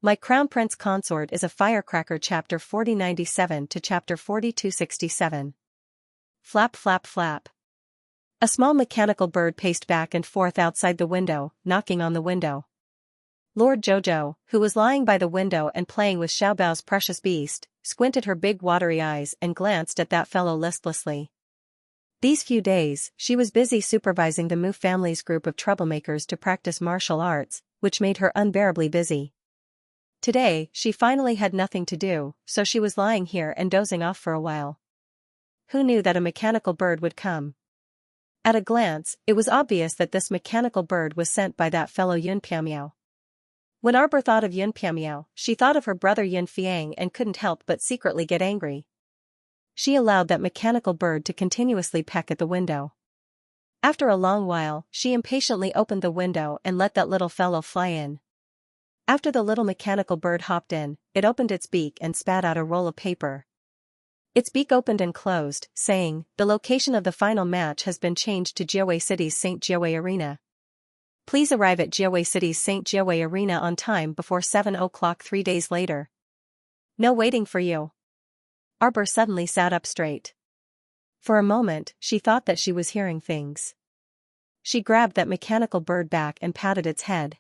My Crown Prince Consort is a Firecracker chapter 4097 to chapter 4267. Flap flap flap. A small mechanical bird paced back and forth outside the window, knocking on the window. Lord Jojo, who was lying by the window and playing with Xiaobao's precious beast, squinted her big watery eyes and glanced at that fellow listlessly. These few days, she was busy supervising the Mu family's group of troublemakers to practice martial arts, which made her unbearably busy. Today, she finally had nothing to do, so she was lying here and dozing off for a while. Who knew that a mechanical bird would come? At a glance, it was obvious that this mechanical bird was sent by that fellow Yun Piamiao. When Arbor thought of Yun Piamiao, she thought of her brother Yun Fiang and couldn't help but secretly get angry. She allowed that mechanical bird to continuously peck at the window. After a long while, she impatiently opened the window and let that little fellow fly in. After the little mechanical bird hopped in, it opened its beak and spat out a roll of paper. Its beak opened and closed, saying, "The location of the final match has been changed to Jiawei City's St. Jiawei Arena. Please arrive at Jiawei City's St. Jiawei Arena on time before 7 o'clock 3 days later. No waiting for you." Arbor suddenly sat up straight. For a moment, she thought that she was hearing things. She grabbed that mechanical bird back and patted its head.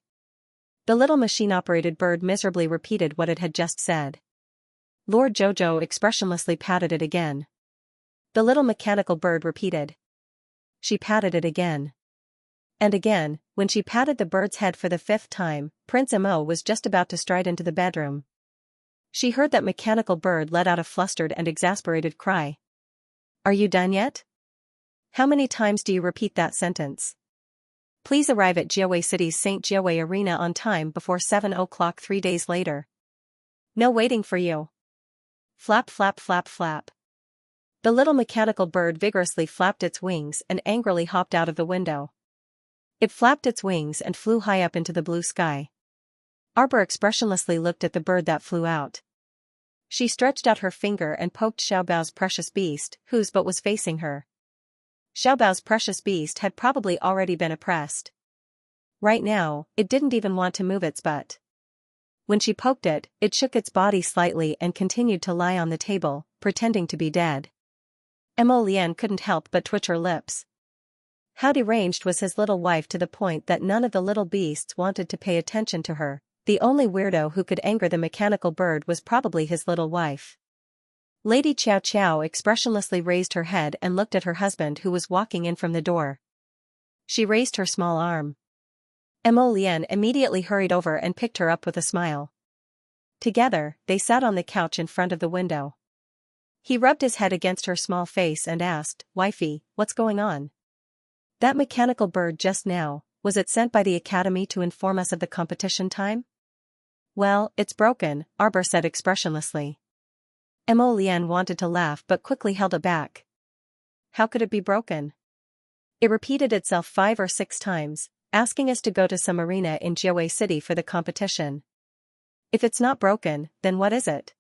The little machine-operated bird miserably repeated what it had just said. Lord Jojo expressionlessly patted it again. The little mechanical bird repeated. She patted it again. And again, when she patted the bird's head for the 5th time, Prince Mo was just about to stride into the bedroom. She heard that mechanical bird let out a flustered and exasperated cry. "Are you done yet? How many times do you repeat that sentence? Please arrive at Jiawei City's St. Jiawei Arena on time before 7 o'clock 3 days later. No waiting for you." Flap flap flap flap. The little mechanical bird vigorously flapped its wings and angrily hopped out of the window. It flapped its wings and flew high up into the blue sky. Arbor expressionlessly looked at the bird that flew out. She stretched out her finger and poked Xiaobao's precious beast, whose butt was facing her. Xiaobao's precious beast had probably already been oppressed. Right now, it didn't even want to move its butt. When she poked it, it shook its body slightly and continued to lie on the table, pretending to be dead. Mo Lian couldn't help but twitch her lips. How deranged was his little wife to the point that none of the little beasts wanted to pay attention to her. The only weirdo who could anger the mechanical bird was probably his little wife. Lady Chow Chow expressionlessly raised her head and looked at her husband who was walking in from the door. She raised her small arm. Mo Lian immediately hurried over and picked her up with a smile. Together, they sat on the couch in front of the window. He rubbed his head against her small face and asked, "Wifey, what's going on? That mechanical bird just now, was it sent by the academy to inform us of the competition time?" "Well, it's broken," Arbor said expressionlessly. Mo Lian wanted to laugh but quickly held it back. How could it be broken? It repeated itself 5 or 6 times, asking us to go to some arena in Jiawei City for the competition. If it's not broken, then what is it?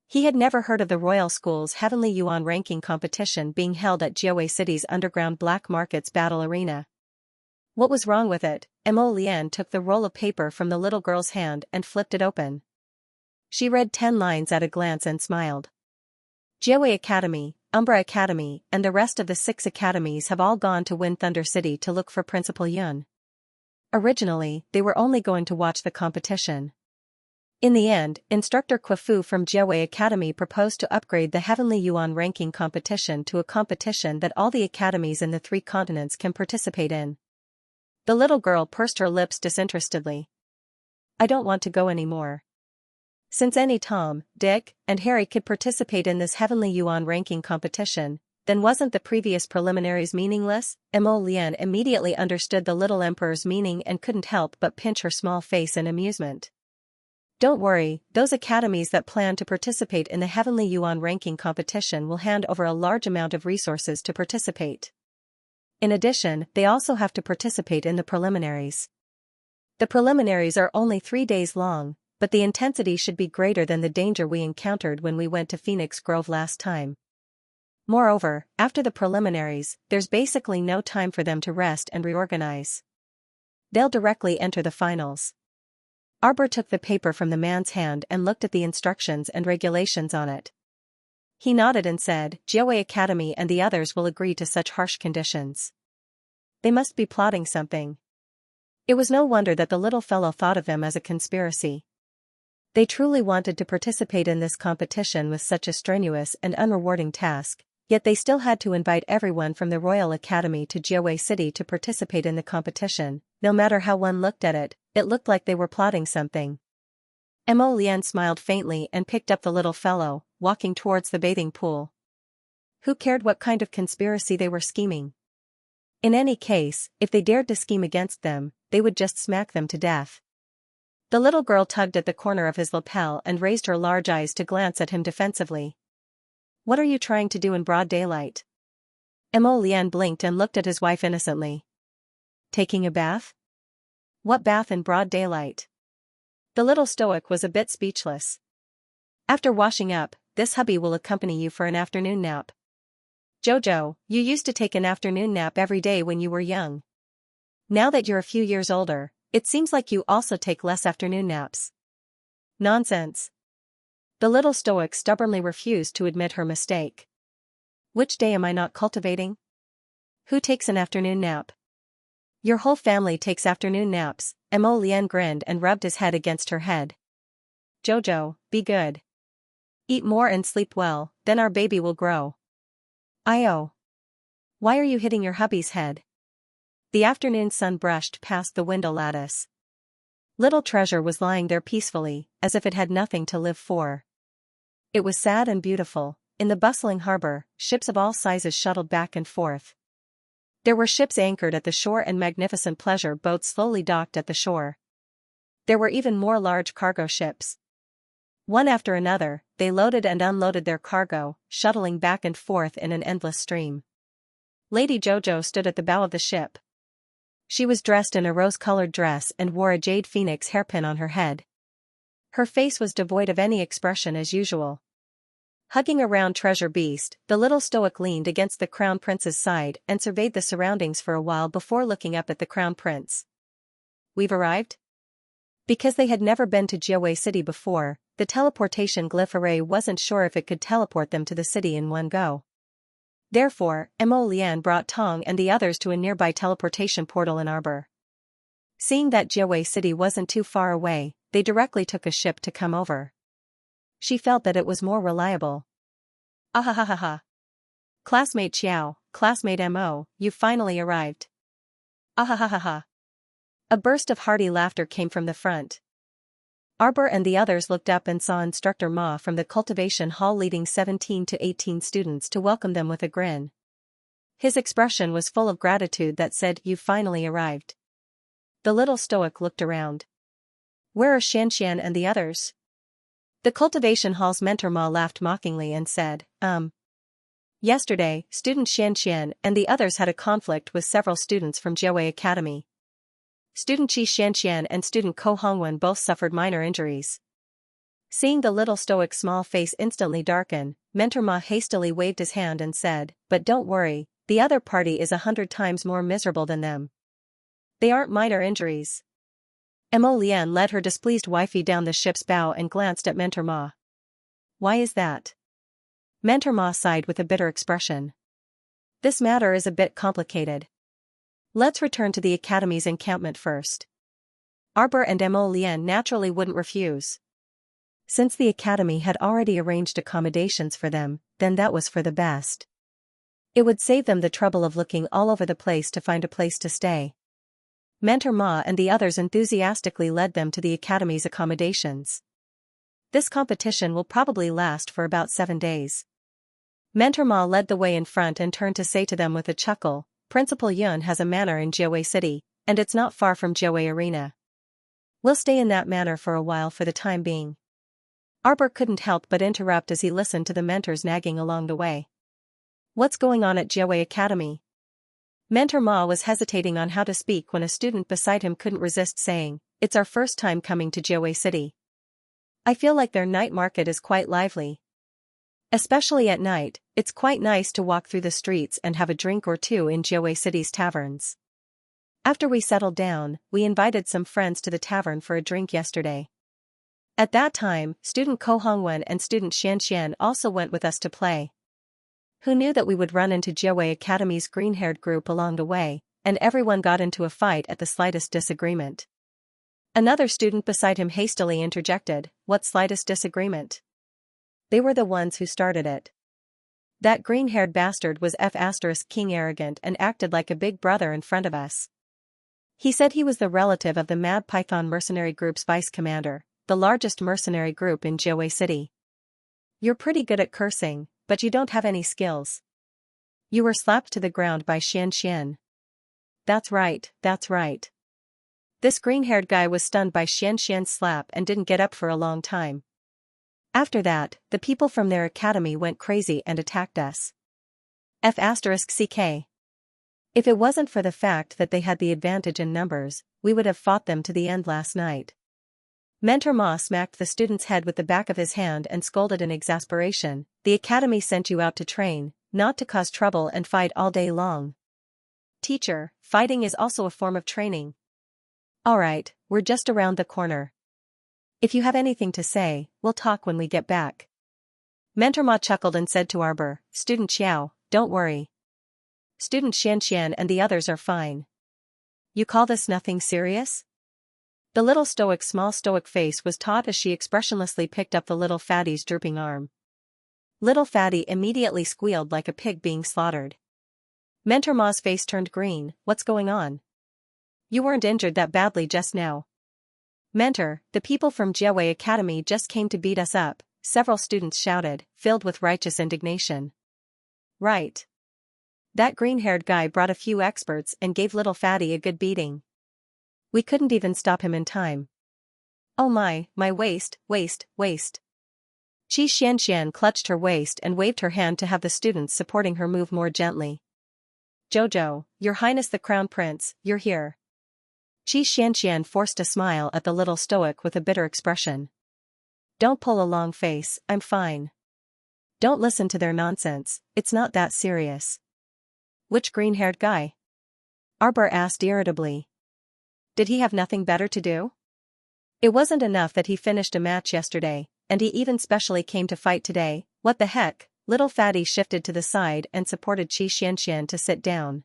He had never heard of the Royal School's Heavenly Yuan ranking competition being held at Jiawei City's underground black market's battle arena. What was wrong with it? Mo Lian took the roll of paper from the little girl's hand and flipped it open. She read 10 lines at a glance and smiled. Jiawei Academy, Umbra Academy, and the rest of the 6 academies have all gone to Wind Thunder City to look for Principal Yun. Originally, they were only going to watch the competition. In the end, Instructor Kwafu from Jiawei Academy proposed to upgrade the Heavenly Yuan ranking competition to a competition that all the academies in the 3 continents can participate in. The little girl pursed her lips disinterestedly. "I don't want to go anymore. Since any Tom, Dick, and Harry could participate in this Heavenly Yuan ranking competition, then wasn't the previous preliminaries meaningless?" Mo Lian immediately understood the little emperor's meaning and couldn't help but pinch her small face in amusement. "Don't worry, those academies that plan to participate in the Heavenly Yuan ranking competition will hand over a large amount of resources to participate. In addition, they also have to participate in the preliminaries. The preliminaries are only 3 days long, but the intensity should be greater than the danger we encountered when we went to Phoenix Grove last time. Moreover, after the preliminaries, there's basically no time for them to rest and reorganize. They'll directly enter the finals." Arbor took the paper from the man's hand and looked at the instructions and regulations on it. He nodded and said, Jiawei Academy and the others will agree to such harsh conditions. They must be plotting something. It was no wonder that the little fellow thought of them as a conspiracy. They truly wanted to participate in this competition with such a strenuous and unrewarding task, yet they still had to invite everyone from the Royal Academy to Jiawei City to participate in the competition. No matter how one looked at it, it looked like they were plotting something. Mo Lian smiled faintly and picked up the little fellow, walking towards the bathing pool. Who cared what kind of conspiracy they were scheming? In any case, if they dared to scheme against them, they would just smack them to death. The little girl tugged at the corner of his lapel and raised her large eyes to glance at him defensively. What are you trying to do in broad daylight? Mo Lian blinked and looked at his wife innocently. Taking a bath? What bath in broad daylight? The little stoic was a bit speechless. After washing up, this hubby will accompany you for an afternoon nap. Jojo, you used to take an afternoon nap every day when you were young. Now that you're a few years older, it seems like you also take less afternoon naps. Nonsense. The little stoic stubbornly refused to admit her mistake. Which day am I not cultivating? Who takes an afternoon nap? Your whole family takes afternoon naps. Mo Lian grinned and rubbed his head against her head. Jojo, be good. Eat more and sleep well, then our baby will grow. Io. Why are you hitting your hubby's head? The afternoon sun brushed past the window lattice. Little Treasure was lying there peacefully, as if it had nothing to live for. It was sad and beautiful. In the bustling harbor, ships of all sizes shuttled back and forth. There were ships anchored at the shore and magnificent pleasure boats slowly docked at the shore. There were even more large cargo ships. One after another, they loaded and unloaded their cargo, shuttling back and forth in an endless stream. Lady Jojo stood at the bow of the ship. She was dressed in a rose-colored dress and wore a jade phoenix hairpin on her head. Her face was devoid of any expression as usual. Hugging a round treasure beast, the little stoic leaned against the crown prince's side and surveyed the surroundings for a while before looking up at the crown prince. We've arrived? Because they had never been to Jiawei City before, the teleportation glyph array wasn't sure if it could teleport them to the city in one go. Therefore, Mo Lian brought Tong and the others to a nearby teleportation portal in Arbor. Seeing that Jiawei City wasn't too far away, they directly took a ship to come over. She felt that it was more reliable. Ahahaha. Classmate Xiao, classmate Mo, you finally arrived. Ahahaha. A burst of hearty laughter came from the front. Arbor and the others looked up and saw Instructor Ma from the Cultivation Hall leading 17 to 18 students to welcome them with a grin. His expression was full of gratitude that said, "You've finally arrived." The little stoic looked around. Where are Xianxia and the others? The Cultivation Hall's mentor Ma laughed mockingly and said, Yesterday, student Xianxia and the others had a conflict with several students from Jiawei Academy. Student Qi Xianxia and student Ko Hongwen both suffered minor injuries. Seeing the little stoic's small face instantly darken, Mentor Ma hastily waved his hand and said, "But don't worry, the other party is 100 times more miserable than them. They aren't minor injuries." Mo Lian led her displeased wifey down the ship's bow and glanced at Mentor Ma. Why is that? Mentor Ma sighed with a bitter expression. This matter is a bit complicated. Let's return to the Academy's encampment first. Arbor and Mo Lian naturally wouldn't refuse. Since the Academy had already arranged accommodations for them, then that was for the best. It would save them the trouble of looking all over the place to find a place to stay. Mentor Ma and the others enthusiastically led them to the Academy's accommodations. This competition will probably last for about 7 days. Mentor Ma led the way in front and turned to say to them with a chuckle, "Principal Yun has a manor in Jiawei City, and it's not far from Jiawei Arena. We'll stay in that manor for a while for the time being." Arbor couldn't help but interrupt as he listened to the mentors nagging along the way. What's going on at Jiawei Academy? Mentor Ma was hesitating on how to speak when a student beside him couldn't resist saying, "It's our first time coming to Jiawei City. I feel like their night market is quite lively. Especially at night, it's quite nice to walk through the streets and have a drink or two in Jiawei City's taverns." After we settled down, we invited some friends to the tavern for a drink yesterday. At that time, student Ko Hongwen and student Xianxia also went with us to play. Who knew that we would run into Jiawei Academy's green-haired group along the way, and everyone got into a fight at the slightest disagreement. Another student beside him hastily interjected, "What slightest disagreement?" They were the ones who started it. That green-haired bastard was King arrogant and acted like a big brother in front of us. He said he was the relative of the Mad Python mercenary group's vice commander, the largest mercenary group in Jiawei City. You're pretty good at cursing, but you don't have any skills. You were slapped to the ground by Xianxia. That's right, that's right. This green-haired guy was stunned by Xianxia's slap and didn't get up for a long time. After that, the people from their academy went crazy and attacked us. CK. If it wasn't for the fact that they had the advantage in numbers, we would have fought them to the end last night. Mentor Ma smacked the student's head with the back of his hand and scolded in exasperation, "The academy sent you out to train, not to cause trouble and fight all day long." Teacher, fighting is also a form of training. Alright, we're just around the corner. If you have anything to say, we'll talk when we get back. Mentor Ma chuckled and said to Arbor, "Student Xiao, don't worry. Student Xianxian and the others are fine. You call this nothing serious?" The little small stoic face was taut as she expressionlessly picked up the little fatty's drooping arm. Little fatty immediately squealed like a pig being slaughtered. Mentor Ma's face turned green. "What's going on? You weren't injured that badly just now." "Mentor, the people from Jiawei Academy just came to beat us up," several students shouted, filled with righteous indignation. "Right. That green-haired guy brought a few experts and gave little fatty a good beating. We couldn't even stop him in time. Oh my waist. Qi Xianxian clutched her waist and waved her hand to have the students supporting her move more gently. "Jojo, Your Highness the Crown Prince, you're here." Qi Xianxian forced a smile at the little stoic with a bitter expression. "Don't pull a long face, I'm fine. Don't listen to their nonsense, it's not that serious." "Which green-haired guy?" Arbor asked irritably. Did he have nothing better to do? It wasn't enough that he finished a match yesterday, and he even specially came to fight today. What the heck? Little fatty shifted to the side and supported Qi Xianxian to sit down.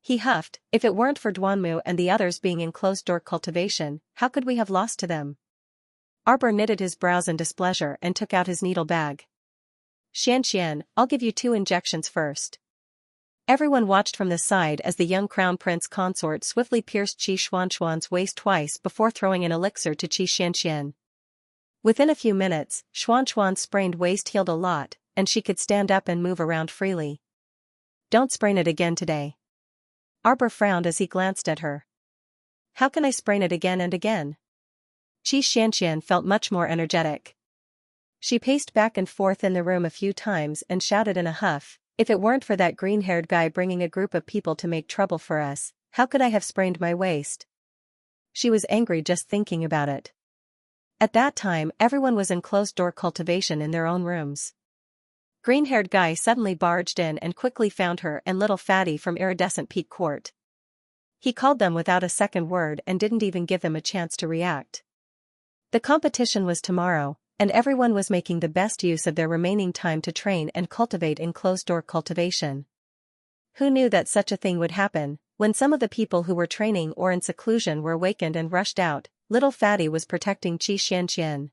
He huffed, "If it weren't for Duanmu and the others being in closed-door cultivation, how could we have lost to them?" Arbor knitted his brows in displeasure and took out his needle bag. "Xianxian, I'll give you 2 injections first." Everyone watched from the side as the young crown prince consort swiftly pierced Qi Xuanxuan's waist twice before throwing an elixir to Qi Xianxian. Within a few minutes, Xuanxuan's sprained waist healed a lot, and she could stand up and move around freely. "Don't sprain it again today." Arbor frowned as he glanced at her. "How can I sprain it again and again?" Qi Xianxian felt much more energetic. She paced back and forth in the room a few times and shouted in a huff, "If it weren't for that green-haired guy bringing a group of people to make trouble for us, how could I have sprained my waist?" She was angry just thinking about it. At that time, everyone was in closed-door cultivation in their own rooms. Green-haired guy suddenly barged in and quickly found her and little fatty from Iridescent Peak Court. He called them without a second word and didn't even give them a chance to react. The competition was tomorrow, and everyone was making the best use of their remaining time to train and cultivate in closed-door cultivation. Who knew that such a thing would happen? When some of the people who were training or in seclusion were awakened and rushed out, little fatty was protecting Qi Xianxian.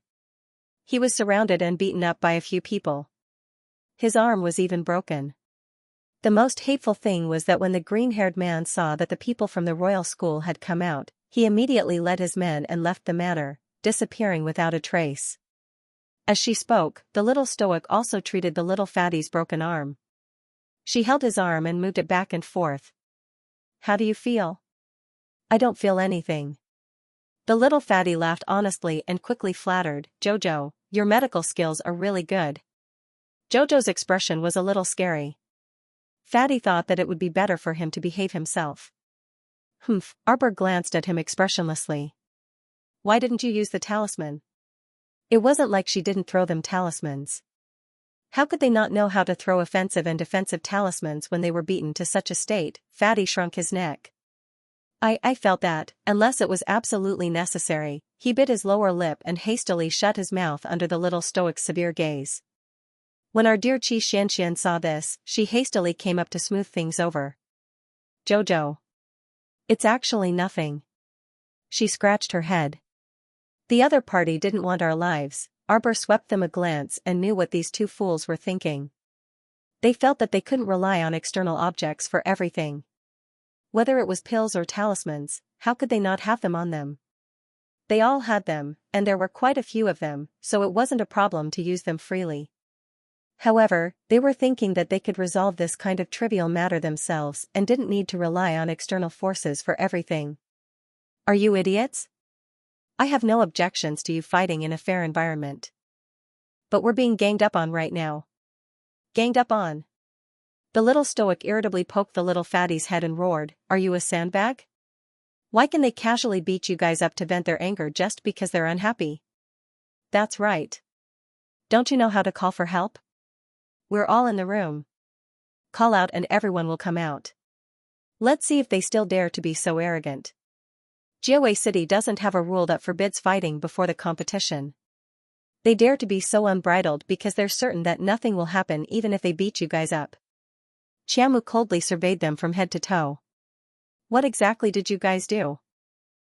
He was surrounded and beaten up by a few people. His arm was even broken. The most hateful thing was that when the green-haired man saw that the people from the royal school had come out, he immediately led his men and left the manor, disappearing without a trace. As she spoke, the little stoic also treated the little fatty's broken arm. She held his arm and moved it back and forth. "How do you feel?" "I don't feel anything." The little fatty laughed honestly and quickly flattered, "Jojo, your medical skills are really good." Jojo's expression was a little scary. Fatty thought that it would be better for him to behave himself. "Humph," Arbor glanced at him expressionlessly. "Why didn't you use the talisman?" It wasn't like she didn't throw them talismans. How could they not know how to throw offensive and defensive talismans when they were beaten to such a state? Fatty shrunk his neck. I felt that, unless it was absolutely necessary, he bit his lower lip and hastily shut his mouth under the little stoic's severe gaze. When our dear Xianxia saw this, she hastily came up to smooth things over. Jojo. It's actually nothing. She scratched her head. The other party didn't want our lives. Arbor swept them a glance and knew what these two fools were thinking. They felt that they couldn't rely on external objects for everything. Whether it was pills or talismans, how could they not have them on them? They all had them, and there were quite a few of them, so it wasn't a problem to use them freely. However, they were thinking that they could resolve this kind of trivial matter themselves and didn't need to rely on external forces for everything. Are you idiots? I have no objections to you fighting in a fair environment. But we're being ganged up on right now. Ganged up on? The little stoic irritably poked the little fatty's head and roared, "Are you a sandbag? Why can they casually beat you guys up to vent their anger just because they're unhappy? That's right. Don't you know how to call for help? We're all in the room. Call out and everyone will come out. Let's see if they still dare to be so arrogant. Jiawei City doesn't have a rule that forbids fighting before the competition. They dare to be so unbridled because they're certain that nothing will happen even if they beat you guys up." Qiamu coldly surveyed them from head to toe. "What exactly did you guys do?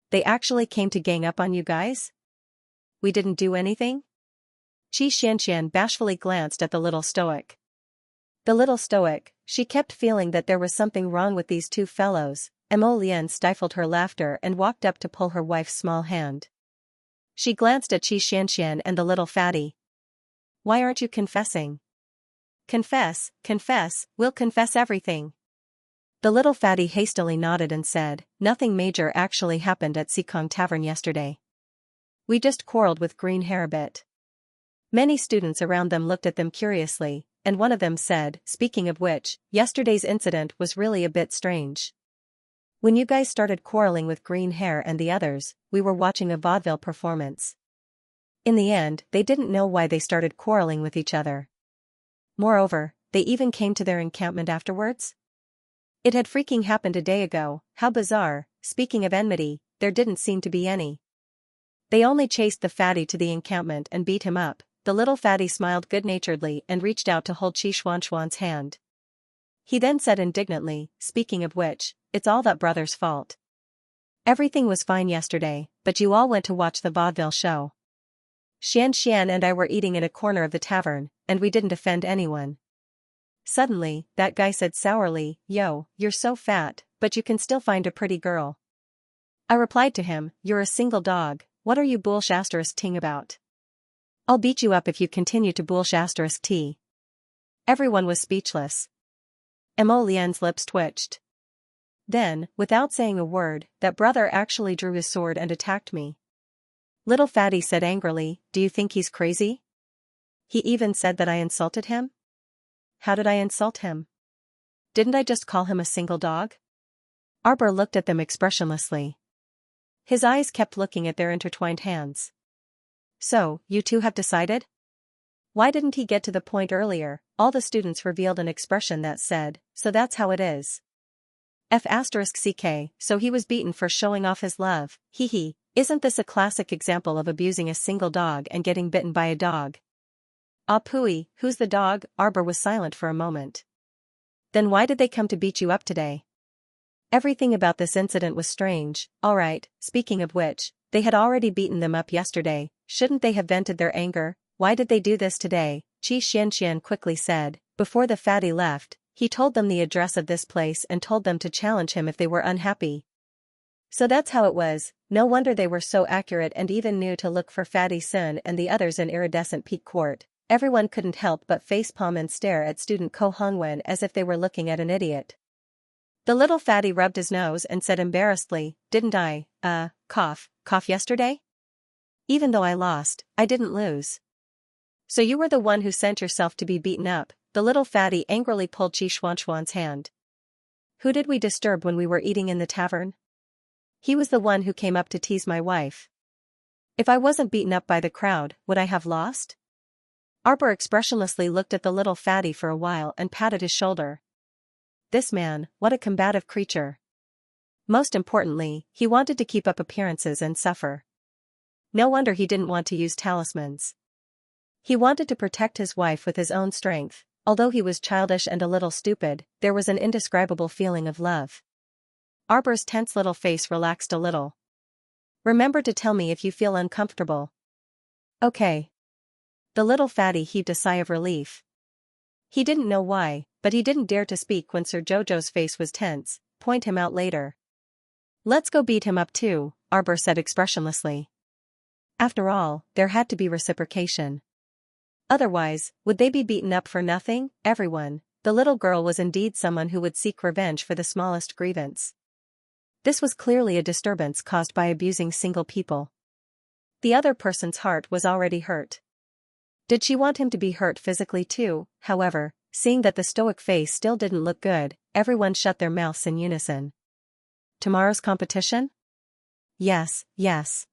They actually came to gang up on you guys? We didn't do anything?" Xianxia bashfully glanced at the little stoic. The little stoic, she kept feeling that there was something wrong with these two fellows. Lian stifled her laughter and walked up to pull her wife's small hand. She glanced at Xianxia and the little fatty. "Why aren't you confessing?" Confess, we'll confess everything." The little fatty hastily nodded and said, "Nothing major actually happened at Sikong Tavern yesterday. We just quarreled with Green Hair a bit." Many students around them looked at them curiously, and one of them said, "Speaking of which, yesterday's incident was really a bit strange. When you guys started quarreling with Green Hair and the others, we were watching a vaudeville performance. In the end, they didn't know why they started quarreling with each other. Moreover, they even came to their encampment afterwards? It had freaking happened a day ago. How bizarre. Speaking of enmity, there didn't seem to be any. They only chased the fatty to the encampment and beat him up." The little fatty smiled good-naturedly and reached out to hold Xuan's hand. He then said indignantly, "Speaking of which, it's all that brother's fault. Everything was fine yesterday, but you all went to watch the vaudeville show. Xianxia and I were eating in a corner of the tavern, and we didn't offend anyone." Suddenly, that guy said sourly, "Yo, you're so fat, but you can still find a pretty girl." I replied to him, "You're a single dog, what are you bullshit-ting about? I'll beat you up if you continue to bullshit-t." Everyone was speechless. Lian's lips twitched. Then, without saying a word, that brother actually drew his sword and attacked me. Little fatty said angrily, "Do you think he's crazy? He even said that I insulted him? How did I insult him? Didn't I just call him a single dog?" Arbor looked at them expressionlessly. His eyes kept looking at their intertwined hands. "So, you two have decided? Why didn't he get to the point earlier?" All the students revealed an expression that said, "So that's how it is. F***ck, so he was beaten for showing off his love, hee. Isn't this a classic example of abusing a single dog and getting bitten by a dog?" "Ah pooey, who's the dog?" Arbor was silent for a moment. "Then why did they come to beat you up today?" Everything about this incident was strange. Alright, speaking of which, they had already beaten them up yesterday. Shouldn't they have vented their anger? Why did they do this today? Xianxia quickly said. Before the fatty left, he told them the address of this place and told them to challenge him if they were unhappy. So that's how it was. No wonder they were so accurate and even knew to look for Fatty Sun and the others in iridescent peak court. Everyone couldn't help but facepalm and stare at student Ko Hongwen as if they were looking at an idiot. The little fatty rubbed his nose and said embarrassedly, "Didn't I, cough yesterday? Even though I lost, I didn't lose." "So you were the one who sent yourself to be beaten up." The little fatty angrily pulled Xuan's hand. "Who did we disturb when we were eating in the tavern? He was the one who came up to tease my wife. If I wasn't beaten up by the crowd, would I have lost?" Arbor expressionlessly looked at the little fatty for a while and patted his shoulder. This man, what a combative creature. Most importantly, he wanted to keep up appearances and suffer. No wonder he didn't want to use talismans. He wanted to protect his wife with his own strength. Although he was childish and a little stupid, there was an indescribable feeling of love. Arbor's tense little face relaxed a little. Remember to tell me if you feel uncomfortable. Okay. The little fatty heaved a sigh of relief. He didn't know why, but he didn't dare to speak when Sir Jojo's face was tense. Point him out later. Let's go beat him up too, Arbor said expressionlessly. After all, there had to be reciprocation. Otherwise, would they be beaten up for nothing? Everyone, the little girl was indeed someone who would seek revenge for the smallest grievance. This was clearly a disturbance caused by abusing single people. The other person's heart was already hurt. Did she want him to be hurt physically too? However, seeing that the stoic face still didn't look good, everyone shut their mouths in unison. Tomorrow's competition? Yes, yes.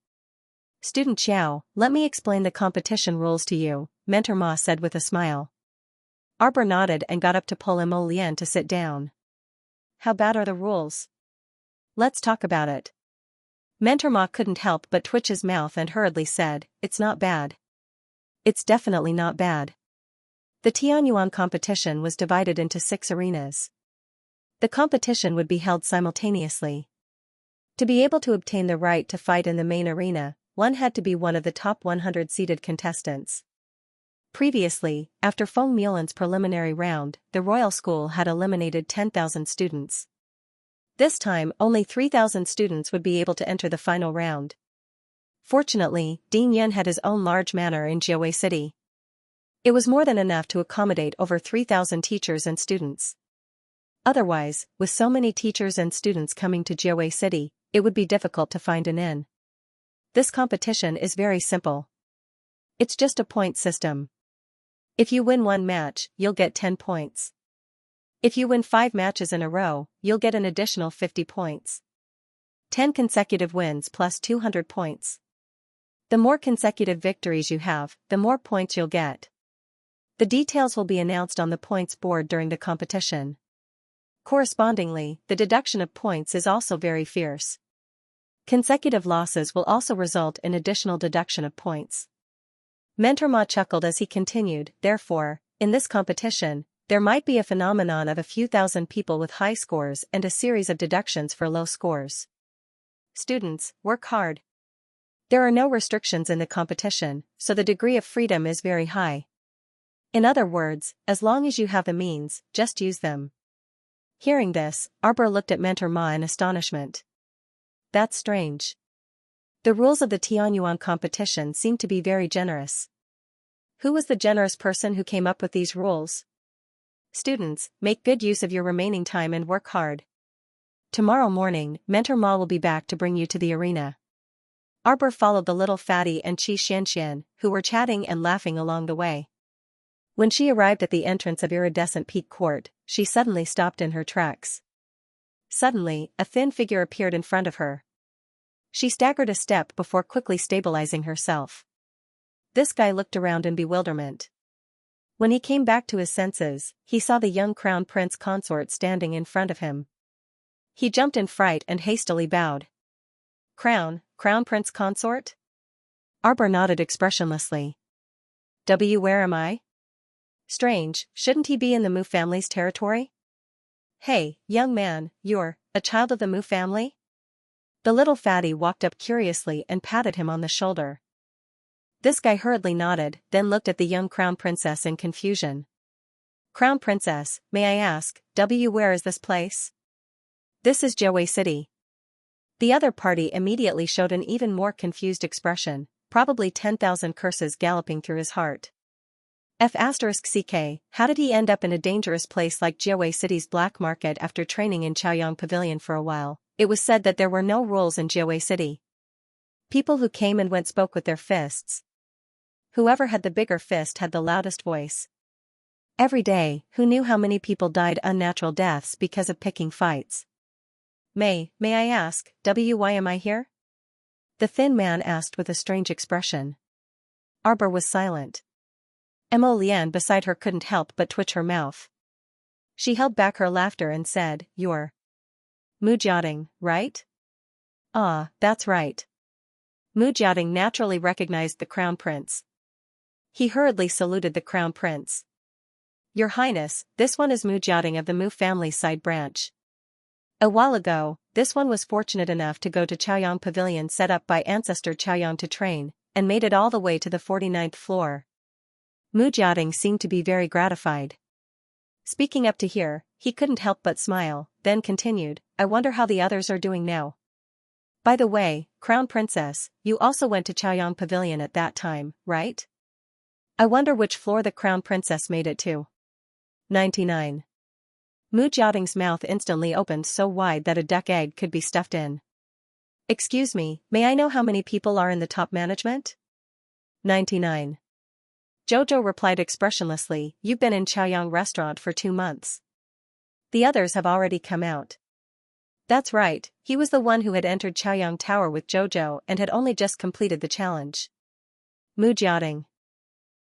Student Xiao, let me explain the competition rules to you, Mentor Ma said with a smile. Arbor nodded and got up to pull Mo Lian to sit down. How bad are the rules? Let's talk about it. Mentor Ma couldn't help but twitch his mouth and hurriedly said, it's not bad. It's definitely not bad. The Tianyuan competition was divided into 6 arenas. The competition would be held simultaneously. To be able to obtain the right to fight in the main arena, one had to be one of the top 100 seeded contestants. Previously, after Feng Muelan's preliminary round, the royal school had eliminated 10,000 students. This time, only 3,000 students would be able to enter the final round. Fortunately, Dean Yun had his own large manor in Jiawei City. It was more than enough to accommodate over 3,000 teachers and students. Otherwise, with so many teachers and students coming to Jiawei City, it would be difficult to find an inn. This competition is very simple. It's just a point system. If you win one match, you'll get 10 points. If you win 5 matches in a row, you'll get an additional 50 points. 10 consecutive wins plus 200 points. The more consecutive victories you have, the more points you'll get. The details will be announced on the points board during the competition. Correspondingly, the deduction of points is also very fierce. Consecutive losses will also result in additional deduction of points. Mentor Ma chuckled as he continued, therefore, in this competition, there might be a phenomenon of a few thousand people with high scores and a series of deductions for low scores. Students, work hard. There are no restrictions in the competition, so the degree of freedom is very high. In other words, as long as you have the means, just use them. Hearing this, Arbor looked at Mentor Ma in astonishment. That's strange. The rules of the Tianyuan competition seem to be very generous. Who was the generous person who came up with these rules? Students, make good use of your remaining time and work hard. Tomorrow morning, Mentor Ma will be back to bring you to the arena. Arbor followed the little fatty and Xianxia, who were chatting and laughing along the way. When she arrived at the entrance of Iridescent Peak Court, she suddenly stopped in her tracks. Suddenly, a thin figure appeared in front of her. She staggered a step before quickly stabilizing herself. This guy looked around in bewilderment. When he came back to his senses, he saw the young Crown Prince Consort standing in front of him. He jumped in fright and hastily bowed. Crown Prince Consort? Arbor nodded expressionlessly. Where am I? Strange, shouldn't he be in the Mu family's territory? Hey, young man, you're a child of the Mu family? The little fatty walked up curiously and patted him on the shoulder. This guy hurriedly nodded, then looked at the young Crown Princess in confusion. Crown Princess, may I ask, where is this place? This is Jiawei City. The other party immediately showed an even more confused expression, probably 10,000 curses galloping through his heart. F*CK, how did he end up in a dangerous place like Jiawei City's black market after training in Chaoyang Pavilion for a while? It was said that there were no rules in Jiawei City. People who came and went spoke with their fists. Whoever had the bigger fist had the loudest voice. Every day, who knew how many people died unnatural deaths because of picking fights? May I ask, why am I here? The thin man asked with a strange expression. Arbor was silent. Mo Lian beside her couldn't help but twitch her mouth. She held back her laughter and said, You're Mujiating, right? Ah, that's right. Mujiating naturally recognized the crown prince. He hurriedly saluted the crown prince. Your Highness, this one is Mujiating of the Mu family's side branch. A while ago, this one was fortunate enough to go to Chaoyang Pavilion set up by ancestor Chaoyang to train, and made it all the way to the 49th floor. Mujiating seemed to be very gratified. Speaking up to here, he couldn't help but smile, then continued, I wonder how the others are doing now. By the way, Crown Princess, you also went to Chaoyang Pavilion at that time, right? I wonder which floor the Crown Princess made it to. 99. Mujiating's mouth instantly opened so wide that a duck egg could be stuffed in. Excuse me, may I know how many people are in the top management? 99. Jojo replied expressionlessly, you've been in Chaoyang restaurant for 2 months. The others have already come out. That's right, he was the one who had entered Chaoyang Tower with Jojo and had only just completed the challenge. Mujiating.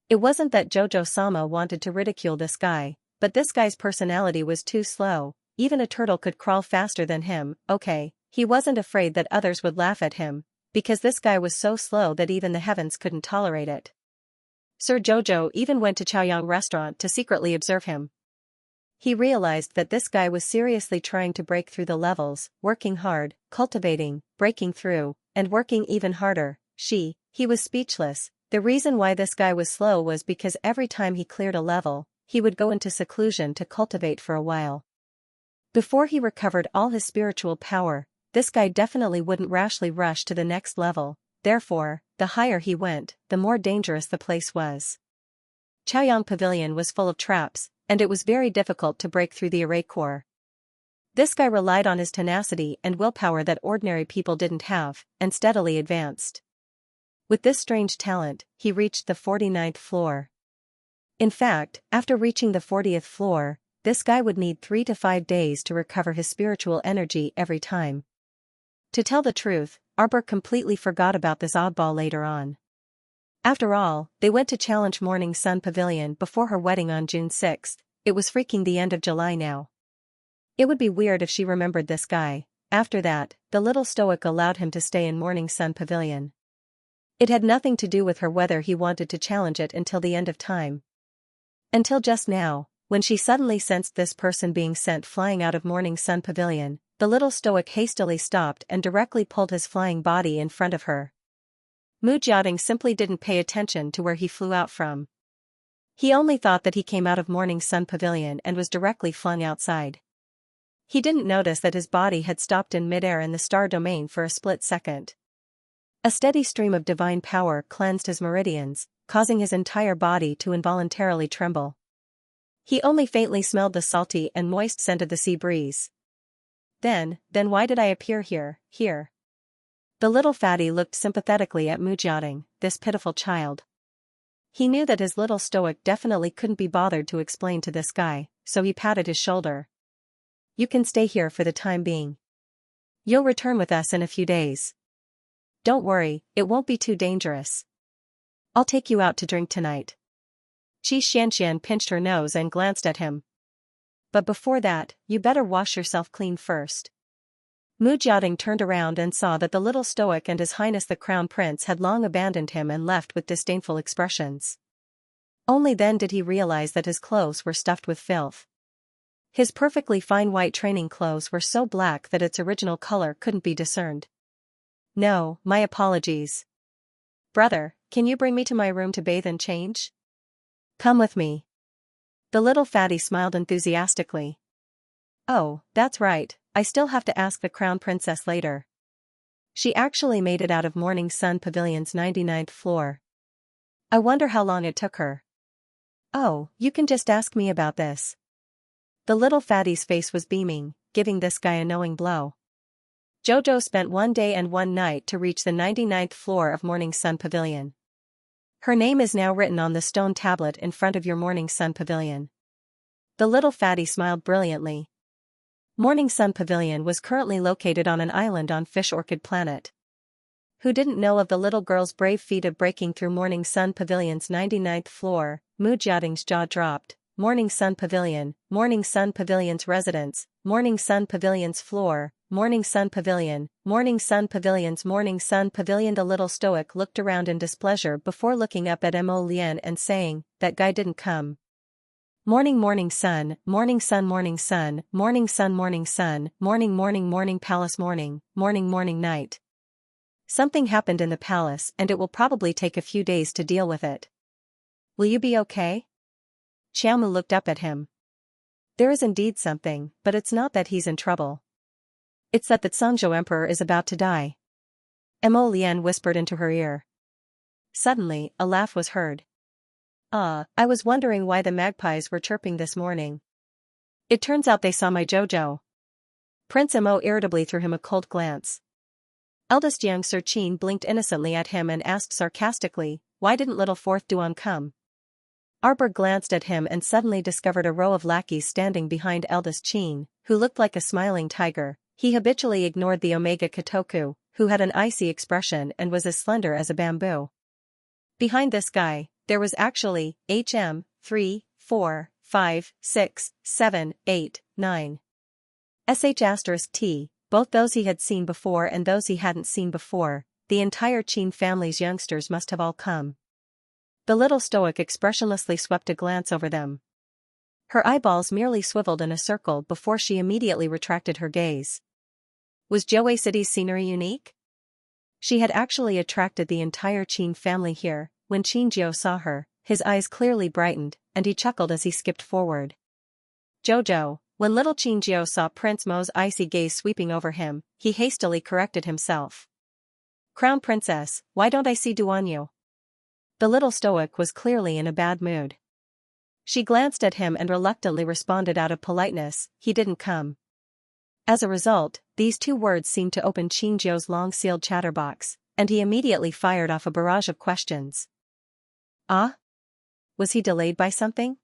It wasn't that Jojo-sama wanted to ridicule this guy, but this guy's personality was too slow, even a turtle could crawl faster than him. Okay, he wasn't afraid that others would laugh at him, because this guy was so slow that even the heavens couldn't tolerate it. Sir Jojo even went to Chaoyang restaurant to secretly observe him. He realized that this guy was seriously trying to break through the levels, working hard, cultivating, breaking through, and working even harder. He was speechless. The reason why this guy was slow was because every time he cleared a level, he would go into seclusion to cultivate for a while. Before he recovered all his spiritual power, this guy definitely wouldn't rashly rush to the next level, therefore, the higher he went, the more dangerous the place was. Chaoyang Pavilion was full of traps, and it was very difficult to break through the array core. This guy relied on his tenacity and willpower that ordinary people didn't have, and steadily advanced. With this strange talent, he reached the 49th floor. In fact, after reaching the 40th floor, this guy would need 3 to 5 days to recover his spiritual energy every time. To tell the truth, Arbor completely forgot about this oddball later on. After all, they went to challenge Morning Sun Pavilion before her wedding on June 6th, it was freaking the end of July now. It would be weird if she remembered this guy. After that, the little stoic allowed him to stay in Morning Sun Pavilion. It had nothing to do with her whether he wanted to challenge it until the end of time. Until just now, when she suddenly sensed this person being sent flying out of Morning Sun Pavilion, the little stoic hastily stopped and directly pulled his flying body in front of her. Mujiating simply didn't pay attention to where he flew out from. He only thought that he came out of Morning Sun Pavilion and was directly flung outside. He didn't notice that his body had stopped in midair in the star domain for a split second. A steady stream of divine power cleansed his meridians, causing his entire body to involuntarily tremble. He only faintly smelled the salty and moist scent of the sea breeze. Then why did I appear here? The little fatty looked sympathetically at Mujiating, this pitiful child. He knew that his little stoic definitely couldn't be bothered to explain to this guy, so he patted his shoulder. You can stay here for the time being. You'll return with us in a few days. Don't worry, it won't be too dangerous. I'll take you out to drink tonight. Xianxia pinched her nose and glanced at him. But before that, you better wash yourself clean first. Mujiating turned around and saw that the little stoic and His Highness the Crown Prince had long abandoned him and left with disdainful expressions. Only then did he realize that his clothes were stuffed with filth. His perfectly fine white training clothes were so black that its original color couldn't be discerned. No, my apologies. Brother, can you bring me to my room to bathe and change? Come with me. The little fatty smiled enthusiastically. Oh, that's right, I still have to ask the Crown Princess later. She actually made it out of Morning Sun Pavilion's 99th floor. I wonder how long it took her. Oh, you can just ask me about this. The little fatty's face was beaming, giving this guy a knowing blow. Jojo spent 1 day and 1 night to reach the 99th floor of Morning Sun Pavilion. Her name is now written on the stone tablet in front of your Morning Sun Pavilion. The little fatty smiled brilliantly. Morning Sun Pavilion was currently located on an island on Fish Orchid Planet. Who didn't know of the little girl's brave feat of breaking through Morning Sun Pavilion's 99th floor? Mujiating's jaw dropped. Morning Sun Pavilion's residence, Morning Sun Pavilion's floor, Morning Sun Pavilion, Morning Sun Pavilion's Morning Sun Pavilion. The little stoic looked around in displeasure before looking up at Mo Lian and saying, "That guy didn't come." Morning Morning Sun, Morning Sun Morning Sun, Morning Sun Morning Sun, Morning Morning Morning Palace Morning, Morning Morning Night. Something happened in the palace and it will probably take a few days to deal with it. Will you be okay? Xiaomu looked up at him. There is indeed something, but it's not that he's in trouble. It's that the Xianxia emperor is about to die. Mo Lian whispered into her ear. Suddenly, a laugh was heard. I was wondering why the magpies were chirping this morning. It turns out they saw my Jojo. Prince Mo irritably threw him a cold glance. Eldest young Sir Qin blinked innocently at him and asked sarcastically, "Why didn't little fourth Duan come?" Arbor glanced at him and suddenly discovered a row of lackeys standing behind eldest Qin, who looked like a smiling tiger. He habitually ignored the Omega Kotoku, who had an icy expression and was as slender as a bamboo. Behind this guy, there was actually, 3, 4, 5, 6, 7, 8, 9. *T, both those he had seen before and those he hadn't seen before. The entire Qin family's youngsters must have all come. The little stoic expressionlessly swept a glance over them. Her eyeballs merely swiveled in a circle before she immediately retracted her gaze. Was Zhou City's scenery unique? She had actually attracted the entire Qin family here. When Qin Jiao saw her, his eyes clearly brightened, and he chuckled as he skipped forward. Jojo, when little Qin Jiao saw Prince Mo's icy gaze sweeping over him, he hastily corrected himself. Crown Princess, why don't I see Duanyu? The little stoic was clearly in a bad mood. She glanced at him and reluctantly responded out of politeness, "He didn't come." As a result, these two words seemed to open Qin Jiao's long-sealed chatterbox, and he immediately fired off a barrage of questions. Was he delayed by something?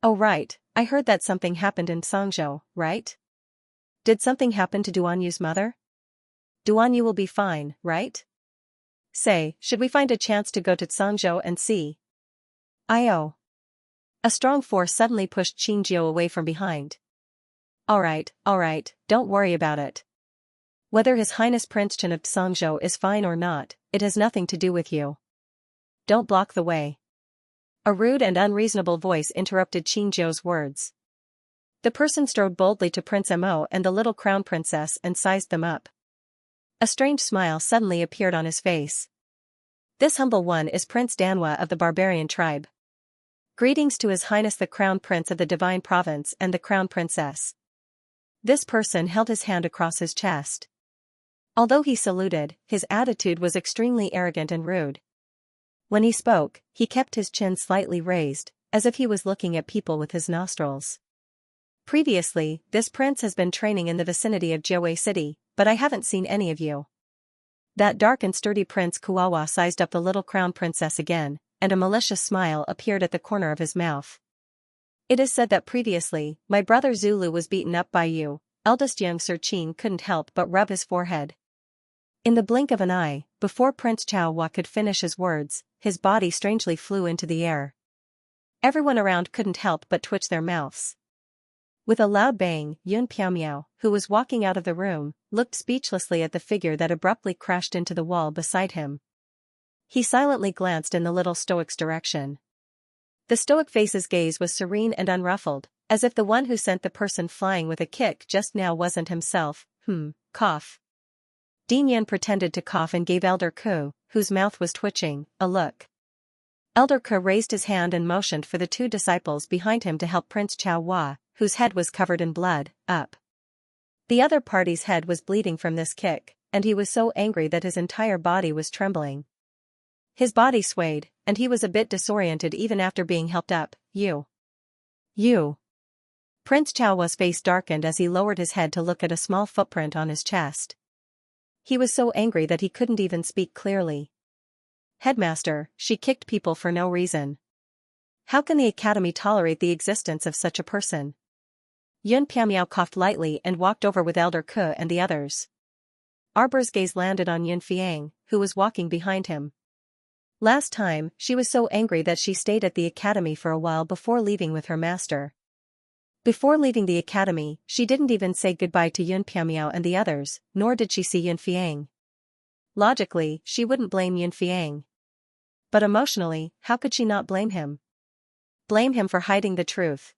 Oh right, I heard that something happened in Xianxia, right? Did something happen to Duanyu's mother? Duanyu will be fine, right? Say, should we find a chance to go to Xianxia and see? A strong force suddenly pushed Qin Jiao away from behind. Alright, don't worry about it. Whether His Highness Prince Chen of Xianxia is fine or not, it has nothing to do with you. Don't block the way. A rude and unreasonable voice interrupted Qin Jiao's words. The person strode boldly to Prince Mo and the little crown princess and sized them up. A strange smile suddenly appeared on his face. This humble one is Prince Danhua of the barbarian tribe. Greetings to His Highness the Crown Prince of the Divine Province and the Crown Princess. This person held his hand across his chest. Although he saluted, his attitude was extremely arrogant and rude. When he spoke, he kept his chin slightly raised, as if he was looking at people with his nostrils. Previously, this prince has been training in the vicinity of Zhou City, but I haven't seen any of you. That dark and sturdy Prince Kuawa sized up the little crown princess again, and a malicious smile appeared at the corner of his mouth. It is said that previously, my brother Zulu was beaten up by you. Eldest young Sir Qin couldn't help but rub his forehead. In the blink of an eye, before Prince Chaohua could finish his words, his body strangely flew into the air. Everyone around couldn't help but twitch their mouths. With a loud bang, Yun Piaomiao, who was walking out of the room, looked speechlessly at the figure that abruptly crashed into the wall beside him. He silently glanced in the little stoic's direction. The stoic face's gaze was serene and unruffled, as if the one who sent the person flying with a kick just now wasn't himself. Cough. Dean Yan pretended to cough and gave Elder Ku, whose mouth was twitching, a look. Elder Ku raised his hand and motioned for the two disciples behind him to help Prince Chaohua, whose head was covered in blood, up. The other party's head was bleeding from this kick, and he was so angry that his entire body was trembling. His body swayed, and he was a bit disoriented even after being helped up. You. Prince Chaohua's face darkened as he lowered his head to look at a small footprint on his chest. He was so angry that he couldn't even speak clearly. Headmaster, she kicked people for no reason. How can the academy tolerate the existence of such a person? Yun Piaomiao coughed lightly and walked over with Elder Ke and the others. Arbor's gaze landed on Yun Fiang, who was walking behind him. Last time, she was so angry that she stayed at the academy for a while before leaving with her master. Before leaving the academy, she didn't even say goodbye to Yun Piamiao and the others, nor did she see Yun Fiang. Logically, she wouldn't blame Yun Fiang. But emotionally, how could she not blame him? Blame him for hiding the truth.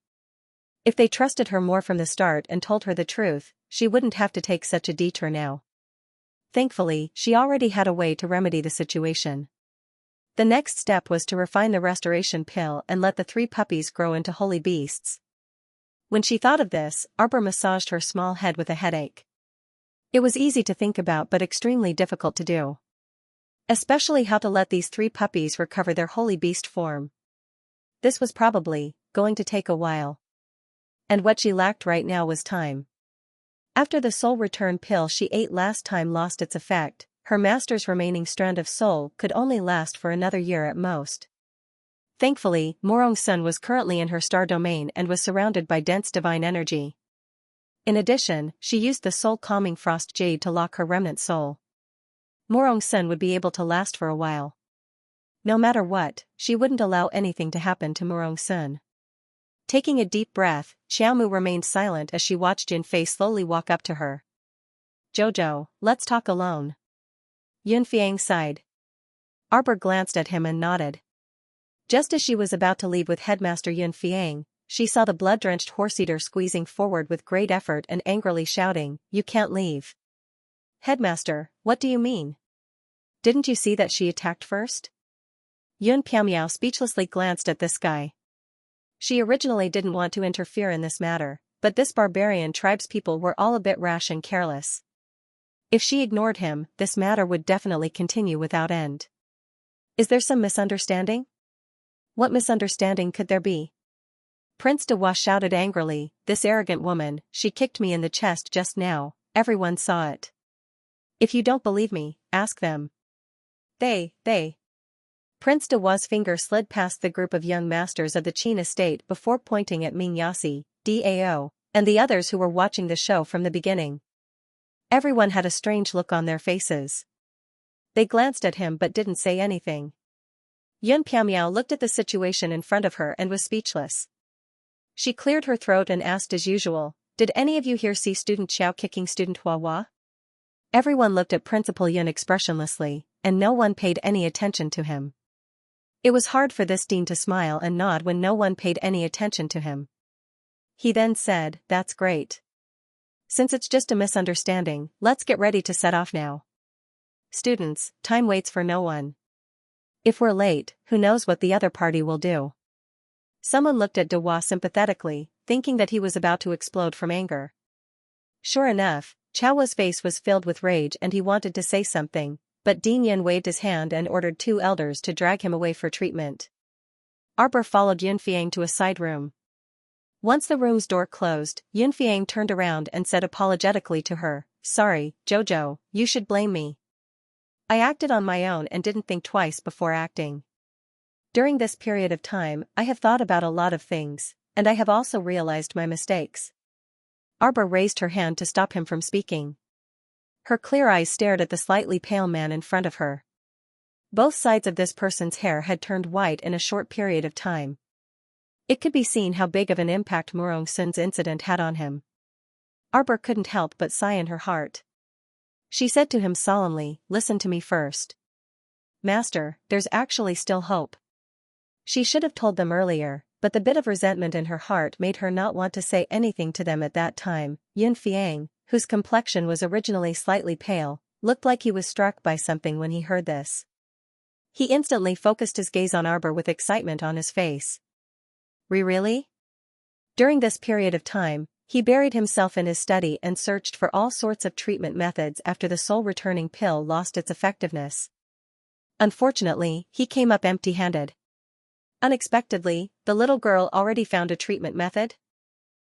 If they trusted her more from the start and told her the truth, she wouldn't have to take such a detour now. Thankfully, she already had a way to remedy the situation. The next step was to refine the restoration pill and let the 3 puppies grow into holy beasts. When she thought of this, Arbor massaged her small head with a headache. It was easy to think about but extremely difficult to do. Especially how to let these 3 puppies recover their holy beast form. This was probably going to take a while. And what she lacked right now was time. After the soul return pill she ate last time lost its effect, her master's remaining strand of soul could only last for another year at most. Thankfully, Morong Sun was currently in her star domain and was surrounded by dense divine energy. In addition, she used the soul calming frost jade to lock her remnant soul. Morong Sun would be able to last for a while. No matter what, she wouldn't allow anything to happen to Morong Sun. Taking a deep breath, Xiaomu remained silent as she watched Yun Fei slowly walk up to her. "Jojo, let's talk alone." Yun Fiang sighed. Arbor glanced at him and nodded. Just as she was about to leave with Headmaster Yun Fiang, she saw the blood-drenched horse-eater squeezing forward with great effort and angrily shouting, "You can't leave." "Headmaster, what do you mean? Didn't you see that she attacked first?" Yun Piamiao speechlessly glanced at this guy. She originally didn't want to interfere in this matter, but this barbarian tribespeople were all a bit rash and careless. If she ignored him, this matter would definitely continue without end. Is there some misunderstanding? What misunderstanding could there be? Prince de Hua shouted angrily, "This arrogant woman, she kicked me in the chest just now, everyone saw it. If you don't believe me, ask them." They. Prince de Hua's finger slid past the group of young masters of the Qin estate before pointing at Ming Yasi, Dao, and the others who were watching the show from the beginning. Everyone had a strange look on their faces. They glanced at him but didn't say anything. Yun Piamiao looked at the situation in front of her and was speechless. She cleared her throat and asked as usual, "Did any of you here see Student Xiao kicking Student Hua?" Everyone looked at Principal Yun expressionlessly, and no one paid any attention to him. It was hard for this dean to smile and nod when no one paid any attention to him. He then said, "That's great. Since it's just a misunderstanding, let's get ready to set off now. Students, time waits for no one. If we're late, who knows what the other party will do." Someone looked at De Hua sympathetically, thinking that he was about to explode from anger. Sure enough, Chao's face was filled with rage and he wanted to say something, but Dean Yin waved his hand and ordered 2 elders to drag him away for treatment. Arbor followed Yun Fiang to a side room. Once the room's door closed, Yun Fiang turned around and said apologetically to her, "Sorry, Jojo, you should blame me. I acted on my own and didn't think twice before acting. During this period of time, I have thought about a lot of things, and I have also realized my mistakes." Arbor raised her hand to stop him from speaking. Her clear eyes stared at the slightly pale man in front of her. Both sides of this person's hair had turned white in a short period of time. It could be seen how big of an impact Murong Sun's incident had on him. Arbor couldn't help but sigh in her heart. She said to him solemnly, "Listen to me first. Master, there's actually still hope." She should have told them earlier, but the bit of resentment in her heart made her not want to say anything to them at that time. Yun Fiang, whose complexion was originally slightly pale, looked like he was struck by something when he heard this. He instantly focused his gaze on Arbor with excitement on his face. Really? During this period of time, he buried himself in his study and searched for all sorts of treatment methods after the soul-returning pill lost its effectiveness. Unfortunately, he came up empty-handed. Unexpectedly, the little girl already found a treatment method?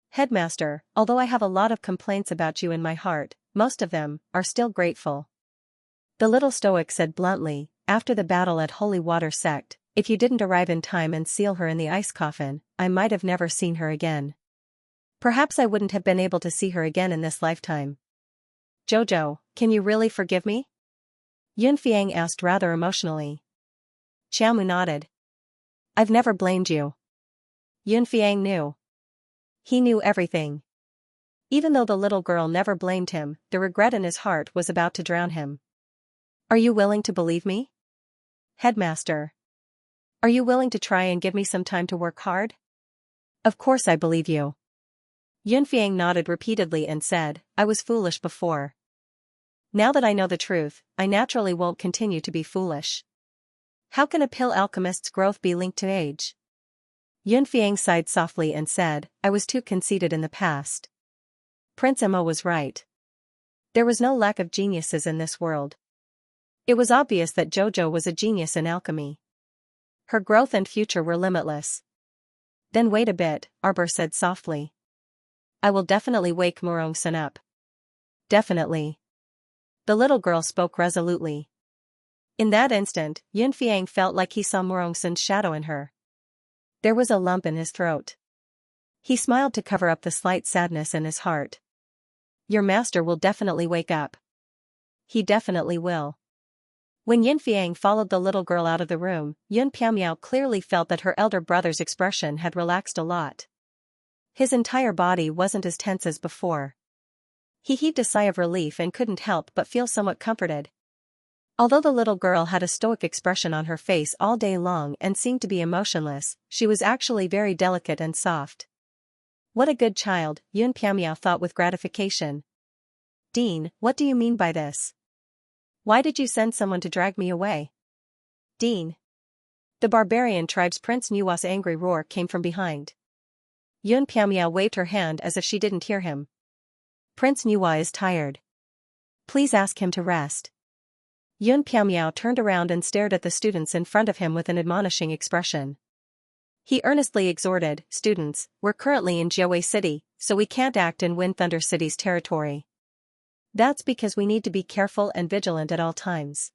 "Headmaster, although I have a lot of complaints about you in my heart, most of them are still grateful." The little stoic said bluntly, "After the battle at Holy Water Sect, if you didn't arrive in time and seal her in the ice coffin, I might have never seen her again. Perhaps I wouldn't have been able to see her again in this lifetime. Jojo, can you really forgive me?" Yun Fiang asked rather emotionally. Xiaomu nodded. "I've never blamed you." Yun Fiang knew. He knew everything. Even though the little girl never blamed him, the regret in his heart was about to drown him. Are you willing to believe me? Headmaster. Are you willing to try and give me some time to work hard? Of course I believe you. Yunfiang nodded repeatedly and said, I was foolish before. Now that I know the truth, I naturally won't continue to be foolish. How can a pill alchemist's growth be linked to age? Yunfiang sighed softly and said, I was too conceited in the past. Prince Mo was right. There was no lack of geniuses in this world. It was obvious that Jojo was a genius in alchemy. Her growth and future were limitless. Then wait a bit, Arbor said softly. I will definitely wake Murong-san up. Definitely. The little girl spoke resolutely. In that instant, Yunfiang felt like he saw Murong-san's shadow in her. There was a lump in his throat. He smiled to cover up the slight sadness in his heart. Your master will definitely wake up. He definitely will. When Yunfiang followed the little girl out of the room, Yun Piamiao clearly felt that her elder brother's expression had relaxed a lot. His entire body wasn't as tense as before. He heaved a sigh of relief and couldn't help but feel somewhat comforted. Although the little girl had a stoic expression on her face all day long and seemed to be emotionless, she was actually very delicate and soft. What a good child, Yun Piamiao thought with gratification. Dean, what do you mean by this? Why did you send someone to drag me away? Dean. The barbarian tribe's Prince Nuwa's angry roar came from behind. Yun Piamiao waved her hand as if she didn't hear him. Prince Nuwa is tired. Please ask him to rest. Yun Piamiao turned around and stared at the students in front of him with an admonishing expression. He earnestly exhorted, students, we're currently in Jiawei City, so we can't act in Wind Thunder City's territory. That's because we need to be careful and vigilant at all times.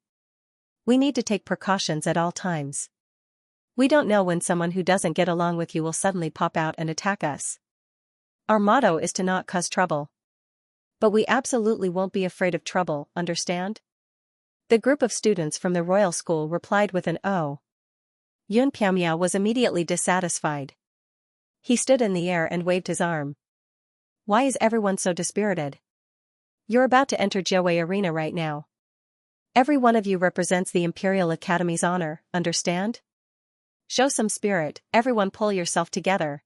We need to take precautions at all times. We don't know when someone who doesn't get along with you will suddenly pop out and attack us. Our motto is to not cause trouble. But we absolutely won't be afraid of trouble, understand? The group of students from the royal school replied with an "Oh." Yun Piamiao was immediately dissatisfied. He stood in the air and waved his arm. Why is everyone so dispirited? You're about to enter Jiawei Arena right now. Every one of you represents the Imperial Academy's honor, understand? Show some spirit, everyone pull yourself together.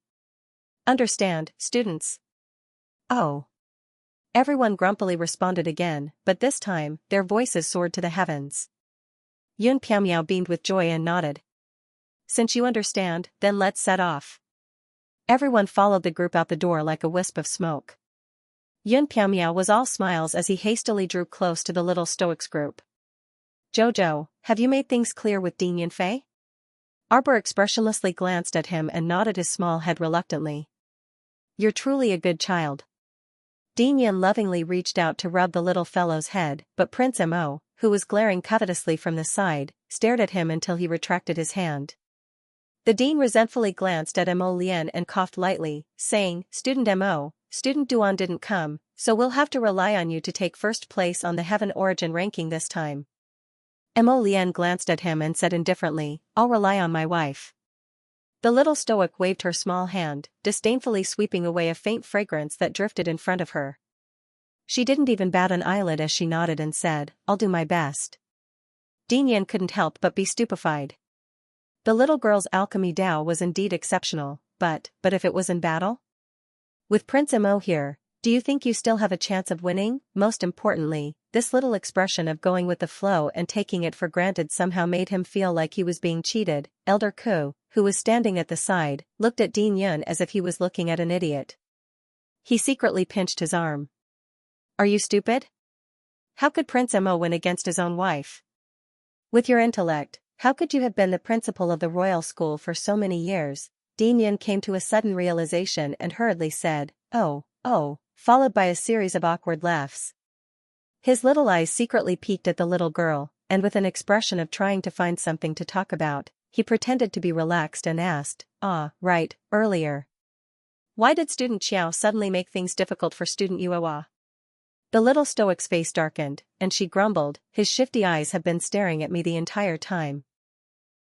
Understand, students? Oh. Everyone grumpily responded again, but this time, their voices soared to the heavens. Yun Piamiao beamed with joy and nodded. Since you understand, then let's set off. Everyone followed the group out the door like a wisp of smoke. Yun Piamiao was all smiles as he hastily drew close to the little Stoics group. Jojo, have you made things clear with Dean Yunfei? Arbor expressionlessly glanced at him and nodded his small head reluctantly. You're truly a good child. Dean Yun lovingly reached out to rub the little fellow's head, but Prince Mo, who was glaring covetously from the side, stared at him until he retracted his hand. The dean resentfully glanced at Mo Lian and coughed lightly, saying, Student Mo, Student Duan didn't come, so we'll have to rely on you to take first place on the Heaven Origin ranking this time. Mo Lian glanced at him and said indifferently, I'll rely on my wife. The little Stoic waved her small hand, disdainfully sweeping away a faint fragrance that drifted in front of her. She didn't even bat an eyelid as she nodded and said, I'll do my best. Dean Yin couldn't help but be stupefied. The little girl's alchemy Dao was indeed exceptional, but if it was in battle? With Prince Mo here, do you think you still have a chance of winning? Most importantly, this little expression of going with the flow and taking it for granted somehow made him feel like he was being cheated. Elder Ku, who was standing at the side, looked at Dean Yun as if he was looking at an idiot. He secretly pinched his arm. Are you stupid? How could Prince Mo win against his own wife? With your intellect, how could you have been the principal of the royal school for so many years? Dean Yun came to a sudden realization and hurriedly said, oh, followed by a series of awkward laughs. His little eyes secretly peeked at the little girl, and with an expression of trying to find something to talk about, he pretended to be relaxed and asked, right, earlier. Why did Student Xiao suddenly make things difficult for Student Yuewa? The little Stoic's face darkened, and she grumbled, his shifty eyes have been staring at me the entire time.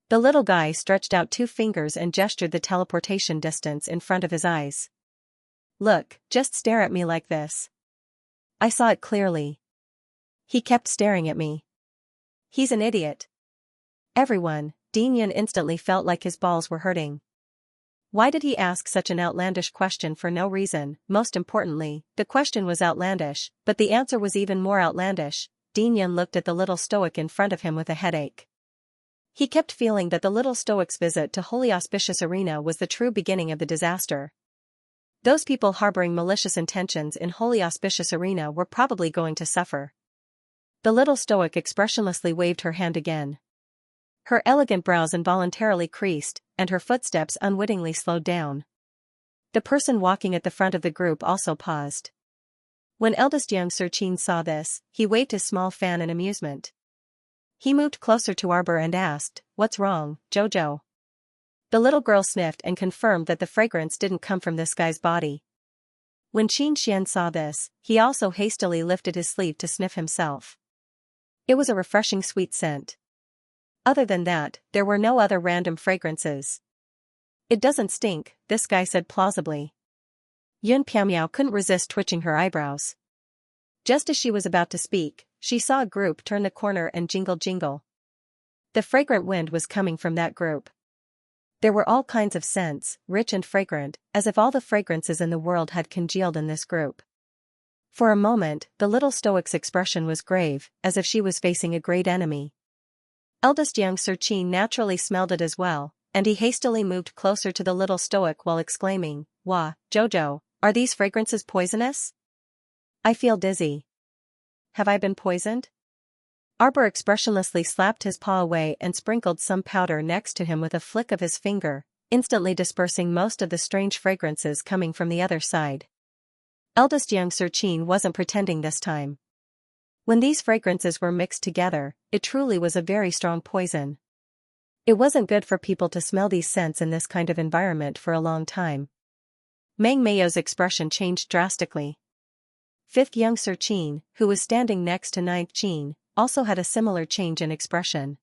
The little guy stretched out 2 fingers and gestured the teleportation distance in front of his eyes. Look, just stare at me like this. I saw it clearly. He kept staring at me. He's an idiot. Everyone, Dean Yun instantly felt like his balls were hurting. Why did he ask such an outlandish question for no reason? Most importantly, the question was outlandish, but the answer was even more outlandish. Dean Yun looked at the little stoic in front of him with a headache. He kept feeling that the little stoic's visit to Holy Auspicious Arena was the true beginning of the disaster. Those people harboring malicious intentions in Holy Auspicious Arena were probably going to suffer. The little stoic expressionlessly waved her hand again. Her elegant brows involuntarily creased, and her footsteps unwittingly slowed down. The person walking at the front of the group also paused. When eldest Xianxia saw this, he waved his small fan in amusement. He moved closer to Arbor and asked, "What's wrong, Jojo?" The little girl sniffed and confirmed that the fragrance didn't come from this guy's body. When Xianxia saw this, he also hastily lifted his sleeve to sniff himself. It was a refreshing sweet scent. Other than that, there were no other random fragrances. "It doesn't stink," this guy said plausibly. Yun Piaomiao couldn't resist twitching her eyebrows. Just as she was about to speak, she saw a group turn the corner and jingle. The fragrant wind was coming from that group. There were all kinds of scents, rich and fragrant, as if all the fragrances in the world had congealed in this group. For a moment, the little stoic's expression was grave, as if she was facing a great enemy. Eldest Xianxia naturally smelled it as well, and he hastily moved closer to the little stoic while exclaiming, "Wah, Jojo, are these fragrances poisonous? I feel dizzy. Have I been poisoned?" Arbor expressionlessly slapped his paw away and sprinkled some powder next to him with a flick of his finger, instantly dispersing most of the strange fragrances coming from the other side. Eldest Xianxia wasn't pretending this time. When these fragrances were mixed together, it truly was a very strong poison. It wasn't good for people to smell these scents in this kind of environment for a long time. Meng Meio's expression changed drastically. Fifth Xianxia, who was standing next to Ninth Qin, also had a similar change in expression.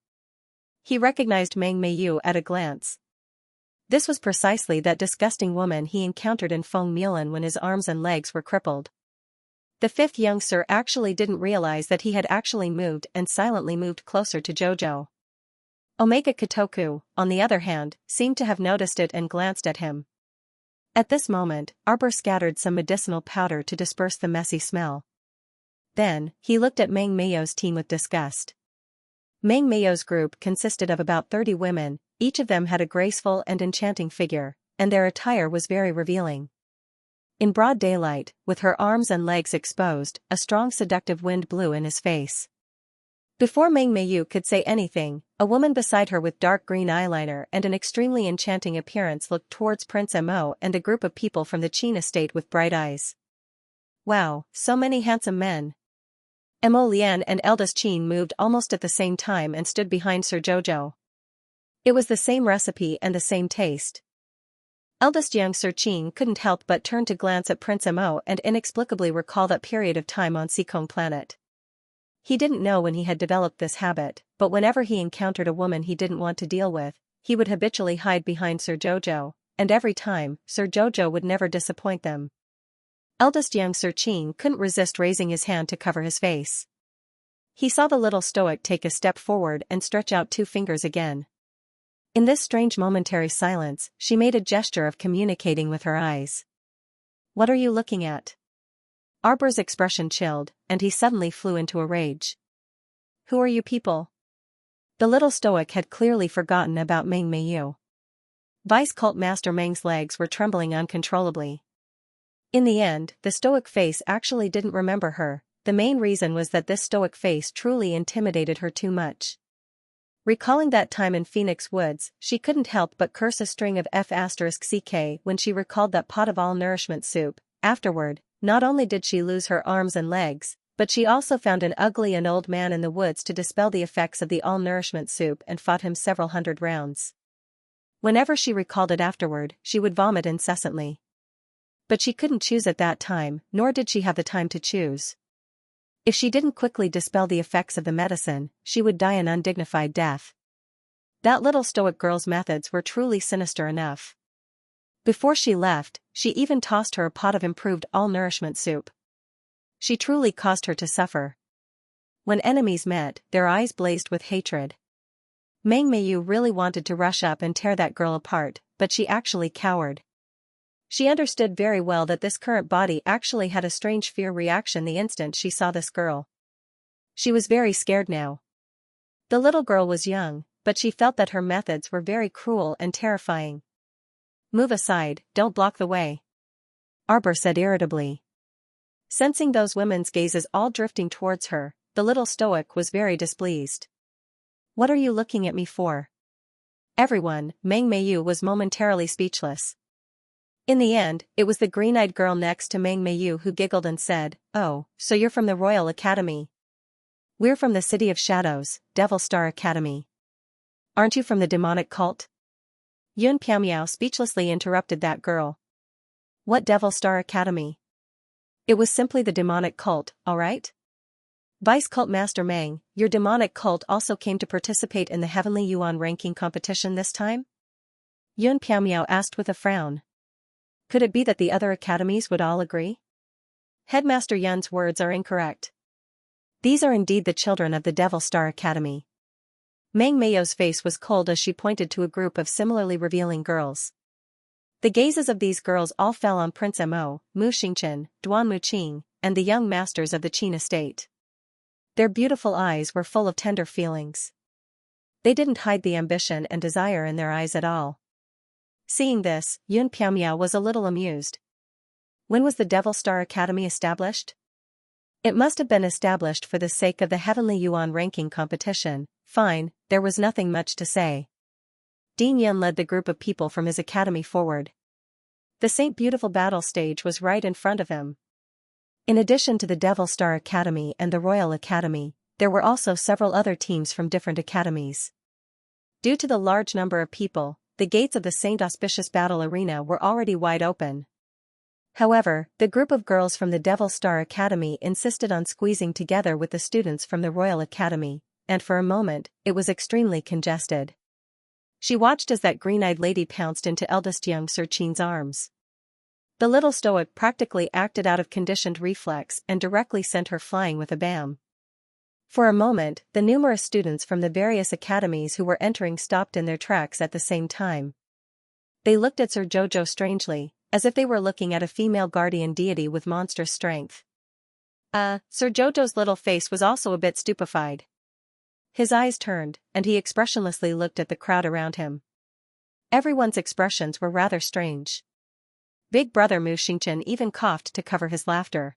He recognized Meng Meiyu at a glance. This was precisely that disgusting woman he encountered in Feng Mulan when his arms and legs were crippled. The fifth youngster actually didn't realize that he had actually moved and silently moved closer to Jojo. Omega Kotoku, on the other hand, seemed to have noticed it and glanced at him. At this moment, Arbor scattered some medicinal powder to disperse the messy smell. Then, he looked at Meng Meio's team with disgust. Meng Meio's group consisted of about 30 women, each of them had a graceful and enchanting figure, and their attire was very revealing. In broad daylight, with her arms and legs exposed, a strong seductive wind blew in his face. Before Meng Meiyu could say anything, a woman beside her with dark green eyeliner and an extremely enchanting appearance looked towards Prince Mo and a group of people from the Qin estate with bright eyes. "Wow, so many handsome men." Mo Lian and eldest Qin moved almost at the same time and stood behind Sir Jojo. It was the same recipe and the same taste. Eldest Xianxia couldn't help but turn to glance at Prince Mo and inexplicably recall that period of time on Seikong planet. He didn't know when he had developed this habit, but whenever he encountered a woman he didn't want to deal with, he would habitually hide behind Sir Jojo, and every time, Sir Jojo would never disappoint them. Eldest Xianxia couldn't resist raising his hand to cover his face. He saw the little stoic take a step forward and stretch out 2 fingers again. In this strange momentary silence, she made a gesture of communicating with her eyes. "What are you looking at?" Arbor's expression chilled, and he suddenly flew into a rage. "Who are you people?" The little stoic had clearly forgotten about Meng Meiyu. Vice Cult Master Meng's legs were trembling uncontrollably. In the end, the stoic face actually didn't remember her. The main reason was that this stoic face truly intimidated her too much. Recalling that time in Phoenix Woods, she couldn't help but curse a string of F***ck when she recalled that pot of all-nourishment soup. Afterward, not only did she lose her arms and legs, but she also found an ugly and old man in the woods to dispel the effects of the all-nourishment soup and fought him several hundred rounds. Whenever she recalled it afterward, she would vomit incessantly. But she couldn't choose at that time, nor did she have the time to choose. If she didn't quickly dispel the effects of the medicine, she would die an undignified death. That little stoic girl's methods were truly sinister enough. Before she left, she even tossed her a pot of improved all-nourishment soup. She truly caused her to suffer. When enemies met, their eyes blazed with hatred. Meng Meiyu really wanted to rush up and tear that girl apart, but she actually cowered. She understood very well that this current body actually had a strange fear reaction the instant she saw this girl. She was very scared now. The little girl was young, but she felt that her methods were very cruel and terrifying. "Move aside, don't block the way," Arbor said irritably. Sensing those women's gazes all drifting towards her, the little stoic was very displeased. "What are you looking at me for?" Everyone, Meng Meiyu was momentarily speechless. In the end, it was the green-eyed girl next to Meng Meiyu who giggled and said, "Oh, so you're from the Royal Academy?" "We're from the City of Shadows, Devil Star Academy." "Aren't you from the demonic cult?" Yun Piaomiao speechlessly interrupted that girl. "What Devil Star Academy?" "It was simply the demonic cult, alright? Vice Cult Master Meng, your demonic cult also came to participate in the Heavenly Yuan ranking competition this time?" Yun Piaomiao asked with a frown. Could it be that the other academies would all agree? Headmaster Yun's words are incorrect. These are indeed the children of the Devil Star Academy. Meng Meiyu's face was cold as she pointed to a group of similarly revealing girls. The gazes of these girls all fell on Prince Mo, Mu Xingchen, Duan Muqing, and the young masters of the Qin estate. Their beautiful eyes were full of tender feelings. They didn't hide the ambition and desire in their eyes at all. Seeing this, Yun Piaomiao was a little amused. When was the Devil Star Academy established? It must have been established for the sake of the Heavenly Yuan ranking competition. Fine, there was nothing much to say. Dean Yun led the group of people from his academy forward. The Saint Beautiful battle stage was right in front of him. In addition to the Devil Star Academy and the Royal Academy, there were also several other teams from different academies. Due to the large number of people, the gates of the Saint Auspicious Battle Arena were already wide open. However, the group of girls from the Devil Star Academy insisted on squeezing together with the students from the Royal Academy, and for a moment, it was extremely congested. She watched as that green-eyed lady pounced into eldest young Sir Qin's arms. The little stoic practically acted out of conditioned reflex and directly sent her flying with a bam. For a moment, the numerous students from the various academies who were entering stopped in their tracks at the same time. They looked at Sir Jojo strangely, as if they were looking at a female guardian deity with monstrous strength. Sir Jojo's little face was also a bit stupefied. His eyes turned, and he expressionlessly looked at the crowd around him. Everyone's expressions were rather strange. Big brother Mu Xingchen even coughed to cover his laughter.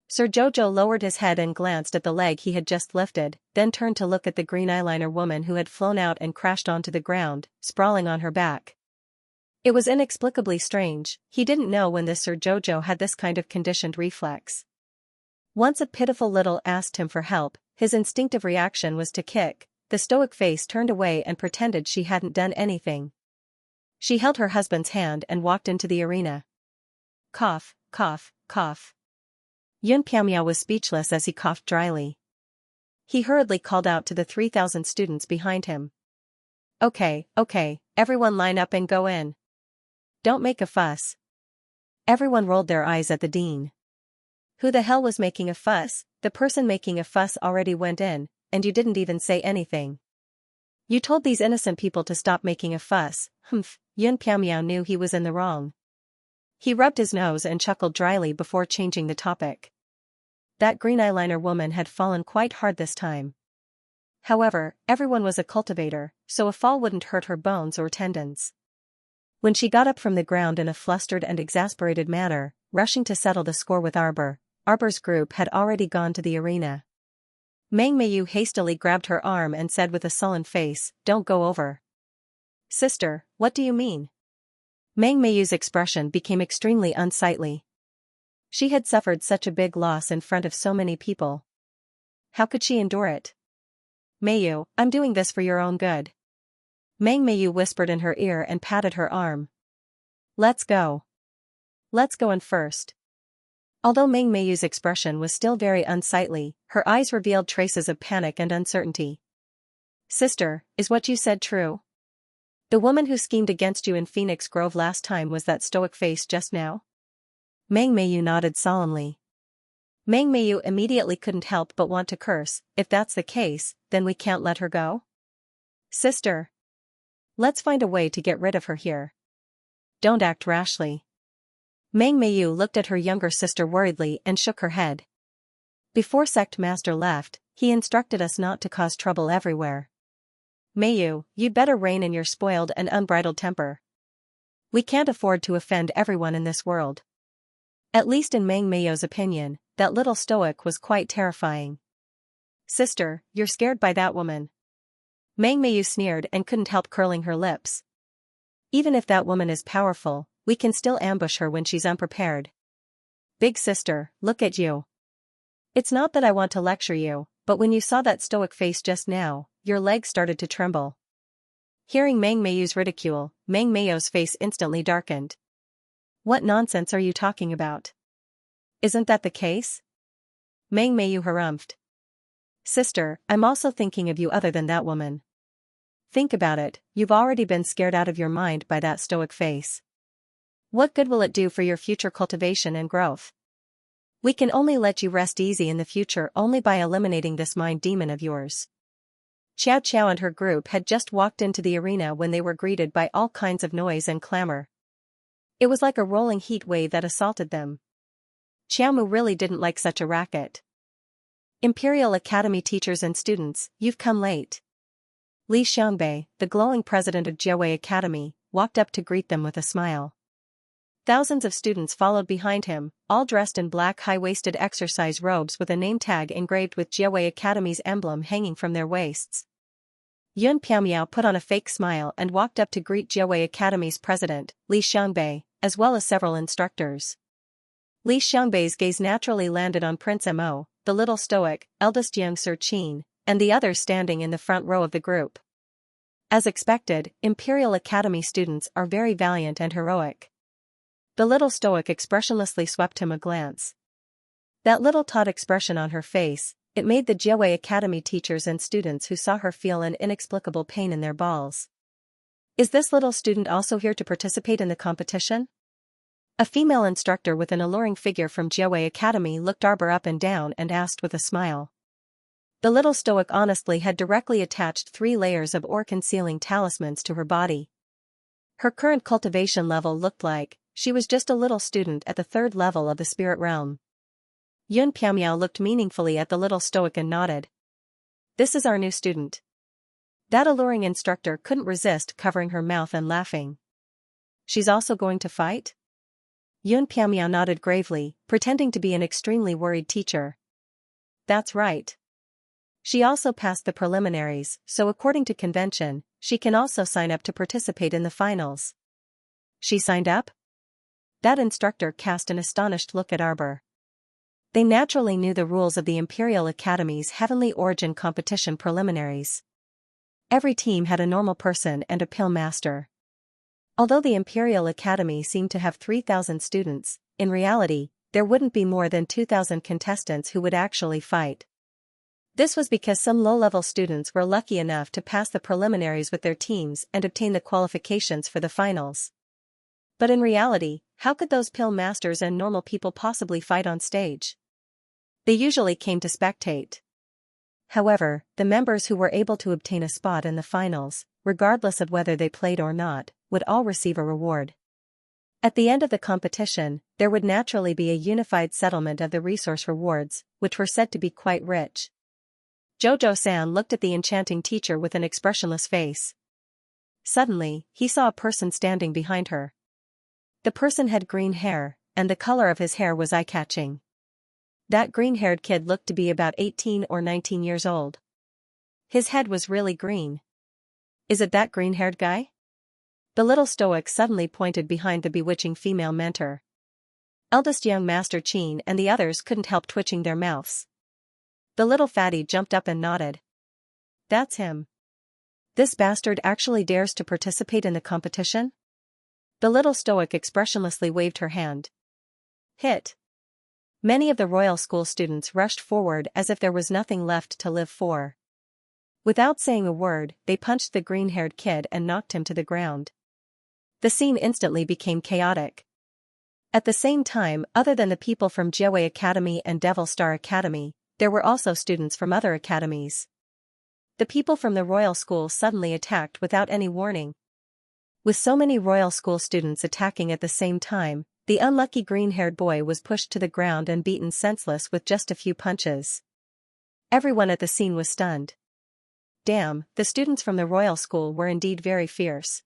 Sir Jojo lowered his head and glanced at the leg he had just lifted, then turned to look at the green eyeliner woman who had flown out and crashed onto the ground, sprawling on her back. It was inexplicably strange, he didn't know when this Sir Jojo had this kind of conditioned reflex. Once a pitiful little asked him for help, his instinctive reaction was to kick. The stoic face turned away and pretended she hadn't done anything. She held her husband's hand and walked into the arena. Cough, cough, cough. Yun Piaomiao was speechless as he coughed dryly. He hurriedly called out to the 3,000 students behind him. Okay, everyone line up and go in. Don't make a fuss. Everyone rolled their eyes at the dean. Who the hell was making a fuss? The person making a fuss already went in, and you didn't even say anything. You told these innocent people to stop making a fuss. Yun Piaomiao knew he was in the wrong. He rubbed his nose and chuckled dryly before changing the topic. That green eyeliner woman had fallen quite hard this time. However, everyone was a cultivator, so a fall wouldn't hurt her bones or tendons. When she got up from the ground in a flustered and exasperated manner, rushing to settle the score with Arbor's group had already gone to the arena. Meng Meiyu hastily grabbed her arm and said with a sullen face, "Don't go over." "Sister, what do you mean?" Meng Meiyu's expression became extremely unsightly. She had suffered such a big loss in front of so many people. How could she endure it? "Meiyu, I'm doing this for your own good." Meng Meiyu whispered in her ear and patted her arm. Let's go in first." Although Meng Meiyu's expression was still very unsightly, her eyes revealed traces of panic and uncertainty. "Sister, is what you said true?" The woman who schemed against you in Phoenix Grove last time was that stoic face just now? Meng Meiyu nodded solemnly. Meng Meiyu immediately couldn't help but want to curse. If that's the case, then we can't let her go? Sister. Let's find a way to get rid of her here. Don't act rashly. Meng Meiyu looked at her younger sister worriedly and shook her head. Before Sect Master left, he instructed us not to cause trouble everywhere. Meiyu, you'd better rein in your spoiled and unbridled temper. We can't afford to offend everyone in this world. At least in Meng Meiyu's opinion, that little stoic was quite terrifying. Sister, you're scared by that woman. Meng Meiyu sneered and couldn't help curling her lips. Even if that woman is powerful, we can still ambush her when she's unprepared. Big sister, look at you. It's not that I want to lecture you, but when you saw that stoic face just now, your legs started to tremble. Hearing Meng Meiyu's ridicule, Meng Meiyu's face instantly darkened. What nonsense are you talking about? Isn't that the case? Meng Meiyu harumphed. Sister, I'm also thinking of you other than that woman. Think about it, you've already been scared out of your mind by that stoic face. What good will it do for your future cultivation and growth? We can only let you rest easy in the future only by eliminating this mind demon of yours. Xiao Qiao and her group had just walked into the arena when they were greeted by all kinds of noise and clamor. It was like a rolling heat wave that assaulted them. Xiaomu really didn't like such a racket. Imperial Academy teachers and students, you've come late. Li Xiangbei, the glowing president of Jiawei Academy, walked up to greet them with a smile. Thousands of students followed behind him, all dressed in black high-waisted exercise robes with a name tag engraved with Jiawei Academy's emblem hanging from their waists. Yun Piaomiao put on a fake smile and walked up to greet Jiawei Academy's president, Li Xiangbei, as well as several instructors. Li Xiangbei's gaze naturally landed on Prince Mo, the little stoic, eldest young Sir Qin, and the others standing in the front row of the group. As expected, Imperial Academy students are very valiant and heroic. The little stoic expressionlessly swept him a glance. That little taut expression on her face, it made the Jiawei Academy teachers and students who saw her feel an inexplicable pain in their balls. Is this little student also here to participate in the competition? A female instructor with an alluring figure from Jiawei Academy looked Arbor up and down and asked with a smile. The little stoic honestly had directly attached 3 layers of ore-concealing talismans to her body. Her current cultivation level looked like she was just a little student at the 3rd level of the spirit realm. Yun Piaomiao looked meaningfully at the little stoic and nodded. This is our new student. That alluring instructor couldn't resist covering her mouth and laughing. She's also going to fight? Yun Piaomiao nodded gravely, pretending to be an extremely worried teacher. That's right. She also passed the preliminaries, so according to convention, she can also sign up to participate in the finals. She signed up? That instructor cast an astonished look at Arbor. They naturally knew the rules of the Imperial Academy's Heavenly Origin competition preliminaries. Every team had a normal person and a pill master. Although the Imperial Academy seemed to have 3,000 students, in reality, there wouldn't be more than 2,000 contestants who would actually fight. This was because some low-level students were lucky enough to pass the preliminaries with their teams and obtain the qualifications for the finals. But in reality, how could those pill masters and normal people possibly fight on stage? They usually came to spectate. However, the members who were able to obtain a spot in the finals, regardless of whether they played or not, would all receive a reward. At the end of the competition, there would naturally be a unified settlement of the resource rewards, which were said to be quite rich. Jojo-san looked at the enchanting teacher with an expressionless face. Suddenly, he saw a person standing behind her. The person had green hair, and the color of his hair was eye-catching. That green-haired kid looked to be about 18 or 19 years old. His head was really green. Is it that green-haired guy? The little stoic suddenly pointed behind the bewitching female mentor. Eldest young Master Qin and the others couldn't help twitching their mouths. The little fatty jumped up and nodded. That's him. This bastard actually dares to participate in the competition? The little stoic expressionlessly waved her hand. Hit. Many of the royal school students rushed forward as if there was nothing left to live for. Without saying a word, they punched the green-haired kid and knocked him to the ground. The scene instantly became chaotic. At the same time, other than the people from Jiawei Academy and Devil Star Academy, there were also students from other academies. The people from the Royal School suddenly attacked without any warning. With so many Royal School students attacking at the same time, the unlucky green-haired boy was pushed to the ground and beaten senseless with just a few punches. Everyone at the scene was stunned. Damn, the students from the Royal School were indeed very fierce.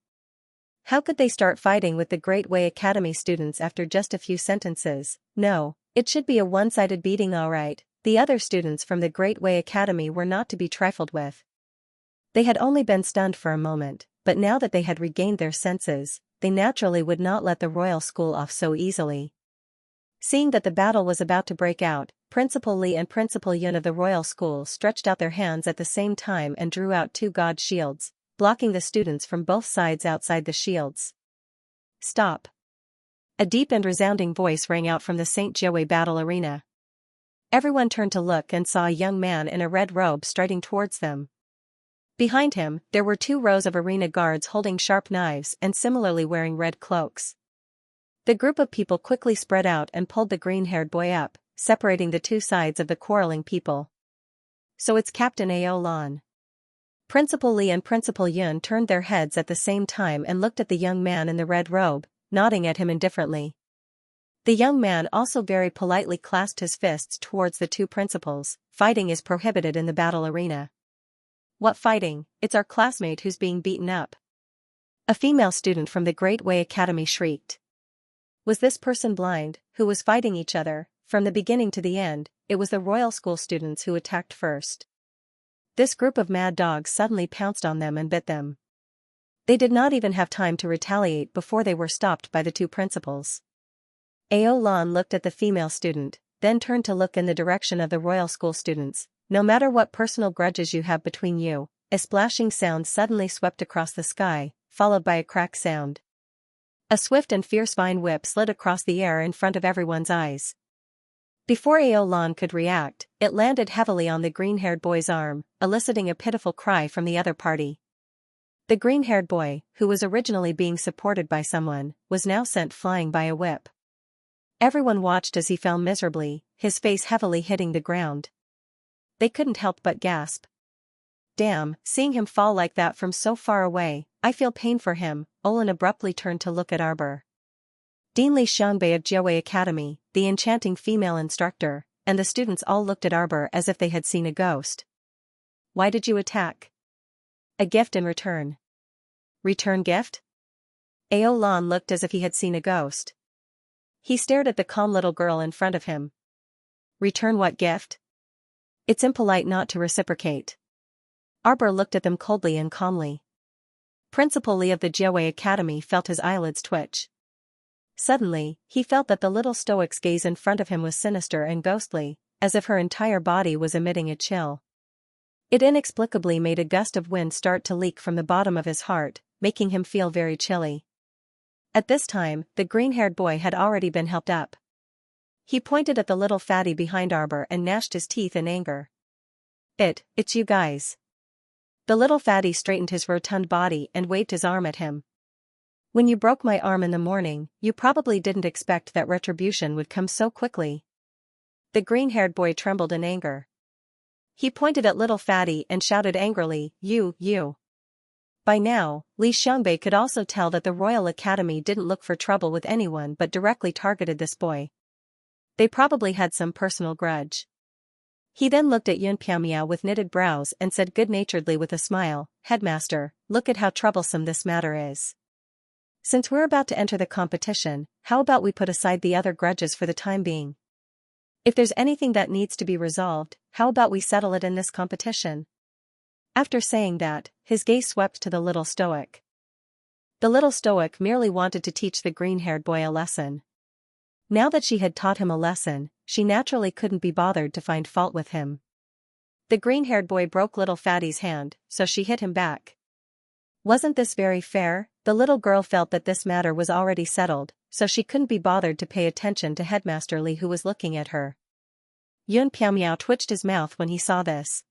How could they start fighting with the Great Way Academy students after just a few sentences? No, it should be a one-sided beating alright. The other students from the Great Way Academy were not to be trifled with. They had only been stunned for a moment, but now that they had regained their senses, they naturally would not let the Royal School off so easily. Seeing that the battle was about to break out, Principal Li and Principal Yun of the Royal School stretched out their hands at the same time and drew out two god shields, blocking the students from both sides outside the shields. Stop! A deep and resounding voice rang out from the St. Jiawei battle arena. Everyone turned to look and saw a young man in a red robe striding towards them. Behind him, there were 2 rows of arena guards holding sharp knives and similarly wearing red cloaks. The group of people quickly spread out and pulled the green-haired boy up, separating the 2 sides of the quarreling people. So it's Captain Ao Lan. Principal Li and Principal Yun turned their heads at the same time and looked at the young man in the red robe, nodding at him indifferently. The young man also very politely clasped his fists towards the 2 principals. Fighting is prohibited in the battle arena. What fighting? It's our classmate who's being beaten up. A female student from the Great Way Academy shrieked. Was this person blind, who was fighting each other? From the beginning to the end, it was the Royal School students who attacked first. This group of mad dogs suddenly pounced on them and bit them. They did not even have time to retaliate before they were stopped by the 2 principals. Ao Lan looked at the female student, then turned to look in the direction of the Royal School students. No matter what personal grudges you have between you, a splashing sound suddenly swept across the sky, followed by a crack sound. A swift and fierce vine whip slid across the air in front of everyone's eyes. Before Ao Lan could react, it landed heavily on the green-haired boy's arm, eliciting a pitiful cry from the other party. The green-haired boy, who was originally being supported by someone, was now sent flying by a whip. Everyone watched as he fell miserably, his face heavily hitting the ground. They couldn't help but gasp. Damn, seeing him fall like that from so far away, I feel pain for him. Olin abruptly turned to look at Arbor. Dean Li Xiangbei of Jiawei Academy, the enchanting female instructor, and the students all looked at Arbor as if they had seen a ghost. Why did you attack? A gift in return. Return gift? Ao Lan looked as if he had seen a ghost. He stared at the calm little girl in front of him. Return what gift? It's impolite not to reciprocate. Arbor looked at them coldly and calmly. Principal Li of the Jiawei Academy felt his eyelids twitch. Suddenly, he felt that the little stoic's gaze in front of him was sinister and ghostly, as if her entire body was emitting a chill. It inexplicably made a gust of wind start to leak from the bottom of his heart, making him feel very chilly. At this time, the green-haired boy had already been helped up. He pointed at the little fatty behind Arbor and gnashed his teeth in anger. It's you guys. The little fatty straightened his rotund body and waved his arm at him. When you broke my arm in the morning, you probably didn't expect that retribution would come so quickly. The green-haired boy trembled in anger. He pointed at little fatty and shouted angrily, You. By now, Li Xiangbei could also tell that the Royal Academy didn't look for trouble with anyone but directly targeted this boy. They probably had some personal grudge. He then looked at Yun Piaomiao with knitted brows and said good-naturedly with a smile, Headmaster, look at how troublesome this matter is. Since we're about to enter the competition, how about we put aside the other grudges for the time being? If there's anything that needs to be resolved, how about we settle it in this competition? After saying that, his gaze swept to the little stoic. The little stoic merely wanted to teach the green-haired boy a lesson. Now that she had taught him a lesson, she naturally couldn't be bothered to find fault with him. The green-haired boy broke little fatty's hand, so she hit him back. Wasn't this very fair? The little girl felt that this matter was already settled, so she couldn't be bothered to pay attention to Headmaster Li, who was looking at her. Yun Piaomiao twitched his mouth when he saw this.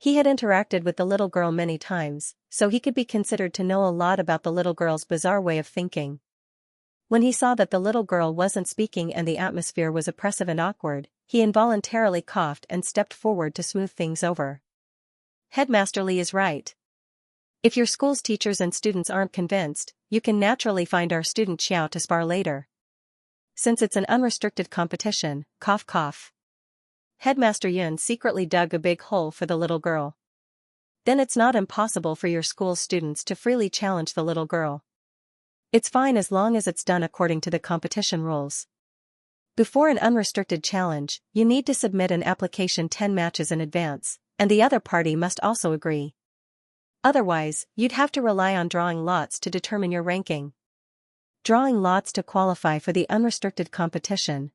He had interacted with the little girl many times, so he could be considered to know a lot about the little girl's bizarre way of thinking. When he saw that the little girl wasn't speaking and the atmosphere was oppressive and awkward, he involuntarily coughed and stepped forward to smooth things over. Headmaster Li is right. If your school's teachers and students aren't convinced, you can naturally find our student Xiao to spar later. Since it's an unrestricted competition, cough cough. Headmaster Yun secretly dug a big hole for the little girl. Then it's not impossible for your school's students to freely challenge the little girl. It's fine as long as it's done according to the competition rules. Before an unrestricted challenge, you need to submit an application 10 matches in advance, and the other party must also agree. Otherwise, you'd have to rely on drawing lots to determine your ranking. Drawing lots to qualify for the unrestricted competition,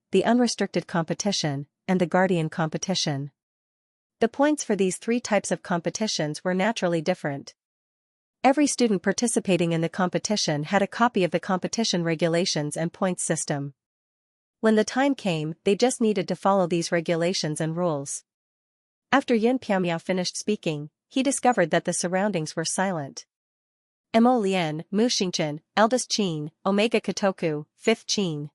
and the guardian competition. The points for these 3 types of competitions were naturally different. Every student participating in the competition had a copy of the competition regulations and points system. When the time came, they just needed to follow these regulations and rules. After Yin Piamiao finished speaking, he discovered that the surroundings were silent. Mo Lian, Mu Xingchen, eldest Qin, Omega Kotoku, 5th Qin.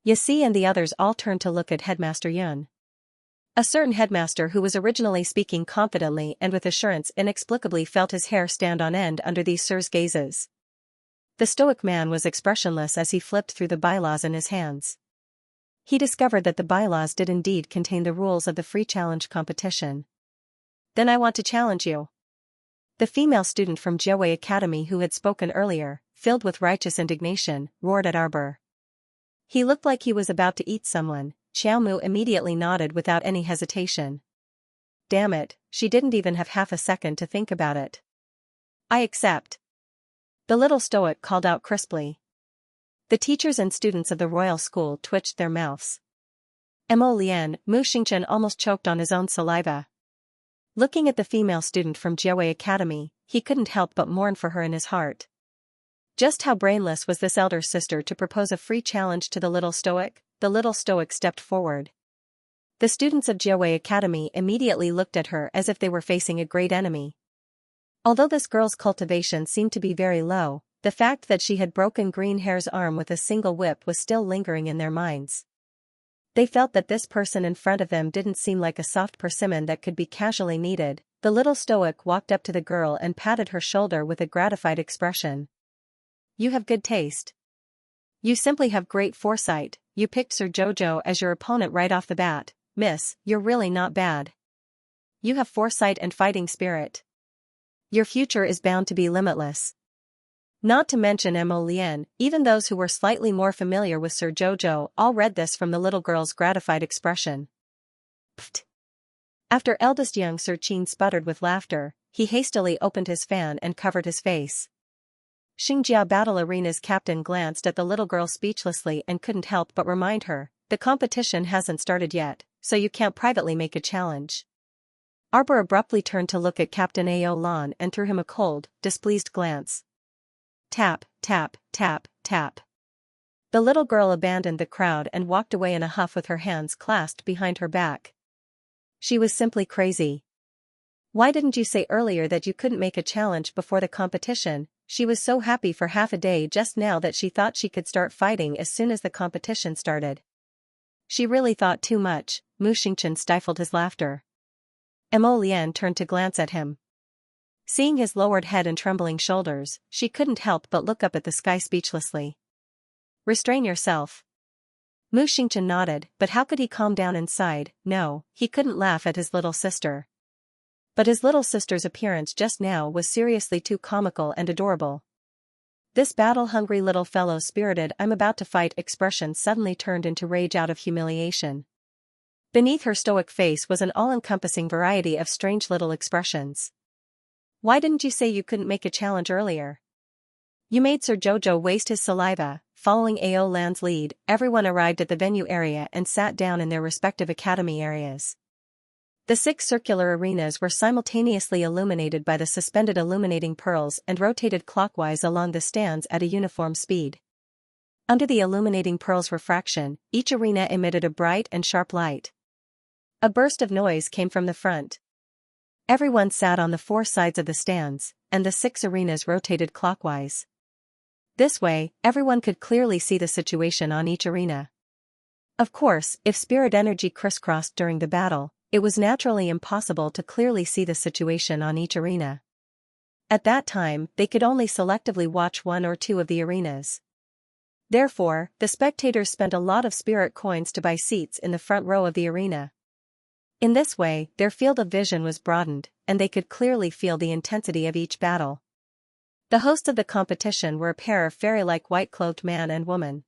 Yasi and the others all turned to look at Headmaster Yun. A certain headmaster who was originally speaking confidently and with assurance inexplicably felt his hair stand on end under these sirs' gazes. The stoic man was expressionless as he flipped through the bylaws in his hands. He discovered that the bylaws did indeed contain the rules of the free challenge competition. Then I want to challenge you. The female student from Jiawei Academy who had spoken earlier, filled with righteous indignation, roared at Arbor. He looked like he was about to eat someone. Xiao Mu immediately nodded without any hesitation. Damn it, she didn't even have half a second to think about it. I accept. The little stoic called out crisply. The teachers and students of the royal school twitched their mouths. Mo Lian, Mu Xingchen almost choked on his own saliva. Looking at the female student from Jiawei Academy, he couldn't help but mourn for her in his heart. Just how brainless was this elder sister to propose a free challenge to the little stoic? The little stoic stepped forward. The students of Jiawei Academy immediately looked at her as if they were facing a great enemy. Although this girl's cultivation seemed to be very low, the fact that she had broken Green Hair's arm with a single whip was still lingering in their minds. They felt that this person in front of them didn't seem like a soft persimmon that could be casually kneaded. The little stoic walked up to the girl and patted her shoulder with a gratified expression. You have good taste. You simply have great foresight. You picked Sir Jojo as your opponent right off the bat. Miss, you're really not bad. You have foresight and fighting spirit. Your future is bound to be limitless. Not to mention Mo Lian, even those who were slightly more familiar with Sir Jojo all read this from the little girl's gratified expression. Pfft. After eldest young Sir Qin sputtered with laughter, he hastily opened his fan and covered his face. Xianxia Battle Arena's captain glanced at the little girl speechlessly and couldn't help but remind her, the competition hasn't started yet, so you can't privately make a challenge. Arbor abruptly turned to look at Captain Ao Lan and threw him a cold, displeased glance. Tap, tap, tap, tap. The little girl abandoned the crowd and walked away in a huff with her hands clasped behind her back. She was simply crazy. Why didn't you say earlier that you couldn't make a challenge before the competition? She was so happy for half a day just now that she thought she could start fighting as soon as the competition started. She really thought too much. Mu Xingchen stifled his laughter. Mo Lian turned to glance at him. Seeing his lowered head and trembling shoulders, she couldn't help but look up at the sky speechlessly. Restrain yourself. Mu Xingchen nodded, but how could he calm down inside? No, he couldn't laugh at his little sister. But his little sister's appearance just now was seriously too comical and adorable. This battle-hungry little fellow's spirited "I'm about to fight" expression suddenly turned into rage out of humiliation. Beneath her stoic face was an all-encompassing variety of strange little expressions. Why didn't you say you couldn't make a challenge earlier? You made Sir Jojo waste his saliva. Following Ao Lan's lead, everyone arrived at the venue area and sat down in their respective academy areas. The 6 circular arenas were simultaneously illuminated by the suspended illuminating pearls and rotated clockwise along the stands at a uniform speed. Under the illuminating pearls' refraction, each arena emitted a bright and sharp light. A burst of noise came from the front. Everyone sat on the 4 sides of the stands, and the 6 arenas rotated clockwise. This way, everyone could clearly see the situation on each arena. Of course, if spirit energy crisscrossed during the battle, it was naturally impossible to clearly see the situation on each arena. At that time, they could only selectively watch 1 or 2 of the arenas. Therefore, the spectators spent a lot of spirit coins to buy seats in the front row of the arena. In this way, their field of vision was broadened, and they could clearly feel the intensity of each battle. The hosts of the competition were a pair of fairy-like white-clothed man and woman.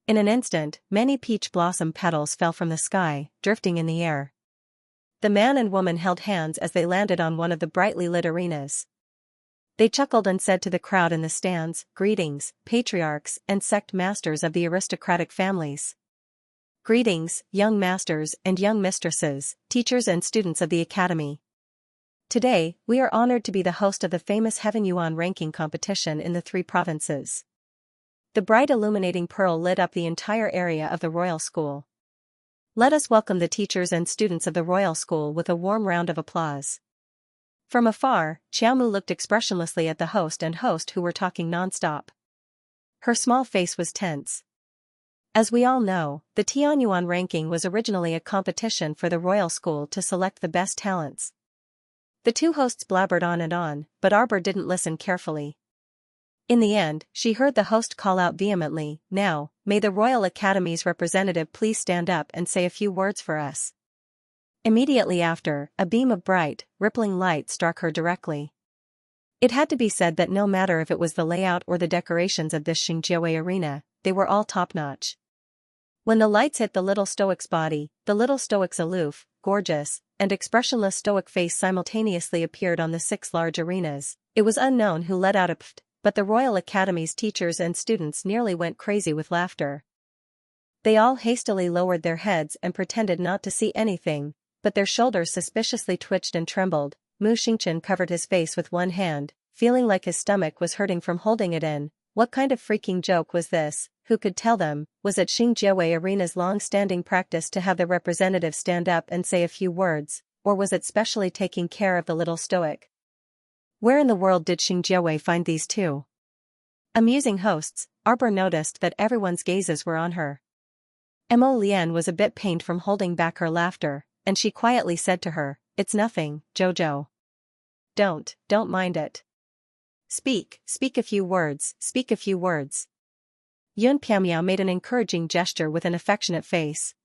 In an instant, many peach blossom petals fell from the sky, drifting in the air. The man and woman held hands as they landed on one of the brightly lit arenas. They chuckled and said to the crowd in the stands, "Greetings, patriarchs and sect masters of the aristocratic families. Greetings, young masters and young mistresses, teachers and students of the academy. Today, we are honored to be the host of the famous Heaven Yuan ranking competition in the 3 provinces." The bright illuminating pearl lit up the entire area of the Royal School. Let us welcome the teachers and students of the Royal School with a warm round of applause. From afar, Xiaomu looked expressionlessly at the host and host who were talking non-stop. Her small face was tense. As we all know, the Tianyuan ranking was originally a competition for the Royal School to select the best talents. The 2 hosts blabbered on, but Arbor didn't listen carefully. In the end, she heard the host call out vehemently, "Now, may the Royal Academy's representative please stand up and say a few words for us." Immediately after, a beam of bright, rippling light struck her directly. It had to be said that no matter if it was the layout or the decorations of this Xianxia arena, they were all top-notch. When the lights hit the little stoic's body, the little stoic's aloof, gorgeous, and expressionless stoic face simultaneously appeared on the 6 large arenas. It was unknown who let out a pft, but the Royal Academy's teachers and students nearly went crazy with laughter. They all hastily lowered their heads and pretended not to see anything, but their shoulders suspiciously twitched and trembled. Mu Xingqian covered his face with one hand, feeling like his stomach was hurting from holding it in. What kind of freaking joke was this? Who could tell them? Was it Xianxia Arena's long-standing practice to have the representative stand up and say a few words, or was it specially taking care of the little stoic? Where in the world did Xianxia find these 2 amusing hosts? Arbor noticed that everyone's gazes were on her. Mo Lian was a bit pained from holding back her laughter, and she quietly said to her, "It's nothing, Jojo. Don't mind it. Speak a few words, speak a few words." Yun Piamiao made an encouraging gesture with an affectionate face.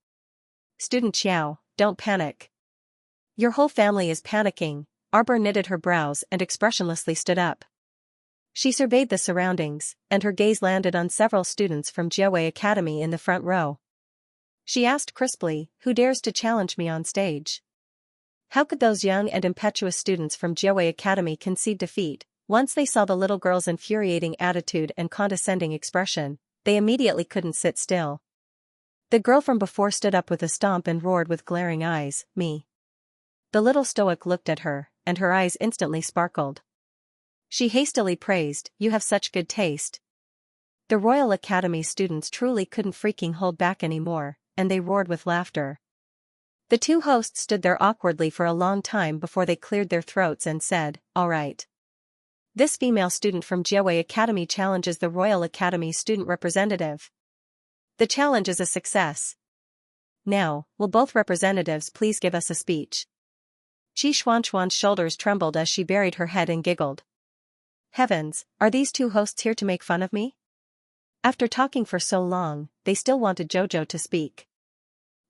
"Student Xiao, don't panic. Your whole family is panicking." Arbor knitted her brows and expressionlessly stood up. She surveyed the surroundings, and her gaze landed on several students from Jiawei Academy in the front row. She asked crisply, "Who dares to challenge me on stage?" How could those young and impetuous students from Jiawei Academy concede defeat? Once they saw the little girl's infuriating attitude and condescending expression, they immediately couldn't sit still. The girl from before stood up with a stomp and roared with glaring eyes, "Me." The little stoic looked at her, and her eyes instantly sparkled. She hastily praised, "You have such good taste." The Royal Academy students truly couldn't freaking hold back anymore, and they roared with laughter. The 2 hosts stood there awkwardly for a long time before they cleared their throats and said, "All right. This female student from Jiawei Academy challenges the Royal Academy student representative. The challenge is a success. Now, will both representatives please give us a speech?" Qi Xuanchuan's shoulders trembled as she buried her head and giggled. Heavens, are these 2 hosts here to make fun of me? After talking for so long, they still wanted Jojo to speak.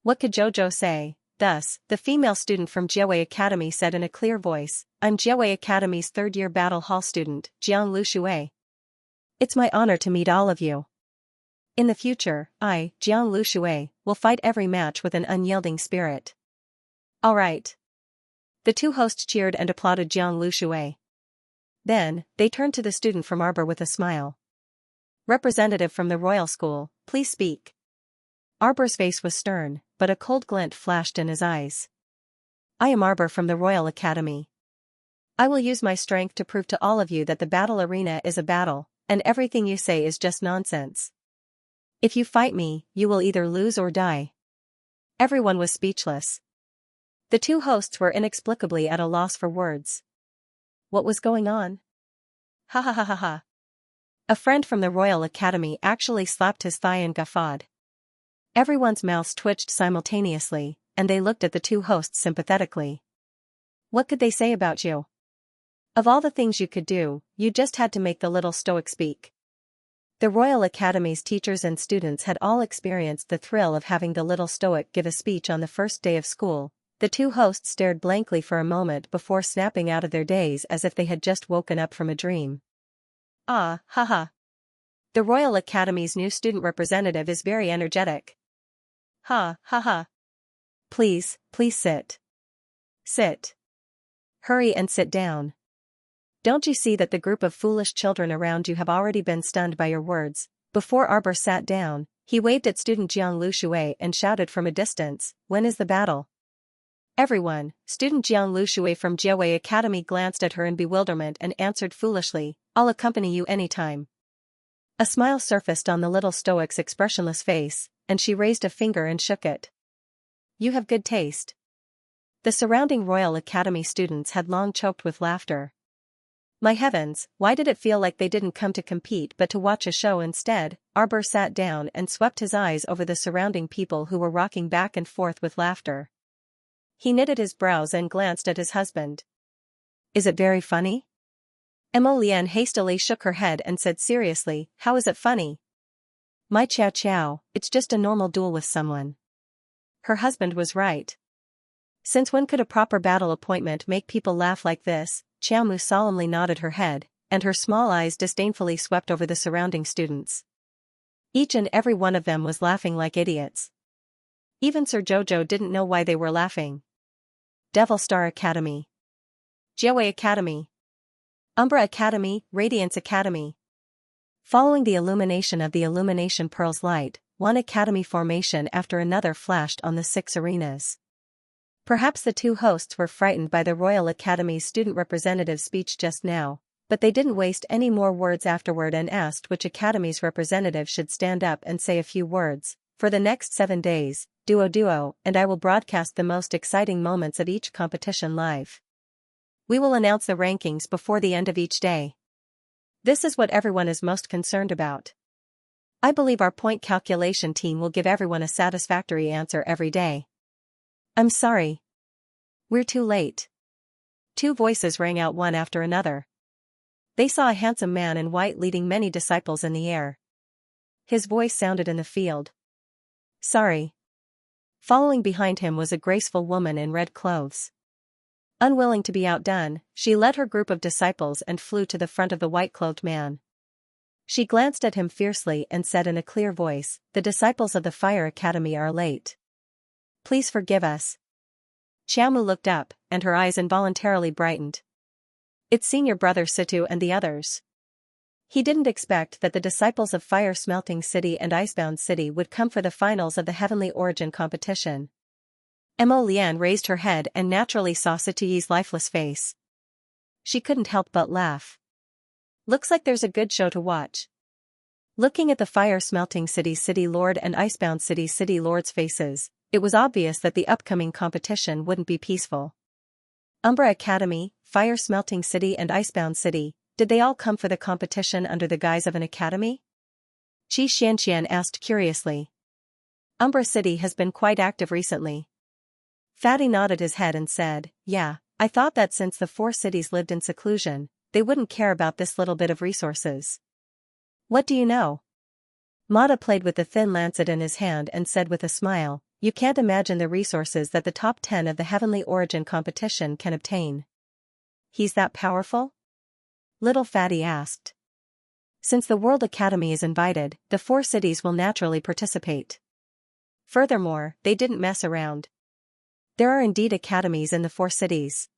What could Jojo say? Thus, the female student from Jiawei Academy said in a clear voice, "I'm Jiawei Academy's 3rd-year Battle Hall student, Jiang Lushui. It's my honor to meet all of you. In the future, I, Jiang Lushui, will fight every match with an unyielding spirit." All right. The 2 hosts cheered and applauded Jiang Lushui. Then, they turned to the student from Arbor with a smile. "Representative from the Royal School, please speak." Arbor's face was stern, but a cold glint flashed in his eyes. "I am Arbor from the Royal Academy. I will use my strength to prove to all of you that the battle arena is a battle, and everything you say is just nonsense. If you fight me, you will either lose or die." Everyone was speechless. The two hosts were inexplicably at a loss for words. What was going on? Ha ha ha ha ha. A friend from the Royal Academy actually slapped his thigh and guffawed. Everyone's mouths twitched simultaneously, and they looked at the two hosts sympathetically. What could they say about you? Of all the things you could do, you just had to make the little stoic speak. The Royal Academy's teachers and students had all experienced the thrill of having the little stoic give a speech on the first day of school. The two hosts stared blankly for a moment before snapping out of their daze as if they had just woken up from a dream. Ah, haha. The Royal Academy's new student representative is very energetic. Ha, ha ha. Please sit. Sit. Hurry and sit down. Don't you see that the group of foolish children around you have already been stunned by your words? Before Arbor sat down, he waved at student Jiang Lushui and shouted from a distance, "When is the battle?" Everyone, student Jiang Lushui from Jiawei Academy glanced at her in bewilderment and answered foolishly, "I'll accompany you anytime." A smile surfaced on the little stoic's expressionless face, and she raised a finger and shook it. You have good taste. The surrounding Royal Academy students had long choked with laughter. My heavens, why did it feel like they didn't come to compete but to watch a show instead? Arbor sat down and swept his eyes over the surrounding people who were rocking back and forth with laughter. He knitted his brows and glanced at his husband. Is it very funny? Emma Lian hastily shook her head and said seriously, how is it funny? My chow chow, it's just a normal duel with someone. Her husband was right. Since when could a proper battle appointment make people laugh like this? Chiao Mu solemnly nodded her head, and her small eyes disdainfully swept over the surrounding students. Each and every one of them was laughing like idiots. Even Sir Jojo didn't know why they were laughing. Devil Star Academy. Jiawei Academy. Umbra Academy, Radiance Academy. Following the illumination of the Illumination Pearl's light, one academy formation after another flashed on the 6 arenas. Perhaps the two hosts were frightened by the Royal Academy's student representative's speech just now, but they didn't waste any more words afterward and asked which academy's representative should stand up and say a few words. For the next 7 days, Duo, and I will broadcast the most exciting moments of each competition live. We will announce the rankings before the end of each day. This is what everyone is most concerned about. I believe our point calculation team will give everyone a satisfactory answer every day. I'm sorry. We're too late. 2 voices rang out one after another. They saw a handsome man in white leading many disciples in the air. His voice sounded in the field. Sorry. Following behind him was a graceful woman in red clothes. Unwilling to be outdone, she led her group of disciples and flew to the front of the white-clothed man. She glanced at him fiercely and said in a clear voice, "The disciples of the Fire Academy are late. Please forgive us." Xiaomu looked up, and her eyes involuntarily brightened. It's senior brother Situ and the others. He didn't expect that the disciples of Fire Smelting City and Icebound City would come for the finals of the Heavenly Origin competition. Mo Lian raised her head and naturally saw Situyi's lifeless face. She couldn't help but laugh. Looks like there's a good show to watch. Looking at the Fire Smelting City Lord and Icebound City Lord's faces, it was obvious that the upcoming competition wouldn't be peaceful. Umbra Academy, Fire Smelting City and Icebound City, did they all come for the competition under the guise of an academy? Xianxia asked curiously. Umbra City has been quite active recently. Fatty nodded his head and said, yeah, I thought that since the 4 cities lived in seclusion, they wouldn't care about this little bit of resources. What do you know? Mata played with the thin lancet in his hand and said with a smile, you can't imagine the resources that the top 10 of the Heavenly Origin competition can obtain. He's that powerful? Little Fatty asked. Since the World Academy is invited, the 4 cities will naturally participate. Furthermore, they didn't mess around. There are indeed academies in the 4 cities.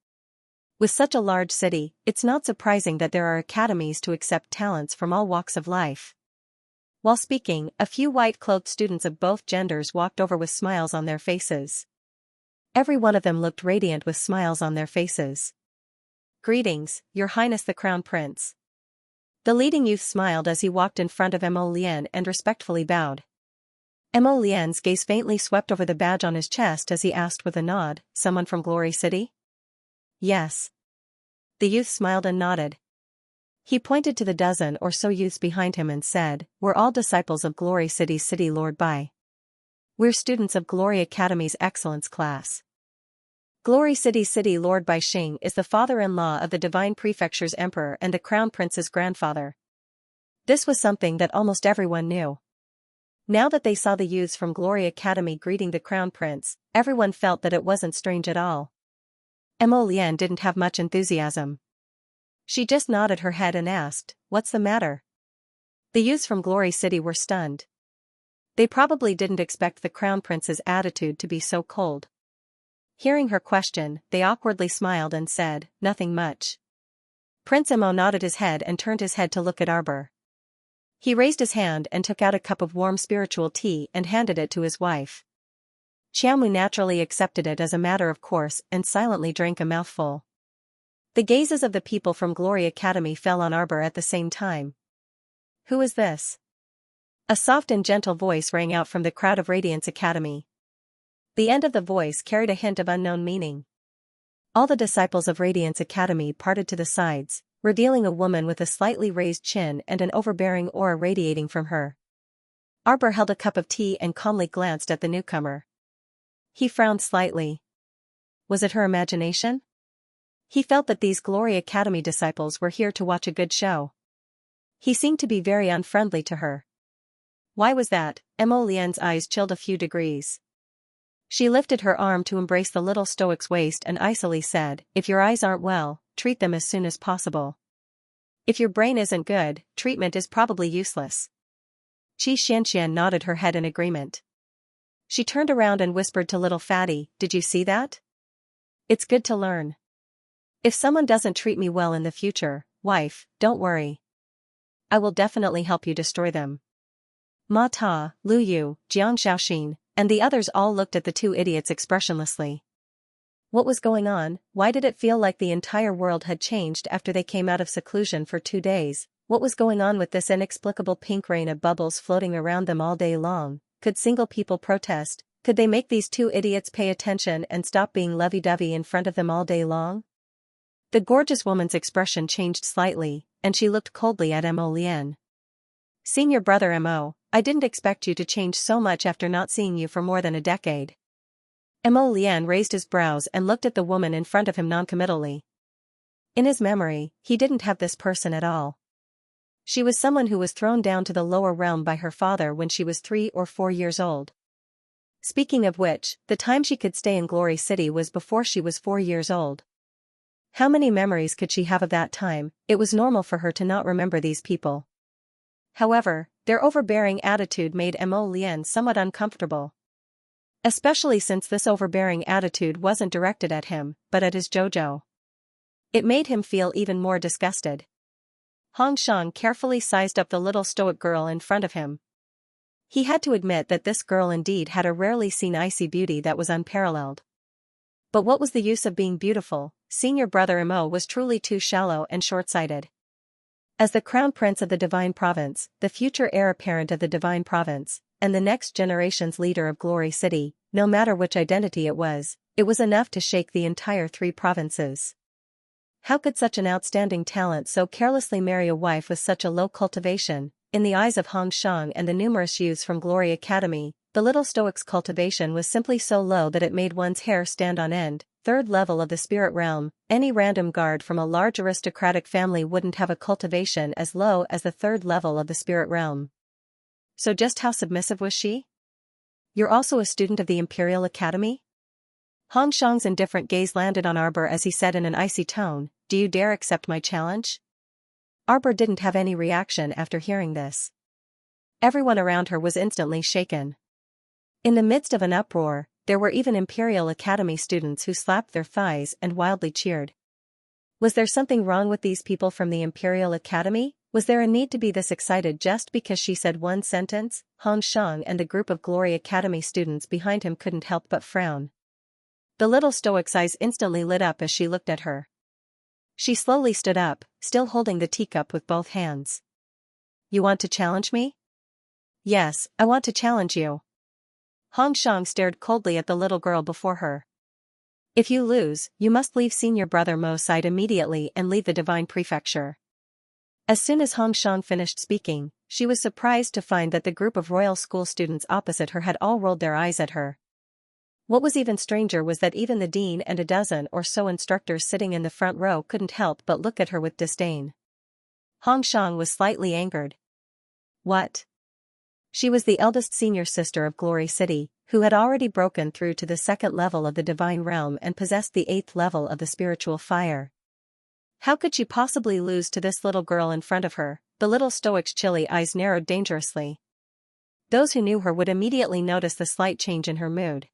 With such a large city, it's not surprising that there are academies to accept talents from all walks of life. While speaking, a few white-clothed students of both genders walked over with smiles on their faces. Every one of them looked radiant with smiles on their faces. Greetings, Your Highness the Crown Prince. The leading youth smiled as he walked in front of Mo Lian and respectfully bowed. Mo Lian's gaze faintly swept over the badge on his chest as he asked with a nod, "Someone from Glory City?" "Yes." The youth smiled and nodded. He pointed to the dozen or so youths behind him and said, "We're all disciples of Glory City's City Lord Bai. We're students of Glory Academy's Excellence class. Glory City's City Lord Bai Xing is the father-in-law of the Divine Prefecture's emperor and the Crown Prince's grandfather." This was something that almost everyone knew. Now that they saw the youths from Glory Academy greeting the Crown Prince, everyone felt that it wasn't strange at all. Mo Lian didn't have much enthusiasm. She just nodded her head and asked, "What's the matter?" The youths from Glory City were stunned. They probably didn't expect the Crown Prince's attitude to be so cold. Hearing her question, they awkwardly smiled and said, "Nothing much." Prince Mo nodded his head and turned his head to look at Arbor. He raised his hand and took out a cup of warm spiritual tea and handed it to his wife. Qiaomu naturally accepted it as a matter of course and silently drank a mouthful. The gazes of the people from Glory Academy fell on Arbor at the same time. "Who is this?" A soft and gentle voice rang out from the crowd of Radiance Academy. The end of the voice carried a hint of unknown meaning. All the disciples of Radiance Academy parted to the sides, revealing a woman with a slightly raised chin and an overbearing aura radiating from her. Arbor held a cup of tea and calmly glanced at the newcomer. He frowned slightly. Was it her imagination? He felt that these Glory Academy disciples were here to watch a good show. He seemed to be very unfriendly to her. Why was that? Mo Lian's eyes chilled a few degrees. She lifted her arm to embrace the little stoic's waist and icily said, "If your eyes aren't well, treat them as soon as possible. If your brain isn't good, treatment is probably useless." Xianxia nodded her head in agreement. She turned around and whispered to little Fatty, "Did you see that? It's good to learn. If someone doesn't treat me well in the future, wife, don't worry. I will definitely help you destroy them." Ma Ta, Lu Yu, Jiang Shaoxin, and the others all looked at the two idiots expressionlessly. What was going on? Why did it feel like the entire world had changed after they came out of seclusion for 2 days? What was going on with this inexplicable pink rain of bubbles floating around them all day long? Could single people protest? Could they make these two idiots pay attention and stop being lovey-dovey in front of them all day long? The gorgeous woman's expression changed slightly, and she looked coldly at Mo Lian. "Senior brother Mo, I didn't expect you to change so much after not seeing you for more than a decade." Mo Lian raised his brows and looked at the woman in front of him noncommittally. In his memory, he didn't have this person at all. She was someone who was thrown down to the lower realm by her father when she was 3 or 4 years old. Speaking of which, the time she could stay in Glory City was before she was 4 years old. How many memories could she have of that time? It was normal for her to not remember these people. However, their overbearing attitude made Mo Lian somewhat uncomfortable. Especially since this overbearing attitude wasn't directed at him, but at his Jojo. It made him feel even more disgusted. Hong Shang carefully sized up the little stoic girl in front of him. He had to admit that this girl indeed had a rarely seen icy beauty that was unparalleled. But what was the use of being beautiful? Senior brother Mo was truly too shallow and short-sighted. As the Crown Prince of the Divine Province, the future heir apparent of the Divine Province, and the next generation's leader of Glory City, no matter which identity it was enough to shake the entire 3 provinces. How could such an outstanding talent so carelessly marry a wife with such a low cultivation? In the eyes of Hong Shang and the numerous youths from Glory Academy, the little stoic's cultivation was simply so low that it made one's hair stand on end. 3rd level of the spirit realm, any random guard from a large aristocratic family wouldn't have a cultivation as low as the 3rd level of the spirit realm. So just how submissive was she? "You're also a student of the Imperial Academy?" Hong Shang's indifferent gaze landed on Arbor as he said in an icy tone, "Do you dare accept my challenge?" Arbor didn't have any reaction after hearing this. Everyone around her was instantly shaken. In the midst of an uproar, there were even Imperial Academy students who slapped their thighs and wildly cheered. Was there something wrong with these people from the Imperial Academy? Was there a need to be this excited just because she said one sentence? Hong Shang and the group of Glory Academy students behind him couldn't help but frown. The little stoic's eyes instantly lit up as she looked at her. She slowly stood up, still holding the teacup with both hands. "You want to challenge me?" "Yes, I want to challenge you." Hong Shang stared coldly at the little girl before her. If you lose, you must leave senior brother Mo's side immediately and leave the divine prefecture. As soon as Hong Shang finished speaking, she was surprised to find that the group of royal school students opposite her had all rolled their eyes at her. What was even stranger was that even the dean and a dozen or so instructors sitting in the front row couldn't help but look at her with disdain. Hong Shang was slightly angered. What? She was the eldest senior sister of Glory City, who had already broken through to the 2nd level of the divine realm and possessed the 8th level of the spiritual fire. How could she possibly lose to this little girl in front of her? The little stoic's chilly eyes narrowed dangerously. Those who knew her would immediately notice the slight change in her mood.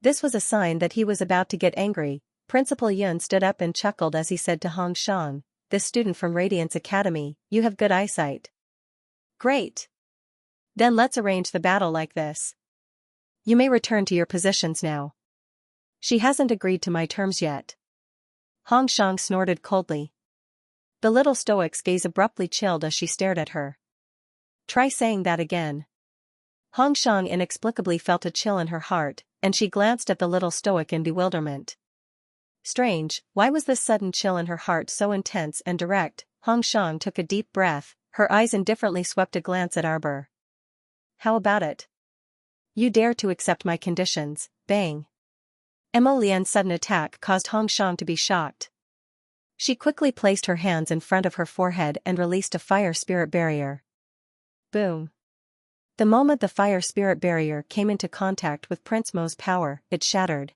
This was a sign that he was about to get angry. Principal Yun stood up and chuckled as he said to Hong Shang, "This student from Radiance Academy, you have good eyesight." "Great. Then let's arrange the battle like this. You may return to your positions now." "She hasn't agreed to my terms yet." Hong Shang snorted coldly. The little stoic's gaze abruptly chilled as she stared at her. "Try saying that again." Hong Shang inexplicably felt a chill in her heart, and she glanced at the little stoic in bewilderment. Strange, why was this sudden chill in her heart so intense and direct? Hong Shang took a deep breath, her eyes indifferently swept a glance at Arbor. "How about it? You dare to accept my conditions?" Bang. Mo Lian's sudden attack caused Hong Shang to be shocked. She quickly placed her hands in front of her forehead and released a fire spirit barrier. Boom. The moment the fire spirit barrier came into contact with Prince Mo's power, it shattered.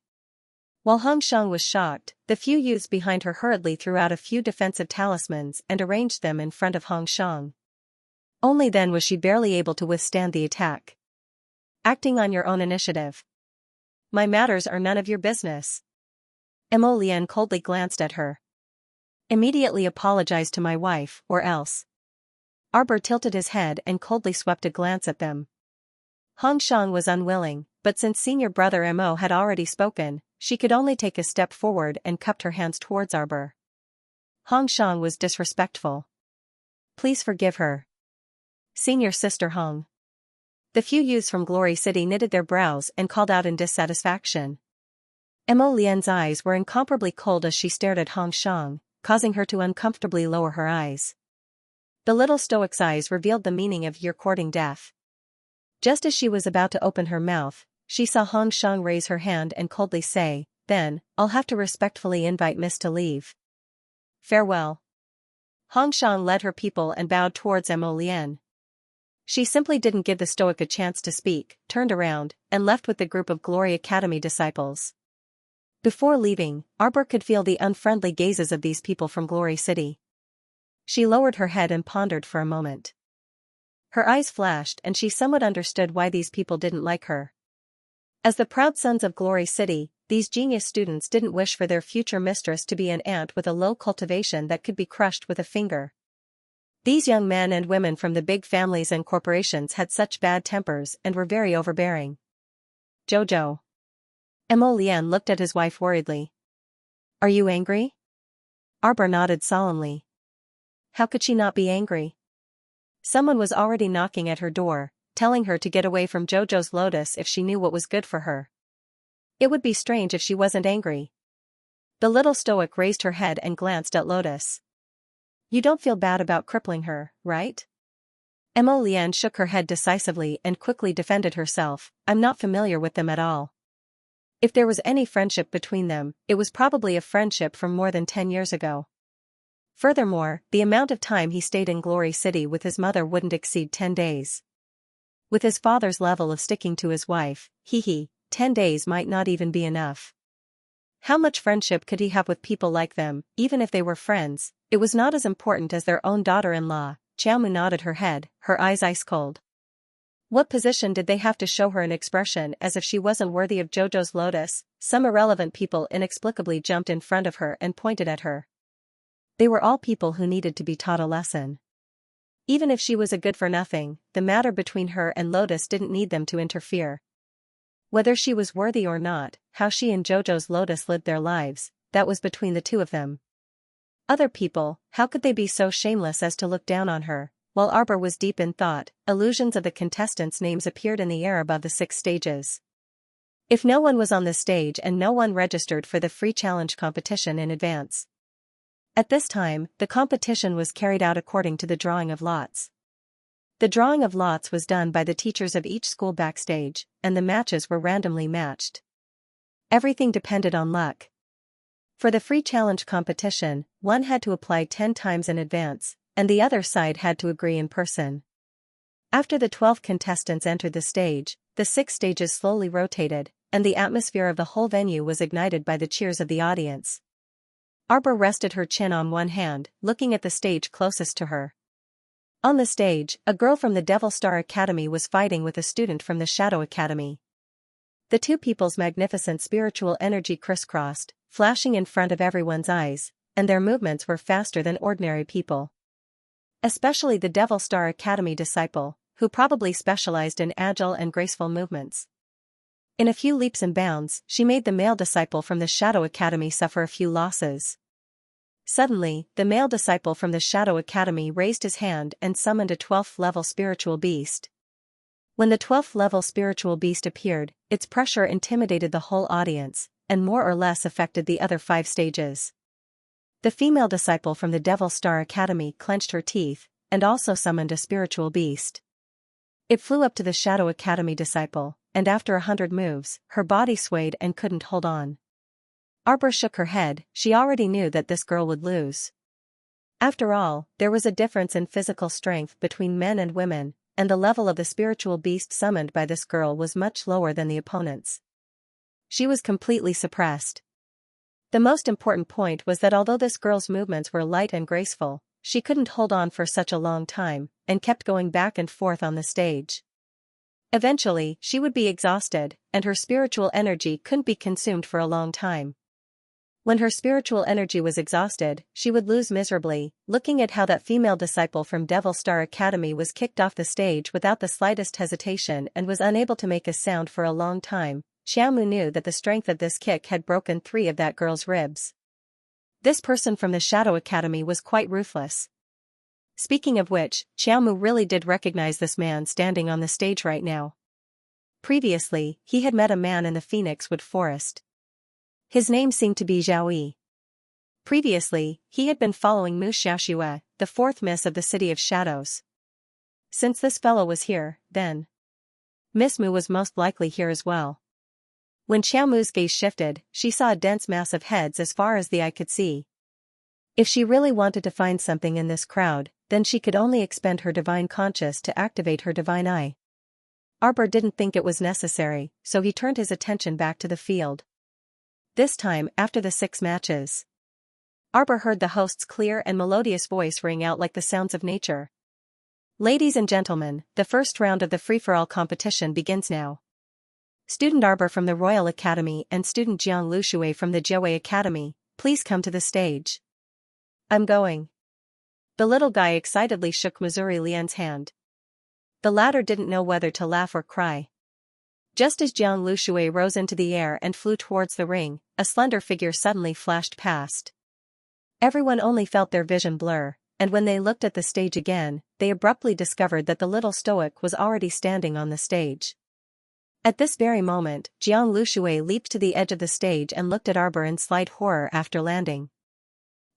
While Hong Shang was shocked, the few youths behind her hurriedly threw out a few defensive talismans and arranged them in front of Hong Shang. Only then was she barely able to withstand the attack. "Acting on your own initiative. My matters are none of your business." Mo Lian coldly glanced at her. "Immediately apologize to my wife, or else." Arbor tilted his head and coldly swept a glance at them. Hong Shang was unwilling, but since senior brother Mo had already spoken, she could only take a step forward and cupped her hands towards Arbor. Hong Shang was disrespectful. "Please forgive her. Senior sister Hong." The few youths from Glory City knitted their brows and called out in dissatisfaction. Mo Lian's eyes were incomparably cold as she stared at Hong Shang, causing her to uncomfortably lower her eyes. The little stoic's eyes revealed the meaning of "you're courting death." Just as she was about to open her mouth, she saw Hong Shang raise her hand and coldly say, "Then, I'll have to respectfully invite Miss to leave. Farewell." Hong Shang led her people and bowed towards Mo Lian. She simply didn't give the stoic a chance to speak, turned around, and left with the group of Glory Academy disciples. Before leaving, Arbor could feel the unfriendly gazes of these people from Glory City. She lowered her head and pondered for a moment. Her eyes flashed and she somewhat understood why these people didn't like her. As the proud sons of Glory City, these genius students didn't wish for their future mistress to be an ant with a low cultivation that could be crushed with a finger. These young men and women from the big families and corporations had such bad tempers and were very overbearing. "Jojo." Mo Lian looked at his wife worriedly. "Are you angry?" Arbor nodded solemnly. How could she not be angry? Someone was already knocking at her door, telling her to get away from Jojo's lotus if she knew what was good for her. It would be strange if she wasn't angry. The little stoic raised her head and glanced at Lotus. "You don't feel bad about crippling her, right?" Mo Lian shook her head decisively and quickly defended herself. "I'm not familiar with them at all. If there was any friendship between them, it was probably a friendship from more than 10 years ago. Furthermore, the amount of time he stayed in Glory City with his mother wouldn't exceed 10 days. With his father's level of sticking to his wife, 10 days might not even be enough. How much friendship could he have with people like them? Even if they were friends, it was not as important as their own daughter-in-law. Xiaomu nodded her head, her eyes ice cold. What position did they have to show her an expression as if she wasn't worthy of Jojo's lotus? Some irrelevant people inexplicably jumped in front of her and pointed at her. They were all people who needed to be taught a lesson. Even if she was a good-for-nothing, the matter between her and Lotus didn't need them to interfere. Whether she was worthy or not, how she and Jojo's Lotus lived their lives, that was between the two of them. Other people, how could they be so shameless as to look down on her? while Arbor was deep in thought, illusions of the contestants' names appeared in the air above the 6 stages. If no one was on the stage and no one registered for the free challenge competition in advance. At this time, the competition was carried out according to the drawing of lots. The drawing of lots was done by the teachers of each school backstage, and the matches were randomly matched. Everything depended on luck. For the free challenge competition, one had to apply 10 times in advance, and the other side had to agree in person. After the 12 contestants entered the stage, the 6 stages slowly rotated, and the atmosphere of the whole venue was ignited by the cheers of the audience. Arbor rested her chin on one hand, looking at the stage closest to her. On the stage, a girl from the Devil Star Academy was fighting with a student from the Shadow Academy. The two people's magnificent spiritual energy crisscrossed, flashing in front of everyone's eyes, and their movements were faster than ordinary people. Especially the Devil Star Academy disciple, who probably specialized in agile and graceful movements. In a few leaps and bounds, she made the male disciple from the Shadow Academy suffer a few losses. Suddenly, the male disciple from the Shadow Academy raised his hand and summoned a 12th-level spiritual beast. When the 12th-level spiritual beast appeared, its pressure intimidated the whole audience, and more or less affected the other 5 stages. The female disciple from the Devil Star Academy clenched her teeth, and also summoned a spiritual beast. It flew up to the Shadow Academy disciple, and after 100 moves, her body swayed and couldn't hold on. Arbor shook her head, she already knew that this girl would lose. After all, there was a difference in physical strength between men and women, and the level of the spiritual beast summoned by this girl was much lower than the opponent's. She was completely suppressed. The most important point was that although this girl's movements were light and graceful, she couldn't hold on for such a long time, and kept going back and forth on the stage. Eventually, she would be exhausted, and her spiritual energy couldn't be consumed for a long time. When her spiritual energy was exhausted, she would lose miserably. Looking at how that female disciple from Devil Star Academy was kicked off the stage without the slightest hesitation and was unable to make a sound for a long time, Xiaomu knew that the strength of this kick had broken 3 of that girl's ribs. This person from the Shadow Academy was quite ruthless. Speaking of which, Xiaomu really did recognize this man standing on the stage right now. Previously, he had met a man in the Phoenix Wood Forest. His name seemed to be Zhao Yi. Previously, he had been following Mu Xiaoxue, the 4th Miss of the City of Shadows. Since this fellow was here, then Miss Mu was most likely here as well. When Xiaomu's gaze shifted, she saw a dense mass of heads as far as the eye could see. If she really wanted to find something in this crowd, then she could only expend her divine conscience to activate her divine eye. Arbor didn't think it was necessary, so he turned his attention back to the field. This time, after the 6 matches, Arbor heard the host's clear and melodious voice ring out like the sounds of nature. Ladies and gentlemen, the first round of the free-for-all competition begins now. Student Arbor from the Royal Academy and student Jiang Lushui from the Jiawei Academy, please come to the stage. I'm going. The little guy excitedly shook Missouri Lian's hand. The latter didn't know whether to laugh or cry. Just as Jiang Lushui rose into the air and flew towards the ring, a slender figure suddenly flashed past. Everyone only felt their vision blur, and when they looked at the stage again, they abruptly discovered that the little stoic was already standing on the stage. At this very moment, Jiang Lushui leaped to the edge of the stage and looked at Arbor in slight horror after landing.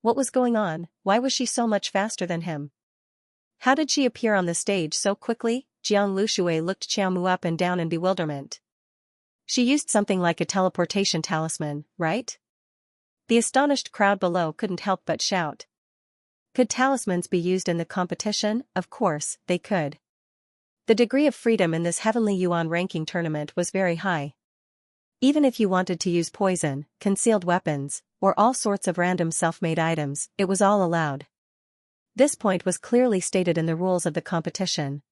What was going on? Why was she so much faster than him? How did she appear on the stage so quickly? Jiang Lushui looked Xiaomu up and down in bewilderment. She used something like a teleportation talisman, right? The astonished crowd below couldn't help but shout. Could talismans be used in the competition? Of course, they could. The degree of freedom in this Heavenly Yuan ranking tournament was very high. Even if you wanted to use poison, concealed weapons, or all sorts of random self-made items, it was all allowed. This point was clearly stated in the rules of the competition.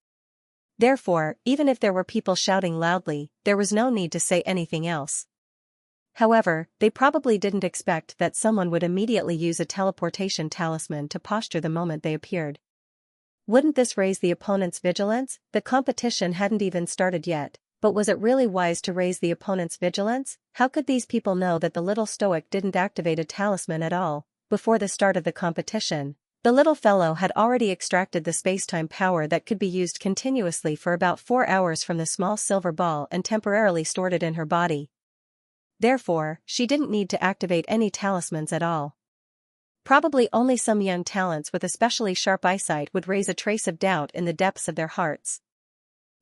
Therefore, even if there were people shouting loudly, there was no need to say anything else. However, they probably didn't expect that someone would immediately use a teleportation talisman to posture the moment they appeared. Wouldn't this raise the opponent's vigilance? The competition hadn't even started yet, but was it really wise to raise the opponent's vigilance? How could these people know that the little stoic didn't activate a talisman at all before the start of the competition? The little fellow had already extracted the space-time power that could be used continuously for about 4 hours from the small silver ball and temporarily stored it in her body. Therefore, she didn't need to activate any talismans at all. Probably only some young talents with especially sharp eyesight would raise a trace of doubt in the depths of their hearts.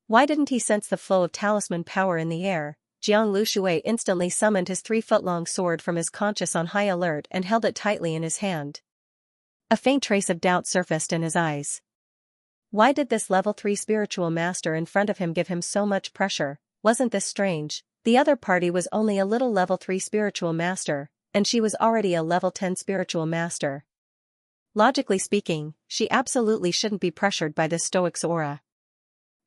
Why didn't he sense the flow of talisman power in the air? Jiang Lushui instantly summoned his 3-foot-long sword from his conscious on high alert and held it tightly in his hand. A faint trace of doubt surfaced in his eyes. Why did this level 3 spiritual master in front of him give him so much pressure? Wasn't this strange? The other party was only a little level 3 spiritual master, and she was already a level 10 spiritual master. Logically speaking, she absolutely shouldn't be pressured by this stoic's aura.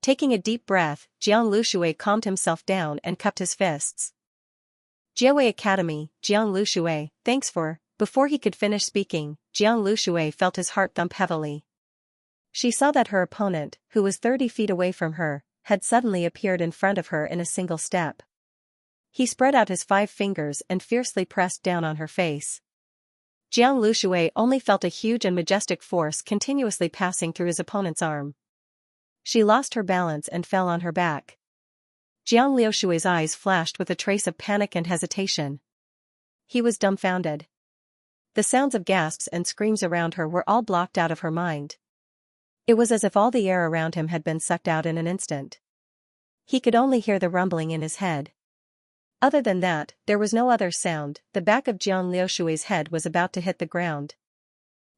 Taking a deep breath, Jiang Lushui calmed himself down and cupped his fists. Jiawei Academy, Jiang Lushui, thanks for. Before he could finish speaking, Jiang Lushui felt his heart thump heavily. She saw that her opponent, who was 30 feet away from her, had suddenly appeared in front of her in a single step. He spread out his 5 fingers and fiercely pressed down on her face. Jiang Lushui only felt a huge and majestic force continuously passing through his opponent's arm. She lost her balance and fell on her back. Jiang Liushui's eyes flashed with a trace of panic and hesitation. He was dumbfounded. The sounds of gasps and screams around her were all blocked out of her mind. It was as if all the air around him had been sucked out in an instant. He could only hear the rumbling in his head. Other than that, there was no other sound. The back of Jiang Liushui's head was about to hit the ground.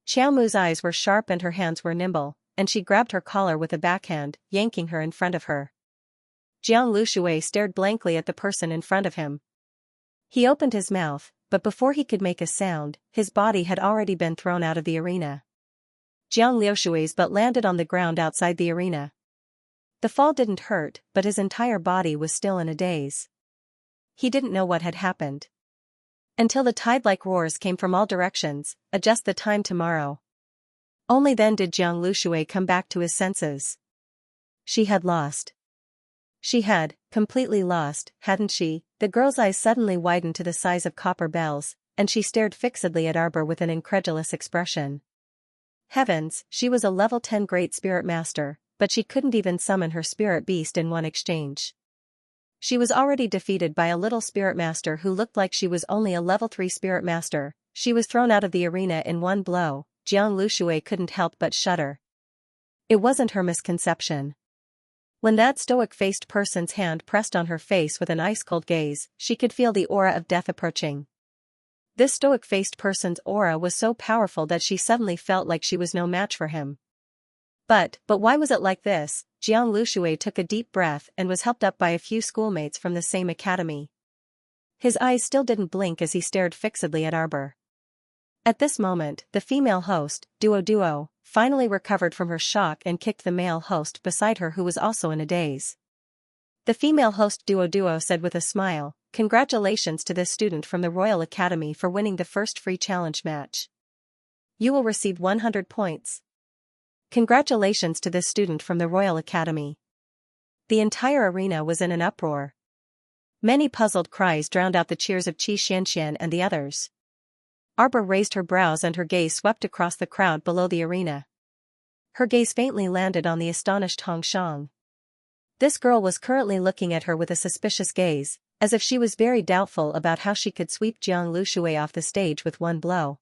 Xiao Mu's eyes were sharp and her hands were nimble, and she grabbed her collar with a backhand, yanking her in front of her. Jiang Lushui stared blankly at the person in front of him. He opened his mouth, but before he could make a sound, his body had already been thrown out of the arena. Jiang Liushui's butt landed on the ground outside the arena. The fall didn't hurt, but his entire body was still in a daze. He didn't know what had happened. Until the tide-like roars came from all directions, adjust the time tomorrow. Only then did Jiang Lushui come back to his senses. She had lost. She had, completely lost, hadn't she? The girl's eyes suddenly widened to the size of copper bells, and she stared fixedly at Arbor with an incredulous expression. Heavens, she was a level 10 Great Spirit Master, but she couldn't even summon her spirit beast in one exchange. She was already defeated by a little spirit master who looked like she was only a level 3 spirit master. She was thrown out of the arena in one blow. Jiang Lushui couldn't help but shudder. It wasn't her misconception. When that stoic-faced person's hand pressed on her face with an ice-cold gaze, she could feel the aura of death approaching. This stoic-faced person's aura was so powerful that she suddenly felt like she was no match for him. But why was it like this? Jiang Lushui took a deep breath and was helped up by a few schoolmates from the same academy. His eyes still didn't blink as he stared fixedly at Arbor. At this moment, the female host, Duo, finally recovered from her shock and kicked the male host beside her who was also in a daze. The female host Duo said with a smile, "Congratulations to this student from the Royal Academy for winning the first free challenge match. You will receive 100 points. Congratulations to this student from the Royal Academy." The entire arena was in an uproar. Many puzzled cries drowned out the cheers of Xianxia and the others. Arbor raised her brows and her gaze swept across the crowd below the arena. Her gaze faintly landed on the astonished Hong Shang. This girl was currently looking at her with a suspicious gaze, as if she was very doubtful about how she could sweep Jiang Lushui off the stage with one blow.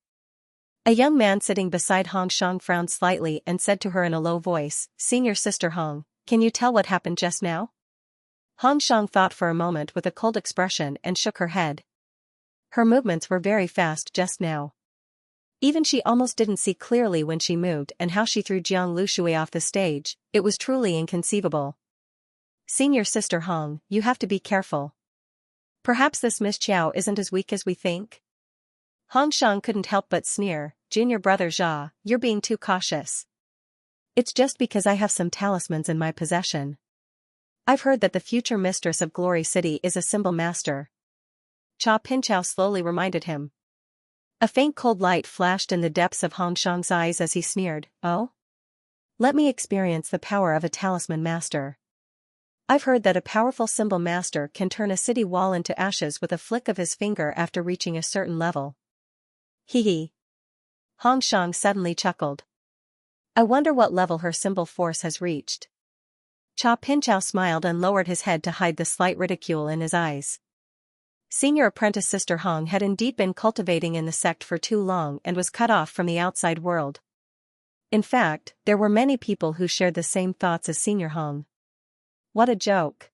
A young man sitting beside Hong Shang frowned slightly and said to her in a low voice, "Senior Sister Hong, can you tell what happened just now?" Hong Shang thought for a moment with a cold expression and shook her head. Her movements were very fast just now. Even she almost didn't see clearly when she moved and how she threw Jiang Lushui off the stage. It was truly inconceivable. "Senior Sister Hong, you have to be careful. Perhaps this Miss Qiao isn't as weak as we think?" Hong Shang couldn't help but sneer, "Junior brother Jia, you're being too cautious. It's just because I have some talismans in my possession. I've heard that the future mistress of Glory City is a symbol master." Cha Pinchao slowly reminded him. A faint cold light flashed in the depths of Hong Shang's eyes as he sneered, "Oh? Let me experience the power of a talisman master. I've heard that a powerful symbol master can turn a city wall into ashes with a flick of his finger after reaching a certain level." Hee hee. Hong Shang suddenly chuckled. I wonder what level her symbol force has reached. Cha Pinchao smiled and lowered his head to hide the slight ridicule in his eyes. Senior apprentice Sister Hong had indeed been cultivating in the sect for too long and was cut off from the outside world. In fact, there were many people who shared the same thoughts as Senior Hong. What a joke.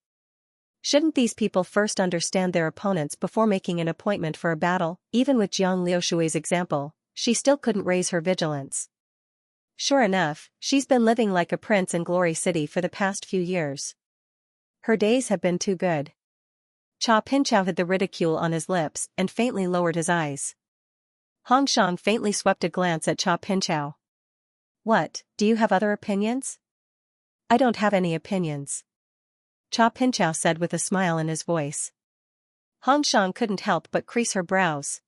Shouldn't these people first understand their opponents before making an appointment for a battle? Even with Jiang Liushui's example, she still couldn't raise her vigilance. Sure enough, she's been living like a prince in Glory City for the past few years. Her days have been too good. Cha Pinchao hid the ridicule on his lips and faintly lowered his eyes. Hong Shang faintly swept a glance at Cha Pinchao. What, do you have other opinions? I don't have any opinions. Cha Pinchao said with a smile in his voice. Hong Shang couldn't help but crease her brows.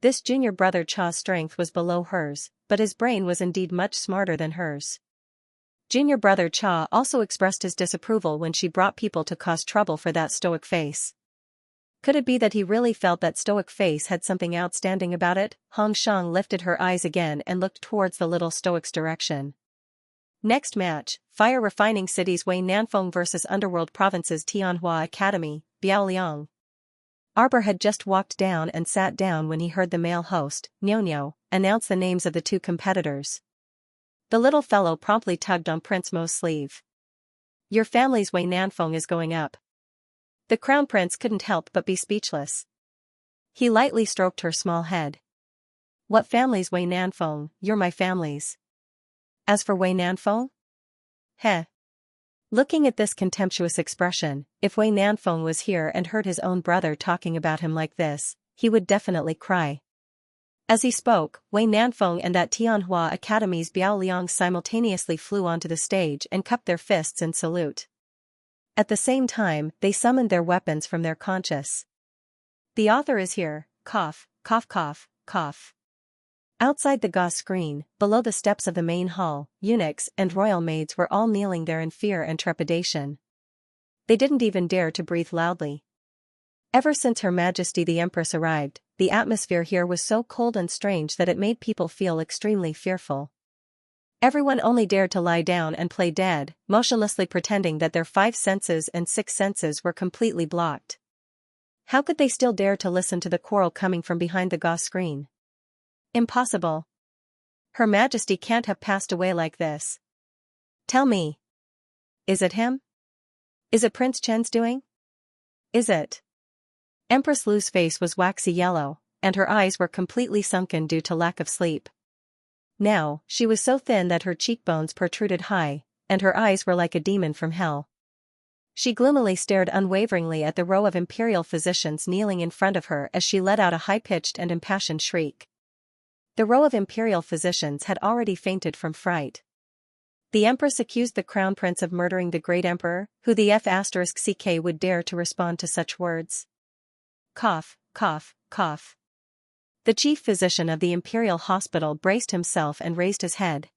This junior brother Cha's strength was below hers, but his brain was indeed much smarter than hers. Junior brother Cha also expressed his disapproval when she brought people to cause trouble for that stoic face. Could it be that he really felt that stoic face had something outstanding about it? Hong Shang lifted her eyes again and looked towards the little stoic's direction. Next match, Fire Refining Cities Wei Nanfeng vs Underworld Provinces Tianhua Academy, Biaoliang. Arbor had just walked down and sat down when he heard the male host, Nyo, announce the names of the two competitors. The little fellow promptly tugged on Prince Mo's sleeve. Your family's Wei Nanfeng is going up. The crown prince couldn't help but be speechless. He lightly stroked her small head. What family's Wei Nanfeng? You're my family's. As for Wei Nanfeng? Heh. Looking at this contemptuous expression, if Wei Nanfeng was here and heard his own brother talking about him like this, he would definitely cry. As he spoke, Wei Nanfeng and that Tianhua Academy's Biaoliang simultaneously flew onto the stage and cupped their fists in salute. At the same time, they summoned their weapons from their conscious. The author is here, cough, cough cough, cough. Outside the gauze screen, below the steps of the main hall, eunuchs and royal maids were all kneeling there in fear and trepidation. They didn't even dare to breathe loudly. Ever since Her Majesty the Empress arrived, the atmosphere here was so cold and strange that it made people feel extremely fearful. Everyone only dared to lie down and play dead, motionlessly pretending that their 5 senses and 6 senses were completely blocked. How could they still dare to listen to the quarrel coming from behind the gauze screen? Impossible. Her Majesty can't have passed away like this. Tell me. Is it him? Is it Prince Chen's doing? Is it? Empress Lu's face was waxy yellow, and her eyes were completely sunken due to lack of sleep. Now, she was so thin that her cheekbones protruded high, and her eyes were like a demon from hell. She gloomily stared unwaveringly at the row of imperial physicians kneeling in front of her as she let out a high-pitched and impassioned shriek. The row of imperial physicians had already fainted from fright. The Empress accused the Crown Prince of murdering the great Emperor, who the F***ck would dare to respond to such words. Cough, cough, cough. The chief physician of the Imperial Hospital braced himself and raised his head.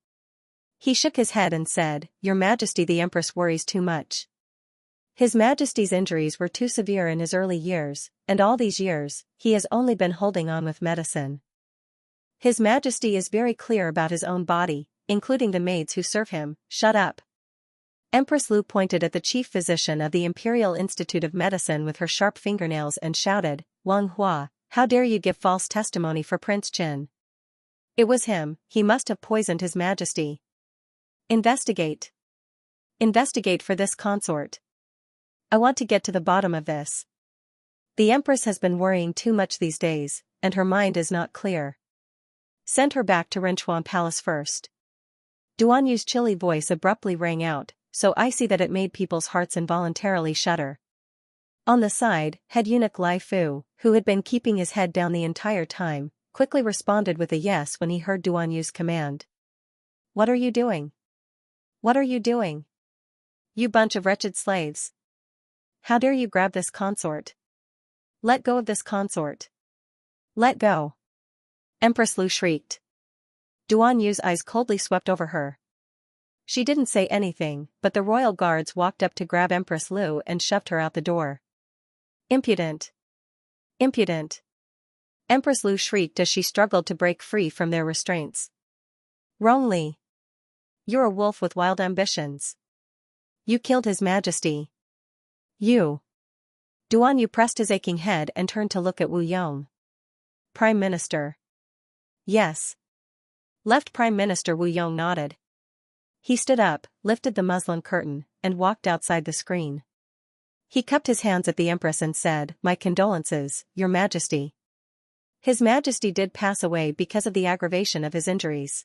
He shook his head and said, Your Majesty the Empress worries too much. His Majesty's injuries were too severe in his early years, and all these years, he has only been holding on with medicine. His Majesty is very clear about his own body, including the maids who serve him. Shut up. Empress Lu pointed at the chief physician of the Imperial Institute of Medicine with her sharp fingernails and shouted, Wang Hua, how dare you give false testimony for Prince Chen? It was him, he must have poisoned His Majesty. Investigate. Investigate for this consort. I want to get to the bottom of this. The Empress has been worrying too much these days, and her mind is not clear. Send her back to Renchuan Palace first. Duan Yu's chilly voice abruptly rang out, so icy that it made people's hearts involuntarily shudder. On the side, head eunuch Lai Fu, who had been keeping his head down the entire time, quickly responded with a yes when he heard Duan Yu's command. What are you doing? What are you doing? You bunch of wretched slaves. How dare you grab this consort? Let go of this consort. Let go. Empress Lu shrieked. Duan Yu's eyes coldly swept over her. She didn't say anything, but the royal guards walked up to grab Empress Lu and shoved her out the door. Impudent. Impudent. Empress Lu shrieked as she struggled to break free from their restraints. Wrongly. You're a wolf with wild ambitions. You killed His Majesty. You. Duan Yu pressed his aching head and turned to look at Wu Yong. Prime Minister. Yes. Left Prime Minister Wu Yong nodded. He stood up, lifted the muslin curtain, and walked outside the screen. He cupped his hands at the Empress and said, "My condolences, Your Majesty." His Majesty did pass away because of the aggravation of his injuries.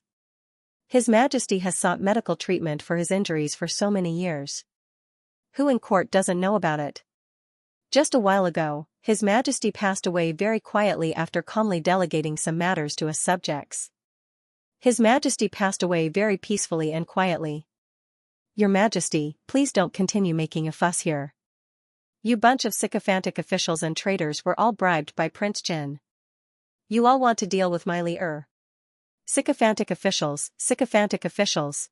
His Majesty has sought medical treatment for his injuries for so many years. Who in court doesn't know about it? Just a while ago, His Majesty passed away very quietly after calmly delegating some matters to us subjects. His Majesty passed away very peacefully and quietly. Your Majesty, please don't continue making a fuss here. You bunch of sycophantic officials and traitors were all bribed by Prince Jin. You all want to deal with my Li-er. Sycophantic officials, sycophantic officials.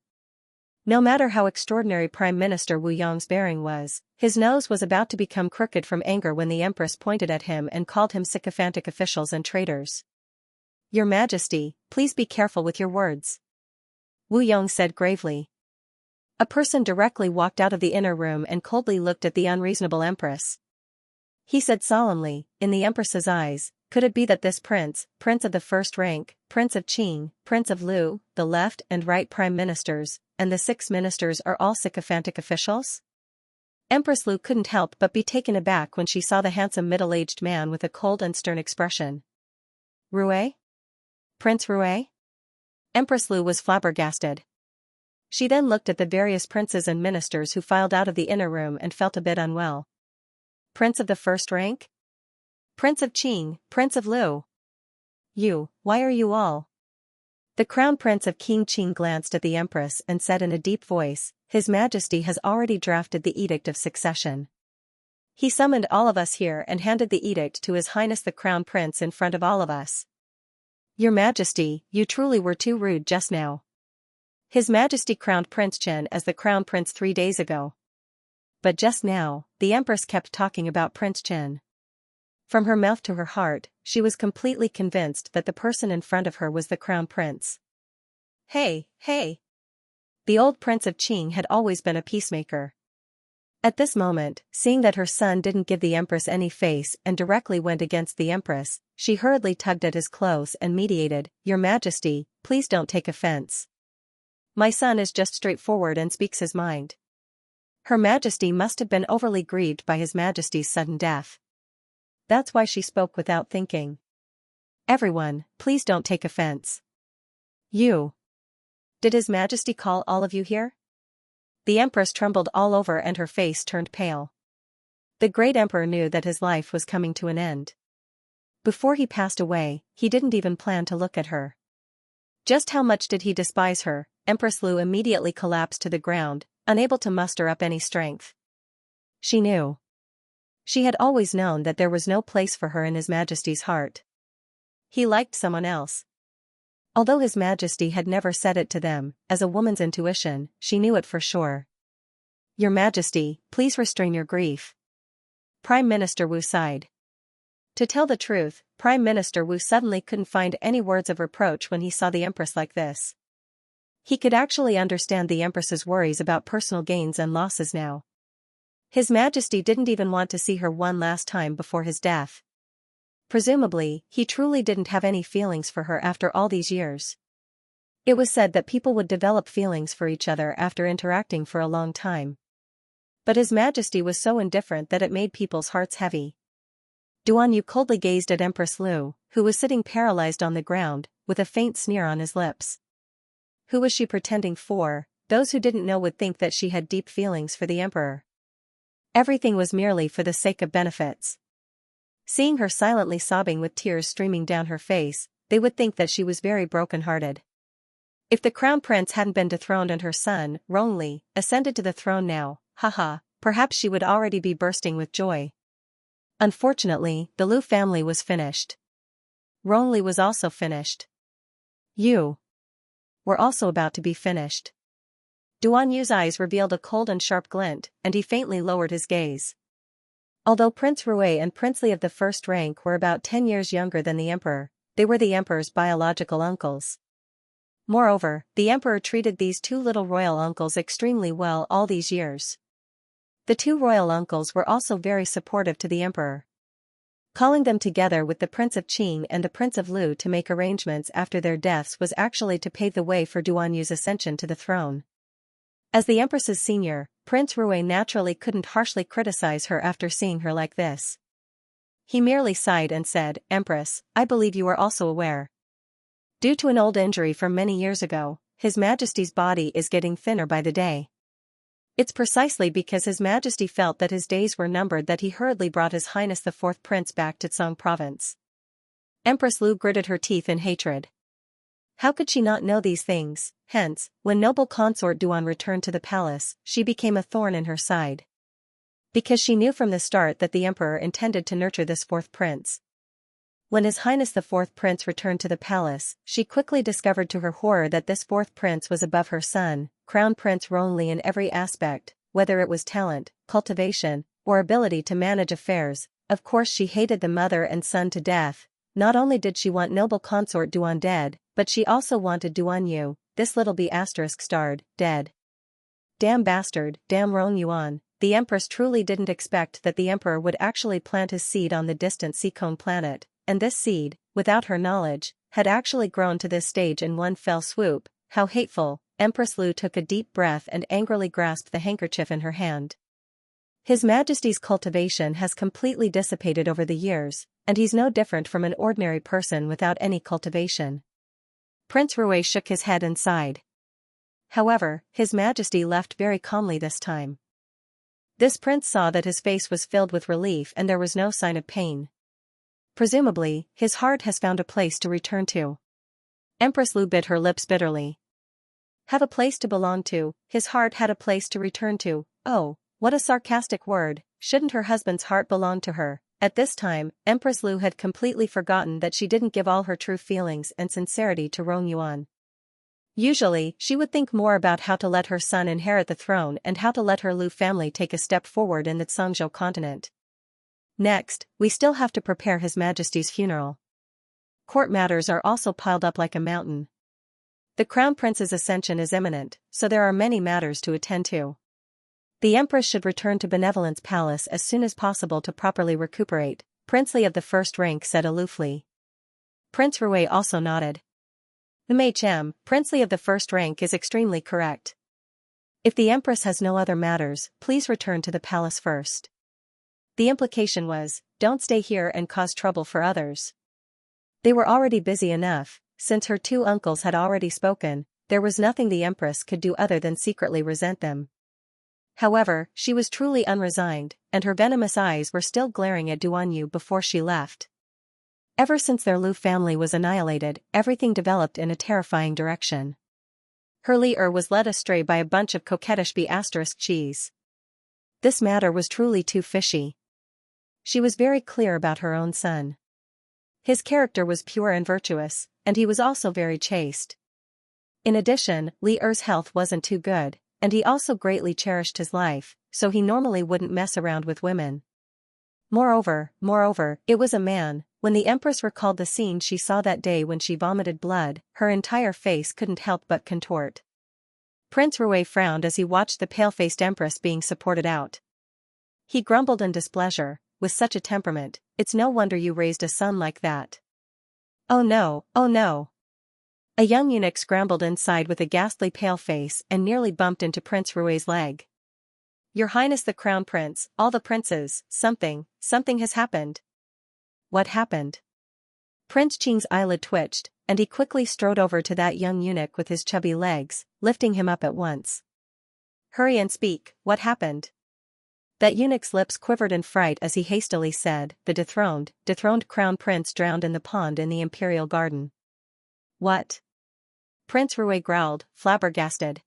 No matter how extraordinary Prime Minister Wu Yong's bearing was, his nose was about to become crooked from anger when the Empress pointed at him and called him sycophantic officials and traitors. Your Majesty, please be careful with your words. Wu Yong said gravely. A person directly walked out of the inner room and coldly looked at the unreasonable Empress. He said solemnly, in the Empress's eyes, could it be that this prince of the first rank, Prince of Qing, Prince of Lu, the left and right prime ministers, and the 6 ministers are all sycophantic officials? Empress Lu couldn't help but be taken aback when she saw the handsome middle-aged man with a cold and stern expression. Rue? Prince Rue? Empress Lu was flabbergasted. She then looked at the various princes and ministers who filed out of the inner room and felt a bit unwell. Prince of the first rank? Prince of Qing, Prince of Lu. Why are you all? The Crown Prince of King Qing glanced at the Empress and said in a deep voice, His Majesty has already drafted the Edict of Succession. He summoned all of us here and handed the edict to His Highness the Crown Prince in front of all of us. Your Majesty, you truly were too rude just now. His Majesty crowned Prince Chen as the Crown Prince 3 days ago. But just now, the Empress kept talking about Prince Chen. From her mouth to her heart, she was completely convinced that the person in front of her was the Crown Prince. Hey! The old Prince of Qing had always been a peacemaker. At this moment, seeing that her son didn't give the Empress any face and directly went against the Empress, she hurriedly tugged at his clothes and mediated, Your Majesty, please don't take offense. My son is just straightforward and speaks his mind. Her Majesty must have been overly grieved by His Majesty's sudden death. That's why she spoke without thinking. Everyone, please don't take offense. Did His Majesty call all of you here? The Empress trembled all over and her face turned pale. The great Emperor knew that his life was coming to an end. Before he passed away, he didn't even plan to look at her. Just how much did he despise her? Empress Lu immediately collapsed to the ground, unable to muster up any strength. She knew. She had always known that there was no place for her in His Majesty's heart. He liked someone else. Although His Majesty had never said it to them, as a woman's intuition, she knew it for sure. Your Majesty, please restrain your grief. Prime Minister Wu sighed. To tell the truth, Prime Minister Wu suddenly couldn't find any words of reproach when he saw the Empress like this. He could actually understand the Empress's worries about personal gains and losses now. His Majesty didn't even want to see her one last time before his death. Presumably, he truly didn't have any feelings for her after all these years. It was said that people would develop feelings for each other after interacting for a long time. But His Majesty was so indifferent that it made people's hearts heavy. Duan Yu coldly gazed at Empress Lu, who was sitting paralyzed on the ground, with a faint sneer on his lips. Who was she pretending for? Those who didn't know would think that she had deep feelings for the Emperor. Everything was merely for the sake of benefits. Seeing her silently sobbing with tears streaming down her face, they would think that she was very broken-hearted. If the Crown Prince hadn't been dethroned and her son, Rongli, ascended to the throne now, perhaps she would already be bursting with joy. Unfortunately, the Lu family was finished. Rongli was also finished. You were also about to be finished. Duan Yu's eyes revealed a cold and sharp glint, and he faintly lowered his gaze. Although Prince Rui and Princely of the first rank were about 10 years younger than the emperor, they were the emperor's biological uncles. Moreover, the emperor treated these two little royal uncles extremely well all these years. The two royal uncles were also very supportive to the emperor. Calling them together with the Prince of Qing and the Prince of Lu to make arrangements after their deaths was actually to pave the way for Duan Yu's ascension to the throne. As the empress's senior, Prince Rui naturally couldn't harshly criticize her after seeing her like this. He merely sighed and said, "Empress, I believe you are also aware. Due to an old injury from many years ago, His Majesty's body is getting thinner by the day. It's precisely because His Majesty felt that his days were numbered that he hurriedly brought His Highness the Fourth Prince back to Tsang Province." Empress Lu gritted her teeth in hatred. How could she not know these things? Hence, when noble consort Duan returned to the palace, she became a thorn in her side. Because she knew from the start that the emperor intended to nurture this fourth prince. When His Highness the Fourth Prince returned to the palace, she quickly discovered to her horror that this fourth prince was above her son, Crown Prince Ronli, in every aspect, whether it was talent, cultivation, or ability to manage affairs. Of course she hated the mother and son to death. Not only did she want noble consort Duan dead, but she also wanted Duan Yu, this little b****, dead. Damn bastard, damn Rong Yuan. The empress truly didn't expect that the emperor would actually plant his seed on the distant Seacone planet, and this seed, without her knowledge, had actually grown to this stage in one fell swoop. How hateful! Empress Lu took a deep breath and angrily grasped the handkerchief in her hand. His Majesty's cultivation has completely dissipated over the years, and he's no different from an ordinary person without any cultivation. Prince Rui shook his head and sighed. However, His Majesty left very calmly this time. This prince saw that his face was filled with relief and there was no sign of pain. Presumably, his heart has found a place to return to. Empress Lu bit her lips bitterly. Have a place to belong to, his heart had a place to return to. Oh, what a sarcastic word. Shouldn't her husband's heart belong to her? At this time, Empress Lu had completely forgotten that she didn't give all her true feelings and sincerity to Rong Yuan. Usually, she would think more about how to let her son inherit the throne and how to let her Lu family take a step forward in the Tsangzhou continent. Next, we still have to prepare His Majesty's funeral. Court matters are also piled up like a mountain. The Crown Prince's ascension is imminent, so there are many matters to attend to. The Empress should return to Benevolence Palace as soon as possible to properly recuperate, Princely of the first rank said aloofly. Prince Rui also nodded. Princely of the first rank is extremely correct. If the Empress has no other matters, please return to the palace first. The implication was, don't stay here and cause trouble for others. They were already busy enough, since her two uncles had already spoken, there was nothing the Empress could do other than secretly resent them. However, she was truly unresigned, and her venomous eyes were still glaring at Duan Yu before she left. Ever since their Lu family was annihilated, everything developed in a terrifying direction. Her Li was led astray by a bunch of coquettish cheese. This matter was truly too fishy. She was very clear about her own son. His character was pure and virtuous, and he was also very chaste. In addition, Li's health wasn't too good, and he also greatly cherished his life, so he normally wouldn't mess around with women. Moreover, it was a man. When the Empress recalled the scene she saw that day when she vomited blood, her entire face couldn't help but contort. Prince Rui frowned as he watched the pale-faced Empress being supported out. He grumbled in displeasure, with such a temperament, it's no wonder you raised a son like that. Oh no, oh no. A young eunuch scrambled inside with a ghastly pale face and nearly bumped into Prince Rui's leg. Your Highness the Crown Prince, all the princes, something has happened. What happened? Prince Qing's eyelid twitched, and he quickly strode over to that young eunuch with his chubby legs, lifting him up at once. Hurry and speak, what happened? That eunuch's lips quivered in fright as he hastily said, the dethroned Crown Prince drowned in the pond in the Imperial Garden. What? Prince Rui growled, flabbergasted.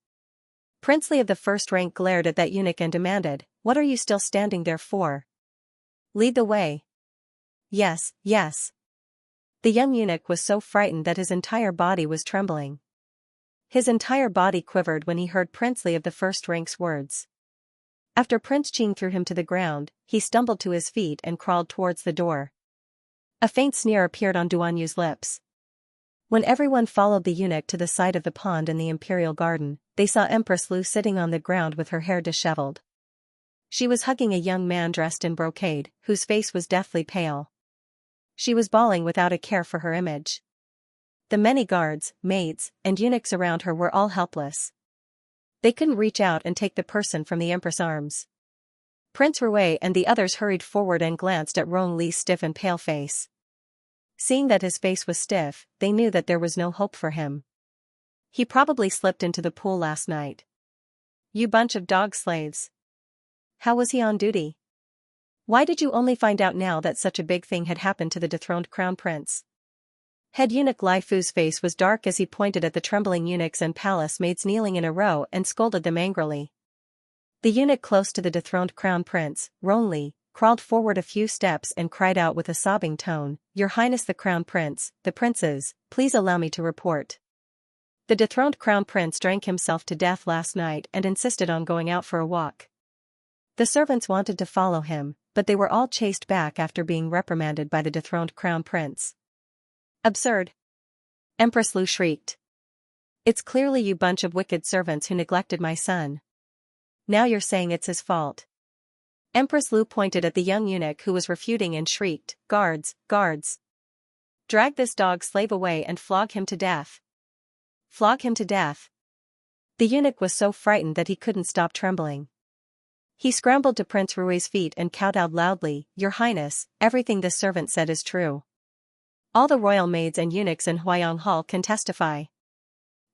Princely of the first rank glared at that eunuch and demanded, what are you still standing there for? Lead the way. Yes. The young eunuch was so frightened that his entire body was trembling. His entire body quivered when he heard Princely of the first rank's words. After Prince Qing threw him to the ground, he stumbled to his feet and crawled towards the door. A faint sneer appeared on Duanyu's lips. When everyone followed the eunuch to the side of the pond in the imperial garden, they saw Empress Lu sitting on the ground with her hair disheveled. She was hugging a young man dressed in brocade, whose face was deathly pale. She was bawling without a care for her image. The many guards, maids, and eunuchs around her were all helpless. They couldn't reach out and take the person from the Empress' arms. Prince Rui and the others hurried forward and glanced at Rong Li's stiff and pale face. Seeing that his face was stiff, they knew that there was no hope for him. He probably slipped into the pool last night. You bunch of dog slaves. How was he on duty? Why did you only find out now that such a big thing had happened to the dethroned crown prince? Head eunuch Lai Fu's face was dark as he pointed at the trembling eunuchs and palace maids kneeling in a row and scolded them angrily. The eunuch close to the dethroned crown prince, Rong Li, crawled forward a few steps and cried out with a sobbing tone, "Your Highness the Crown Prince, the princes, please allow me to report. The dethroned crown prince drank himself to death last night and insisted on going out for a walk. The servants wanted to follow him, but they were all chased back after being reprimanded by the dethroned crown prince." Absurd! Empress Lu shrieked. It's clearly you bunch of wicked servants who neglected my son. Now you're saying it's his fault. Empress Lu pointed at the young eunuch who was refuting and shrieked, "Guards, guards! Drag this dog slave away and flog him to death. Flog him to death." The eunuch was so frightened that he couldn't stop trembling. He scrambled to Prince Rui's feet and kowtowed loudly, "Your Highness, everything this servant said is true. All the royal maids and eunuchs in Huayang Hall can testify.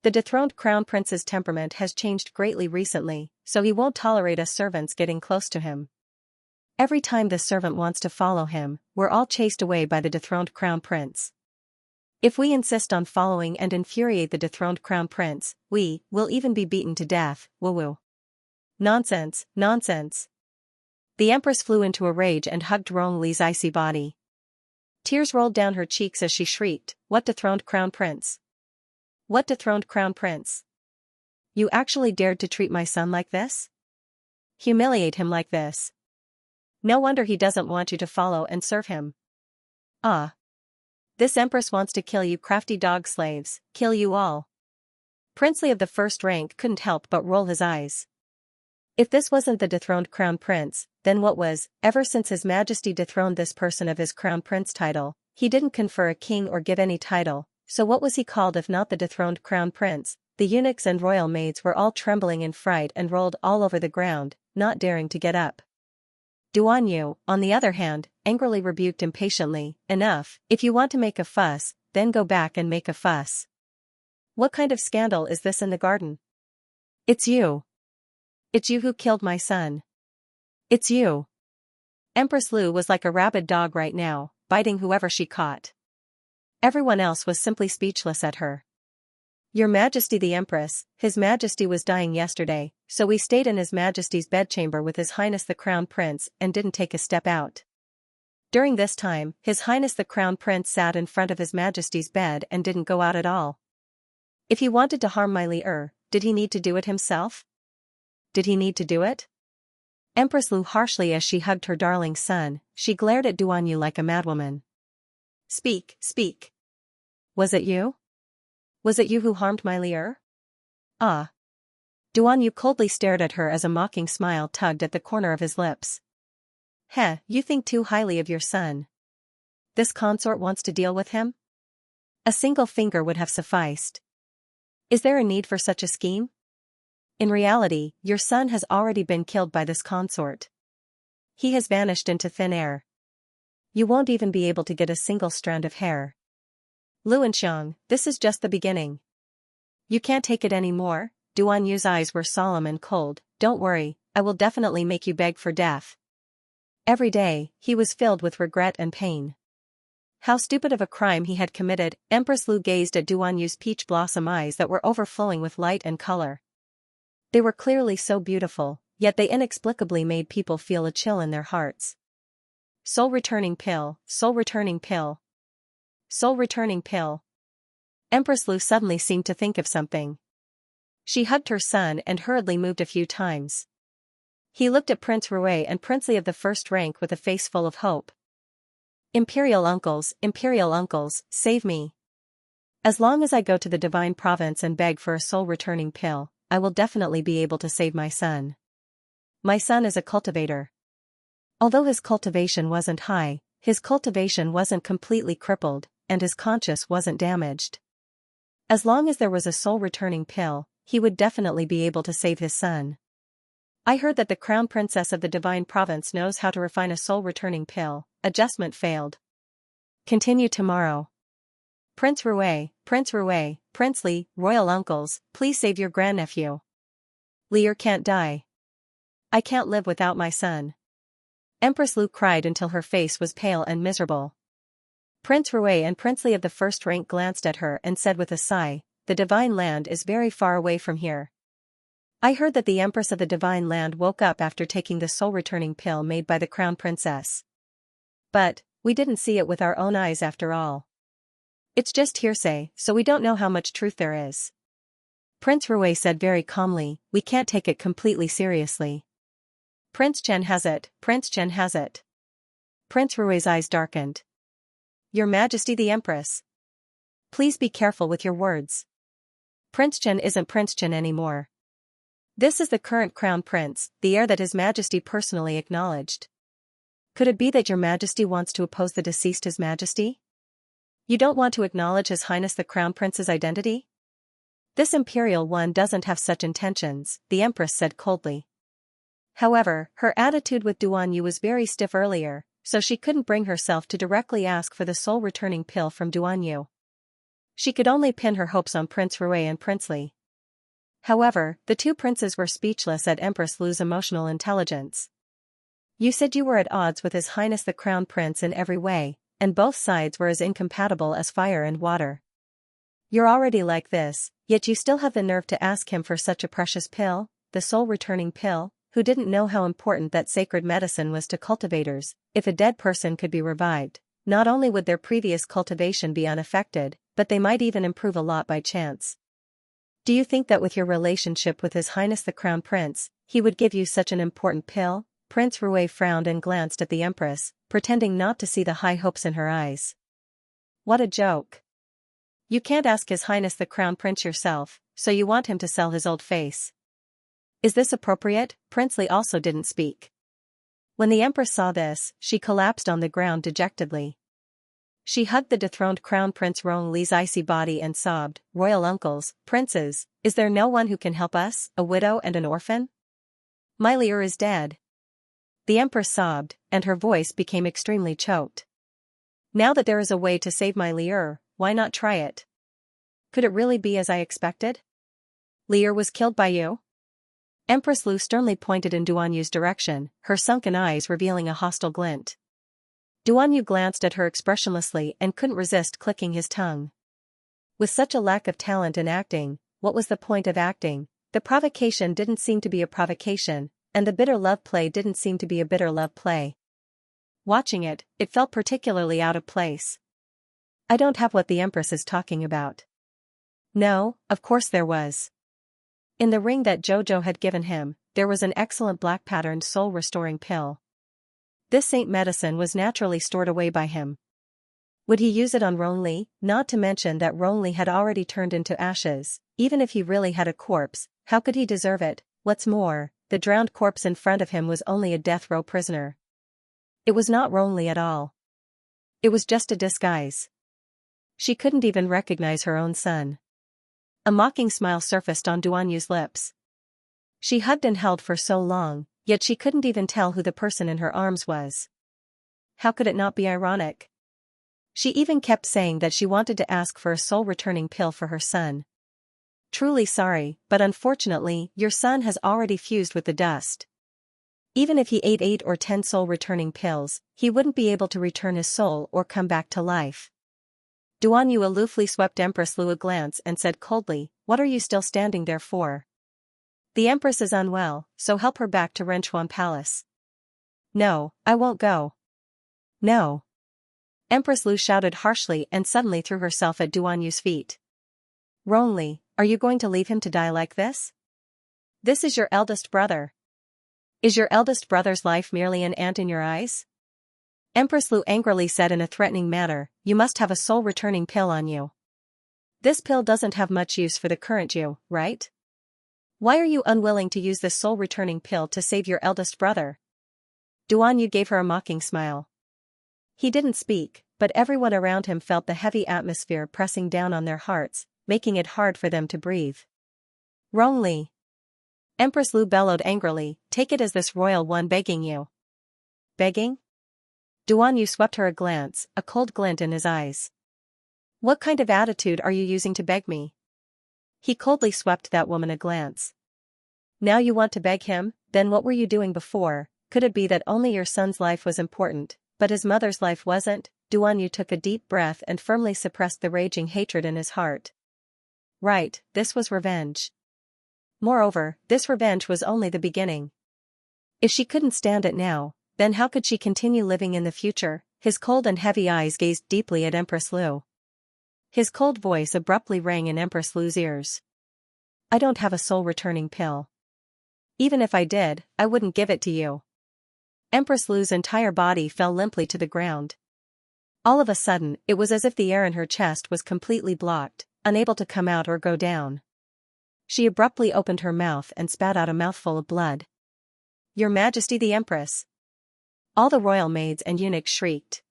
The dethroned crown prince's temperament has changed greatly recently, so he won't tolerate us servants getting close to him. Every time the servant wants to follow him, we're all chased away by the dethroned crown prince. If we insist on following and infuriate the dethroned crown prince, we will even be beaten to death, woo-woo." Nonsense, nonsense. The empress flew into a rage and hugged Rong Li's icy body. Tears rolled down her cheeks as she shrieked, "What dethroned crown prince? What dethroned crown prince? You actually dared to treat my son like this? Humiliate him like this? No wonder he doesn't want you to follow and serve him. Ah. This empress wants to kill you crafty dog slaves, kill you all." Princely of the first rank couldn't help but roll his eyes. If this wasn't the dethroned crown prince, then what was? Ever since His Majesty dethroned this person of his crown prince title, he didn't confer a king or give any title, so what was he called if not the dethroned crown prince? The eunuchs and royal maids were all trembling in fright and rolled all over the ground, not daring to get up. Duanyu, on the other hand, angrily rebuked impatiently, "Enough, if you want to make a fuss, then go back and make a fuss. What kind of scandal is this in the garden? It's you. It's you who killed my son. It's you." Empress Lu was like a rabid dog right now, biting whoever she caught. Everyone else was simply speechless at her. "Your Majesty the Empress, His Majesty was dying yesterday, so we stayed in His Majesty's bedchamber with His Highness the Crown Prince and didn't take a step out. During this time, His Highness the Crown Prince sat in front of His Majesty's bed and didn't go out at all. If he wanted to harm my Li-er, did he need to do it himself? Did he need to do it?" Empress Lu harshly as she hugged her darling son, she glared at Duanyu like a madwoman. "Speak, speak. Was it you? Was it you who harmed my Li-er?" "Ah." Duanyu coldly stared at her as a mocking smile tugged at the corner of his lips. "Heh, you think too highly of your son. This consort wants to deal with him? A single finger would have sufficed. Is there a need for such a scheme? In reality, your son has already been killed by this consort. He has vanished into thin air. You won't even be able to get a single strand of hair. Luanxiang, this is just the beginning. You can't take it anymore." Duanyu's eyes were solemn and cold. "Don't worry, I will definitely make you beg for death." Every day, he was filled with regret and pain. How stupid of a crime he had committed. Empress Lu gazed at Duanyu's peach blossom eyes that were overflowing with light and color. They were clearly so beautiful, yet they inexplicably made people feel a chill in their hearts. Soul returning pill, soul returning pill. Soul returning pill. Empress Lu suddenly seemed to think of something. She hugged her son and hurriedly moved a few times. He looked at Prince Rui and Princely of the first rank with a face full of hope. Imperial uncles, save me. As long as I go to the Divine Province and beg for a soul-returning pill, I will definitely be able to save my son. My son is a cultivator. Although his cultivation wasn't high, his cultivation wasn't completely crippled, and his conscience wasn't damaged. As long as there was a soul-returning pill, he would definitely be able to save his son. I heard that the Crown Princess of the Divine Province knows how to refine a soul-returning pill. Adjustment failed. Continue tomorrow. Prince Rui, Princely, royal uncles, please save your grandnephew. Lier can't die. I can't live without my son. Empress Lu cried until her face was pale and miserable. Prince Rui and Princely of the first rank glanced at her and said with a sigh, the Divine Land is very far away from here. I heard that the Empress of the Divine Land woke up after taking the soul-returning pill made by the Crown Princess. But, we didn't see it with our own eyes after all. It's just hearsay, so we don't know how much truth there is. Prince Rui said very calmly, we can't take it completely seriously. Prince Chen has it. Prince Rui's eyes darkened. Your Majesty the Empress. Please be careful with your words. Prince Chen isn't Prince Chen anymore. This is the current Crown Prince, the heir that His Majesty personally acknowledged. Could it be that Your Majesty wants to oppose the deceased His Majesty? You don't want to acknowledge His Highness the Crown Prince's identity? This Imperial one doesn't have such intentions, the Empress said coldly. However, her attitude with Duan Yu was very stiff earlier, so she couldn't bring herself to directly ask for the soul-returning pill from Duan Yu. She could only pin her hopes on Prince Rui and Princely. However, the two princes were speechless at Empress Lu's emotional intelligence. You said you were at odds with His Highness the Crown Prince in every way, and both sides were as incompatible as fire and water. You're already like this, yet you still have the nerve to ask him for such a precious pill, the soul-returning pill, who didn't know how important that sacred medicine was to cultivators. If a dead person could be revived, not only would their previous cultivation be unaffected, but they might even improve a lot by chance. Do you think that with your relationship with His Highness the Crown Prince, he would give you such an important pill? Prince Rui frowned and glanced at the Empress, pretending not to see the high hopes in her eyes. What a joke. You can't ask His Highness the Crown Prince yourself, so you want him to sell his old face. Is this appropriate? Princely also didn't speak. When the Empress saw this, she collapsed on the ground dejectedly. She hugged the dethroned Crown Prince Rong Li's icy body and sobbed, Royal uncles, princes, is there no one who can help us, a widow and an orphan? My Lier is dead. The Empress sobbed, and her voice became extremely choked. Now that there is a way to save my Lier, why not try it? Could it really be as I expected? Lier was killed by you? Empress Lu sternly pointed in Duan Yu's direction, her sunken eyes revealing a hostile glint. Duan Yu glanced at her expressionlessly and couldn't resist clicking his tongue. With such a lack of talent in acting, what was the point of acting? The provocation didn't seem to be a provocation, and the bitter love play didn't seem to be a bitter love play. Watching it, it felt particularly out of place. I don't have what the Empress is talking about. No, of course there was. In the ring that Jojo had given him, there was an excellent black-patterned soul-restoring pill. This saint medicine was naturally stored away by him. Would he use it on Rongli? Not to mention that Rongli had already turned into ashes. Even if he really had a corpse, how could he deserve it? What's more, the drowned corpse in front of him was only a death row prisoner. It was not Rongli at all. It was just a disguise. She couldn't even recognize her own son. A mocking smile surfaced on Duan Yu's lips. She hugged and held for so long, yet she couldn't even tell who the person in her arms was. How could it not be ironic? She even kept saying that she wanted to ask for a soul-returning pill for her son. Truly sorry, but unfortunately, your son has already fused with the dust. Even if he ate 8 or 10 soul-returning pills, he wouldn't be able to return his soul or come back to life. Duan Yu aloofly swept Empress Lu a glance and said coldly, what are you still standing there for? The Empress is unwell, so help her back to Renchuan Palace. No, I won't go. No. Empress Lu shouted harshly and suddenly threw herself at Duan Yu's feet. Rongli, are you going to leave him to die like this? This is your eldest brother. Is your eldest brother's life merely an ant in your eyes? Empress Lu angrily said in a threatening manner, you must have a soul-returning pill on you. This pill doesn't have much use for the current you, right? Why are you unwilling to use this soul-returning pill to save your eldest brother? Duan Yu gave her a mocking smile. He didn't speak, but everyone around him felt the heavy atmosphere pressing down on their hearts, making it hard for them to breathe. Wrongly. Empress Lu bellowed angrily, take it as this royal one begging you. Begging? Duan Yu swept her a glance, a cold glint in his eyes. What kind of attitude are you using to beg me? He coldly swept that woman a glance. Now you want to beg him, then what were you doing before? Could it be that only your son's life was important, but his mother's life wasn't? Duan Yu took a deep breath and firmly suppressed the raging hatred in his heart. Right, this was revenge. Moreover, this revenge was only the beginning. If she couldn't stand it now, then how could she continue living in the future? His cold and heavy eyes gazed deeply at Empress Lu. His cold voice abruptly rang in Empress Lu's ears. I don't have a soul-returning pill. Even if I did, I wouldn't give it to you. Empress Lu's entire body fell limply to the ground. All of a sudden, it was as if the air in her chest was completely blocked, unable to come out or go down. She abruptly opened her mouth and spat out a mouthful of blood. Your Majesty the Empress! All the royal maids and eunuchs shrieked.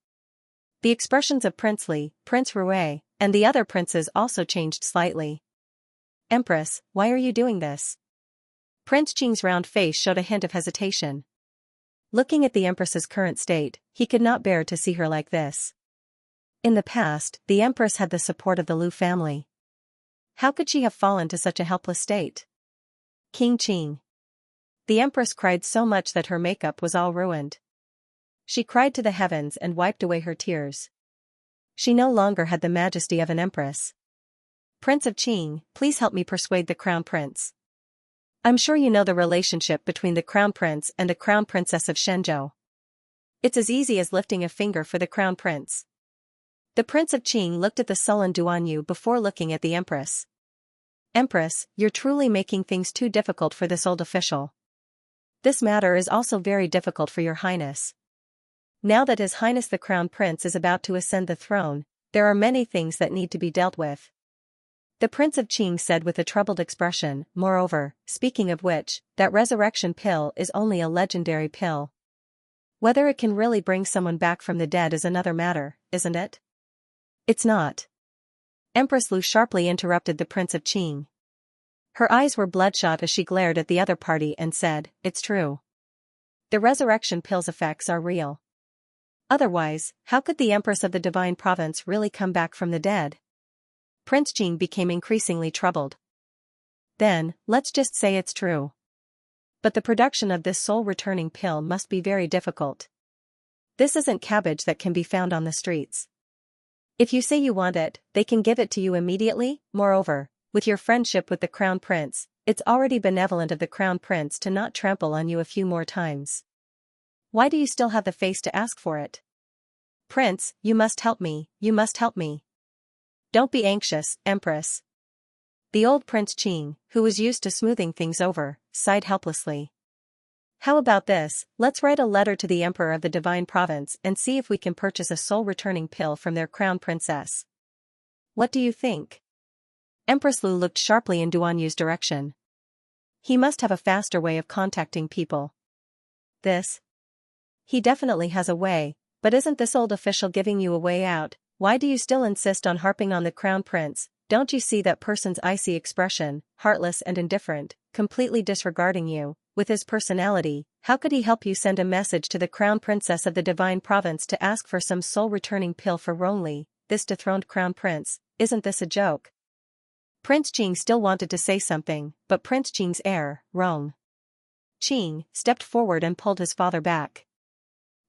The expressions of Prince Li, Prince Rue, and the other princes also changed slightly. Empress, why are you doing this? Prince Qing's round face showed a hint of hesitation. Looking at the Empress's current state, he could not bear to see her like this. In the past, the Empress had the support of the Lu family. How could she have fallen to such a helpless state? King Qing. The Empress cried so much that her makeup was all ruined. She cried to the heavens and wiped away her tears. She no longer had the majesty of an empress. Prince of Qing, please help me persuade the crown prince. I'm sure you know the relationship between the crown prince and the crown princess of Shenzhou. It's as easy as lifting a finger for the crown prince. The Prince of Qing looked at the sullen Duan Yu before looking at the Empress. Empress, you're truly making things too difficult for this old official. This matter is also very difficult for your highness. Now that His Highness the Crown Prince is about to ascend the throne, there are many things that need to be dealt with. The Prince of Qing said with a troubled expression, moreover, speaking of which, that resurrection pill is only a legendary pill. Whether it can really bring someone back from the dead is another matter, isn't it? It's not. Empress Lu sharply interrupted the Prince of Qing. Her eyes were bloodshot as she glared at the other party and said, it's true. The resurrection pill's effects are real. Otherwise, how could the Empress of the Divine Province really come back from the dead? Prince Qing became increasingly troubled. Then, let's just say it's true. But the production of this soul-returning pill must be very difficult. This isn't cabbage that can be found on the streets. If you say you want it, they can give it to you immediately. Moreover, with your friendship with the Crown Prince, it's already benevolent of the Crown Prince to not trample on you a few more times. Why do you still have the face to ask for it? Prince, you must help me, you must help me. Don't be anxious, Empress. The old Prince Qing, who was used to smoothing things over, sighed helplessly. How about this, let's write a letter to the Emperor of the Divine Province and see if we can purchase a soul-returning pill from their crown princess. What do you think? Empress Lu looked sharply in Duan Yu's direction. He must have a faster way of contacting people. This? He definitely has a way, but isn't this old official giving you a way out? Why do you still insist on harping on the crown prince? Don't you see that person's icy expression, heartless and indifferent, completely disregarding you? With his personality, how could he help you send a message to the crown princess of the Divine Province to ask for some soul-returning pill for Rongli, this dethroned crown prince? Isn't this a joke? Prince Qing still wanted to say something, but Prince Qing's heir, Rong Qing, stepped forward and pulled his father back.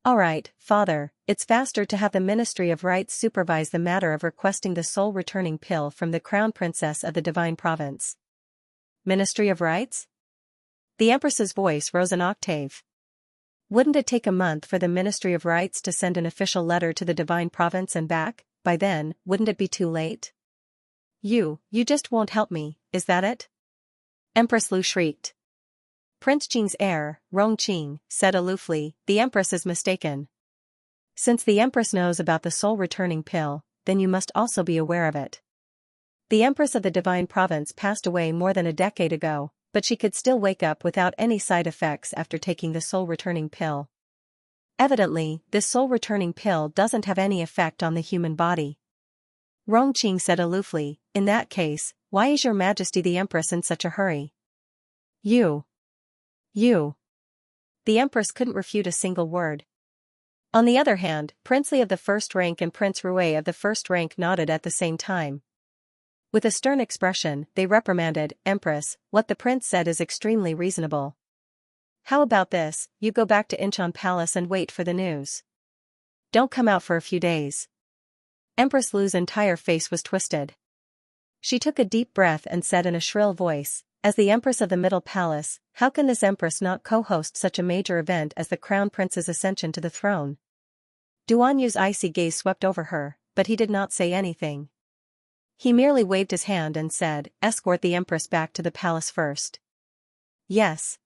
All right, father, it's faster to have the Ministry of Rites supervise the matter of requesting the soul-returning pill from the crown princess of the Divine Province. Ministry of Rites? The Empress's voice rose an octave. Wouldn't it take a month for the Ministry of Rites to send an official letter to the Divine Province and back? By then, wouldn't it be too late? You just won't help me, is that it? Empress Lu shrieked. Prince Qing's heir, Rongqing, said aloofly, the Empress is mistaken. Since the Empress knows about the soul-returning pill, then you must also be aware of it. The Empress of the Divine Province passed away more than a decade ago, but she could still wake up without any side effects after taking the soul-returning pill. Evidently, this soul-returning pill doesn't have any effect on the human body. Rongqing said aloofly, in that case, why is your Majesty the Empress in such a hurry? You. The Empress couldn't refute a single word. On the other hand, Prince Li of the first rank and Prince Rui of the first rank nodded at the same time. With a stern expression, they reprimanded, Empress, what the prince said is extremely reasonable. How about this, you go back to Incheon Palace and wait for the news. Don't come out for a few days. Empress Lu's entire face was twisted. She took a deep breath and said in a shrill voice, as the Empress of the Middle Palace, how can this Empress not co-host such a major event as the Crown Prince's ascension to the throne? Duan Yu's icy gaze swept over her, but he did not say anything. He merely waved his hand and said, escort the Empress back to the palace first. Yes.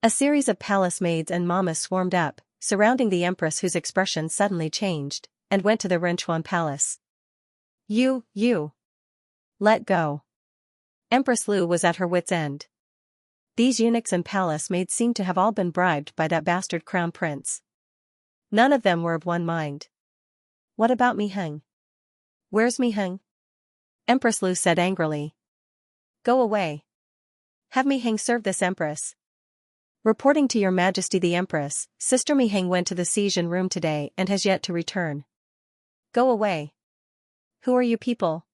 A series of palace maids and mamas swarmed up, surrounding the Empress whose expression suddenly changed, and went to the Renchuan Palace. You. Let go. Empress Lu was at her wit's end. These eunuchs and palace maids seemed to have all been bribed by that bastard crown prince. None of them were of one mind. What about Mi Heng? Where's Mi Heng? Empress Lu said angrily. Go away. Have Mi Heng serve this Empress. Reporting to your Majesty the Empress, Sister Mi Heng went to the Xianxia room today and has yet to return. Go away. Who are you people?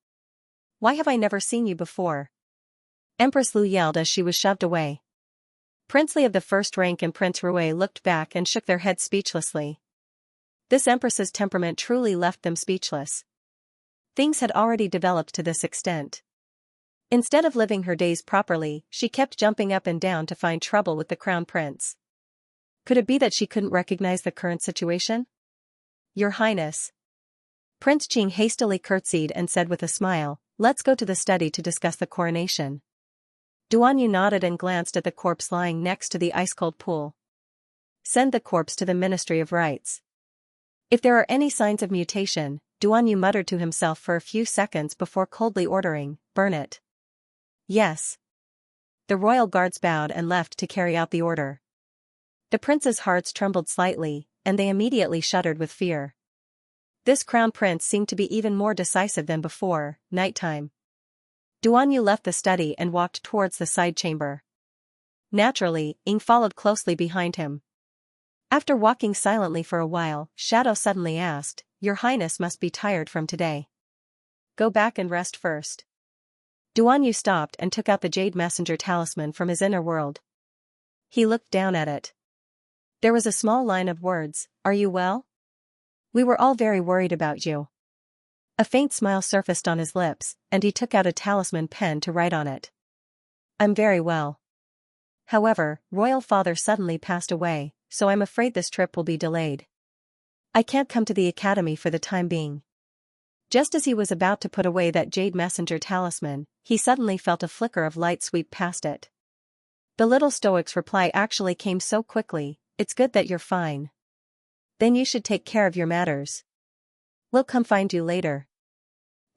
Why have I never seen you before? Empress Lu yelled as she was shoved away. Prince Li of the first rank and Prince Rui looked back and shook their heads speechlessly. This Empress's temperament truly left them speechless. Things had already developed to this extent. Instead of living her days properly, she kept jumping up and down to find trouble with the crown prince. Could it be that she couldn't recognize the current situation? Your Highness. Prince Qing hastily curtsied and said with a smile, let's go to the study to discuss the coronation. Duan Yu nodded and glanced at the corpse lying next to the ice-cold pool. Send the corpse to the Ministry of Rites. If there are any signs of mutation, Duan Yu muttered to himself for a few seconds before coldly ordering, burn it. Yes. The royal guards bowed and left to carry out the order. The prince's hearts trembled slightly, and they immediately shuddered with fear. This crown prince seemed to be even more decisive than before. Nighttime. Duan Yu left the study and walked towards the side chamber. Naturally, Ying followed closely behind him. After walking silently for a while, Shadow suddenly asked, Your Highness must be tired from today. Go back and rest first. Duan Yu stopped and took out the Jade Messenger talisman from his inner world. He looked down at it. There was a small line of words, Are you well? We were all very worried about you. A faint smile surfaced on his lips, and he took out a talisman pen to write on it. I'm very well. However, Royal Father suddenly passed away, so I'm afraid this trip will be delayed. I can't come to the academy for the time being. Just as he was about to put away that Jade Messenger talisman, he suddenly felt a flicker of light sweep past it. The little stoic's reply actually came so quickly, it's good that you're fine. Then you should take care of your matters. We'll come find you later.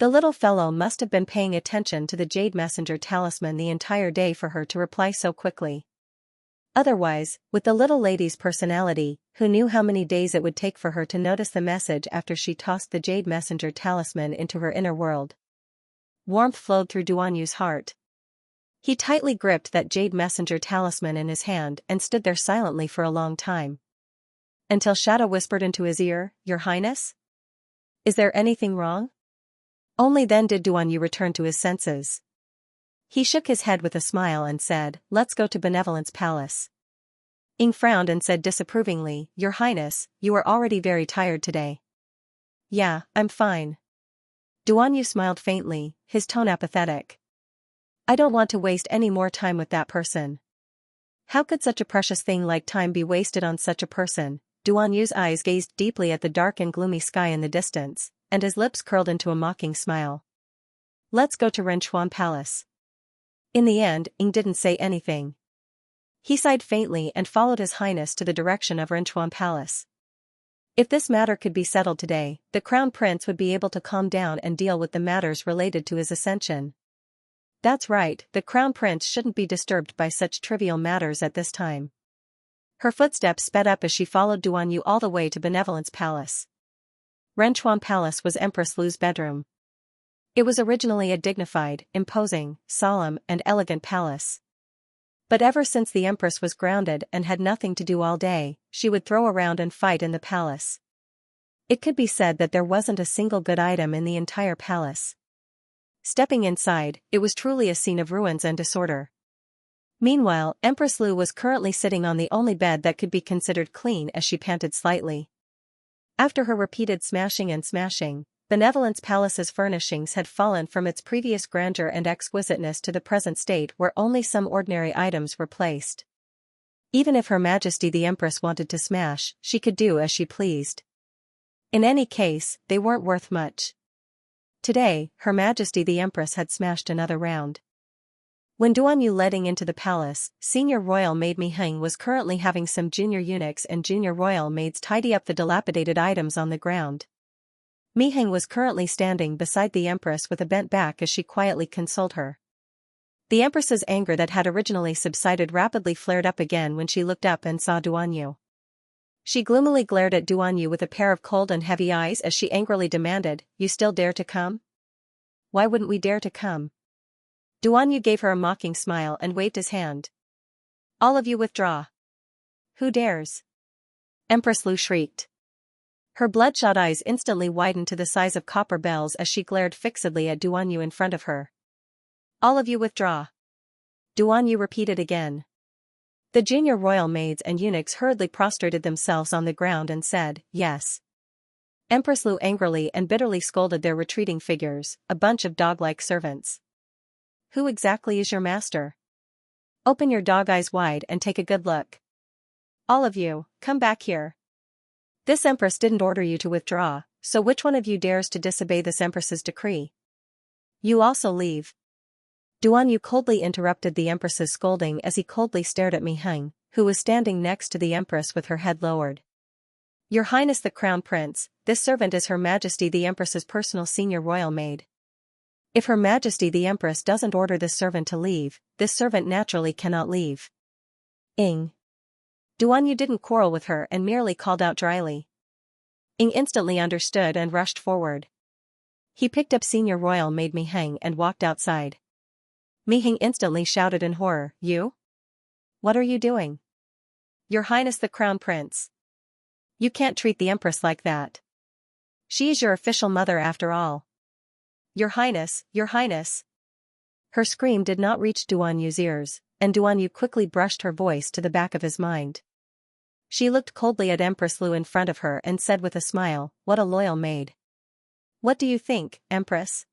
The little fellow must have been paying attention to the Jade Messenger talisman the entire day for her to reply so quickly. Otherwise, with the little lady's personality, who knew how many days it would take for her to notice the message after she tossed the Jade Messenger talisman into her inner world? Warmth flowed through Duan Yu's heart. He tightly gripped that Jade Messenger talisman in his hand and stood there silently for a long time. Until Shadow whispered into his ear, Your Highness? Is there anything wrong? Only then did Duan Yu return to his senses. He shook his head with a smile and said, Let's go to Benevolence Palace. Ying frowned and said disapprovingly, Your Highness, you are already very tired today. Yeah, I'm fine. Duan Yu smiled faintly, his tone apathetic. I don't want to waste any more time with that person. How could such a precious thing like time be wasted on such a person? Duan Yu's eyes gazed deeply at the dark and gloomy sky in the distance, and his lips curled into a mocking smile. Let's go to Renchuan Palace. In the end, Ying didn't say anything. He sighed faintly and followed His Highness to the direction of Renchuan Palace. If this matter could be settled today, the Crown Prince would be able to calm down and deal with the matters related to his ascension. That's right, the Crown Prince shouldn't be disturbed by such trivial matters at this time. Her footsteps sped up as she followed Duan Yu all the way to Benevolence Palace. Renchuan Palace was Empress Lu's bedroom. It was originally a dignified, imposing, solemn, and elegant palace. But ever since the Empress was grounded and had nothing to do all day, she would throw around and fight in the palace. It could be said that there wasn't a single good item in the entire palace. Stepping inside, it was truly a scene of ruins and disorder. Meanwhile, Empress Lu was currently sitting on the only bed that could be considered clean as she panted slightly. After her repeated smashing, Benevolence Palace's furnishings had fallen from its previous grandeur and exquisiteness to the present state where only some ordinary items were placed. Even if Her Majesty the Empress wanted to smash, she could do as she pleased. In any case, they weren't worth much. Today, Her Majesty the Empress had smashed another round. When Duan Yu led into the palace, Senior Royal Maid Mi Heng was currently having some junior eunuchs and junior royal maids tidy up the dilapidated items on the ground. Mi Heng was currently standing beside the Empress with a bent back as she quietly consoled her. The Empress's anger that had originally subsided rapidly flared up again when she looked up and saw Duan Yu. She gloomily glared at Duan Yu with a pair of cold and heavy eyes as she angrily demanded, "You still dare to come? Why wouldn't we dare to come?" Duan Yu gave her a mocking smile and waved his hand. "All of you withdraw." "Who dares?" Empress Lu shrieked. Her bloodshot eyes instantly widened to the size of copper bells as she glared fixedly at Duan Yu in front of her. "All of you withdraw." Duan Yu repeated again. The junior royal maids and eunuchs hurriedly prostrated themselves on the ground and said, "Yes." Empress Lu angrily and bitterly scolded their retreating figures, a bunch of dog-like servants. "Who exactly is your master? Open your dog eyes wide and take a good look. All of you, come back here. This Empress didn't order you to withdraw, so which one of you dares to disobey this Empress's decree? You also leave." Duan Yu coldly interrupted the Empress's scolding as he coldly stared at Mi Heng, who was standing next to the Empress with her head lowered. "Your Highness the Crown Prince, this servant is Her Majesty the Empress's personal senior royal maid. If Her Majesty the Empress doesn't order this servant to leave, this servant naturally cannot leave." "Ing." Duan Yu didn't quarrel with her and merely called out dryly. Ing instantly understood and rushed forward. He picked up senior royal maid Mi Heng and walked outside. Mi Heng instantly shouted in horror, "You? What are you doing? Your Highness the Crown Prince. You can't treat the Empress like that. She is your official mother after all." Your Highness, Your Highness." Her scream did not reach Duan Yu's ears, and Duan Yu quickly brushed her voice to the back of his mind. She looked coldly at Empress Lu in front of her and said with a smile, "What a loyal maid. What do you think, Empress?"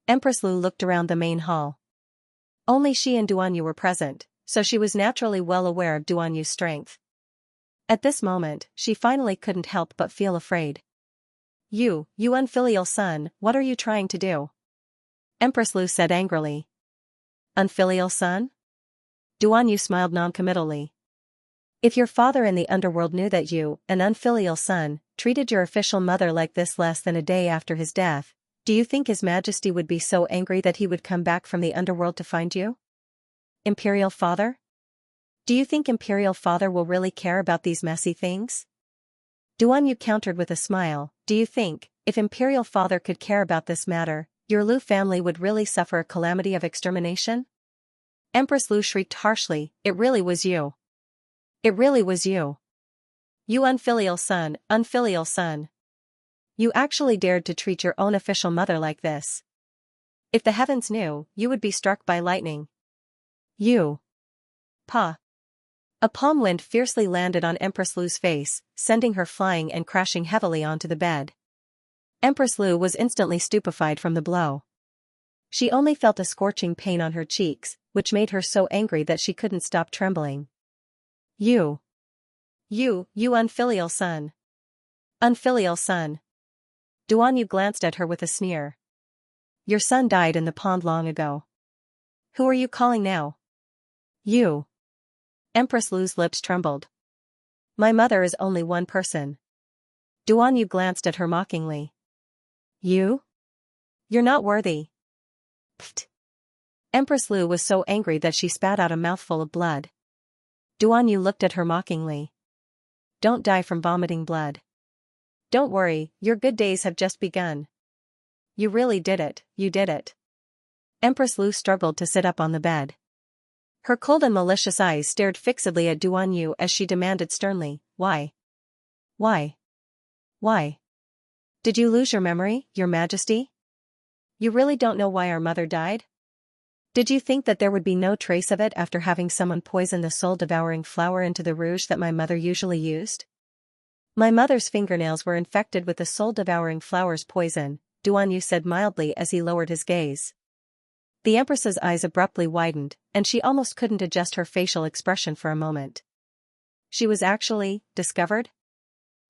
Empress Lu looked around the main hall. Only she and Duan Yu were present, so she was naturally well aware of Duan Yu's strength. At this moment, she finally couldn't help but feel afraid. You unfilial son, what are you trying to do?" Empress Lu said angrily. "Unfilial son?" Duan Yu smiled noncommittally. "If your father in the underworld knew that you, an unfilial son, treated your official mother like this less than a day after his death, do you think His Majesty would be so angry that he would come back from the underworld to find you? Imperial father? Do you think Imperial father will really care about these messy things?" Duan Yu countered with a smile, "Do you think, if Imperial father could care about this matter, your Lu family would really suffer a calamity of extermination?" Empress Lu shrieked harshly, "It really was you. It really was you. You unfilial son, unfilial son. You actually dared to treat your own official mother like this. If the heavens knew, you would be struck by lightning. You." Pa. A palm wind fiercely landed on Empress Lu's face, sending her flying and crashing heavily onto the bed. Empress Lu was instantly stupefied from the blow. She only felt a scorching pain on her cheeks, which made her so angry that she couldn't stop trembling. You unfilial son. Unfilial son." Duan Yu glanced at her with a sneer. "Your son died in the pond long ago. Who are you calling now? You?" Empress Lu's lips trembled. My mother is only one person. Duan Yu glanced at her mockingly. You? You're not worthy. Pfft. Empress Lu was so angry that she spat out a mouthful of blood. Duan Yu looked at her mockingly. Don't die from vomiting blood. Don't worry, your good days have just begun. You really did it, you did it. Empress Lu struggled to sit up on the bed. Her cold and malicious eyes stared fixedly at Duan Yu as she demanded sternly, Why? Why? Why? Did you lose your memory, your majesty? You really don't know why our mother died? Did you think that there would be no trace of it after having someone poison the soul-devouring flower into the rouge that my mother usually used? My mother's fingernails were infected with the soul-devouring flower's poison, Duan Yu said mildly as he lowered his gaze. The Empress's eyes abruptly widened, and she almost couldn't adjust her facial expression for a moment. She was actually discovered?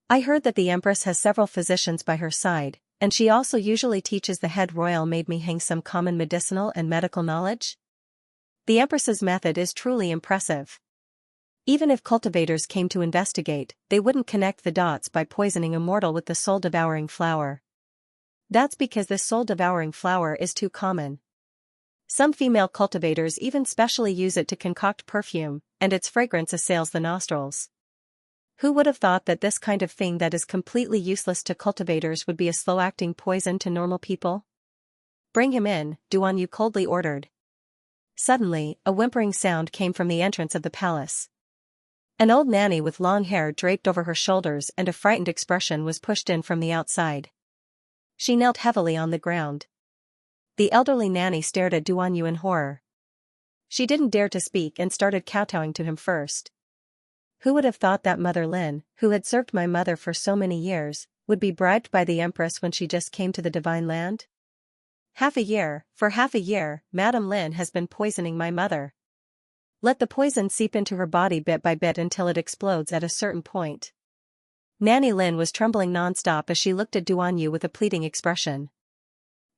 I heard that the Empress has several physicians by her side, and she also usually teaches the head royal maid Miheng some common medicinal and medical knowledge? The Empress's method is truly impressive. Even if cultivators came to investigate, they wouldn't connect the dots by poisoning a mortal with the soul-devouring flower. That's because this soul-devouring flower is too common. Some female cultivators even specially use it to concoct perfume, and its fragrance assails the nostrils. Who would have thought that this kind of thing that is completely useless to cultivators would be a slow-acting poison to normal people? Bring him in, Duan Yu coldly ordered. Suddenly, a whimpering sound came from the entrance of the palace. An old nanny with long hair draped over her shoulders and a frightened expression was pushed in from the outside. She knelt heavily on the ground. The elderly nanny stared at Duan Yu in horror. She didn't dare to speak and started kowtowing to him first. Who would have thought that Mother Lin, who had served my mother for so many years, would be bribed by the Empress when she just came to the Divine Land? For half a year, Madame Lin has been poisoning my mother. Let the poison seep into her body bit by bit until it explodes at a certain point. Nanny Lin was trembling non-stop as she looked at Duan Yu with a pleading expression.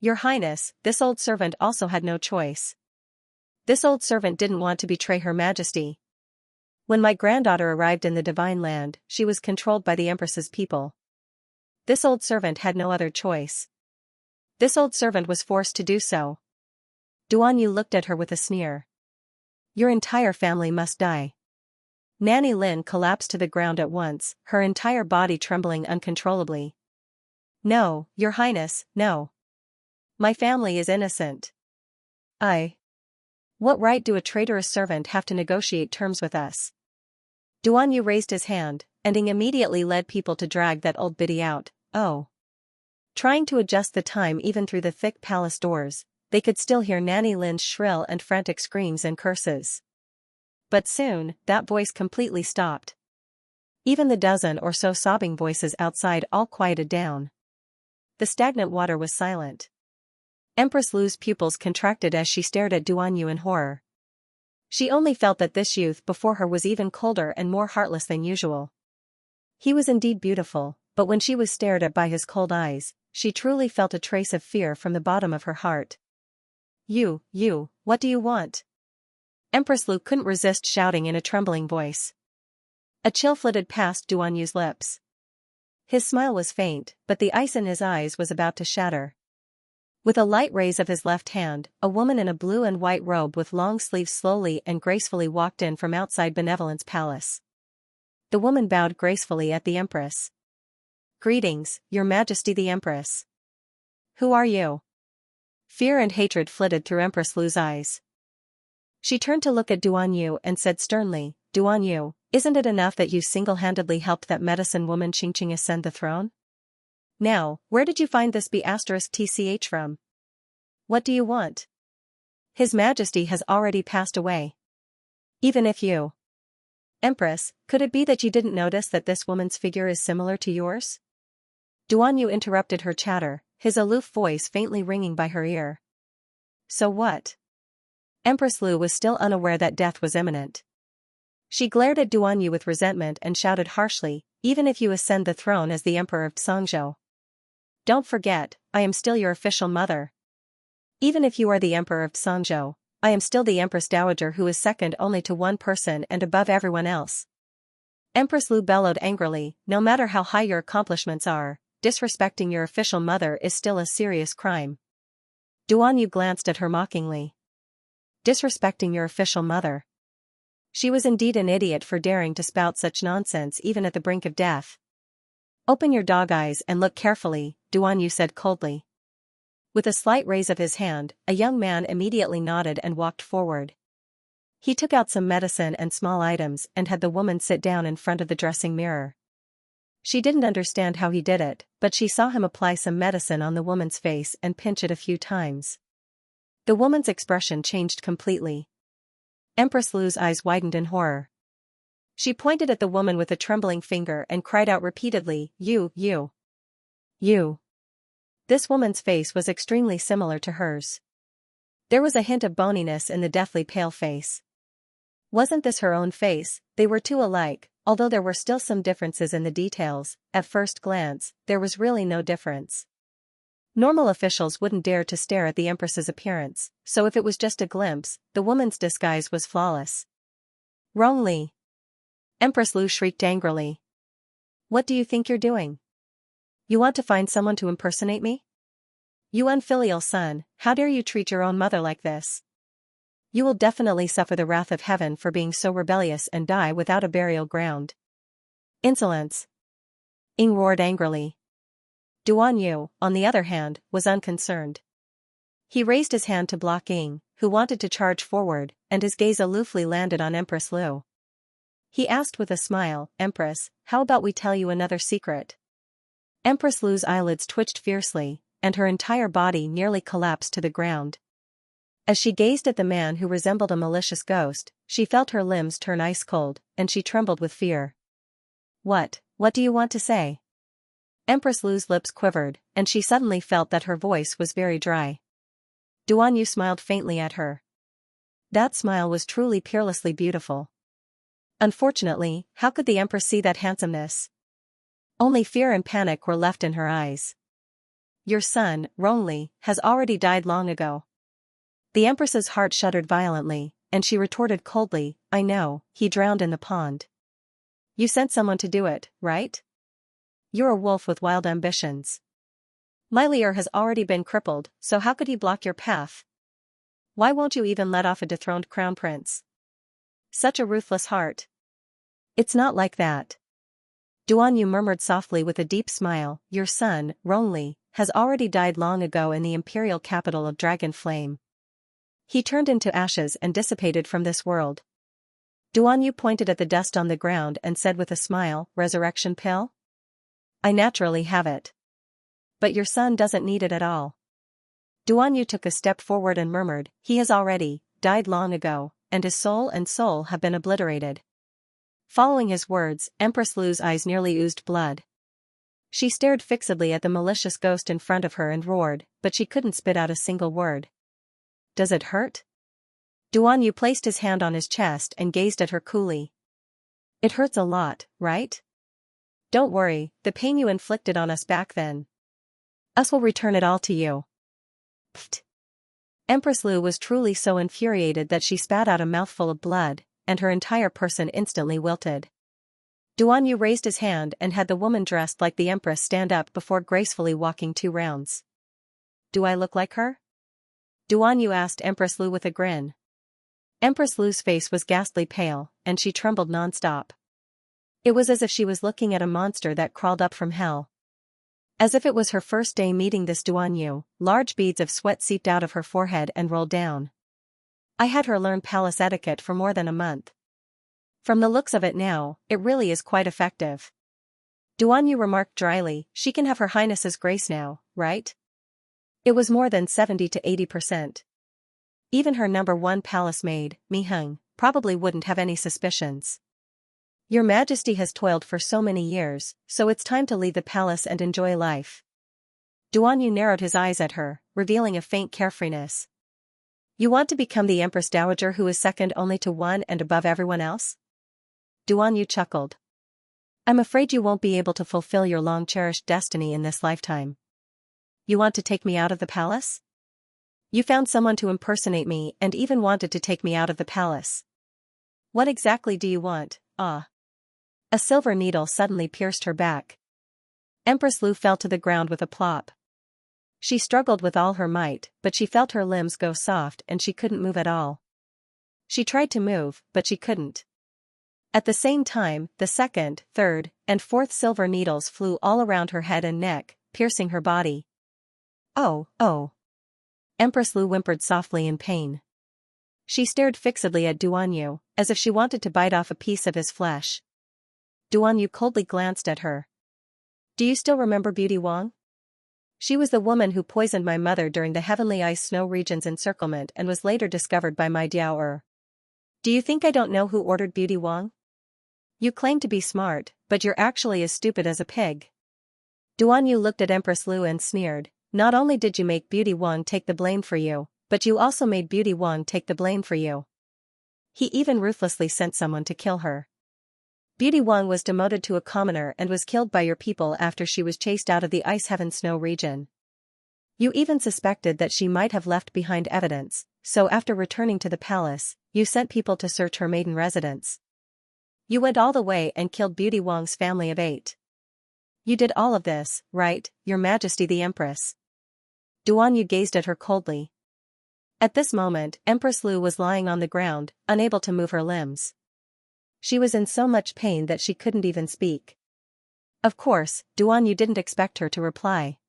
Your Highness, this old servant also had no choice. This old servant didn't want to betray Her Majesty. When my granddaughter arrived in the Divine Land, she was controlled by the Empress's people. This old servant had no other choice. This old servant was forced to do so. Duan Yu looked at her with a sneer. Your entire family must die. Nanny Lin collapsed to the ground at once, her entire body trembling uncontrollably. No, Your Highness, no. My family is innocent. What right do a traitorous servant have to negotiate terms with us? Duan Yu raised his hand, and immediately led people to drag that old biddy out. Oh. Trying to adjust the time even through the thick palace doors, they could still hear Nanny Lin's shrill and frantic screams and curses. But soon, that voice completely stopped. Even the dozen or so sobbing voices outside all quieted down. The stagnant water was silent. Empress Lu's pupils contracted as she stared at Duan Yu in horror. She only felt that this youth before her was even colder and more heartless than usual. He was indeed beautiful, but when she was stared at by his cold eyes, she truly felt a trace of fear from the bottom of her heart. You, what do you want? Empress Lu couldn't resist shouting in a trembling voice. A chill flitted past Duan Yu's lips. His smile was faint, but the ice in his eyes was about to shatter. With a light raise of his left hand, a woman in a blue and white robe with long sleeves slowly and gracefully walked in from outside Benevolence Palace. The woman bowed gracefully at the Empress. Greetings, Your Majesty the Empress. Who are you? Fear and hatred flitted through Empress Lu's eyes. She turned to look at Duan Yu and said sternly, Duan Yu, isn't it enough that you single-handedly helped that medicine woman Xianxia ascend the throne? Now, where did you find this B*TCH from? What do you want? His Majesty has already passed away. Even if you... Empress, could it be that you didn't notice that this woman's figure is similar to yours? Duan Yu interrupted her chatter, his aloof voice faintly ringing by her ear. So what? Empress Lu was still unaware that death was imminent. She glared at Duan Yu with resentment and shouted harshly, even if you ascend the throne as the Emperor of Xianxia. Don't forget, I am still your official mother. Even if you are the Emperor of Xianxia, I am still the Empress Dowager who is second only to one person and above everyone else. Empress Lu bellowed angrily, no matter how high your accomplishments are, disrespecting your official mother is still a serious crime. Duan Yu glanced at her mockingly. Disrespecting your official mother. She was indeed an idiot for daring to spout such nonsense even at the brink of death. Open your dog eyes and look carefully, Duan Yu said coldly. With a slight raise of his hand, a young man immediately nodded and walked forward. He took out some medicine and small items and had the woman sit down in front of the dressing mirror. She didn't understand how he did it, but she saw him apply some medicine on the woman's face and pinch it a few times. The woman's expression changed completely. Empress Lu's eyes widened in horror. She pointed at the woman with a trembling finger and cried out repeatedly, You. This woman's face was extremely similar to hers. There was a hint of boniness in the deathly pale face. Wasn't this her own face? They were too alike, although there were still some differences in the details. At first glance, there was really no difference. Normal officials wouldn't dare to stare at the Empress's appearance, so if it was just a glimpse, the woman's disguise was flawless. Wrongly. Empress Lu shrieked angrily. What do you think you're doing? You want to find someone to impersonate me? You unfilial son, how dare you treat your own mother like this? You will definitely suffer the wrath of heaven for being so rebellious and die without a burial ground. Insolence. Ying roared angrily. Duan Yu, on the other hand, was unconcerned. He raised his hand to block Ying, who wanted to charge forward, and his gaze aloofly landed on Empress Lu. He asked with a smile, Empress, how about we tell you another secret? Empress Lu's eyelids twitched fiercely, and her entire body nearly collapsed to the ground. As she gazed at the man who resembled a malicious ghost, she felt her limbs turn ice cold, and she trembled with fear. What do you want to say? Empress Lu's lips quivered, and she suddenly felt that her voice was very dry. Duan Yu smiled faintly at her. That smile was truly peerlessly beautiful. Unfortunately, how could the Empress see that handsomeness? Only fear and panic were left in her eyes. Your son, Rongli, has already died long ago. The Empress's heart shuddered violently, and she retorted coldly, I know, he drowned in the pond. You sent someone to do it, right? You're a wolf with wild ambitions. My Lier has already been crippled, so how could he block your path? Why won't you even let off a dethroned crown prince? Such a ruthless heart. It's not like that. Duan Yu murmured softly with a deep smile, your son, Rongli, has already died long ago in the imperial capital of Dragon Flame. He turned into ashes and dissipated from this world. Duan Yu pointed at the dust on the ground and said with a smile, resurrection pill? I naturally have it. But your son doesn't need it at all. Duan Yu took a step forward and murmured, he has already died long ago, and his soul have been obliterated. Following his words, Empress Lu's eyes nearly oozed blood. She stared fixedly at the malicious ghost in front of her and roared, but she couldn't spit out a single word. Does it hurt? Duan Yu placed his hand on his chest and gazed at her coolly. It hurts a lot, right? Don't worry, the pain you inflicted on us back then. Us will return it all to you. Pfft. Empress Lu was truly so infuriated that she spat out a mouthful of blood, and her entire person instantly wilted. Duan Yu raised his hand and had the woman dressed like the Empress stand up before gracefully walking 2 rounds. Do I look like her? Duan Yu asked Empress Lu with a grin. Empress Lu's face was ghastly pale, and she trembled non-stop. It was as if she was looking at a monster that crawled up from hell. As if it was her first day meeting this Duan Yu, large beads of sweat seeped out of her forehead and rolled down. I had her learn palace etiquette for more than a month. From the looks of it now, it really is quite effective. Duan Yu remarked dryly, she can have her highness's grace now, right? It was more than 70 to 80%. Even her number 1 palace maid, Mi Heng, probably wouldn't have any suspicions. Your Majesty has toiled for so many years, so it's time to leave the palace and enjoy life. Duan Yu narrowed his eyes at her, revealing a faint carefreeness. You want to become the Empress Dowager who is second only to one and above everyone else? Duan Yu chuckled. I'm afraid you won't be able to fulfill your long-cherished destiny in this lifetime. You want to take me out of the palace? You found someone to impersonate me and even wanted to take me out of the palace. What exactly do you want, ah? A silver needle suddenly pierced her back. Empress Lu fell to the ground with a plop. She struggled with all her might, but she felt her limbs go soft and she couldn't move at all. She tried to move, but she couldn't. At the same time, the second, third, and fourth silver needles flew all around her head and neck, piercing her body. Oh, oh. Empress Lu whimpered softly in pain. She stared fixedly at Duanyu, as if she wanted to bite off a piece of his flesh. Duanyu coldly glanced at her. Do you still remember Beauty Wong? She was the woman who poisoned my mother during the Heavenly Ice Snow Region's encirclement and was later discovered by my Diao. Do you think I don't know who ordered Beauty Wong? You claim to be smart, but you're actually as stupid as a pig. Duanyu looked at Empress Lu and sneered, not only did you make Beauty Wong take the blame for you, but you also made Beauty Wong take the blame for you. He even ruthlessly sent someone to kill her. Beauty Wong was demoted to a commoner and was killed by your people after she was chased out of the Ice Heaven Snow region. You even suspected that she might have left behind evidence, so after returning to the palace, you sent people to search her maiden residence. You went all the way and killed Beauty Wong's family of 8. You did all of this, right, Your Majesty the Empress? Duanyu gazed at her coldly. At this moment, Empress Lu was lying on the ground, unable to move her limbs. She was in so much pain that she couldn't even speak. Of course, Duanyu didn't expect her to reply.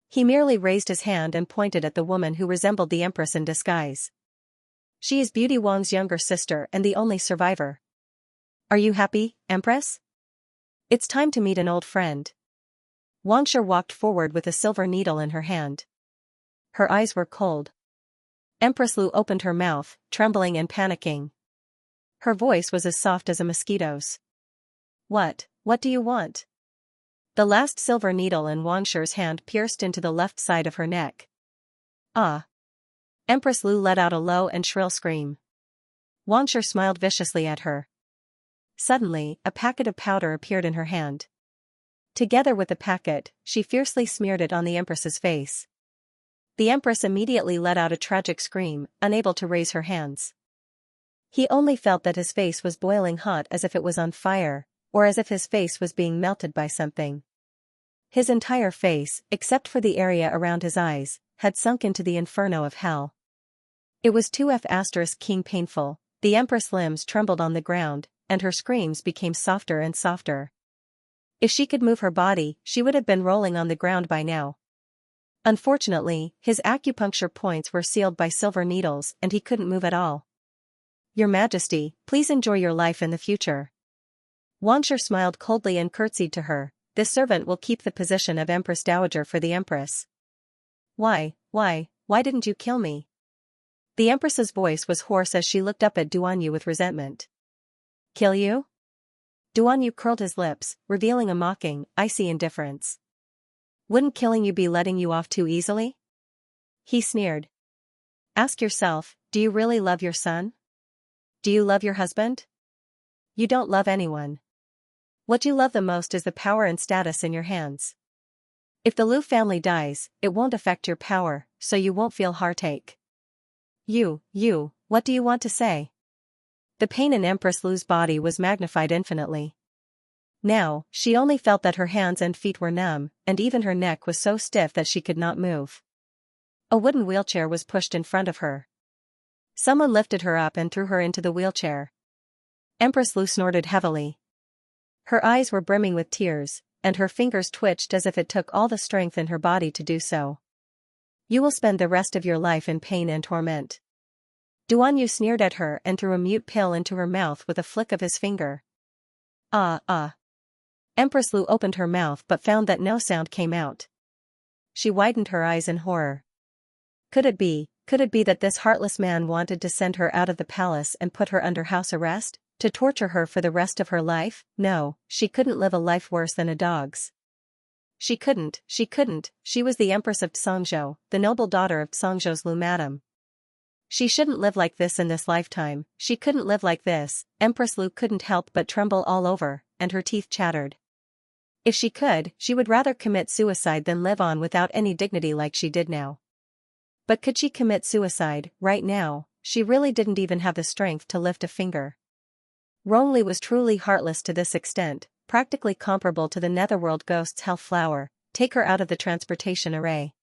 He merely raised his hand and pointed at the woman who resembled the Empress in disguise. She is Beauty Wong's younger sister and the only survivor. Are you happy, Empress? It's time to meet an old friend. Xianxia walked forward with a silver needle in her hand. Her eyes were cold. Empress Lu opened her mouth, trembling and panicking. Her voice was as soft as a mosquito's. What do you want? The last silver needle in Xianxia's hand pierced into the left side of her neck. Ah! Empress Lu let out a low and shrill scream. Xianxia smiled viciously at her. Suddenly, a packet of powder appeared in her hand. Together with the packet, she fiercely smeared it on the Empress's face. The Empress immediately let out a tragic scream, unable to raise her hands. He only felt that his face was boiling hot as if it was on fire, or as if his face was being melted by something. His entire face, except for the area around his eyes, had sunk into the inferno of hell. It was too painful, the Empress' limbs trembled on the ground, and her screams became softer and softer. If she could move her body, she would have been rolling on the ground by now. Unfortunately, his acupuncture points were sealed by silver needles and he couldn't move at all. Your Majesty, please enjoy your life in the future. Xianxia smiled coldly and curtsied to her. This servant will keep the position of Empress Dowager for the Empress. Why didn't you kill me? The Empress's voice was hoarse as she looked up at Duanyu with resentment. Kill you? Duanyu curled his lips, revealing a mocking, icy indifference. Wouldn't killing you be letting you off too easily? He sneered. Ask yourself, do you really love your son? Do you love your husband? You don't love anyone. What you love the most is the power and status in your hands. If the Lu family dies, it won't affect your power, so you won't feel heartache. What do you want to say? The pain in Empress Lu's body was magnified infinitely. Now, she only felt that her hands and feet were numb, and even her neck was so stiff that she could not move. A wooden wheelchair was pushed in front of her. Someone lifted her up and threw her into the wheelchair. Empress Lu snorted heavily. Her eyes were brimming with tears, and her fingers twitched as if it took all the strength in her body to do so. You will spend the rest of your life in pain and torment. Duanyu sneered at her and threw a mute pill into her mouth with a flick of his finger. Empress Lu opened her mouth but found that no sound came out. She widened her eyes in horror. Could it be that this heartless man wanted to send her out of the palace and put her under house arrest, to torture her for the rest of her life? No, she couldn't live a life worse than a dog's. She couldn't, she was the Empress of Xianxia, the noble daughter of Xianxia's Lu Madam. She shouldn't live like this in this lifetime, she couldn't live like this. Empress Lu couldn't help but tremble all over, and her teeth chattered. If she could, she would rather commit suicide than live on without any dignity like she did now. But could she commit suicide right now? She really didn't even have the strength to lift a finger. Rongli was truly heartless to this extent, practically comparable to the netherworld ghost's hell flower. Take her out of the transportation array.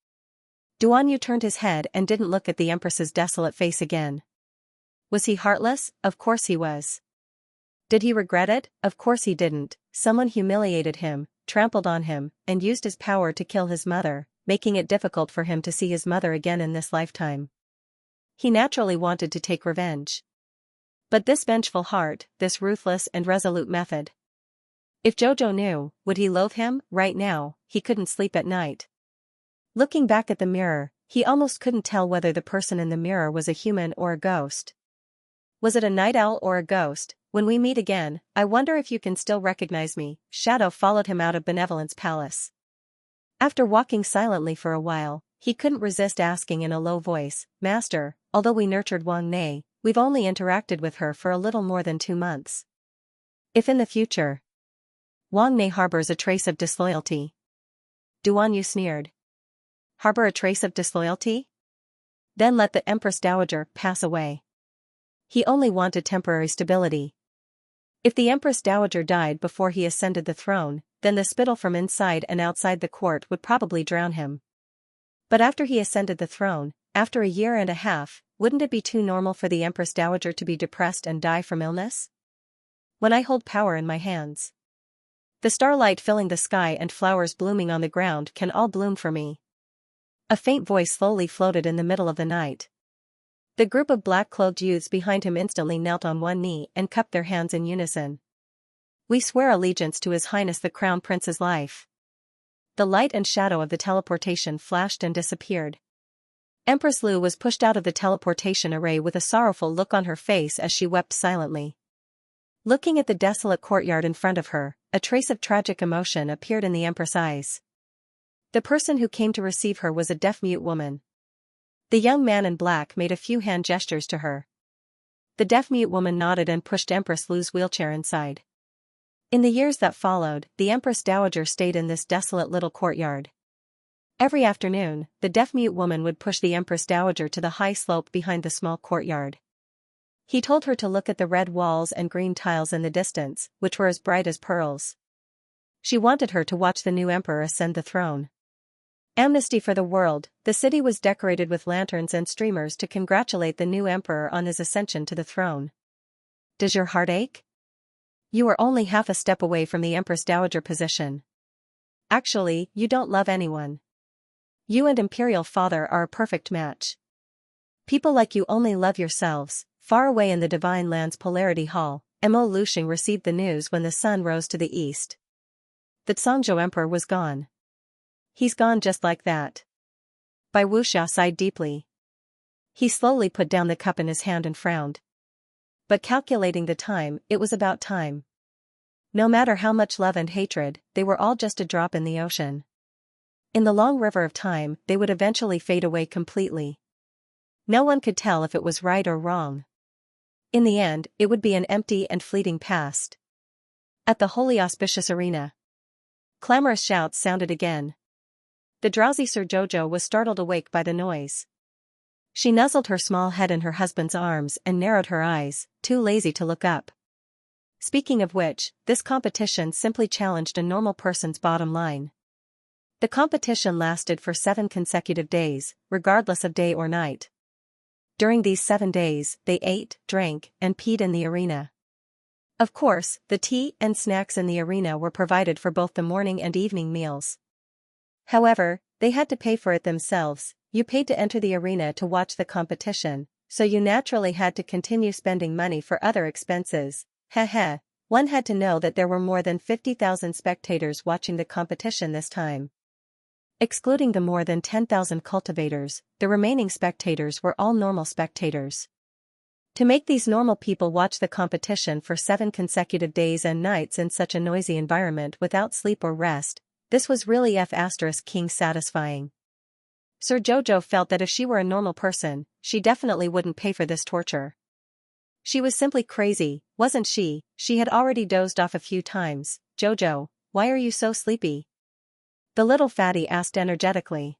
Duanyu turned his head and didn't look at the Empress's desolate face again. Was he heartless? Of course he was. Did he regret it? Of course he didn't. Someone humiliated him, trampled on him, and used his power to kill his mother, making it difficult for him to see his mother again in this lifetime. He naturally wanted to take revenge. But this vengeful heart, this ruthless and resolute method. If Jojo knew, would he loathe him? Right now, he couldn't sleep at night. Looking back at the mirror, he almost couldn't tell whether the person in the mirror was a human or a ghost. Was it a night owl or a ghost? When we meet again, I wonder if you can still recognize me. Shadow followed him out of Benevolence Palace. After walking silently for a while, he couldn't resist asking in a low voice, Master, although we nurtured Wang Nei, we've only interacted with her for a little more than 2 months. If in the future Wang Nei harbors a trace of disloyalty. Duanyu sneered. Harbor a trace of disloyalty? Then let the Empress Dowager pass away. He only wanted temporary stability. If the Empress Dowager died before he ascended the throne, then the spittle from inside and outside the court would probably drown him. But after he ascended the throne, after a year and a half, wouldn't it be too normal for the Empress Dowager to be depressed and die from illness? When I hold power in my hands, the starlight filling the sky and flowers blooming on the ground can all bloom for me. A faint voice slowly floated in the middle of the night. The group of black-clothed youths behind him instantly knelt on one knee and cupped their hands in unison. We swear allegiance to His Highness the Crown Prince's life. The light and shadow of the teleportation flashed and disappeared. Empress Lu was pushed out of the teleportation array with a sorrowful look on her face as she wept silently. Looking at the desolate courtyard in front of her, a trace of tragic emotion appeared in the Empress' eyes. The person who came to receive her was a deaf-mute woman. The young man in black made a few hand gestures to her. The deaf-mute woman nodded and pushed Empress Lu's wheelchair inside. In the years that followed, the Empress Dowager stayed in this desolate little courtyard. Every afternoon, the deaf-mute woman would push the Empress Dowager to the high slope behind the small courtyard. He told her to look at the red walls and green tiles in the distance, which were as bright as pearls. She wanted her to watch the new emperor ascend the throne. Amnesty for the world, the city was decorated with lanterns and streamers to congratulate the new emperor on his ascension to the throne. Does your heart ache? You are only half a step away from the Empress Dowager position. Actually, you don't love anyone. You and Imperial Father are a perfect match. People like you only love yourselves. Far away in the Divine Land's Polarity Hall, Mo Luxing received the news when the sun rose to the east. The Zhongzhou Emperor was gone. He's gone just like that. Bai Wuxia sighed deeply. He slowly put down the cup in his hand and frowned. But calculating the time, it was about time. No matter how much love and hatred, they were all just a drop in the ocean. In the long river of time, they would eventually fade away completely. No one could tell if it was right or wrong. In the end, it would be an empty and fleeting past. At the holy auspicious arena, clamorous shouts sounded again. The drowsy Sir Jojo was startled awake by the noise. She nuzzled her small head in her husband's arms and narrowed her eyes, too lazy to look up. Speaking of which, this competition simply challenged a normal person's bottom line. The competition lasted for 7 consecutive days, regardless of day or night. During these 7 days, they ate, drank, and peed in the arena. Of course, the tea and snacks in the arena were provided for both the morning and evening meals. However, they had to pay for it themselves. You paid to enter the arena to watch the competition, so you naturally had to continue spending money for other expenses. Heh. One had to know that there were more than 50,000 spectators watching the competition this time. Excluding the more than 10,000 cultivators, the remaining spectators were all normal spectators. To make these normal people watch the competition for 7 consecutive days and nights in such a noisy environment without sleep or rest, this was really King satisfying. Sir Jojo felt that if she were a normal person, she definitely wouldn't pay for this torture. She was simply crazy, wasn't she? She had already dozed off a few times. Jojo, why are you so sleepy? The little fatty asked energetically.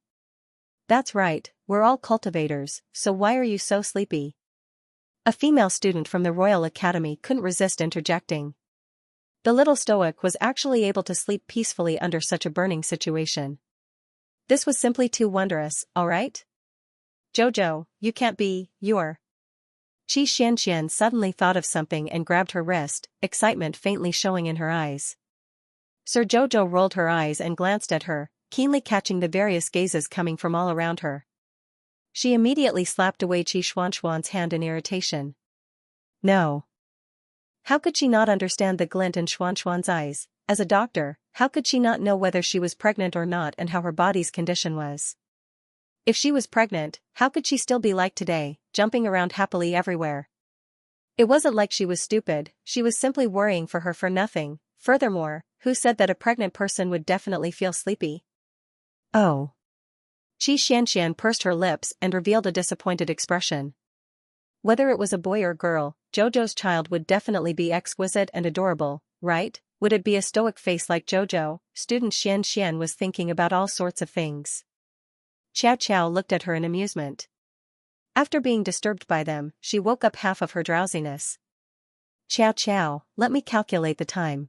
That's right, we're all cultivators, so why are you so sleepy? A female student from the Royal Academy couldn't resist interjecting. The little stoic was actually able to sleep peacefully under such a burning situation. This was simply too wondrous, alright? Jojo, you can't be, you're. Xianxia suddenly thought of something and grabbed her wrist, excitement faintly showing in her eyes. Sir Jojo rolled her eyes and glanced at her, keenly catching the various gazes coming from all around her. She immediately slapped away Xianxia's hand in irritation. No. How could she not understand the glint in Xianxia's eyes? As a doctor, how could she not know whether she was pregnant or not and how her body's condition was? If she was pregnant, how could she still be like today, jumping around happily everywhere? It wasn't like she was stupid, she was simply worrying for her for nothing. Furthermore, who said that a pregnant person would definitely feel sleepy? Oh. Xianxia pursed her lips and revealed a disappointed expression. Whether it was a boy or girl, Jojo's child would definitely be exquisite and adorable, right? Would it be a stoic face like Jojo? Student Xianxia was thinking about all sorts of things. Xiao Xiao looked at her in amusement. After being disturbed by them, she woke up half of her drowsiness. Xiao Xiao, let me calculate the time.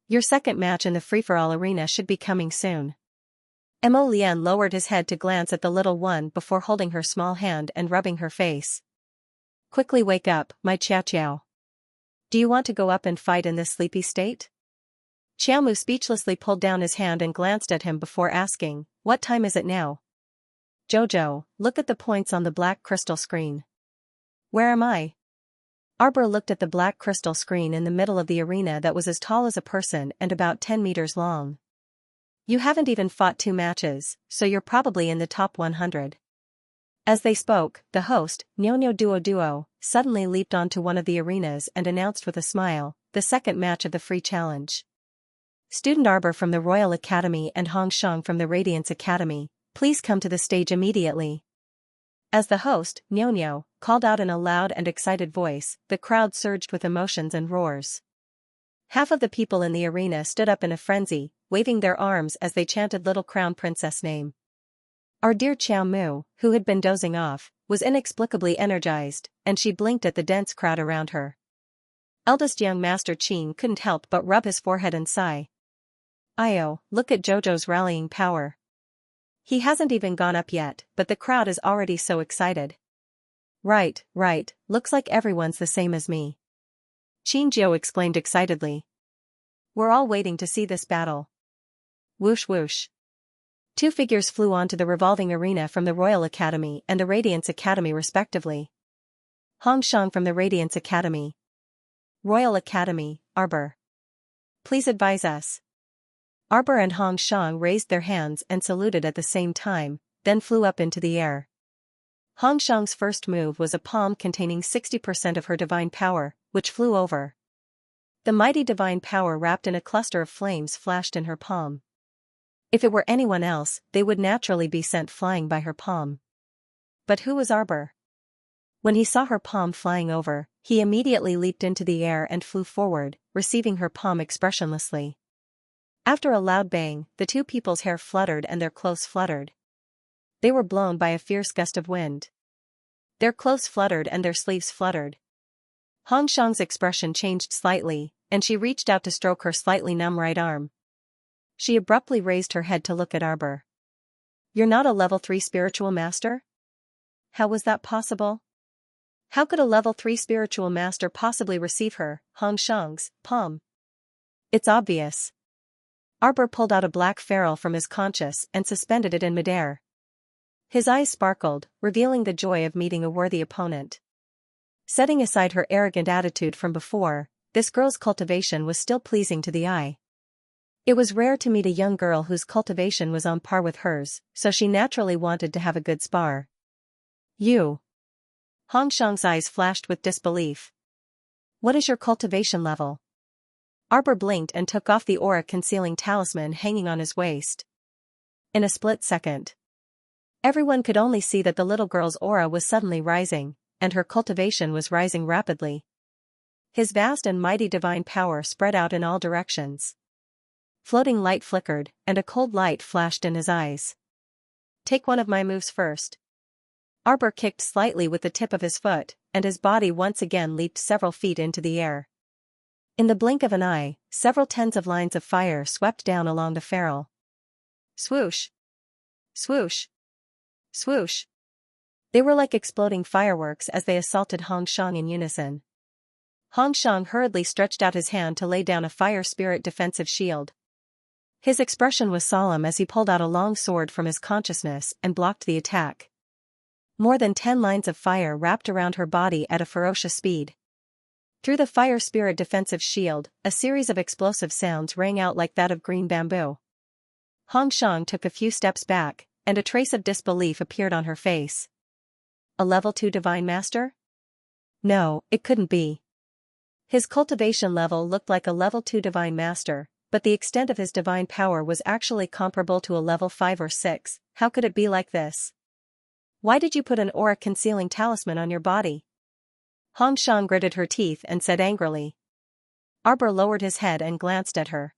Your second match in the free-for-all arena should be coming soon. Mo Lian lowered his head to glance at the little one before holding her small hand and rubbing her face. Quickly wake up, my Xiao Xiao. Do you want to go up and fight in this sleepy state? Xiaomu speechlessly pulled down his hand and glanced at him before asking, what time is it now? Jojo, look at the points on the black crystal screen. Where am I? Arbor looked at the black crystal screen in the middle of the arena that was as tall as a person and about 10 meters long. You haven't even fought 2 matches, so you're probably in the top 100. As they spoke, the host, Nyonya Duo Duo, suddenly leaped onto one of the arenas and announced with a smile, the second match of the free challenge. Student Arbor from the Royal Academy and Hong Shang from the Radiance Academy, please come to the stage immediately. As the host, Nyonya, called out in a loud and excited voice, the crowd surged with emotions and roars. Half of the people in the arena stood up in a frenzy, waving their arms as they chanted Little Crown Princess name. Our dear Xiao Mu, who had been dozing off, was inexplicably energized, and she blinked at the dense crowd around her. Eldest young Master Qin couldn't help but rub his forehead and sigh. Io, look at Jojo's rallying power. He hasn't even gone up yet, but the crowd is already so excited. Right, looks like everyone's the same as me. Qin Jiu exclaimed excitedly. We're all waiting to see this battle. Whoosh whoosh. 2 figures flew onto the revolving arena from the Royal Academy and the Radiance Academy respectively. Hong Shang from the Radiance Academy. Royal Academy, Arbor. Please advise us. Arbor and Hong Shang raised their hands and saluted at the same time, then flew up into the air. Hong Shang's first move was a palm containing 60% of her divine power, which flew over. The mighty divine power wrapped in a cluster of flames flashed in her palm. If it were anyone else, they would naturally be sent flying by her palm. But who was Arbor? When he saw her palm flying over, he immediately leaped into the air and flew forward, receiving her palm expressionlessly. After a loud bang, the 2 people's hair fluttered and their clothes fluttered. They were blown by a fierce gust of wind. Their clothes fluttered and their sleeves fluttered. Hong Shang's expression changed slightly, and she reached out to stroke her slightly numb right arm. She abruptly raised her head to look at Arbor. You're not a level 3 spiritual master? How was that possible? How could a level 3 spiritual master possibly receive her, Hong Shang's, palm? It's obvious. Arbor pulled out a black ferrule from his conscious and suspended it in midair. His eyes sparkled, revealing the joy of meeting a worthy opponent. Setting aside her arrogant attitude from before, this girl's cultivation was still pleasing to the eye. It was rare to meet a young girl whose cultivation was on par with hers, so she naturally wanted to have a good spar. You. Hong Shang's eyes flashed with disbelief. What is your cultivation level? Arbor blinked and took off the aura-concealing talisman hanging on his waist. In a split second, everyone could only see that the little girl's aura was suddenly rising, and her cultivation was rising rapidly. His vast and mighty divine power spread out in all directions. Floating light flickered, and a cold light flashed in his eyes. Take one of my moves first. Arbor kicked slightly with the tip of his foot, and his body once again leaped several feet into the air. In the blink of an eye, several tens of lines of fire swept down along the feral. Swoosh! Swoosh! Swoosh! They were like exploding fireworks as they assaulted Hong Shang in unison. Hong Shang hurriedly stretched out his hand to lay down a fire spirit defensive shield. His expression was solemn as he pulled out a long sword from his consciousness and blocked the attack. More than 10 lines of fire wrapped around her body at a ferocious speed. Through the fire spirit defensive shield, a series of explosive sounds rang out like that of green bamboo. Hong Shang took a few steps back, and a trace of disbelief appeared on her face. A level 2 divine master? No, it couldn't be. His cultivation level looked like a level 2 divine master, but the extent of his divine power was actually comparable to a level 5 or 6. How could it be like this? Why did you put an aura concealing talisman on your body? Hong Shang gritted her teeth and said angrily. Arbor lowered his head and glanced at her.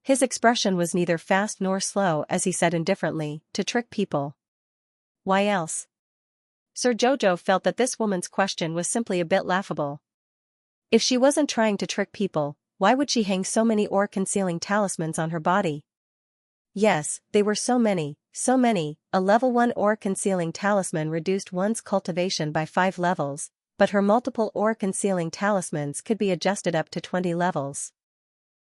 His expression was neither fast nor slow as he said indifferently, to trick people. Why else? Sir Jojo felt that this woman's question was simply a bit laughable. If she wasn't trying to trick people, why would she hang so many aura-concealing talismans on her body? Yes, they were so many. A level 1 aura-concealing talisman reduced one's cultivation by 5 levels, but her multiple aura-concealing talismans could be adjusted up to 20 levels.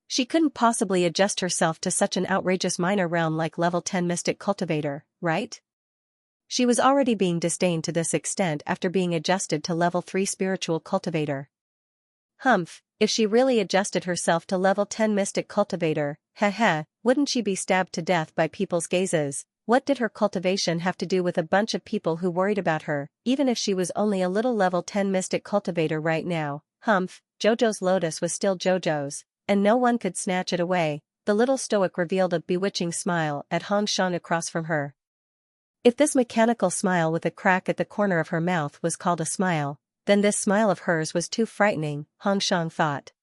She couldn't possibly adjust herself to such an outrageous minor realm like level 10 mystic cultivator, right? She was already being disdained to this extent after being adjusted to level 3 spiritual cultivator. Humph, if she really adjusted herself to level 10 mystic cultivator, wouldn't she be stabbed to death by people's gazes? What did her cultivation have to do with a bunch of people who worried about her, even if she was only a little level 10 mystic cultivator right now? Humph, Jojo's lotus was still Jojo's, and no one could snatch it away. The little stoic revealed a bewitching smile at Hong Shang across from her. If this mechanical smile with a crack at the corner of her mouth was called a smile, then this smile of hers was too frightening, Hong Shang thought.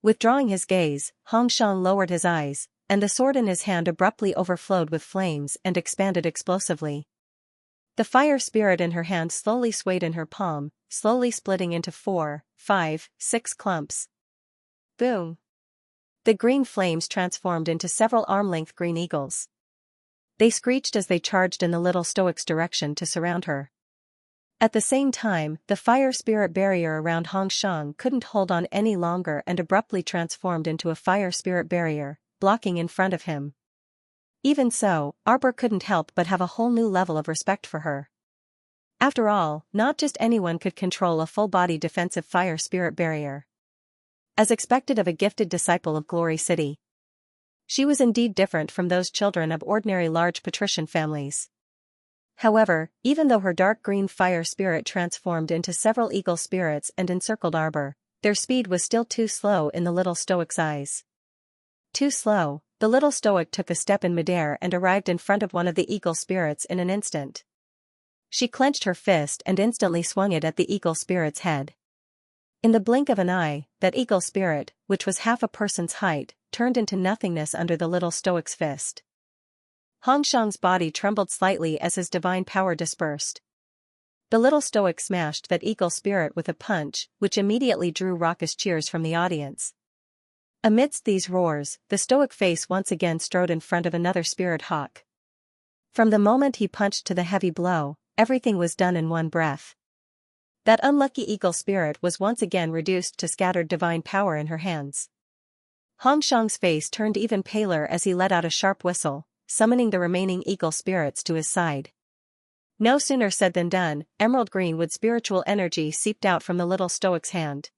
Withdrawing his gaze, Hong Shang lowered his eyes, and the sword in his hand abruptly overflowed with flames and expanded explosively. The fire spirit in her hand slowly swayed in her palm, slowly splitting into 4, 5, 6 clumps. Boom! The green flames transformed into several arm-length green eagles. They screeched as they charged in the little stoic's direction to surround her. At the same time, the fire spirit barrier around Hong Shang couldn't hold on any longer and abruptly transformed into a fire spirit barrier, blocking in front of him. Even so, Arbor couldn't help but have a whole new level of respect for her. After all, not just anyone could control a full-body defensive fire spirit barrier. As expected of a gifted disciple of Glory City. She was indeed different from those children of ordinary large patrician families. However, even though her dark green fire spirit transformed into several eagle spirits and encircled Arbor, their speed was still too slow in the little stoic's eyes. Too slow, the little stoic took a step in midair and arrived in front of one of the eagle spirits in an instant. She clenched her fist and instantly swung it at the eagle spirit's head. In the blink of an eye, that eagle spirit, which was half a person's height, turned into nothingness under the little stoic's fist. Hong Shang's body trembled slightly as his divine power dispersed. The little stoic smashed that eagle spirit with a punch, which immediately drew raucous cheers from the audience. Amidst these roars, the stoic face once again strode in front of another spirit hawk. From the moment he punched to the heavy blow, everything was done in one breath. That unlucky eagle spirit was once again reduced to scattered divine power in her hands. Hong Shang's face turned even paler as he let out a sharp whistle, summoning the remaining eagle spirits to his side. No sooner said than done, emerald green wood spiritual energy seeped out from the little stoic's hand.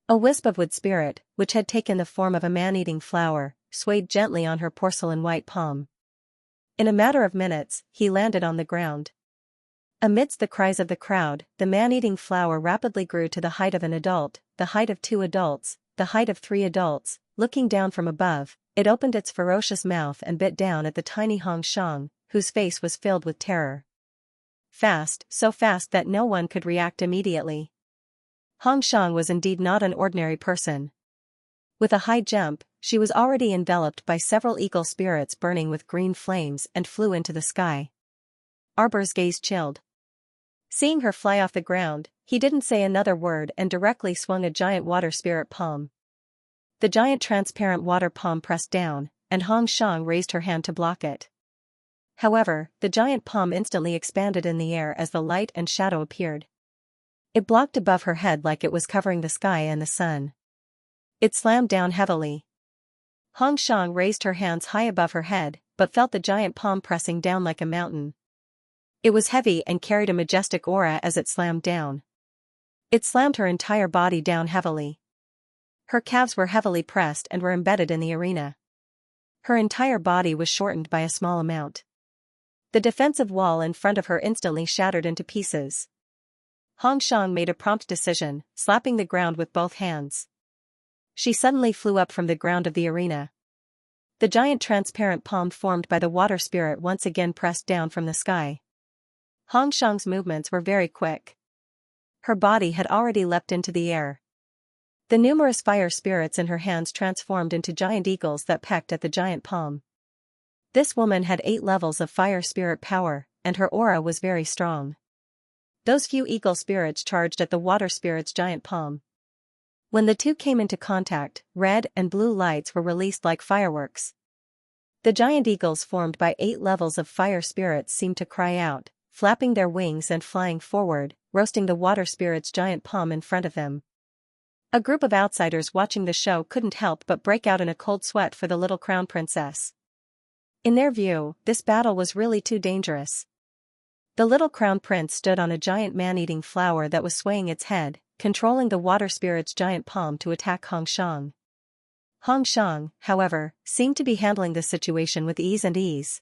A wisp of wood spirit, which had taken the form of a man-eating flower, swayed gently on her porcelain white palm. In a matter of minutes, he landed on the ground. Amidst the cries of the crowd, the man-eating flower rapidly grew to the height of an adult, the height of 2 adults, the height of 3 adults. Looking down from above, it opened its ferocious mouth and bit down at the tiny Hong Shang, whose face was filled with terror. Fast, so fast that no one could react immediately. Hong Shang was indeed not an ordinary person. With a high jump, she was already enveloped by several eagle spirits burning with green flames and flew into the sky. Arbor's gaze chilled. Seeing her fly off the ground, he didn't say another word and directly swung a giant water spirit palm. The giant transparent water palm pressed down, and Hong Shang raised her hand to block it. However, the giant palm instantly expanded in the air as the light and shadow appeared. It blocked above her head like it was covering the sky and the sun. It slammed down heavily. Hong Shang raised her hands high above her head, but felt the giant palm pressing down like a mountain. It was heavy and carried a majestic aura as it slammed down. It slammed her entire body down heavily. Her calves were heavily pressed and were embedded in the arena. Her entire body was shortened by a small amount. The defensive wall in front of her instantly shattered into pieces. Hong Shang made a prompt decision, slapping the ground with both hands. She suddenly flew up from the ground of the arena. The giant transparent palm formed by the water spirit once again pressed down from the sky. Hong Shang's movements were very quick. Her body had already leapt into the air. The numerous fire spirits in her hands transformed into giant eagles that pecked at the giant palm. This woman had 8 levels of fire spirit power, and her aura was very strong. Those few eagle spirits charged at the water spirit's giant palm. When the two came into contact, red and blue lights were released like fireworks. The giant eagles formed by 8 levels of fire spirits seemed to cry out, flapping their wings and flying forward, roasting the water spirit's giant palm in front of them. A group of outsiders watching the show couldn't help but break out in a cold sweat for the little crown princess. In their view, this battle was really too dangerous. The little crown prince stood on a giant man-eating flower that was swaying its head, controlling the water spirit's giant palm to attack Hong Shang. Hong Shang, however, seemed to be handling the situation with ease.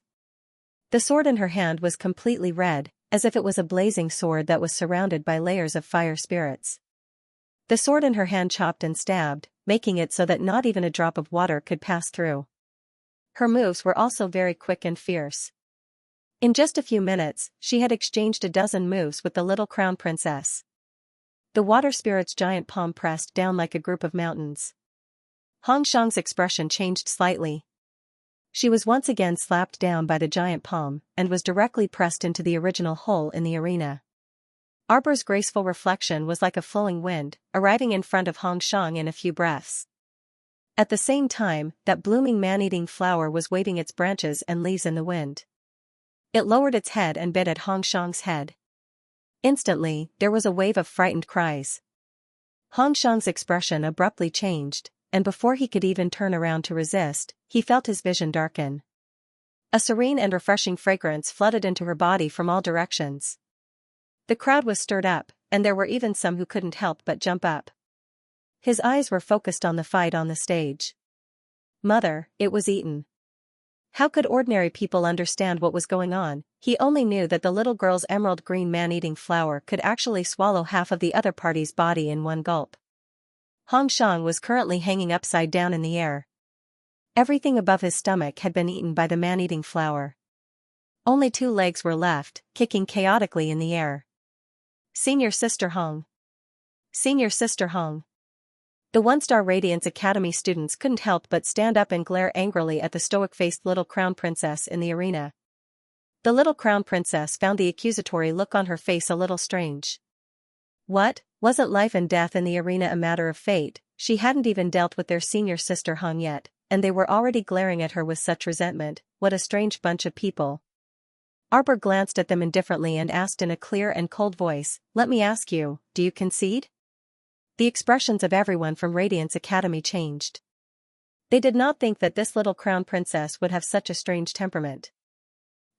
The sword in her hand was completely red, as if it was a blazing sword that was surrounded by layers of fire spirits. The sword in her hand chopped and stabbed, making it so that not even a drop of water could pass through. Her moves were also very quick and fierce. In just a few minutes, she had exchanged a dozen moves with the little crown princess. The water spirit's giant palm pressed down like a group of mountains. Hong Shang's expression changed slightly. She was once again slapped down by the giant palm, and was directly pressed into the original hole in the arena. Arbor's graceful reflection was like a flowing wind, arriving in front of Hong Shang in a few breaths. At the same time, that blooming man-eating flower was waving its branches and leaves in the wind. It lowered its head and bit at Hong Shang's head. Instantly, there was a wave of frightened cries. Hong Shang's expression abruptly changed, and before he could even turn around to resist, he felt his vision darken. A serene and refreshing fragrance flooded into her body from all directions. The crowd was stirred up, and there were even some who couldn't help but jump up. His eyes were focused on the fight on the stage. Mother, it was eaten. How could ordinary people understand what was going on? He only knew that the little girl's emerald green man-eating flower could actually swallow half of the other party's body in one gulp. Hong Shang was currently hanging upside down in the air. Everything above his stomach had been eaten by the man-eating flower. Only 2 legs were left, kicking chaotically in the air. Senior Sister Hong. Senior Sister Hong. The one-star Radiance Academy students couldn't help but stand up and glare angrily at the stoic-faced little crown princess in the arena. The little crown princess found the accusatory look on her face a little strange. What, wasn't life and death in the arena a matter of fate? She hadn't even dealt with their senior sister Hong yet, and they were already glaring at her with such resentment. What a strange bunch of people. Arbor glanced at them indifferently and asked in a clear and cold voice, "Let me ask you, do you concede?" The expressions of everyone from Radiance Academy changed. They did not think that this little crown princess would have such a strange temperament.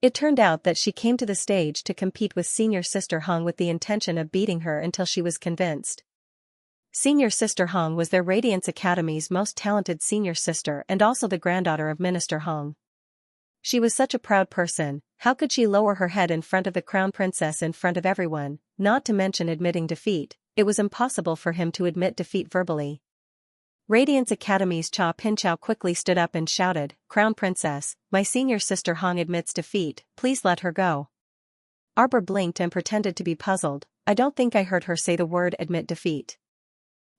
It turned out that she came to the stage to compete with Senior Sister Hong with the intention of beating her until she was convinced. Senior Sister Hong was their Radiance Academy's most talented senior sister and also the granddaughter of Minister Hong. She was such a proud person. How could she lower her head in front of the crown princess in front of everyone, not to mention admitting defeat? It was impossible for him to admit defeat verbally. Radiance Academy's Cha Pinchao quickly stood up and shouted, "Crown Princess, my senior sister Hong admits defeat, please let her go." Arbor blinked and pretended to be puzzled. "I don't think I heard her say the word admit defeat."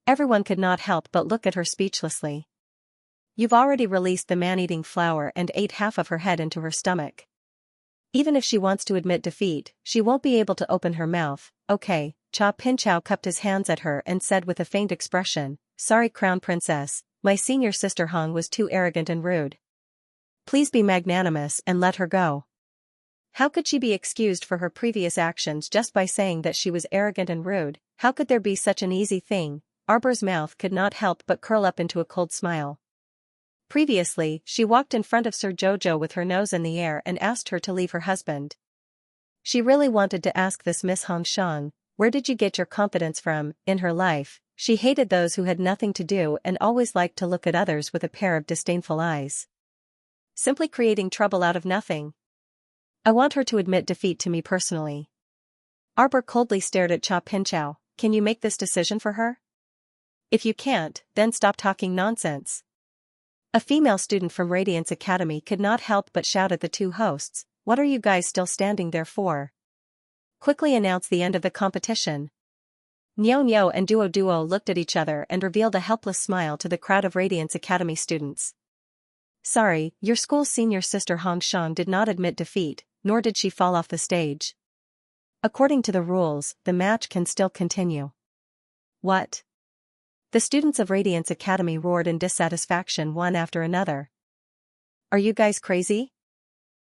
Everyone could not help but look at her speechlessly. "You've already released the man-eating flower and ate half of her head into her stomach. Even if she wants to admit defeat, she won't be able to open her mouth. Okay, Cha Pinchao cupped his hands at her and said with a faint expression, "Sorry, Crown Princess, my senior sister Hong was too arrogant and rude. Please be magnanimous and let her go." How could she be excused for her previous actions just by saying that she was arrogant and rude? How could there be such an easy thing? Arbor's mouth could not help but curl up into a cold smile. Previously, she walked in front of Sir Jojo with her nose in the air and asked her to leave her husband. She really wanted to ask this Miss Hong Shang, "Where did you get your confidence from?" In her life, she hated those who had nothing to do and always liked to look at others with a pair of disdainful eyes. Simply creating trouble out of nothing. I want her to admit defeat to me personally. Arbor coldly stared at Cha Pinchao. Can you make this decision for her? If you can't, then stop talking nonsense. A female student from Radiance Academy could not help but shout at the two hosts, "What are you guys still standing there for? Quickly announce the end of the competition." Nyo Nyo and Duo Duo looked at each other and revealed a helpless smile to the crowd of Radiance Academy students. "Sorry, your school's senior sister Hong Shang did not admit defeat, nor did she fall off the stage. According to the rules, the match can still continue." What? The students of Radiance Academy roared in dissatisfaction one after another. Are you guys crazy?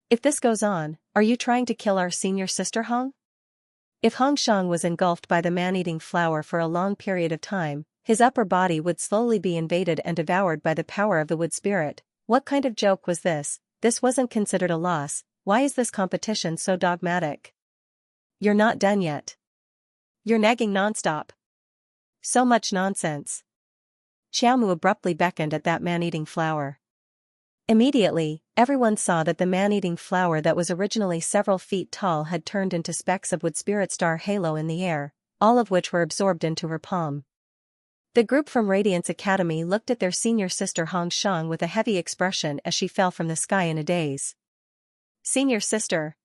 If this goes on, are you trying to kill our senior sister Hong? If Hong Shang was engulfed by the man-eating flower for a long period of time, his upper body would slowly be invaded and devoured by the power of the wood spirit. What kind of joke was this? This wasn't considered a loss. Why is this competition so dogmatic? You're not done yet. You're nagging nonstop. So much nonsense. Xiaomu abruptly beckoned at that man-eating flower. Immediately, everyone saw that the man-eating flower that was originally several feet tall had turned into specks of wood spirit star halo in the air, all of which were absorbed into her palm. The group from Radiance Academy looked at their senior sister Hong Shang with a heavy expression as she fell from the sky in a daze. Senior sister.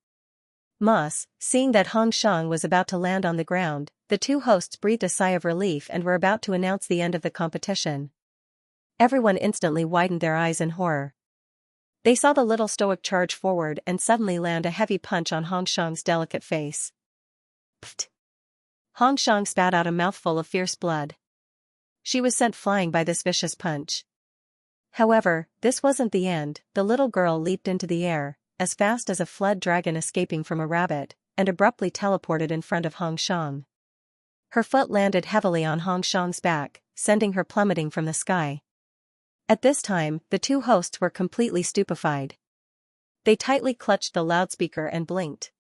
Moss, seeing that Hong Shang was about to land on the ground, the two hosts breathed a sigh of relief and were about to announce the end of the competition. Everyone instantly widened their eyes in horror. They saw the little stoic charge forward and suddenly land a heavy punch on Hong Shang's delicate face. Pfft! Hong Shang spat out a mouthful of fierce blood. She was sent flying by this vicious punch. However, this wasn't the end. The little girl leaped into the air, as fast as a flood dragon escaping from a rabbit, and abruptly teleported in front of Hong Shang. Her foot landed heavily on Hong Shang's back, sending her plummeting from the sky. At this time, the two hosts were completely stupefied. They tightly clutched the loudspeaker and blinked.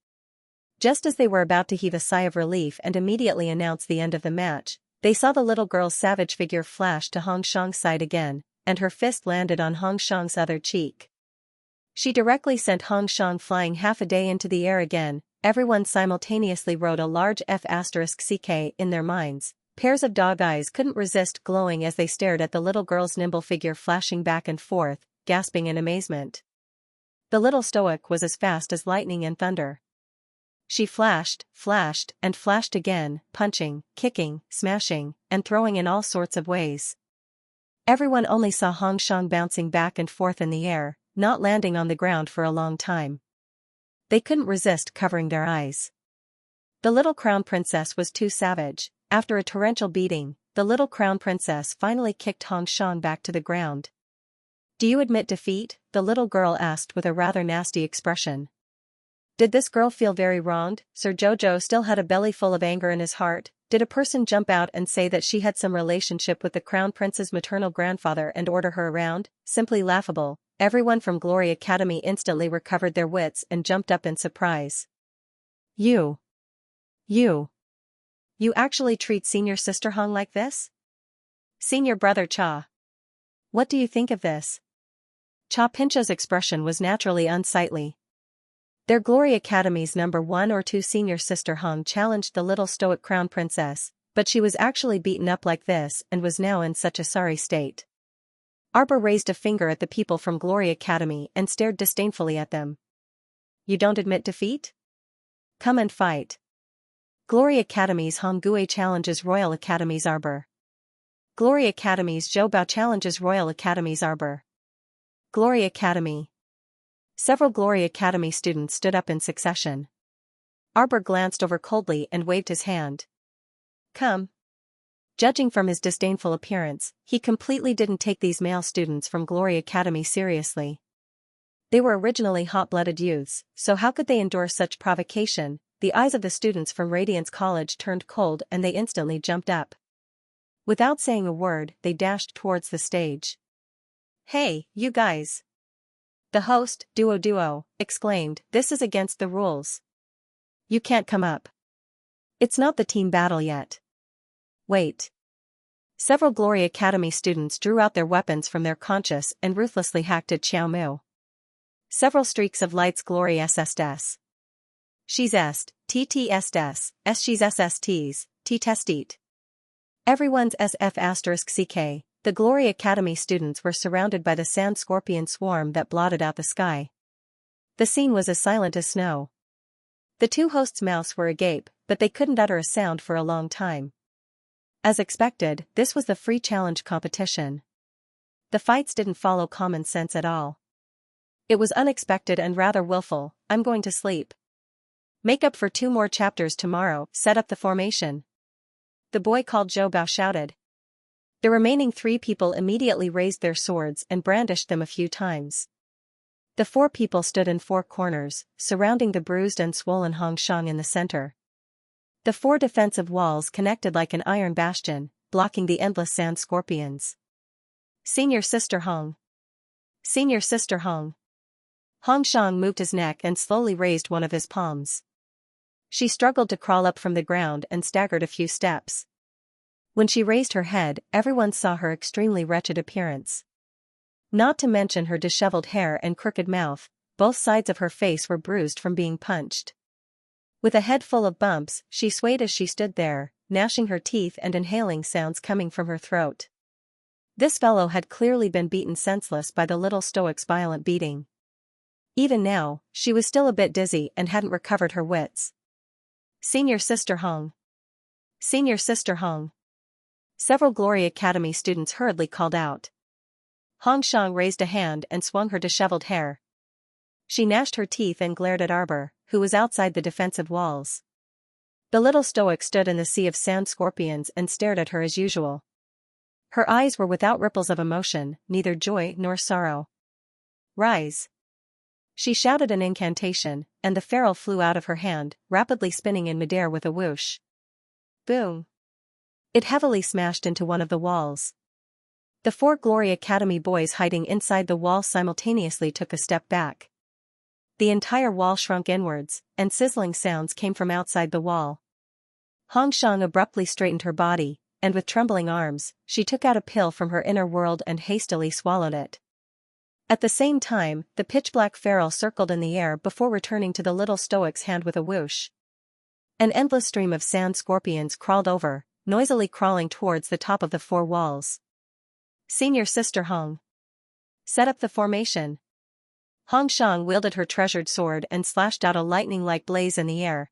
Just as they were about to heave a sigh of relief and immediately announce the end of the match, they saw the little girl's savage figure flash to Hong Shang's side again, and her fist landed on Hong Shang's other cheek. She directly sent Hong Shang flying half a day into the air again. Everyone simultaneously wrote a large F***CK in their minds. Pairs of dog eyes couldn't resist glowing as they stared at the little girl's nimble figure flashing back and forth, gasping in amazement. The little stoic was as fast as lightning and thunder. She flashed, and flashed again, punching, kicking, smashing, and throwing in all sorts of ways. Everyone only saw Hong Shang bouncing back and forth in the air, not landing on the ground for a long time. They couldn't resist covering their eyes. The little crown princess was too savage. After a torrential beating, the little crown princess finally kicked Hong Shang back to the ground. "Do you admit defeat?" the little girl asked with a rather nasty expression. Did this girl feel very wronged? Sir Jojo still had a belly full of anger in his heart. Did a person jump out and say that she had some relationship with the crown prince's maternal grandfather and order her around? Simply laughable. Everyone from Glory Academy instantly recovered their wits and jumped up in surprise. You actually treat senior sister Hong like this? Senior brother Cha. What do you think of this? Cha Pincha's expression was naturally unsightly. Their Glory Academy's number 1 or 2 senior sister Hong challenged the little stoic crown princess, but she was actually beaten up like this and was now in such a sorry state. Arbor raised a finger at the people from Glory Academy and stared disdainfully at them. You don't admit defeat? Come and fight. Glory Academy's Hong Gui challenges Royal Academy's Arbor. Glory Academy's Zhou Bao challenges Royal Academy's Arbor. Glory Academy. Several Glory Academy students stood up in succession. Arbor glanced over coldly and waved his hand. Come. Judging from his disdainful appearance, he completely didn't take these male students from Glory Academy seriously. They were originally hot-blooded youths, so how could they endure such provocation? The eyes of the students from Radiance College turned cold and they instantly jumped up. Without saying a word, they dashed towards the stage. Hey, you guys! The host, Duo, exclaimed, "This is against the rules. You can't come up. It's not the team battle yet." Wait. Several Glory Academy students drew out their weapons from their conchs and ruthlessly hacked at Xiao Mu. Several streaks of light's glory SSS. She's est, TTSS, she's SSTs, T-testit. Everyone's SF**CK. The Glory Academy students were surrounded by the sand scorpion swarm that blotted out the sky. The scene was as silent as snow. The two hosts' mouths were agape, but they couldn't utter a sound for a long time. As expected, this was the free challenge competition. The fights didn't follow common sense at all. It was unexpected and rather willful. I'm going to sleep. Make up for 2 more chapters tomorrow, set up the formation. The boy called Zhou Bao shouted. The remaining 3 people immediately raised their swords and brandished them a few times. The 4 people stood in 4 corners, surrounding the bruised and swollen Hongshang in the center. The 4 defensive walls connected like an iron bastion, blocking the endless sand scorpions. Senior Sister Hong. Senior Sister Hong. Hongshang moved his neck and slowly raised one of his palms. She struggled to crawl up from the ground and staggered a few steps. When she raised her head, everyone saw her extremely wretched appearance. Not to mention her disheveled hair and crooked mouth, both sides of her face were bruised from being punched. With a head full of bumps, she swayed as she stood there, gnashing her teeth and inhaling sounds coming from her throat. This fellow had clearly been beaten senseless by the little stoic's violent beating. Even now, she was still a bit dizzy and hadn't recovered her wits. Senior Sister Hong. Senior Sister Hong. Several Glory Academy students hurriedly called out. Hongshang raised a hand and swung her disheveled hair. She gnashed her teeth and glared at Arbor, who was outside the defensive walls. The little stoic stood in the sea of sand scorpions and stared at her as usual. Her eyes were without ripples of emotion, neither joy nor sorrow. Rise! She shouted an incantation, and the ferrule flew out of her hand, rapidly spinning in midair with a whoosh. Boom! It heavily smashed into one of the walls. The 4 Glory Academy boys hiding inside the wall simultaneously took a step back. The entire wall shrunk inwards, and sizzling sounds came from outside the wall. Hongshang abruptly straightened her body, and with trembling arms, she took out a pill from her inner world and hastily swallowed it. At the same time, the pitch-black ferrule circled in the air before returning to the little stoic's hand with a whoosh. An endless stream of sand scorpions crawled over, noisily crawling towards the top of the 4 walls. Senior Sister Hong. Set up the formation. Hongshang wielded her treasured sword and slashed out a lightning-like blaze in the air.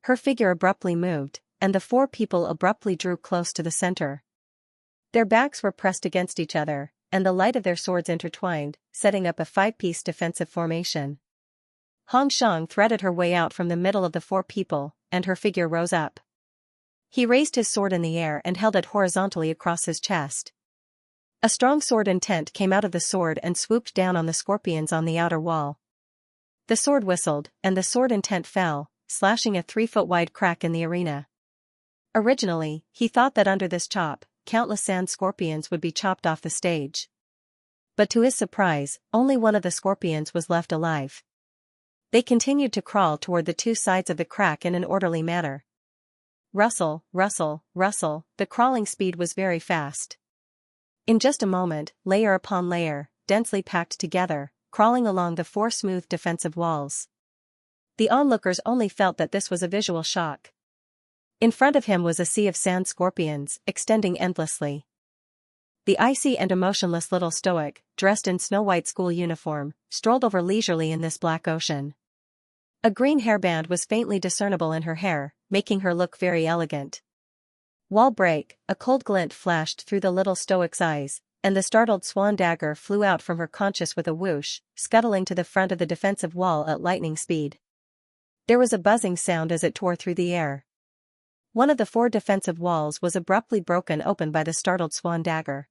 Her figure abruptly moved, and the 4 people abruptly drew close to the center. Their backs were pressed against each other, and the light of their swords intertwined, setting up a 5-piece defensive formation. Hongshang threaded her way out from the middle of the 4 people, and her figure rose up. He raised his sword in the air and held it horizontally across his chest. A strong sword intent came out of the sword and swooped down on the scorpions on the outer wall. The sword whistled, and the sword intent fell, slashing a 3-foot-wide crack in the arena. Originally, he thought that under this chop, countless sand scorpions would be chopped off the stage. But to his surprise, only one of the scorpions was left alive. They continued to crawl toward the 2 sides of the crack in an orderly manner. Rustle, rustle, rustle, the crawling speed was very fast. In just a moment, layer upon layer, densely packed together, crawling along the 4 smooth defensive walls. The onlookers only felt that this was a visual shock. In front of him was a sea of sand scorpions, extending endlessly. The icy and emotionless little stoic, dressed in snow-white school uniform, strolled over leisurely in this black ocean. A green hairband was faintly discernible in her hair, making her look very elegant. Wall break, a cold glint flashed through the little stoic's eyes, and the startled swan dagger flew out from her conscious with a whoosh, scuttling to the front of the defensive wall at lightning speed. There was a buzzing sound as it tore through the air. One of the 4 defensive walls was abruptly broken open by the startled swan dagger.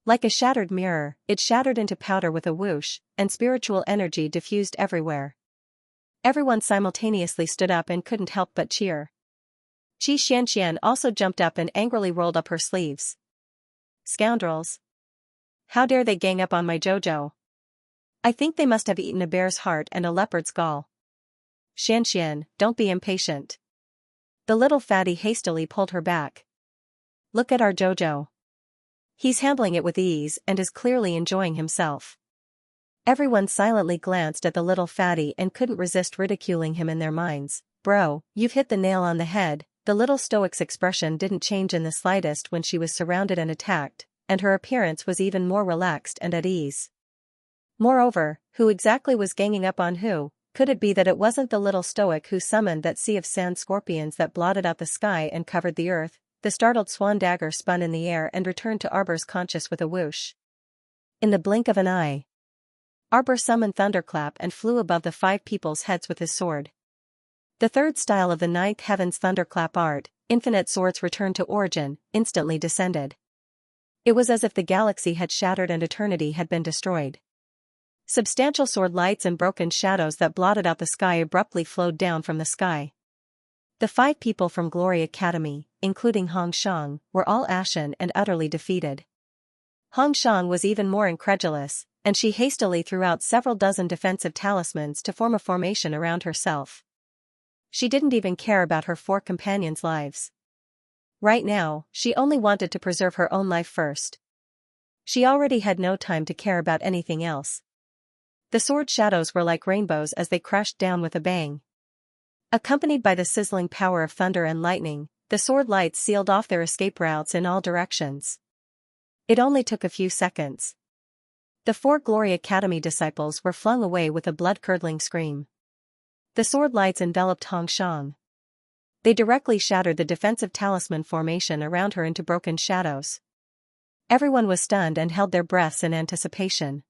Like a shattered mirror, it shattered into powder with a whoosh, and spiritual energy diffused everywhere. Everyone simultaneously stood up and couldn't help but cheer. Xianxia also jumped up and angrily rolled up her sleeves. Scoundrels! How dare they gang up on my Jojo? I think they must have eaten a bear's heart and a leopard's gall. Xianxia, don't be impatient. The little fatty hastily pulled her back. Look at our Jojo. He's handling it with ease and is clearly enjoying himself. Everyone silently glanced at the little fatty and couldn't resist ridiculing him in their minds. Bro, you've hit the nail on the head. The little stoic's expression didn't change in the slightest when she was surrounded and attacked, and her appearance was even more relaxed and at ease. Moreover, who exactly was ganging up on who? Could it be that it wasn't the little stoic who summoned that sea of sand scorpions that blotted out the sky and covered the earth? The startled swan dagger spun in the air and returned to Arbor's conscious with a whoosh. In the blink of an eye, Arbor summoned Thunderclap and flew above the 5 people's heads with his sword. The third style of the 9th Heaven's Thunderclap art, Infinite Swords Return to Origin, instantly descended. It was as if the galaxy had shattered and eternity had been destroyed. Substantial sword lights and broken shadows that blotted out the sky abruptly flowed down from the sky. The 5 people from Glory Academy, including Hong Shang, were all ashen and utterly defeated. Hong Shang was even more incredulous, and she hastily threw out several dozen defensive talismans to form a formation around herself. She didn't even care about her 4 companions' lives. Right now, she only wanted to preserve her own life first. She already had no time to care about anything else. The sword shadows were like rainbows as they crashed down with a bang. Accompanied by the sizzling power of thunder and lightning, the sword lights sealed off their escape routes in all directions. It only took a few seconds. The 4 Glory Academy disciples were flung away with a blood-curdling scream. The sword lights enveloped Hong Shang. They directly shattered the defensive talisman formation around her into broken shadows. Everyone was stunned and held their breaths in anticipation.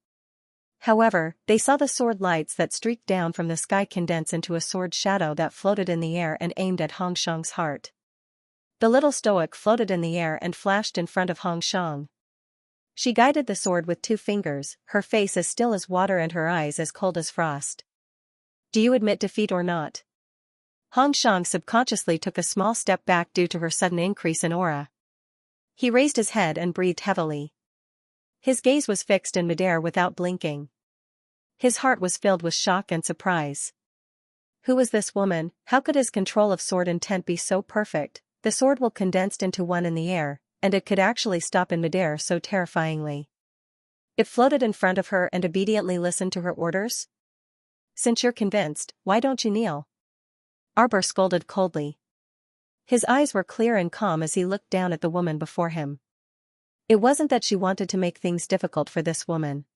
However, they saw the sword lights that streaked down from the sky condense into a sword shadow that floated in the air and aimed at Hong Shang's heart. The little stoic floated in the air and flashed in front of Hong Shang. She guided the sword with 2 fingers, her face as still as water and her eyes as cold as frost. Do you admit defeat or not? Hong Shang subconsciously took a small step back due to her sudden increase in aura. He raised his head and breathed heavily. His gaze was fixed in midair without blinking. His heart was filled with shock and surprise. Who was this woman? How could his control of sword intent be so perfect? The sword will condensed into one in the air, and it could actually stop in midair so terrifyingly. It floated in front of her and obediently listened to her orders? Since you're convinced, why don't you kneel? Arbor scolded coldly. His eyes were clear and calm as he looked down at the woman before him. It wasn't that she wanted to make things difficult for this woman.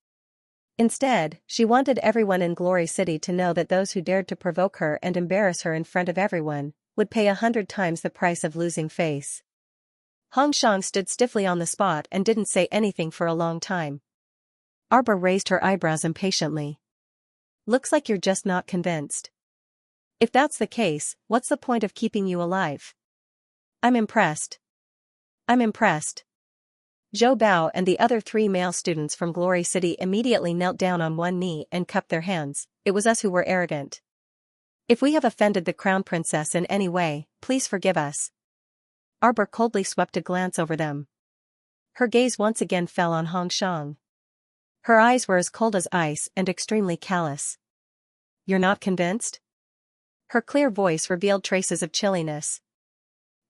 Instead, she wanted everyone in Glory City to know that those who dared to provoke her and embarrass her in front of everyone would pay 100 times the price of losing face. Hong Shang stood stiffly on the spot and didn't say anything for a long time. Arbor raised her eyebrows impatiently. Looks like you're just not convinced. If that's the case, what's the point of keeping you alive? I'm impressed. I'm impressed. Zhou Bao and the other 3 male students from Glory City immediately knelt down on one knee and cupped their hands. It was us who were arrogant. If we have offended the Crown Princess in any way, please forgive us. Arbor coldly swept a glance over them. Her gaze once again fell on Hong Shang. Her eyes were as cold as ice and extremely callous. You're not convinced? Her clear voice revealed traces of chilliness.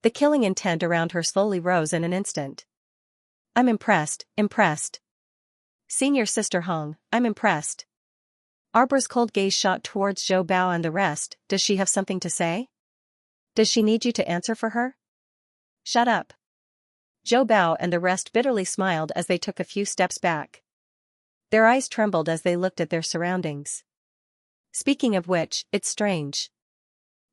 The killing intent around her slowly rose in an instant. I'm impressed, impressed. Senior Sister Hong, I'm impressed. Arbor's cold gaze shot towards Zhou Bao and the rest. Does she have something to say? Does she need you to answer for her? Shut up. Zhou Bao and the rest bitterly smiled as they took a few steps back. Their eyes trembled as they looked at their surroundings. Speaking of which, it's strange.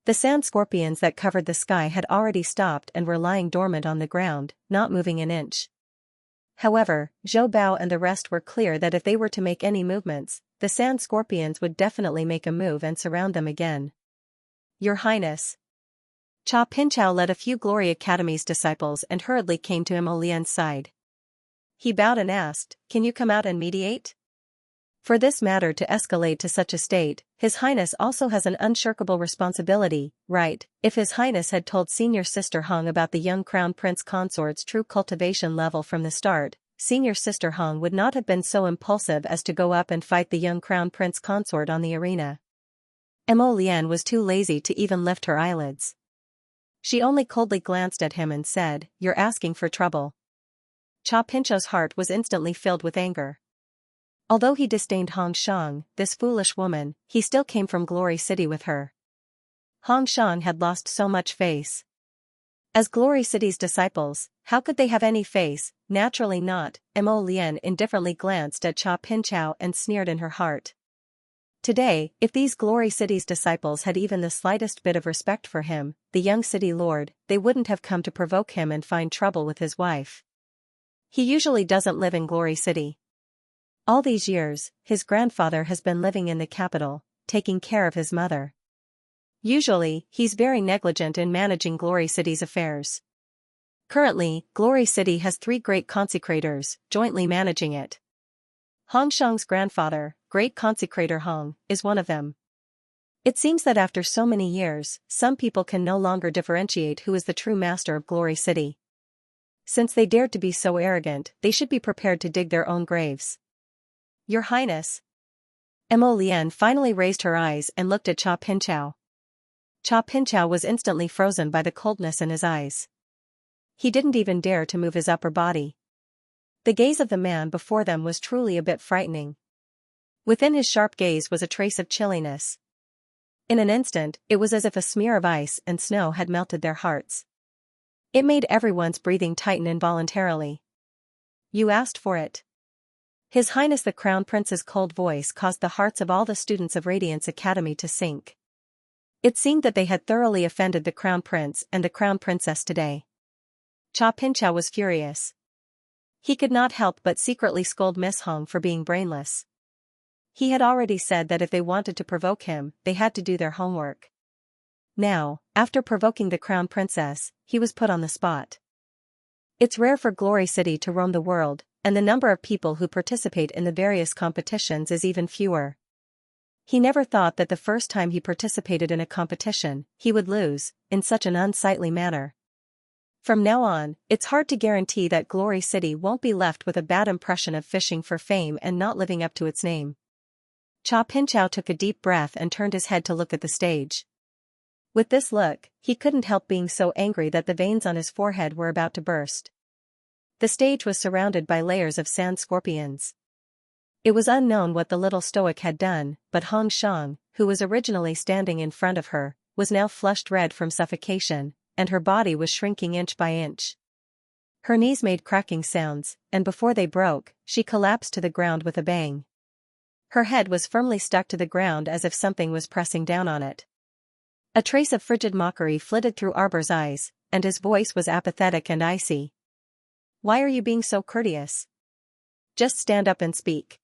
The sand scorpions that covered the sky had already stopped and were lying dormant on the ground, not moving an inch. However, Zhou Bao and the rest were clear that if they were to make any movements, the sand scorpions would definitely make a move and surround them again. Your Highness. Cha Pinchao led a few Glory Academy's disciples and hurriedly came to Lian's side. He bowed and asked, "Can you come out and mediate?" For this matter to escalate to such a state, His Highness also has an unshirkable responsibility, right? If His Highness had told Senior Sister Hong about the young Crown Prince Consort's true cultivation level from the start, Senior Sister Hong would not have been so impulsive as to go up and fight the young Crown Prince Consort on the arena. Lian was too lazy to even lift her eyelids. She only coldly glanced at him and said, "You're asking for trouble." Cha Pinchao's heart was instantly filled with anger. Although he disdained Hong Shang, this foolish woman, he still came from Glory City with her. Hong Shang had lost so much face. As Glory City's disciples, how could they have any face? Naturally not. Mo Lian indifferently glanced at Cha Pinchao and sneered in her heart. Today, if these Glory City's disciples had even the slightest bit of respect for him, the young city lord, they wouldn't have come to provoke him and find trouble with his wife. He usually doesn't live in Glory City. All these years, his grandfather has been living in the capital, taking care of his mother. Usually, he's very negligent in managing Glory City's affairs. Currently, Glory City has 3 great consecrators, jointly managing it. Hong Shang's grandfather, Great Consecrator Hong, is one of them. It seems that after so many years, some people can no longer differentiate who is the true master of Glory City. Since they dared to be so arrogant, they should be prepared to dig their own graves. Your Highness. Mo Lian finally raised her eyes and looked at Cha Pinchao. Cha Pinchao was instantly frozen by the coldness in his eyes. He didn't even dare to move his upper body. The gaze of the man before them was truly a bit frightening. Within his sharp gaze was a trace of chilliness. In an instant, it was as if a smear of ice and snow had melted their hearts. It made everyone's breathing tighten involuntarily. You asked for it. His Highness the Crown Prince's cold voice caused the hearts of all the students of Radiance Academy to sink. It seemed that they had thoroughly offended the Crown Prince and the Crown Princess today. Cha Pinchao was furious. He could not help but secretly scold Miss Hong for being brainless. He had already said that if they wanted to provoke him, they had to do their homework. Now, after provoking the Crown Princess, he was put on the spot. It's rare for Glory City to roam the world, and the number of people who participate in the various competitions is even fewer. He never thought that the first time he participated in a competition, he would lose, in such an unsightly manner. From now on, it's hard to guarantee that Glory City won't be left with a bad impression of fishing for fame and not living up to its name. Cha Pinchao took a deep breath and turned his head to look at the stage. With this look, he couldn't help being so angry that the veins on his forehead were about to burst. The stage was surrounded by layers of sand scorpions. It was unknown what the little stoic had done, but Hong Shang, who was originally standing in front of her, was now flushed red from suffocation, and her body was shrinking inch by inch. Her knees made cracking sounds, and before they broke, she collapsed to the ground with a bang. Her head was firmly stuck to the ground as if something was pressing down on it. A trace of frigid mockery flitted through Arbor's eyes, and his voice was apathetic and icy. Why are you being so courteous? Just stand up and speak.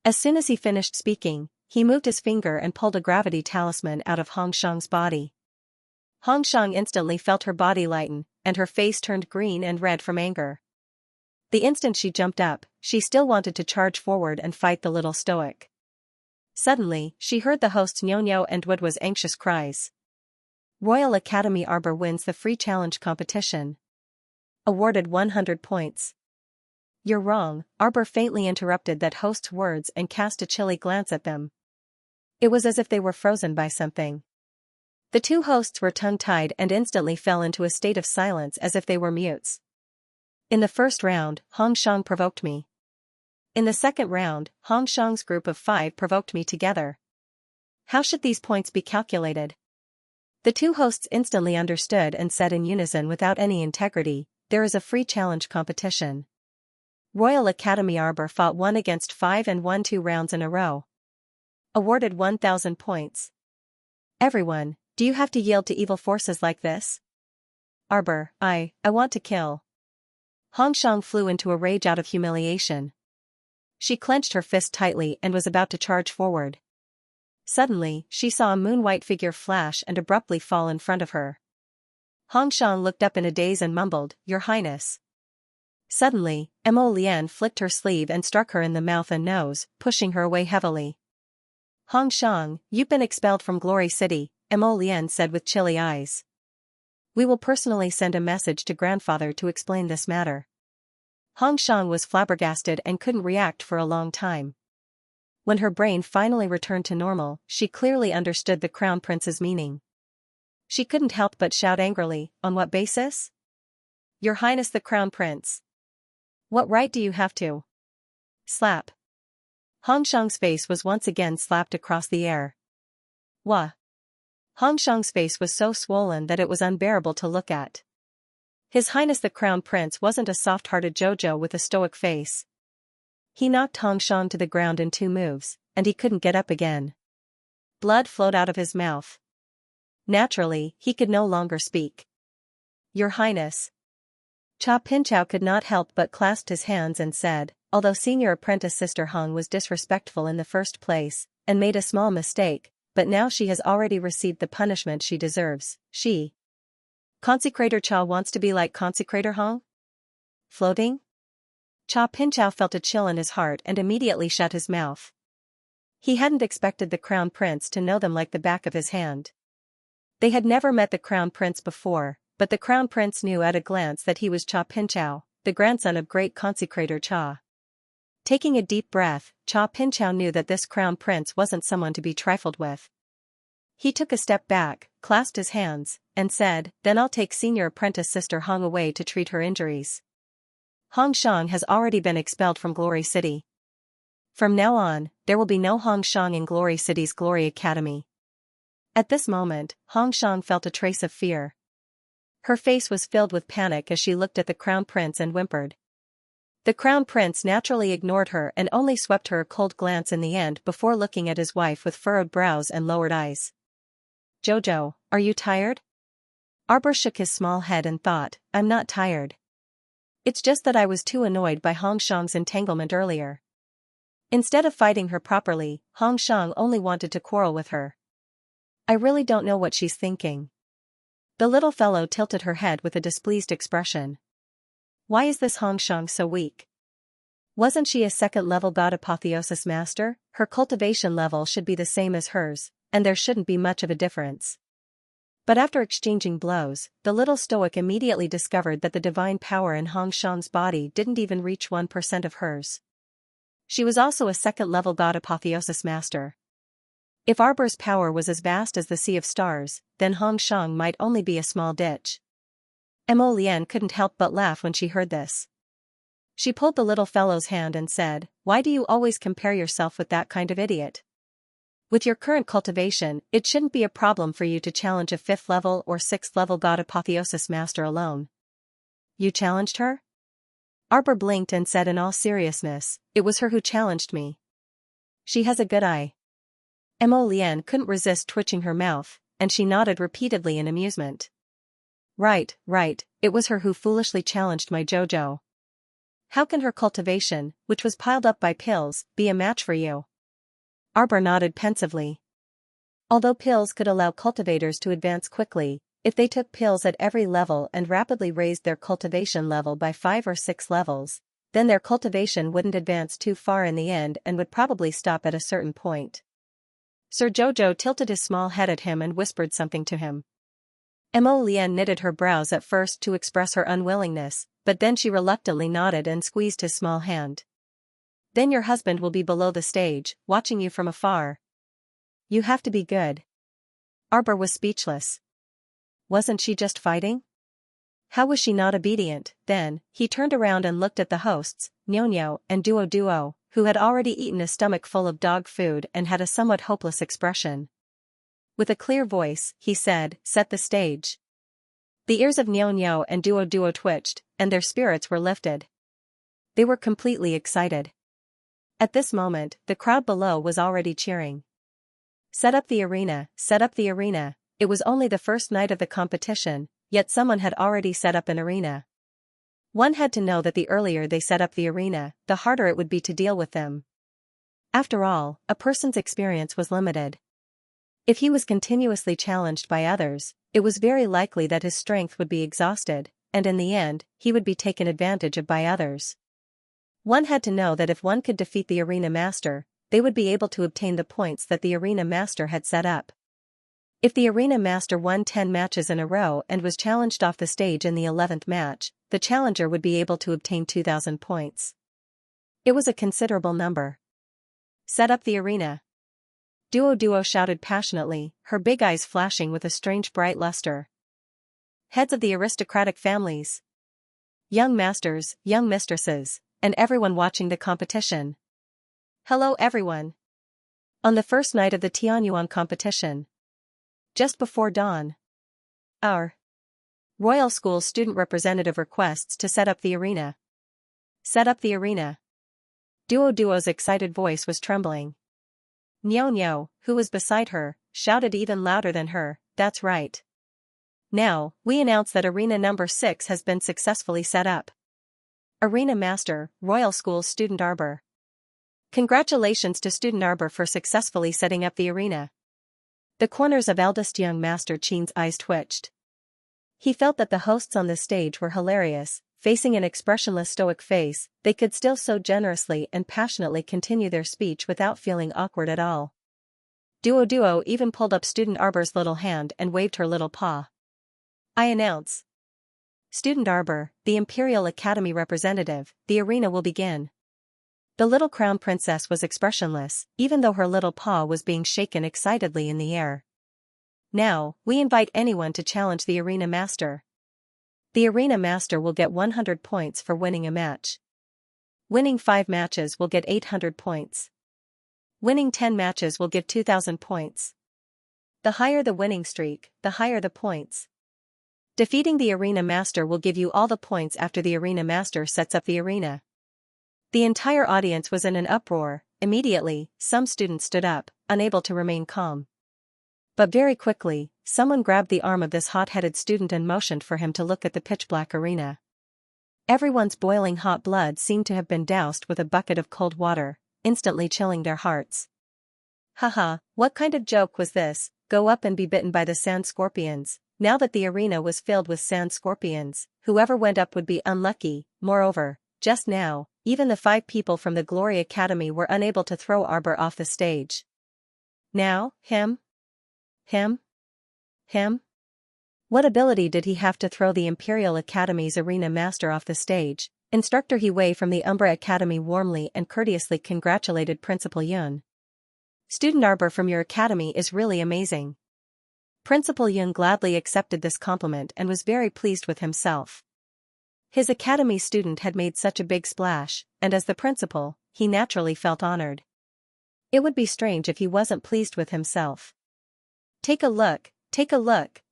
As soon as he finished speaking, he moved his finger and pulled a gravity talisman out of Hong Shang's body. Hong Shang instantly felt her body lighten, and her face turned green and red from anger. The instant she jumped up, she still wanted to charge forward and fight the little stoic. Suddenly, she heard the hosts Nyonyo and Woodwa's anxious cries. Royal Academy Arbor wins the free challenge competition. Awarded 100 points. You're wrong, Arbor faintly interrupted that host's words and cast a chilly glance at them. It was as if they were frozen by something. The two hosts were tongue-tied and instantly fell into a state of silence as if they were mutes. In the first round, Hong Shang provoked me. In the second round, Hong Shang's group of 5 provoked me together. How should these points be calculated? The two hosts instantly understood and said in unison without any integrity, there is a free challenge competition. Royal Academy Arbor fought 1 against 5 and won 2 rounds in a row. Awarded 1,000 points. Everyone, do you have to yield to evil forces like this? Arbor, I want to kill. Hong Shang flew into a rage out of humiliation. She clenched her fist tightly and was about to charge forward. Suddenly, she saw a moon-white figure flash and abruptly fall in front of her. Hong Shang looked up in a daze and mumbled, "Your Highness." Suddenly, Mo Lian flicked her sleeve and struck her in the mouth and nose, pushing her away heavily. "Hong Shang, you've been expelled from Glory City," Mo Lian said with chilly eyes. "We will personally send a message to grandfather to explain this matter." Hong Shang was flabbergasted and couldn't react for a long time. When her brain finally returned to normal, she clearly understood the Crown Prince's meaning. She couldn't help but shout angrily, "On what basis? Your Highness the Crown Prince. What right do you have to?" Slap. Hong Shang's face was once again slapped across the air. Wah. Hong Shang's face was so swollen that it was unbearable to look at. His Highness the Crown Prince wasn't a soft-hearted Jojo with a stoic face. He knocked Hong Shang to the ground in 2 moves, and he couldn't get up again. Blood flowed out of his mouth. Naturally, he could no longer speak. "Your Highness." Cha Pinchao could not help but clasped his hands and said, "Although senior apprentice Sister Hung was disrespectful in the first place, and made a small mistake, but now she has already received the punishment she deserves, she." Consecrator Cha wants to be like Consecrator Hung? Floating? Cha Pinchao felt a chill in his heart and immediately shut his mouth. He hadn't expected the Crown Prince to know them like the back of his hand. They had never met the Crown Prince before, but the Crown Prince knew at a glance that he was Cha Pinchao, the grandson of great Consecrator Cha. Taking a deep breath, Cha Pinchao knew that this Crown Prince wasn't someone to be trifled with. He took a step back, clasped his hands, and said, "Then I'll take senior apprentice Sister Hong away to treat her injuries. Hong Shang has already been expelled from Glory City. From now on, there will be no Hong Shang in Glory City's Glory Academy." At this moment, Hong Shang felt a trace of fear. Her face was filled with panic as she looked at the Crown Prince and whimpered. The Crown Prince naturally ignored her and only swept her a cold glance in the end before looking at his wife with furrowed brows and lowered eyes. "Jojo, are you tired?" Arbor shook his small head and thought, "I'm not tired. It's just that I was too annoyed by Hong Shang's entanglement earlier." Instead of fighting her properly, Hong Shang only wanted to quarrel with her. "I really don't know what she's thinking." The little fellow tilted her head with a displeased expression. "Why is this Hong Shang so weak? Wasn't she a second-level god apotheosis master? Her cultivation level should be the same as hers, and there shouldn't be much of a difference." But after exchanging blows, the little stoic immediately discovered that the divine power in Hong Shang's body didn't even reach 1% of hers. She was also a second-level god apotheosis master. If Arbor's power was as vast as the sea of stars, then Hong Shang might only be a small ditch. Mo Lian couldn't help but laugh when she heard this. She pulled the little fellow's hand and said, "Why do you always compare yourself with that kind of idiot? With your current cultivation, it shouldn't be a problem for you to challenge a 5th-level or 6th-level god apotheosis master alone." "You challenged her?" Arbor blinked and said in all seriousness, "It was her who challenged me. She has a good eye." Mo Lian couldn't resist twitching her mouth, and she nodded repeatedly in amusement. Right, it was her who foolishly challenged my Jojo. How can her cultivation, which was piled up by pills, be a match for you?" Arbor nodded pensively. Although pills could allow cultivators to advance quickly, if they took pills at every level and rapidly raised their cultivation level by 5 or 6 levels, then their cultivation wouldn't advance too far in the end and would probably stop at a certain point. Sir Jojo tilted his small head at him and whispered something to him. Mo Lian knitted her brows at first to express her unwillingness, but then she reluctantly nodded and squeezed his small hand. "Then your husband will be below the stage, watching you from afar. You have to be good." Arbor was speechless. Wasn't she just fighting? How was she not obedient? Then, he turned around and looked at the hosts, Nyonyo and Duo, who had already eaten a stomach full of dog food and had a somewhat hopeless expression. With a clear voice, he said, "Set the stage." The ears of Nyonyo and Duo twitched, and their spirits were lifted. They were completely excited. At this moment, the crowd below was already cheering. Set up the arena, set up the arena." It was only the first night of the competition, yet someone had already set up an arena. One had to know that the earlier they set up the arena, the harder it would be to deal with them. After all, a person's experience was limited. If he was continuously challenged by others, it was very likely that his strength would be exhausted, and in the end, he would be taken advantage of by others. One had to know that if one could defeat the arena master, they would be able to obtain the points that the arena master had set up. If the arena master won 10 matches in a row and was challenged off the stage in the 11th match, the challenger would be able to obtain 2,000 points. It was a considerable number. Set up the arena. Duo shouted passionately, her big eyes flashing with a strange bright luster. Heads of the aristocratic families, young masters, young mistresses, and everyone watching the competition. Hello everyone. On the first night of the Tianyuan competition, just before dawn, our Royal School student representative requests to set up the arena. Set up the arena. Duo's excited voice was trembling. Nyo, who was beside her, shouted even louder than her, that's right. Now, we announce that arena number 6 has been successfully set up. Arena Master, Royal School Student Arbor. Congratulations to Student Arbor for successfully setting up the arena. The corners of eldest young Master Qin's eyes twitched. He felt that the hosts on the stage were hilarious. Facing an expressionless stoic face, they could still so generously and passionately continue their speech without feeling awkward at all. Duo even pulled up Student Arbor's little hand and waved her little paw. I announce. Student Arbor, the Imperial Academy representative, the arena will begin. The little crown princess was expressionless, even though her little paw was being shaken excitedly in the air. Now, we invite anyone to challenge the arena master. The arena master will get 100 points for winning a match. Winning 5 matches will get 800 points. Winning 10 matches will give 2,000 points. The higher the winning streak, the higher the points. Defeating the arena master will give you all the points after the arena master sets up the arena. The entire audience was in an uproar. Immediately, some students stood up, unable to remain calm. But very quickly, someone grabbed the arm of this hot-headed student and motioned for him to look at the pitch-black arena. Everyone's boiling hot blood seemed to have been doused with a bucket of cold water, instantly chilling their hearts. Haha, what kind of joke was this? Go up and be bitten by the sand scorpions. Now that the arena was filled with sand scorpions, whoever went up would be unlucky. Moreover, just now, even the 5 people from the Glory Academy were unable to throw Arbor off the stage. Now, him? What ability did he have to throw the Imperial Academy's arena master off the stage? Instructor He from the Umbra Academy warmly and courteously congratulated Principal Yun. Student Arbor from your academy is really amazing. Principal Yun gladly accepted this compliment and was very pleased with himself. His academy student had made such a big splash, and as the principal, he naturally felt honored. It would be strange if he wasn't pleased with himself. Take a look,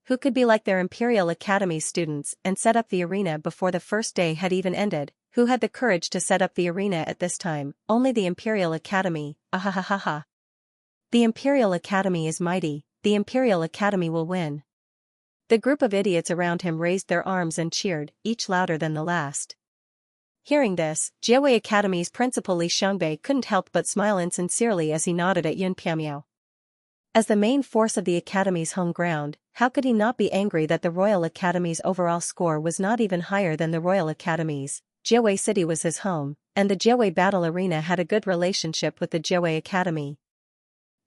who could be like their Imperial Academy students and set up the arena before the first day had even ended? Who had the courage to set up the arena at this time? Only the Imperial Academy, ahahaha. The Imperial Academy is mighty, the Imperial Academy will win. The group of idiots around him raised their arms and cheered, each louder than the last. Hearing this, Jiawei Academy's principal Li Xiangbei couldn't help but smile insincerely as he nodded at Yun Piamiao. As the main force of the Academy's home ground, how could he not be angry that the Royal Academy's overall score was not even higher than the Royal Academy's? Jiawei City was his home, and the Jiawei Battle Arena had a good relationship with the Jiawei Academy.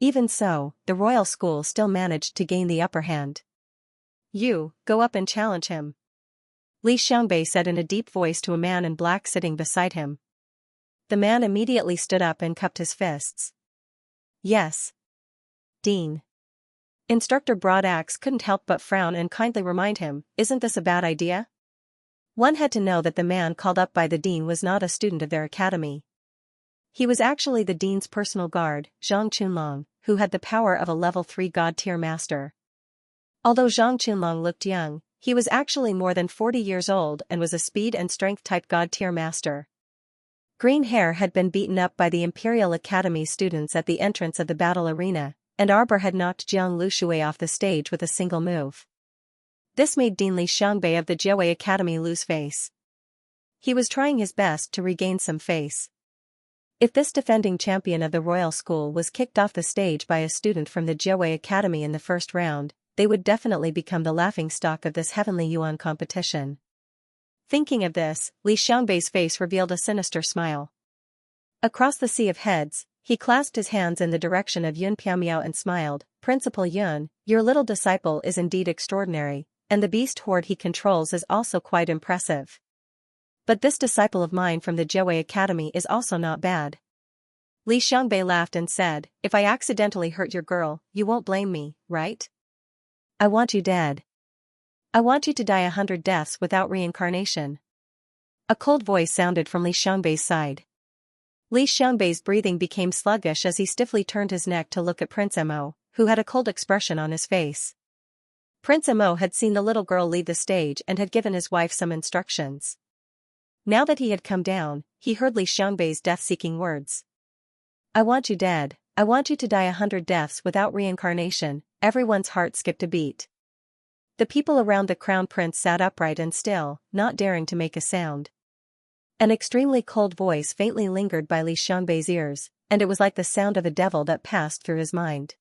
Even so, the Royal School still managed to gain the upper hand. You, go up and challenge him. Li Xiangbei said in a deep voice to a man in black sitting beside him. The man immediately stood up and cupped his fists. Yes. Dean. Instructor Broadaxe couldn't help but frown and kindly remind him, isn't this a bad idea? One had to know that the man called up by the dean was not a student of their academy. He was actually the dean's personal guard, Zhang Qunlong, who had the power of a level 3 god-tier master. Although Zhang Qunlong looked young, he was actually more than 40 years old and was a speed and strength type god-tier master. Green Hair had been beaten up by the Imperial Academy students at the entrance of the battle arena, and Arbor had knocked Jiang Lushui off the stage with a single move. This made Dean Li Xiangbei of the Jiawei Academy lose face. He was trying his best to regain some face. If this defending champion of the royal school was kicked off the stage by a student from the Jiawei Academy in the first round, they would definitely become the laughingstock of this heavenly yuan competition. Thinking of this, Li Xiangbei's face revealed a sinister smile. Across the sea of heads, he clasped his hands in the direction of Yun Piaomiao and smiled. Principal Yun, your little disciple is indeed extraordinary, and the beast horde he controls is also quite impressive. But this disciple of mine from the Jiawei Academy is also not bad. Li Xiangbei laughed and said, if I accidentally hurt your girl, you won't blame me, right? I want you dead. I want you to die 100 deaths without reincarnation. A cold voice sounded from Li Xiangbei's side. Li Xiangbei's breathing became sluggish as he stiffly turned his neck to look at Prince Mo, who had a cold expression on his face. Prince Mo had seen the little girl leave the stage and had given his wife some instructions. Now that he had come down, he heard Li Xiangbei's death-seeking words. I want you dead, I want you to die 100 deaths without reincarnation. Everyone's heart skipped a beat. The people around the crown prince sat upright and still, not daring to make a sound. An extremely cold voice faintly lingered by Li Xiangbei's ears, and it was like the sound of a devil that passed through his mind.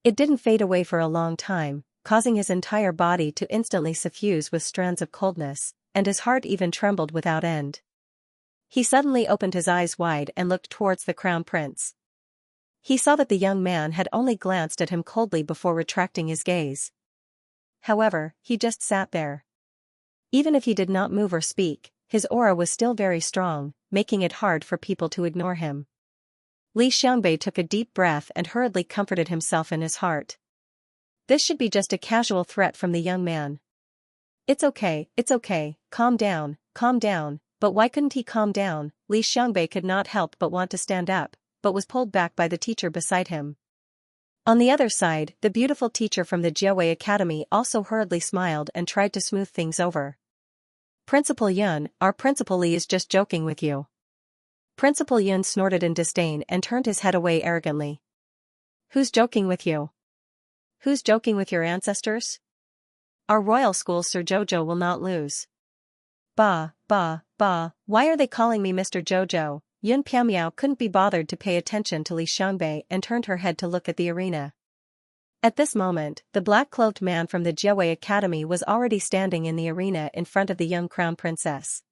It didn't fade away for a long time, causing his entire body to instantly suffuse with strands of coldness, and his heart even trembled without end. He suddenly opened his eyes wide and looked towards the crown prince. He saw that the young man had only glanced at him coldly before retracting his gaze. However, he just sat there. Even if he did not move or speak, his aura was still very strong, making it hard for people to ignore him. Li Xiangbei took a deep breath and hurriedly comforted himself in his heart. This should be just a casual threat from the young man. It's okay, calm down, but why couldn't he calm down? Li Xiangbei could not help but want to stand up, but was pulled back by the teacher beside him. On the other side, the beautiful teacher from the Jiawei Academy also hurriedly smiled and tried to smooth things over. Principal Yun, our Principal Li is just joking with you. Principal Yun snorted in disdain and turned his head away arrogantly. Who's joking with you? Who's joking with your ancestors? Our royal school Sir Jojo will not lose. Bah, why are they calling me Mr. Jojo? Yun Piaomiao couldn't be bothered to pay attention to Li Xiangbei and turned her head to look at the arena. At this moment, the black-cloaked man from the Jiawei Academy was already standing in the arena in front of the young crown princess.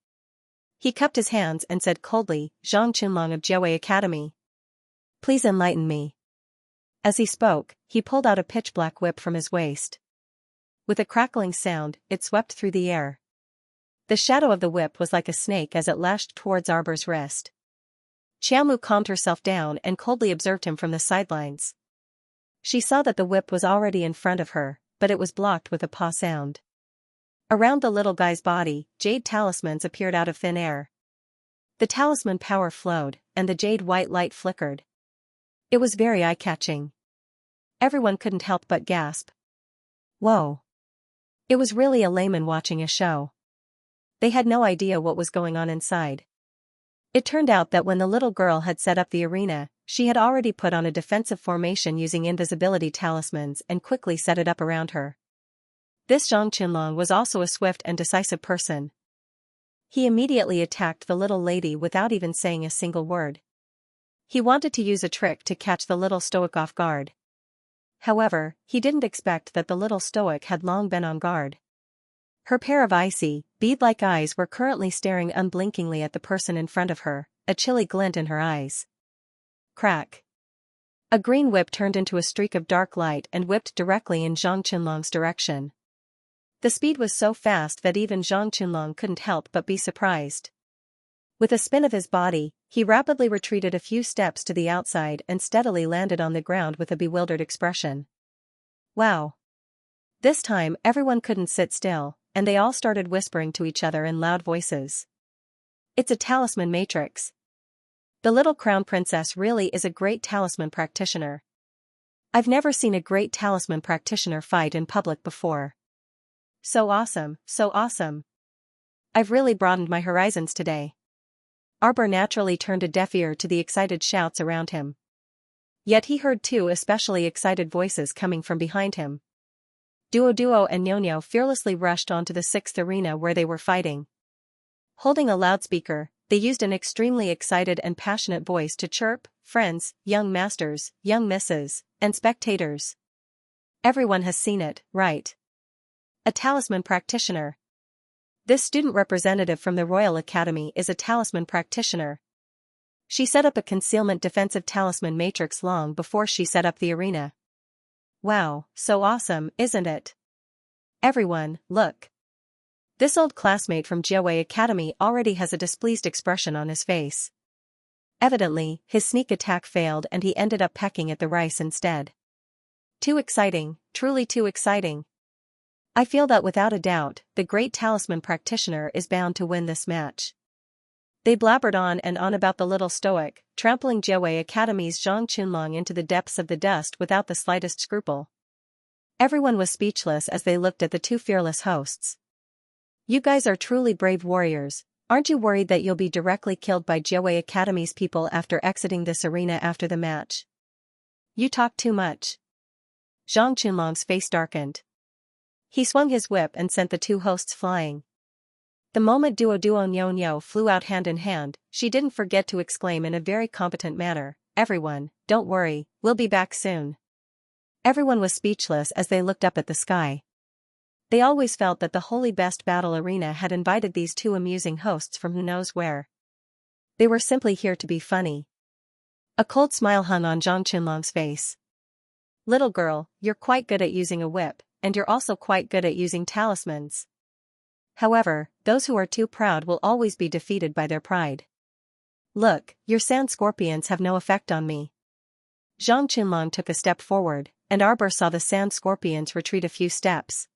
He cupped his hands and said coldly, Zhang Qunlong of Jiawei Academy. Please enlighten me. As he spoke, he pulled out a pitch-black whip from his waist. With a crackling sound, it swept through the air. The shadow of the whip was like a snake as it lashed towards Arbor's wrist. Qiaomu calmed herself down and coldly observed him from the sidelines. She saw that the whip was already in front of her, but it was blocked with a paw sound. Around the little guy's body, jade talismans appeared out of thin air. The talisman power flowed, and the jade white light flickered. It was very eye-catching. Everyone couldn't help but gasp. Whoa! It was really a layman watching a show. They had no idea what was going on inside. It turned out that when the little girl had set up the arena, she had already put on a defensive formation using invisibility talismans and quickly set it up around her. This Zhang Qunlong was also a swift and decisive person. He immediately attacked the little lady without even saying a single word. He wanted to use a trick to catch the little stoic off guard. However, he didn't expect that the little stoic had long been on guard. Her pair of icy, bead-like eyes were currently staring unblinkingly at the person in front of her, a chilly glint in her eyes. Crack! A green whip turned into a streak of dark light and whipped directly in Zhang Qunlong's direction. The speed was so fast that even Zhang Qunlong couldn't help but be surprised. With a spin of his body, he rapidly retreated a few steps to the outside and steadily landed on the ground with a bewildered expression. Wow! This time everyone couldn't sit still, and they all started whispering to each other in loud voices. It's a talisman matrix. The little crown princess really is a great talisman practitioner. I've never seen a great talisman practitioner fight in public before. So awesome, so awesome. I've really broadened my horizons today. Arbor naturally turned a deaf ear to the excited shouts around him. Yet he heard two especially excited voices coming from behind him. Duo and Nyo fearlessly rushed onto the sixth arena where they were fighting. Holding a loudspeaker, they used an extremely excited and passionate voice to chirp, "Friends, young masters, young misses, and spectators. Everyone has seen it, right? A talisman practitioner. This student representative from the Royal Academy is a talisman practitioner. She set up a concealment defensive talisman matrix long before she set up the arena. Wow, so awesome, isn't it? Everyone, look. This old classmate from Jiawei Academy already has a displeased expression on his face. Evidently, his sneak attack failed and he ended up pecking at the rice instead. Too exciting, truly too exciting. I feel that without a doubt, the great talisman practitioner is bound to win this match. They blabbered on and on about the little stoic, trampling Jiawei Academy's Zhang Qunlong into the depths of the dust without the slightest scruple. Everyone was speechless as they looked at the two fearless hosts. You guys are truly brave warriors, aren't you worried that you'll be directly killed by Jiawei Academy's people after exiting this arena after the match? You talk too much. Zhang Qunlong's face darkened. He swung his whip and sent the two hosts flying. The moment Duo Nyo flew out hand in hand, she didn't forget to exclaim in a very competent manner, "Everyone, don't worry, we'll be back soon." Everyone was speechless as they looked up at the sky. They always felt that the holy best battle arena had invited these two amusing hosts from who knows where. They were simply here to be funny. A cold smile hung on Zhang Qunlong's face. Little girl, you're quite good at using a whip, and you're also quite good at using talismans. However, those who are too proud will always be defeated by their pride. Look, your sand scorpions have no effect on me. Zhang Qunlong took a step forward, and Arbor saw the sand scorpions retreat a few steps.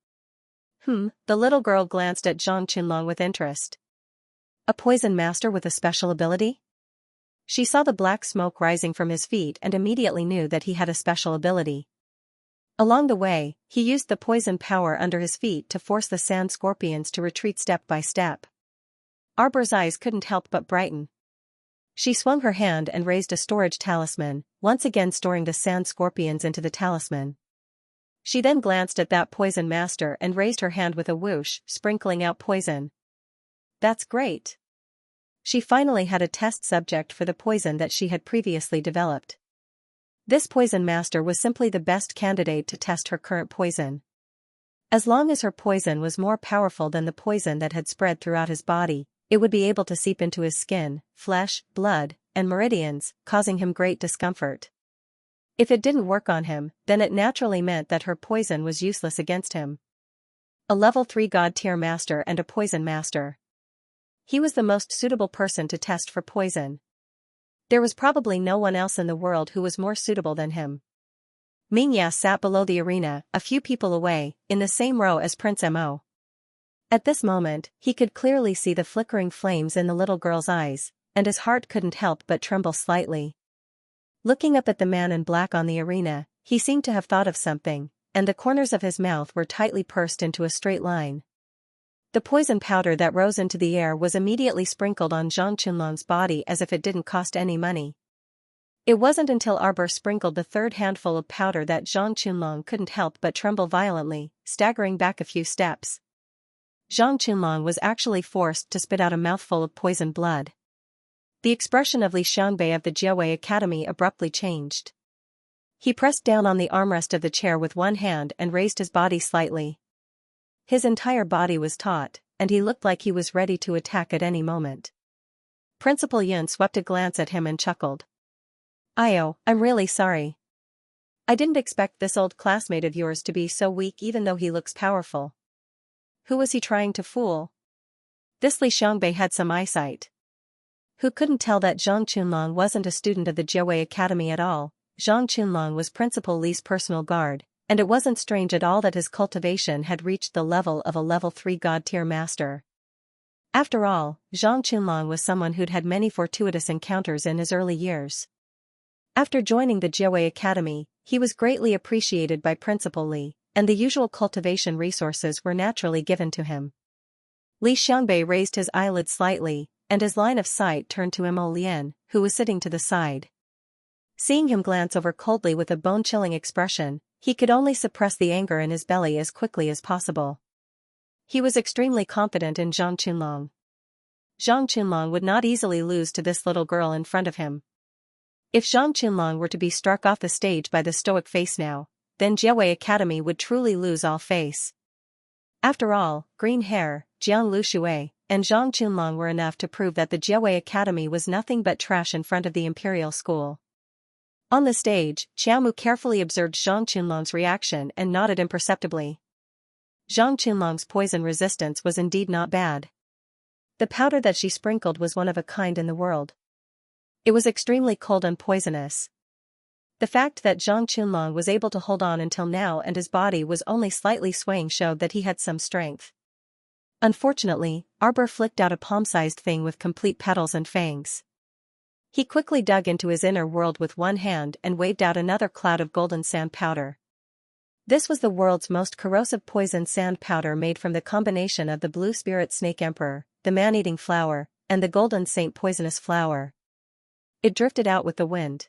The little girl glanced at Zhang Qunlong with interest. A poison master with a special ability? She saw the black smoke rising from his feet and immediately knew that he had a special ability. Along the way, he used the poison power under his feet to force the sand scorpions to retreat step by step. Arbor's eyes couldn't help but brighten. She swung her hand and raised a storage talisman, once again storing the sand scorpions into the talisman. She then glanced at that poison master and raised her hand with a whoosh, sprinkling out poison. That's great. She finally had a test subject for the poison that she had previously developed. This poison master was simply the best candidate to test her current poison. As long as her poison was more powerful than the poison that had spread throughout his body, it would be able to seep into his skin, flesh, blood, and meridians, causing him great discomfort. If it didn't work on him, then it naturally meant that her poison was useless against him. A level 3 god tier master and a poison master. He was the most suitable person to test for poison. There was probably no one else in the world who was more suitable than him. Mingya sat below the arena, a few people away, in the same row as Prince Mo. At this moment, he could clearly see the flickering flames in the little girl's eyes, and his heart couldn't help but tremble slightly. Looking up at the man in black on the arena, he seemed to have thought of something, and the corners of his mouth were tightly pursed into a straight line. The poison powder that rose into the air was immediately sprinkled on Zhang Qunlong's body as if it didn't cost any money. It wasn't until Arbor sprinkled the third handful of powder that Zhang Qunlong couldn't help but tremble violently, staggering back a few steps. Zhang Qunlong was actually forced to spit out a mouthful of poisoned blood. The expression of Li Xiangbei of the Jiawei Academy abruptly changed. He pressed down on the armrest of the chair with one hand and raised his body slightly. His entire body was taut, and he looked like he was ready to attack at any moment. Principal Yun swept a glance at him and chuckled. "Io, I'm really sorry. I didn't expect this old classmate of yours to be so weak even though he looks powerful. Who was he trying to fool?" This Li Xiangbei had some eyesight. Who couldn't tell that Zhang Qunlong wasn't a student of the Jiawei Academy at all? Zhang Qunlong was Principal Li's personal guard, and it wasn't strange at all that his cultivation had reached the level of a level 3 god tier master. After all, Zhang Qunlong was someone who'd had many fortuitous encounters in his early years. After joining the Jiawei Academy, he was greatly appreciated by Principal Li, and the usual cultivation resources were naturally given to him. Li Xiangbei raised his eyelids slightly, and his line of sight turned to Mo Lian, who was sitting to the side. Seeing him glance over coldly with a bone-chilling expression, he could only suppress the anger in his belly as quickly as possible. He was extremely confident in Zhang Qunlong. Zhang Qinlong would not easily lose to this little girl in front of him. If Zhang Qinlong were to be struck off the stage by the stoic face now, then Jiawei Academy would truly lose all face. After all, green hair, Jiang Lushui, and Zhang Qinlong were enough to prove that the Jiawei Academy was nothing but trash in front of the imperial school. On the stage, Xiaomu carefully observed Zhang Qinlong's reaction and nodded imperceptibly. Zhang Qinlong's poison resistance was indeed not bad. The powder that she sprinkled was one of a kind in the world. It was extremely cold and poisonous. The fact that Zhang Qinlong was able to hold on until now and his body was only slightly swaying showed that he had some strength. Unfortunately, Arbor flicked out a palm-sized thing with complete petals and fangs. He quickly dug into his inner world with one hand and waved out another cloud of golden sand powder. This was the world's most corrosive poison sand powder made from the combination of the blue spirit snake emperor, the man-eating flower, and the golden saint poisonous flower. It drifted out with the wind.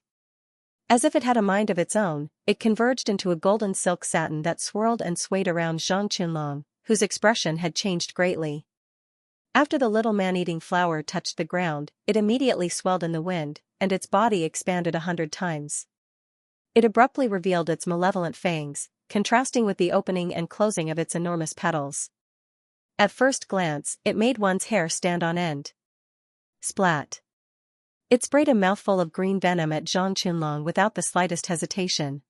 As if it had a mind of its own, it converged into a golden silk satin that swirled and swayed around Zhang Qinlong, whose expression had changed greatly. After the little man-eating flower touched the ground, it immediately swelled in the wind, and its body expanded 100 times. It abruptly revealed its malevolent fangs, contrasting with the opening and closing of its enormous petals. At first glance, it made one's hair stand on end. Splat! It sprayed a mouthful of green venom at Zhang Qinlong without the slightest hesitation.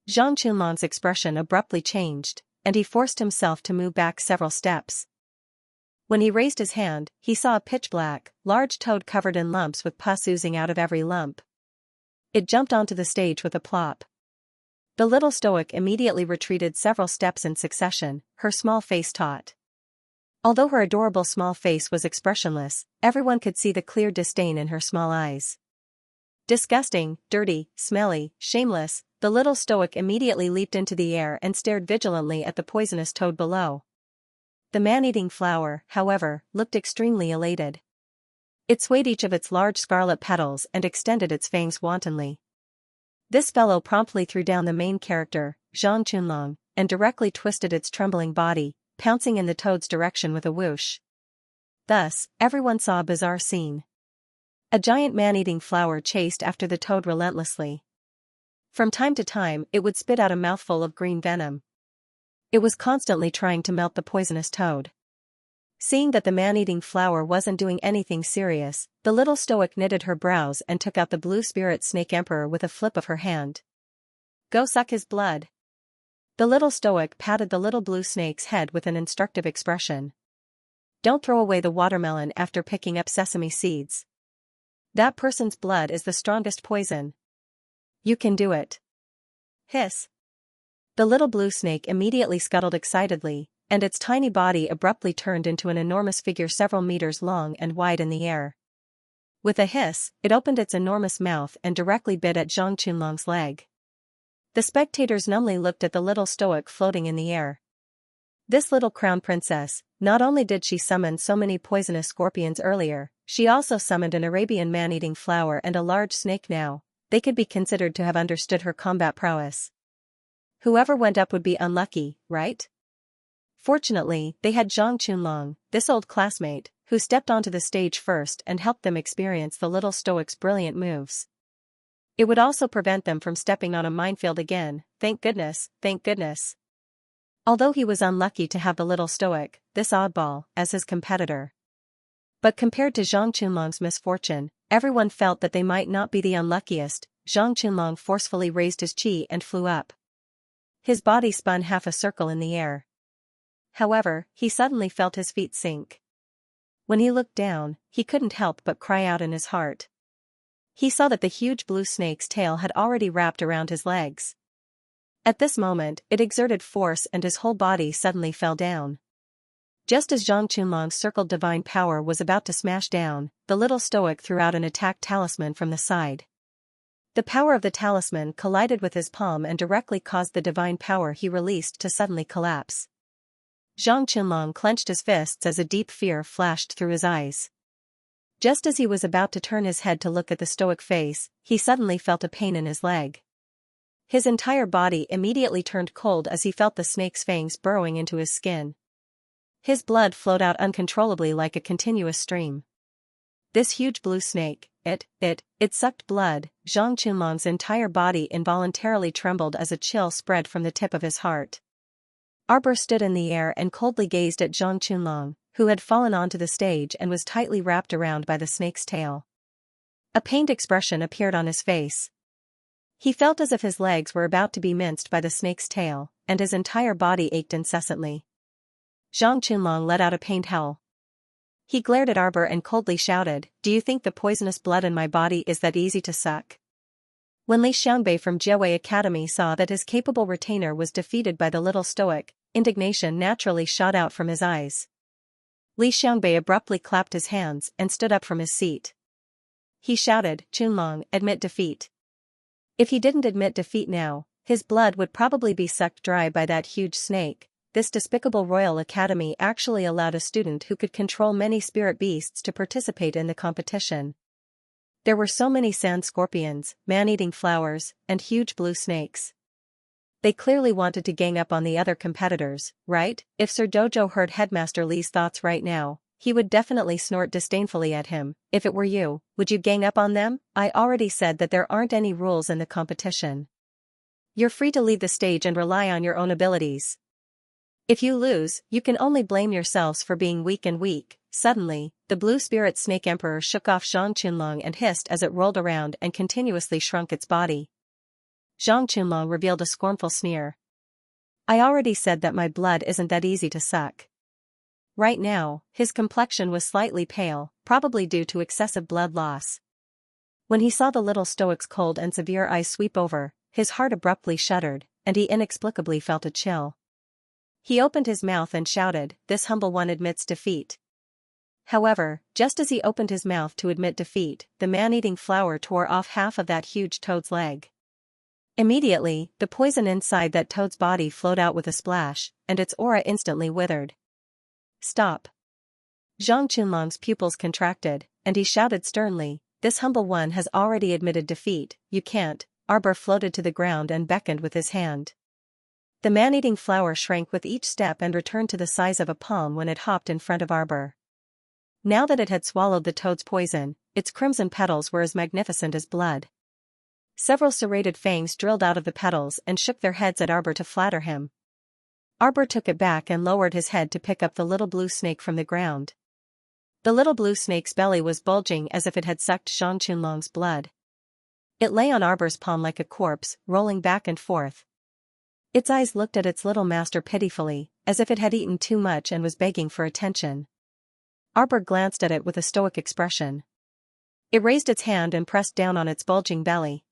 Zhang Qinlong's expression abruptly changed, and he forced himself to move back several steps. When he raised his hand, he saw a pitch-black, large toad covered in lumps with pus oozing out of every lump. It jumped onto the stage with a plop. The little stoic immediately retreated several steps in succession, her small face taut. Although her adorable small face was expressionless, everyone could see the clear disdain in her small eyes. Disgusting, dirty, smelly, shameless, the little stoic immediately leaped into the air and stared vigilantly at the poisonous toad below. The man-eating flower, however, looked extremely elated. It swayed each of its large scarlet petals and extended its fangs wantonly. This fellow promptly threw down the main character, Zhang Qinlong, and directly twisted its trembling body, pouncing in the toad's direction with a whoosh. Thus, everyone saw a bizarre scene. A giant man-eating flower chased after the toad relentlessly. From time to time, it would spit out a mouthful of green venom. It was constantly trying to melt the poisonous toad. Seeing that the man-eating flower wasn't doing anything serious, the little stoic knitted her brows and took out the blue spirit snake emperor with a flip of her hand. Go suck his blood. The little stoic patted the little blue snake's head with an instructive expression. Don't throw away the watermelon after picking up sesame seeds. That person's blood is the strongest poison. You can do it. Hiss. The little blue snake immediately scuttled excitedly, and its tiny body abruptly turned into an enormous figure several meters long and wide in the air. With a hiss, it opened its enormous mouth and directly bit at Zhang Qinlong's leg. The spectators numbly looked at the little stoic floating in the air. This little crown princess, not only did she summon so many poisonous scorpions earlier, she also summoned an Arabian man-eating flower and a large snake now. They could be considered to have understood her combat prowess. Whoever went up would be unlucky, right? Fortunately, they had Zhang Qinlong, this old classmate, who stepped onto the stage first and helped them experience the little stoic's brilliant moves. It would also prevent them from stepping on a minefield again, thank goodness, thank goodness. Although he was unlucky to have the little stoic, this oddball, as his competitor. But compared to Zhang Qinlong's misfortune, everyone felt that they might not be the unluckiest. Zhang Qinlong forcefully raised his chi and flew up. His body spun half a circle in the air. However, he suddenly felt his feet sink. When he looked down, he couldn't help but cry out in his heart. He saw that the huge blue snake's tail had already wrapped around his legs. At this moment, it exerted force and his whole body suddenly fell down. Just as Zhang Qinlong's circled divine power was about to smash down, the little stoic threw out an attack talisman from the side. The power of the talisman collided with his palm and directly caused the divine power he released to suddenly collapse. Zhang Qinlong clenched his fists as a deep fear flashed through his eyes. Just as he was about to turn his head to look at the stoic face, he suddenly felt a pain in his leg. His entire body immediately turned cold as he felt the snake's fangs burrowing into his skin. His blood flowed out uncontrollably like a continuous stream. This huge blue snake, it sucked blood. Zhang Qunlong's entire body involuntarily trembled as a chill spread from the tip of his heart. Arbor stood in the air and coldly gazed at Zhang Qunlong, who had fallen onto the stage and was tightly wrapped around by the snake's tail. A pained expression appeared on his face. He felt as if his legs were about to be minced by the snake's tail, and his entire body ached incessantly. Zhang Qunlong let out a pained howl. He glared at Arbor and coldly shouted, "Do you think the poisonous blood in my body is that easy to suck?" When Li Xiangbei from Jiawei Academy saw that his capable retainer was defeated by the little stoic, indignation naturally shot out from his eyes. Li Xiangbei abruptly clapped his hands and stood up from his seat. He shouted, "Qunlong, admit defeat." If he didn't admit defeat now, his blood would probably be sucked dry by that huge snake. This despicable Royal Academy actually allowed a student who could control many spirit beasts to participate in the competition. There were so many sand scorpions, man-eating flowers, and huge blue snakes. They clearly wanted to gang up on the other competitors, right? If Sir Dojo heard Headmaster Li's thoughts right now, he would definitely snort disdainfully at him. If it were you, would you gang up on them? I already said that there aren't any rules in the competition. You're free to leave the stage and rely on your own abilities. If you lose, you can only blame yourselves for being weak and weak. Suddenly, the blue spirit snake emperor shook off Zhang Qunlong and hissed as it rolled around and continuously shrunk its body. Zhang Qunlong revealed a scornful sneer. I already said that my blood isn't that easy to suck. Right now, his complexion was slightly pale, probably due to excessive blood loss. When he saw the little stoic's cold and severe eyes sweep over, his heart abruptly shuddered, and he inexplicably felt a chill. He opened his mouth and shouted, "This humble one admits defeat." However, just as he opened his mouth to admit defeat, the man-eating flower tore off half of that huge toad's leg. Immediately, the poison inside that toad's body flowed out with a splash, and its aura instantly withered. Stop. Zhang Qunlong's pupils contracted, and he shouted sternly, "This humble one has already admitted defeat, you can't." Arbor floated to the ground and beckoned with his hand. The man-eating flower shrank with each step and returned to the size of a palm when it hopped in front of Arbor. Now that it had swallowed the toad's poison, its crimson petals were as magnificent as blood. Several serrated fangs drilled out of the petals and shook their heads at Arbor to flatter him. Arbor took it back and lowered his head to pick up the little blue snake from the ground. The little blue snake's belly was bulging as if it had sucked Zhang Qunlong's blood. It lay on Arbor's palm like a corpse, rolling back and forth. Its eyes looked at its little master pitifully, as if it had eaten too much and was begging for attention. Arbor glanced at it with a stoic expression. It raised its hand and pressed down on its bulging belly.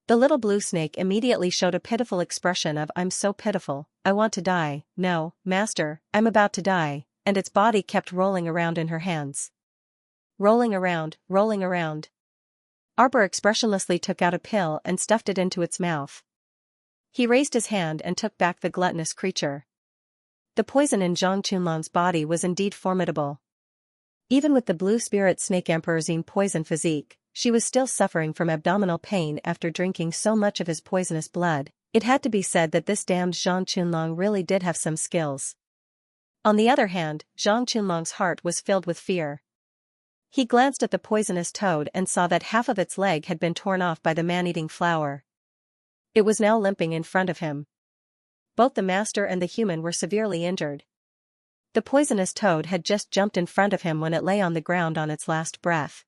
The little blue snake immediately showed a pitiful expression of "I'm so pitiful, I want to die, no, master, I'm about to die," and its body kept rolling around in her hands. Rolling around, rolling around. Arbor expressionlessly took out a pill and stuffed it into its mouth. He raised his hand and took back the gluttonous creature. The poison in Zhang Qunlong's body was indeed formidable. Even with the blue spirit snake emperor's poison physique, she was still suffering from abdominal pain after drinking so much of his poisonous blood. It had to be said that this damned Zhang Qunlong really did have some skills. On the other hand, Zhang Qunlong's heart was filled with fear. He glanced at the poisonous toad and saw that half of its leg had been torn off by the man-eating flower. It was now limping in front of him. Both the master and the human were severely injured. The poisonous toad had just jumped in front of him when it lay on the ground on its last breath.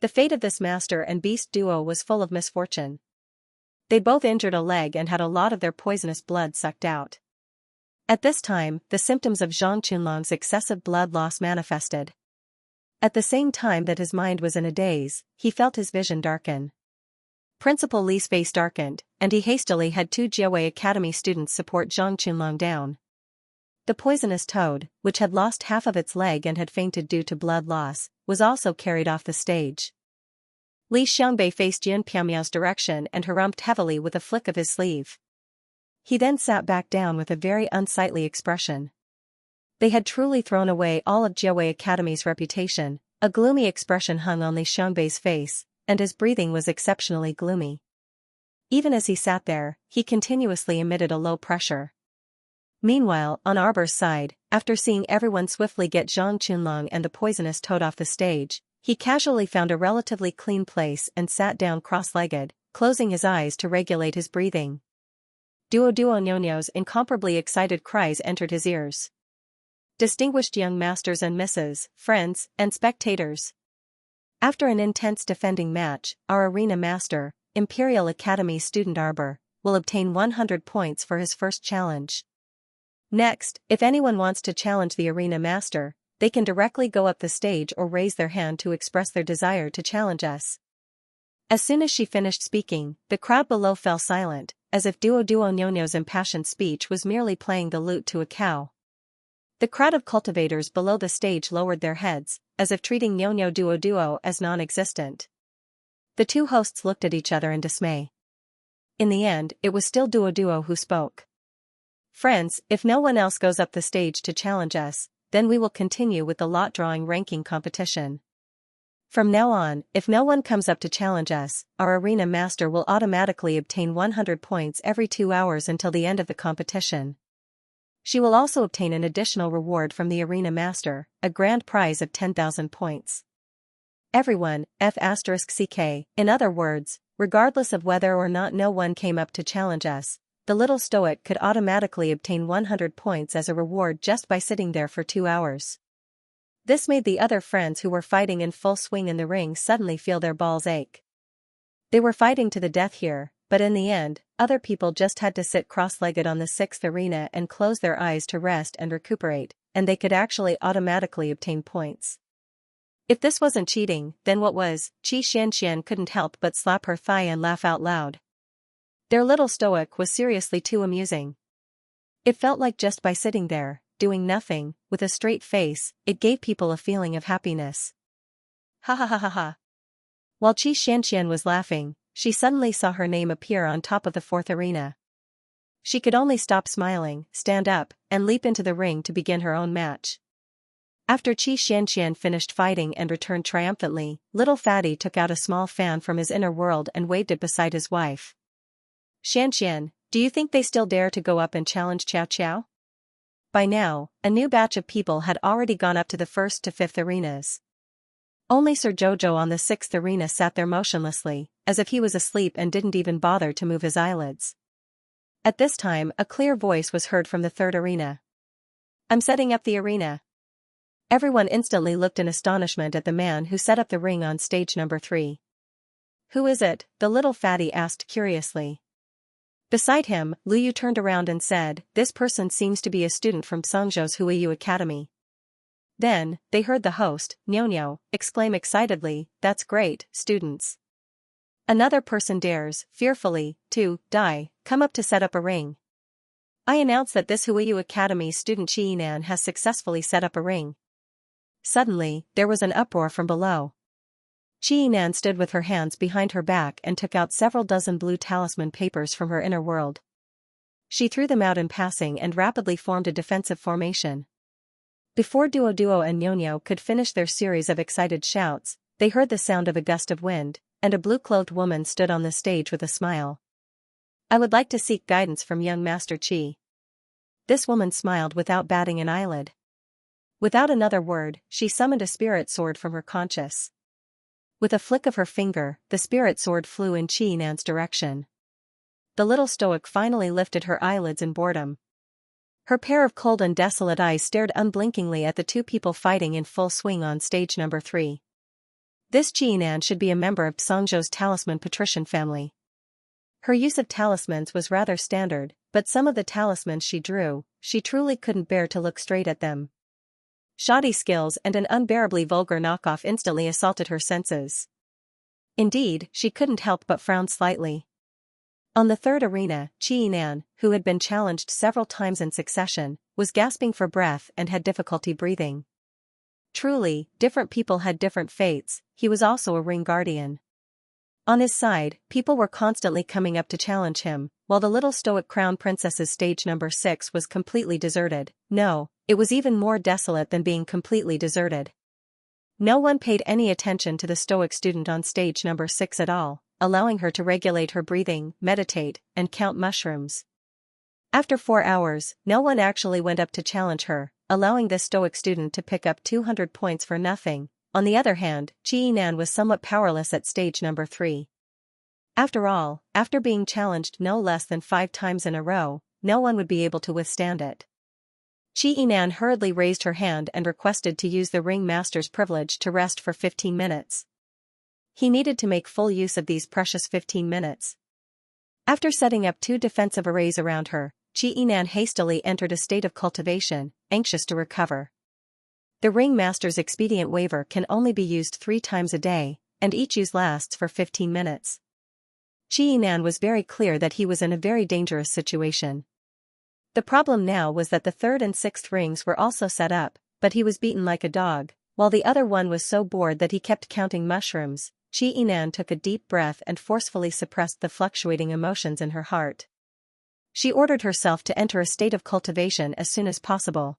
The fate of this master and beast duo was full of misfortune. They both injured a leg and had a lot of their poisonous blood sucked out. At this time, the symptoms of Zhang Qunlong's excessive blood loss manifested. At the same time that his mind was in a daze, he felt his vision darken. Principal Li's face darkened, and he hastily had 2 Jiawei Academy students support Zhang Qunlong down. The poisonous toad, which had lost half of its leg and had fainted due to blood loss, was also carried off the stage. Li Xiangbei faced Yun Piaomiao's direction and harumphed heavily with a flick of his sleeve. He then sat back down with a very unsightly expression. They had truly thrown away all of Jiawei Academy's reputation. A gloomy expression hung on Li Xiangbei's face, and his breathing was exceptionally gloomy. Even as he sat there, he continuously emitted a low pressure. Meanwhile, on Arbor's side, after seeing everyone swiftly get Zhang Qunlong and the poisonous toad off the stage, he casually found a relatively clean place and sat down cross-legged, closing his eyes to regulate his breathing. Duo Duo Nyonyo's incomparably excited cries entered his ears. Distinguished young masters and misses, friends, and spectators. After an intense defending match, our arena master, Imperial Academy student Arbor, will obtain 100 points for his first challenge. Next, if anyone wants to challenge the arena master, they can directly go up the stage or raise their hand to express their desire to challenge us. As soon as she finished speaking, the crowd below fell silent, as if Duo Duo Nyonyo's impassioned speech was merely playing the lute to a cow. The crowd of cultivators below the stage lowered their heads, as if treating Nyonyo Duo Duo as non-existent. The two hosts looked at each other in dismay. In the end, it was still Duo Duo who spoke. Friends, if no one else goes up the stage to challenge us, then we will continue with the lot drawing ranking competition. From now on, if no one comes up to challenge us, our arena master will automatically obtain 100 points every 2 hours until the end of the competition. She will also obtain an additional reward from the arena master, a grand prize of 10,000 points. Everyone, F*CK, in other words, regardless of whether or not no one came up to challenge us, the little stoic could automatically obtain 100 points as a reward just by sitting there for 2 hours. This made the other friends who were fighting in full swing in the ring suddenly feel their balls ache. They were fighting to the death here, but in the end, other people just had to sit cross-legged on the 6th arena and close their eyes to rest and recuperate, and they could actually automatically obtain points. If this wasn't cheating, then what was? Xianxia couldn't help but slap her thigh and laugh out loud. Their little stoic was seriously too amusing. It felt like just by sitting there, doing nothing, with a straight face, it gave people a feeling of happiness. Ha ha ha ha ha. While Xianxia was laughing, she suddenly saw her name appear on top of the 4th arena. She could only stop smiling, stand up, and leap into the ring to begin her own match. After Xianxia finished fighting and returned triumphantly, little Fatty took out a small fan from his inner world and waved it beside his wife. Xianxia, do you think they still dare to go up and challenge Xiao Xiao? By now, a new batch of people had already gone up to the 1st to 5th arenas. Only Sir Jojo on the 6th arena sat there motionlessly, as if he was asleep and didn't even bother to move his eyelids. At this time, a clear voice was heard from the 3rd arena. I'm setting up the arena. Everyone instantly looked in astonishment at the man who set up the ring on stage number 3. Who is it? The little fatty asked curiously. Beside him, Lu Yu turned around and said, this person seems to be a student from Songzhou's Huiyu Academy. Then, they heard the host, Nyonyo, exclaim excitedly, that's great, students. Another person dares, fearfully, to die, come up to set up a ring. I announce that this Huiyu Academy student Xianan has successfully set up a ring. Suddenly, there was an uproar from below. Xianan stood with her hands behind her back and took out several dozen blue talisman papers from her inner world. She threw them out in passing and rapidly formed a defensive formation. Before Duo Duo and Nyonyo could finish their series of excited shouts, they heard the sound of a gust of wind, and a blue-clothed woman stood on the stage with a smile. I would like to seek guidance from young Master Qi. This woman smiled without batting an eyelid. Without another word, she summoned a spirit sword from her conscious. With a flick of her finger, the spirit sword flew in Xianan's direction. The little stoic finally lifted her eyelids in boredom. Her pair of cold and desolate eyes stared unblinkingly at the two people fighting in full swing on stage number 3. This Xianan should be a member of Songzhou's talisman patrician family. Her use of talismans was rather standard, but some of the talismans she drew, she truly couldn't bear to look straight at them. Shoddy skills and an unbearably vulgar knockoff instantly assaulted her senses. Indeed, she couldn't help but frown slightly. On the 3rd arena, Xianan, who had been challenged several times in succession, was gasping for breath and had difficulty breathing. Truly, different people had different fates, he was also a ring guardian. On his side, people were constantly coming up to challenge him, while the little stoic crown princess's stage number 6 was completely deserted. No, it was even more desolate than being completely deserted. No one paid any attention to the stoic student on stage number 6 at all, allowing her to regulate her breathing, meditate, and count mushrooms. After 4 hours, no one actually went up to challenge her, allowing this stoic student to pick up 200 points for nothing. On the other hand, Xianxia was somewhat powerless at stage number 3. After all, after being challenged no less than 5 times in a row, no one would be able to withstand it. Xianxia hurriedly raised her hand and requested to use the ring master's privilege to rest for 15 minutes. He needed to make full use of these precious 15 minutes. After setting up 2 defensive arrays around her, Xianxia hastily entered a state of cultivation, anxious to recover. The ring master's expedient waiver can only be used 3 times a day, and each use lasts for 15 minutes. Xianxia was very clear that he was in a very dangerous situation. The problem now was that the 3rd and 6th rings were also set up, but he was beaten like a dog, while the other one was so bored that he kept counting mushrooms. Xianxia took a deep breath and forcefully suppressed the fluctuating emotions in her heart. She ordered herself to enter a state of cultivation as soon as possible.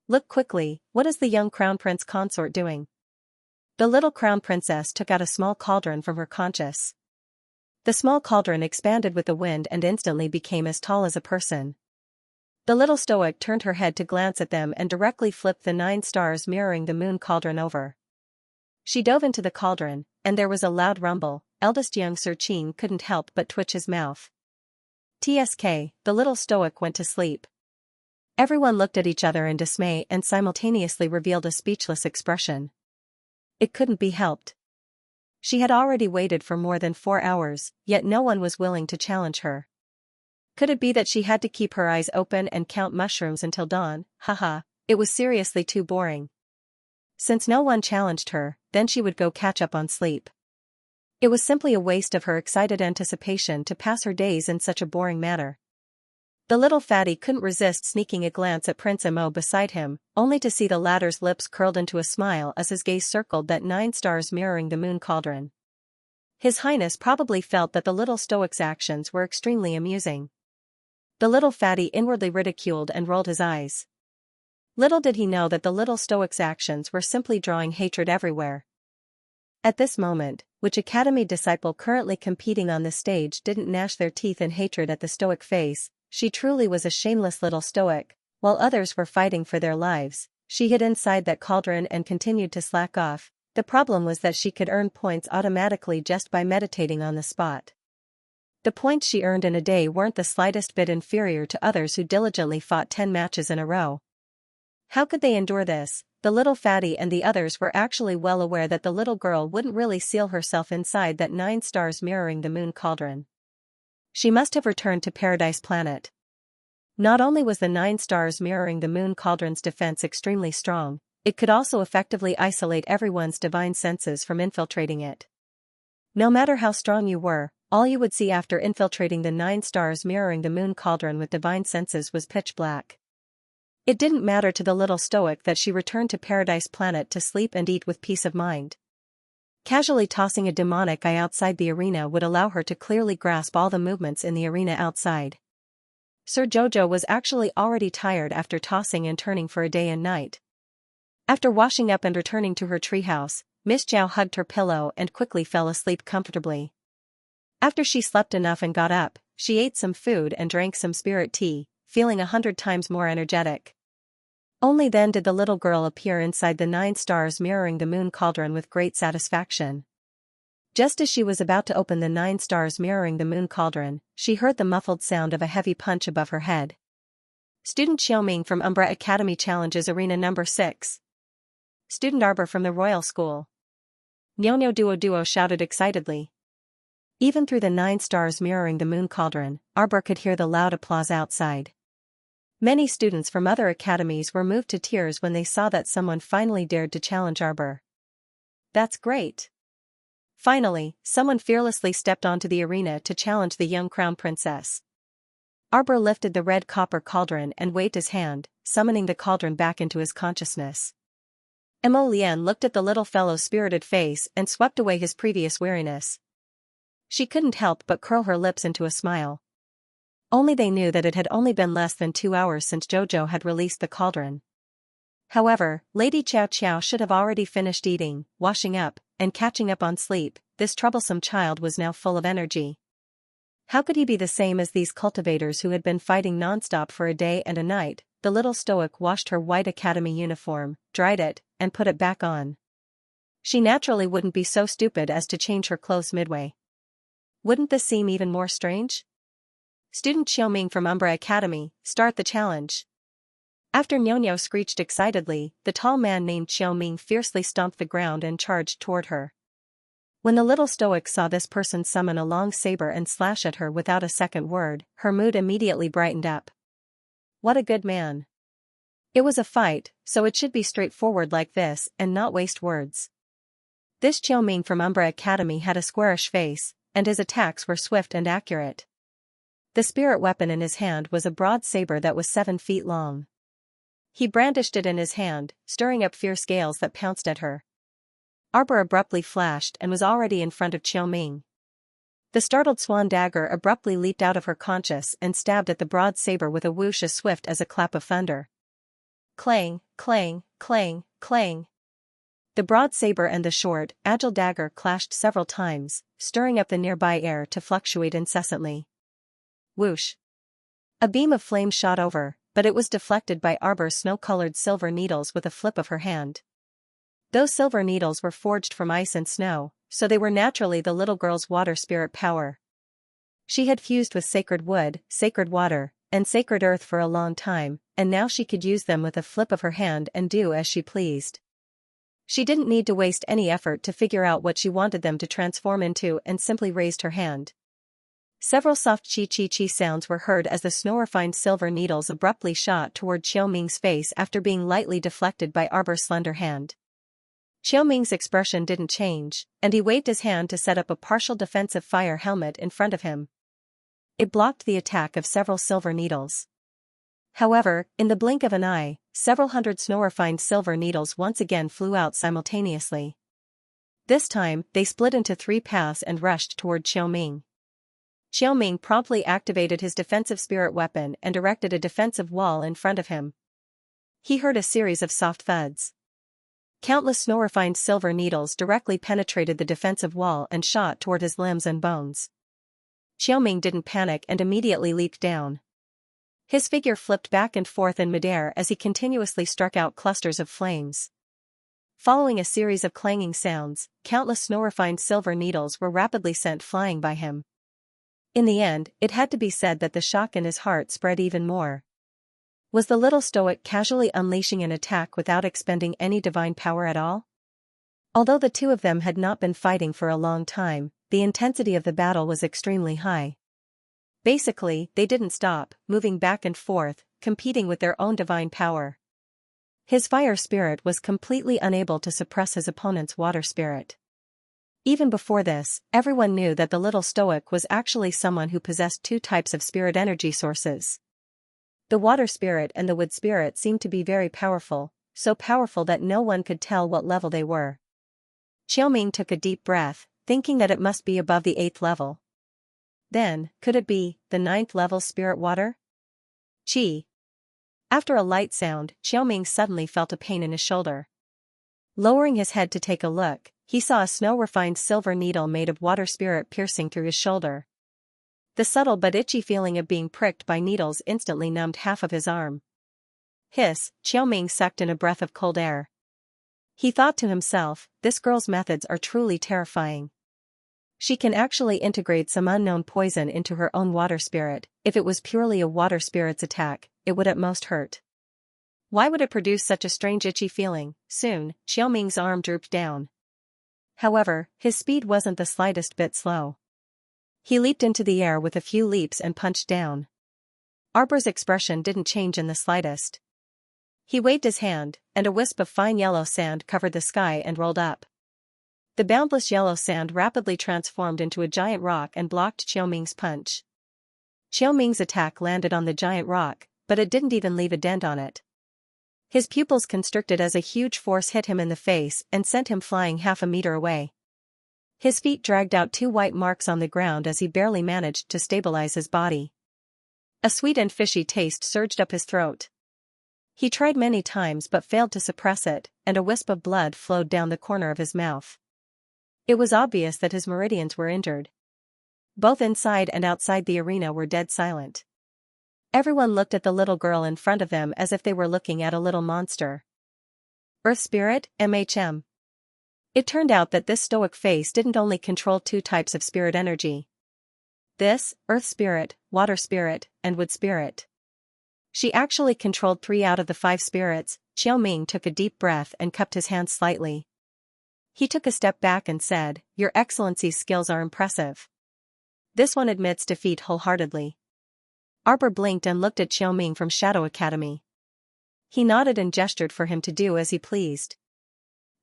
Look quickly, what is the young crown prince consort doing? The little crown princess took out a small cauldron from her conscience. The small cauldron expanded with the wind and instantly became as tall as a person. The little stoic turned her head to glance at them and directly flipped the 9 stars mirroring the moon cauldron over. She dove into the cauldron, and there was a loud rumble. Eldest young Sir Qin couldn't help but twitch his mouth. TSK, the little stoic went to sleep. Everyone looked at each other in dismay and simultaneously revealed a speechless expression. It couldn't be helped. She had already waited for more than 4 hours, yet no one was willing to challenge her. Could it be that she had to keep her eyes open and count mushrooms until dawn? Haha, it was seriously too boring. Since no one challenged her, then she would go catch up on sleep. It was simply a waste of her excited anticipation to pass her days in such a boring manner. The little fatty couldn't resist sneaking a glance at Prince Mo beside him, only to see the latter's lips curled into a smile as his gaze circled that 9 stars mirroring the moon cauldron. His Highness probably felt that the little stoic's actions were extremely amusing. The little fatty inwardly ridiculed and rolled his eyes. Little did he know that the little stoic's actions were simply drawing hatred everywhere. At this moment, which academy disciple currently competing on the stage didn't gnash their teeth in hatred at the stoic face? She truly was a shameless little stoic. While others were fighting for their lives, she hid inside that cauldron and continued to slack off. The problem was that she could earn points automatically just by meditating on the spot. The points she earned in a day weren't the slightest bit inferior to others who diligently fought 10 matches in a row. How could they endure this? The little fatty and the others were actually well aware that the little girl wouldn't really seal herself inside that 9 stars mirroring the moon cauldron. She must have returned to Paradise Planet. Not only was the 9 stars mirroring the moon cauldron's defense extremely strong, it could also effectively isolate everyone's divine senses from infiltrating it. No matter how strong you were, all you would see after infiltrating the 9 stars mirroring the moon cauldron with divine senses was pitch black. It didn't matter to the little stoic that she returned to Paradise Planet to sleep and eat with peace of mind. Casually tossing a demonic eye outside the arena would allow her to clearly grasp all the movements in the arena outside. Sir Jojo was actually already tired after tossing and turning for a day and night. After washing up and returning to her treehouse, Miss Zhao hugged her pillow and quickly fell asleep comfortably. After she slept enough and got up, she ate some food and drank some spirit tea, feeling 100 times more energetic. Only then did the little girl appear inside the 9 stars mirroring the moon cauldron with great satisfaction. Just as she was about to open the 9 stars mirroring the moon cauldron, she heard the muffled sound of a heavy punch above her head. Student Xiaoming from Umbra Academy challenges arena number 6. Student Arbor from the Royal School. Nyo Duo shouted excitedly. Even through the 9 stars mirroring the moon cauldron, Arbor could hear the loud applause outside. Many students from other academies were moved to tears when they saw that someone finally dared to challenge Arbor. That's great. Finally, someone fearlessly stepped onto the arena to challenge the young crown princess. Arbor lifted the red copper cauldron and waved his hand, summoning the cauldron back into his consciousness. Mo Lian looked at the little fellow's spirited face and swept away his previous weariness. She couldn't help but curl her lips into a smile. Only they knew that it had only been less than 2 hours since Jojo had released the cauldron. However, Lady Chow Chow should have already finished eating, washing up, and catching up on sleep. This troublesome child was now full of energy. How could he be the same as these cultivators who had been fighting non-stop for a day and a night? the little stoic washed her white academy uniform, dried it, and put it back on. She naturally wouldn't be so stupid as to change her clothes midway. Wouldn't this seem even more strange? Student Xiaoming from Umbra Academy, start the challenge. After Nyo screeched excitedly, the tall man named Xiaoming fiercely stomped the ground and charged toward her. When the little stoic saw this person summon a long saber and slash at her without a second word, her mood immediately brightened up. What a good man. It was a fight, so it should be straightforward like this and not waste words. This Xiaoming from Umbra Academy had a squarish face, and his attacks were swift and accurate. The spirit weapon in his hand was a broad saber that was 7 feet long. He brandished it in his hand, stirring up fierce gales that pounced at her. Arbor abruptly flashed and was already in front of Xiaoming. The startled swan dagger abruptly leaped out of her conscious and stabbed at the broad saber with a whoosh as swift as a clap of thunder. Clang, clang, clang, clang. The broad saber and the short, agile dagger clashed several times, stirring up the nearby air to fluctuate incessantly. Whoosh. A beam of flame shot over, but it was deflected by Arbor's snow-colored silver needles with a flip of her hand. Those silver needles were forged from ice and snow, so they were naturally the little girl's water spirit power. She had fused with sacred wood, sacred water, and sacred earth for a long time, and now she could use them with a flip of her hand and do as she pleased. She didn't need to waste any effort to figure out what she wanted them to transform into and simply raised her hand. Several soft chi-chi-chi sounds were heard as the snow-refined silver needles abruptly shot toward Xiaoming's face after being lightly deflected by Arbor's slender hand. Xiaoming's expression didn't change, and he waved his hand to set up a partial defensive fire helmet in front of him. It blocked the attack of several silver needles. However, in the blink of an eye, several hundred snow-refined silver needles once again flew out simultaneously. This time, they split into 3 paths and rushed toward Xiaoming. Xiaoming promptly activated his defensive spirit weapon and erected a defensive wall in front of him. He heard a series of soft thuds. Countless snow-refined silver needles directly penetrated the defensive wall and shot toward his limbs and bones. Xiaoming didn't panic and immediately leaped down. His figure flipped back and forth in midair as he continuously struck out clusters of flames. Following a series of clanging sounds, countless snow-refined silver needles were rapidly sent flying by him. In the end, it had to be said that the shock in his heart spread even more. Was the little stoic casually unleashing an attack without expending any divine power at all? Although the two of them had not been fighting for a long time, the intensity of the battle was extremely high. Basically, they didn't stop, moving back and forth, competing with their own divine power. His fire spirit was completely unable to suppress his opponent's water spirit. Even before this, everyone knew that the little stoic was actually someone who possessed 2 types of spirit energy sources. The water spirit and the wood spirit seemed to be very powerful, so powerful that no one could tell what level they were. Xiaoming took a deep breath, thinking that it must be above the 8th level. Then, could it be the 9th level spirit water? Chi. After a light sound, Xiaoming suddenly felt a pain in his shoulder. Lowering his head to take a look, he saw a snow-refined silver needle made of water spirit piercing through his shoulder. The subtle but itchy feeling of being pricked by needles instantly numbed half of his arm. Hiss, Xiaoming sucked in a breath of cold air. He thought to himself, this girl's methods are truly terrifying. She can actually integrate some unknown poison into her own water spirit. If it was purely a water spirit's attack, it would at most hurt. Why would it produce such a strange itchy feeling? Soon, Xiaoming's arm drooped down. However, his speed wasn't the slightest bit slow. He leaped into the air with a few leaps and punched down. Arbor's expression didn't change in the slightest. He waved his hand, and a wisp of fine yellow sand covered the sky and rolled up. The boundless yellow sand rapidly transformed into a giant rock and blocked Xiaoming's punch. Xiaoming's attack landed on the giant rock, but it didn't even leave a dent on it. His pupils constricted as a huge force hit him in the face and sent him flying half a meter away. His feet dragged out 2 white marks on the ground as he barely managed to stabilize his body. A sweet and fishy taste surged up his throat. He tried many times but failed to suppress it, and a wisp of blood flowed down the corner of his mouth. It was obvious that his meridians were injured. Both inside and outside the arena were dead silent. Everyone looked at the little girl in front of them as if they were looking at a little monster. Earth Spirit, MHM. It turned out that this stoic face didn't only control 2 types of spirit energy. This, Earth Spirit, Water Spirit, and Wood Spirit. She actually controlled 3 out of the 5 spirits. Xiao Ming took a deep breath and cupped his hands slightly. He took a step back and said, "Your Excellency's skills are impressive." This one admits defeat wholeheartedly. Arbor blinked and looked at Xiao Ming from Shadow Academy. He nodded and gestured for him to do as he pleased.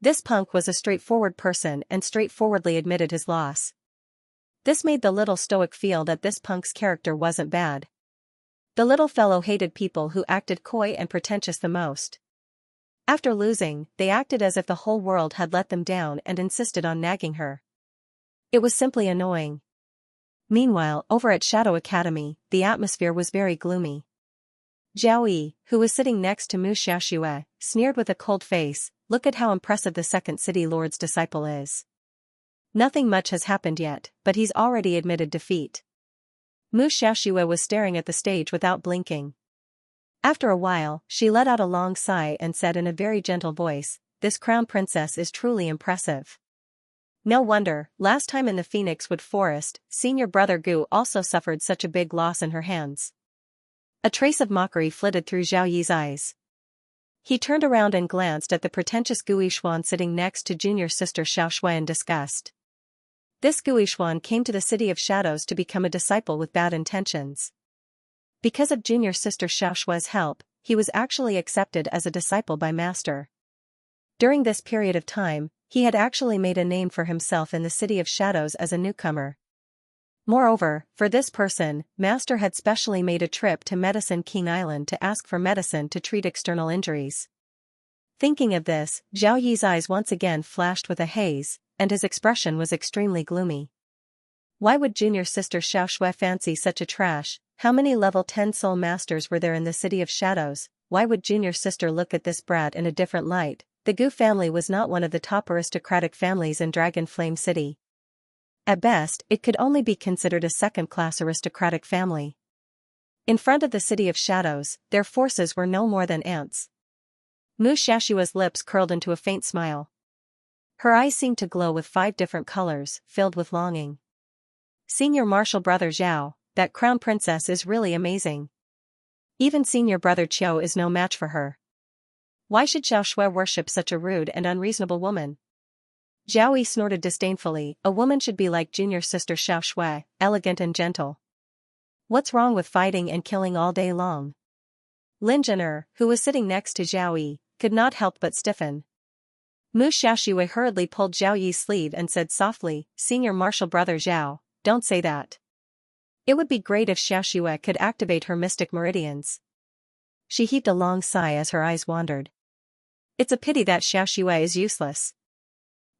This punk was a straightforward person and straightforwardly admitted his loss. This made the little stoic feel that this punk's character wasn't bad. The little fellow hated people who acted coy and pretentious the most. After losing, they acted as if the whole world had let them down and insisted on nagging her. It was simply annoying. Meanwhile, over at Shadow Academy, the atmosphere was very gloomy. Zhao Yi, who was sitting next to Mu Xiaoxue, sneered with a cold face, "Look at how impressive the second city lord's disciple is. Nothing much has happened yet, but he's already admitted defeat." Mu Xiaoxue was staring at the stage without blinking. After a while, she let out a long sigh and said in a very gentle voice, "This crown princess is truly impressive. No wonder, last time in the Phoenix Wood Forest, senior brother Gu also suffered such a big loss in her hands." A trace of mockery flitted through Zhao Yi's eyes. He turned around and glanced at the pretentious Gu Yixuan sitting next to junior sister Xiao Shui in disgust. This Gu Yixuan came to the City of Shadows to become a disciple with bad intentions. Because of junior sister Xiao Shui's help, he was actually accepted as a disciple by Master. During this period of time, he had actually made a name for himself in the City of Shadows as a newcomer. Moreover, for this person, Master had specially made a trip to Medicine King Island to ask for medicine to treat external injuries. Thinking of this, Zhao Yi's eyes once again flashed with a haze, and his expression was extremely gloomy. Why would junior sister Xiao Shui fancy such a trash? How many level 10 soul masters were there in the City of Shadows? Why would junior sister look at this brat in a different light? The Gu family was not one of the top aristocratic families in Dragon Flame City. At best, it could only be considered a second-class aristocratic family. In front of the City of Shadows, their forces were no more than ants. Mu Xiaoxue's lips curled into a faint smile. Her eyes seemed to glow with 5 different colors, filled with longing. Senior martial brother Zhao, that crown princess is really amazing. Even senior brother Qiu is no match for her. Why should Xiao Shui worship such a rude and unreasonable woman? Zhao Yi snorted disdainfully, "A woman should be like junior sister Xiao Shui, elegant and gentle. What's wrong with fighting and killing all day long?" Lin Zhener, who was sitting next to Zhao Yi, could not help but stiffen. Mu Xiaoxue hurriedly pulled Zhao Yi's sleeve and said softly, "Senior martial brother Zhao, don't say that. It would be great if Xiaoxue could activate her mystic meridians." She heaved a long sigh as her eyes wandered. "It's a pity that Xiaoxue is useless."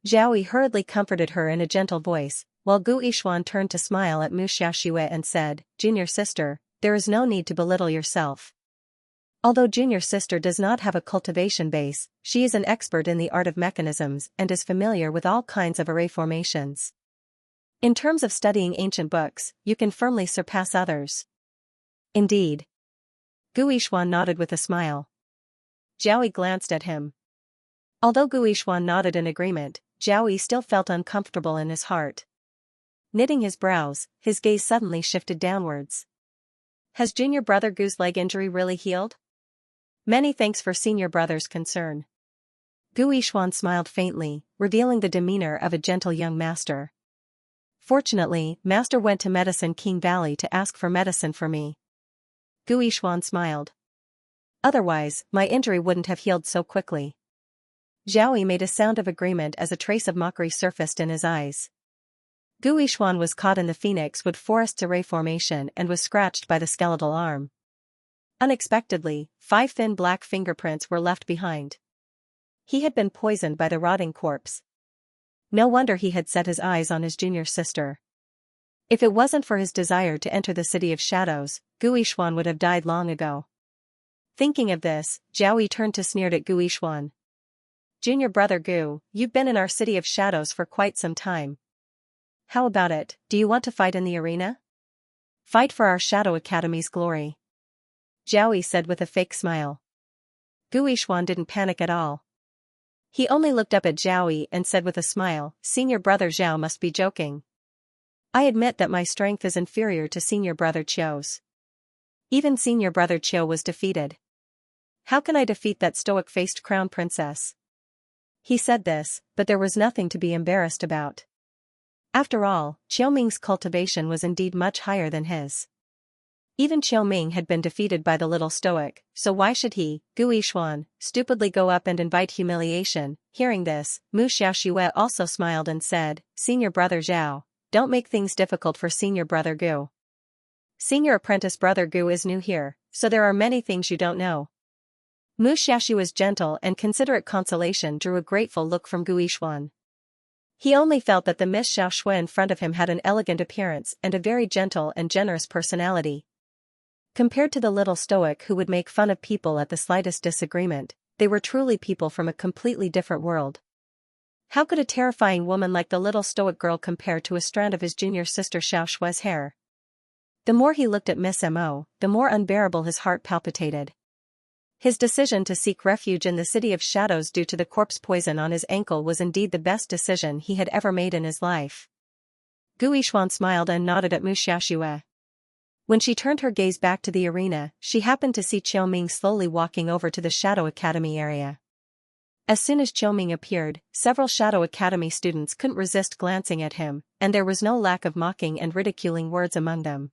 Zhao Yi hurriedly comforted her in a gentle voice, while Gu Yixuan turned to smile at Mu Xiaoxue and said, "Junior sister, there is no need to belittle yourself. Although junior sister does not have a cultivation base, she is an expert in the art of mechanisms and is familiar with all kinds of array formations. In terms of studying ancient books, you can firmly surpass others." "Indeed." Gu Yixuan nodded with a smile. Zhao Yi glanced at him. Although Gu Yixuan nodded in agreement, Zhao Yi still felt uncomfortable in his heart. Knitting his brows, his gaze suddenly shifted downwards. "Has junior brother Gu's leg injury really healed?" "Many thanks for senior brother's concern." Gu Yixuan smiled faintly, revealing the demeanor of a gentle young master. "Fortunately, Master went to Medicine King Valley to ask for medicine for me." Gu Yixuan smiled. "Otherwise, my injury wouldn't have healed so quickly." Zhao Yi made a sound of agreement as a trace of mockery surfaced in his eyes. Gu Yixuan was caught in the Phoenix Wood Forest's array formation and was scratched by the skeletal arm. Unexpectedly, 5 thin black fingerprints were left behind. He had been poisoned by the rotting corpse. No wonder he had set his eyes on his junior sister. If it wasn't for his desire to enter the City of Shadows, Gu Yixuan would have died long ago. Thinking of this, Zhao Yi turned to sneer at Gu Yixuan. "Junior brother Gu, you've been in our City of Shadows for quite some time. How about it, do you want to fight in the arena? Fight for our Shadow Academy's glory." Zhao Yi said with a fake smile. Gu Yixuan didn't panic at all. He only looked up at Zhao Yi and said with a smile, "Senior brother Zhao must be joking. I admit that my strength is inferior to senior brother Qiu's. Even senior brother Qiu was defeated. How can I defeat that stoic-faced crown princess?" He said this, but there was nothing to be embarrassed about. After all, Qiuming's cultivation was indeed much higher than his. Even Qiuming had been defeated by the little stoic, so why should he, Gu Yixuan, stupidly go up and invite humiliation? Hearing this, Mu Xiaoxue also smiled and said, "Senior brother Zhao, don't make things difficult for senior brother Gu. Senior apprentice brother Gu is new here, so there are many things you don't know." Mu Xiaoxue's gentle and considerate consolation drew a grateful look from Gu Yixuan. He only felt that the Miss Xiaoxue in front of him had an elegant appearance and a very gentle and generous personality. Compared to the little stoic who would make fun of people at the slightest disagreement, they were truly people from a completely different world. How could a terrifying woman like the little stoic girl compare to a strand of his junior sister Xiaoxue's hair? The more he looked at Miss Mo, the more unbearable his heart palpitated. His decision to seek refuge in the City of Shadows due to the corpse poison on his ankle was indeed the best decision he had ever made in his life. Gu Yixuan smiled and nodded at Mu Xiaoxue. When she turned her gaze back to the arena, she happened to see Qiuming slowly walking over to the Shadow Academy area. As soon as Qiuming appeared, several Shadow Academy students couldn't resist glancing at him, and there was no lack of mocking and ridiculing words among them.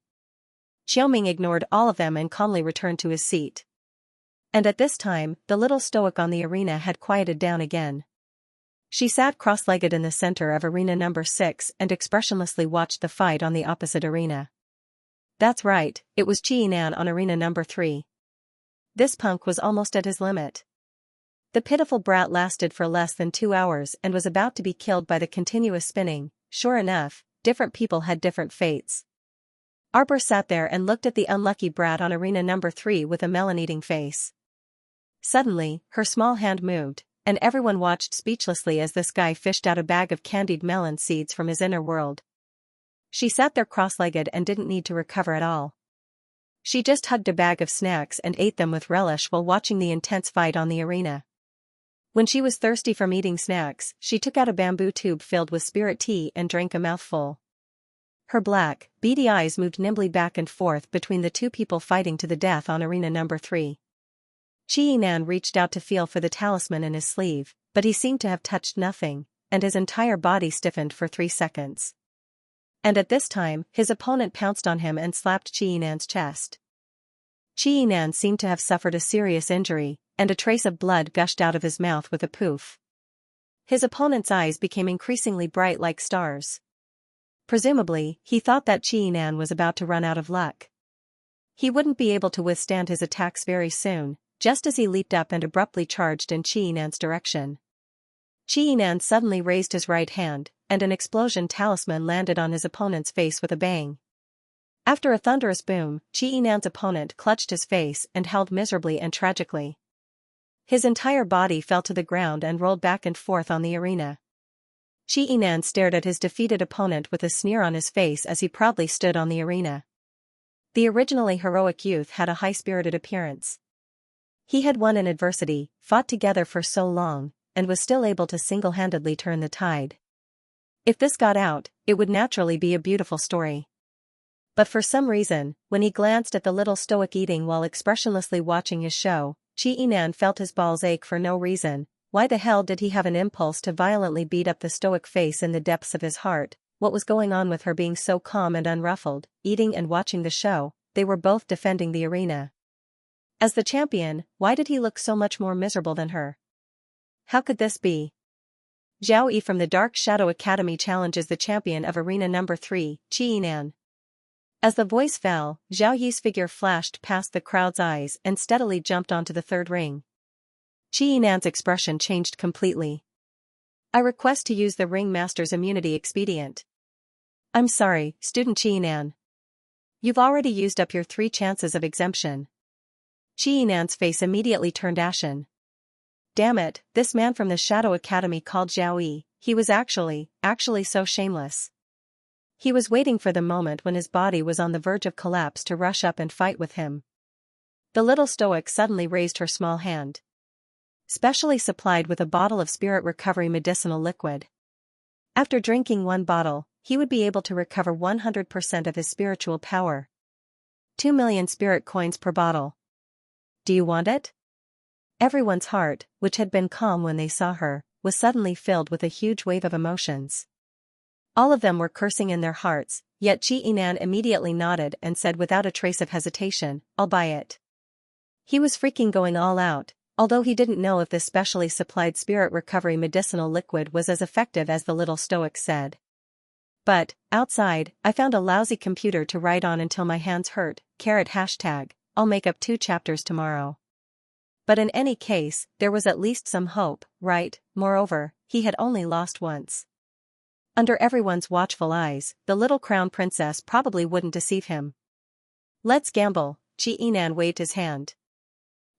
Qiuming ignored all of them and calmly returned to his seat. And at this time, the little stoic on the arena had quieted down again. She sat cross-legged in the center of arena number 6 and expressionlessly watched the fight on the opposite arena. That's right, it was Qiyinan on arena number 3. This punk was almost at his limit. The pitiful brat lasted for less than 2 hours and was about to be killed by the continuous spinning. Sure enough, different people had different fates. Arbor sat there and looked at the unlucky brat on arena number 3 with a melon-eating face. Suddenly, her small hand moved, and everyone watched speechlessly as this guy fished out a bag of candied melon seeds from his inner world. She sat there cross-legged and didn't need to recover at all. She just hugged a bag of snacks and ate them with relish while watching the intense fight on the arena. When she was thirsty from eating snacks, she took out a bamboo tube filled with spirit tea and drank a mouthful. Her black, beady eyes moved nimbly back and forth between the two people fighting to the death on arena number 3. Qiyinan reached out to feel for the talisman in his sleeve, but he seemed to have touched nothing, and his entire body stiffened for 3 seconds. And at this time, his opponent pounced on him and slapped Qiyinan's chest. Qiyinan seemed to have suffered a serious injury, and a trace of blood gushed out of his mouth with a poof. His opponent's eyes became increasingly bright like stars. Presumably, he thought that Qiyinan was about to run out of luck. He wouldn't be able to withstand his attacks very soon, just as he leaped up and abruptly charged in Qiyinan's direction. Qiyinan suddenly raised his right hand, and an explosion talisman landed on his opponent's face with a bang. After a thunderous boom, Qiyinan's opponent clutched his face and howled miserably and tragically. His entire body fell to the ground and rolled back and forth on the arena. Qiyinan stared at his defeated opponent with a sneer on his face as he proudly stood on the arena. The originally heroic youth had a high-spirited appearance. He had won in adversity, fought together for so long, and was still able to single-handedly turn the tide. If this got out, it would naturally be a beautiful story. But for some reason, when he glanced at the little stoic eating while expressionlessly watching his show, Qiyinan felt his balls ache for no reason. Why the hell did he have an impulse to violently beat up the stoic face in the depths of his heart? What was going on with her being so calm and unruffled, eating and watching the show? They were both defending the arena. As the champion, why did he look so much more miserable than her? How could this be? Zhao Yi from the Dark Shadow Academy challenges the champion of arena number 3, Qiyinan. As the voice fell, Zhao Yi's figure flashed past the crowd's eyes and steadily jumped onto the third ring. Qiyinan's expression changed completely. I request to use the ring master's immunity expedient. I'm sorry, student Qiyinan. You've already used up your 3 chances of exemption. Qiyinan's face immediately turned ashen. Damn it, this man from the Shadow Academy called Zhao Yi, he was actually so shameless. He was waiting for the moment when his body was on the verge of collapse to rush up and fight with him. The little stoic suddenly raised her small hand. Specially supplied with a bottle of spirit recovery medicinal liquid. After drinking one bottle, he would be able to recover 100% of his spiritual power. 2 million spirit coins per bottle. Do you want it? Everyone's heart, which had been calm when they saw her, was suddenly filled with a huge wave of emotions. All of them were cursing in their hearts, yet Xianxia immediately nodded and said without a trace of hesitation, "I'll buy it." He was freaking going all out, although he didn't know if this specially supplied spirit recovery medicinal liquid was as effective as the little stoic said. But, outside, I found a lousy computer to write on until my hands hurt, #, I'll make up 2 chapters tomorrow. But in any case, there was at least some hope, right? Moreover, he had only lost once. Under everyone's watchful eyes, the little crown princess probably wouldn't deceive him. Let's gamble, Xianxia waved his hand.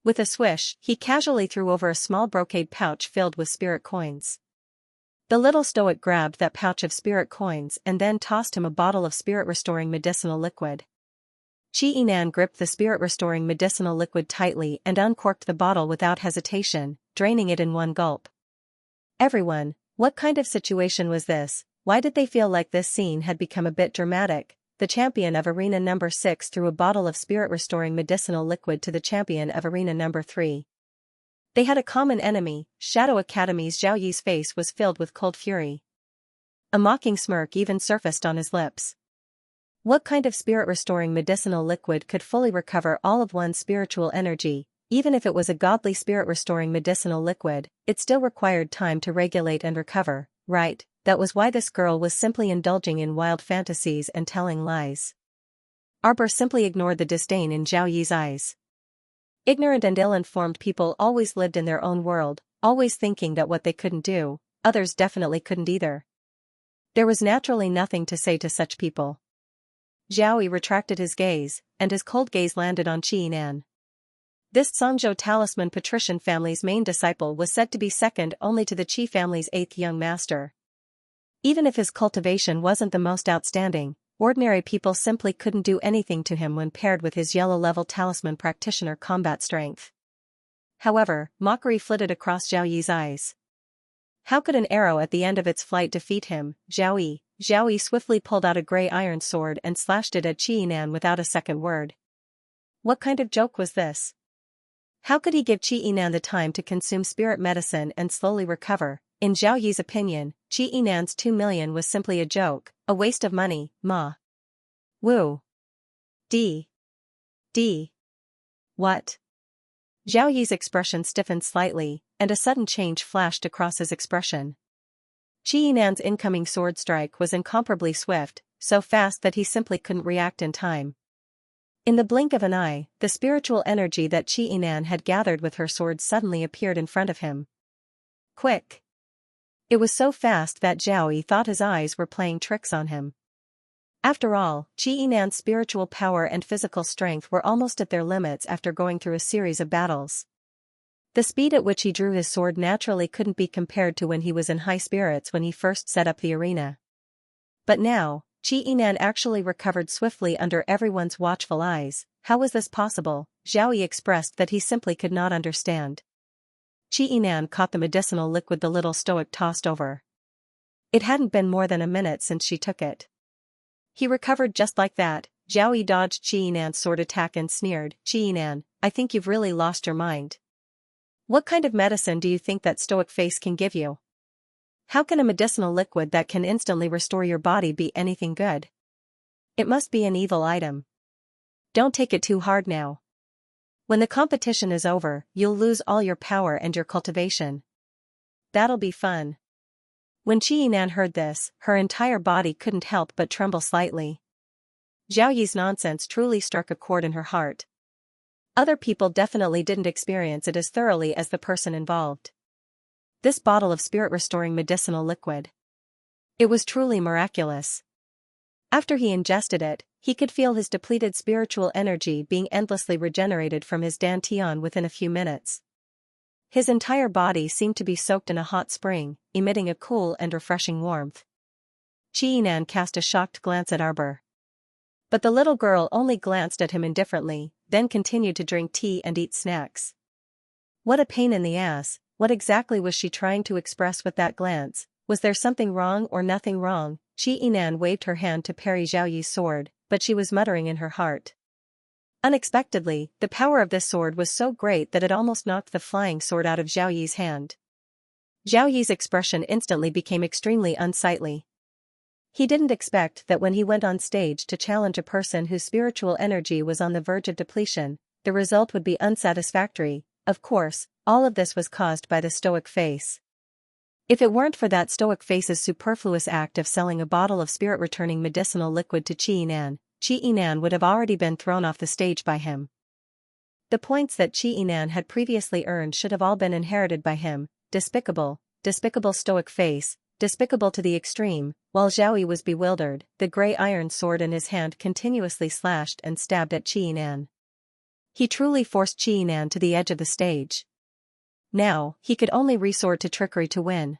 With a swish, he casually threw over a small brocade pouch filled with spirit coins. The little stoic grabbed that pouch of spirit coins and then tossed him a bottle of spirit-restoring medicinal liquid. Xianxia gripped the spirit-restoring medicinal liquid tightly and uncorked the bottle without hesitation, draining it in one gulp. Everyone, what kind of situation was this? Why did they feel like this scene had become a bit dramatic? The champion of Arena number 6 threw a bottle of spirit-restoring medicinal liquid to the champion of Arena number 3. They had a common enemy. Shadow Academy's Zhao Yi's face was filled with cold fury. A mocking smirk even surfaced on his lips. What kind of spirit-restoring medicinal liquid could fully recover all of one's spiritual energy? Even if it was a godly spirit-restoring medicinal liquid, it still required time to regulate and recover, right? That was why this girl was simply indulging in wild fantasies and telling lies. Arbor simply ignored the disdain in Zhao Yi's eyes. Ignorant and ill-informed people always lived in their own world, always thinking that what they couldn't do, others definitely couldn't either. There was naturally nothing to say to such people. Zhao Yi retracted his gaze, and his cold gaze landed on Xianxia. This Songzhou talisman patrician family's main disciple was said to be second only to the Qi family's 8th young master. Even if his cultivation wasn't the most outstanding, ordinary people simply couldn't do anything to him when paired with his yellow-level talisman practitioner combat strength. However, mockery flitted across Zhao Yi's eyes. How could an arrow at the end of its flight defeat him? Zhao Yi swiftly pulled out a gray iron sword and slashed it at Xianxia without a second word. What kind of joke was this? How could he give Xianxia the time to consume spirit medicine and slowly recover? In Zhao Yi's opinion, Xianxia's 2 million was simply a joke, a waste of money, ma. Woo. D. What? Zhao Yi's expression stiffened slightly, and a sudden change flashed across his expression. Xianxia's incoming sword strike was incomparably swift, so fast that he simply couldn't react in time. In the blink of an eye, the spiritual energy that Xianxia had gathered with her sword suddenly appeared in front of him. Quick! It was so fast that Zhao Yi thought his eyes were playing tricks on him. After all, Xianxia's spiritual power and physical strength were almost at their limits after going through a series of battles. The speed at which he drew his sword naturally couldn't be compared to when he was in high spirits when he first set up the arena. But now, Xianxia actually recovered swiftly under everyone's watchful eyes. How was this possible? Zhao Yi expressed that he simply could not understand. Xianxia caught the medicinal liquid the little stoic tossed over. It hadn't been more than a minute since she took it. He recovered just like that. Zhao Yi dodged Xianxia's sword attack and sneered, "Xianxia, I think you've really lost your mind. What kind of medicine do you think that stoic face can give you? How can a medicinal liquid that can instantly restore your body be anything good? It must be an evil item. Don't take it too hard now. When the competition is over, you'll lose all your power and your cultivation. That'll be fun." When Xianxia heard this, her entire body couldn't help but tremble slightly. Zhao Yi's nonsense truly struck a chord in her heart. Other people definitely didn't experience it as thoroughly as the person involved. This bottle of spirit-restoring medicinal liquid. It was truly miraculous. After he ingested it, he could feel his depleted spiritual energy being endlessly regenerated from his dantian within a few minutes. His entire body seemed to be soaked in a hot spring, emitting a cool and refreshing warmth. Xianxia cast a shocked glance at Arbor. But the little girl only glanced at him indifferently, then continued to drink tea and eat snacks. What a pain in the ass, what exactly was she trying to express with that glance? Was there something wrong or nothing wrong? Qi Yinan waved her hand to parry Zhao Yi's sword, but she was muttering in her heart. Unexpectedly, the power of this sword was so great that it almost knocked the flying sword out of Zhao Yi's hand. Zhao Yi's expression instantly became extremely unsightly. He didn't expect that when he went on stage to challenge a person whose spiritual energy was on the verge of depletion, the result would be unsatisfactory. Of course, all of this was caused by the stoic face. If it weren't for that stoic face's superfluous act of selling a bottle of spirit-returning medicinal liquid to Qi Yinan would have already been thrown off the stage by him. The points that Qi Yinan had previously earned should have all been inherited by him. Despicable, despicable stoic face, despicable to the extreme. While Zhao Yi was bewildered, the grey iron sword in his hand continuously slashed and stabbed at Qi Yinan. He truly forced Qi Yinan to the edge of the stage. Now, he could only resort to trickery to win.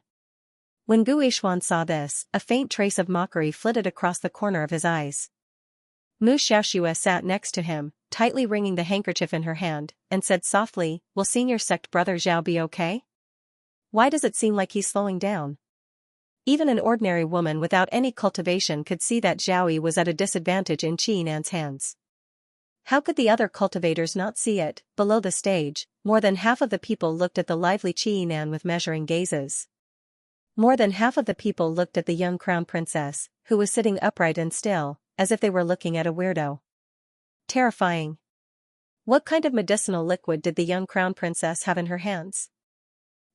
When Gu Yishuan saw this, a faint trace of mockery flitted across the corner of his eyes. Mu Xiaoxue sat next to him, tightly wringing the handkerchief in her hand, and said softly, "Will senior sect brother Zhao be okay? Why does it seem like he's slowing down?" Even an ordinary woman without any cultivation could see that Zhao Yi was at a disadvantage in Qi Yinan's hands. How could the other cultivators not see it? Below the stage, more than half of the people looked at the lively Qi Yinan with measuring gazes. More than half of the people looked at the young crown princess, who was sitting upright and still, as if they were looking at a weirdo. Terrifying. What kind of medicinal liquid did the young crown princess have in her hands?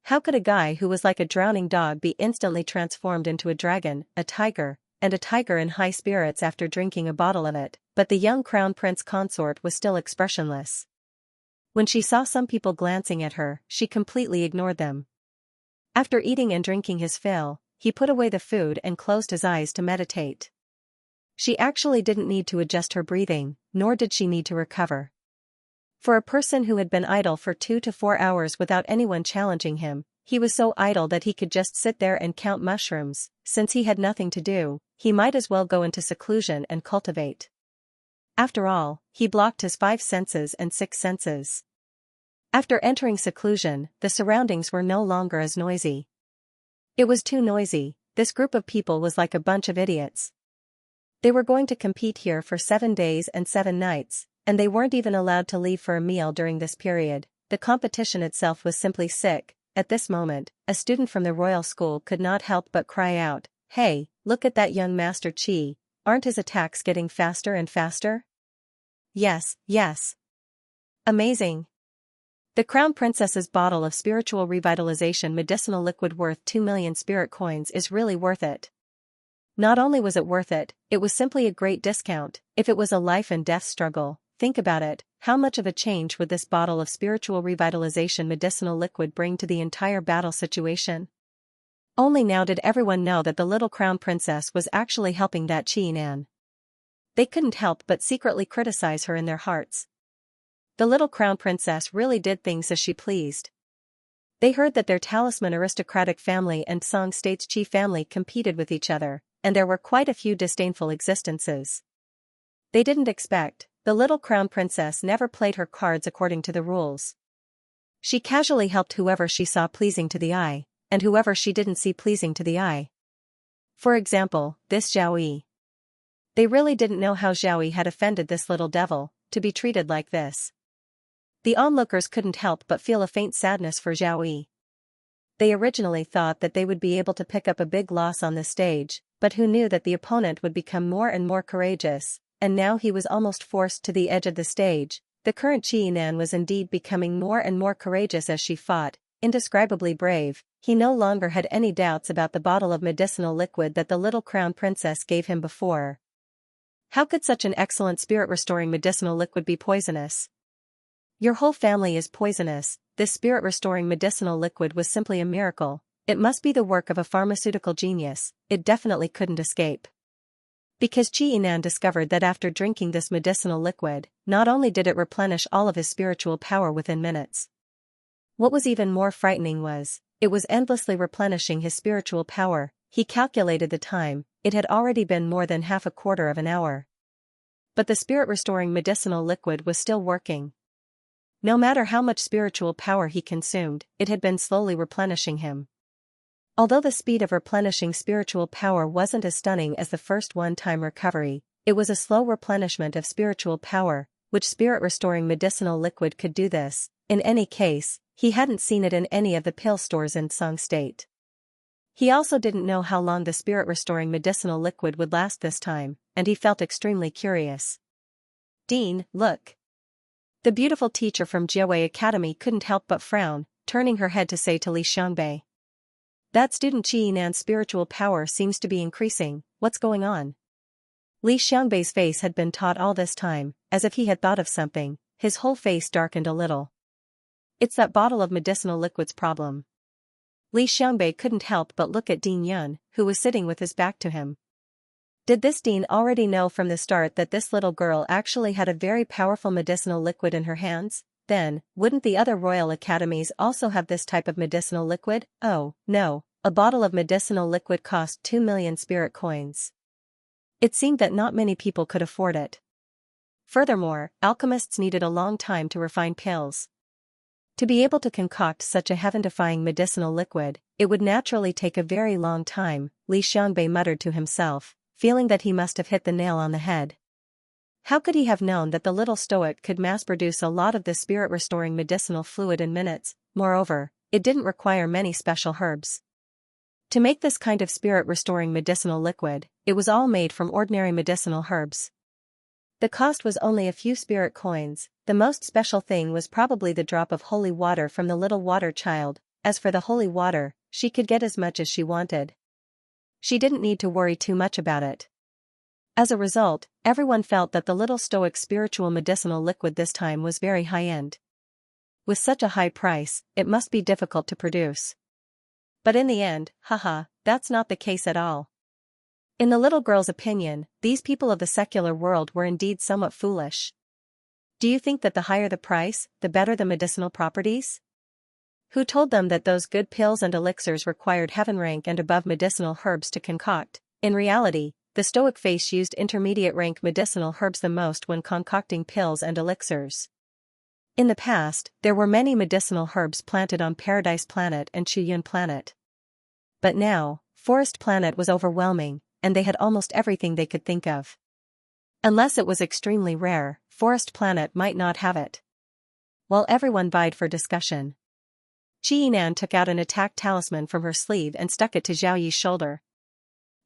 How could a guy who was like a drowning dog be instantly transformed into a dragon, a tiger, and a tiger in high spirits after drinking a bottle of it? But the young crown prince consort was still expressionless. When she saw some people glancing at her, she completely ignored them. After eating and drinking his fill, he put away the food and closed his eyes to meditate. She actually didn't need to adjust her breathing, nor did she need to recover. For a person who had been idle for 2 to 4 hours without anyone challenging him, he was so idle that he could just sit there and count mushrooms. Since he had nothing to do, he might as well go into seclusion and cultivate. After all, he blocked his 5 senses and 6 senses. After entering seclusion, the surroundings were no longer as noisy. It was too noisy. This group of people was like a bunch of idiots. They were going to compete here for 7 days and 7 nights, and they weren't even allowed to leave for a meal during this period. The competition itself was simply sick. At this moment, a student from the royal school could not help but cry out, "Hey, look at that young Master Qi, aren't his attacks getting faster and faster?" Yes, yes. Amazing. The Crown Princess's bottle of spiritual revitalization medicinal liquid worth 2 million spirit coins is really worth it. Not only was it worth it, it was simply a great discount. If it was a life and death struggle, think about it, how much of a change would this bottle of spiritual revitalization medicinal liquid bring to the entire battle situation? Only now did everyone know that the little Crown Princess was actually helping that Qi Yinan. They couldn't help but secretly criticize her in their hearts. The little Crown Princess really did things as she pleased. They heard that their talisman aristocratic family and Song State's Qi family competed with each other, and there were quite a few disdainful existences. They didn't expect, the little Crown Princess never played her cards according to the rules. She casually helped whoever she saw pleasing to the eye, and whoever she didn't see pleasing to the eye. For example, this Zhao Yi. They really didn't know how Zhao Yi had offended this little devil, to be treated like this. The onlookers couldn't help but feel a faint sadness for Zhao Yi. They originally thought that they would be able to pick up a big loss on this stage, but who knew that the opponent would become more and more courageous, and now he was almost forced to the edge of the stage. The current Qi Yinan was indeed becoming more and more courageous as she fought, indescribably brave. He no longer had any doubts about the bottle of medicinal liquid that the little Crown Princess gave him before. How could such an excellent spirit-restoring medicinal liquid be poisonous? Your whole family is poisonous. This spirit-restoring medicinal liquid was simply a miracle. It must be the work of a pharmaceutical genius. It definitely couldn't escape. Because Qi Yinan discovered that after drinking this medicinal liquid, not only did it replenish all of his spiritual power within minutes. What was even more frightening was, it was endlessly replenishing his spiritual power. He calculated the time, it had already been more than half a quarter of an hour. But the spirit-restoring medicinal liquid was still working. No matter how much spiritual power he consumed, it had been slowly replenishing him. Although the speed of replenishing spiritual power wasn't as stunning as the first one-time recovery, it was a slow replenishment of spiritual power, which spirit-restoring medicinal liquid could do this. In any case, he hadn't seen it in any of the pill stores in Song State. He also didn't know how long the spirit-restoring medicinal liquid would last this time, and he felt extremely curious. "Dean, look." The beautiful teacher from Jiawei Academy couldn't help but frown, turning her head to say to Li Xiangbei. "That student Qi Yinan's spiritual power seems to be increasing, what's going on?" Li Xiangbei's face had been taut all this time, as if he had thought of something, his whole face darkened a little. "It's that bottle of medicinal liquid's problem." Li Xiangbei couldn't help but look at Dean Yun, who was sitting with his back to him. Did this Dean already know from the start that this little girl actually had a very powerful medicinal liquid in her hands? Then, wouldn't the other royal academies also have this type of medicinal liquid? Oh, no, a bottle of medicinal liquid cost 2 million spirit coins. It seemed that not many people could afford it. Furthermore, alchemists needed a long time to refine pills. To be able to concoct such a heaven-defying medicinal liquid, it would naturally take a very long time, Li Xiangbei muttered to himself, feeling that he must have hit the nail on the head. How could he have known that the little stoic could mass-produce a lot of this spirit-restoring medicinal fluid in minutes? Moreover, it didn't require many special herbs. To make this kind of spirit-restoring medicinal liquid, it was all made from ordinary medicinal herbs. The cost was only a few spirit coins. The most special thing was probably the drop of holy water from the little water child. As for the holy water, she could get as much as she wanted. She didn't need to worry too much about it. As a result, everyone felt that the little stoic spiritual medicinal liquid this time was very high-end. With such a high price, it must be difficult to produce. But in the end, that's not the case at all. In the little girl's opinion, these people of the secular world were indeed somewhat foolish. Do you think that the higher the price, the better the medicinal properties? Who told them that those good pills and elixirs required heaven rank and above medicinal herbs to concoct? In reality, the stoic face used intermediate rank medicinal herbs the most when concocting pills and elixirs. In the past, there were many medicinal herbs planted on Paradise Planet and Chuyun Planet. But now, Forest Planet was overwhelming, and they had almost everything they could think of. Unless it was extremely rare, Forest Planet might not have it. While everyone vied for discussion, Qi Yinan took out an attack talisman from her sleeve and stuck it to Zhao Yi's shoulder.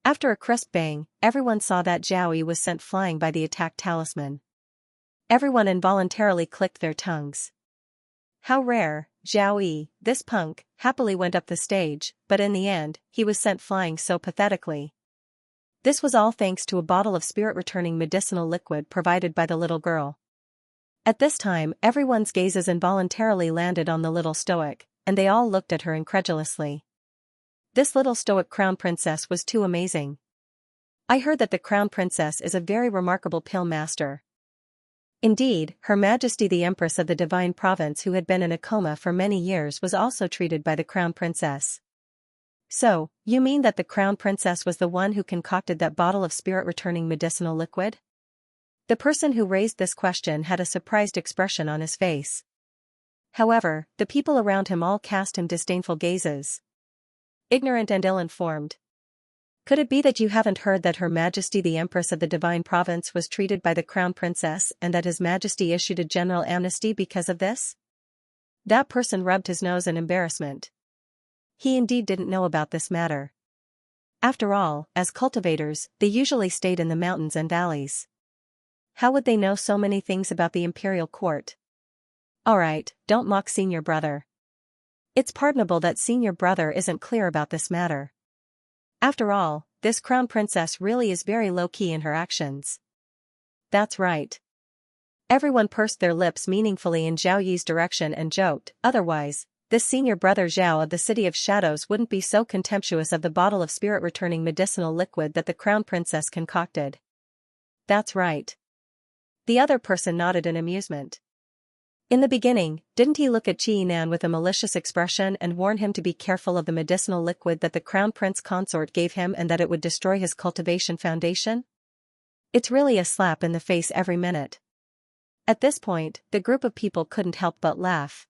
After a crisp bang, everyone saw that Zhao Yi was sent flying by the attack talisman. Everyone involuntarily clicked their tongues. How rare, Zhao Yi, this punk, happily went up the stage, but in the end, he was sent flying so pathetically. This was all thanks to a bottle of spirit-returning medicinal liquid provided by the little girl. At this time, everyone's gazes involuntarily landed on the little stoic, and they all looked at her incredulously. This little stoic crown princess was too amazing. I heard that the crown princess is a very remarkable pill master. Indeed, Her Majesty the Empress of the Divine Province, who had been in a coma for many years, was also treated by the crown princess. So, you mean that the crown princess was the one who concocted that bottle of spirit-returning medicinal liquid? The person who raised this question had a surprised expression on his face. However, the people around him all cast him disdainful gazes. Ignorant and ill-informed. Could it be that you haven't heard that Her Majesty the Empress of the Divine Province was treated by the Crown Princess and that His Majesty issued a general amnesty because of this? That person rubbed his nose in embarrassment. He indeed didn't know about this matter. After all, as cultivators, they usually stayed in the mountains and valleys. How would they know so many things about the imperial court? Alright, don't mock senior brother. It's pardonable that senior brother isn't clear about this matter. After all, this crown princess really is very low-key in her actions. That's right. Everyone pursed their lips meaningfully in Zhao Yi's direction and joked, otherwise, this senior brother Zhao of the City of Shadows wouldn't be so contemptuous of the bottle of spirit-returning medicinal liquid that the crown princess concocted. That's right. The other person nodded in amusement. In the beginning, didn't he look at Qi Yinan with a malicious expression and warn him to be careful of the medicinal liquid that the Crown Prince Consort gave him and that it would destroy his cultivation foundation? It's really a slap in the face every minute. At this point, the group of people couldn't help but laugh.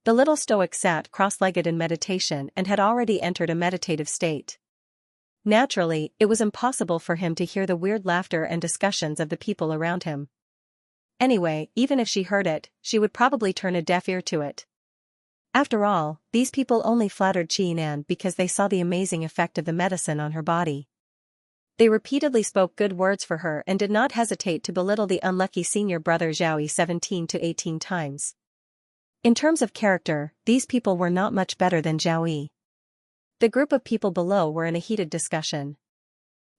The little stoic sat cross-legged in meditation and had already entered a meditative state. Naturally, it was impossible for him to hear the weird laughter and discussions of the people around him. Anyway, even if she heard it, she would probably turn a deaf ear to it. After all, these people only flattered Xianxia because they saw the amazing effect of the medicine on her body. They repeatedly spoke good words for her and did not hesitate to belittle the unlucky senior brother Xiaoyi 17 to 18 times. In terms of character, these people were not much better than Xiaoyi. The group of people below were in a heated discussion.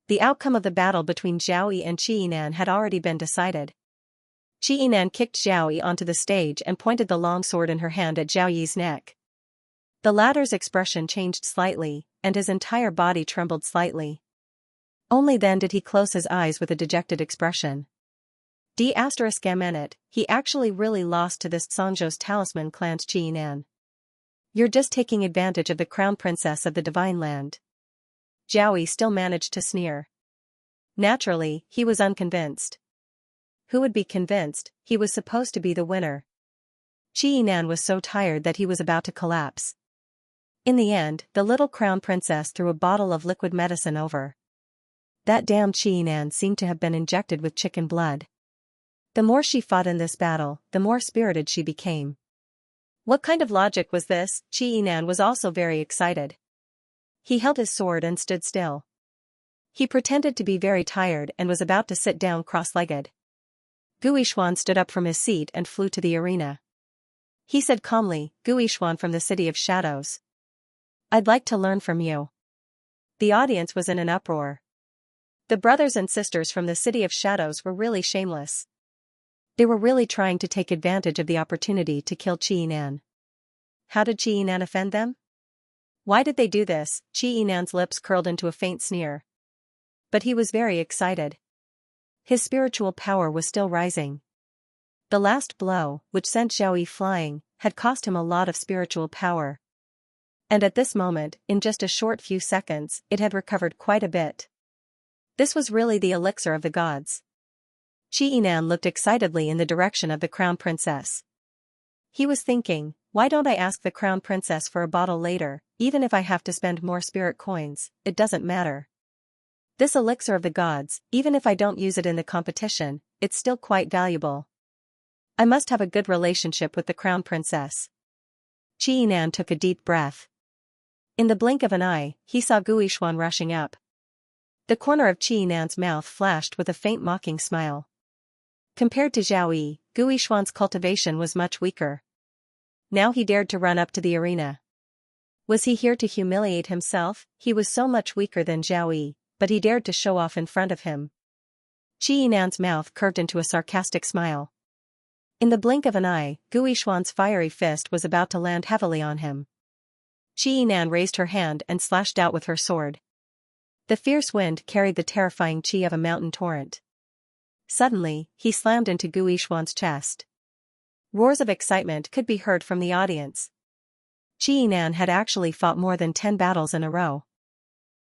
The outcome of the battle between Xiaoyi and Xianxia had already been decided. Xianxia kicked Xiaoyi onto the stage and pointed the long sword in her hand at Xiaoyi's neck. The latter's expression changed slightly, and his entire body trembled slightly. Only then did he close his eyes with a dejected expression. He actually really lost to this Songzhou's talisman clan Xianxia. You're just taking advantage of the crown princess of the divine land. Xiaoyi still managed to sneer. Naturally, he was unconvinced. Who would be convinced? He was supposed to be the winner. Xianxia was so tired that he was about to collapse. In the end, the little crown princess threw a bottle of liquid medicine over. That damned Xianxia seemed to have been injected with chicken blood. The more she fought in this battle, the more spirited she became. What kind of logic was this? Xianxia was also very excited. He held his sword and stood still. He pretended to be very tired and was about to sit down cross-legged. Guishuan stood up from his seat and flew to the arena. He said calmly, Guishuan from the City of Shadows. I'd like to learn from you. The audience was in an uproar. The brothers and sisters from the City of Shadows were really shameless. They were really trying to take advantage of the opportunity to kill Xianxia. How did Xianxia offend them? Why did they do this? Xianxia's lips curled into a faint sneer. But he was very excited. His spiritual power was still rising. The last blow, which sent Xiaoyi flying, had cost him a lot of spiritual power. And at this moment, in just a short few seconds, it had recovered quite a bit. This was really the elixir of the gods. Xianxia looked excitedly in the direction of the crown princess. He was thinking, why don't I ask the crown princess for a bottle later, even if I have to spend more spirit coins, it doesn't matter. This elixir of the gods, even if I don't use it in the competition, it's still quite valuable. I must have a good relationship with the crown princess. Xianxia took a deep breath. In the blink of an eye, he saw Guishuan rushing up. The corner of Xianxia's mouth flashed with a faint mocking smile. Compared to Xiaoyi, Guishuan's cultivation was much weaker. Now he dared to run up to the arena. Was he here to humiliate himself? He was so much weaker than Xiaoyi, but he dared to show off in front of him. Xianxia's mouth curved into a sarcastic smile. In the blink of an eye, Guishuan's fiery fist was about to land heavily on him. Xianxia raised her hand and slashed out with her sword. The fierce wind carried the terrifying chi of a mountain torrent. Suddenly, he slammed into Guishuan's chest. Roars of excitement could be heard from the audience. Xianxia had actually fought more than 10 battles in a row.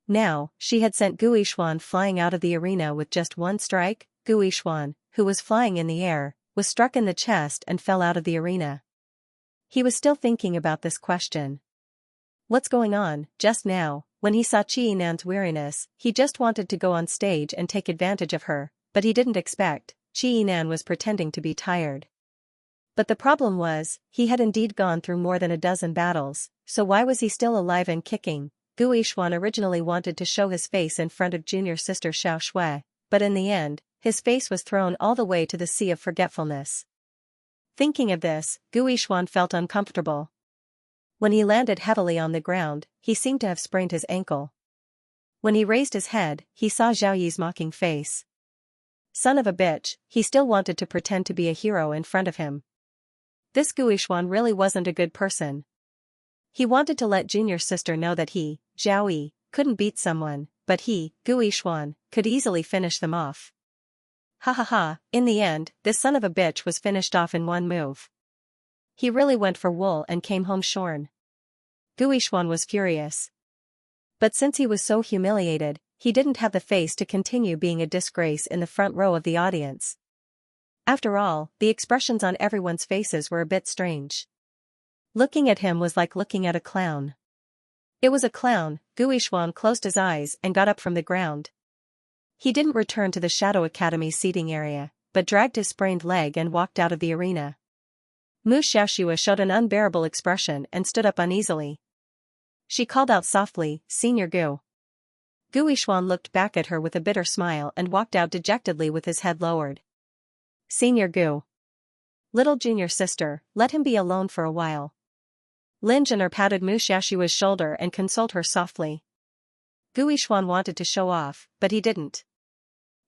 Now, she had sent Guishuan flying out of the arena with just one strike. Guishuan, who was flying in the air, was struck in the chest and fell out of the arena. He was still thinking about this question. What's going on? Just now, when he saw Xianxia's weariness, he just wanted to go on stage and take advantage of her, but he didn't expect Xianxia was pretending to be tired. But the problem was, he had indeed gone through more than a dozen battles, so why was he still alive and kicking? Guishuan originally wanted to show his face in front of junior sister Xiao Shui, but in the end, his face was thrown all the way to the sea of forgetfulness. Thinking of this, Guishuan felt uncomfortable. When he landed heavily on the ground, he seemed to have sprained his ankle. When he raised his head, he saw Xiaoyi's mocking face. Son of a bitch, he still wanted to pretend to be a hero in front of him. This Guishuan really wasn't a good person. He wanted to let junior sister know that he, Xiaoyi, couldn't beat someone, but he, Guishuan, could easily finish them off. Ha ha ha, in the end, this son of a bitch was finished off in one move. He really went for wool and came home shorn. Guishuan was furious. But since he was so humiliated, he didn't have the face to continue being a disgrace in the front row of the audience. After all, the expressions on everyone's faces were a bit strange. Looking at him was like looking at a clown. It was a clown. Guishuan closed his eyes and got up from the ground. He didn't return to the Shadow Academy's seating area, but dragged his sprained leg and walked out of the arena. Mu Xiaoxua showed an unbearable expression and stood up uneasily. She called out softly, "Senior Gu." Guishuan looked back at her with a bitter smile and walked out dejectedly with his head lowered. "Senior Gu. Little junior sister, let him be alone for a while." Lin Zhener patted Mu Xiaoxua's shoulder and consoled her softly. Guishuan wanted to show off, but he didn't.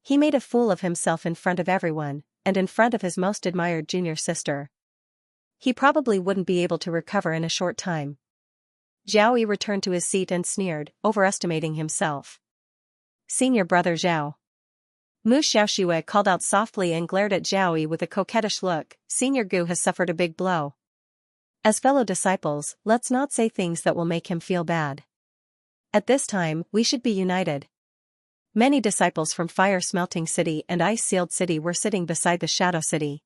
He made a fool of himself in front of everyone, and in front of his most admired junior sister. He probably wouldn't be able to recover in a short time. Zhao Yi returned to his seat and sneered, overestimating himself. "Senior brother Zhao." Mu Xiaoxua called out softly and glared at Zhao Yi with a coquettish look. "Senior Gu has suffered a big blow. As fellow disciples, let's not say things that will make him feel bad. At this time, we should be united." Many disciples from Fire Smelting City and Ice Sealed City were sitting beside the Shadow City.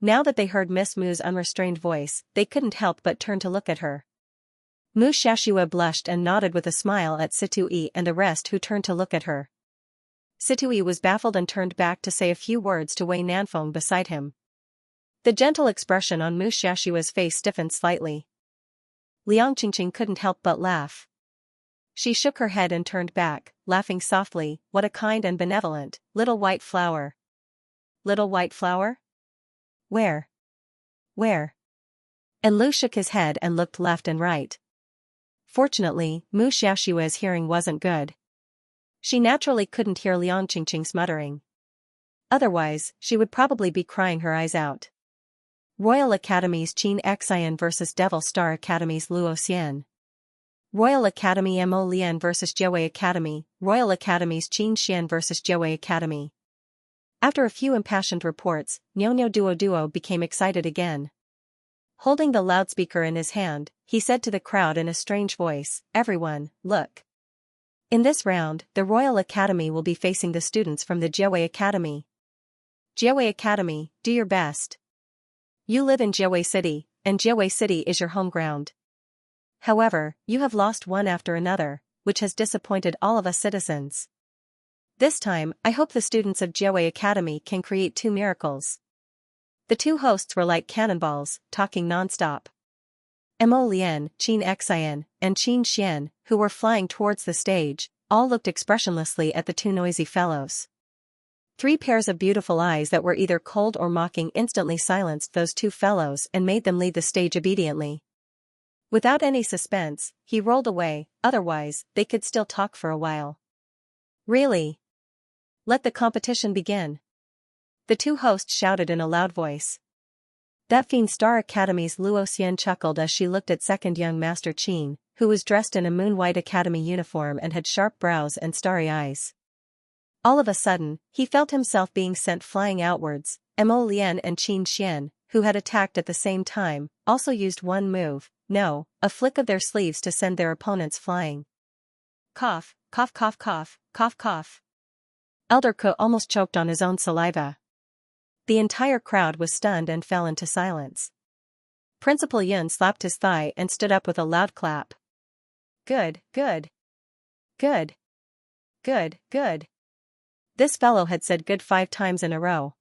Now that they heard Miss Mu's unrestrained voice, they couldn't help but turn to look at her. Mu Xiaoxua blushed and nodded with a smile at Situi and the rest, who turned to look at her. Situi was baffled and turned back to say a few words to Wei Nanfeng beside him. The gentle expression on Mu Xiaoxua's face stiffened slightly. Liang Qingqing couldn't help but laugh. She shook her head and turned back, laughing softly. "What a kind and benevolent little white flower." "Little white flower? Where? Where?" And Lu shook his head and looked left and right. Fortunately, Mu Xiaoxua's hearing wasn't good. She naturally couldn't hear Liang Qingqing's muttering. Otherwise, she would probably be crying her eyes out. Royal Academy's Xianxia vs Devil Star Academy's Luo Xian. Royal Academy Mo Lian vs Jiawei Academy. Royal Academy's Xianxia vs Jiawei Academy. After a few impassioned reports, Nyo Duo became excited again. Holding the loudspeaker in his hand, he said to the crowd in a strange voice, "Everyone, look. In this round, the Royal Academy will be facing the students from the Jiawei Academy. Jiawei Academy, do your best. You live in Jiawei City, and Jiawei City is your home ground. However, you have lost one after another, which has disappointed all of us citizens. This time, I hope the students of Jiawei Academy can create 2 miracles." The 2 hosts were like cannonballs, talking non-stop. Mo Lian, Xianxia, and Xianxia, who were flying towards the stage, all looked expressionlessly at the 2 noisy fellows. 3 pairs of beautiful eyes that were either cold or mocking instantly silenced those 2 fellows and made them leave the stage obediently. Without any suspense, he rolled away, otherwise, they could still talk for a while. "Really? Let the competition begin." The 2 hosts shouted in a loud voice. That Fiend Star Academy's Luo Xian chuckled as she looked at second young Master Qin, who was dressed in a moon-white academy uniform and had sharp brows and starry eyes. All of a sudden, he felt himself being sent flying outwards. Mo Lian and Qin Xian, who had attacked at the same time, also used one move, a flick of their sleeves to send their opponents flying. Cough, cough, cough, cough, cough, cough. Elder Ke almost choked on his own saliva. The entire crowd was stunned and fell into silence. Principal Yun slapped his thigh and stood up with a loud clap. "Good, good. Good. Good, good." This fellow had said good 5 times in a row.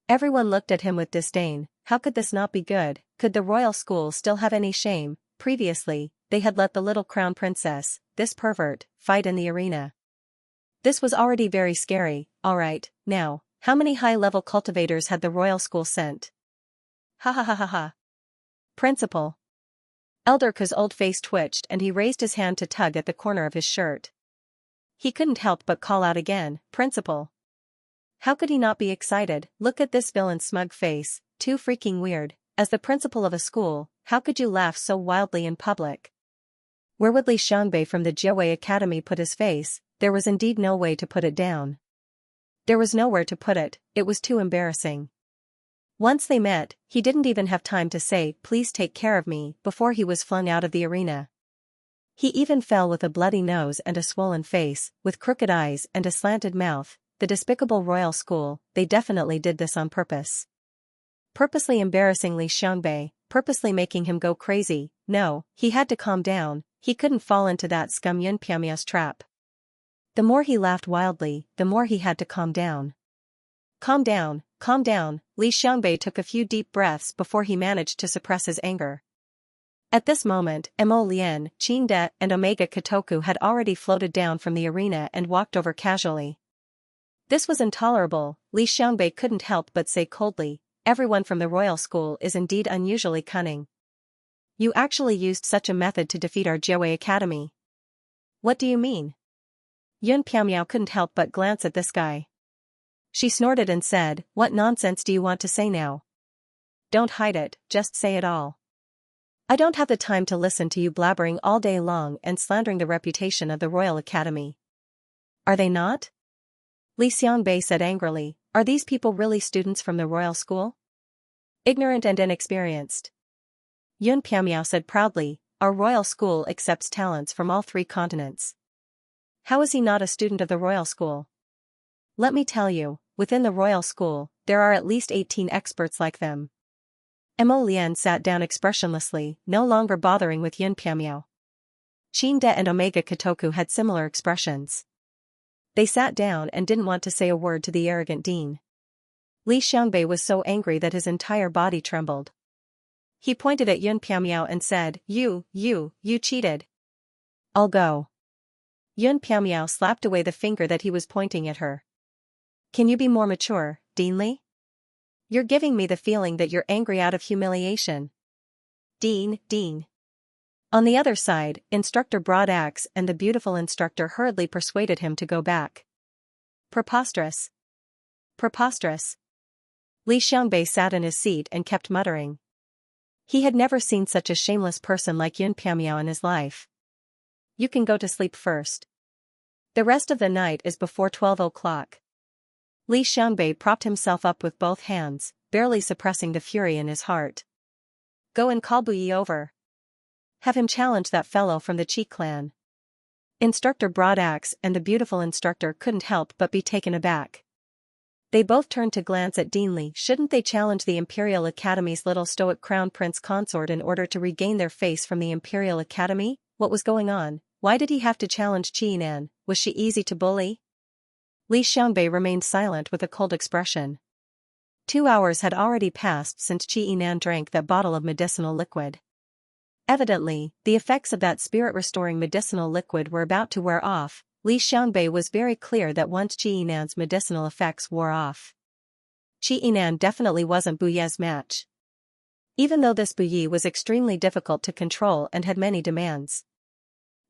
Everyone looked at him with disdain. How could this not be good? Could the royal school still have any shame? Previously, they had let the little crown princess, this pervert, fight in the arena. This was already very scary. Alright, now, how many high-level cultivators had the royal school sent? Ha ha ha ha ha. Principal. Elder Ke's old face twitched and he raised his hand to tug at the corner of his shirt. He couldn't help but call out again, "Principal." How could he not be excited? Look at this villain's smug face, too freaking weird. As the principal of a school, how could you laugh so wildly in public? Where would Li Xiangbei from the Jiawei Academy put his face? There was indeed no way to put it down. There was nowhere to put it, it was too embarrassing. Once they met, he didn't even have time to say, "Please take care of me," before he was flung out of the arena. He even fell with a bloody nose and a swollen face, with crooked eyes and a slanted mouth. The despicable royal school, they definitely did this on purpose. Purposely embarrassing Li Xiangbei, purposely making him go crazy. No, he had to calm down, he couldn't fall into that scum Yun Piamia's trap. The more he laughed wildly, the more he had to calm down. Calm down, calm down, Li Xiangbei took a few deep breaths before he managed to suppress his anger. At this moment, Mo Lian, Qin De, and Omega Kotoku had already floated down from the arena and walked over casually. This was intolerable, Li Xiangbei couldn't help but say coldly. Everyone from the royal school is indeed unusually cunning. You actually used such a method to defeat our Jiawei Academy. What do you mean? Yun Piamiao couldn't help but glance at this guy. She snorted and said, what nonsense do you want to say now? Don't hide it, just say it all. I don't have the time to listen to you blabbering all day long and slandering the reputation of the Royal Academy. Are they not? Li Xiangbei said angrily, are these people really students from the royal school? Ignorant and inexperienced. Yun Piamiao said proudly, our royal school accepts talents from all 3 continents. How is he not a student of the royal school? Let me tell you, within the royal school, there are at least 18 experts like them. Mo Lian sat down expressionlessly, no longer bothering with Yun Piamiao. Qin De and Omega Kotoku had similar expressions. They sat down and didn't want to say a word to the arrogant dean. Li Xiangbei was so angry that his entire body trembled. He pointed at Yun Piamiao and said, You cheated. I'll go. Yun Piamiao slapped away the finger that he was pointing at her. Can you be more mature, Dean Li? You're giving me the feeling that you're angry out of humiliation. Dean. On the other side, Instructor Broadaxe and the beautiful instructor hurriedly persuaded him to go back. Preposterous. Preposterous. Li Xiangbei sat in his seat and kept muttering. He had never seen such a shameless person like Yun Piamiao in his life. You can go to sleep first. The rest of the night is before 12 o'clock. Li Xiangbei propped himself up with both hands, barely suppressing the fury in his heart. Go and call Buyi over. Have him challenge that fellow from the Qi clan. Instructor Broadaxe and the beautiful instructor couldn't help but be taken aback. They both turned to glance at Dean Li. Shouldn't they challenge the Imperial Academy's little stoic crown prince consort in order to regain their face from the Imperial Academy? What was going on? Why did he have to challenge Qi Yinan? Was she easy to bully? Li Xiangbei remained silent with a cold expression. 2 hours had already passed since Qi Yinan drank that bottle of medicinal liquid. Evidently, the effects of that spirit-restoring medicinal liquid were about to wear off. Li Xiangbei was very clear that once Qi Yinan's medicinal effects wore off, Qi Yinan definitely wasn't Buye's match. Even though this Buyi was extremely difficult to control and had many demands.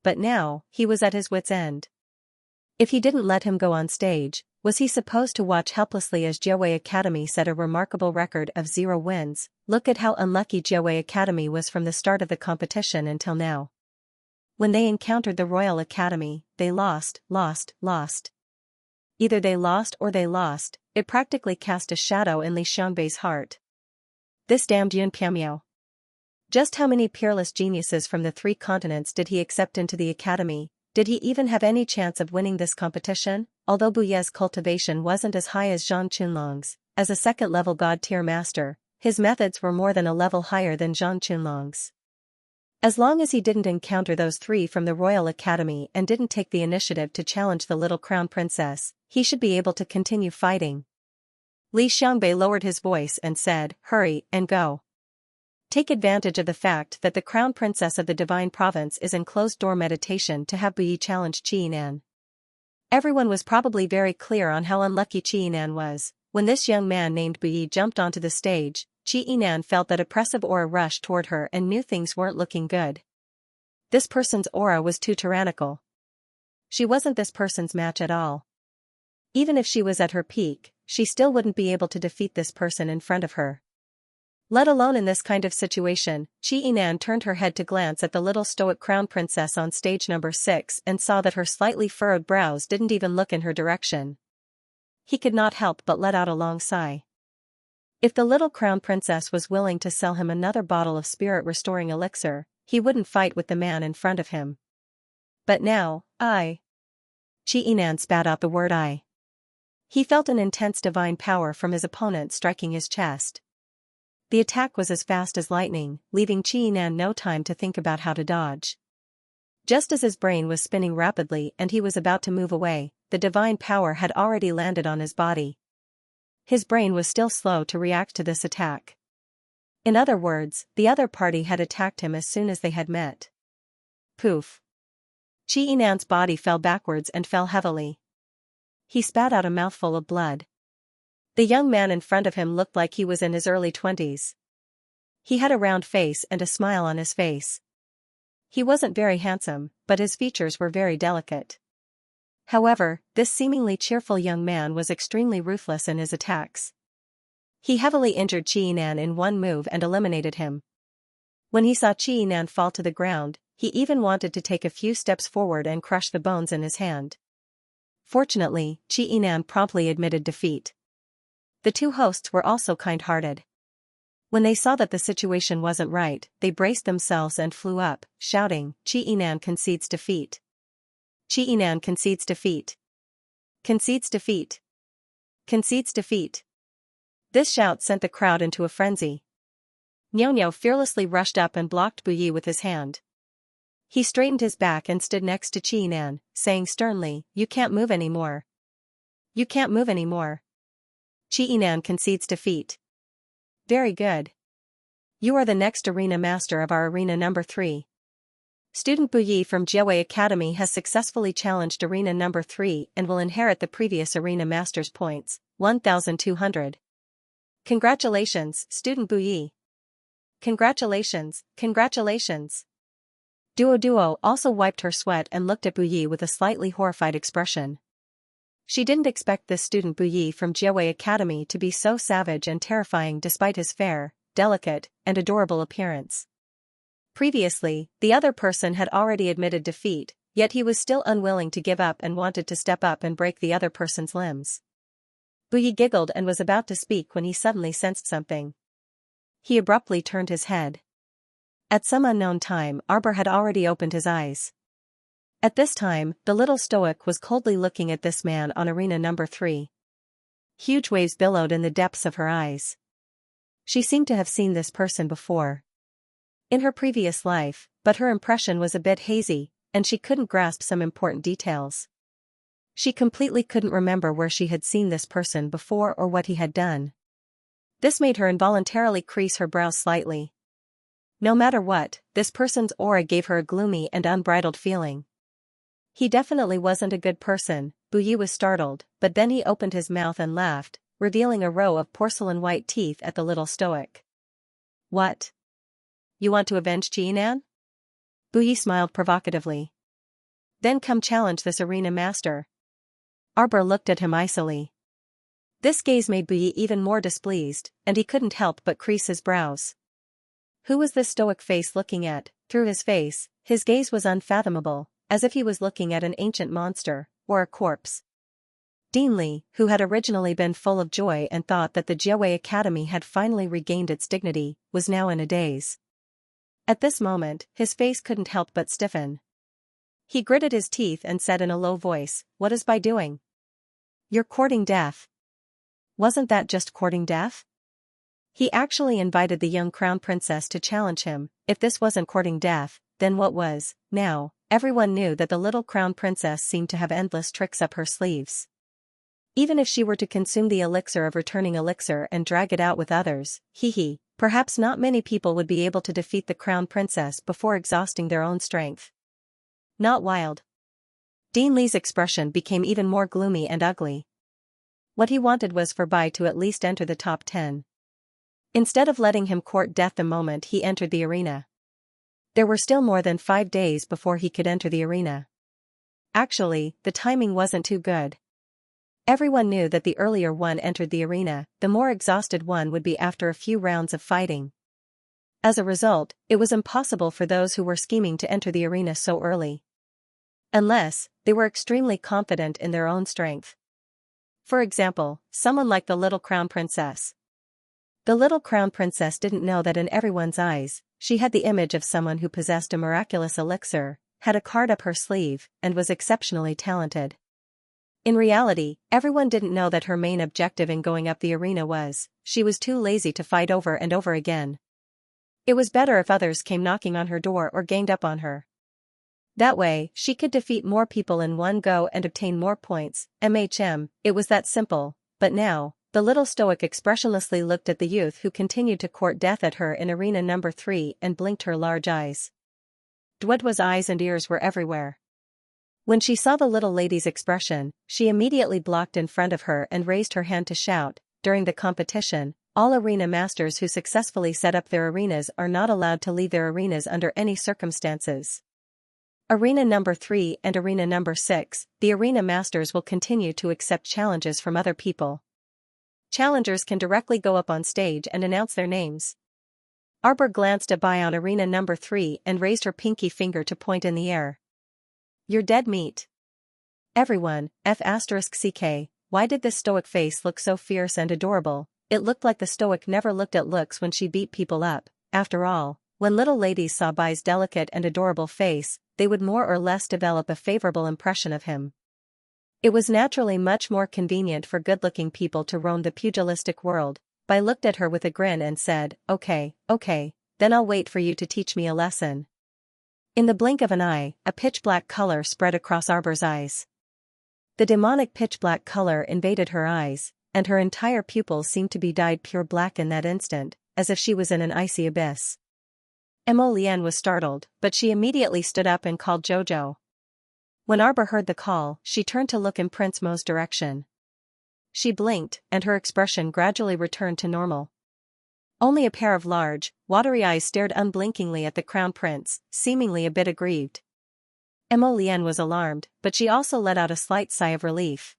But now, he was at his wit's end. If he didn't let him go on stage, was he supposed to watch helplessly as Jiawei Academy set a remarkable record of 0 wins? Look at how unlucky Jiawei Academy was from the start of the competition until now. When they encountered the Royal Academy, they lost. Either they lost or they lost. It practically cast a shadow in Li Xiangbei's heart. This damned Yun Piamiao. Just how many peerless geniuses from the 3 continents did he accept into the academy? Did he even have any chance of winning this competition? Although Buye's cultivation wasn't as high as Zhang Qunlong's, as a second-level god-tier master, his methods were more than a level higher than Zhang Qunlong's. As long as he didn't encounter those 3 from the Royal Academy and didn't take the initiative to challenge the little crown princess, he should be able to continue fighting. Li Xiangbei lowered his voice and said, hurry and go. Take advantage of the fact that the crown princess of the divine province is in closed-door meditation to have Buyi challenge Qi Yinan. Everyone was probably very clear on how unlucky Qi Yinan was. When this young man named Buyi jumped onto the stage, Qi Yinan felt that oppressive aura rush toward her and knew things weren't looking good. This person's aura was too tyrannical. She wasn't this person's match at all. Even if she was at her peak, she still wouldn't be able to defeat this person in front of her. Let alone in this kind of situation. Qi Yinan turned her head to glance at the little stoic crown princess on stage number 6 and saw that her slightly furrowed brows didn't even look in her direction. He could not help but let out a long sigh. If the little crown princess was willing to sell him another bottle of spirit-restoring elixir, he wouldn't fight with the man in front of him. But now, I. Xianxia spat out the word I. He felt an intense divine power from his opponent striking his chest. The attack was as fast as lightning, leaving Xianxia no time to think about how to dodge. Just as his brain was spinning rapidly and he was about to move away, the divine power had already landed on his body. His brain was still slow to react to this attack. In other words, the other party had attacked him as soon as they had met. Poof. Xianxia's body fell backwards and fell heavily. He spat out a mouthful of blood. The young man in front of him looked like he was in his early 20s. He had a round face and a smile on his face. He wasn't very handsome, but his features were very delicate. However, this seemingly cheerful young man was extremely ruthless in his attacks. He heavily injured Xianxian in one move and eliminated him. When he saw Xianxian fall to the ground, he even wanted to take a few steps forward and crush the bones in his hand. Fortunately, Xianxian promptly admitted defeat. The two hosts were also kind-hearted. When they saw that the situation wasn't right, they braced themselves and flew up, shouting, "Xianxian concedes defeat. Xianxian concedes defeat. Concedes defeat. Concedes defeat." This shout sent the crowd into a frenzy. Niao fearlessly rushed up and blocked Buyi with his hand. He straightened his back and stood next to Xianxian, saying sternly, "You can't move anymore. You can't move anymore. Xianxian concedes defeat. Very good. You are the next arena master of our arena number 3. Student Buyi from Jiawei Academy has successfully challenged arena number 3 and will inherit the previous arena master's points, 1,200. Congratulations, Student Buyi. Congratulations, congratulations. Duo also wiped her sweat and looked at Buyi with a slightly horrified expression. She didn't expect this student Buyi from Jiawei Academy to be so savage and terrifying despite his fair, delicate, and adorable appearance. Previously, the other person had already admitted defeat, yet he was still unwilling to give up and wanted to step up and break the other person's limbs. Buyi giggled and was about to speak when he suddenly sensed something. He abruptly turned his head. At some unknown time, Arbor had already opened his eyes. At this time, the little stoic was coldly looking at this man on arena number 3. Huge waves billowed in the depths of her eyes. She seemed to have seen this person before in her previous life, but her impression was a bit hazy, and she couldn't grasp some important details. She completely couldn't remember where she had seen this person before or what he had done. This made her involuntarily crease her brows slightly. No matter what, this person's aura gave her a gloomy and unbridled feeling. He definitely wasn't a good person. Buyi was startled, but then he opened his mouth and laughed, revealing a row of porcelain-white teeth at the little stoic. "What? You want to avenge Xianxian?" Buyi smiled provocatively. "Then come challenge this arena master." Arbor looked at him icily. This gaze made Buyi even more displeased, and he couldn't help but crease his brows. Who was this stoic face looking at? Through his face, his gaze was unfathomable, as if he was looking at an ancient monster, or a corpse. Deanly, who had originally been full of joy and thought that the Jiawei Academy had finally regained its dignity, was now in a daze. At this moment, his face couldn't help but stiffen. He gritted his teeth and said in a low voice, "What is Bai doing?" "You're courting death." Wasn't that just courting death? He actually invited the young crown princess to challenge him. If this wasn't courting death, then what was? Now, everyone knew that the little crown princess seemed to have endless tricks up her sleeves. Even if she were to consume the elixir of returning elixir and drag it out with others, perhaps not many people would be able to defeat the crown princess before exhausting their own strength. Not wild. Dean Li's expression became even more gloomy and ugly. What he wanted was for Bai to at least enter the top 10. Instead of letting him court death the moment he entered the arena. There were still more than 5 days before he could enter the arena. Actually, the timing wasn't too good. Everyone knew that the earlier one entered the arena, the more exhausted one would be after a few rounds of fighting. As a result, it was impossible for those who were scheming to enter the arena so early. Unless, they were extremely confident in their own strength. For example, someone like the little crown princess. The little crown princess didn't know that in everyone's eyes, she had the image of someone who possessed a miraculous elixir, had a card up her sleeve, and was exceptionally talented. In reality, everyone didn't know that her main objective in going up the arena was, she was too lazy to fight over and over again. It was better if others came knocking on her door or ganged up on her. That way, she could defeat more people in one go and obtain more points. It was that simple. But now, the little stoic expressionlessly looked at the youth who continued to court death at her in arena number 3 and blinked her large eyes. Dwedwa's eyes and ears were everywhere. When she saw the little lady's expression, she immediately blocked in front of her and raised her hand to shout. During the competition, all arena masters who successfully set up their arenas are not allowed to leave their arenas under any circumstances. Arena number 3 and arena number 6, the arena masters will continue to accept challenges from other people. Challengers can directly go up on stage and announce their names. Arbor glanced at on arena number 3 and raised her pinky finger to point in the air. You're dead meat. Everyone, F***ck, why did this stoic face look so fierce and adorable? It looked like the stoic never looked at looks when she beat people up. After all, when little ladies saw Bai's delicate and adorable face, they would more or less develop a favorable impression of him. It was naturally much more convenient for good-looking people to roam the pugilistic world. Bai looked at her with a grin and said, okay, then I'll wait for you to teach me a lesson. In the blink of an eye, a pitch-black color spread across Arbor's eyes. The demonic pitch-black color invaded her eyes, and her entire pupils seemed to be dyed pure black in that instant, as if she was in an icy abyss. Mo Lian was startled, but she immediately stood up and called Jojo. When Arbor heard the call, she turned to look in Prince Mo's direction. She blinked, and her expression gradually returned to normal. Only a pair of large, watery eyes stared unblinkingly at the crown prince, seemingly a bit aggrieved. Mo Lian was alarmed, but she also let out a slight sigh of relief.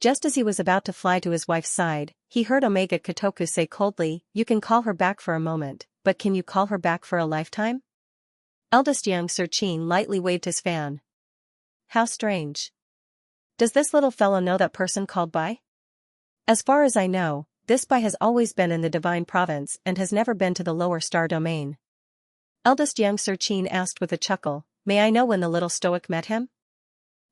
Just as he was about to fly to his wife's side, he heard Omega Kotoku say coldly, "You can call her back for a moment, but can you call her back for a lifetime?" Eldest Xianxia lightly waved his fan. How strange. Does this little fellow know that person called Bai? As far as I know, this Bai has always been in the Divine Province and has never been to the lower star domain. Eldest Xianxia asked with a chuckle, "May I know when the little stoic met him?"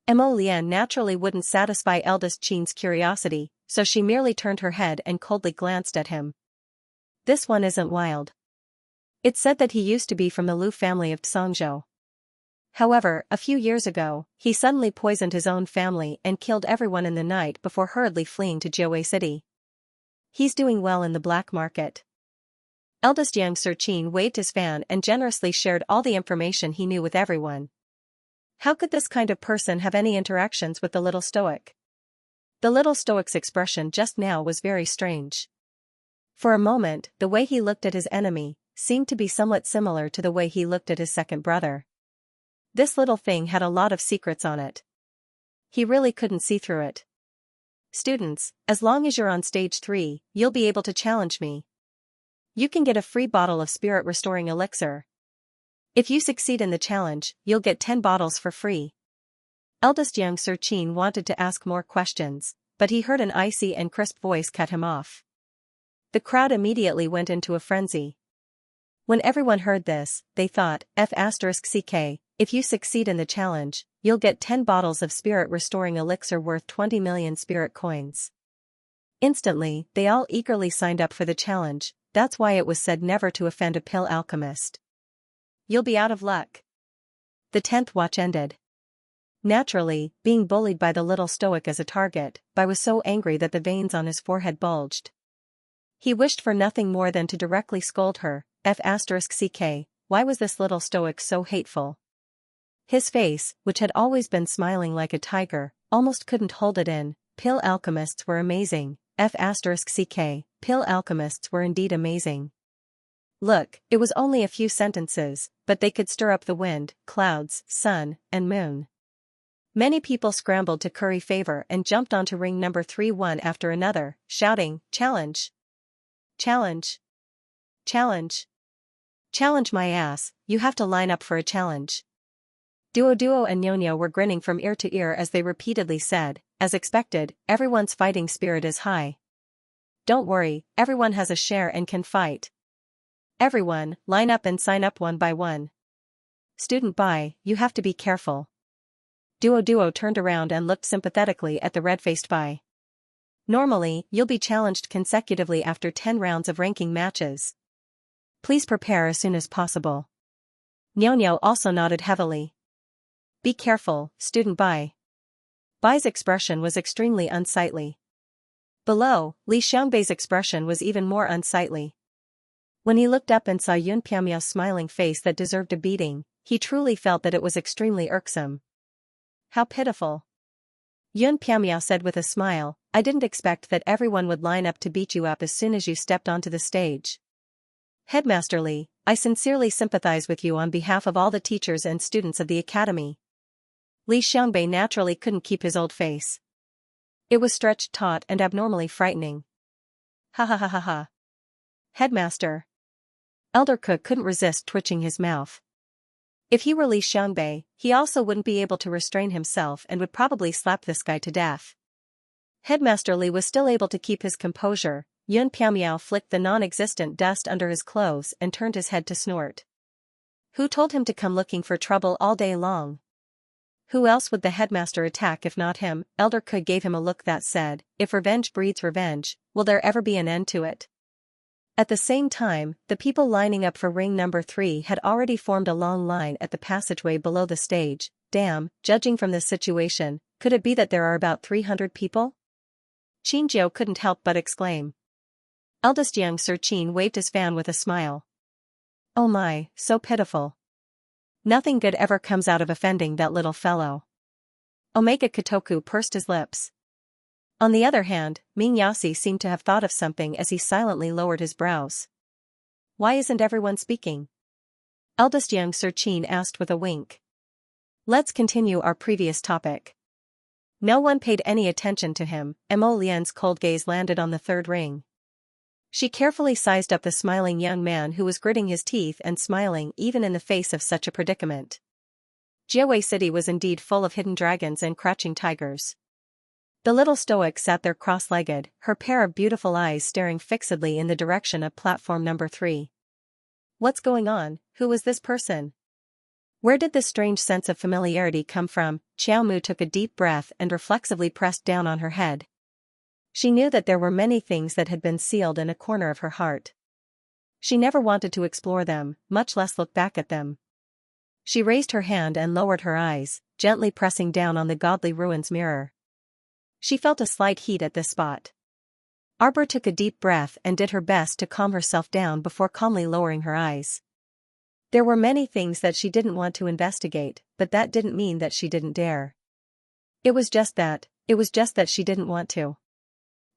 Mo Lian naturally wouldn't satisfy eldest Qin's curiosity, so she merely turned her head and coldly glanced at him. This one isn't wild. It's said that he used to be from the Lu family of Tsongzhou. However, a few years ago, he suddenly poisoned his own family and killed everyone in the night before hurriedly fleeing to Jiawei City. He's doing well in the black market. Eldest Xianxia waved his fan and generously shared all the information he knew with everyone. How could this kind of person have any interactions with the little stoic? The little stoic's expression just now was very strange. For a moment, the way he looked at his enemy seemed to be somewhat similar to the way he looked at his second brother. This little thing had a lot of secrets on it. He really couldn't see through it. Students, as long as you're on stage 3, you'll be able to challenge me. You can get a free bottle of spirit-restoring elixir. If you succeed in the challenge, you'll get 10 bottles for free. Eldest Xianxia wanted to ask more questions, but he heard an icy and crisp voice cut him off. The crowd immediately went into a frenzy. When everyone heard this, they thought, F***ck, if you succeed in the challenge, you'll get 10 bottles of spirit-restoring elixir worth 20 million spirit coins. Instantly, they all eagerly signed up for the challenge. That's why it was said never to offend a pill alchemist. You'll be out of luck. The 10th watch ended. Naturally, being bullied by the little stoic as a target, Bai was so angry that the veins on his forehead bulged. He wished for nothing more than to directly scold her. F***ck, why was this little stoic so hateful? His face, which had always been smiling like a tiger, almost couldn't hold it in. Pill alchemists were amazing. F***ck, pill alchemists were indeed amazing. Look, it was only a few sentences, but they could stir up the wind, clouds, sun, and moon. Many people scrambled to curry favor and jumped onto ring number 3 one after another, shouting, "Challenge! Challenge! Challenge! Challenge my ass, you have to line up for a challenge." Duo and Nyonya were grinning from ear to ear as they repeatedly said, "As expected, everyone's fighting spirit is high. Don't worry, everyone has a share and can fight. Everyone, line up and sign up one by one." Student Bai, you have to be careful. Duo turned around and looked sympathetically at the red-faced Bai. Normally, you'll be challenged consecutively after 10 rounds of ranking matches. Please prepare as soon as possible. Niao also nodded heavily. Be careful, Student Bai. Bai's expression was extremely unsightly. Below, Li Xiangbei's expression was even more unsightly. When he looked up and saw Yun Piamiao's smiling face that deserved a beating, he truly felt that it was extremely irksome. How pitiful. Yun Piamiao said with a smile, I didn't expect that everyone would line up to beat you up as soon as you stepped onto the stage. Headmaster Li, I sincerely sympathize with you on behalf of all the teachers and students of the academy. Li Xiangbei naturally couldn't keep his old face. It was stretched taut and abnormally frightening. Ha ha ha ha ha. Headmaster. Elder Ke couldn't resist twitching his mouth. If he were Li Xiangbei, he also wouldn't be able to restrain himself and would probably slap this guy to death. Headmaster Li was still able to keep his composure. Yun Piamiao flicked the non-existent dust under his clothes and turned his head to snort. Who told him to come looking for trouble all day long? Who else would the headmaster attack if not him? Elder Ke gave him a look that said, if revenge breeds revenge, will there ever be an end to it? At the same time, the people lining up for ring number 3 had already formed a long line at the passageway below the stage. Damn, judging from this situation, could it be that there are about 300 people? Qinjiao couldn't help but exclaim. Eldest young Sir Qin waved his fan with a smile. Oh my, so pitiful. Nothing good ever comes out of offending that little fellow. Omega Kotoku pursed his lips. On the other hand, Ming Yasi seemed to have thought of something as he silently lowered his brows. Why isn't everyone speaking? Eldest young Sir Qin asked with a wink. Let's continue our previous topic. No one paid any attention to him. Mo Lian's cold gaze landed on the third ring. She carefully sized up the smiling young man who was gritting his teeth and smiling even in the face of such a predicament. Jiawei City was indeed full of hidden dragons and crouching tigers. The little stoic sat there cross-legged, her pair of beautiful eyes staring fixedly in the direction of platform number 3. What's going on? Who was this person? Where did this strange sense of familiarity come from? Xiao Mu took a deep breath and reflexively pressed down on her head. She knew that there were many things that had been sealed in a corner of her heart. She never wanted to explore them, much less look back at them. She raised her hand and lowered her eyes, gently pressing down on the godly ruins mirror. She felt a slight heat at this spot. Arbor took a deep breath and did her best to calm herself down before calmly lowering her eyes. There were many things that she didn't want to investigate, but that didn't mean that she didn't dare. It was just that she didn't want to.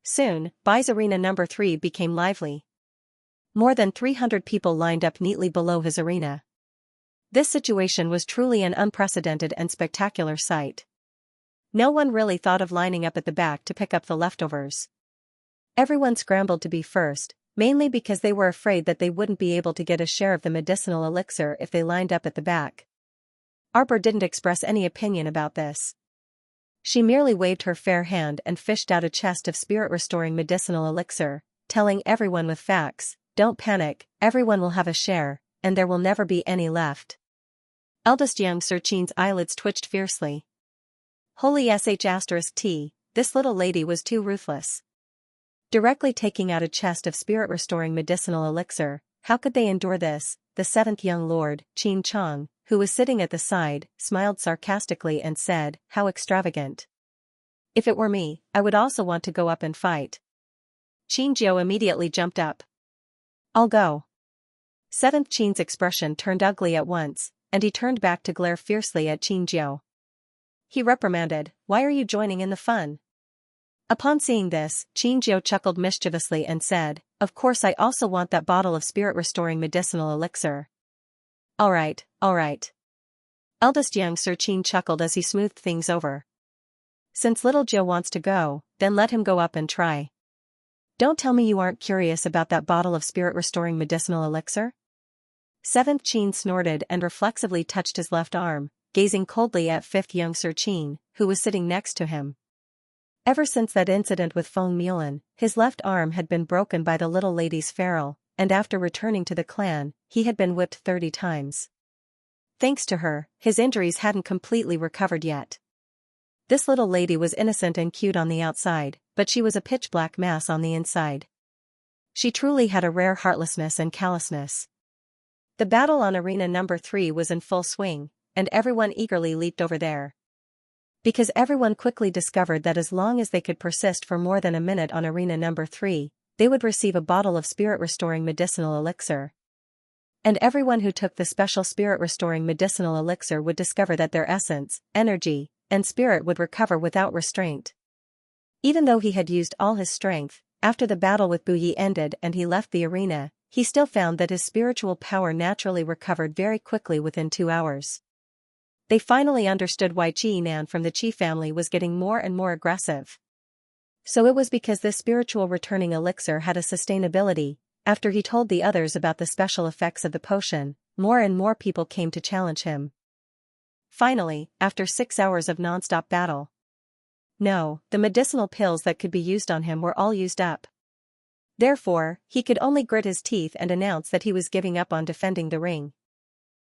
Soon, Bai's arena number 3 became lively. More than 300 people lined up neatly below his arena. This situation was truly an unprecedented and spectacular sight. No one really thought of lining up at the back to pick up the leftovers. Everyone scrambled to be first, mainly because they were afraid that they wouldn't be able to get a share of the medicinal elixir if they lined up at the back. Arbor didn't express any opinion about this. She merely waved her fair hand and fished out a chest of spirit-restoring medicinal elixir, telling everyone with facts, don't panic, everyone will have a share, and there will never be any left. Eldest young Sir Qin's eyelids twitched fiercely. Holy sh*t, this little lady was too ruthless. Directly taking out a chest of spirit-restoring medicinal elixir, how could they endure this? The 7th young lord, Qin Chong, who was sitting at the side, smiled sarcastically and said, how extravagant. If it were me, I would also want to go up and fight. Qin Jiao immediately jumped up. I'll go. 7th Qin's expression turned ugly at once, and he turned back to glare fiercely at Qin Jiao. He reprimanded, why are you joining in the fun? Upon seeing this, Qin Jiao chuckled mischievously and said, of course I also want that bottle of spirit-restoring medicinal elixir. Alright. Eldest young Sir Qin chuckled as he smoothed things over. Since little Jiao wants to go, then let him go up and try. Don't tell me you aren't curious about that bottle of spirit-restoring medicinal elixir? 7th Qin snorted and reflexively touched his left arm, gazing coldly at 5th young Sir Qin, who was sitting next to him. Ever since that incident with Feng Mulan, his left arm had been broken by the little lady's ferule, and after returning to the clan, he had been whipped 30 times. Thanks to her, his injuries hadn't completely recovered yet. This little lady was innocent and cute on the outside, but she was a pitch-black mass on the inside. She truly had a rare heartlessness and callousness. The battle on Arena number 3 was in full swing, and everyone eagerly leaped over there. Because everyone quickly discovered that as long as they could persist for more than a minute on Arena number 3, they would receive a bottle of spirit-restoring medicinal elixir. And everyone who took the special spirit-restoring medicinal elixir would discover that their essence, energy, and spirit would recover without restraint. Even though he had used all his strength, after the battle with Bu Yi ended and he left the arena, he still found that his spiritual power naturally recovered very quickly within 2 hours. They finally understood why Qi Yinan from the Qi family was getting more and more aggressive. So it was because this spiritual returning elixir had a sustainability. After he told the others about the special effects of the potion, more and more people came to challenge him. Finally, after 6 hours of non-stop battle. No, the medicinal pills that could be used on him were all used up. Therefore, he could only grit his teeth and announce that he was giving up on defending the ring.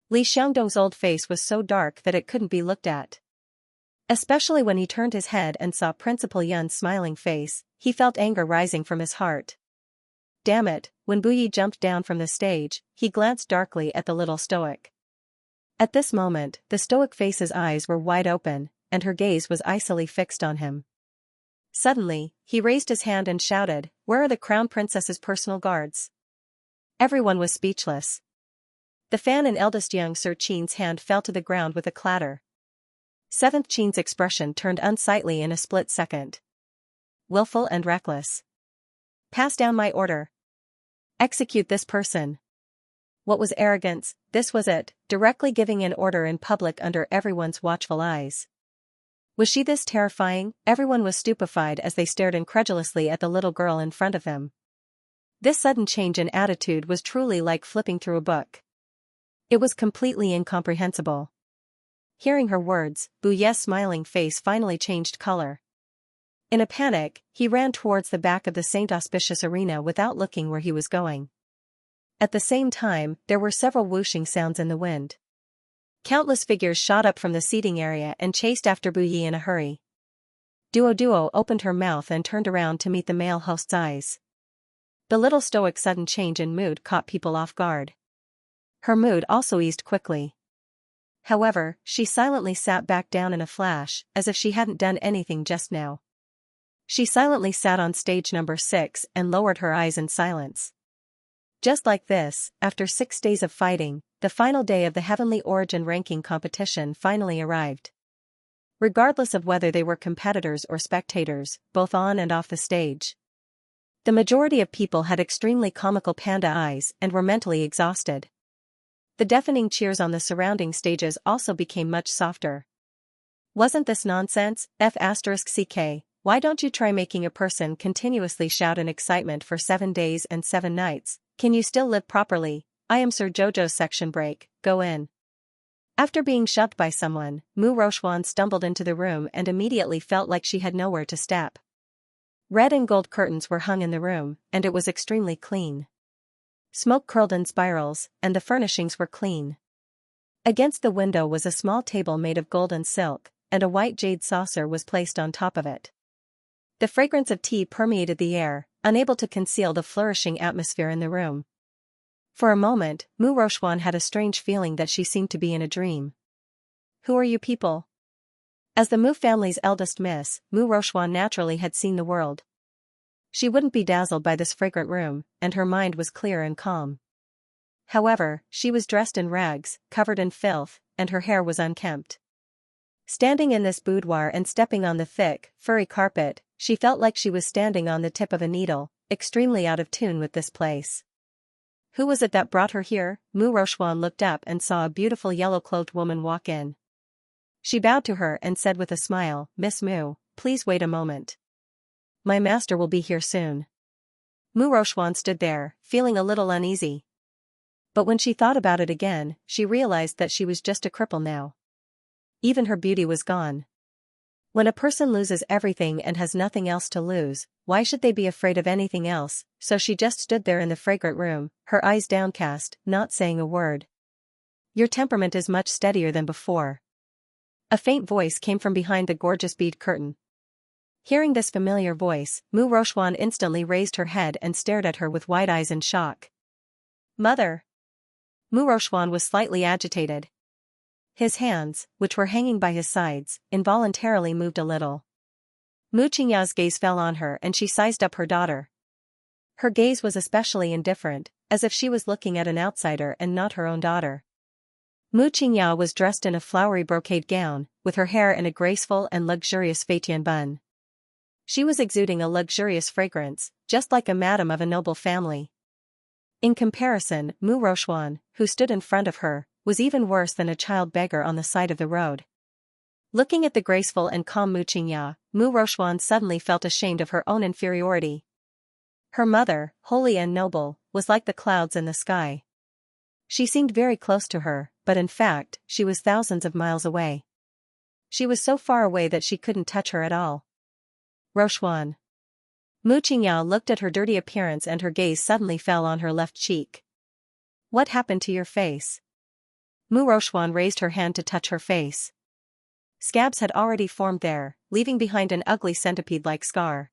Li Xiangdong's old face was so dark that it couldn't be looked at. Especially when he turned his head and saw Principal Yun's smiling face, he felt anger rising from his heart. Damn it, when Bu Yi jumped down from the stage, he glanced darkly at the little stoic. At this moment, the stoic face's eyes were wide open, and her gaze was icily fixed on him. Suddenly, he raised his hand and shouted, "Where are the crown princess's personal guards?" Everyone was speechless. The fan in eldest young Sir Qin's hand fell to the ground with a clatter. Seventh Qin's expression turned unsightly in a split second. Willful and reckless. Pass down my order. Execute this person. What was arrogance? This was it, directly giving an order in public under everyone's watchful eyes. Was she this terrifying? Everyone was stupefied as they stared incredulously at the little girl in front of them. This sudden change in attitude was truly like flipping through a book. It was completely incomprehensible. Hearing her words, Bu Ye's smiling face finally changed color. In a panic, he ran towards the back of the Saint Auspicious arena without looking where he was going. At the same time, there were several whooshing sounds in the wind. Countless figures shot up from the seating area and chased after Bu Yi in a hurry. Duo opened her mouth and turned around to meet the male host's eyes. The little stoic's sudden change in mood caught people off guard. Her mood also eased quickly. However, she silently sat back down in a flash, as if she hadn't done anything just now. She silently sat on stage number 6 and lowered her eyes in silence. Just like this, after 6 days of fighting, the final day of the Heavenly Origin ranking competition finally arrived. Regardless of whether they were competitors or spectators, both on and off the stage, the majority of people had extremely comical panda eyes and were mentally exhausted. The deafening cheers on the surrounding stages also became much softer. Wasn't this nonsense? F***ck, why don't you try making a person continuously shout in excitement for 7 days and 7 nights? Can you still live properly? I am Sir Jojo's section break, go in. After being shoved by someone, Mu Rochuan stumbled into the room and immediately felt like she had nowhere to step. Red and gold curtains were hung in the room, and it was extremely clean. Smoke curled in spirals, and the furnishings were clean. Against the window was a small table made of gold and silk, and a white jade saucer was placed on top of it. The fragrance of tea permeated the air, unable to conceal the flourishing atmosphere in the room. For a moment, Mu Rochuan had a strange feeling that she seemed to be in a dream. Who are you people? As the Mu family's eldest miss, Mu Rochuan naturally had seen the world. She wouldn't be dazzled by this fragrant room, and her mind was clear and calm. However, she was dressed in rags, covered in filth, and her hair was unkempt. Standing in this boudoir and stepping on the thick, furry carpet, she felt like she was standing on the tip of a needle, extremely out of tune with this place. Who was it that brought her here? Mu Rochuan looked up and saw a beautiful yellow-clothed woman walk in. She bowed to her and said with a smile, "Miss Mu, please wait a moment. My master will be here soon." Mu Rochuan stood there, feeling a little uneasy. But when she thought about it again, she realized that she was just a cripple now. Even her beauty was gone. When a person loses everything and has nothing else to lose, why should they be afraid of anything else? So she just stood there in the fragrant room, her eyes downcast, not saying a word. Your temperament is much steadier than before. A faint voice came from behind the gorgeous bead curtain. Hearing this familiar voice, Mu Rochuan instantly raised her head and stared at her with wide eyes in shock. Mother! Mu Rochuan was slightly agitated. His hands, which were hanging by his sides, involuntarily moved a little. Mu Qingyao's gaze fell on her and she sized up her daughter. Her gaze was especially indifferent, as if she was looking at an outsider and not her own daughter. Mu Qingyao was dressed in a flowery brocade gown, with her hair in a graceful and luxurious Feitian bun. She was exuding a luxurious fragrance, just like a madam of a noble family. In comparison, Mu Rochuan, who stood in front of her, was even worse than a child beggar on the side of the road. Looking at the graceful and calm Mu Qingya, Mu Rochuan suddenly felt ashamed of her own inferiority. Her mother, holy and noble, was like the clouds in the sky. She seemed very close to her, but in fact, she was thousands of miles away. She was so far away that she couldn't touch her at all. Rochuan. Mu Qingyao looked at her dirty appearance and her gaze suddenly fell on her left cheek. What happened to your face? Mu Rochuan raised her hand to touch her face. Scabs had already formed there, leaving behind an ugly centipede-like scar.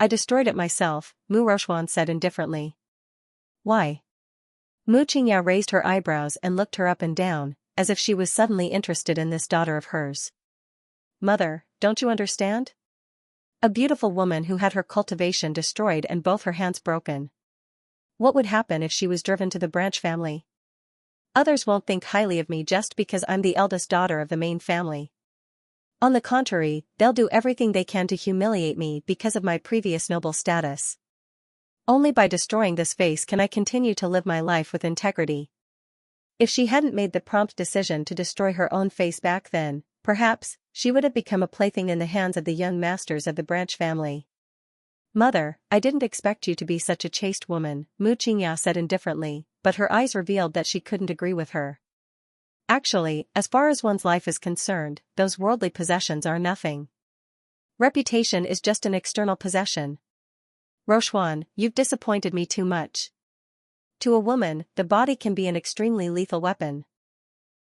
I destroyed it myself, Mu Rochuan said indifferently. Why? Mu Qingyao raised her eyebrows and looked her up and down, as if she was suddenly interested in this daughter of hers. Mother, don't you understand? A beautiful woman who had her cultivation destroyed and both her hands broken. What would happen if she was driven to the branch family? Others won't think highly of me just because I'm the eldest daughter of the main family. On the contrary, they'll do everything they can to humiliate me because of my previous noble status. Only by destroying this face can I continue to live my life with integrity. If she hadn't made the prompt decision to destroy her own face back then, perhaps, she would have become a plaything in the hands of the young masters of the branch family. Mother, I didn't expect you to be such a chaste woman, Mu Qingya said indifferently, but her eyes revealed that she couldn't agree with her. Actually, as far as one's life is concerned, those worldly possessions are nothing. Reputation is just an external possession. Rochuan, you've disappointed me too much. To a woman, the body can be an extremely lethal weapon.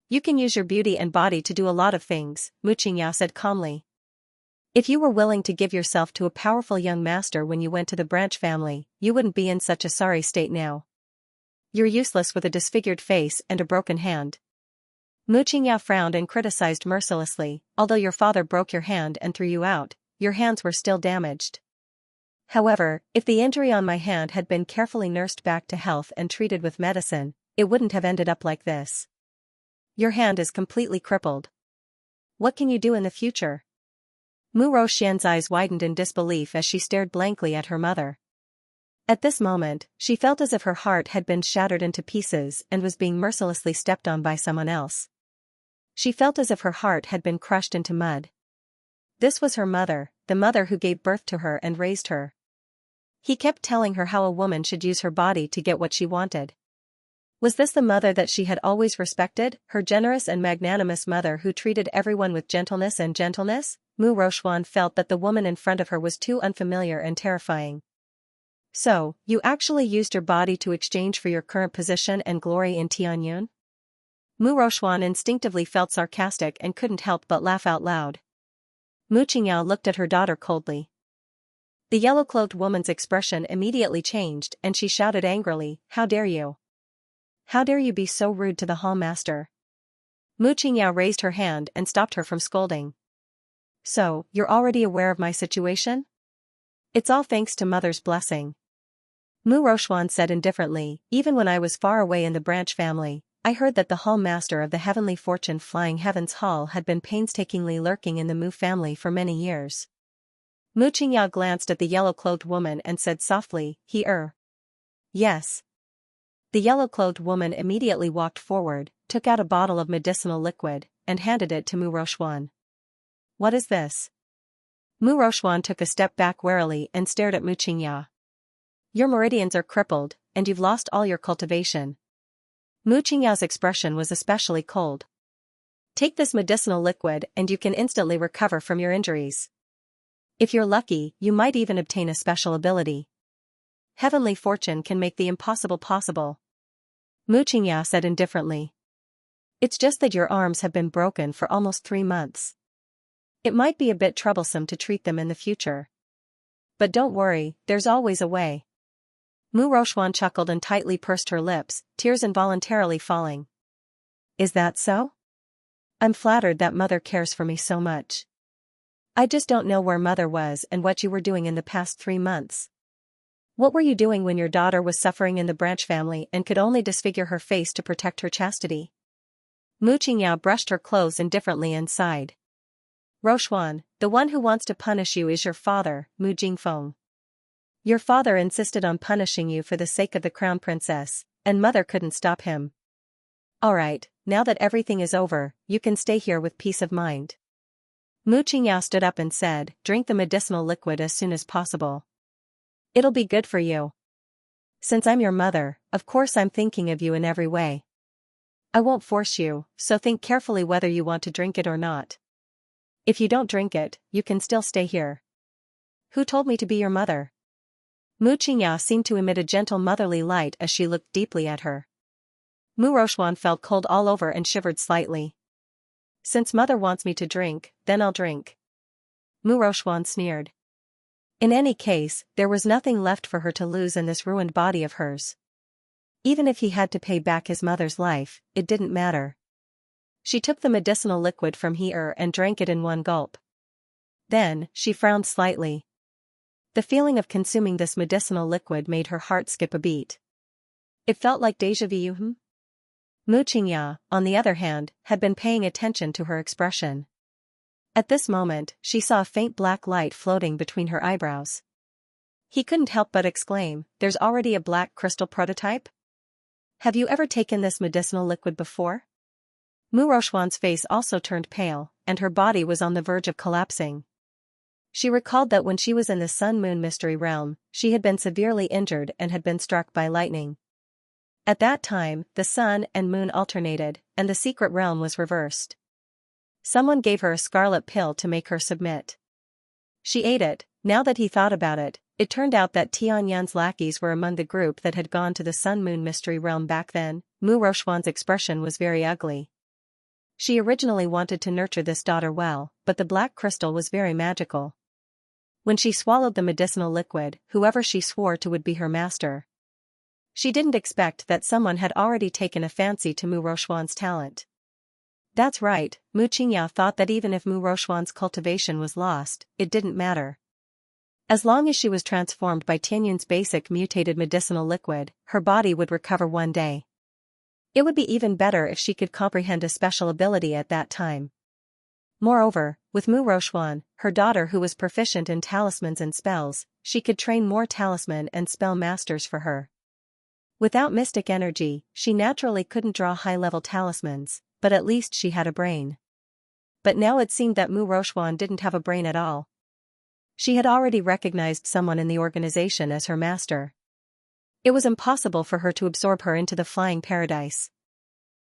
You can use your beauty and body to do a lot of things, Mu Qingya said calmly. If you were willing to give yourself to a powerful young master when you went to the branch family, you wouldn't be in such a sorry state now. You're useless with a disfigured face and a broken hand. Mu Qingya frowned and criticized mercilessly, although your father broke your hand and threw you out, your hands were still damaged. However, if the injury on my hand had been carefully nursed back to health and treated with medicine, it wouldn't have ended up like this. Your hand is completely crippled. What can you do in the future? Mu Roxian's eyes widened in disbelief as she stared blankly at her mother. At this moment, she felt as if her heart had been shattered into pieces and was being mercilessly stepped on by someone else. She felt as if her heart had been crushed into mud. This was her mother, the mother who gave birth to her and raised her. He kept telling her how a woman should use her body to get what she wanted. Was this the mother that she had always respected, her generous and magnanimous mother who treated everyone with gentleness and gentleness? Mu Rochuan felt that the woman in front of her was too unfamiliar and terrifying. So, you actually used your body to exchange for your current position and glory in Tianyun? Mu Rochuan instinctively felt sarcastic and couldn't help but laugh out loud. Mu Qingyao looked at her daughter coldly. The yellow-cloaked woman's expression immediately changed and she shouted angrily, "How dare you? How dare you be so rude to the hall master?" Mu Qingyao raised her hand and stopped her from scolding. So, you're already aware of my situation? It's all thanks to Mother's blessing. Mu Rochuan said indifferently, even when I was far away in the branch family, I heard that the hall master of the heavenly fortune flying heavens hall had been painstakingly lurking in the Mu family for many years. Mu Qingyao glanced at the yellow-clothed woman and said softly, Yes. The yellow-clothed woman immediately walked forward, took out a bottle of medicinal liquid, and handed it to Mu Rochuan. What is this? Mu Rochuan took a step back warily and stared at Mu Qingyao. Your meridians are crippled, and you've lost all your cultivation. Mu Qingyao's expression was especially cold. Take this medicinal liquid and you can instantly recover from your injuries. If you're lucky, you might even obtain a special ability. Heavenly fortune can make the impossible possible. Mu Qingyao said indifferently. It's just that your arms have been broken for almost 3 months. It might be a bit troublesome to treat them in the future. But don't worry, there's always a way. Mu Rochuan chuckled and tightly pursed her lips, tears involuntarily falling. Is that so? I'm flattered that Mother cares for me so much. I just don't know where Mother was and what you were doing in the past 3 months. What were you doing when your daughter was suffering in the Branch family and could only disfigure her face to protect her chastity? Mu Qingyao brushed her clothes indifferently and sighed. Rochuan, the one who wants to punish you is your father, Mu Jingfeng. Your father insisted on punishing you for the sake of the crown princess, and Mother couldn't stop him. Alright, now that everything is over, you can stay here with peace of mind. Mu Qingyao stood up and said, drink the medicinal liquid as soon as possible. It'll be good for you. Since I'm your mother, of course I'm thinking of you in every way. I won't force you, so think carefully whether you want to drink it or not. If you don't drink it, you can still stay here. Who told me to be your mother? Mu Qingyao seemed to emit a gentle motherly light as she looked deeply at her. Mu Rochuan felt cold all over and shivered slightly. Since Mother wants me to drink, then I'll drink. Mu Rochuan sneered. In any case, there was nothing left for her to lose in this ruined body of hers. Even if he had to pay back his mother's life, it didn't matter. She took the medicinal liquid from her and drank it in one gulp. Then, she frowned slightly. The feeling of consuming this medicinal liquid made her heart skip a beat. It felt like déjà vu. Mu Qingyao, on the other hand, had been paying attention to her expression. At this moment, she saw a faint black light floating between her eyebrows. He couldn't help but exclaim, there's already a black crystal prototype? Have you ever taken this medicinal liquid before? Mu Rochuan's face also turned pale, and her body was on the verge of collapsing. She recalled that when she was in the Sun-Moon Mystery Realm, she had been severely injured and had been struck by lightning. At that time, the sun and moon alternated, and the secret realm was reversed. Someone gave her a scarlet pill to make her submit. She ate it. Now that he thought about it, it turned out that Tianyan's lackeys were among the group that had gone to the Sun-Moon Mystery Realm back then. Mu Rochuan's expression was very ugly. She originally wanted to nurture this daughter well, but the black crystal was very magical. When she swallowed the medicinal liquid, whoever she swore to would be her master. She didn't expect that someone had already taken a fancy to Mu Rochuan's talent. That's right, Mu Qingyao thought that even if Mu Rochuan's cultivation was lost, it didn't matter. As long as she was transformed by Tianyun's basic mutated medicinal liquid, her body would recover one day. It would be even better if she could comprehend a special ability at that time. Moreover, with Mu Rochuan, her daughter who was proficient in talismans and spells, she could train more talisman and spell masters for her. Without mystic energy, she naturally couldn't draw high-level talismans, but at least she had a brain. But now it seemed that Mu Rochuan didn't have a brain at all. She had already recognized someone in the organization as her master. It was impossible for her to absorb her into the flying paradise.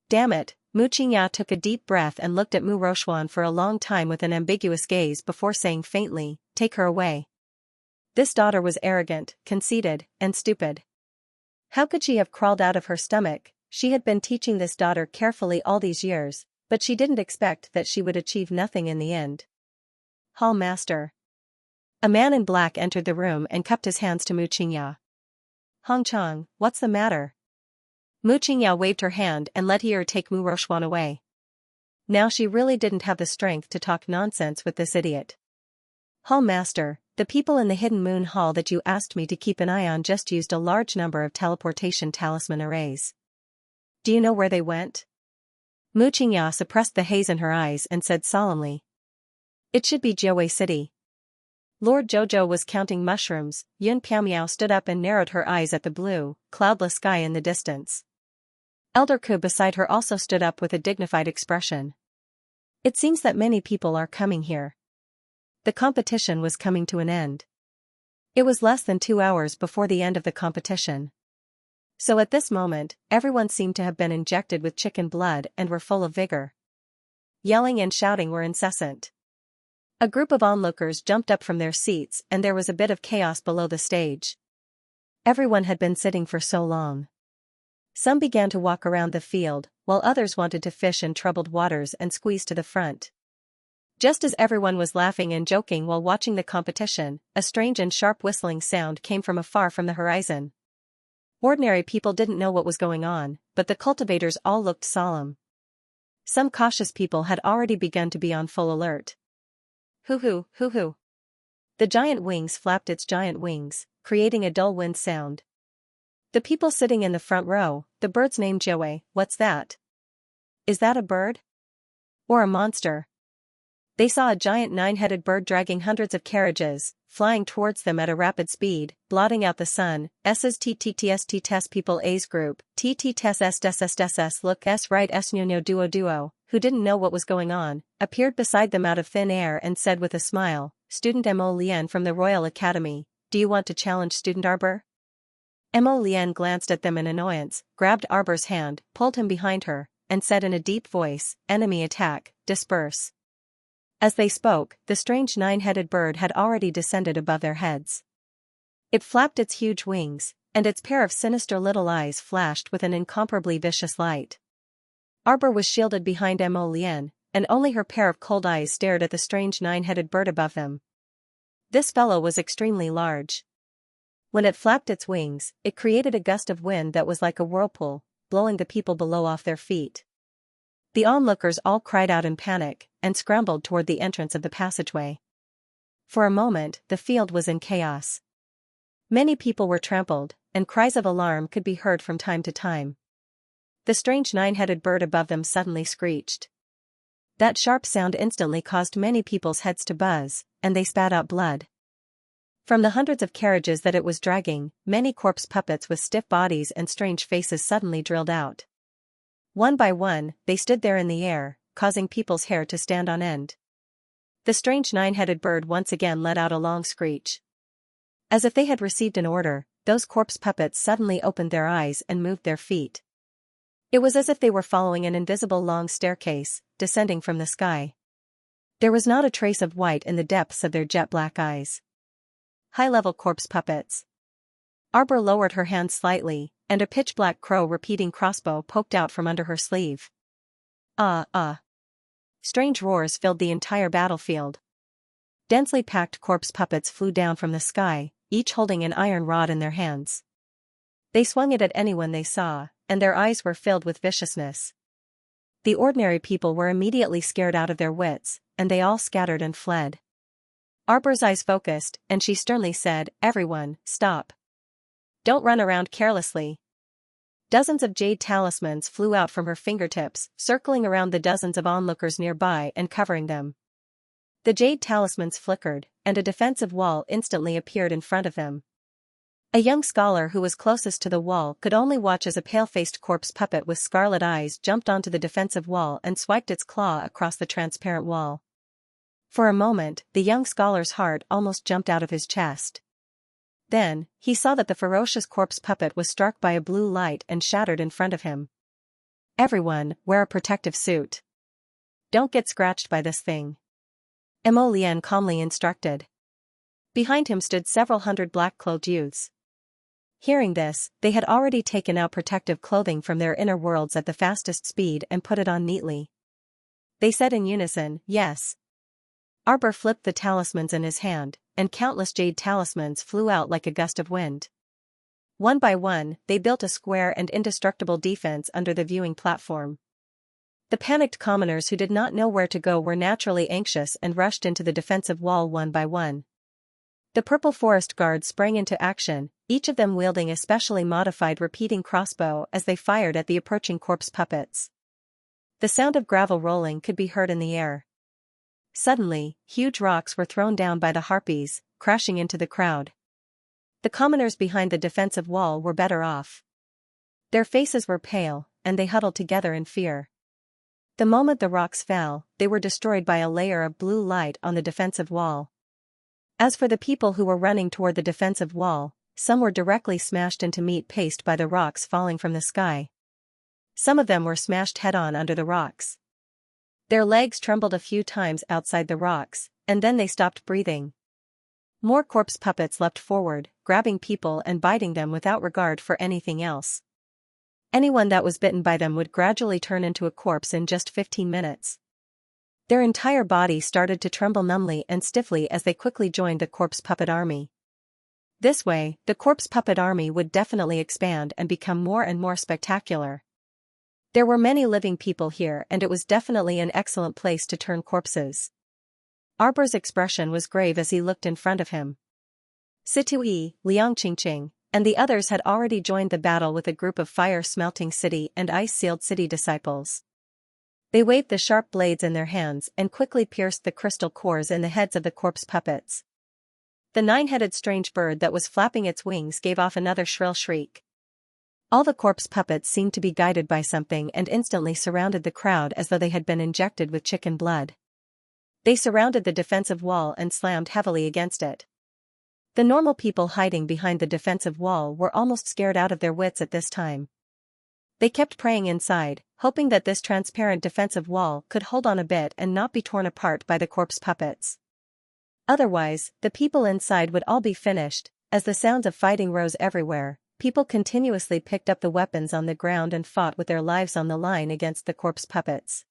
Damn it, Mu Qingyao took a deep breath and looked at Mu Rochuan for a long time with an ambiguous gaze before saying faintly, take her away. This daughter was arrogant, conceited, and stupid. How could she have crawled out of her stomach? She had been teaching this daughter carefully all these years, but she didn't expect that she would achieve nothing in the end. Hall Master. A man in black entered the room and cupped his hands to Mu Qingyao. Hong Chang, what's the matter? Mu Qingyao waved her hand and let her take Mu Rochuan away. Now she really didn't have the strength to talk nonsense with this idiot. Hall Master, the people in the Hidden Moon Hall that you asked me to keep an eye on just used a large number of teleportation talisman arrays. Do you know where they went? Mu Qingyao suppressed the haze in her eyes and said solemnly. It should be Jiawei City. Lord Jojo was counting mushrooms. Yun Piaomiao stood up and narrowed her eyes at the blue, cloudless sky in the distance. Elder Ku beside her also stood up with a dignified expression. It seems that many people are coming here. The competition was coming to an end. It was less than 2 hours before the end of the competition. So at this moment, everyone seemed to have been injected with chicken blood and were full of vigor. Yelling and shouting were incessant. A group of onlookers jumped up from their seats and there was a bit of chaos below the stage. Everyone had been sitting for so long. Some began to walk around the field, while others wanted to fish in troubled waters and squeeze to the front. Just as everyone was laughing and joking while watching the competition, a strange and sharp whistling sound came from afar from the horizon. Ordinary people didn't know what was going on, but the cultivators all looked solemn. Some cautious people had already begun to be on full alert. Hoo-hoo, hoo-hoo. The giant wings flapped its giant wings, creating a dull wind sound. The people sitting in the front row, the bird's name Joey, what's that? Is that a bird? Or a monster? They saw a giant 9-headed bird dragging hundreds of carriages, flying towards them at a rapid speed, blotting out the sun. S's TTTST test people A's group, TT test S look S right S no duo, who didn't know what was going on, appeared beside them out of thin air and said with a smile, Student Mo Lien from the Royal Academy, do you want to challenge Student Arbor? Mo Lien glanced at them in annoyance, grabbed Arbor's hand, pulled him behind her, and said in a deep voice, Enemy attack, disperse. As they spoke, the strange 9-headed bird had already descended above their heads. It flapped its huge wings, and its pair of sinister little eyes flashed with an incomparably vicious light. Arbor was shielded behind Mo Lien, and only her pair of cold eyes stared at the strange 9-headed bird above them. This fellow was extremely large. When it flapped its wings, it created a gust of wind that was like a whirlpool, blowing the people below off their feet. The onlookers all cried out in panic, and scrambled toward the entrance of the passageway. For a moment, the field was in chaos. Many people were trampled, and cries of alarm could be heard from time to time. The strange 9-headed bird above them suddenly screeched. That sharp sound instantly caused many people's heads to buzz, and they spat out blood. From the hundreds of carriages that it was dragging, many corpse puppets with stiff bodies and strange faces suddenly drilled out. One by one, they stood there in the air, causing people's hair to stand on end. The strange 9-headed bird once again let out a long screech. As if they had received an order, those corpse puppets suddenly opened their eyes and moved their feet. It was as if they were following an invisible long staircase, descending from the sky. There was not a trace of white in the depths of their jet-black eyes. High-level corpse puppets. Arbor lowered her hand slightly, and a pitch-black crow-repeating crossbow poked out from under her sleeve. Strange roars filled the entire battlefield. Densely packed corpse puppets flew down from the sky, each holding an iron rod in their hands. They swung it at anyone they saw, and their eyes were filled with viciousness. The ordinary people were immediately scared out of their wits, and they all scattered and fled. Arbor's eyes focused, and she sternly said, Everyone, stop. Don't run around carelessly. Dozens of jade talismans flew out from her fingertips, circling around the dozens of onlookers nearby and covering them. The jade talismans flickered, and a defensive wall instantly appeared in front of them. A young scholar who was closest to the wall could only watch as a pale-faced corpse puppet with scarlet eyes jumped onto the defensive wall and swiped its claw across the transparent wall. For a moment, the young scholar's heart almost jumped out of his chest. Then, he saw that the ferocious corpse puppet was struck by a blue light and shattered in front of him. Everyone, wear a protective suit. Don't get scratched by this thing. Mo Lien calmly instructed. Behind him stood several hundred black-clothed youths. Hearing this, they had already taken out protective clothing from their inner worlds at the fastest speed and put it on neatly. They said in unison, Yes. Arbor flipped the talismans in his hand, and countless jade talismans flew out like a gust of wind. One by one, they built a square and indestructible defense under the viewing platform. The panicked commoners who did not know where to go were naturally anxious and rushed into the defensive wall one by one. The purple forest guards sprang into action, each of them wielding a specially modified repeating crossbow as they fired at the approaching corpse puppets. The sound of gravel rolling could be heard in the air. Suddenly, huge rocks were thrown down by the harpies, crashing into the crowd. The commoners behind the defensive wall were better off. Their faces were pale, and they huddled together in fear. The moment the rocks fell, they were destroyed by a layer of blue light on the defensive wall. As for the people who were running toward the defensive wall, some were directly smashed into meat paste by the rocks falling from the sky. Some of them were smashed head-on under the rocks. Their legs trembled a few times outside the rocks, and then they stopped breathing. More corpse puppets leapt forward, grabbing people and biting them without regard for anything else. Anyone that was bitten by them would gradually turn into a corpse in just 15 minutes. Their entire body started to tremble numbly and stiffly as they quickly joined the corpse puppet army. This way, the corpse puppet army would definitely expand and become more and more spectacular. There were many living people here, and it was definitely an excellent place to turn corpses. Arbor's expression was grave as he looked in front of him. Situi, Liang Qingqing, and the others had already joined the battle with a group of fire-smelting city and ice-sealed city disciples. They waved the sharp blades in their hands and quickly pierced the crystal cores in the heads of the corpse puppets. The nine-headed strange bird that was flapping its wings gave off another shrill shriek. All the corpse puppets seemed to be guided by something and instantly surrounded the crowd as though they had been injected with chicken blood. They surrounded the defensive wall and slammed heavily against it. The normal people hiding behind the defensive wall were almost scared out of their wits at this time. They kept praying inside, hoping that this transparent defensive wall could hold on a bit and not be torn apart by the corpse puppets. Otherwise, the people inside would all be finished. As the sounds of fighting rose everywhere, people continuously picked up the weapons on the ground and fought with their lives on the line against the corpse puppets.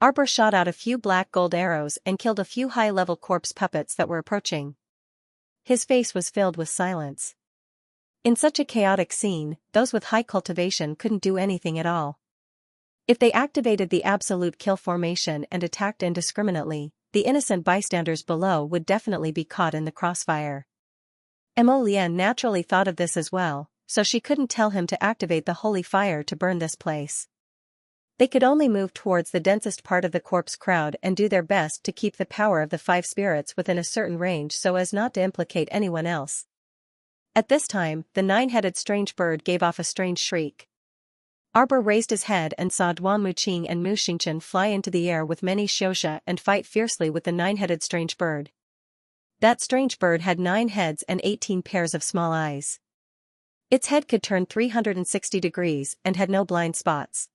Arbor shot out a few black gold arrows and killed a few high-level corpse puppets that were approaching. His face was filled with silence. In such a chaotic scene, those with high cultivation couldn't do anything at all. If they activated the absolute kill formation and attacked indiscriminately, the innocent bystanders below would definitely be caught in the crossfire. Mo Lian naturally thought of this as well, so she couldn't tell him to activate the holy fire to burn this place. They could only move towards the densest part of the corpse crowd and do their best to keep the power of the five spirits within a certain range so as not to implicate anyone else. At this time, the nine-headed strange bird gave off a strange shriek. Arbor raised his head and saw Duan Muqing and Mu Xingchen fly into the air with many Xianxia and fight fiercely with the nine-headed strange bird. That strange bird had 9 heads and 18 pairs of small eyes. Its head could turn 360 degrees and had no blind spots.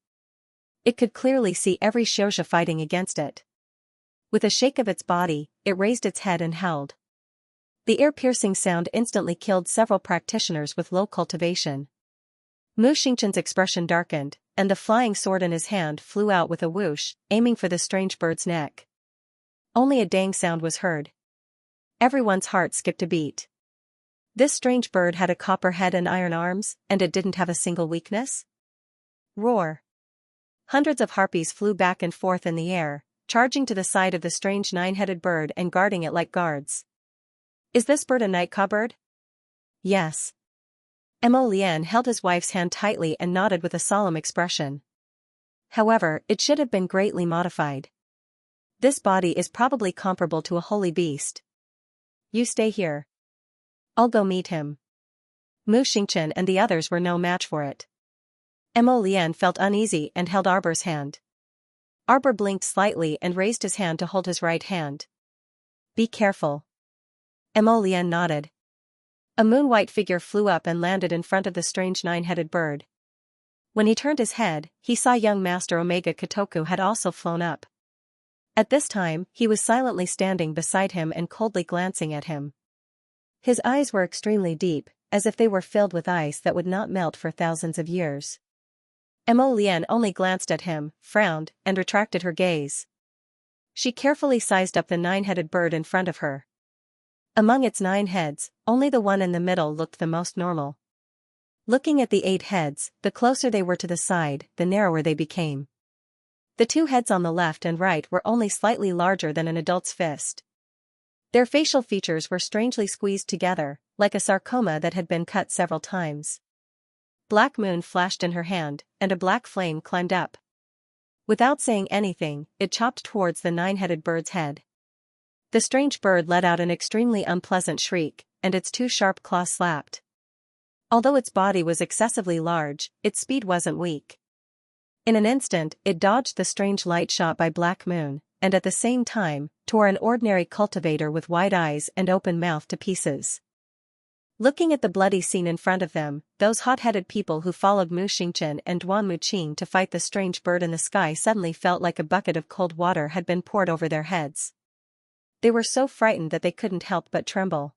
It could clearly see every Xianxia fighting against it. With a shake of its body, it raised its head and howled. The ear-piercing sound instantly killed several practitioners with low cultivation. Mu Xingchen's expression darkened, and the flying sword in his hand flew out with a whoosh, aiming for the strange bird's neck. Only a dang sound was heard. Everyone's heart skipped a beat. This strange bird had a copper head and iron arms, and it didn't have a single weakness? Roar! Hundreds of harpies flew back and forth in the air, charging to the side of the strange nine-headed bird and guarding it like guards. Is this bird a night cowbird? Yes. Mo Lian held his wife's hand tightly and nodded with a solemn expression. However, it should have been greatly modified. This body is probably comparable to a holy beast. You stay here. I'll go meet him. Mu Xingchen and the others were no match for it. Mo Lian felt uneasy and held Arbor's hand. Arbor blinked slightly and raised his hand to hold his right hand. Be careful. Mo Lian nodded. A moon-white figure flew up and landed in front of the strange nine-headed bird. When he turned his head, he saw young Master Omega Kotoku had also flown up. At this time, he was silently standing beside him and coldly glancing at him. His eyes were extremely deep, as if they were filled with ice that would not melt for thousands of years. Mo Lian only glanced at him, frowned, and retracted her gaze. She carefully sized up the nine-headed bird in front of her. Among its 9 heads, only the one in the middle looked the most normal. Looking at the 8 heads, the closer they were to the side, the narrower they became. The 2 heads on the left and right were only slightly larger than an adult's fist. Their facial features were strangely squeezed together, like a sarcoma that had been cut several times. Black moon flashed in her hand, and a black flame climbed up. Without saying anything, it chopped towards the nine-headed bird's head. The strange bird let out an extremely unpleasant shriek, and its 2 sharp claws slapped. Although its body was excessively large, its speed wasn't weak. In an instant, it dodged the strange light shot by Black Moon, and at the same time, tore an ordinary cultivator with wide eyes and open mouth to pieces. Looking at the bloody scene in front of them, those hot-headed people who followed Mu Xingchen and Duan Muqing to fight the strange bird in the sky suddenly felt like a bucket of cold water had been poured over their heads. They were so frightened that they couldn't help but tremble.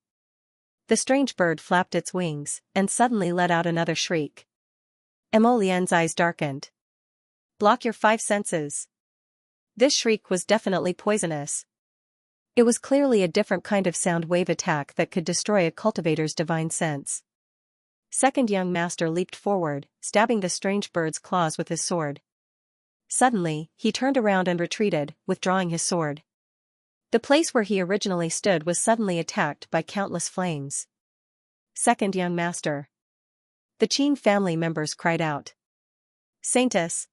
The strange bird flapped its wings, and suddenly let out another shriek. Emolien's eyes darkened. Block your five senses. This shriek was definitely poisonous. It was clearly a different kind of sound wave attack that could destroy a cultivator's divine sense. Second young master leaped forward, stabbing the strange bird's claws with his sword. Suddenly, he turned around and retreated, withdrawing his sword. The place where he originally stood was suddenly attacked by countless flames. Second young master. The Qin family members cried out. Saintus.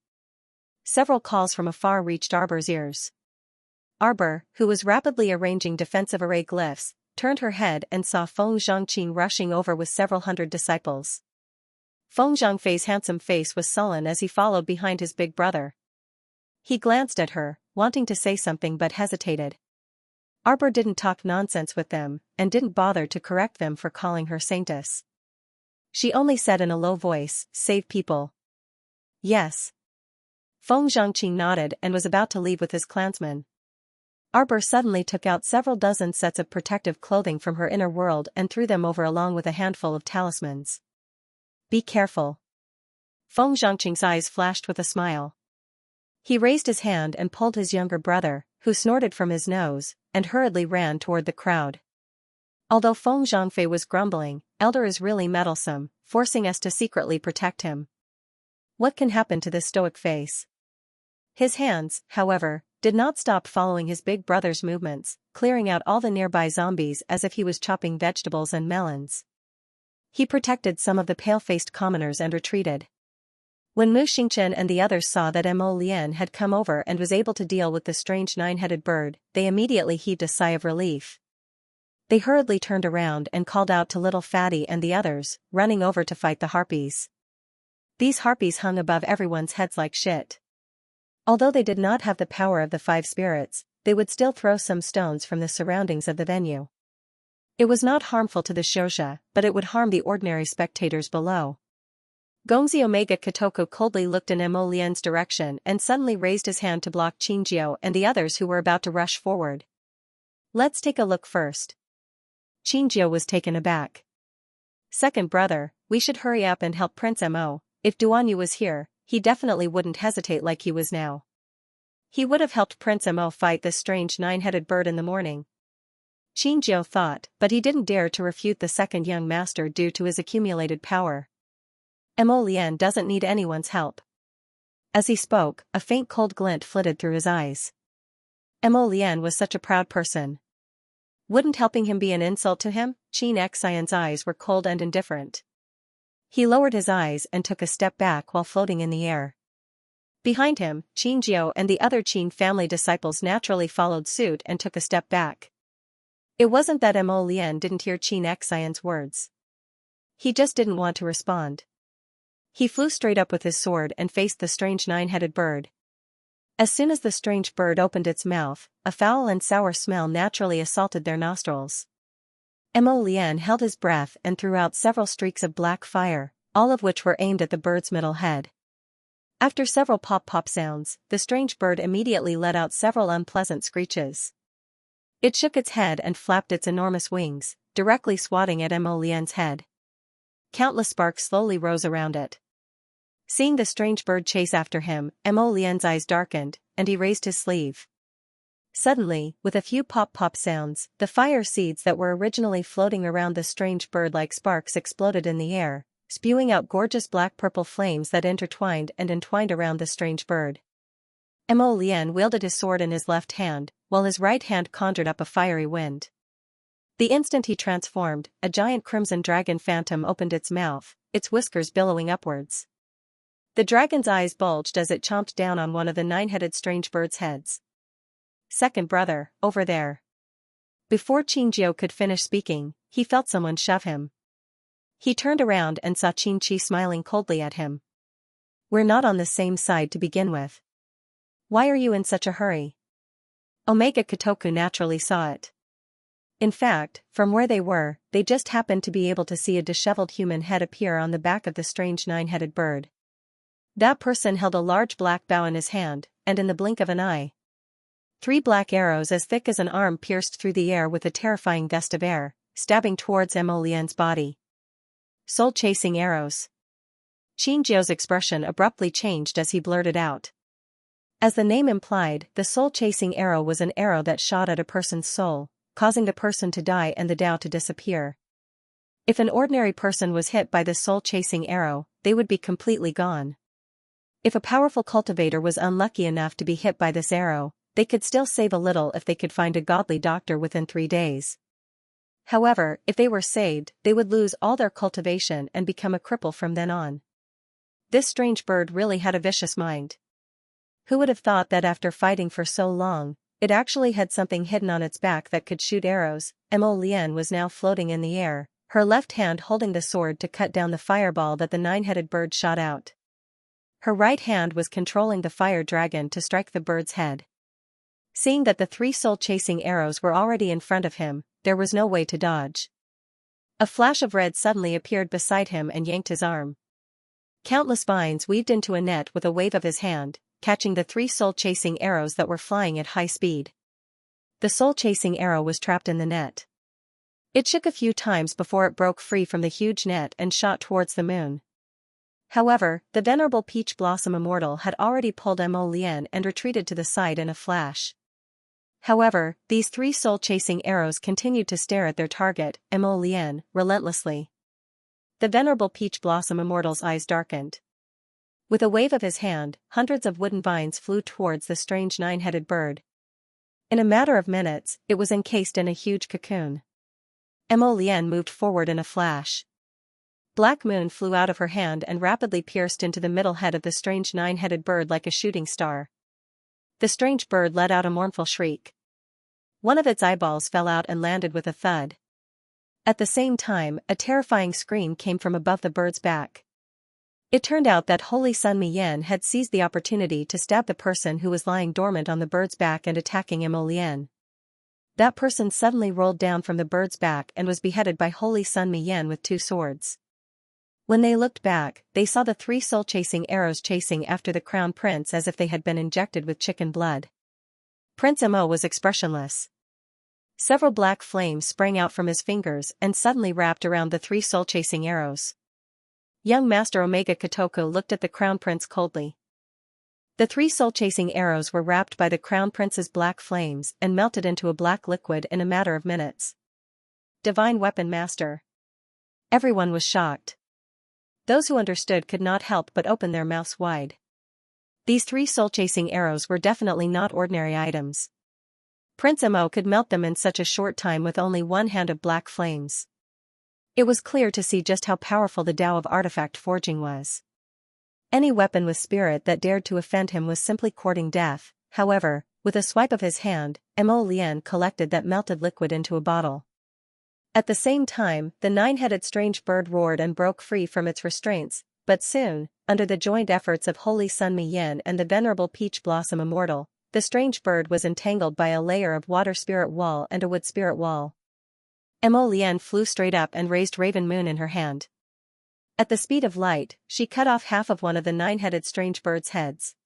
Several calls from afar reached Arbor's ears. Arbor, who was rapidly arranging defensive array glyphs, turned her head and saw Feng Zhangqing rushing over with several hundred disciples. Feng Zhangfei's handsome face was sullen as he followed behind his big brother. He glanced at her, wanting to say something but hesitated. Arbor didn't talk nonsense with them, and didn't bother to correct them for calling her Saintess. She only said in a low voice, "Save people." Yes. Feng Zhangqing nodded and was about to leave with his clansmen. Arbor suddenly took out several dozen sets of protective clothing from her inner world and threw them over along with a handful of talismans. Be careful. Feng Zhangqing's eyes flashed with a smile. He raised his hand and pulled his younger brother, who snorted from his nose, and hurriedly ran toward the crowd. Although Feng Zhangfei was grumbling, Elder is really meddlesome, forcing us to secretly protect him. What can happen to this stoic face? His hands, however, did not stop following his big brother's movements, clearing out all the nearby zombies as if he was chopping vegetables and melons. He protected some of the pale-faced commoners and retreated. When Mu Xingchen and the others saw that Mo Lian had come over and was able to deal with the strange nine-headed bird, they immediately heaved a sigh of relief. They hurriedly turned around and called out to Little Fatty and the others, running over to fight the harpies. These harpies hung above everyone's heads like shit. Although they did not have the power of the five spirits, they would still throw some stones from the surroundings of the venue. It was not harmful to the Xianxia, but it would harm the ordinary spectators below. Gongzi Omega Kotoko coldly looked in Mo Lian's direction and suddenly raised his hand to block Qinjiao and the others who were about to rush forward. Let's take a look first. Qinjiao was taken aback. Second brother, we should hurry up and help Prince Mo. If Duanyu was here, he definitely wouldn't hesitate like he was now. He would have helped Prince Mo fight this strange nine-headed bird in the morning. Qinjiao thought, but he didn't dare to refute the second young master due to his accumulated power. Mo Lian doesn't need anyone's help. As he spoke, a faint cold glint flitted through his eyes. Mo Lian was such a proud person. Wouldn't helping him be an insult to him? Xianxia's eyes were cold and indifferent. He lowered his eyes and took a step back while floating in the air. Behind him, Qinjiao and the other Qin family disciples naturally followed suit and took a step back. It wasn't that Mo Lian didn't hear Xianxia's words. He just didn't want to respond. He flew straight up with his sword and faced the strange nine-headed bird. As soon as the strange bird opened its mouth, a foul and sour smell naturally assaulted their nostrils. Mo Lian held his breath and threw out several streaks of black fire, all of which were aimed at the bird's middle head. After several pop-pop sounds, the strange bird immediately let out several unpleasant screeches. It shook its head and flapped its enormous wings, directly swatting at Mo Lian's head. Countless sparks slowly rose around it. Seeing the strange bird chase after him, Mo Lian's eyes darkened, and he raised his sleeve. Suddenly, with a few pop-pop sounds, the fire seeds that were originally floating around the strange bird like sparks exploded in the air, spewing out gorgeous black-purple flames that intertwined and entwined around the strange bird. Mo Lian wielded his sword in his left hand, while his right hand conjured up a fiery wind. The instant he transformed, a giant crimson dragon phantom opened its mouth, its whiskers billowing upwards. The dragon's eyes bulged as it chomped down on one of the nine-headed strange bird's heads. Second brother, over there. Before Qinjiao could finish speaking, he felt someone shove him. He turned around and saw Qinqi smiling coldly at him. We're not on the same side to begin with. Why are you in such a hurry? Omega Kotoku naturally saw it. In fact, from where they were, they just happened to be able to see a disheveled human head appear on the back of the strange nine-headed bird. That person held a large black bow in his hand, and in the blink of an eye, 3 black arrows as thick as an arm pierced through the air with a terrifying gust of air, stabbing towards Mo Lian's body. Soul-chasing arrows. Xianxia's expression abruptly changed as he blurted out. As the name implied, the soul-chasing arrow was an arrow that shot at a person's soul, causing the person to die and the Tao to disappear. If an ordinary person was hit by the soul-chasing arrow, they would be completely gone. If a powerful cultivator was unlucky enough to be hit by this arrow, they could still save a little if they could find a godly doctor within 3 days. However, if they were saved, they would lose all their cultivation and become a cripple from then on. This strange bird really had a vicious mind. Who would have thought that after fighting for so long, it actually had something hidden on its back that could shoot arrows? Mo Lian was now floating in the air, her left hand holding the sword to cut down the fireball that the 9-headed bird shot out. Her right hand was controlling the fire dragon to strike the bird's head. Seeing that the 3 soul-chasing arrows were already in front of him, there was no way to dodge. A flash of red suddenly appeared beside him and yanked his arm. Countless vines weaved into a net with a wave of his hand, catching the 3 soul-chasing arrows that were flying at high speed. The soul-chasing arrow was trapped in the net. It shook a few times before it broke free from the huge net and shot towards the moon. However, the venerable Peach Blossom Immortal had already pulled Mo Lian and retreated to the side in a flash. However, these 3 soul-chasing arrows continued to stare at their target, Mo Lian, relentlessly. The venerable Peach Blossom Immortal's eyes darkened. With a wave of his hand, hundreds of wooden vines flew towards the strange 9-headed bird. In a matter of minutes, it was encased in a huge cocoon. Mo Lian moved forward in a flash. Black moon flew out of her hand and rapidly pierced into the middle head of the strange 9-headed bird like a shooting star. The strange bird let out a mournful shriek. One of its eyeballs fell out and landed with a thud. At the same time, a terrifying scream came from above the bird's back. It turned out that Holy Sun Miyan had seized the opportunity to stab the person who was lying dormant on the bird's back and attacking Mo Lian. That person suddenly rolled down from the bird's back and was beheaded by Holy Sun Miyan with 2 swords. When they looked back, they saw the 3 soul-chasing arrows chasing after the crown prince as if they had been injected with chicken blood. Prince Mo was expressionless. Several black flames sprang out from his fingers and suddenly wrapped around the 3 soul-chasing arrows. Young Master Omega Kotoko looked at the crown prince coldly. The 3 soul-chasing arrows were wrapped by the crown prince's black flames and melted into a black liquid in a matter of minutes. Divine Weapon Master. Everyone was shocked. Those who understood could not help but open their mouths wide. These 3 soul-chasing arrows were definitely not ordinary items. Prince Mo could melt them in such a short time with only 1 hand of black flames. It was clear to see just how powerful the Tao of artifact forging was. Any weapon with spirit that dared to offend him was simply courting death. However, with a swipe of his hand, Mo Lian collected that melted liquid into a bottle. At the same time, the 9-headed strange bird roared and broke free from its restraints, but soon, under the joint efforts of Holy Sun Miyan and the venerable Peach Blossom Immortal, the strange bird was entangled by a layer of water spirit wall and a wood spirit wall. Mo Lian flew straight up and raised Raven Moon in her hand. At the speed of light, she cut off half of one of the 9-headed strange bird's heads.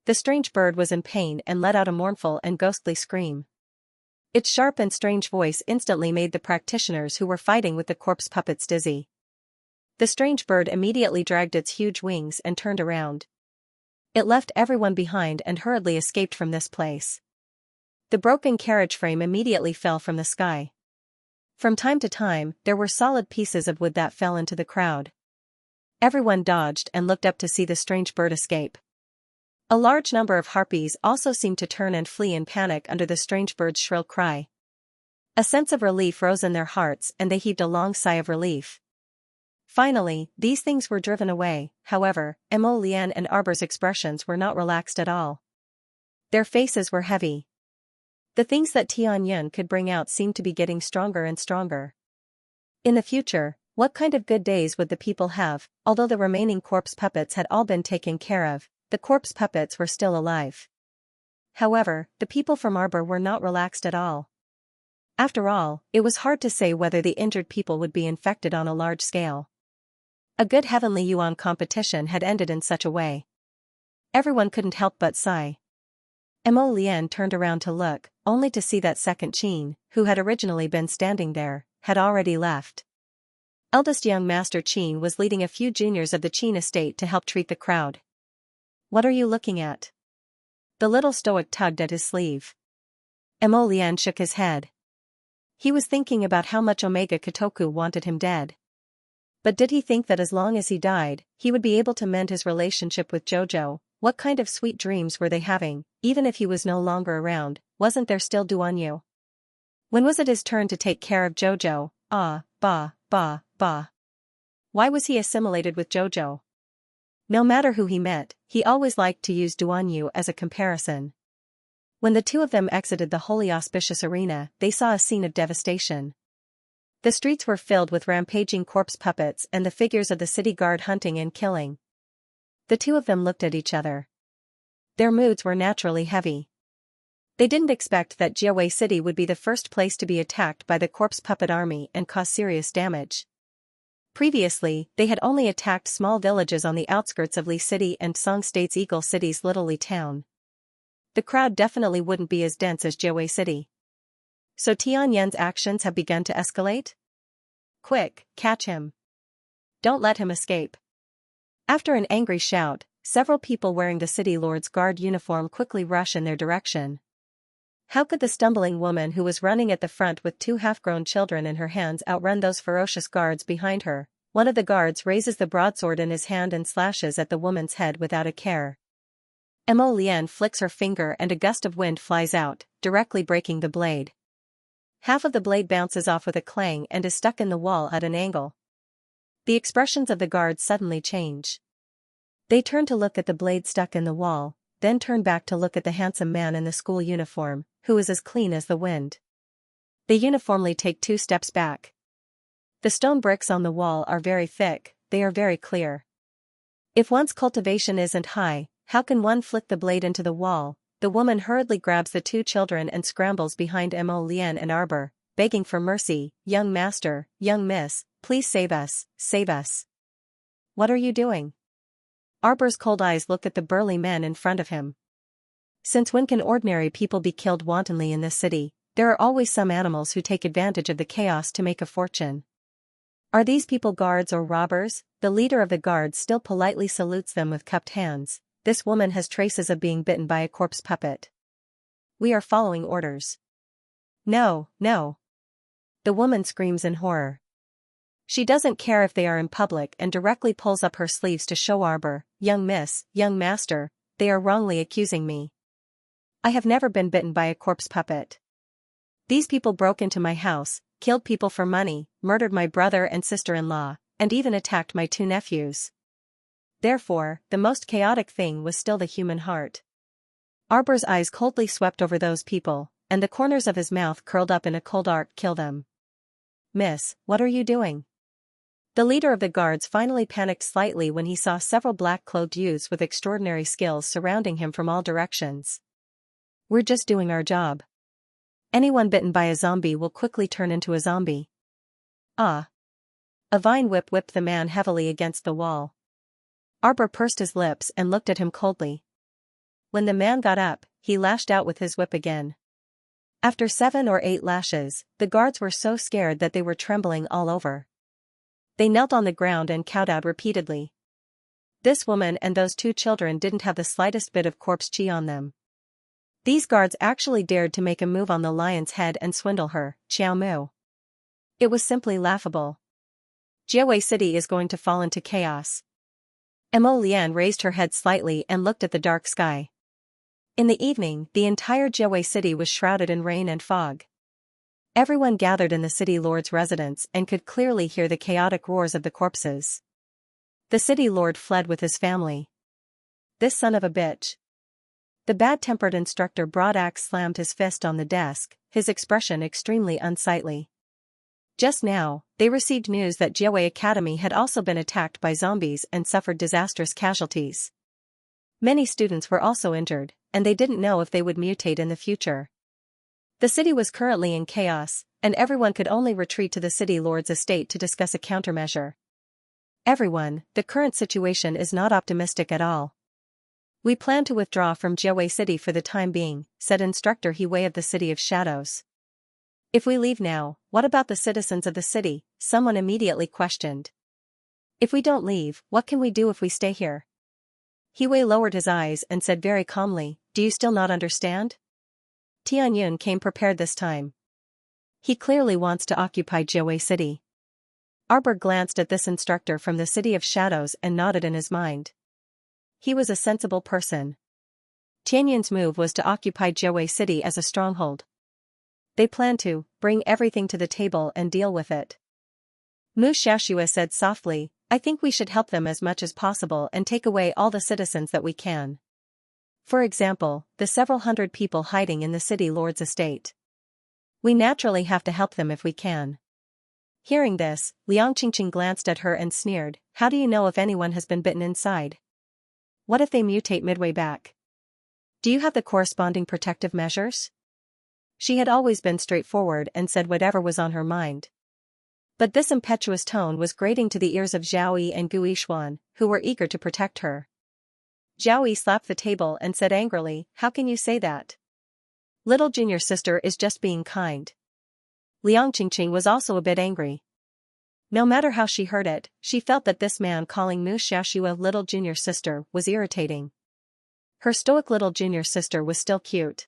The strange bird was in pain and let out a mournful and ghostly scream. Its sharp and strange voice instantly made the practitioners who were fighting with the corpse puppets dizzy. The strange bird immediately dragged its huge wings and turned around. It left everyone behind and hurriedly escaped from this place. The broken carriage frame immediately fell from the sky. From time to time, there were solid pieces of wood that fell into the crowd. Everyone dodged and looked up to see the strange bird escape. A large number of harpies also seemed to turn and flee in panic under the strange bird's shrill cry. A sense of relief rose in their hearts and they heaved a long sigh of relief. Finally, these things were driven away. However, Mo Lian and Arbor's expressions were not relaxed at all. Their faces were heavy. The things that Tianyun could bring out seemed to be getting stronger and stronger. In the future, what kind of good days would the people have? Although the remaining corpse puppets had all been taken care of, the corpse puppets were still alive. However, the people from Arbor were not relaxed at all. After all, it was hard to say whether the injured people would be infected on a large scale. A good heavenly yuan competition had ended in such a way. Everyone couldn't help but sigh. Mo Lian turned around to look, only to see that second Qin, who had originally been standing there, had already left. Eldest young Master Qin was leading a few juniors of the Qin estate to help treat the crowd. What are you looking at? The little stoic tugged at his sleeve. Mo Lian shook his head. He was thinking about how much Omega Kotoku wanted him dead. But did he think that as long as he died, he would be able to mend his relationship with Jojo? What kind of sweet dreams were they having? Even if he was no longer around, wasn't there still Duanyu? When was it his turn to take care of Jojo? Bah. Why was he assimilated with Jojo? No matter who he met, he always liked to use Duanyu as a comparison. When the two of them exited the holy auspicious arena, they saw a scene of devastation. The streets were filled with rampaging corpse puppets and the figures of the city guard hunting and killing. The two of them looked at each other. Their moods were naturally heavy. They didn't expect that Jiawei City would be the first place to be attacked by the corpse puppet army and cause serious damage. Previously, they had only attacked small villages on the outskirts of Li City and Song State's Eagle City's Little Li Town. The crowd definitely wouldn't be as dense as Jiawei City. So Tianyan's actions have begun to escalate? Quick, catch him. Don't let him escape. After an angry shout, several people wearing the city lord's guard uniform quickly rush in their direction. How could the stumbling woman who was running at the front with two half-grown children in her hands outrun those ferocious guards behind her? One of the guards raises the broadsword in his hand and slashes at the woman's head without a care. Mo Lian flicks her finger and a gust of wind flies out, directly breaking the blade. Half of the blade bounces off with a clang and is stuck in the wall at an angle. The expressions of the guards suddenly change. They turn to look at the blade stuck in the wall, then turn back to look at the handsome man in the school uniform, who is as clean as the wind. They uniformly take 2 steps back. The stone bricks on the wall are very thick, they are very clear. If one's cultivation isn't high, how can one flick the blade into the wall? The woman hurriedly grabs the 2 children and scrambles behind Mo Lian and Arbor, begging for mercy. Young master, young miss, please save us, save us. What are you doing? Arbor's cold eyes look at the burly men in front of him. Since when can ordinary people be killed wantonly in this city? There are always some animals who take advantage of the chaos to make a fortune. Are these people guards or robbers? The leader of the guards still politely salutes them with cupped hands. This woman has traces of being bitten by a corpse puppet. We are following orders. No. The woman screams in horror. She doesn't care if they are in public and directly pulls up her sleeves to show Arbor. Young miss, young master, they are wrongly accusing me. I have never been bitten by a corpse puppet. These people broke into my house, killed people for money, murdered my brother and sister-in-law, and even attacked my 2 nephews. Therefore, the most chaotic thing was still the human heart. Arbor's eyes coldly swept over those people, and the corners of his mouth curled up in a cold arc. Kill them. Miss, what are you doing? The leader of the guards finally panicked slightly when he saw several black-clothed youths with extraordinary skills surrounding him from all directions. We're just doing our job. Anyone bitten by a zombie will quickly turn into a zombie. A vine whip whipped the man heavily against the wall. Arbor pursed his lips and looked at him coldly. When the man got up, he lashed out with his whip again. After 7 or 8 lashes, the guards were so scared that they were trembling all over. They knelt on the ground and kowtowed repeatedly. This woman and those 2 children didn't have the slightest bit of corpse chi on them. These guards actually dared to make a move on the lion's head and swindle her, Xiao Mu. It was simply laughable. Jiawei City is going to fall into chaos. Mo Lian raised her head slightly and looked at the dark sky. In the evening, the entire Jiawei City was shrouded in rain and fog. Everyone gathered in the city lord's residence and could clearly hear the chaotic roars of the corpses. The city lord fled with his family. This son of a bitch. The bad-tempered instructor Broadaxe slammed his fist on the desk, his expression extremely unsightly. Just now, they received news that Jiawei Academy had also been attacked by zombies and suffered disastrous casualties. Many students were also injured, and they didn't know if they would mutate in the future. The city was currently in chaos, and everyone could only retreat to the city lord's estate to discuss a countermeasure. Everyone, the current situation is not optimistic at all. We plan to withdraw from Jiawei City for the time being, said Instructor Hiwei of the City of Shadows. If we leave now, what about the citizens of the city? someone immediately questioned. If we don't leave, what can we do if we stay here? Hiwei lowered his eyes and said very calmly, do you still not understand? Tianyun came prepared this time. He clearly wants to occupy Jiawei City. Arbor glanced at this instructor from the City of Shadows and nodded in his mind. He was a sensible person. Tianyun's move was to occupy Jiawei City as a stronghold. They planned to bring everything to the table and deal with it. Mu Xiaoxue said softly, I think we should help them as much as possible and take away all the citizens that we can. For example, the several hundred people hiding in the city lord's estate. We naturally have to help them if we can. Hearing this, Liang Qingqing glanced at her and sneered, how do you know if anyone has been bitten inside? What if they mutate midway back? Do you have the corresponding protective measures? She had always been straightforward and said whatever was on her mind. But this impetuous tone was grating to the ears of Zhao Yi and Gu Yishuan, who were eager to protect her. Zhao Yi slapped the table and said angrily, how can you say that? Little junior sister is just being kind. Liang Qingqing was also a bit angry. No matter how she heard it, she felt that this man calling Mu Xiaoxue little junior sister was irritating. Her stoic little junior sister was still cute.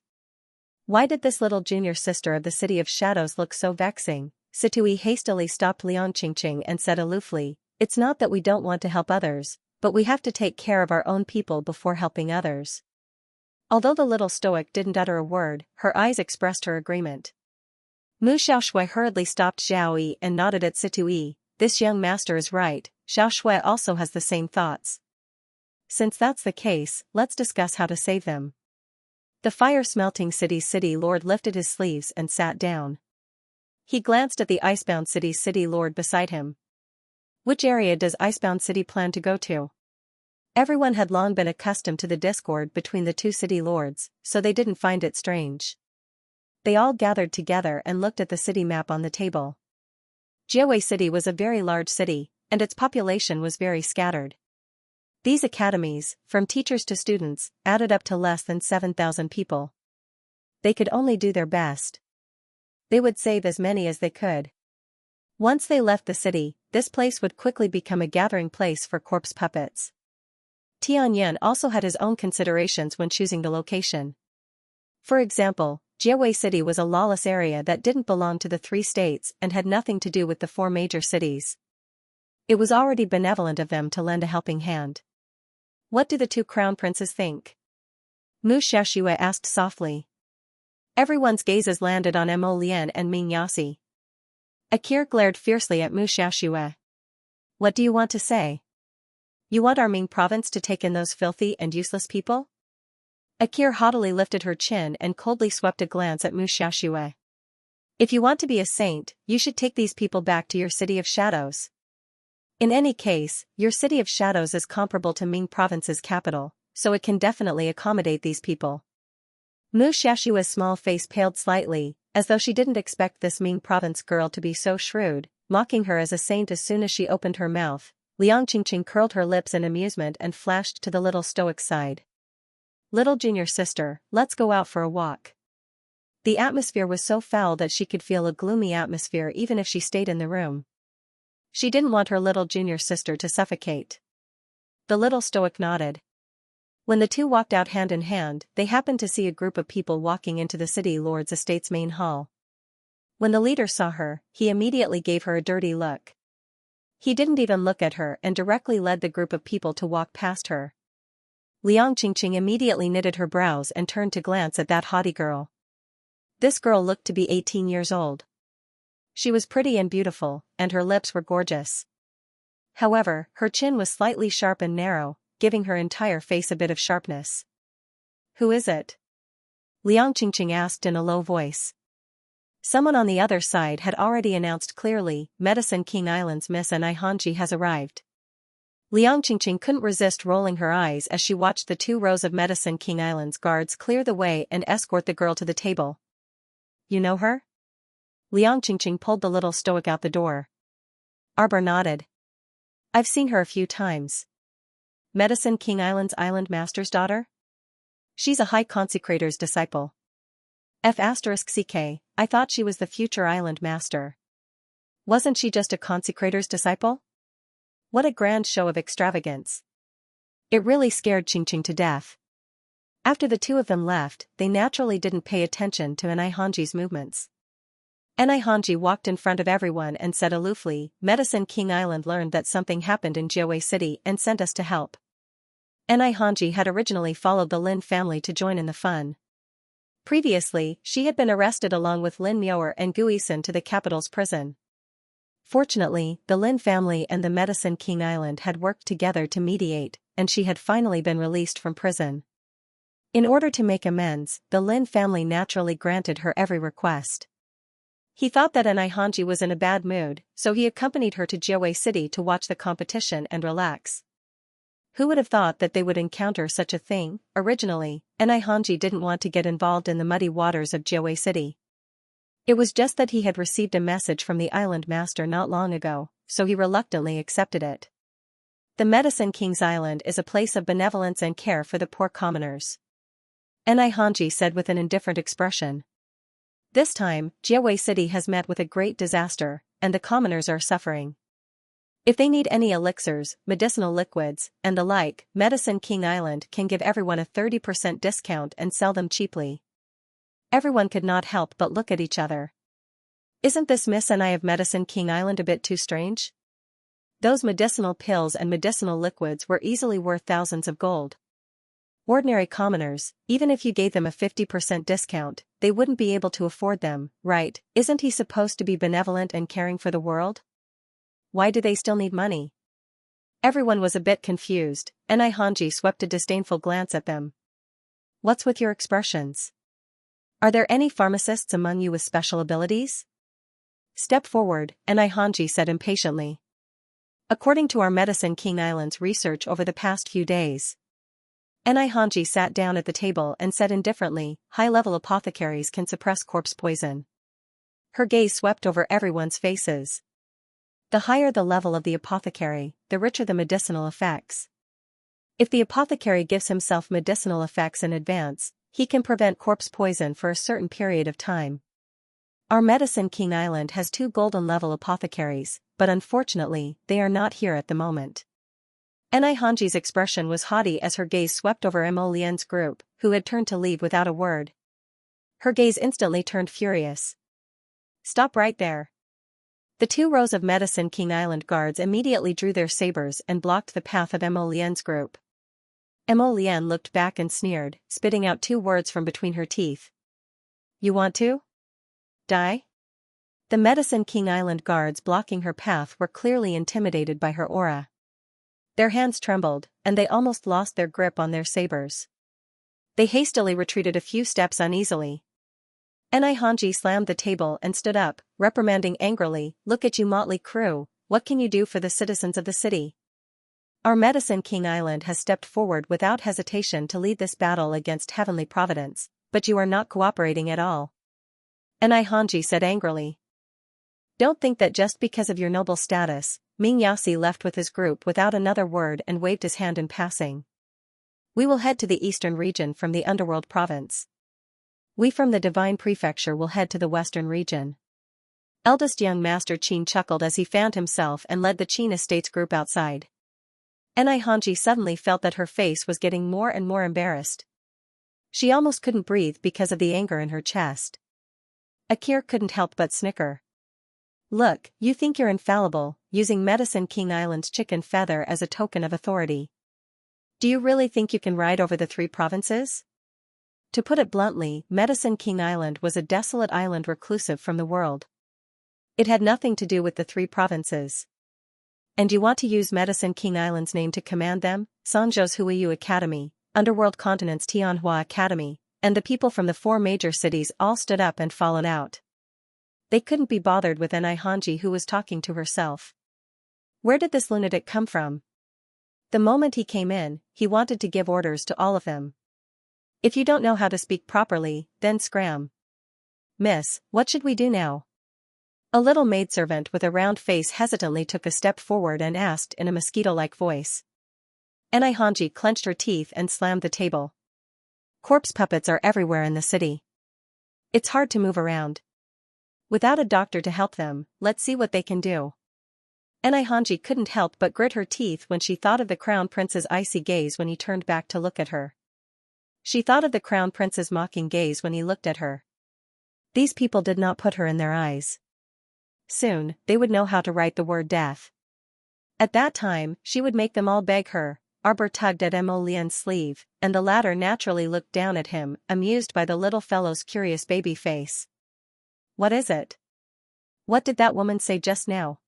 Why did this little junior sister of the City of Shadows look so vexing? Situi hastily stopped Liang Qingqing and said aloofly, it's not that we don't want to help others, but we have to take care of our own people before helping others. Although the little stoic didn't utter a word, her eyes expressed her agreement. Mu Xiaoxue hurriedly stopped Zhao Yi and nodded at Situi, this young master is right, Xiaoxue also has the same thoughts. Since that's the case, let's discuss how to save them. The fire-smelting city's city lord lifted his sleeves and sat down. He glanced at the icebound city's city lord beside him. Which area does icebound city plan to go to? Everyone had long been accustomed to the discord between the two city lords, so they didn't find it strange. They all gathered together and looked at the city map on the table. Jiawei City was a very large city, and its population was very scattered. These academies, from teachers to students, added up to less than 7,000 people. They could only do their best. They would save as many as they could. Once they left the city, this place would quickly become a gathering place for corpse puppets. Tianyan also had his own considerations when choosing the location. For example, Jiawei City was a lawless area that didn't belong to the 3 states and had nothing to do with the 4 major cities. It was already benevolent of them to lend a helping hand. What do the 2 crown princes think? Mu Xiaoxue asked softly. Everyone's gazes landed on Mo Lian and Ming Yasi. Akir glared fiercely at Mu Xiaoxue. What do you want to say? You want our Ming province to take in those filthy and useless people? Akir haughtily lifted her chin and coldly swept a glance at Mu Xiaoxue. If you want to be a saint, you should take these people back to your City of Shadows. In any case, your City of Shadows is comparable to Ming province's capital, so it can definitely accommodate these people. Mu Xiaoxue's small face paled slightly, as though she didn't expect this Ming province girl to be so shrewd, mocking her as a saint as soon as she opened her mouth. Liang Qingqing curled her lips in amusement and flashed to the little stoic's side. Little junior sister, let's go out for a walk. The atmosphere was so foul that she could feel a gloomy atmosphere even if she stayed in the room. She didn't want her little junior sister to suffocate. The little stoic nodded. When the two walked out hand in hand, they happened to see a group of people walking into the city lord's estate's main hall. When the leader saw her, he immediately gave her a dirty look. He didn't even look at her and directly led the group of people to walk past her. Liang Qingqing immediately knitted her brows and turned to glance at that haughty girl. This girl looked to be 18 years old. She was pretty and beautiful, and her lips were gorgeous. However, her chin was slightly sharp and narrow, giving her entire face a bit of sharpness. Who is it? Liang Qingqing asked in a low voice. Someone on the other side had already announced clearly, Medicine King Island's Miss Anai Hanji has arrived. Liang Qingqing couldn't resist rolling her eyes as she watched the 2 rows of Medicine King Island's guards clear the way and escort the girl to the table. You know her? Liang Qingqing pulled the little stoic out the door. Arbor nodded. I've seen her a few times. Medicine King Island's Island Master's daughter? She's a high consecrator's disciple. F*ck, I thought she was the future Island Master. Wasn't she just a consecrator's disciple? What a grand show of extravagance. It really scared Qingqing to death. After the two of them left, they naturally didn't pay attention to Hanji's movements. Hanji walked in front of everyone and said aloofly, Medicine King Island learned that something happened in Jiawei City and sent us to help. Hanji had originally followed the Lin family to join in the fun. Previously, she had been arrested along with Lin Miaoer and Guisun to the capital's prison. Fortunately, the Lin family and the Medicine King Island had worked together to mediate, and she had finally been released from prison. In order to make amends, the Lin family naturally granted her every request. He thought that Hanji was in a bad mood, so he accompanied her to Jiawei City to watch the competition and relax. Who would have thought that they would encounter such a thing? Originally, Hanji didn't want to get involved in the muddy waters of Jiawei City. It was just that he had received a message from the island master not long ago, so he reluctantly accepted it. The Medicine King's Island is a place of benevolence and care for the poor commoners. Hanji said with an indifferent expression. This time, Jiawei City has met with a great disaster, and the commoners are suffering. If they need any elixirs, medicinal liquids, and the like, Medicine King Island can give everyone a 30% discount and sell them cheaply. Everyone could not help but look at each other. Isn't this Miss and I of Medicine King Island a bit too strange? Those medicinal pills and medicinal liquids were easily worth thousands of gold. Ordinary commoners, even if you gave them a 50% discount, they wouldn't be able to afford them, right? Isn't he supposed to be benevolent and caring for the world? Why do they still need money? Everyone was a bit confused, and Hanji swept a disdainful glance at them. What's with your expressions? Are there any pharmacists among you with special abilities? Step forward, Hanji said impatiently. According to our Medicine King Island's research over the past few days. Hanji sat down at the table and said indifferently, high-level apothecaries can suppress corpse poison. Her gaze swept over everyone's faces. The higher the level of the apothecary, the richer the medicinal effects. If the apothecary gives himself medicinal effects in advance, he can prevent corpse poison for a certain period of time. Our Medicine King Island has 2 golden-level apothecaries, but unfortunately, they are not here at the moment. Hanji's expression was haughty as her gaze swept over Mo Lian's group, who had turned to leave without a word. Her gaze instantly turned furious. Stop right there. The 2 rows of Medicine King Island guards immediately drew their sabers and blocked the path of Mo Lian's group. Mo Lian looked back and sneered, spitting out 2 words from between her teeth. You want to? Die? The Medicine King Island guards blocking her path were clearly intimidated by her aura. Their hands trembled, and they almost lost their grip on their sabers. They hastily retreated a few steps uneasily. Hanji slammed the table and stood up, reprimanding angrily, Look at you motley crew, what can you do for the citizens of the city? Our Medicine King Island has stepped forward without hesitation to lead this battle against Heavenly Providence, but you are not cooperating at all. Hanji said angrily. Don't think that just because of your noble status, Ming Yasi left with his group without another word and waved his hand in passing. We will head to the eastern region from the Underworld province. We from the Divine Prefecture will head to the western region. Eldest young Master Qin chuckled as he fanned himself and led the Qin Estates group outside. Hanji suddenly felt that her face was getting more and more embarrassed. She almost couldn't breathe because of the anger in her chest. Akir couldn't help but snicker. Look, you think you're infallible, using Medicine King Island's chicken feather as a token of authority. Do you really think you can ride over the 3 provinces? To put it bluntly, Medicine King Island was a desolate island reclusive from the world. It had nothing to do with the 3 provinces. And you want to use Medicine King Island's name to command them? Sanzhou's Huiyu Academy, Underworld Continent's Tianhua Academy, and the people from the 4 major cities all stood up and followed out. They couldn't be bothered with Hanji, who was talking to herself. Where did this lunatic come from? The moment he came in, he wanted to give orders to all of them. If you don't know how to speak properly, then scram. Miss, what should we do now? A little maidservant with a round face hesitantly took a step forward and asked in a mosquito-like voice. Hanji clenched her teeth and slammed the table. Corpse puppets are everywhere in the city. It's hard to move around. Without a doctor to help them, let's see what they can do. Hanji couldn't help but grit her teeth when she thought of the Crown Prince's icy gaze when he turned back to look at her. She thought of the Crown Prince's mocking gaze when he looked at her. These people did not put her in their eyes. Soon, they would know how to write the word death. At that time, she would make them all beg her. Arbor tugged at Mo Lian's sleeve, and the latter naturally looked down at him, amused by the little fellow's curious baby face. What is it? What did that woman say just now?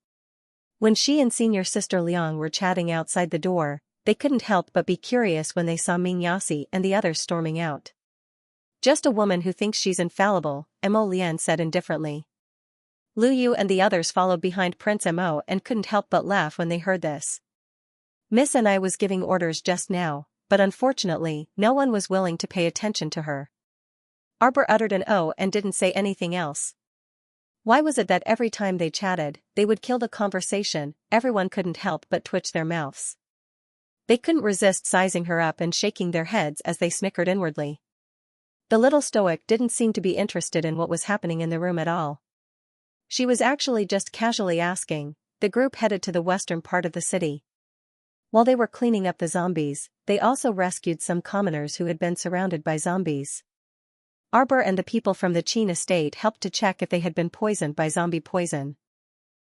When she and senior sister Liang were chatting outside the door, they couldn't help but be curious when they saw Xianxia and the others storming out. Just a woman who thinks she's infallible, Mo Lian said indifferently. Lu Yu and the others followed behind Prince Mo and couldn't help but laugh when they heard this. Miss and I was giving orders just now, but unfortunately, no one was willing to pay attention to her. Arbor uttered an "oh" and didn't say anything else. Why was it that every time they chatted, they would kill the conversation? Everyone couldn't help but twitch their mouths. They couldn't resist sizing her up and shaking their heads as they snickered inwardly. The little stoic didn't seem to be interested in what was happening in the room at all. She was actually just casually asking. The group headed to the western part of the city. While they were cleaning up the zombies, they also rescued some commoners who had been surrounded by zombies. Arbor and the people from the Qin estate helped to check if they had been poisoned by zombie poison.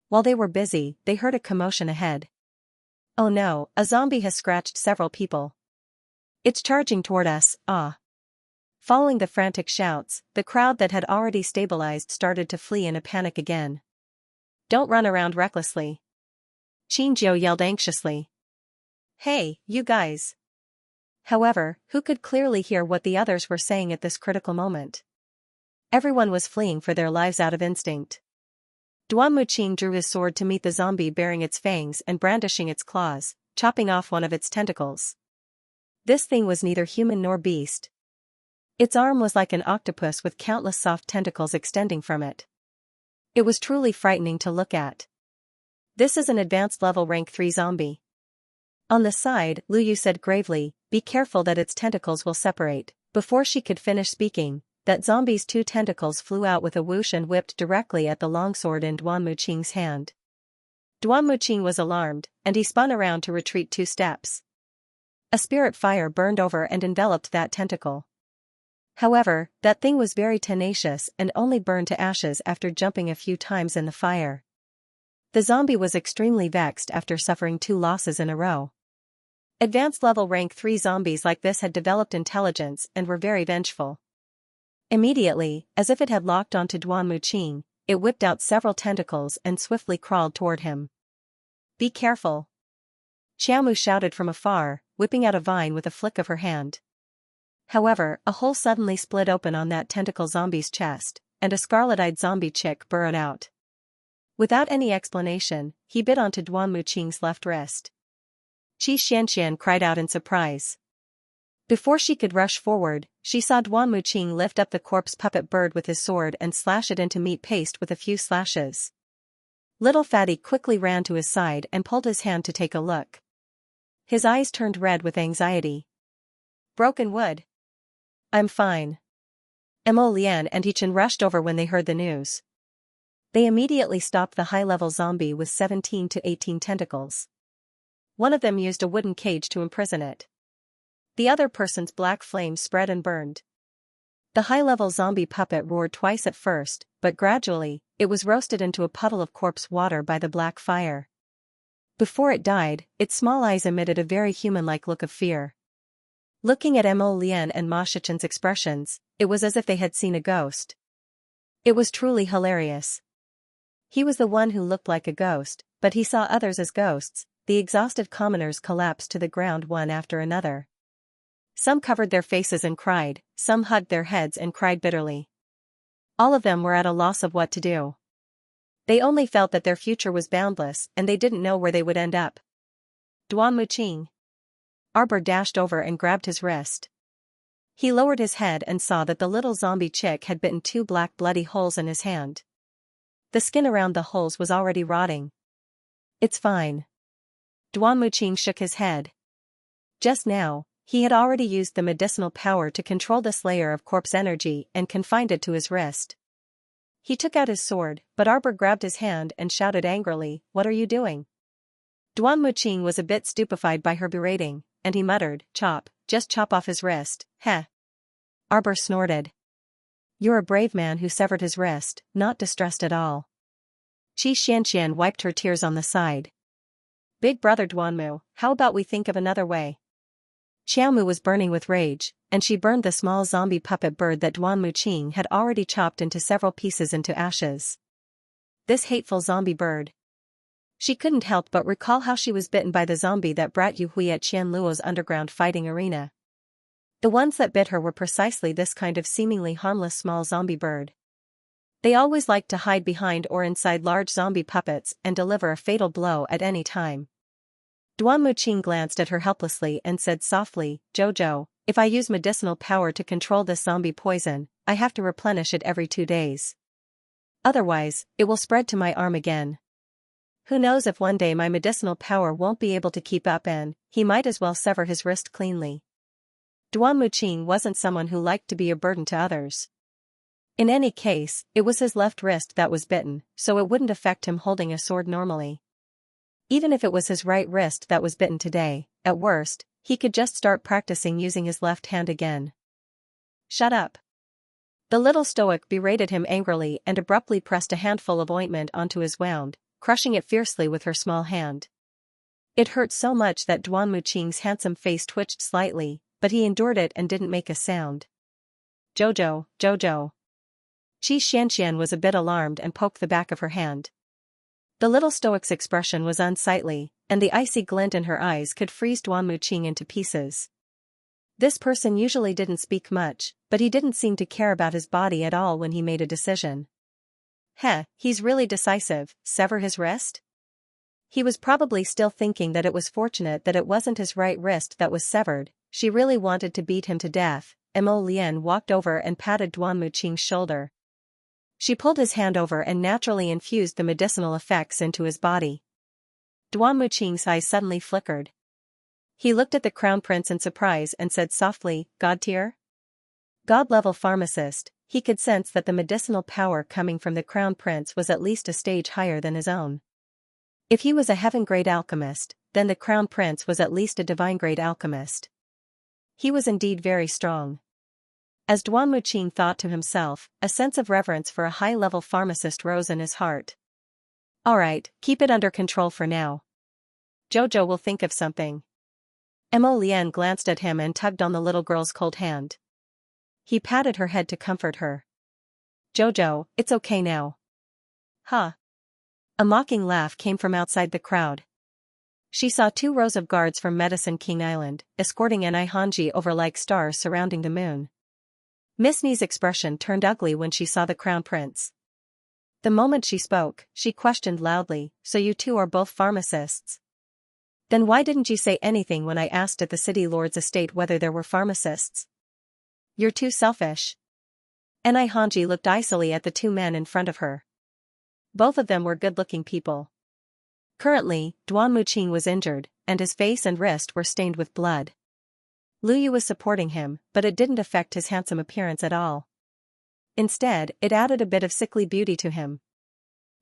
While they were busy, they heard a commotion ahead. Oh no, a zombie has scratched several people. It's charging toward us, ah. Following the frantic shouts, the crowd that had already stabilized started to flee in a panic again. Don't run around recklessly. Qinjiu yelled anxiously. Hey, you guys. However, who could clearly hear what the others were saying at this critical moment? Everyone was fleeing for their lives out of instinct. Duan Muqing drew his sword to meet the zombie baring its fangs and brandishing its claws, chopping off one of its tentacles. This thing was neither human nor beast. Its arm was like an octopus with countless soft tentacles extending from it. It was truly frightening to look at. This is an advanced level rank 3 zombie. On the side, Lu Yu said gravely, be careful that its tentacles will separate. Before she could finish speaking, that zombie's 2 tentacles flew out with a whoosh and whipped directly at the longsword in Duan Muqing's hand. Duan Muqing was alarmed, and he spun around to retreat 2 steps. A spirit fire burned over and enveloped that tentacle. However, that thing was very tenacious and only burned to ashes after jumping a few times in the fire. The zombie was extremely vexed after suffering 2 losses in a row. Advanced level rank 3 zombies like this had developed intelligence and were very vengeful. Immediately, as if it had locked onto Duan Muqing, it whipped out several tentacles and swiftly crawled toward him. Be careful. Xiaomu shouted from afar, whipping out a vine with a flick of her hand. However, a hole suddenly split open on that tentacle zombie's chest, and a scarlet-eyed zombie chick burrowed out. Without any explanation, he bit onto Duan Muqing's left wrist. Xianxia cried out in surprise. Before she could rush forward, she saw Duan Muqing lift up the corpse puppet bird with his sword and slash it into meat paste with a few slashes. Little Fatty quickly ran to his side and pulled his hand to take a look. His eyes turned red with anxiety. Broken wood. I'm fine. Mo Lian and Yichen rushed over when they heard the news. They immediately stopped the high-level zombie with 17 to 18 tentacles. One of them used a wooden cage to imprison it. The other person's black flame spread and burned. The high-level zombie puppet roared twice at first, but gradually, it was roasted into a puddle of corpse water by the black fire. Before it died, its small eyes emitted a very human-like look of fear. Looking at Mo Lian and Ma Shichen's expressions, it was as if they had seen a ghost. It was truly hilarious. He was the one who looked like a ghost, but he saw others as ghosts. The exhausted commoners collapsed to the ground one after another. Some covered their faces and cried, some hugged their heads and cried bitterly. All of them were at a loss of what to do. They only felt that their future was boundless and they didn't know where they would end up. Duan Muqing. Arbor dashed over and grabbed his wrist. He lowered his head and saw that the little zombie chick had bitten 2 black bloody holes in his hand. The skin around the holes was already rotting. It's fine. Duan Muqing shook his head. Just now, he had already used the medicinal power to control this layer of corpse energy and confined it to his wrist. He took out his sword, but Arbor grabbed his hand and shouted angrily, "What are you doing?" Duan Muqing was a bit stupefied by her berating, and he muttered, "Chop, just chop off his wrist, heh." Arbor snorted. "You're a brave man who severed his wrist, not distressed at all." Xianxia wiped her tears on the side. "Big brother Duanmu, how about we think of another way?" Xiaomu was burning with rage, and she burned the small zombie puppet bird that Duan Muqing had already chopped into several pieces into ashes. This hateful zombie bird. She couldn't help but recall how she was bitten by the zombie that brought Yu Hui at Qianluo's underground fighting arena. The ones that bit her were precisely this kind of seemingly harmless small zombie bird. They always liked to hide behind or inside large zombie puppets and deliver a fatal blow at any time. Duan Muqing glanced at her helplessly and said softly, "Jojo, if I use medicinal power to control this zombie poison, I have to replenish it every 2 days. Otherwise, it will spread to my arm again. Who knows if one day my medicinal power won't be able to keep up and he might as well sever his wrist cleanly." Duan Muqing wasn't someone who liked to be a burden to others. In any case, it was his left wrist that was bitten, so it wouldn't affect him holding a sword normally. Even if it was his right wrist that was bitten today, at worst, he could just start practicing using his left hand again. "Shut up." The little stoic berated him angrily and abruptly pressed a handful of ointment onto his wound, crushing it fiercely with her small hand. It hurt so much that Duan Muqing's handsome face twitched slightly, but he endured it and didn't make a sound. "Jojo, Jojo." Xianxia was a bit alarmed and poked the back of her hand. The little stoic's expression was unsightly, and the icy glint in her eyes could freeze Duan Muqing into pieces. This person usually didn't speak much, but he didn't seem to care about his body at all when he made a decision. He's really decisive, sever his wrist? He was probably still thinking that it was fortunate that it wasn't his right wrist that was severed. She really wanted to beat him to death. Mo Lian walked over and patted Duan Muqing's shoulder. She pulled his hand over and naturally infused the medicinal effects into his body. Duan Muqing's eyes suddenly flickered. He looked at the crown prince in surprise and said softly, "God tier?" God-level pharmacist, he could sense that the medicinal power coming from the crown prince was at least a stage higher than his own. If he was a heaven-grade alchemist, then the crown prince was at least a divine-grade alchemist. He was indeed very strong. As Duan Muqing thought to himself, a sense of reverence for a high-level pharmacist rose in his heart. "All right, keep it under control for now. Jojo will think of something." Mo Lian glanced at him and tugged on the little girl's cold hand. He patted her head to comfort her. "Jojo, it's okay now." "Huh?" A mocking laugh came from outside the crowd. She saw 2 rows of guards from Medicine King Island, escorting Anai Hanji over like stars surrounding the moon. Miss Ni's expression turned ugly when she saw the crown prince. The moment she spoke, she questioned loudly, "So you two are both pharmacists? Then why didn't you say anything when I asked at the city lord's estate whether there were pharmacists? You're too selfish." Anai Hanji looked icily at the 2 men in front of her. Both of them were good-looking people. Currently, Duan Muqing was injured, and his face and wrist were stained with blood. Lu Yu was supporting him, but it didn't affect his handsome appearance at all. Instead, it added a bit of sickly beauty to him.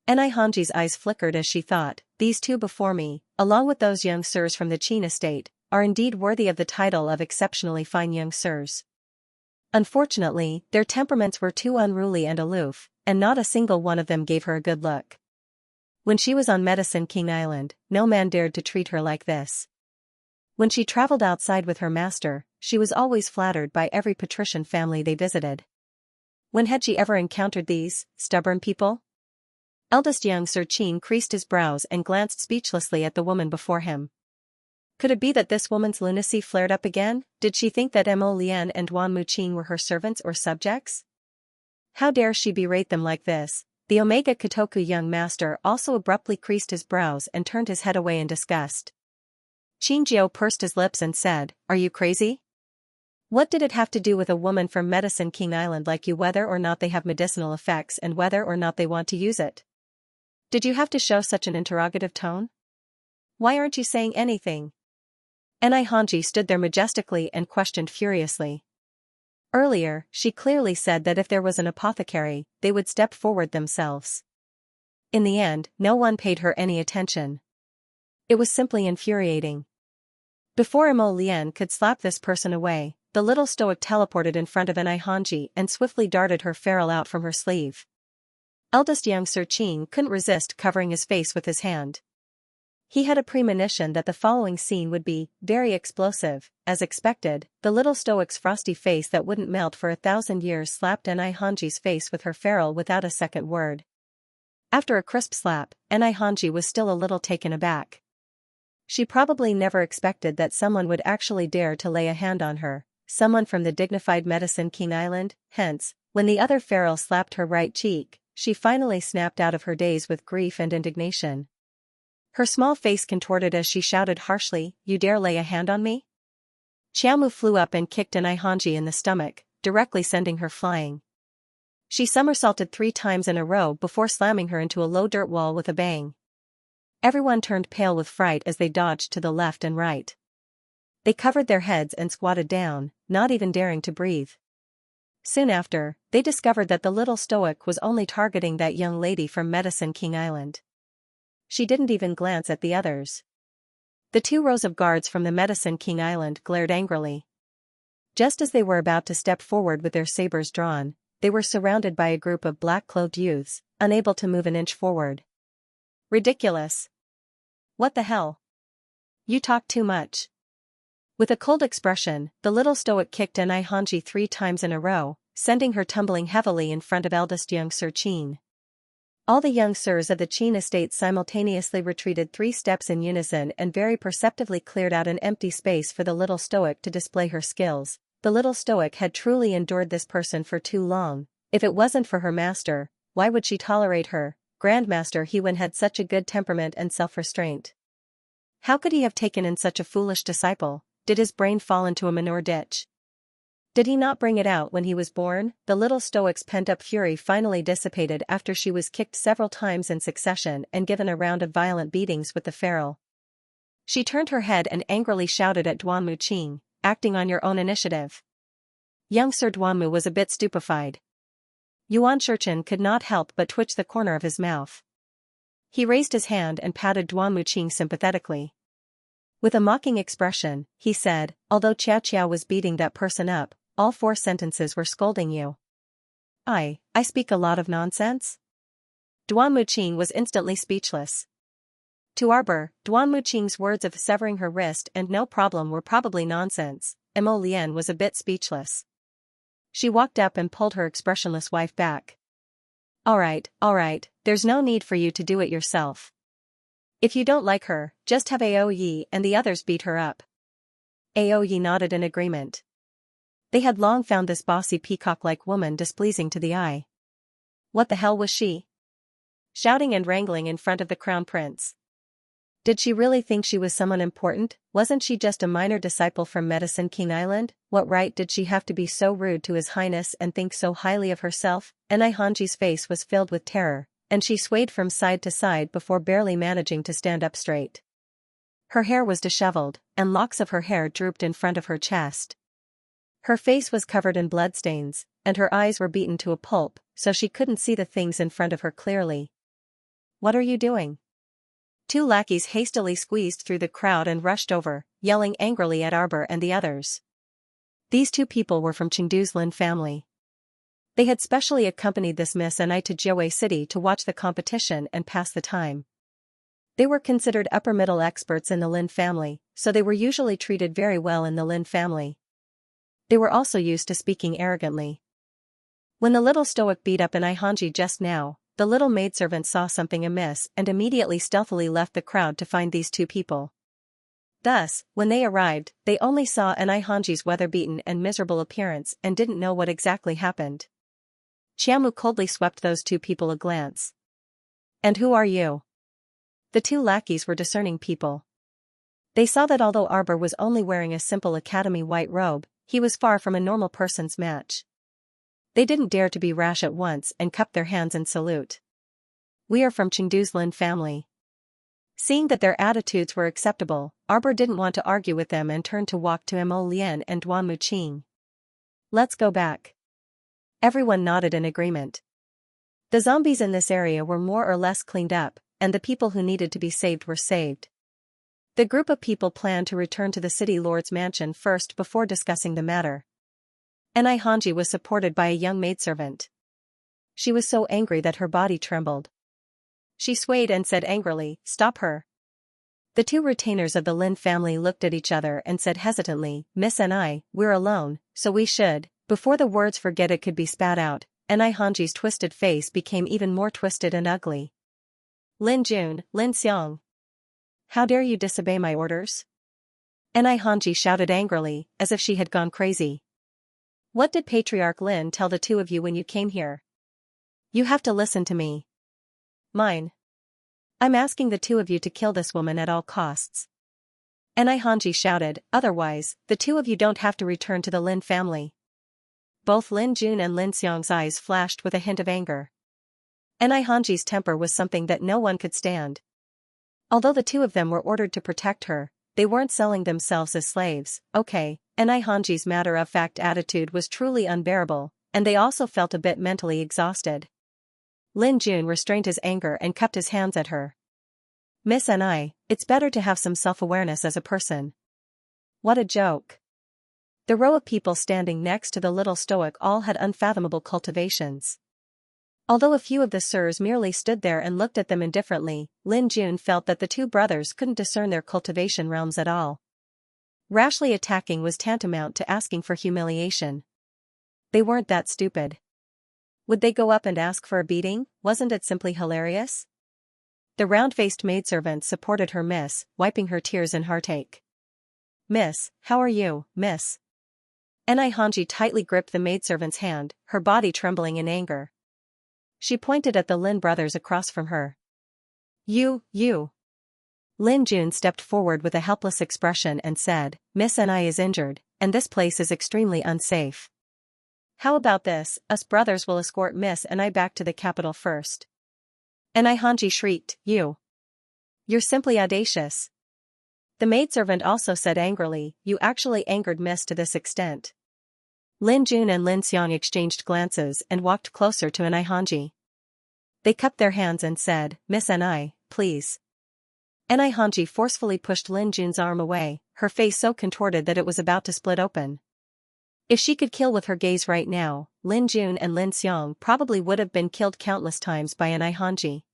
Anai Hanji's eyes flickered as she thought, "These 2 before me, along with those young sirs from the Qin estate, are indeed worthy of the title of exceptionally fine young sirs." Unfortunately, their temperaments were too unruly and aloof, and not a single one of them gave her a good look. When she was on Medicine King Island, no man dared to treat her like this. When she traveled outside with her master, she was always flattered by every patrician family they visited. When had she ever encountered these stubborn people? Eldest young Sir Qin creased his brows and glanced speechlessly at the woman before him. Could it be that this woman's lunacy flared up again? Did she think that Mo Lian and Duan Muqing were her servants or subjects? How dare she berate them like this? The Omega Kotoku young master also abruptly creased his brows and turned his head away in disgust. Qinjiao pursed his lips and said, "Are you crazy? What did it have to do with a woman from Medicine King Island like you whether or not they have medicinal effects and whether or not they want to use it? Did you have to show such an interrogative tone? Why aren't you saying anything?" Anai Hanji stood there majestically and questioned furiously. Earlier, she clearly said that if there was an apothecary, they would step forward themselves. In the end, no one paid her any attention. It was simply infuriating. Before Mo Lian could slap this person away, the little stoic teleported in front of Hanji and swiftly darted her ferrule out from her sleeve. Eldest Xianxia couldn't resist covering his face with his hand. He had a premonition that the following scene would be very explosive. As expected, the little stoic's frosty face that wouldn't melt for 1,000 years slapped Hanji's face with her ferrule without a second word. After a crisp slap, Hanji was still a little taken aback. She probably never expected that someone would actually dare to lay a hand on her, someone from the dignified Medicine King Island. Hence, when the other ferrule slapped her right cheek, she finally snapped out of her daze with grief and indignation. Her small face contorted as she shouted harshly, "You dare lay a hand on me?" Xiaomu flew up and kicked Hanji in the stomach, directly sending her flying. She somersaulted 3 times in a row before slamming her into a low dirt wall with a bang. Everyone turned pale with fright as they dodged to the left and right. They covered their heads and squatted down, not even daring to breathe. Soon after, they discovered that the little stoic was only targeting that young lady from Medicine King Island. She didn't even glance at the others. The 2 rows of guards from the Medicine King Island glared angrily. Just as they were about to step forward with their sabers drawn, they were surrounded by a group of black-clothed youths, unable to move an inch forward. Ridiculous. What the hell? You talk too much. With a cold expression, the little stoic kicked Hanji 3 times in a row, sending her tumbling heavily in front of eldest Xianxia. All the young sirs of the Qin estate simultaneously retreated 3 steps in unison and very perceptibly cleared out an empty space for the little stoic to display her skills. The little stoic had truly endured this person for too long. If it wasn't for her master, why would she tolerate her? Grandmaster Hewen had such a good temperament and self-restraint. How could he have taken in such a foolish disciple? Did his brain fall into a manure ditch? Did he not bring it out when he was born? The little stoic's pent-up fury finally dissipated after she was kicked several times in succession and given a round of violent beatings with the ferrule. She turned her head and angrily shouted at Duanmu Qing, "Acting on your own initiative." Young Sir Duanmu was a bit stupefied. Yuan Shurchen could not help but twitch the corner of his mouth. He raised his hand and patted Duanmu Qing sympathetically. With a mocking expression, he said, "Although Xiaoqiao was beating that person up, all 4 sentences were scolding you." I speak a lot of nonsense?" Duanmu Qing was instantly speechless. To Arbor, Duanmu Qing's words of severing her wrist and no problem were probably nonsense. Mo Lian was a bit speechless. She walked up and pulled her expressionless wife back. All right, there's no need for you to do it yourself. If you don't like her, just have Aoyi and the others beat her up." Aoyi nodded in agreement. They had long found this bossy peacock-like woman displeasing to the eye. What the hell was she? Shouting and wrangling in front of the crown prince. Did she really think she was someone important? Wasn't she just a minor disciple from Medicine King Island? What right did she have to be so rude to His Highness and think so highly of herself? Hanji's face was filled with terror, and she swayed from side to side before barely managing to stand up straight. Her hair was disheveled, and locks of her hair drooped in front of her chest. Her face was covered in bloodstains, and her eyes were beaten to a pulp, so she couldn't see the things in front of her clearly. "What are you doing?" 2 lackeys hastily squeezed through the crowd and rushed over, yelling angrily at Arbor and the others. These 2 people were from Chengdu's Lin family. They had specially accompanied this Miss Anai to Jiawei City to watch the competition and pass the time. They were considered upper-middle experts in the Lin family, so they were usually treated very well in the Lin family. They were also used to speaking arrogantly. When the little stoic beat up Hanji just now, the little maidservant saw something amiss and immediately stealthily left the crowd to find these 2 people. Thus, when they arrived, they only saw Hanji's weather-beaten and miserable appearance and didn't know what exactly happened. Xiaomu coldly swept those 2 people a glance. "And who are you?" The 2 lackeys were discerning people. They saw that although Arbor was only wearing a simple academy white robe, he was far from a normal person's match. They didn't dare to be rash at once and cupped their hands in salute. "We are from Chengdu's Lin family." Seeing that their attitudes were acceptable, Arbor didn't want to argue with them and turned to walk to Mo Lian and Duanmu Qing. Let's go back. Everyone nodded in agreement. The zombies in this area were more or less cleaned up, and the people who needed to be saved were saved. The group of people planned to return to the city lord's mansion first before discussing the matter. Hanji was supported by a young maidservant. She was so angry that her body trembled. She swayed and said angrily, "Stop her." The two retainers of the Lin family looked at each other and said hesitantly, "Miss and we're alone, so we should." Before the words "forget it" could be spat out, Hanji's twisted face became even more twisted and ugly. "Lin Jun, Lin Xiang. How dare you disobey my orders?" Hanji shouted angrily, as if she had gone crazy. "What did Patriarch Lin tell the two of you when you came here? You have to listen to me. Mine. I'm asking the two of you to kill this woman at all costs." Hanji shouted, "Otherwise, the two of you don't have to return to the Lin family." Both Lin Jun and Lin Xiang's eyes flashed with a hint of anger. Hanji's temper was something that no one could stand. Although the two of them were ordered to protect her, they weren't selling themselves as slaves, okay? Hanji's matter-of-fact attitude was truly unbearable, and they also felt a bit mentally exhausted. Lin Jun restrained his anger and cupped his hands at her. "Miss it's better to have some self-awareness as a person." What a joke. The row of people standing next to the little stoic all had unfathomable cultivations. Although a few of the sirs merely stood there and looked at them indifferently, Lin Jun felt that the two brothers couldn't discern their cultivation realms at all. Rashly attacking was tantamount to asking for humiliation. They weren't that stupid. Would they go up and ask for a beating? Wasn't it simply hilarious? The round-faced maidservant supported her miss, wiping her tears in heartache. "Miss, how are you, miss?" Hanji tightly gripped the maidservant's hand, her body trembling in anger. She pointed at the Lin brothers across from her. You. Lin Jun stepped forward with a helpless expression and said, "Miss Ni is injured, and this place is extremely unsafe. How about this, us brothers will escort Miss Ni back to the capital first." Hanji shrieked, You're simply audacious." The maidservant also said angrily, "You actually angered Miss to this extent." Lin Jun and Lin Xiang exchanged glances and walked closer to Hanji. They cupped their hands and said, "Miss Ni, please." Hanji forcefully pushed Lin Jun's arm away, her face so contorted that it was about to split open. If she could kill with her gaze right now, Lin Jun and Lin Xiang probably would have been killed countless times by Hanji.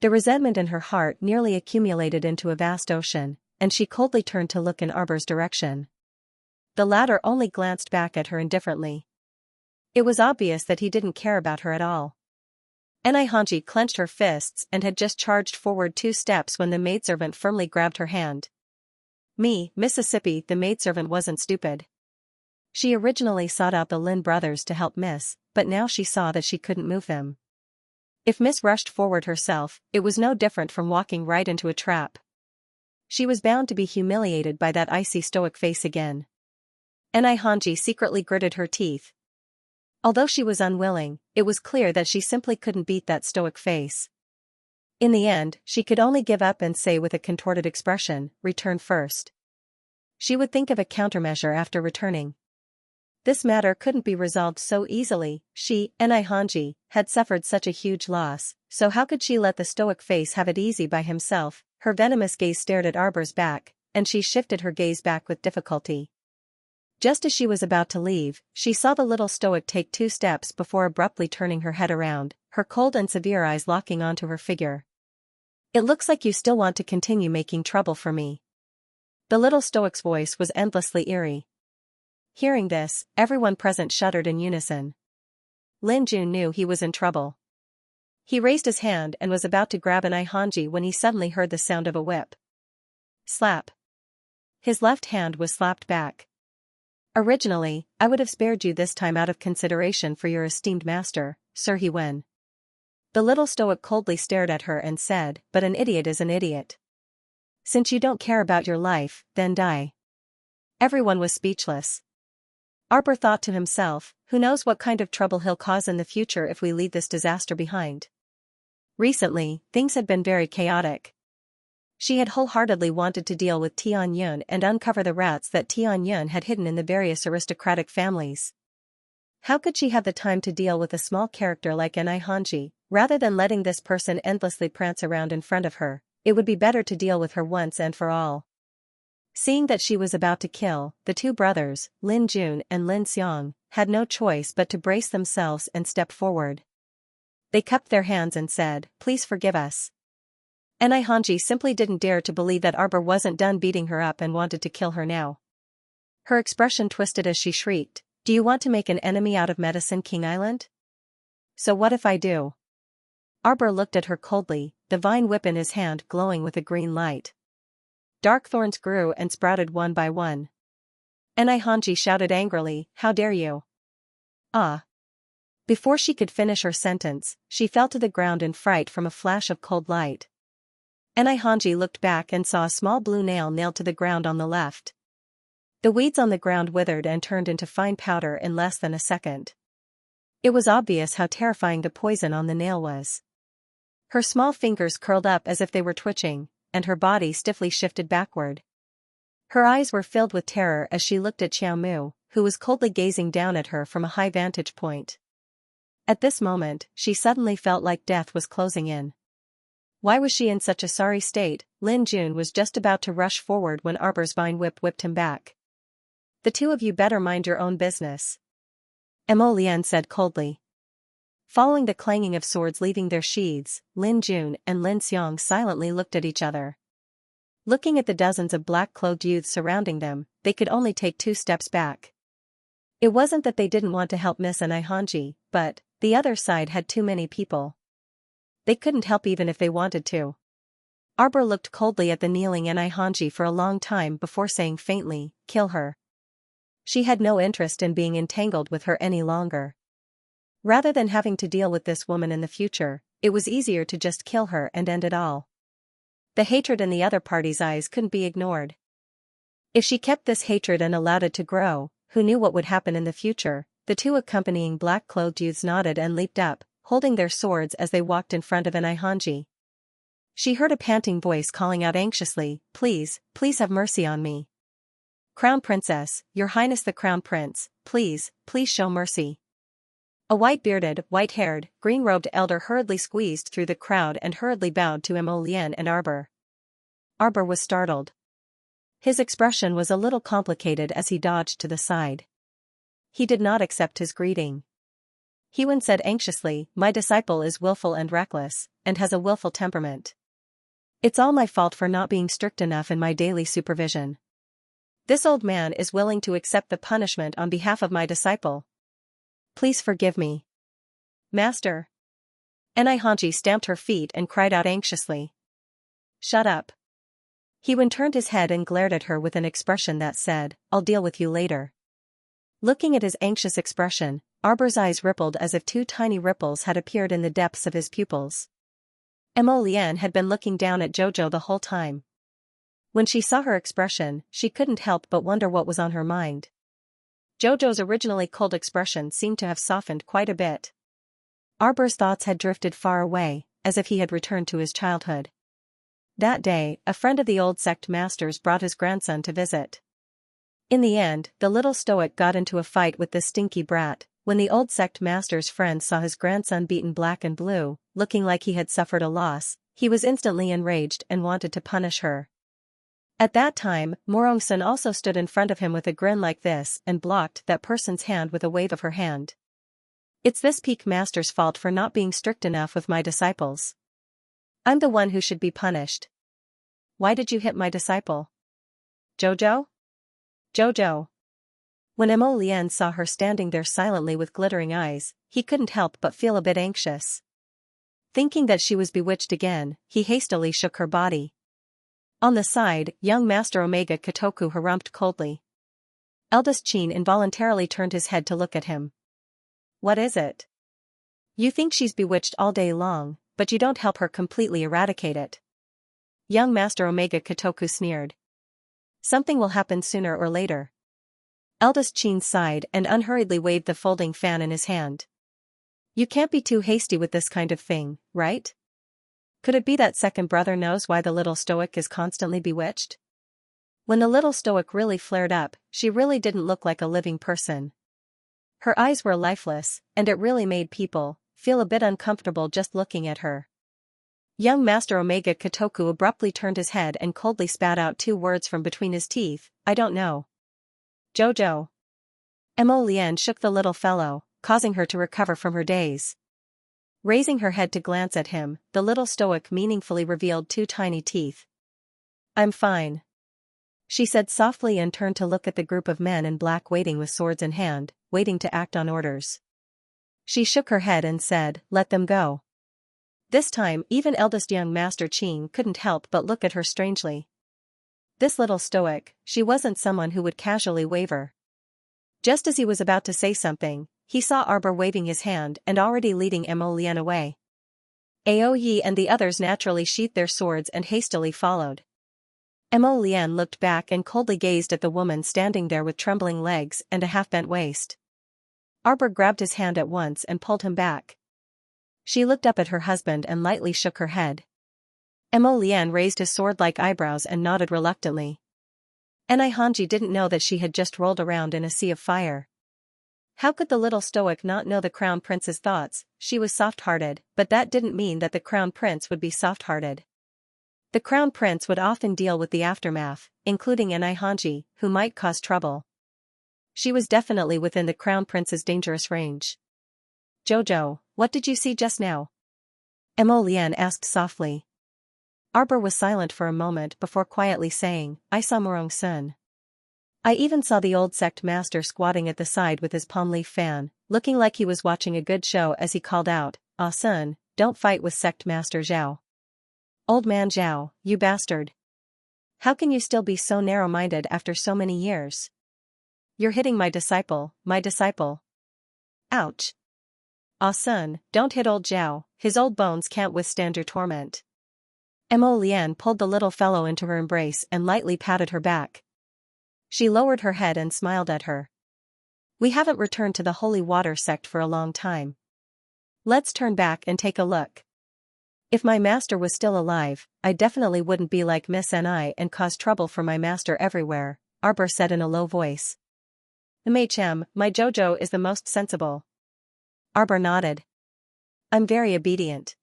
The resentment in her heart nearly accumulated into a vast ocean, and she coldly turned to look in Arbor's direction. The latter only glanced back at her indifferently. It was obvious that he didn't care about her at all. Hanji clenched her fists and had just charged forward 2 steps when the maidservant firmly grabbed her hand. Mississippi, the maidservant wasn't stupid. She originally sought out the Lin brothers to help Miss, but now she saw that she couldn't move them. If Miss rushed forward herself, it was no different from walking right into a trap. She was bound to be humiliated by that icy stoic face again. Hanji secretly gritted her teeth. Although she was unwilling, it was clear that she simply couldn't beat that stoic face. In the end, she could only give up and say with a contorted expression, "Return first." She would think of a countermeasure after returning. This matter couldn't be resolved so easily. She, Hanji, had suffered such a huge loss, so how could she let the stoic face have it easy by himself? Her venomous gaze stared at Arbor's back, and she shifted her gaze back with difficulty. Just as she was about to leave, she saw the little stoic take 2 steps before abruptly turning her head around, her cold and severe eyes locking onto her figure. "It looks like you still want to continue making trouble for me." The little stoic's voice was endlessly eerie. Hearing this, everyone present shuddered in unison. Lin Jun knew he was in trouble. He raised his hand and was about to grab Hanji when he suddenly heard the sound of a whip. Slap. His left hand was slapped back. "Originally, I would have spared you this time out of consideration for your esteemed master, Sir He Wen." The little stoic coldly stared at her and said, "But an idiot is an idiot. Since you don't care about your life, then die." Everyone was speechless. Arbor thought to himself, who knows what kind of trouble he'll cause in the future if we leave this disaster behind. Recently, things had been very chaotic. She had wholeheartedly wanted to deal with Tianyun and uncover the rats that Tianyun had hidden in the various aristocratic families. How could she have the time to deal with a small character like Xianxia? Rather than letting this person endlessly prance around in front of her, it would be better to deal with her once and for all. Seeing that she was about to kill, the two brothers, Lin Jun and Lin Xiang, had no choice but to brace themselves and step forward. They cupped their hands and said, "Please forgive us." And Xianxia simply didn't dare to believe that Arbor wasn't done beating her up and wanted to kill her now. Her expression twisted as she shrieked, "Do you want to make an enemy out of Medicine King Island? So what if I do?" Arbor looked at her coldly, the vine whip in his hand glowing with a green light. Dark thorns grew and sprouted one by one. And Xianxia shouted angrily, "How dare you!" Ah! Before she could finish her sentence, she fell to the ground in fright from a flash of cold light. And Xianxia looked back and saw a small blue nail nailed to the ground on the left. The weeds on the ground withered and turned into fine powder in less than a second. It was obvious how terrifying the poison on the nail was. Her small fingers curled up as if they were twitching, and her body stiffly shifted backward. Her eyes were filled with terror as she looked at Xiao Mu, who was coldly gazing down at her from a high vantage point. At this moment, she suddenly felt like death was closing in. Why was she in such a sorry state? Lin Jun was just about to rush forward when Arbor's vine whip whipped him back. "The two of you better mind your own business," Mo Lian said coldly. Following the clanging of swords leaving their sheaths, Lin Jun and Lin Xiang silently looked at each other. Looking at the dozens of black-clothed youths surrounding them, they could only take 2 steps back. It wasn't that they didn't want to help Miss Xianxia, but the other side had too many people. They couldn't help even if they wanted to. Arbor looked coldly at the kneeling Xianxia for a long time before saying faintly, "Kill her." She had no interest in being entangled with her any longer. Rather than having to deal with this woman in the future, it was easier to just kill her and end it all. The hatred in the other party's eyes couldn't be ignored. If she kept this hatred and allowed it to grow, who knew what would happen in the future? The two accompanying black-clothed youths nodded and leaped up, holding their swords as they walked in front of Xianxia. She heard a panting voice calling out anxiously, "Please, please have mercy on me. Crown Princess, Your Highness the Crown Prince, please, please show mercy." A white-bearded, white-haired, green-robed elder hurriedly squeezed through the crowd and hurriedly bowed to Mo Lian and Arbor. Arbor was startled. His expression was a little complicated as he dodged to the side. He did not accept his greeting. Hewen said anxiously, "My disciple is willful and reckless, and has a willful temperament. It's all my fault for not being strict enough in my daily supervision. This old man is willing to accept the punishment on behalf of my disciple. Please forgive me, Master." Xianxia stamped her feet and cried out anxiously, "Shut up." Hewen turned his head and glared at her with an expression that said, "I'll deal with you later." Looking at his anxious expression, Arbor's eyes rippled as if 2 tiny ripples had appeared in the depths of his pupils. Mo Lian had been looking down at Jojo the whole time. When she saw her expression, she couldn't help but wonder what was on her mind. Jojo's originally cold expression seemed to have softened quite a bit. Arbor's thoughts had drifted far away, as if he had returned to his childhood. That day, a friend of the old sect master's brought his grandson to visit. In the end, the little stoic got into a fight with this stinky brat. When the old sect master's friend saw his grandson beaten black and blue, looking like he had suffered a loss, he was instantly enraged and wanted to punish her. At that time, Morongsun also stood in front of him with a grin like this and blocked that person's hand with a wave of her hand. "It's this peak master's fault for not being strict enough with my disciples. I'm the one who should be punished. Why did you hit my disciple? Jojo? Jojo." When Mo Lian saw her standing there silently with glittering eyes, he couldn't help but feel a bit anxious. Thinking that she was bewitched again, he hastily shook her body. On the side, young Master Omega Kotoku harumphed coldly. Eldest Qin involuntarily turned his head to look at him. "What is it? You think she's bewitched all day long, but you don't help her completely eradicate it." Young Master Omega Kotoku sneered. "Something will happen sooner or later." Eldest Qin sighed and unhurriedly waved the folding fan in his hand. "You can't be too hasty with this kind of thing, right? Could it be that second brother knows why the little stoic is constantly bewitched?" When the little stoic really flared up, she really didn't look like a living person. Her eyes were lifeless, and it really made people feel a bit uncomfortable just looking at her. Young Master Omega Kotoku abruptly turned his head and coldly spat out 2 words from between his teeth, "I don't know." "Jojo." Mo Lian shook the little fellow, causing her to recover from her daze. Raising her head to glance at him, the little stoic meaningfully revealed 2 tiny teeth. "I'm fine," she said softly and turned to look at the group of men in black waiting with swords in hand, waiting to act on orders. She shook her head and said, "Let them go." This time even eldest young Master Qing couldn't help but look at her strangely. This little stoic, she wasn't someone who would casually waver. Just as he was about to say something, he saw Arbor waving his hand and already leading Mo Lian away. Aoyi and the others naturally sheathed their swords and hastily followed. Mo Lian looked back and coldly gazed at the woman standing there with trembling legs and a half-bent waist. Arbor grabbed his hand at once and pulled him back. She looked up at her husband and lightly shook her head. Mo Lian raised his sword-like eyebrows and nodded reluctantly. Enai Hanji didn't know that she had just rolled around in a sea of fire. How could the little stoic not know the Crown Prince's thoughts? She was soft-hearted, but that didn't mean that the Crown Prince would be soft-hearted. The Crown Prince would often deal with the aftermath, including Enai Hanji, who might cause trouble. She was definitely within the Crown Prince's dangerous range. "Jojo, what did you see just now?" Mo Lian asked softly. Arbor was silent for a moment before quietly saying, "I saw Morong Sun. I even saw the old sect master squatting at the side with his palm leaf fan, looking like he was watching a good show as he called out, 'Ah Sun, don't fight with sect master Zhao. Old man Zhao, you bastard. How can you still be so narrow-minded after so many years? You're hitting my disciple, my disciple. Ouch. Ah Sun, don't hit old Zhao, his old bones can't withstand your torment." Mo Lian pulled the little fellow into her embrace and lightly patted her back. She lowered her head and smiled at her. "We haven't returned to the Holy Water sect for a long time. Let's turn back and take a look. If my master was still alive, I definitely wouldn't be like Miss Ni and cause trouble for my master everywhere," Arbor said in a low voice. "Machem, my Jojo is the most sensible." Arbor nodded. "I'm very obedient.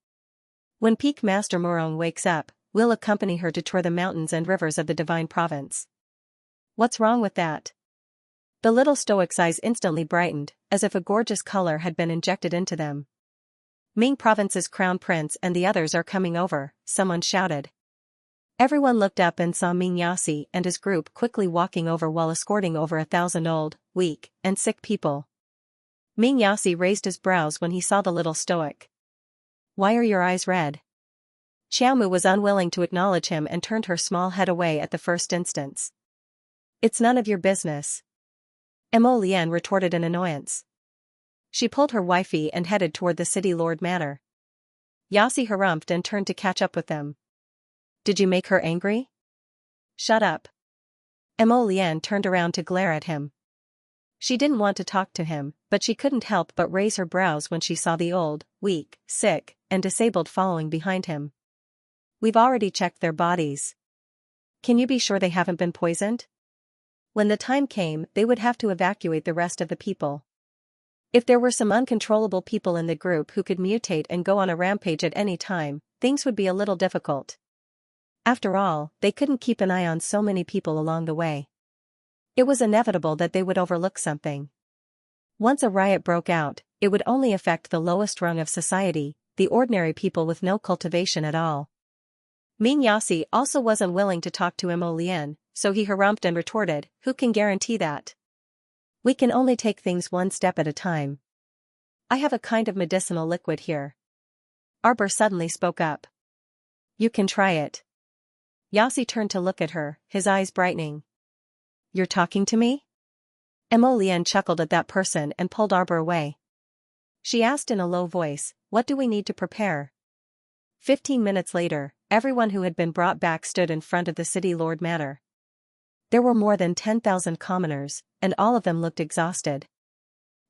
When Peak Master Morong wakes up, we'll accompany her to tour the mountains and rivers of the Divine Province." "What's wrong with that?" The little stoic's eyes instantly brightened, as if a gorgeous color had been injected into them. "Ming Province's Crown Prince and the others are coming over," someone shouted. Everyone looked up and saw Ming Yasi and his group quickly walking over while escorting over 1,000 old, weak, and sick people. Ming Yasi raised his brows when he saw the little stoic. "Why are your eyes red?" Xiaomu was unwilling to acknowledge him and turned her small head away at the first instance. "It's none of your business," Mo Lian retorted in annoyance. She pulled her wifey and headed toward the city lord manor. Yasi harumphed and turned to catch up with them. "Did you make her angry?" "Shut up." Mo Lian turned around to glare at him. She didn't want to talk to him, but she couldn't help but raise her brows when she saw the old, weak, sick, and disabled following behind him. "We've already checked their bodies. Can you be sure they haven't been poisoned? When the time came, they would have to evacuate the rest of the people. If there were some uncontrollable people in the group who could mutate and go on a rampage at any time, things would be a little difficult. After all, they couldn't keep an eye on so many people along the way. It was inevitable that they would overlook something. Once a riot broke out, it would only affect the lowest rung of society, the ordinary people with no cultivation at all." Ming Yasi also wasn't willing to talk to Mo Lian, so he harumphed and retorted, "Who can guarantee that? We can only take things one step at a time. I have a kind of medicinal liquid here." Arbor suddenly spoke up. "You can try it." Yasi turned to look at her, his eyes brightening. "You're talking to me?" Mo Lian chuckled at that person and pulled Arbor away. She asked in a low voice, "What do we need to prepare?" 15 minutes later, everyone who had been brought back stood in front of the city lord manor. There were more than 10,000 commoners, and all of them looked exhausted.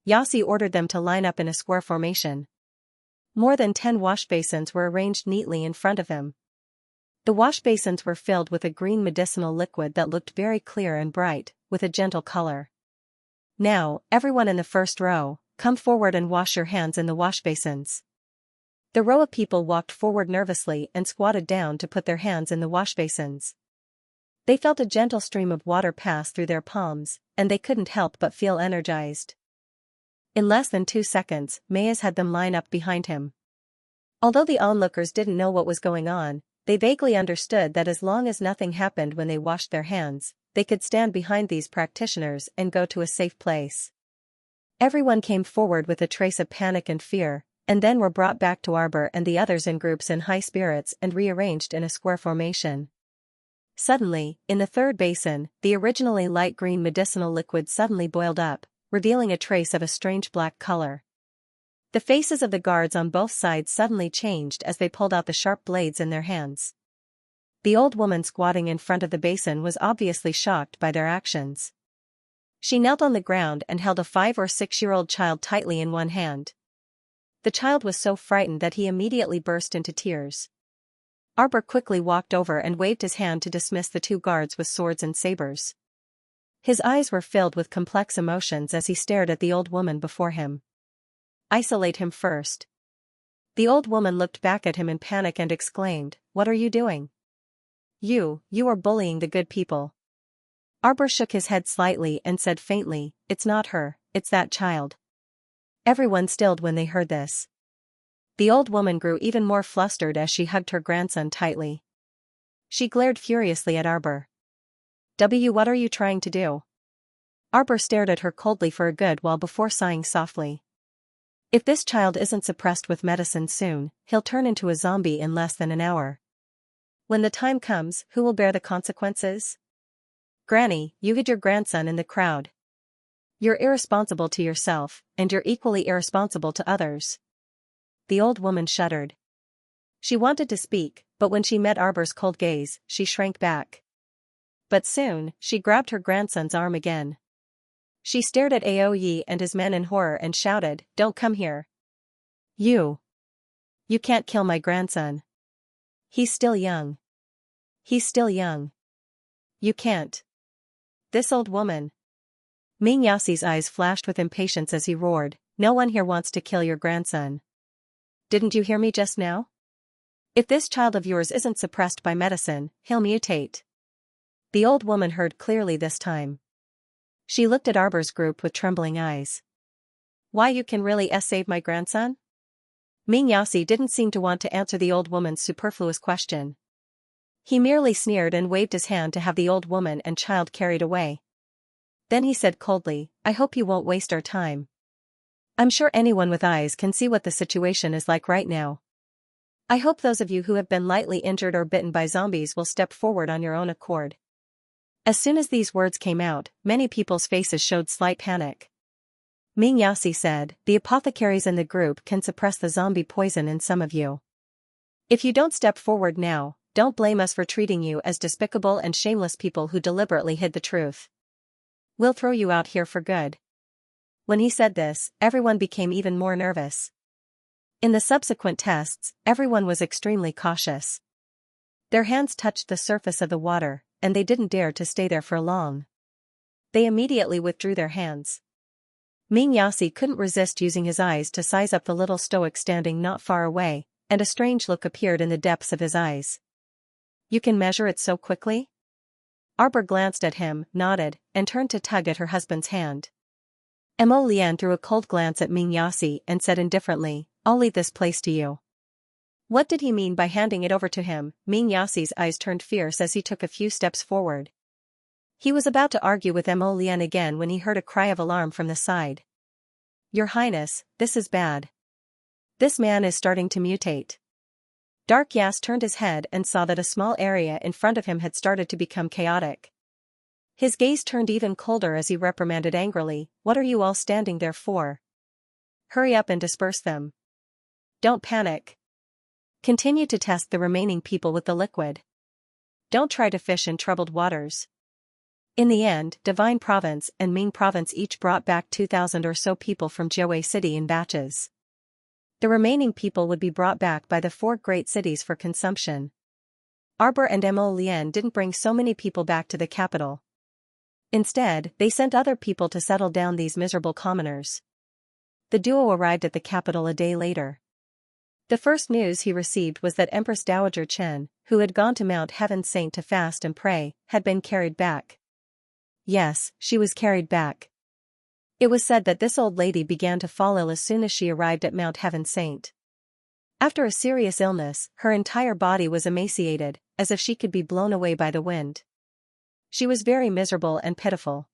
Yasi ordered them to line up in a square formation. More than 10 wash basins were arranged neatly in front of them. The wash basins were filled with a green medicinal liquid that looked very clear and bright, with a gentle color. Now, everyone in the first row, come forward and wash your hands in the wash basins. The row of people walked forward nervously and squatted down to put their hands in the wash basins. They felt a gentle stream of water pass through their palms, and they couldn't help but feel energized. In less than 2 seconds, Maes had them line up behind him. Although the onlookers didn't know what was going on, they vaguely understood that as long as nothing happened when they washed their hands, they could stand behind these practitioners and go to a safe place. Everyone came forward with a trace of panic and fear, and then were brought back to Arbor and the others in groups in high spirits and rearranged in a square formation. Suddenly, in the third basin, the originally light green medicinal liquid suddenly boiled up, revealing a trace of a strange black color. The faces of the guards on both sides suddenly changed as they pulled out the sharp blades in their hands. The old woman squatting in front of the basin was obviously shocked by their actions. She knelt on the ground and held a 5 or 6-year-old child tightly in one hand. The child was so frightened that he immediately burst into tears. Arbor quickly walked over and waved his hand to dismiss the 2 guards with swords and sabers. His eyes were filled with complex emotions as he stared at the old woman before him. Isolate him first. The old woman looked back at him in panic and exclaimed, "What are you doing? You are bullying the good people." Arbor shook his head slightly and said faintly, "It's not her, it's that child." Everyone stilled when they heard this. The old woman grew even more flustered as she hugged her grandson tightly. She glared furiously at Arbor. What are you trying to do?" Arbor stared at her coldly for a good while before sighing softly. If this child isn't suppressed with medicine soon, he'll turn into a zombie in less than an hour. When the time comes, who will bear the consequences? Granny, you hid your grandson in the crowd. You're irresponsible to yourself, and you're equally irresponsible to others. The old woman shuddered. She wanted to speak, but when she met Arbor's cold gaze, she shrank back. But soon, she grabbed her grandson's arm again. She stared at Aoyi and his men in horror and shouted, "Don't come here. You can't kill my grandson. He's still young. He's still young. You can't." This old woman. Xianxia's eyes flashed with impatience as he roared, "No one here wants to kill your grandson. Didn't you hear me just now? If this child of yours isn't suppressed by medicine, he'll mutate." The old woman heard clearly this time. She looked at Arbor's group with trembling eyes. "Why, you can really save my grandson?" Xianxia didn't seem to want to answer the old woman's superfluous question. He merely sneered and waved his hand to have the old woman and child carried away. Then he said coldly, "I hope you won't waste our time. I'm sure anyone with eyes can see what the situation is like right now. I hope those of you who have been lightly injured or bitten by zombies will step forward on your own accord." As soon as these words came out, many people's faces showed slight panic. Xianxia said, "The apothecaries in the group can suppress the zombie poison in some of you. If you don't step forward now, don't blame us for treating you as despicable and shameless people who deliberately hid the truth. We'll throw you out here for good." When he said this, everyone became even more nervous. In the subsequent tests, everyone was extremely cautious. Their hands touched the surface of the water, and they didn't dare to stay there for long. They immediately withdrew their hands. Xianxia couldn't resist using his eyes to size up the little stoic standing not far away, and a strange look appeared in the depths of his eyes. "You can measure it so quickly?" Arbor glanced at him, nodded, and turned to tug at her husband's hand. Mo Lian threw a cold glance at Xianxia and said indifferently, "I'll leave this place to you." What did he mean by handing it over to him? Xianxia's eyes turned fierce as he took a few steps forward. He was about to argue with Mo Lian again when he heard a cry of alarm from the side. "Your Highness, this is bad. This man is starting to mutate." Dark Yas turned his head and saw that a small area in front of him had started to become chaotic. His gaze turned even colder as he reprimanded angrily, "What are you all standing there for? Hurry up and disperse them. Don't panic. Continue to test the remaining people with the liquid. Don't try to fish in troubled waters." In the end, Divine Province and Ming Province each brought back 2,000 or so people from Jiawei City in batches. The remaining people would be brought back by the 4 great cities for consumption. Arbor and Mo Lian didn't bring so many people back to the capital. Instead, they sent other people to settle down these miserable commoners. The duo arrived at the capital a day later. The first news he received was that Empress Dowager Chen, who had gone to Mount Heaven Saint to fast and pray, had been carried back. Yes, she was carried back. It was said that this old lady began to fall ill as soon as she arrived at Mount Heaven Saint. After a serious illness, her entire body was emaciated, as if she could be blown away by the wind. She was very miserable and pitiful.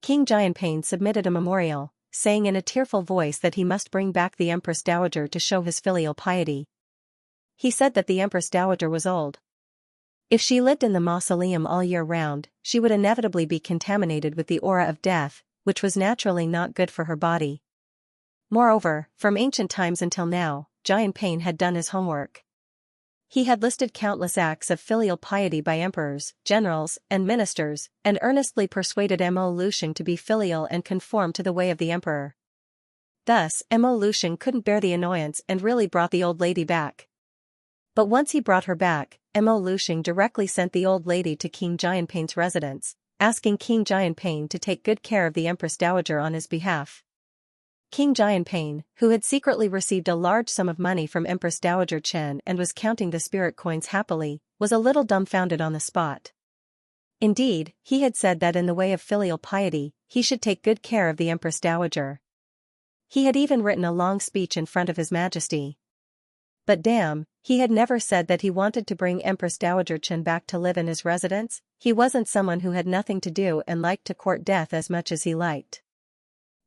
King Xianxia submitted a memorial, saying in a tearful voice that he must bring back the Empress Dowager to show his filial piety. He said that the Empress Dowager was old. If she lived in the mausoleum all year round, she would inevitably be contaminated with the aura of death, which was naturally not good for her body. Moreover, from ancient times until now, Xianxia had done his homework. He had listed countless acts of filial piety by emperors, generals, and ministers, and earnestly persuaded Mo Luxiang to be filial and conform to the way of the emperor. Thus, Mo Luxiang couldn't bear the annoyance and really brought the old lady back. But once he brought her back, Mo Luxiang directly sent the old lady to King Xianxia's residence, asking King Xianxia to take good care of the Empress Dowager on his behalf. King Xianxia, who had secretly received a large sum of money from Empress Dowager Chen and was counting the spirit coins happily, was a little dumbfounded on the spot. Indeed, he had said that in the way of filial piety, he should take good care of the Empress Dowager. He had even written a long speech in front of His Majesty. But damn, he had never said that he wanted to bring Empress Dowager Chen back to live in his residence. He wasn't someone who had nothing to do and liked to court death as much as he liked.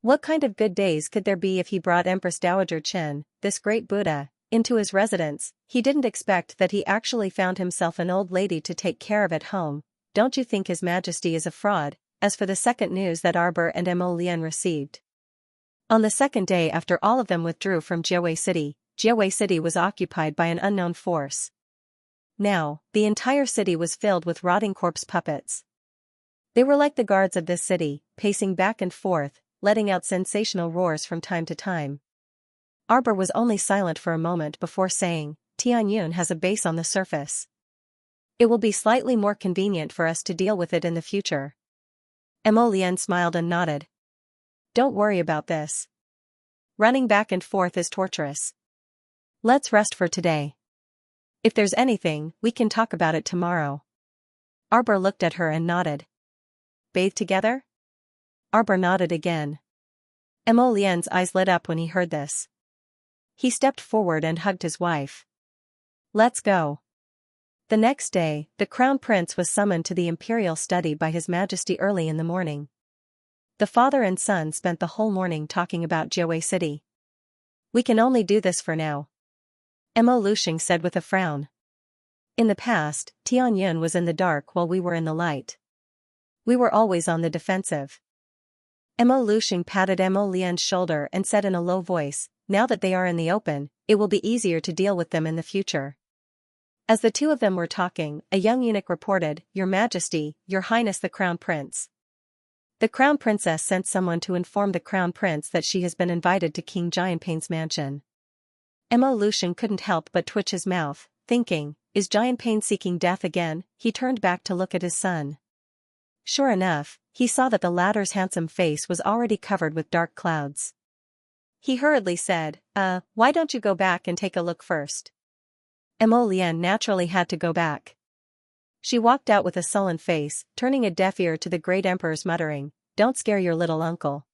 What kind of good days could there be if he brought Empress Dowager Chen, this great Buddha, into his residence? He didn't expect that he actually found himself an old lady to take care of at home. Don't you think His Majesty is a fraud? As for the second news that Arbor and Mo Lian received. On the second day after all of them withdrew from Jiawei City was occupied by an unknown force. Now, the entire city was filled with rotting corpse puppets. They were like the guards of this city, pacing back and forth, letting out sensational roars from time to time. Arbor was only silent for a moment before saying, Tianyun has a base on the surface. It will be slightly more convenient for us to deal with it in the future. Mo Lian smiled and nodded. Don't worry about this. Running back and forth is torturous. Let's rest for today. If there's anything, we can talk about it tomorrow. Arbor looked at her and nodded. Bathe together? Arbor nodded again. Mo Lian's eyes lit up when he heard this. He stepped forward and hugged his wife. Let's go. The next day, the crown prince was summoned to the imperial study by His Majesty early in the morning. The father and son spent the whole morning talking about Jiawei City. We can only do this for now. Mo Luxiang said with a frown. In the past, Tianyun was in the dark while we were in the light. We were always on the defensive. Mo Luxiang patted Mo Lian's shoulder and said in a low voice, now that they are in the open, it will be easier to deal with them in the future. As the two of them were talking, a young eunuch reported, Your Majesty, Your Highness the Crown Prince. The Crown Princess sent someone to inform the Crown Prince that she has been invited to King Xianxia's mansion. Mo Luxiang couldn't help but twitch his mouth, thinking, is Xianxia seeking death again? He turned back to look at his son. Sure enough, he saw that the latter's handsome face was already covered with dark clouds. He hurriedly said, why don't you go back and take a look first? Mo Lian naturally had to go back. She walked out with a sullen face, turning a deaf ear to the great emperor's muttering, don't scare your little uncle.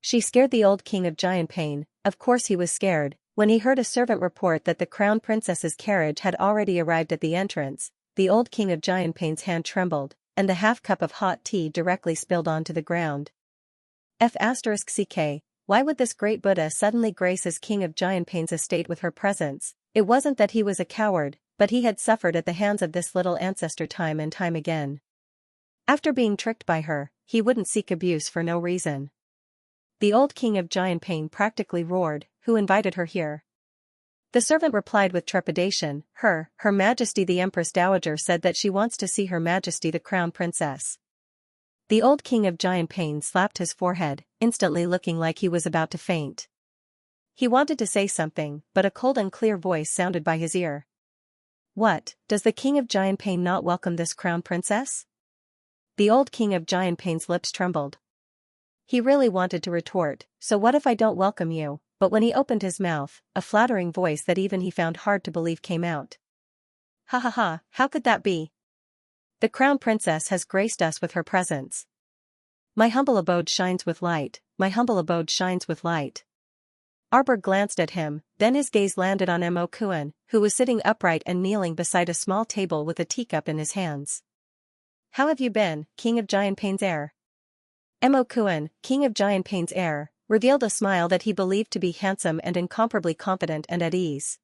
She scared the old king of Xianxia. Of course he was scared, when he heard a servant report that the crown princess's carriage had already arrived at the entrance. The old king of Xianxia's hand trembled, and the half-cup of hot tea directly spilled onto the ground. F***ck, why would this great Buddha suddenly grace as king of Xianxia's estate with her presence? It wasn't that he was a coward, but he had suffered at the hands of this little ancestor time and time again. After being tricked by her, he wouldn't seek abuse for no reason. The old king of Xianxia practically roared, who invited her here? The servant replied with trepidation, Her Majesty the Empress Dowager said that she wants to see Her Majesty the Crown Princess. The old king of Xianxia slapped his forehead, instantly looking like he was about to faint. He wanted to say something, but a cold and clear voice sounded by his ear. What, does the king of Xianxia not welcome this crown princess? The old king of Giant Pain's lips trembled. He really wanted to retort, "So what if I don't welcome you?" But when he opened his mouth, a flattering voice that even he found hard to believe came out. "Ha ha ha, how could that be? The crown princess has graced us with her presence. My humble abode shines with light, my humble abode shines with light." Arbor glanced at him, then his gaze landed on Mo Kuan, who was sitting upright and kneeling beside a small table with a teacup in his hands. "How have you been, King of Giant Pain's heir?" Mo Kuan, King of Giant Pain's heir, revealed a smile that he believed to be handsome and incomparably confident and at ease.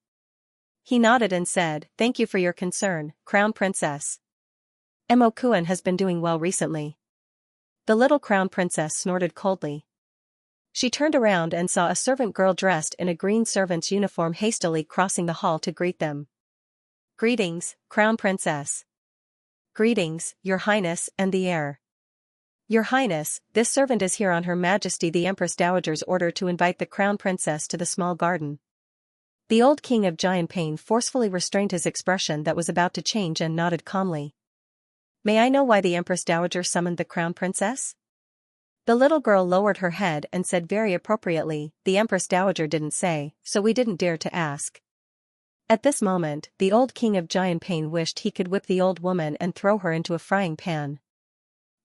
He nodded and said, "Thank you for your concern, Crown Princess. Mo Kuan has been doing well recently." The little Crown Princess snorted coldly. She turned around and saw a servant girl dressed in a green servant's uniform hastily crossing the hall to greet them. "Greetings, Crown Princess." "Greetings, Your Highness and the heir." "Your Highness, this servant is here on Her Majesty the Empress Dowager's order to invite the Crown Princess to the small garden." The old king of Giant Pain forcefully restrained his expression that was about to change and nodded calmly. "May I know why the Empress Dowager summoned the Crown Princess?" The little girl lowered her head and said very appropriately, "The Empress Dowager didn't say, so we didn't dare to ask." At this moment, the old king of Giant Pain wished he could whip the old woman and throw her into a frying pan.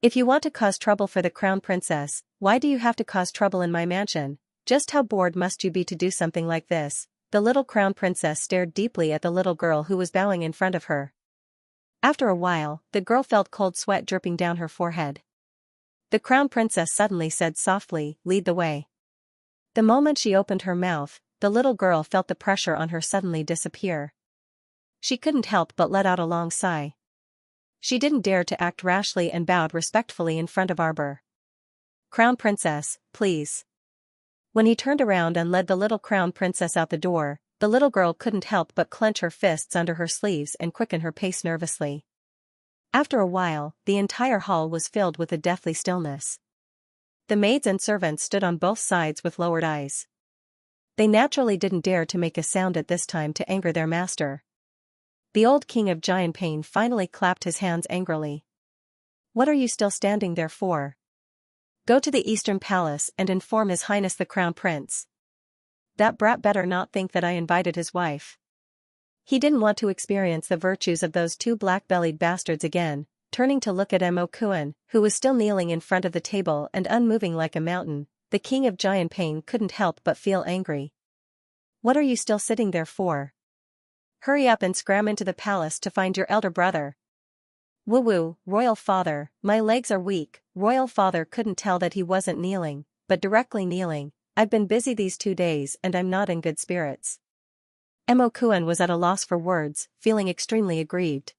"If you want to cause trouble for the Crown Princess, why do you have to cause trouble in my mansion? Just how bored must you be to do something like this?" The little Crown Princess stared deeply at the little girl who was bowing in front of her. After a while, the girl felt cold sweat dripping down her forehead. The Crown Princess suddenly said softly, "Lead the way." The moment she opened her mouth, the little girl felt the pressure on her suddenly disappear. She couldn't help but let out a long sigh. She didn't dare to act rashly and bowed respectfully in front of Arbor. "Crown Princess, please." When he turned around and led the little Crown Princess out the door, the little girl couldn't help but clench her fists under her sleeves and quicken her pace nervously. After a while, the entire hall was filled with a deathly stillness. The maids and servants stood on both sides with lowered eyes. They naturally didn't dare to make a sound at this time to anger their master. The old king of Giant Pain finally clapped his hands angrily. "What are you still standing there for? Go to the Eastern Palace and inform His Highness the Crown Prince. That brat better not think that I invited his wife." He didn't want to experience the virtues of those two black-bellied bastards again. Turning to look at Mo Kuan, who was still kneeling in front of the table and unmoving like a mountain, the king of Giant Pain couldn't help but feel angry. "What are you still sitting there for? Hurry up and scram into the palace to find your elder brother." "Woo-woo, Royal Father, my legs are weak." Royal Father couldn't tell that he wasn't kneeling, but directly kneeling. "I've been busy these 2 days and I'm not in good spirits." Mo Kuan was at a loss for words, feeling extremely aggrieved.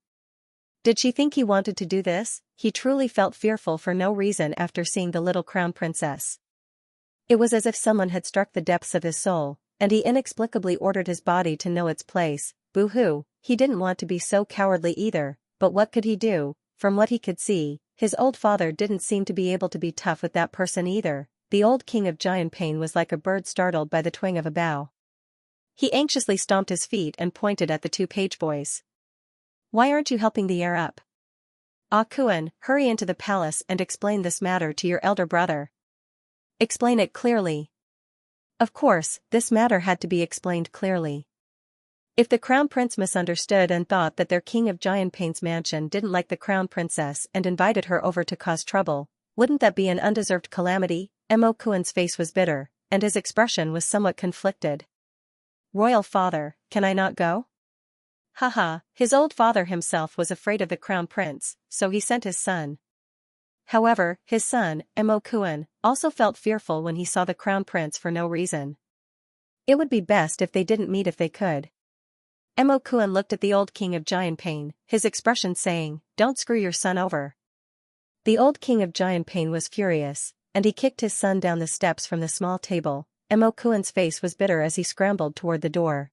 Did she think he wanted to do this? He truly felt fearful for no reason after seeing the little Crown Princess. It was as if someone had struck the depths of his soul, and he inexplicably ordered his body to know its place. Boo-hoo, he didn't want to be so cowardly either, but what could he do? From what he could see, his old father didn't seem to be able to be tough with that person either. The old king of Giant Pain was like a bird startled by the twang of a bough. He anxiously stomped his feet and pointed at the 2 page boys. "Why aren't you helping the heir up? Ah Kuan, hurry into the palace and explain this matter to your elder brother. Explain it clearly." Of course, this matter had to be explained clearly. If the Crown Prince misunderstood and thought that their King of Giant Pain's mansion didn't like the Crown Princess and invited her over to cause trouble, wouldn't that be an undeserved calamity? Mo Kuan's face was bitter, and his expression was somewhat conflicted. "Royal Father, can I not go?" Haha, his old father himself was afraid of the Crown Prince, so he sent his son. However, his son, Mo Kuan, also felt fearful when he saw the Crown Prince for no reason. It would be best if they didn't meet if they could. Mo Kuan looked at the old king of Giant Pain, his expression saying, "Don't screw your son over." The old king of Giant Pain was furious, and he kicked his son down the steps from the small table. Mo Kuan's face was bitter as he scrambled toward the door.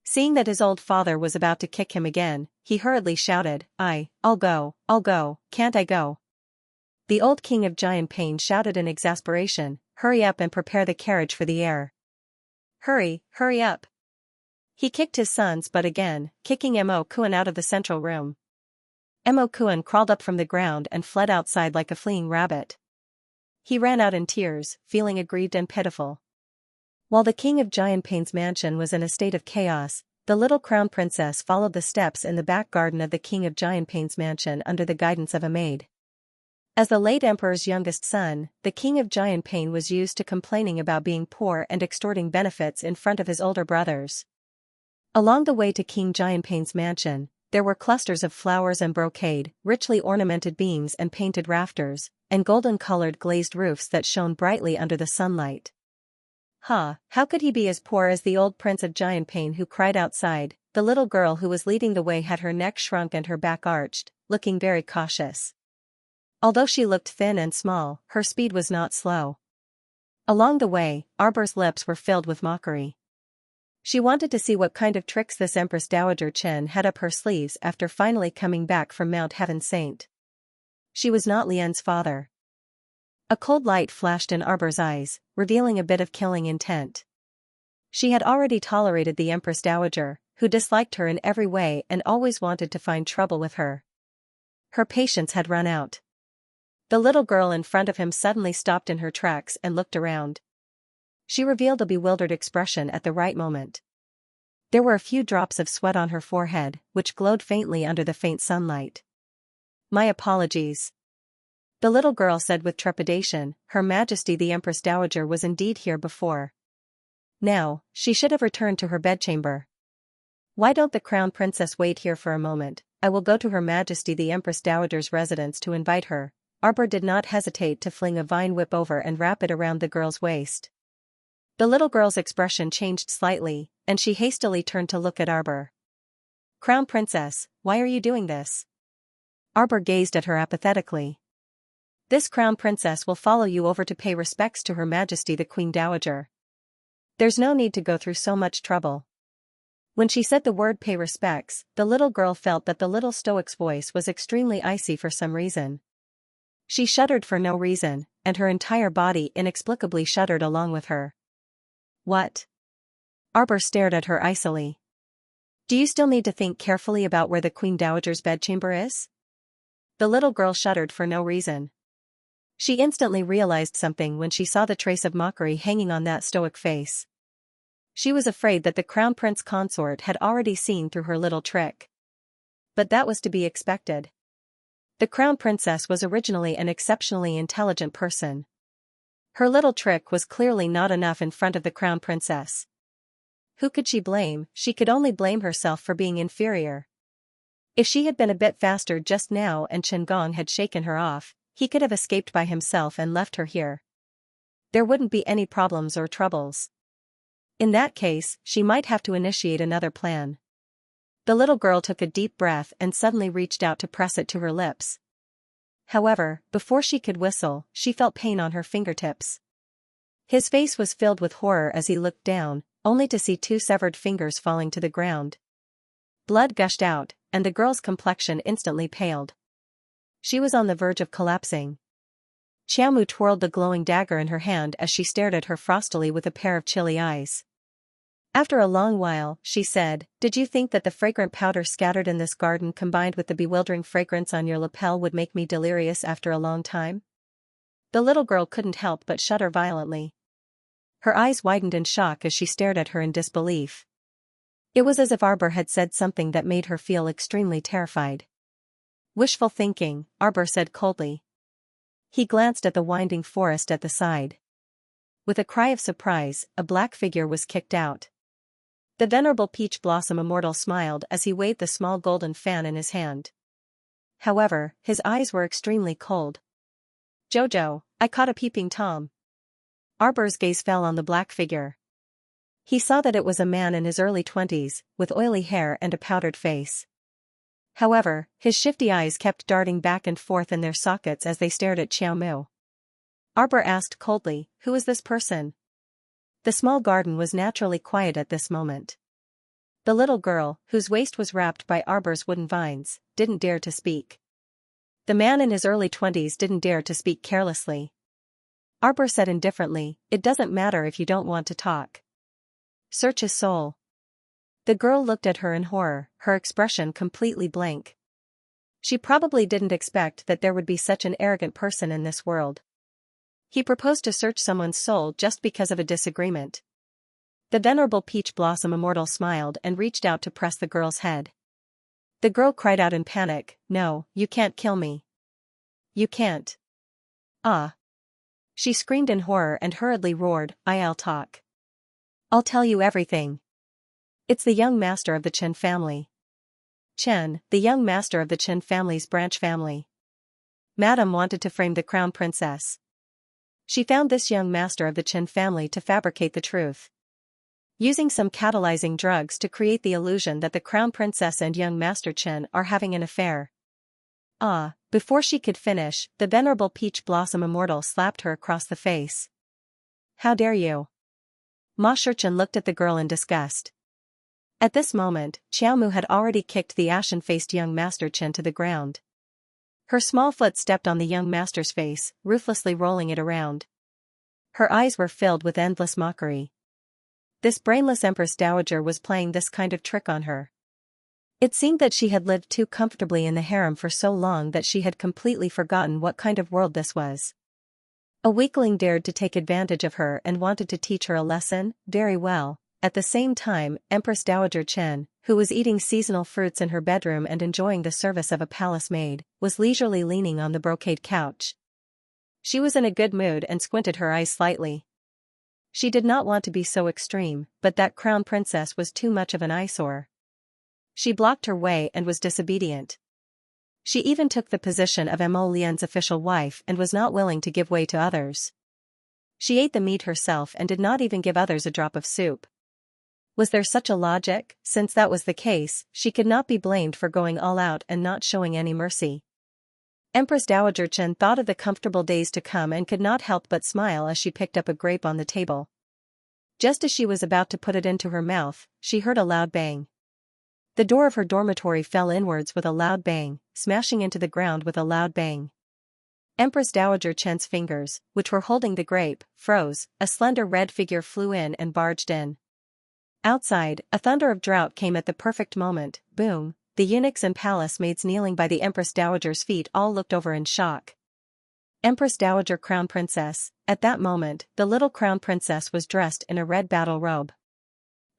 Seeing that his old father was about to kick him again, he hurriedly shouted, I'll go, can't I go?" The old king of Giant Pain shouted in exasperation, "Hurry up and prepare the carriage for the heir. Hurry up." He kicked his son's butt again, kicking Mo Kuan out of the central room. Kuan crawled up from the ground and fled outside like a fleeing rabbit. He ran out in tears, feeling aggrieved and pitiful. While the king of Xianxia's mansion was in a state of chaos, the little crown princess followed the steps in the back garden of the king of Xianxia's mansion under the guidance of a maid. As the late emperor's youngest son, the king of Xianxia was used to complaining about being poor and extorting benefits in front of his older brothers. Along the way to King Xianxia's mansion, there were clusters of flowers and brocade, richly ornamented beams and painted rafters, and golden-colored glazed roofs that shone brightly under the sunlight. How could he be as poor as the old prince of Xianxia who cried outside? The little girl who was leading the way had her neck shrunk and her back arched, looking very cautious. Although she looked thin and small, her speed was not slow. Along the way, Arbor's lips were filled with mockery. She wanted to see what kind of tricks this Empress Dowager Chen had up her sleeves after finally coming back from Mount Heaven Saint. She was not Lian's father. A cold light flashed in Arbor's eyes, revealing a bit of killing intent. She had already tolerated the Empress Dowager, who disliked her in every way and always wanted to find trouble with her. Her patience had run out. The little girl in front of him suddenly stopped in her tracks and looked around. She revealed a bewildered expression at the right moment. There were a few drops of sweat on her forehead, which glowed faintly under the faint sunlight. "My apologies," the little girl said with trepidation. Her Majesty the Empress Dowager was indeed here before. Now, she should have returned to her bedchamber. "Why don't the Crown Princess wait here for a moment? I will go to Her Majesty the Empress Dowager's residence to invite her." Arbor did not hesitate to fling a vine whip over and wrap it around the girl's waist. The little girl's expression changed slightly, and she hastily turned to look at Arbor. "Crown Princess, why are you doing this?" Arbor gazed at her apathetically. "This Crown Princess will follow you over to pay respects to Her Majesty the Queen Dowager. There's no need to go through so much trouble." When she said the word pay respects, the little girl felt that the little stoic's voice was extremely icy for some reason. She shuddered for no reason, and her entire body inexplicably shuddered along with her. "What?" Arbor stared at her icily. "Do you still need to think carefully about where the Queen Dowager's bedchamber is?" The little girl shuddered for no reason. She instantly realized something when she saw the trace of mockery hanging on that stoic face. She was afraid that the Crown Prince Consort had already seen through her little trick. But that was to be expected. The Crown Princess was originally an exceptionally intelligent person. Her little trick was clearly not enough in front of the Crown Princess. Who could she blame? She could only blame herself for being inferior. If she had been a bit faster just now and Chen Gong had shaken her off, he could have escaped by himself and left her here. There wouldn't be any problems or troubles. In that case, she might have to initiate another plan. The little girl took a deep breath and suddenly reached out to press it to her lips. However, before she could whistle, she felt pain on her fingertips. His face was filled with horror as he looked down, only to see 2 severed fingers falling to the ground. Blood gushed out, and the girl's complexion instantly paled. She was on the verge of collapsing. Xiaomu twirled the glowing dagger in her hand as she stared at her frostily with a pair of chilly eyes. After a long while, she said, "Did you think that the fragrant powder scattered in this garden combined with the bewildering fragrance on your lapel would make me delirious after a long time?" The little girl couldn't help but shudder violently. Her eyes widened in shock as she stared at her in disbelief. It was as if Arbor had said something that made her feel extremely terrified. "Wishful thinking," Arbor said coldly. He glanced at the winding forest at the side. With a cry of surprise, a black figure was kicked out. The venerable Peach Blossom Immortal smiled as he waved the small golden fan in his hand. However, his eyes were extremely cold. "Jojo, I caught a peeping Tom." Arbor's gaze fell on the black figure. He saw that it was a man in his early 20s, with oily hair and a powdered face. However, his shifty eyes kept darting back and forth in their sockets as they stared at Xiaomu. Arbor asked coldly, "Who is this person?" The small garden was naturally quiet at this moment. The little girl, whose waist was wrapped by Arbor's wooden vines, didn't dare to speak. The man in his early 20s didn't dare to speak carelessly. Arbor said indifferently, "It doesn't matter if you don't want to talk. Search his soul." The girl looked at her in horror, her expression completely blank. She probably didn't expect that there would be such an arrogant person in this world. He proposed to search someone's soul just because of a disagreement. The venerable peach blossom immortal smiled and reached out to press the girl's head. The girl cried out in panic, "No, you can't kill me. You can't." "Ah." She screamed in horror and hurriedly roared, "I'll talk. I'll tell you everything. It's the young master of the Chen family. Chen, the young master of the Chen family's branch family. Madame wanted to frame the crown princess. She found this young master of the Chen family to fabricate the truth, using some catalyzing drugs to create the illusion that the crown princess and young master Chen are having an affair." Ah, before she could finish, the venerable peach blossom immortal slapped her across the face. "How dare you?" Ma Shichen looked at the girl in disgust. At this moment, Xiaomu had already kicked the ashen-faced young master Chen to the ground. Her small foot stepped on the young master's face, ruthlessly rolling it around. Her eyes were filled with endless mockery. This brainless Empress Dowager was playing this kind of trick on her. It seemed that she had lived too comfortably in the harem for so long that she had completely forgotten what kind of world this was. A weakling dared to take advantage of her and wanted to teach her a lesson? Very well. At the same time, Empress Dowager Chen, who was eating seasonal fruits in her bedroom and enjoying the service of a palace maid, was leisurely leaning on the brocade couch. She was in a good mood and squinted her eyes slightly. She did not want to be so extreme, but that crown princess was too much of an eyesore. She blocked her way and was disobedient. She even took the position of Mo Lian's official wife and was not willing to give way to others. She ate the meat herself and did not even give others a drop of soup. Was there such a logic? Since that was the case, she could not be blamed for going all out and not showing any mercy. Empress Dowager Chen thought of the comfortable days to come and could not help but smile as she picked up a grape on the table. Just as she was about to put it into her mouth, she heard a loud bang. The door of her dormitory fell inwards with a loud bang, smashing into the ground with a loud bang. Empress Dowager Chen's fingers, which were holding the grape, froze. A slender red figure flew in and barged in. Outside, a thunder of drought came at the perfect moment. Boom! The eunuchs and palace maids kneeling by the Empress Dowager's feet all looked over in shock. Empress Dowager Crown Princess. At that moment, the little crown princess was dressed in a red battle robe.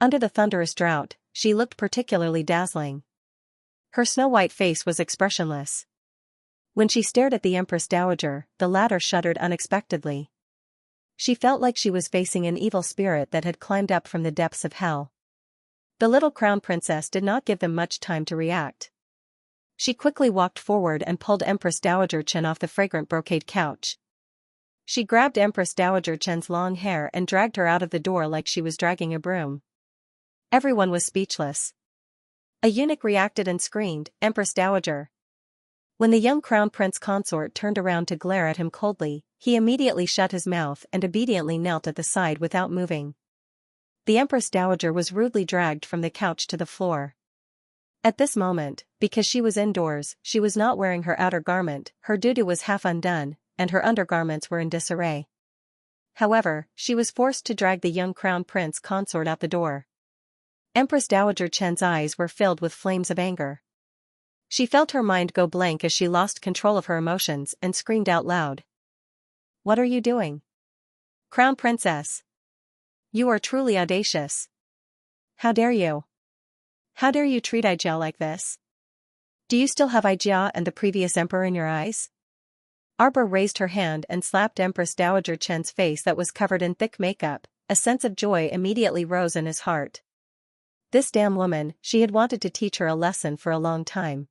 Under the thunderous drought, she looked particularly dazzling. Her snow-white face was expressionless. When she stared at the Empress Dowager, the latter shuddered unexpectedly. She felt like she was facing an evil spirit that had climbed up from the depths of hell. The little crown princess did not give them much time to react. She quickly walked forward and pulled Empress Dowager Chen off the fragrant brocade couch. She grabbed Empress Dowager Chen's long hair and dragged her out of the door like she was dragging a broom. Everyone was speechless. A eunuch reacted and screamed, "Empress Dowager!" When the young crown prince consort turned around to glare at him coldly, he immediately shut his mouth and obediently knelt at the side without moving. The Empress Dowager was rudely dragged from the couch to the floor. At this moment, because she was indoors, she was not wearing her outer garment, her doo-doo was half undone, and her undergarments were in disarray. However, she was forced to drag the young crown prince consort out the door. Empress Dowager Chen's eyes were filled with flames of anger. She felt her mind go blank as she lost control of her emotions and screamed out loud. "What are you doing? Crown Princess! You are truly audacious. How dare you? How dare you treat Ijia like this? Do you still have Ijia and the previous emperor in your eyes?" Arbor raised her hand and slapped Empress Dowager Chen's face that was covered in thick makeup. A sense of joy immediately rose in his heart. This damn woman, she had wanted to teach her a lesson for a long time.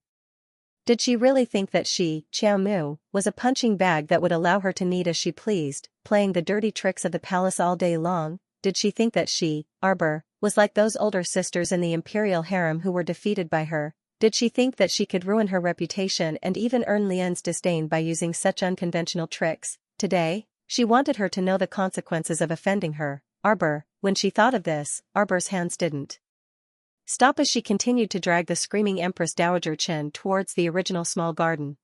Did she really think that she, Xiaomu, was a punching bag that would allow her to knead as she pleased, playing the dirty tricks of the palace all day long? Did she think that she, Arbor, was like those older sisters in the imperial harem who were defeated by her? Did she think that she could ruin her reputation and even earn Lian's disdain by using such unconventional tricks? Today, she wanted her to know the consequences of offending her, Arbor. When she thought of this, Arbor's hands didn't stop as she continued to drag the screaming Empress Dowager Chen towards the original small garden.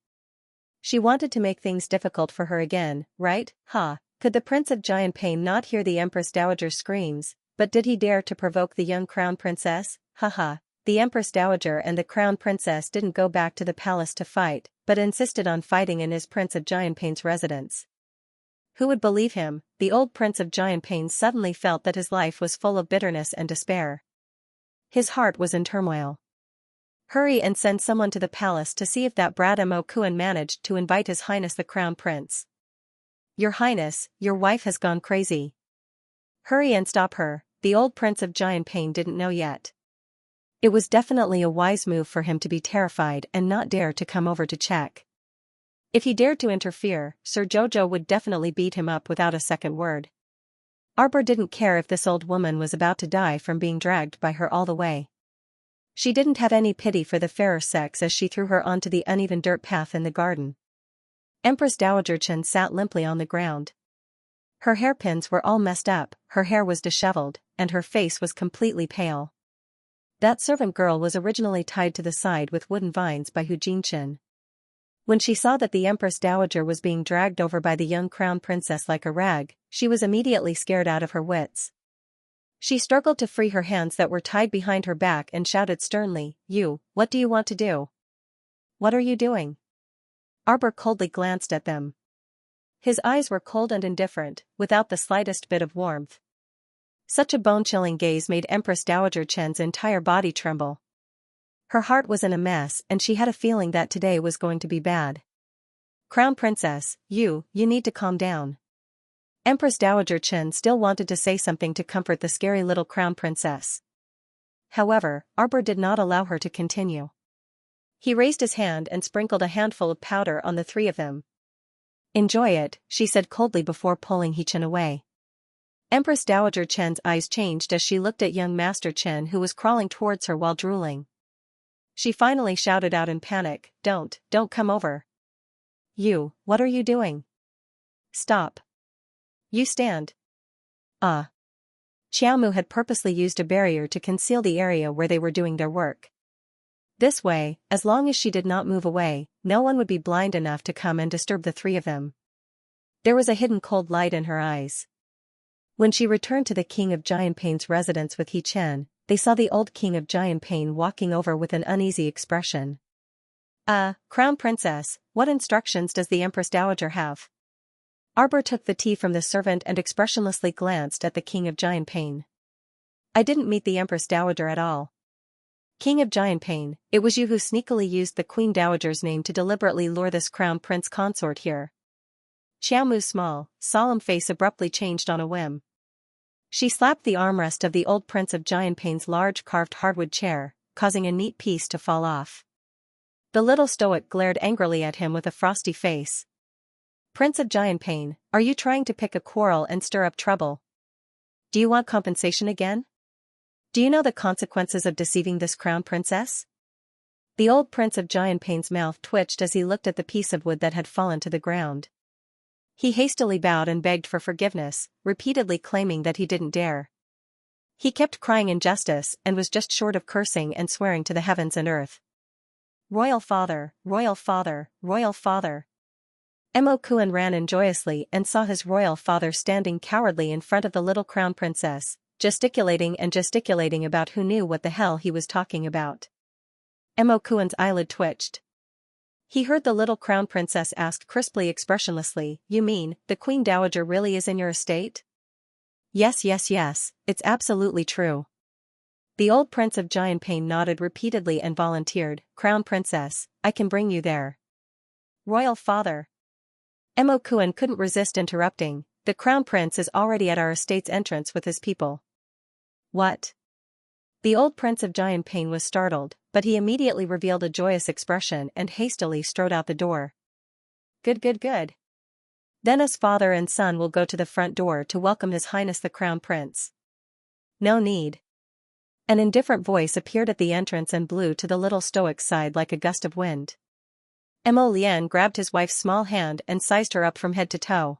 She wanted to make things difficult for her again, right? Ha! Could the Prince of Giant Pain not hear the Empress Dowager's screams? But did he dare to provoke the young crown princess? Ha ha! the Empress Dowager and the Crown Princess didn't go back to the palace to fight, but insisted on fighting in his Prince of Giantpain's residence. Who would believe him? The old Prince of Giantpain suddenly felt that his life was full of bitterness and despair. His heart was in turmoil. Hurry and send someone to the palace to see if that brat Mo Kuan managed to invite His Highness the Crown Prince. Your Highness, your wife has gone crazy. Hurry and stop her, the old Prince of Giantpain didn't know yet. It was definitely a wise move for him to be terrified and not dare to come over to check. If he dared to interfere, Sir Jojo would definitely beat him up without a second word. Arbor didn't care if this old woman was about to die from being dragged by her all the way. She didn't have any pity for the fairer sex as she threw her onto the uneven dirt path in the garden. Empress Dowager Chen sat limply on the ground. Her hairpins were all messed up, her hair was disheveled, and her face was completely pale. That servant girl was originally tied to the side with wooden vines by Hu Jingchen. When she saw that the Empress Dowager was being dragged over by the young crown princess like a rag, she was immediately scared out of her wits. She struggled to free her hands that were tied behind her back and shouted sternly, "You, what do you want to do? What are you doing?" Arbor coldly glanced at them. His eyes were cold and indifferent, without the slightest bit of warmth. Such a bone-chilling gaze made Empress Dowager Chen's entire body tremble. Her heart was in a mess and she had a feeling that today was going to be bad. "Crown Princess, you need to calm down." Empress Dowager Chen still wanted to say something to comfort the scary little Crown Princess. However, Arbor did not allow her to continue. He raised his hand and sprinkled a handful of powder on the three of them. "Enjoy it," she said coldly before pulling He Chen away. Empress Dowager Chen's eyes changed as she looked at young Master Chen who was crawling towards her while drooling. She finally shouted out in panic, Don't come over. You, what are you doing? Stop. You stand." Xiaomu had purposely used a barrier to conceal the area where they were doing their work. This way, as long as she did not move away, no one would be blind enough to come and disturb the three of them. There was a hidden cold light in her eyes. When she returned to the King of Giantpain's residence with He Chen, they saw the old King of Giantpain walking over with an uneasy expression. Crown Princess, what instructions does the Empress Dowager have?" Arbor took the tea from the servant and expressionlessly glanced at the King of Giantpain. "I didn't meet the Empress Dowager at all." "King of Giantpain, it was you who sneakily used the Queen Dowager's name to deliberately lure this Crown Prince Consort here." Xiaomu's small, solemn face abruptly changed on a whim. She slapped the armrest of the old Prince of Giantpain's large carved hardwood chair, causing a neat piece to fall off. The little stoic glared angrily at him with a frosty face. "Prince of Giantpain, are you trying to pick a quarrel and stir up trouble? Do you want compensation again? Do you know the consequences of deceiving this crown princess?" The old Prince of Giantpain's mouth twitched as he looked at the piece of wood that had fallen to the ground. He hastily bowed and begged for forgiveness, repeatedly claiming that he didn't dare. He kept crying injustice and was just short of cursing and swearing to the heavens and earth. "Royal father, royal father, royal father." Mo Kuan ran in joyously and saw his royal father standing cowardly in front of the little crown princess, gesticulating about who knew what the hell he was talking about. Mo Kuan's eyelid twitched. He heard the little crown princess ask crisply expressionlessly, "You mean, the Queen Dowager really is in your estate?" Yes, it's absolutely true." The old Prince of Giantpain nodded repeatedly and volunteered, "Crown Princess, I can bring you there." "Royal father." Mo Kuan couldn't resist interrupting, "The Crown Prince is already at our estate's entrance with his people." "What?" The old Prince of Giantpain was startled, but he immediately revealed a joyous expression and hastily strode out the door. Good. Then us father and son will go to the front door to welcome His Highness the Crown Prince." "No need." An indifferent voice appeared at the entrance and blew to the little stoic's side like a gust of wind. Mo Lian grabbed his wife's small hand and sized her up from head to toe.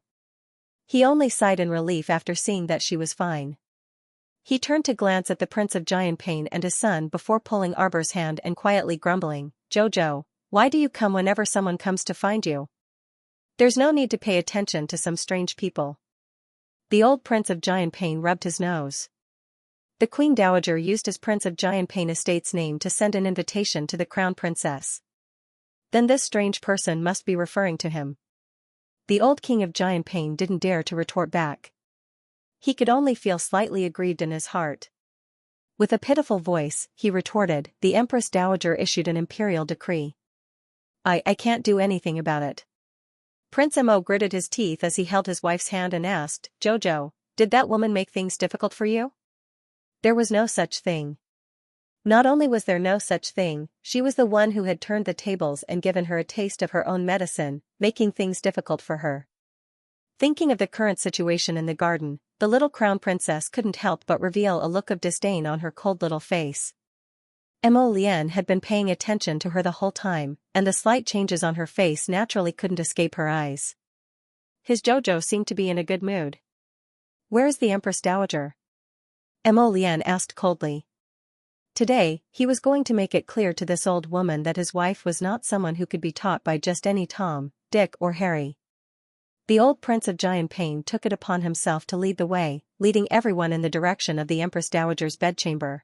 He only sighed in relief after seeing that she was fine. He turned to glance at the Prince of Giantpain and his son before pulling Arbor's hand and quietly grumbling, "Jojo, why do you come whenever someone comes to find you? There's no need to pay attention to some strange people." The old Prince of Giantpain rubbed his nose. The Queen Dowager used his Prince of Jianping Estate's name to send an invitation to the Crown Princess. Then this strange person must be referring to him. The old King of Jianping didn't dare to retort back. He could only feel slightly aggrieved in his heart. With a pitiful voice, he retorted, "The Empress Dowager issued an imperial decree. I can't do anything about it." Prince Mo gritted his teeth as he held his wife's hand and asked, "Jojo, did that woman make things difficult for you?" There was no such thing. Not only was there no such thing, she was the one who had turned the tables and given her a taste of her own medicine, making things difficult for her. Thinking of the current situation in the garden, the little crown princess couldn't help but reveal a look of disdain on her cold little face. Mo Lian had been paying attention to her the whole time, and the slight changes on her face naturally couldn't escape her eyes. His Jojo seemed to be in a good mood. "Where is the Empress Dowager?" Mo Lian asked coldly. Today, he was going to make it clear to this old woman that his wife was not someone who could be taught by just any Tom, Dick or Harry. The old Prince of Jianping took it upon himself to lead the way, leading everyone in the direction of the Empress Dowager's bedchamber.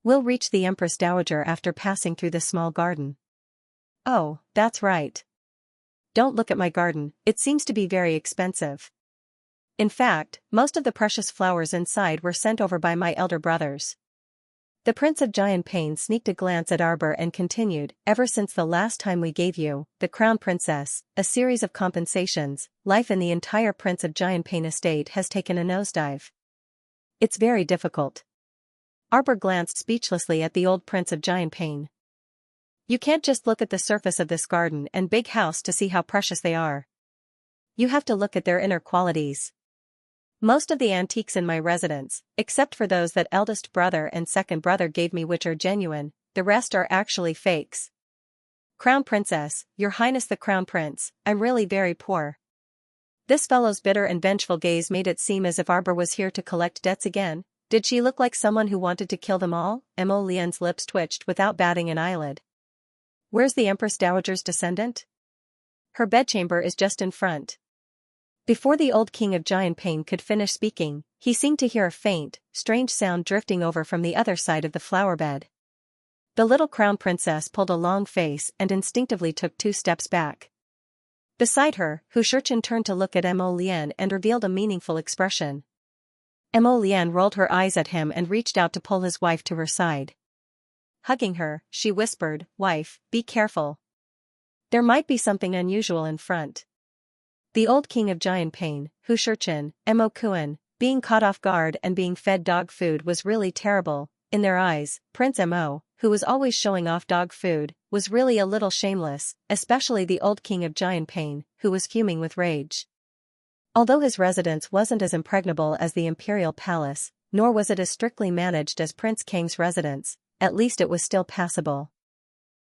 "We'll reach the Empress Dowager after passing through this small garden." "Oh, that's right. Don't look at my garden, it seems to be very expensive. In fact, most of the precious flowers inside were sent over by my elder brothers." The Prince of Jianping sneaked a glance at Arbor and continued, "Ever since the last time we gave you, the Crown Princess, a series of compensations, life in the entire Prince of Jianping estate has taken a nosedive. It's very difficult." Arbor glanced speechlessly at the old Prince of Jianping. "You can't just look at the surface of this garden and big house to see how precious they are. You have to look at their inner qualities. Most of the antiques in my residence, except for those that eldest brother and second brother gave me which are genuine, the rest are actually fakes. Crown Princess, Your Highness the Crown Prince, I'm really very poor." This fellow's bitter and vengeful gaze made it seem as if Arbor was here to collect debts again. Did she look like someone who wanted to kill them all? Mo Lian's lips twitched without batting an eyelid. "Where's the Empress Dowager's descendant?" "Her bedchamber is just in front." Before the old King of Jianping could finish speaking, he seemed to hear a faint, strange sound drifting over from the other side of the flower bed. The little crown princess pulled a long face and instinctively took 2 steps back. Beside her, Hu Shurchen turned to look at Mo Lian and revealed a meaningful expression. Mo Lian rolled her eyes at him and reached out to pull his wife to her side. Hugging her, she whispered, "Wife, be careful. There might be something unusual in front." The old King of Jianping, Hu Shurchen, Mo Kuan, being caught off guard and being fed dog food was really terrible. In their eyes, Prince Mo, who was always showing off dog food, was really a little shameless, especially the old King of Jianping, who was fuming with rage. Although his residence wasn't as impregnable as the imperial palace, nor was it as strictly managed as Prince Kang's residence, at least it was still passable.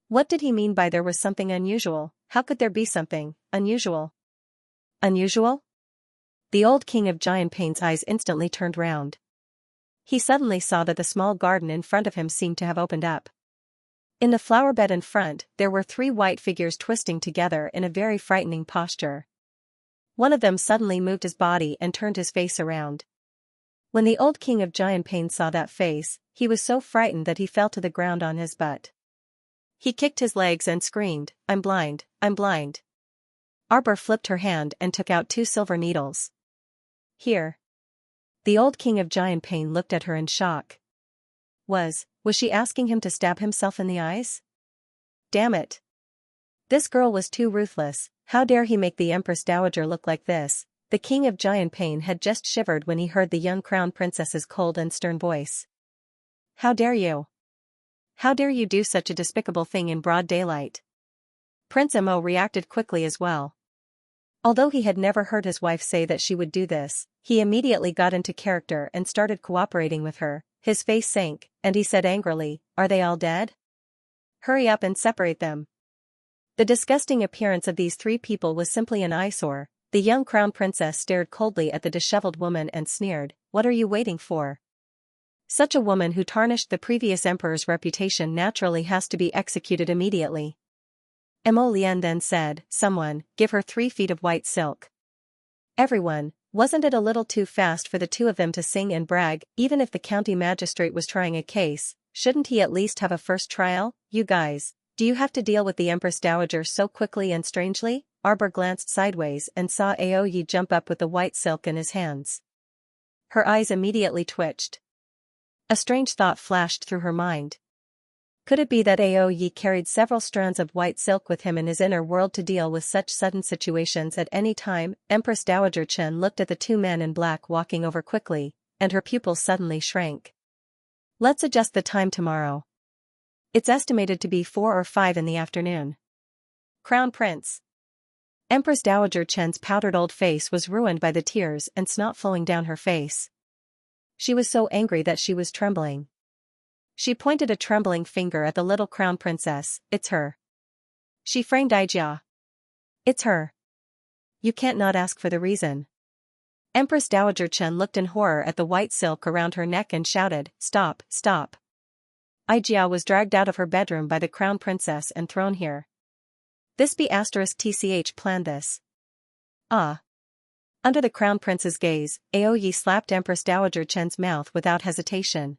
What did he mean by there was something unusual? How could there be something unusual? Unusual? The old King of Jianping's eyes instantly turned round. He suddenly saw that the small garden in front of him seemed to have opened up. In the flower bed in front, there were 3 white figures twisting together in a very frightening posture. One of them suddenly moved his body and turned his face around. When the old King of Jianping saw that face, he was so frightened that he fell to the ground on his butt. He kicked his legs and screamed, "I'm blind, I'm blind." Arbor flipped her hand and took out 2 silver needles. "Here." The old King of Jianping looked at her in shock. Was she asking him to stab himself in the eyes? Damn it. This girl was too ruthless. How dare he make the Empress Dowager look like this? The King of Jianping had just shivered when he heard the young crown princess's cold and stern voice. "How dare you? How dare you do such a despicable thing in broad daylight?" Prince Mo reacted quickly as well. Although he had never heard his wife say that she would do this, he immediately got into character and started cooperating with her. His face sank, and he said angrily, "Are they all dead? Hurry up and separate them." The disgusting appearance of these 3 people was simply an eyesore. The young crown princess stared coldly at the disheveled woman and sneered, "What are you waiting for? Such a woman who tarnished the previous emperor's reputation naturally has to be executed immediately." Mo Lian then said, "Someone, give her 3 feet of white silk." Everyone, Wasn't it a little too fast for the two of them to sing and brag? Even if the county magistrate was trying a case, shouldn't he at least have a first trial? You guys, do you have to deal with the Empress Dowager so quickly and strangely? Arbor glanced sideways and saw Aoyi jump up with the white silk in his hands. Her eyes immediately twitched. A strange thought flashed through her mind. Could it be that Aoyi carried several strands of white silk with him in his inner world to deal with such sudden situations at any time? Empress Dowager Chen looked at the two men in black walking over quickly, and her pupils suddenly shrank. Let's adjust the time tomorrow. It's estimated to be 4 or 5 in the afternoon. Crown Prince. Empress Dowager Chen's powdered old face was ruined by the tears and snot flowing down her face. She was so angry that she was trembling. She pointed a trembling finger at the little crown princess. It's her. She framed Xianxia. It's her. You can't not ask for the reason. Empress Dowager Chen looked in horror at the white silk around her neck and shouted, Stop, stop. Xianxia was dragged out of her bedroom by the crown princess and thrown here. This be *tch planned this. Ah. Under the crown prince's gaze, Aoyi slapped Empress Dowager Chen's mouth without hesitation.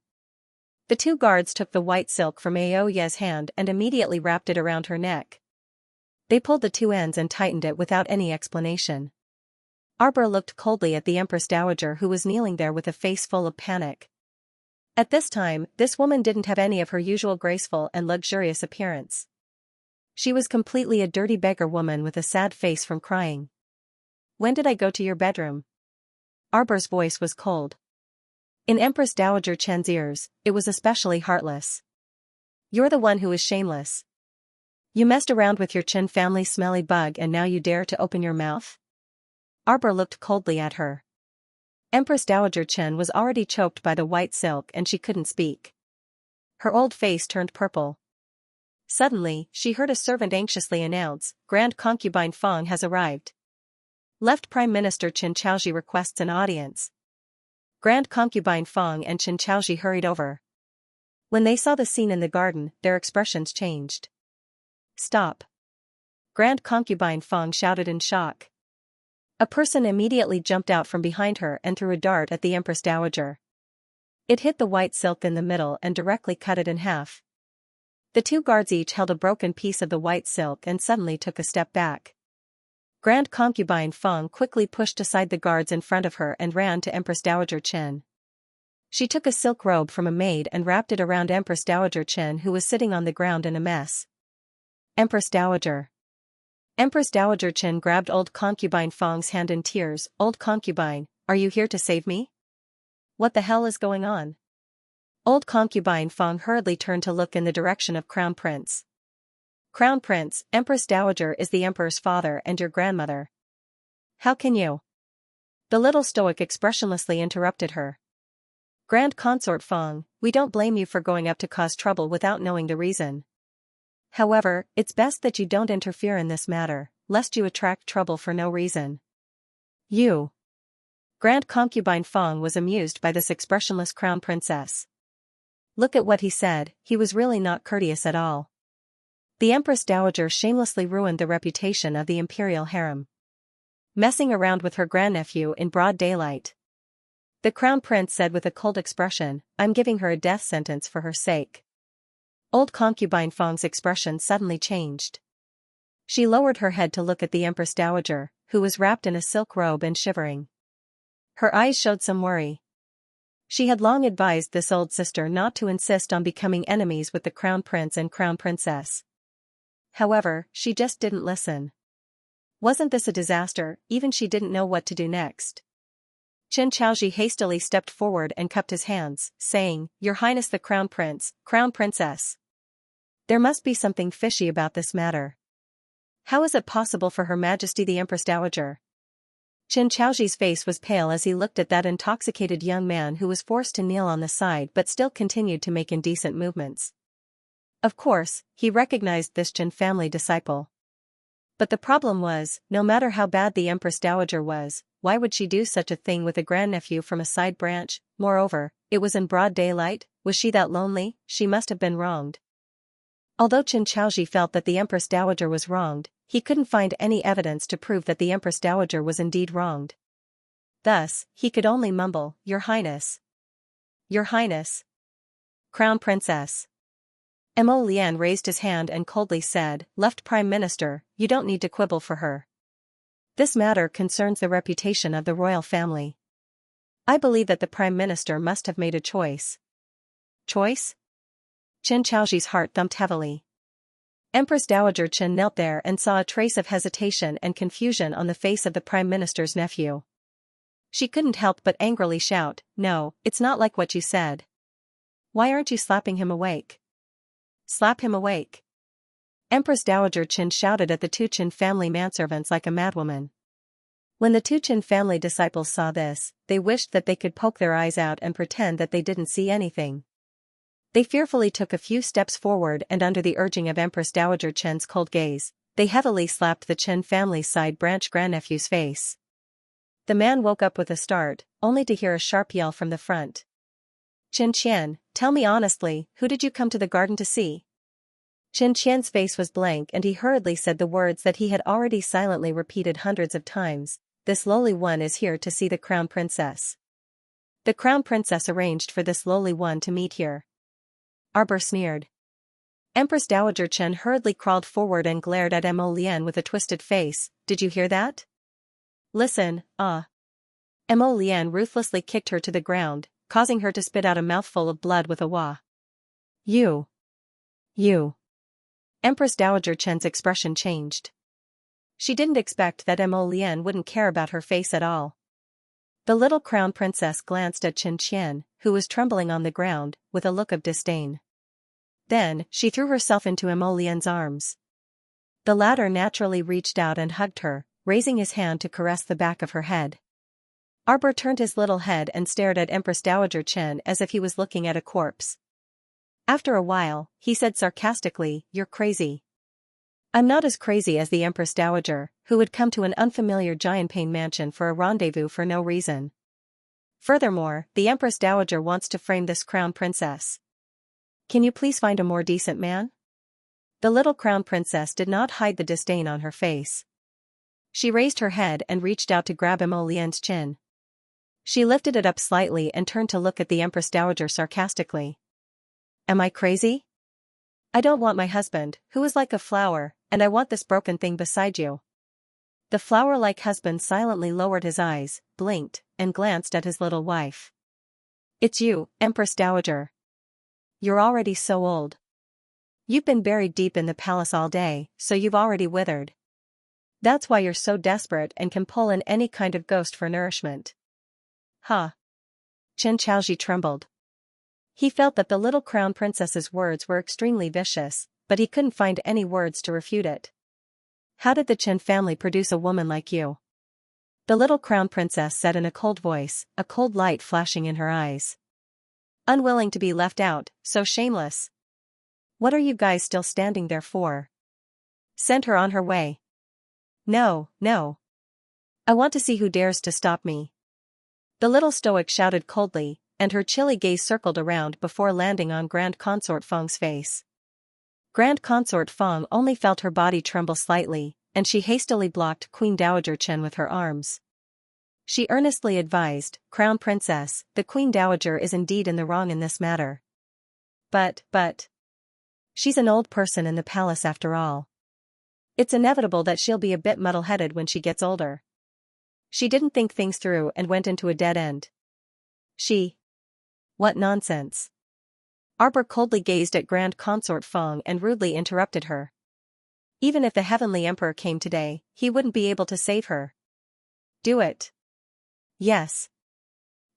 The two guards took the white silk from Aoyi's hand and immediately wrapped it around her neck. They pulled the two ends and tightened it without any explanation. Arbor looked coldly at the Empress Dowager, who was kneeling there with a face full of panic. At this time, this woman didn't have any of her usual graceful and luxurious appearance. She was completely a dirty beggar woman with a sad face from crying. When did I go to your bedroom? Arbor's voice was cold. In Empress Dowager Chen's ears, it was especially heartless. You're the one who is shameless. You messed around with your Chen family smelly bug and now you dare to open your mouth? Arbor looked coldly at her. Empress Dowager Chen was already choked by the white silk and she couldn't speak. Her old face turned purple. Suddenly, she heard a servant anxiously announce, Grand Concubine Feng has arrived. Left Prime Minister Qin Chaozhi requests an audience. Grand Concubine Feng and Qin Chaozhi hurried over. When they saw the scene in the garden, their expressions changed. Stop. Grand Concubine Feng shouted in shock. A person immediately jumped out from behind her and threw a dart at the Empress Dowager. It hit the white silk in the middle and directly cut it in half. The two guards each held a broken piece of the white silk and suddenly took a step back. Grand Concubine Feng quickly pushed aside the guards in front of her and ran to Empress Dowager Chen. She took a silk robe from a maid and wrapped it around Empress Dowager Chen, who was sitting on the ground in a mess. Empress Dowager. Empress Dowager Chen grabbed old Concubine Feng's hand in tears. Old Concubine, are you here to save me? What the hell is going on? Old Concubine Feng hurriedly turned to look in the direction of Crown Prince. Crown Prince, Empress Dowager is the Emperor's father and your grandmother. How can you? The little stoic expressionlessly interrupted her. Grand Consort Feng, we don't blame you for going up to cause trouble without knowing the reason. However, it's best that you don't interfere in this matter, lest you attract trouble for no reason. You. Grand Concubine Feng was amused by this expressionless crown princess. Look at what he said, he was really not courteous at all. The Empress Dowager shamelessly ruined the reputation of the imperial harem. Messing around with her grandnephew in broad daylight. The crown prince said with a cold expression, I'm giving her a death sentence for her sake. Old Concubine Feng's expression suddenly changed. She lowered her head to look at the Empress Dowager, who was wrapped in a silk robe and shivering. Her eyes showed some worry. She had long advised this old sister not to insist on becoming enemies with the crown prince and crown princess. However, she just didn't listen. Wasn't this a disaster? Even she didn't know what to do next. Qin Chaozhi hastily stepped forward and cupped his hands, saying, Your Highness the Crown Prince, Crown Princess. There must be something fishy about this matter. How is it possible for Her Majesty the Empress Dowager? Qin Chaozhi's face was pale as he looked at that intoxicated young man who was forced to kneel on the side but still continued to make indecent movements. Of course, he recognized this Qin family disciple. But the problem was, no matter how bad the Empress Dowager was, why would she do such a thing with a grandnephew from a side branch? Moreover, it was in broad daylight. Was she that lonely? She must have been wronged. Although Qin Chaozhi felt that the Empress Dowager was wronged, he couldn't find any evidence to prove that the Empress Dowager was indeed wronged. Thus, he could only mumble, "Your Highness. Your Highness." Crown Princess. Mo Lian raised his hand and coldly said, "Left Prime Minister, you don't need to quibble for her. This matter concerns the reputation of the royal family. I believe that the Prime Minister must have made a choice." Choice? Qin Chaoji's heart thumped heavily. Empress Dowager Qin knelt there and saw a trace of hesitation and confusion on the face of the Prime Minister's nephew. She couldn't help but angrily shout, "No, it's not like what you said. Why aren't you slapping him awake?" "Slap him awake?" Empress Dowager Qin shouted at the two Qin family manservants like a madwoman. When the two Qin family disciples saw this, they wished that they could poke their eyes out and pretend that they didn't see anything. They fearfully took a few steps forward and under the urging of Empress Dowager Qin's cold gaze, they heavily slapped the Qin family's side branch grandnephew's face. The man woke up with a start, only to hear a sharp yell from the front. "Qin Qian, tell me honestly, who did you come to the garden to see?" Qin Qian's face was blank and he hurriedly said the words that he had already silently repeated hundreds of times, "This lowly one is here to see the Crown Princess. The Crown Princess arranged for this lowly one to meet here." Arbor sneered. Empress Dowager Qin hurriedly crawled forward and glared at Mo Lian with a twisted face. "Did you hear that? Listen, Mo Lian ruthlessly kicked her to the ground, causing her to spit out a mouthful of blood with a wah. You. Empress Dowager Qin's expression changed. She didn't expect that Mo Lian wouldn't care about her face at all. The little crown princess glanced at Qin Qian, who was trembling on the ground, with a look of disdain. Then, she threw herself into Mo Lian's arms. The latter naturally reached out and hugged her, raising his hand to caress the back of her head. Arbor turned his little head and stared at Empress Dowager Qin as if he was looking at a corpse. After a while, he said sarcastically, "You're crazy." "I'm not as crazy as the Empress Dowager, who would come to an unfamiliar Jianping mansion for a rendezvous for no reason. Furthermore, the Empress Dowager wants to frame this crown princess. Can you please find a more decent man?" The little crown princess did not hide the disdain on her face. She raised her head and reached out to grab Mo Lian's chin. She lifted it up slightly and turned to look at the Empress Dowager sarcastically. "Am I crazy? I don't want my husband, who is like a flower, and I want this broken thing beside you." The flower-like husband silently lowered his eyes, blinked, and glanced at his little wife. "It's you, Empress Dowager. You're already so old. You've been buried deep in the palace all day, so you've already withered. That's why you're so desperate and can pull in any kind of ghost for nourishment." "Huh." Qin Chaoji trembled. He felt that the little crown princess's words were extremely vicious, but he couldn't find any words to refute it. "How did the Qin family produce a woman like you?" The little crown princess said in a cold voice, a cold light flashing in her eyes. "Unwilling to be left out, so shameless. What are you guys still standing there for? Send her on her way." No. I want to see who dares to stop me." The little stoic shouted coldly, and her chilly gaze circled around before landing on Grand Consort Feng's face. Grand Consort Feng only felt her body tremble slightly, and she hastily blocked Queen Dowager Qin with her arms. She earnestly advised, "Crown Princess, the Queen Dowager is indeed in the wrong in this matter. But, she's an old person in the palace after all. It's inevitable that she'll be a bit muddle-headed when she gets older. She didn't think things through and went into a dead end. What nonsense." Arbor coldly gazed at Grand Consort Feng and rudely interrupted her. "Even if the Heavenly Emperor came today, he wouldn't be able to save her." "Do it." "Yes."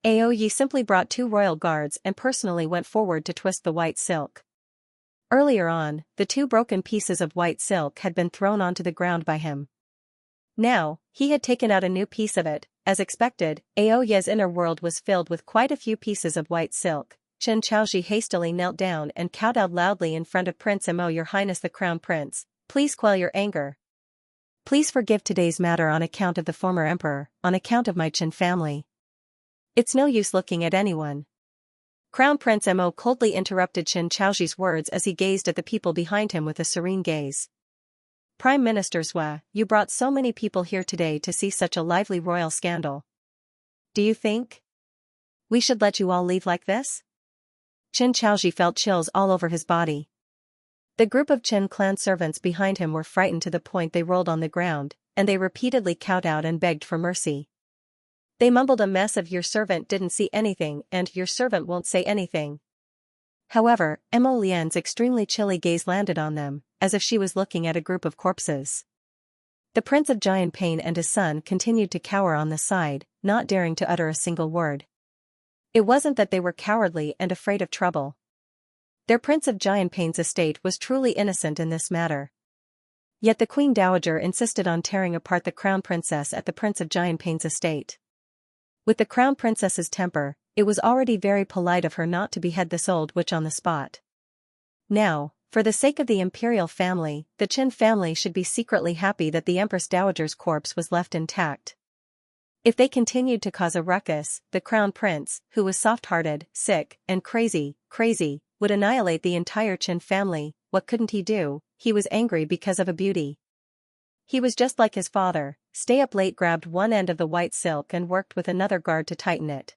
Aoyi simply brought 2 royal guards and personally went forward to twist the white silk. Earlier on, the 2 broken pieces of white silk had been thrown onto the ground by him. Now, he had taken out a new piece of it. As expected, Aoya's inner world was filled with quite a few pieces of white silk. Qin Chaoji hastily knelt down and kowtowed loudly in front of Prince Mo. "Your Highness the Crown Prince, please quell your anger. Please forgive today's matter on account of the former emperor, on account of my Qin family. It's no use looking at anyone." Crown Prince Mo coldly interrupted Qin Chaoji's words as he gazed at the people behind him with a serene gaze. "Prime Minister Zhua, you brought so many people here today to see such a lively royal scandal. Do you think we should let you all leave like this? Qin Chaoji felt chills all over his body. The group of Qin clan servants behind him were frightened to the point they rolled on the ground, and they repeatedly kowtowed and begged for mercy. They mumbled a mess of "your servant didn't see anything" and "your servant won't say anything." However, Mo Lian's extremely chilly gaze landed on them, as if she was looking at a group of corpses. The Prince of Giant Pain and his son continued to cower on the side, not daring to utter a single word. It wasn't that they were cowardly and afraid of trouble. Their Prince of Giant Pain's estate was truly innocent in this matter. Yet the Queen Dowager insisted on tearing apart the Crown Princess at the Prince of Giant Pain's estate. With the Crown Princess's temper, it was already very polite of her not to behead this old witch on the spot. Now, for the sake of the imperial family, the Qin family should be secretly happy that the Empress Dowager's corpse was left intact. If they continued to cause a ruckus, the Crown Prince, who was soft-hearted, sick, and crazy, would annihilate the entire Qin family. What couldn't he do? He was angry because of a beauty. He was just like his father, stay up late, grabbed one end of the white silk and worked with another guard to tighten it.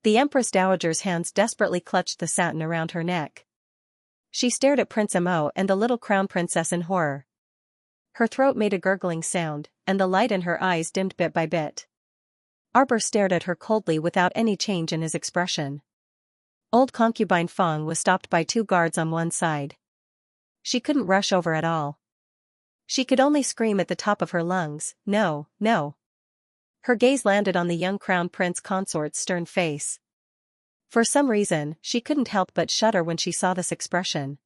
The Empress Dowager's hands desperately clutched the satin around her neck. She stared at Prince Mo and the little Crown Princess in horror. Her throat made a gurgling sound, and the light in her eyes dimmed bit by bit. Arbor stared at her coldly without any change in his expression. Old concubine Feng was stopped by 2 guards on one side. She couldn't rush over at all. She could only scream at the top of her lungs, "No, no." Her gaze landed on the young Crown Prince Consort's stern face. For some reason, she couldn't help but shudder when she saw this expression.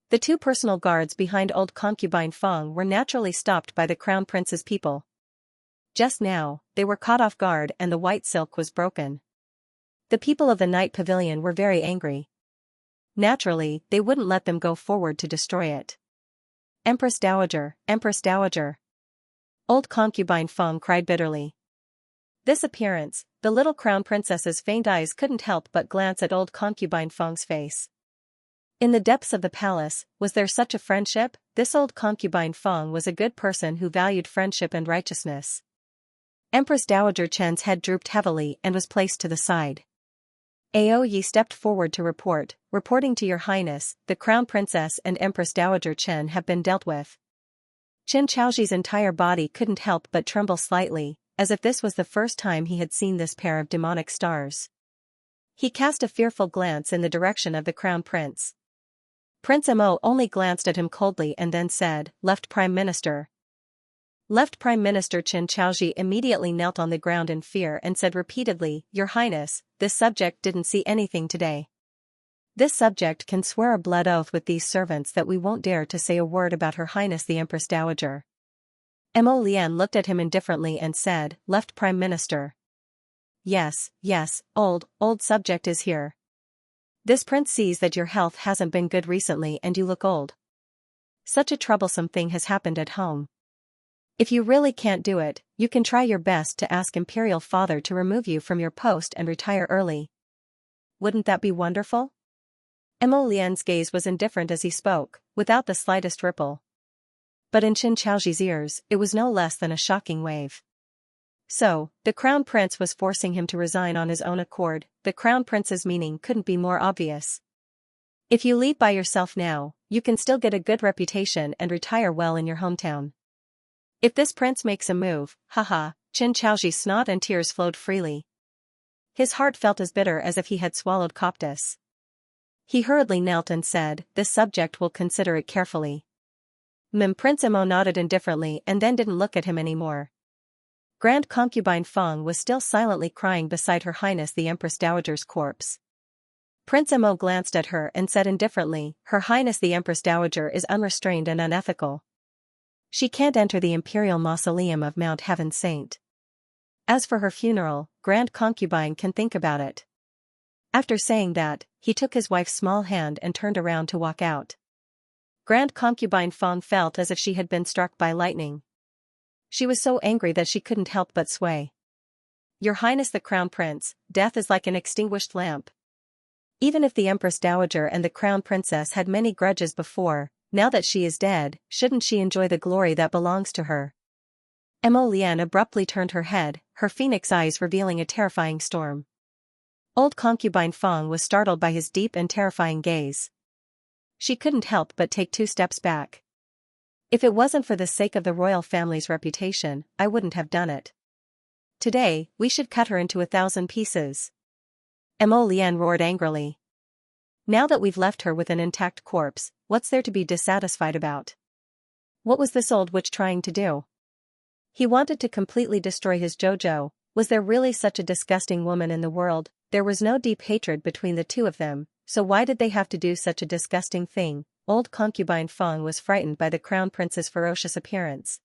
The 2 personal guards behind old concubine Feng were naturally stopped by the Crown Prince's people. Just now, they were caught off guard and the white silk was broken. The people of the night pavilion were very angry. Naturally, they wouldn't let them go forward to destroy it. Empress Dowager, Empress Dowager. Old concubine Feng cried bitterly. This appearance, the little Crown Princess's faint eyes couldn't help but glance at old concubine Feng's face. In the depths of the palace, was there such a friendship? This old concubine Feng was a good person who valued friendship and righteousness. Empress Dowager Chen's head drooped heavily and was placed to the side. Ao Yi stepped forward to report, "Reporting to your highness, the Crown Princess and Empress Dowager Chen have been dealt with." Qin Chaoji's entire body couldn't help but tremble slightly, as if this was the first time he had seen this pair of demonic stars. He cast a fearful glance in the direction of the Crown Prince. Prince Mo only glanced at him coldly and then said, "Left Prime Minister." Left Prime Minister Qin Chaoji immediately knelt on the ground in fear and said repeatedly, "Your Highness, this subject didn't see anything today. This subject can swear a blood oath with these servants that we won't dare to say a word about Her Highness the Empress Dowager." Mo Lian looked at him indifferently and said, "Left Prime Minister. Yes, old subject is here. This prince sees that your health hasn't been good recently and you look old. Such a troublesome thing has happened at home. If you really can't do it, you can try your best to ask Imperial Father to remove you from your post and retire early. Wouldn't that be wonderful?" Mo Lian's gaze was indifferent as he spoke, without the slightest ripple. But in Qin Chaoji's ears, it was no less than a shocking wave. So, the Crown Prince was forcing him to resign on his own accord. The Crown Prince's meaning couldn't be more obvious. If you leave by yourself now, you can still get a good reputation and retire well in your hometown. If this prince makes a move, haha, Qin Chaoji's snot and tears flowed freely. His heart felt as bitter as if he had swallowed coptis. He hurriedly knelt and said, "This subject will consider it carefully." Prince Mo nodded indifferently and then didn't look at him anymore. Grand concubine Feng was still silently crying beside Her Highness the Empress Dowager's corpse. Prince Mo glanced at her and said indifferently, "Her Highness the Empress Dowager is unrestrained and unethical. She can't enter the imperial mausoleum of Mount Heaven Saint. As for her funeral, Grand Concubine can think about it." After saying that, he took his wife's small hand and turned around to walk out. Grand Concubine Feng felt as if she had been struck by lightning. She was so angry that she couldn't help but sway. "Your Highness the Crown Prince, death is like an extinguished lamp. Even if the Empress Dowager and the Crown Princess had many grudges before, now that she is dead, shouldn't she enjoy the glory that belongs to her?" Mo Lian abruptly turned her head, her phoenix eyes revealing a terrifying storm. Old concubine Feng was startled by his deep and terrifying gaze. She couldn't help but take 2 steps back. If it wasn't for the sake of the royal family's reputation, I wouldn't have done it. Today, we should cut her into 1,000 pieces. Mo Lian roared angrily. Now that we've left her with an intact corpse, what's there to be dissatisfied about? What was this old witch trying to do? He wanted to completely destroy his Jojo. Was there really such a disgusting woman in the world? There was no deep hatred between the two of them, so why did they have to do such a disgusting thing? Old concubine Feng was frightened by the crown prince's ferocious appearance.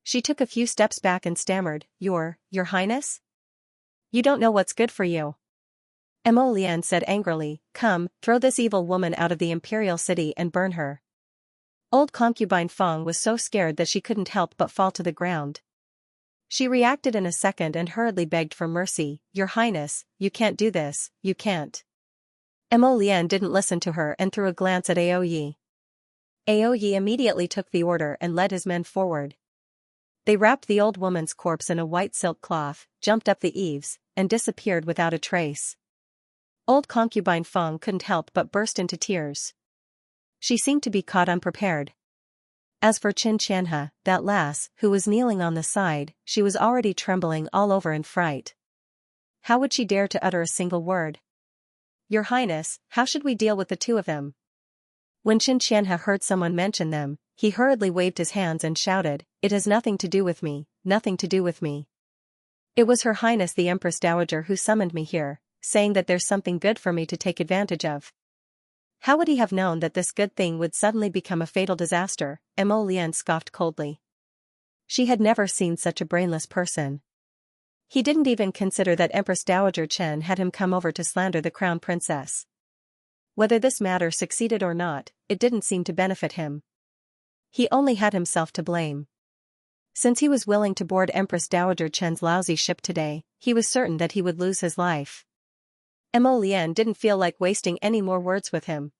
She took a few steps back and stammered, Your Highness? You don't know what's good for you. Mo Lian said angrily, Come, throw this evil woman out of the imperial city and burn her. Old concubine Feng was so scared that she couldn't help but fall to the ground. She reacted in a second and hurriedly begged for mercy, Your Highness, you can't do this, you can't. Mo Lian didn't listen to her and threw a glance at Aoyi. Aoyi immediately took the order and led his men forward. They wrapped the old woman's corpse in a white silk cloth, jumped up the eaves, and disappeared without a trace. Old concubine Feng couldn't help but burst into tears. She seemed to be caught unprepared. As for Xianxia, that lass, who was kneeling on the side, she was already trembling all over in fright. How would she dare to utter a single word? Your Highness, how should we deal with the 2 of them? When Xianxia heard someone mention them, he hurriedly waved his hands and shouted, It has nothing to do with me, nothing to do with me. It was Her Highness the Empress Dowager who summoned me here, saying that there's something good for me to take advantage of. How would he have known that this good thing would suddenly become a fatal disaster? Mo Lian scoffed coldly. She had never seen such a brainless person. He didn't even consider that Empress Dowager Chen had him come over to slander the crown princess. Whether this matter succeeded or not, it didn't seem to benefit him. He only had himself to blame. Since he was willing to board Empress Dowager Chen's lousy ship today, he was certain that he would lose his life. Mo Lian didn't feel like wasting any more words with him.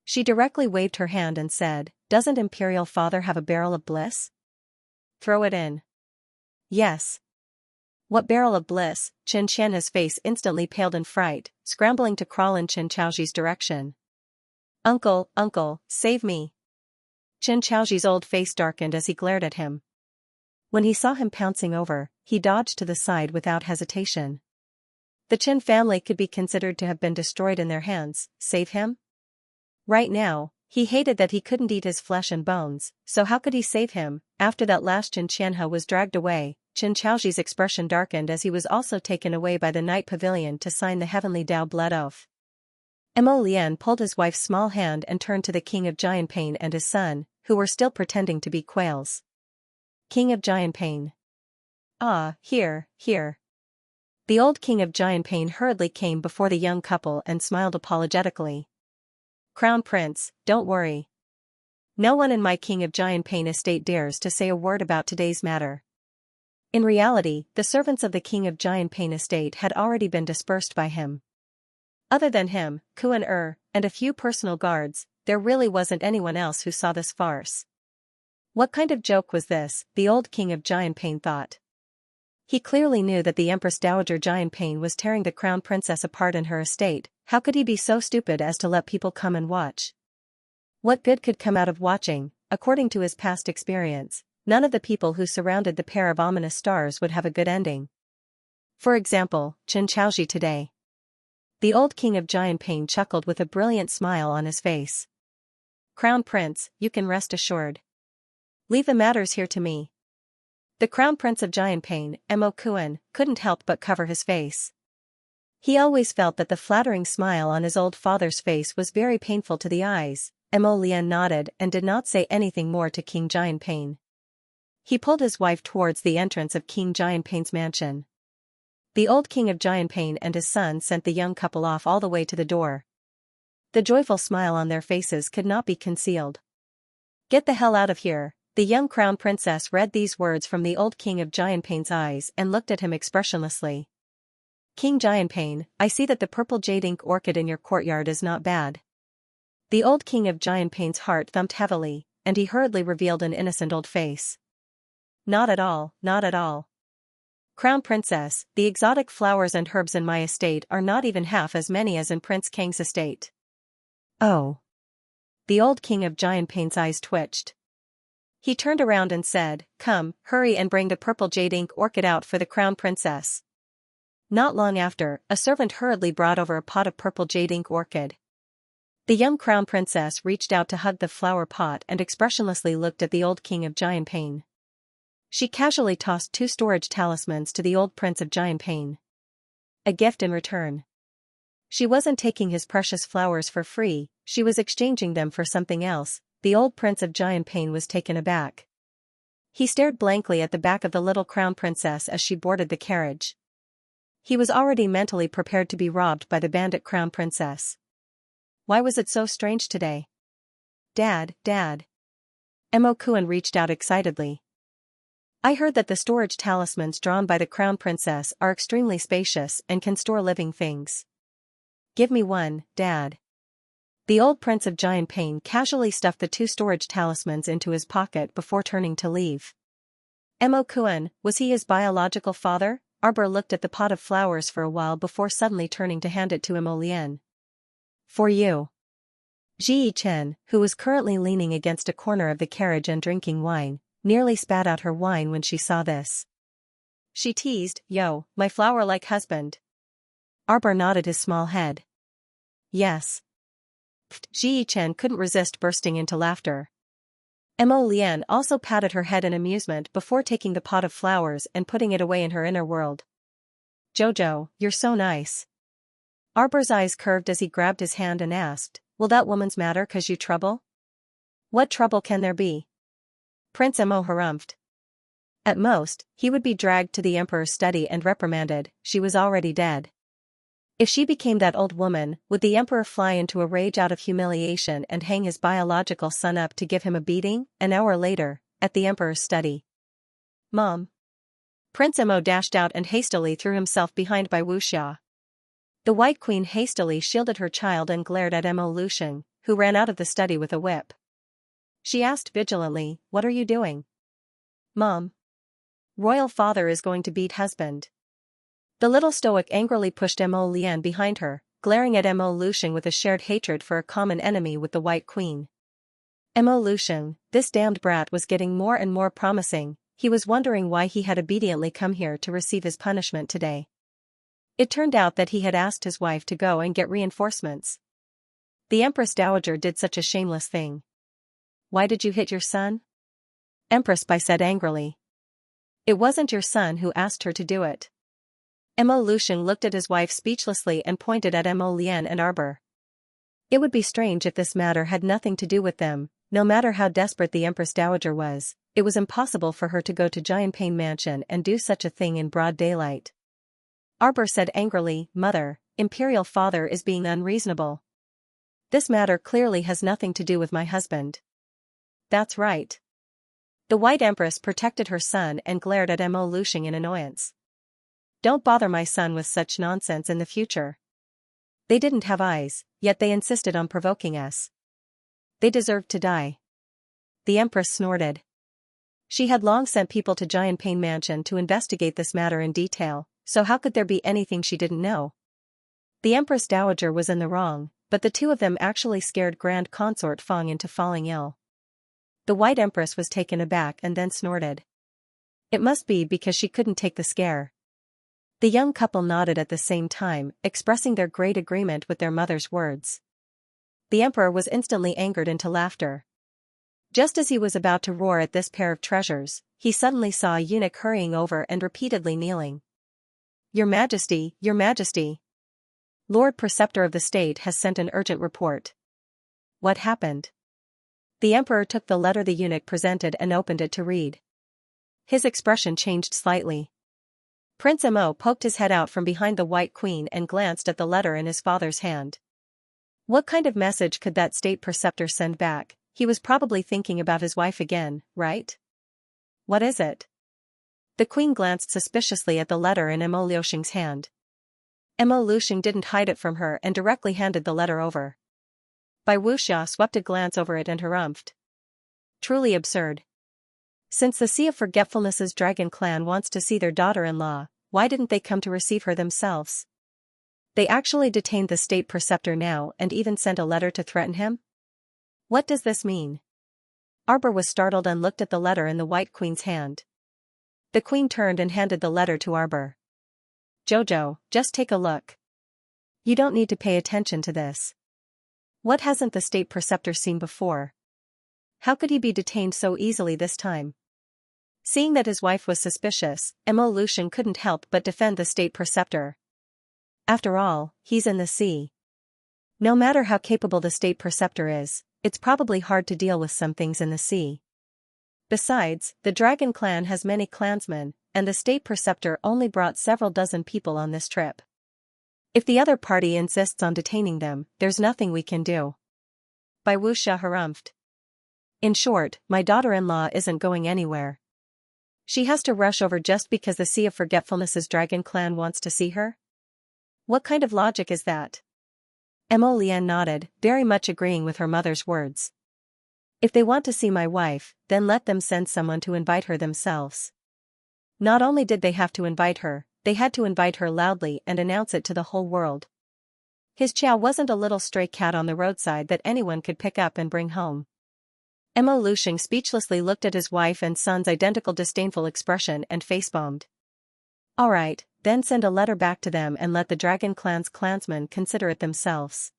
She directly waved her hand and said, Doesn't Imperial Father have a barrel of bliss? Throw it in. Yes. What barrel of bliss? Xianxia's face instantly paled in fright, scrambling to crawl in Chen Chaoji's direction. Uncle, save me. Chen Chaoji's old face darkened as he glared at him. When he saw him pouncing over, he dodged to the side without hesitation. The Chen family could be considered to have been destroyed in their hands. Save him? Right now, he hated that he couldn't eat his flesh and bones, so how could he save him? After that last Xianxia was dragged away, Chen Chaoji's expression darkened as he was also taken away by the Night Pavilion to sign the Heavenly Dao blood oath. Mo Lian pulled his wife's small hand and turned to the King of Jianping and his son, who were still pretending to be quails. King of Jianping. Ah, here. The old King of Jianping hurriedly came before the young couple and smiled apologetically. Crown Prince, don't worry. No one in my King of Jianping estate dares to say a word about today's matter. In reality, the servants of the King of Jianping estate had already been dispersed by him. Other than him, Kuan and a few personal guards, there really wasn't anyone else who saw this farce. What kind of joke was this? The old King of Jianping thought. He clearly knew that the Empress Dowager Jianping was tearing the crown princess apart in her estate. How could he be so stupid as to let people come and watch? What good could come out of watching? According to his past experience, none of the people who surrounded the pair of ominous stars would have a good ending. For example, Chen Chaoji today. The old King of Jianping chuckled with a brilliant smile on his face. Crown Prince, you can rest assured. Leave the matters here to me. The Crown Prince of Jianping, Mo Kuan, couldn't help but cover his face. He always felt that the flattering smile on his old father's face was very painful to the eyes. Mo Lian nodded and did not say anything more to King Jianping. He pulled his wife towards the entrance of King Jianping's mansion. The old King of Jianping and his son sent the young couple off all the way to the door. The joyful smile on their faces could not be concealed. Get the hell out of here. The young crown princess read these words from the old King of Jianping's eyes and looked at him expressionlessly. King Jianping, I see that the purple jade ink orchid in your courtyard is not bad. The old King of Jianping's heart thumped heavily, and he hurriedly revealed an innocent old face. Not at all. Crown Princess, the exotic flowers and herbs in my estate are not even half as many as in Prince Kang's estate. Oh. The old king of Xianpain's eyes twitched. He turned around and said, "Come, hurry and bring the purple jade ink orchid out for the Crown Princess." Not long after, a servant hurriedly brought over a pot of purple jade ink orchid. The young Crown Princess reached out to hug the flower pot and expressionlessly looked at the old king of Xianpain. She casually tossed 2 storage talismans to the old prince of Xianpain. A gift in return. She wasn't taking his precious flowers for free, she was exchanging them for something else. The old prince of Xianpain was taken aback. He stared blankly at the back of the little Crown Princess as she boarded the carriage. He was already mentally prepared to be robbed by the bandit Crown Princess. Why was it so strange today? Dad, Dad. Mo-kun reached out excitedly. I heard that the storage talismans drawn by the Crown Princess are extremely spacious and can store living things. Give me one, Dad. The old prince of Xianpain casually stuffed the 2 storage talismans into his pocket before turning to leave. Mo-kun, was he his biological father? Arbor looked at the pot of flowers for a while before suddenly turning to hand it to Mo-lien. For you. Ji Chen, who was currently leaning against a corner of the carriage and drinking wine, nearly spat out her wine when she saw this. She teased, "Yo, my flower-like husband." Arbor nodded his small head. Yes. Ji Chen couldn't resist bursting into laughter. Mo-lien also patted her head in amusement before taking the pot of flowers and putting it away in her inner world. Jojo, you're so nice. Arbor's eyes curved as he grabbed his hand and asked, "Will that woman's matter cause you trouble?" What trouble can there be? Prince Mo harumphed. At most, he would be dragged to the emperor's study and reprimanded. She was already dead. If she became that old woman, would the emperor fly into a rage out of humiliation and hang his biological son up to give him a beating? An hour later, at the emperor's study. Mom. Prince Mo dashed out and hastily threw himself behind by Wuxia. The White Queen hastily shielded her child and glared at Mo Lusheng, who ran out of the study with a whip. She asked vigilantly, "What are you doing?" Mom. Royal father is going to beat husband. The little stoic angrily pushed Mo-lien behind her, glaring at Mo Lusheng with a shared hatred for a common enemy with the White Queen. Mo Lusheng, this damned brat, was getting more and more promising. He was wondering why he had obediently come here to receive his punishment today. It turned out that he had asked his wife to go and get reinforcements. The Empress Dowager did such a shameless thing. Why did you hit your son? Empress Bai said angrily. It wasn't your son who asked her to do it. Mo Lusheng looked at his wife speechlessly and pointed at Mo-lien and Arbor. It would be strange if this matter had nothing to do with them. No matter how desperate the Empress Dowager was, it was impossible for her to go to Xianpain Mansion and do such a thing in broad daylight. Arbor said angrily, "Mother, Imperial father is being unreasonable. This matter clearly has nothing to do with my husband." That's right. The White Empress protected her son and glared at Mo Lusheng in annoyance. Don't bother my son with such nonsense in the future. They didn't have eyes, yet they insisted on provoking us. They deserved to die. The Empress snorted. She had long sent people to Xianpain Mansion to investigate this matter in detail, so how could there be anything she didn't know? The Empress Dowager was in the wrong, but the 2 of them actually scared Grand Consort Fong into falling ill. The White Empress was taken aback and then snorted. It must be because she couldn't take the scare. The young couple nodded at the same time, expressing their great agreement with their mother's words. The emperor was instantly angered into laughter. Just as he was about to roar at this pair of treasures, he suddenly saw a eunuch hurrying over and repeatedly kneeling. Your Majesty, Your Majesty. Lord Preceptor of the State has sent an urgent report. What happened? The emperor took the letter the eunuch presented and opened it to read. His expression changed slightly. Prince Mo poked his head out from behind the White Queen and glanced at the letter in his father's hand. What kind of message could that state preceptor send back? He was probably thinking about his wife again, right? What is it? The queen glanced suspiciously at the letter in Mo Lusheng's hand. Mo Lusheng didn't hide it from her and directly handed the letter over. Bai Wuxia swept a glance over it and harumphed. Truly absurd. Since the Sea of Forgetfulness's dragon clan wants to see their daughter-in-law, why didn't they come to receive her themselves? They actually detained the state preceptor now and even sent a letter to threaten him? What does this mean? Arbor was startled and looked at the letter in the White Queen's hand. The Queen turned and handed the letter to Arbor. Jojo, just take a look. You don't need to pay attention to this. What hasn't the state preceptor seen before? How could he be detained so easily this time? Seeing that his wife was suspicious, Mo Lucian couldn't help but defend the state preceptor. After all, he's in the sea. No matter how capable the state preceptor is, it's probably hard to deal with some things in the sea. Besides, the dragon clan has many clansmen, and the state preceptor only brought several dozen people on this trip. If the other party insists on detaining them, there's nothing we can do. Bai Wuxia harumphed. In short, my daughter-in-law isn't going anywhere. She has to rush over just because the Sea of Forgetfulness's dragon clan wants to see her? What kind of logic is that? Mo Lian nodded, very much agreeing with her mother's words. If they want to see my wife, then let them send someone to invite her themselves. Not only did they have to invite her, they had to invite her loudly and announce it to the whole world. His chow wasn't a little stray cat on the roadside that anyone could pick up and bring home. Mo Lucian speechlessly looked at his wife and son's identical disdainful expression and facepalmed. Alright, then send a letter back to them and let the Dragon Clan's clansmen consider it themselves.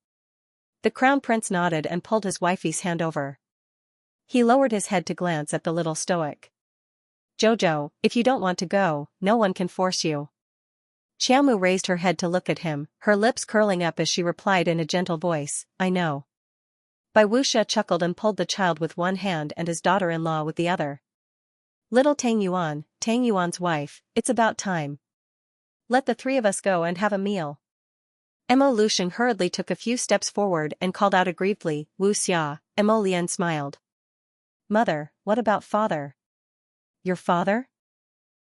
The Crown Prince nodded and pulled his wifey's hand over. He lowered his head to glance at the little stoic. Jojo, if you don't want to go, no one can force you. Xiaomu raised her head to look at him, her lips curling up as she replied in a gentle voice, I know. Bai Wuxia chuckled and pulled the child with one hand and his daughter-in-law with the other. Little Tang Yuan's wife, it's about time. Let the three of us go and have a meal. Mo Lucian hurriedly took a few steps forward and called out aggrievedly, Wuxia. Mo Lian smiled. Mother, what about father? Your father?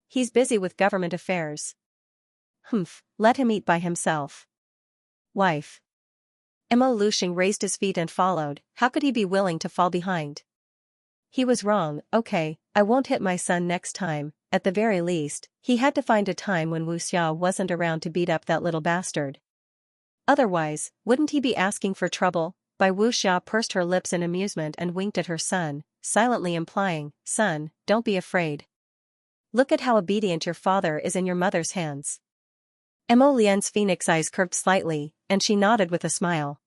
He's busy with government affairs. Humph, let him eat by himself. Wife. Mo Lucian raised his feet and followed, how could he be willing to fall behind? He was wrong, okay, I won't hit my son next time, at the very least, he had to find a time when Wuxia wasn't around to beat up that little bastard. Otherwise, wouldn't he be asking for trouble? Bai Wuxia pursed her lips in amusement and winked at her son, silently implying, son, don't be afraid. Look at how obedient your father is in your mother's hands. Mo Lian's phoenix eyes curved slightly, and she nodded with a smile.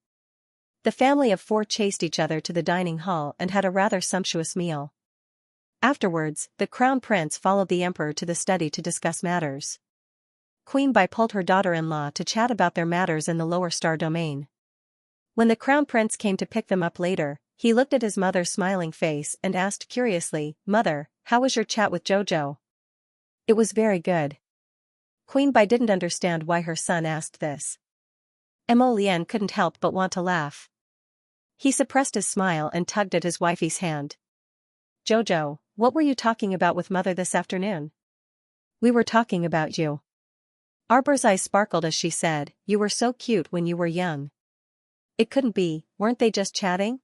The family of four chased each other to the dining hall and had a rather sumptuous meal. Afterwards, the Crown Prince followed the Emperor to the study to discuss matters. Queen Bai pulled her daughter-in-law to chat about their matters in the lower star domain. When the Crown Prince came to pick them up later, he looked at his mother's smiling face and asked curiously, Mother, how was your chat with Jojo? It was very good. Queen Bai didn't understand why her son asked this. Mo Lian couldn't help but want to laugh. He suppressed his smile and tugged at his wifey's hand. Jojo, what were you talking about with Mother this afternoon? We were talking about you. Arbor's eyes sparkled as she said, you were so cute when you were young. It couldn't be, weren't they just chatting?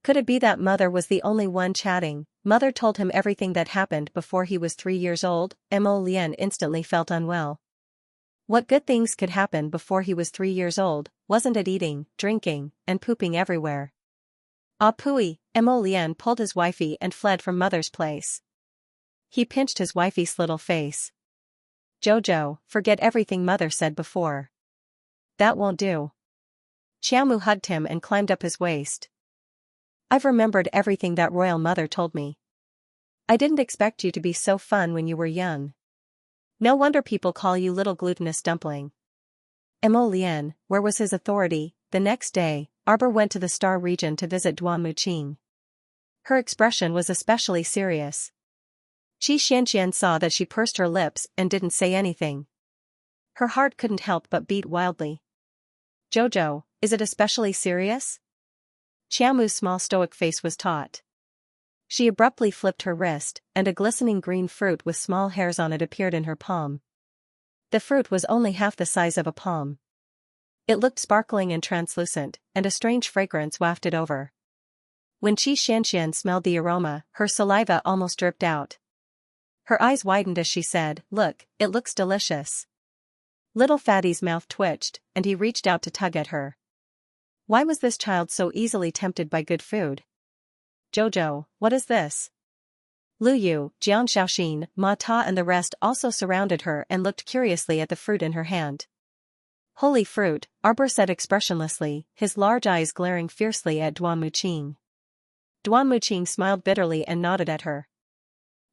Could it be that Mother was the only one chatting? Mother told him everything that happened before he was 3 years old. Mo Lian instantly felt unwell. What good things could happen before he was 3 years old? Wasn't it eating, drinking, and pooping everywhere? Ah pooey, Mo Lian pulled his wifey and fled from Mother's place. He pinched his wifey's little face. Jojo, forget everything Mother said before. That won't do. Xiaomu hugged him and climbed up his waist. I've remembered everything that royal mother told me. I didn't expect you to be so fun when you were young. No wonder people call you little glutinous dumpling. Mo Lian, where was his authority? The next day, Arbor went to the star region to visit Duan Muqing. Her expression was especially serious. Xianxia saw that she pursed her lips and didn't say anything. Her heart couldn't help but beat wildly. Jojo, is it especially serious? Xiaomu's small stoic face was taut. She abruptly flipped her wrist, and a glistening green fruit with small hairs on it appeared in her palm. The fruit was only half the size of a palm. It looked sparkling and translucent, and a strange fragrance wafted over. When Xianxia smelled the aroma, her saliva almost dripped out. Her eyes widened as she said, "Look, it looks delicious." Little Fatty's mouth twitched, and he reached out to tug at her. Why was this child so easily tempted by good food? "Jojo, what is this?" Lu Yu, Jian Shaoxin, Ma Ta and the rest also surrounded her and looked curiously at the fruit in her hand. "Holy fruit," Arbor said expressionlessly, his large eyes glaring fiercely at Duan Muqing. Duan Muqing smiled bitterly and nodded at her.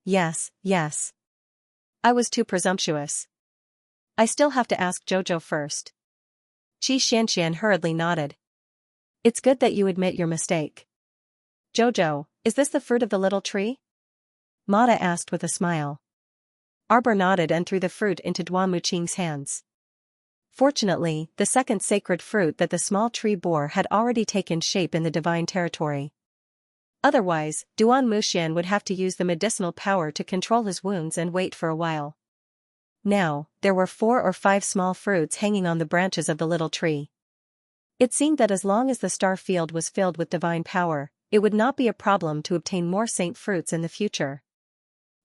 Yes, yes. I was too presumptuous. I still have to ask Jojo first." Xianxia hurriedly nodded. "It's good that you admit your mistake." "Jojo, is this the fruit of the little tree?" Mata asked with a smile. Arbor nodded and threw the fruit into Duan Muqing's hands. Fortunately, the second sacred fruit that the small tree bore had already taken shape in the divine territory. Otherwise, Duan Muxian would have to use the medicinal power to control his wounds and wait for a while. Now, there were 4 or 5 small fruits hanging on the branches of the little tree. It seemed that as long as the star field was filled with divine power, it would not be a problem to obtain more saint fruits in the future.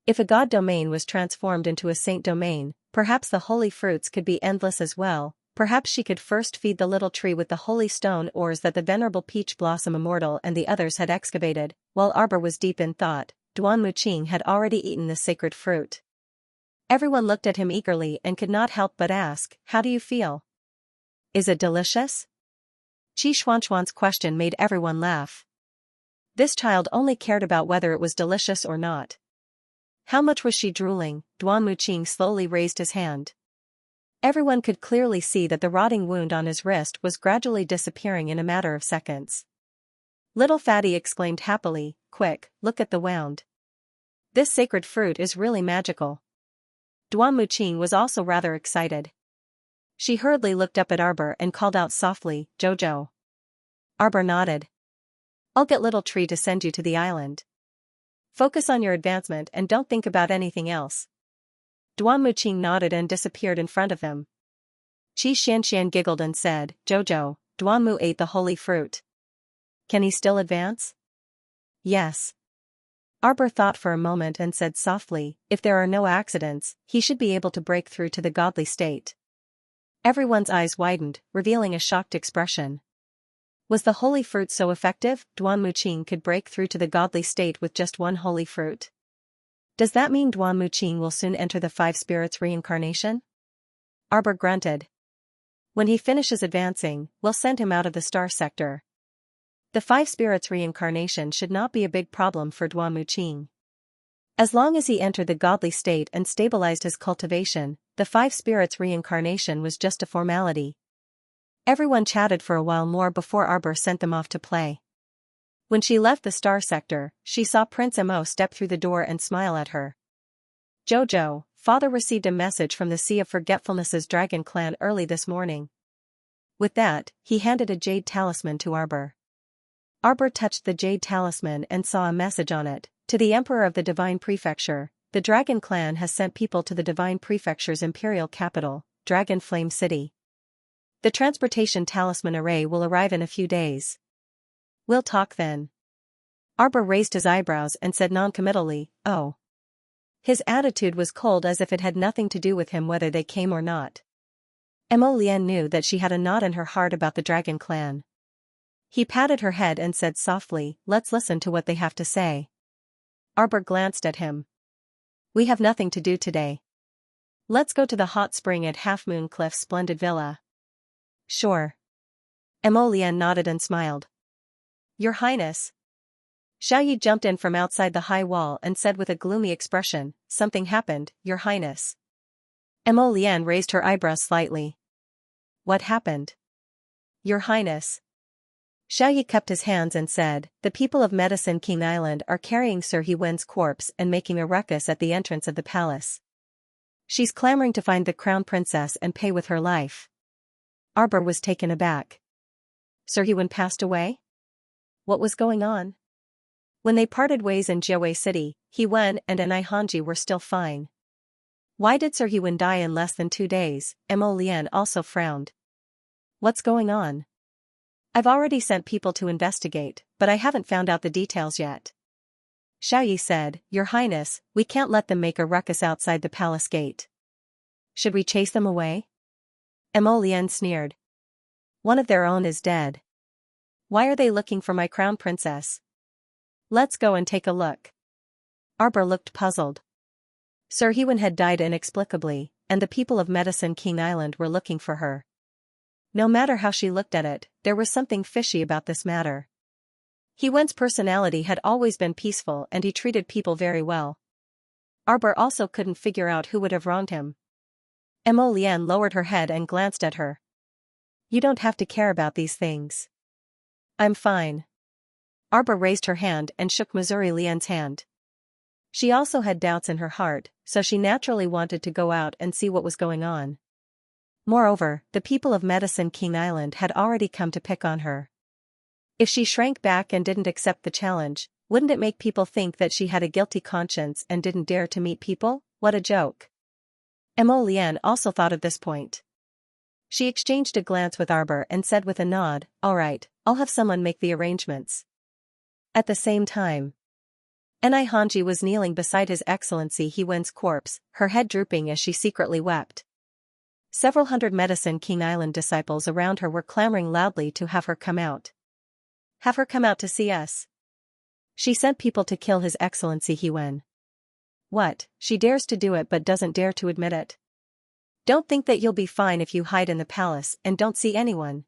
If a god domain was transformed into a saint domain, perhaps the holy fruits could be endless as well. Perhaps she could first feed the little tree with the holy stone ores that the venerable Peach Blossom Immortal and the others had excavated. While Arbor was deep in thought, Duan Muqing had already eaten the sacred fruit. Everyone looked at him eagerly and could not help but ask, "How do you feel? Is it delicious?" Qi Xuanchuan's question made everyone laugh. This child only cared about whether it was delicious or not. How much was she drooling? Duan Muqing slowly raised his hand. Everyone could clearly see that the rotting wound on his wrist was gradually disappearing in a matter of seconds. Little Fatty exclaimed happily, "Quick, look at the wound. This sacred fruit is really magical." Duan Muqing was also rather excited. She hurriedly looked up at Arbor and called out softly, "Jojo." Arbor nodded. "I'll get Little Tree to send you to the island. Focus on your advancement and don't think about anything else." Duan Muqing nodded and disappeared in front of them. Xianxia giggled and said, "Jojo, Duan Mu ate the holy fruit. Can he still advance?" "Yes." Arbor thought for a moment and said softly, "If there are no accidents, he should be able to break through to the godly state." Everyone's eyes widened, revealing a shocked expression. Was the holy fruit so effective? Duan Muqing could break through to the godly state with just one holy fruit. Does that mean Duan Muqing will soon enter the 5 spirits reincarnation? Arbor grunted. When he finishes advancing, we'll send him out of the star sector. The 5 spirits reincarnation should not be a big problem for Duan Muqing. As long as he entered the godly state and stabilized his cultivation, the 5 spirits reincarnation was just a formality. Everyone chatted for a while more before Arbor sent them off to play. When she left the star sector, she saw Prince Mo step through the door and smile at her. "Jojo, father received a message from the Sea of Forgetfulness's dragon clan early this morning." With that, he handed a jade talisman to Arbor. Arbor touched the jade talisman and saw a message on it. "To the Emperor of the Divine Prefecture, the Dragon Clan has sent people to the Divine Prefecture's imperial capital, Dragon Flame City. The transportation talisman array will arrive in a few days. We'll talk then." Arbor raised his eyebrows and said noncommittally, "Oh." His attitude was cold as if it had nothing to do with him whether they came or not. Mo Lian knew that she had a knot in her heart about the Dragon Clan. He patted her head and said softly, "Let's listen to what they have to say." Arbor glanced at him. "We have nothing to do today. Let's go to the hot spring at Half Moon Cliff's splendid villa." "Sure." Mo Lian nodded and smiled. "Your Highness." Xiao Yi jumped in from outside the high wall and said with a gloomy expression, "Something happened, Your Highness." Mo Lian raised her eyebrows slightly. "What happened?" "Your Highness." Xiao Yi cupped his hands and said, "The people of Medicine King Island are carrying Sir He Wen's corpse and making a ruckus at the entrance of the palace. She's clamoring to find the crown princess and pay with her life." Arbor was taken aback. Sir He Wen passed away? What was going on? When they parted ways in Jiawei City, He Wen and Anai Hanji were still fine. Why did Sir He Wen die in less than 2 days? Mo Lian also frowned. What's going on? I've already sent people to investigate, but I haven't found out the details yet. Xiaoyi said, Your Highness, we can't let them make a ruckus outside the palace gate. Should we chase them away? Mo Lian sneered. One of their own is dead. Why are they looking for my crown princess? Let's go and take a look. Arbor looked puzzled. Sir Hewen had died inexplicably, and the people of Medicine King Island were looking for her. No matter how she looked at it, there was something fishy about this matter. Hewen's personality had always been peaceful and he treated people very well. Arbor also couldn't figure out who would have wronged him. Mo Lian lowered her head and glanced at her. You don't have to care about these things. I'm fine. Arbor raised her hand and shook Missouri Lian's hand. She also had doubts in her heart, so she naturally wanted to go out and see what was going on. Moreover, the people of Medicine King Island had already come to pick on her. If she shrank back and didn't accept the challenge, wouldn't it make people think that she had a guilty conscience and didn't dare to meet people? What a joke. Mo Lian also thought of this point. She exchanged a glance with Arbor and said with a nod, All right, I'll have someone make the arrangements. At the same time, Enai Hanji was kneeling beside His Excellency Hewen's corpse, her head drooping as she secretly wept. Several hundred Medicine King Island disciples around her were clamoring loudly to have her come out. Have her come out to see us. She sent people to kill His Excellency Hewen. What, she dares to do it but doesn't dare to admit it. Don't think that you'll be fine if you hide in the palace and don't see anyone.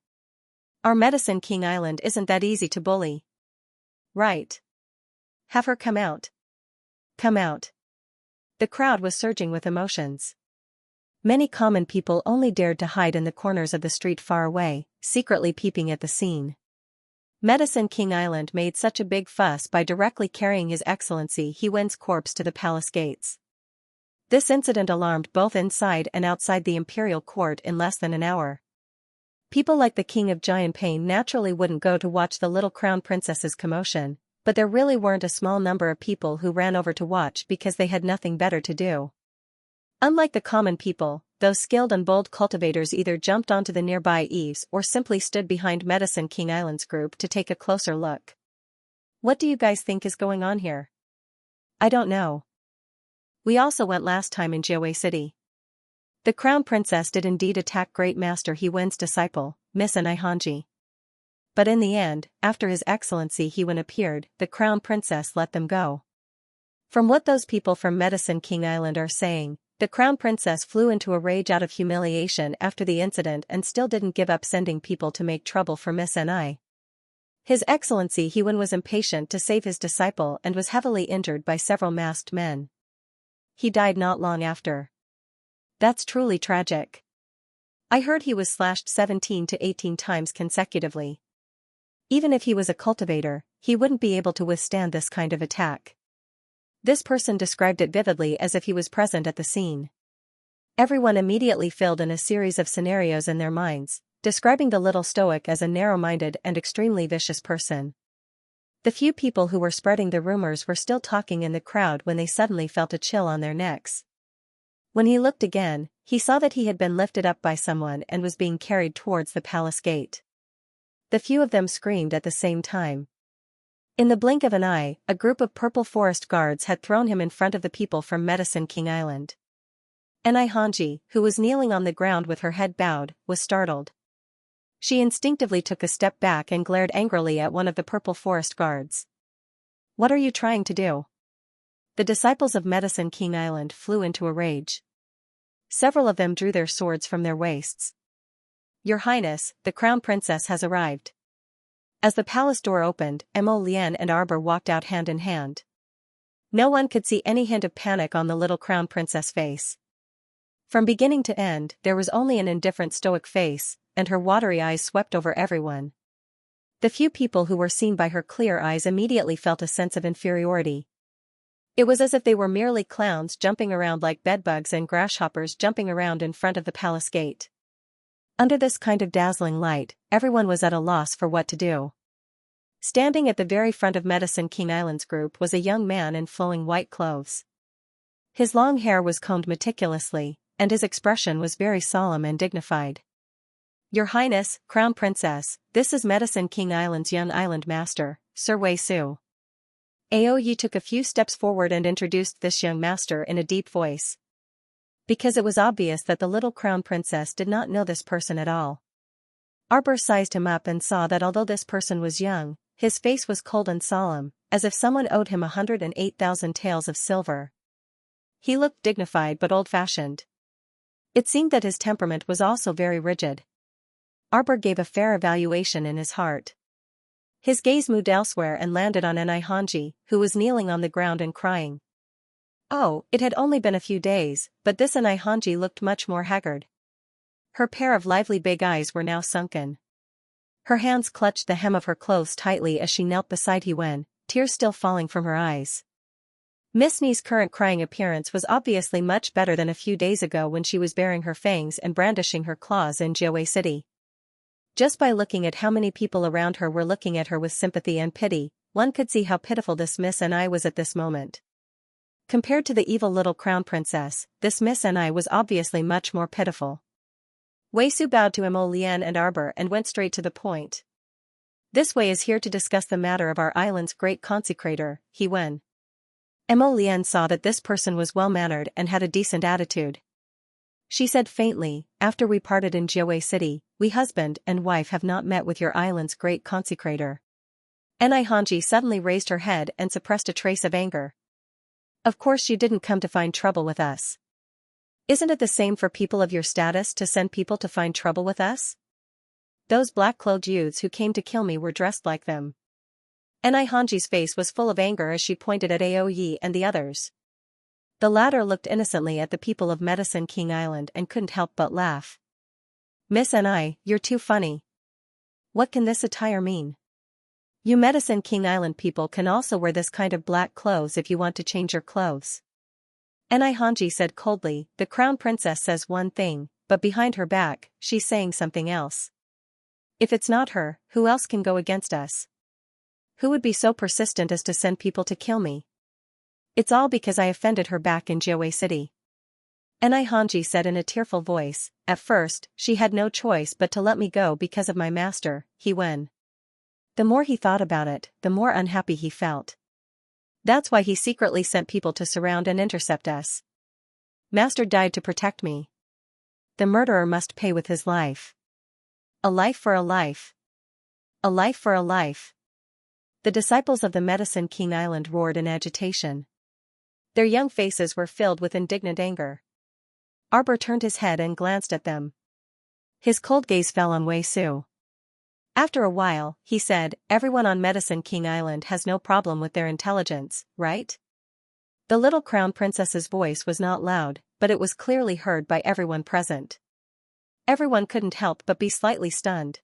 Our Medicine King Island isn't that easy to bully. Right. Have her come out. Come out. The crowd was surging with emotions. Many common people only dared to hide in the corners of the street far away, secretly peeping at the scene. Medicine King Island made such a big fuss by directly carrying His Excellency Hewen's corpse to the palace gates. This incident alarmed both inside and outside the imperial court in less than an hour. People like the King of Jianping naturally wouldn't go to watch the little crown princess's commotion, but there really weren't a small number of people who ran over to watch because they had nothing better to do. Unlike the common people, those skilled and bold cultivators either jumped onto the nearby eaves or simply stood behind Medicine King Island's group to take a closer look. What do you guys think is going on here? I don't know. We also went last time in Jiawei City. The Crown Princess did indeed attack Great Master Hewen's disciple, Miss Enai Hanji. But in the end, after His Excellency Hewen appeared, the Crown Princess let them go. From what those people from Medicine King Island are saying, the Crown Princess flew into a rage out of humiliation after the incident and still didn't give up sending people to make trouble for Miss Enai. His Excellency Hewen was impatient to save his disciple and was heavily injured by several masked men. He died not long after. That's truly tragic. I heard he was slashed 17 to 18 times consecutively. Even if he was a cultivator, he wouldn't be able to withstand this kind of attack. This person described it vividly as if he was present at the scene. Everyone immediately filled in a series of scenarios in their minds, describing the little stoic as a narrow-minded and extremely vicious person. The few people who were spreading the rumors were still talking in the crowd when they suddenly felt a chill on their necks. When he looked again, he saw that he had been lifted up by someone and was being carried towards the palace gate. The few of them screamed at the same time. In the blink of an eye, a group of purple forest guards had thrown him in front of the people from Medicine King Island. Enai Hanji, who was kneeling on the ground with her head bowed, was startled. She instinctively took a step back and glared angrily at one of the purple forest guards. What are you trying to do? The disciples of Medicine King Island flew into a rage. Several of them drew their swords from their waists. Your Highness, the Crown Princess has arrived. As the palace door opened, Mo Lian and Arbor walked out hand in hand. No one could see any hint of panic on the little Crown Princess' face. From beginning to end, there was only an indifferent stoic face, and her watery eyes swept over everyone. The few people who were seen by her clear eyes immediately felt a sense of inferiority. It was as if they were merely clowns jumping around like bedbugs and grasshoppers jumping around in front of the palace gate. Under this kind of dazzling light, everyone was at a loss for what to do. Standing at the very front of Medicine King Island's group was a young man in flowing white clothes. His long hair was combed meticulously, and his expression was very solemn and dignified. Your Highness, Crown Princess, this is Medicine King Island's young island master, Sir Wei Su. Aoyi took a few steps forward and introduced this young master in a deep voice. Because it was obvious that the little crown princess did not know this person at all. Arbor sized him up and saw that although this person was young, his face was cold and solemn, as if someone owed him 108,000 taels of silver. He looked dignified but old-fashioned. It seemed that his temperament was also very rigid. Arbor gave a fair evaluation in his heart. His gaze moved elsewhere and landed on Hanji, who was kneeling on the ground and crying. Oh, it had only been a few days, but this Hanji looked much more haggard. Her pair of lively big eyes were now sunken. Her hands clutched the hem of her clothes tightly as she knelt beside Wen, tears still falling from her eyes. Miss Ni's current crying appearance was obviously much better than a few days ago when she was baring her fangs and brandishing her claws in Jiawei City. Just by looking at how many people around her were looking at her with sympathy and pity, one could see how pitiful this Miss Ni was at this moment. Compared to the evil little crown princess, this Miss Ni was obviously much more pitiful. Wei Su bowed to Mo Lian and Arbor and went straight to the point. This Wei is here to discuss the matter of our island's great consecrator, Wen. Mo Lian saw that this person was well-mannered and had a decent attitude. She said faintly, after we parted in Jiawei City, we husband and wife have not met with your island's great consecrator. Hanji suddenly raised her head and suppressed a trace of anger. Of course you didn't come to find trouble with us. Isn't it the same for people of your status to send people to find trouble with us? Those black-clothed youths who came to kill me were dressed like them. Hanji's face was full of anger as she pointed at Aoyi and the others. The latter looked innocently at the people of Medicine King Island and couldn't help but laugh. Miss Ni, you're too funny. What can this attire mean? You Medicine King Island people can also wear this kind of black clothes if you want to change your clothes. Hanji said coldly, the crown princess says one thing, but behind her back, she's saying something else. If it's not her, who else can go against us? Who would be so persistent as to send people to kill me? It's all because I offended her back in Jiawei City. Hanji said in a tearful voice, at first, she had no choice but to let me go because of my master, Wen. The more he thought about it, the more unhappy he felt. That's why he secretly sent people to surround and intercept us. Master died to protect me. The murderer must pay with his life. A life for a life. A life for a life. The disciples of the Medicine King Island roared in agitation. Their young faces were filled with indignant anger. Arbor turned his head and glanced at them. His cold gaze fell on Wei Su. After a while, he said, everyone on Medicine King Island has no problem with their intelligence, right? The little crown princess's voice was not loud, but it was clearly heard by everyone present. Everyone couldn't help but be slightly stunned.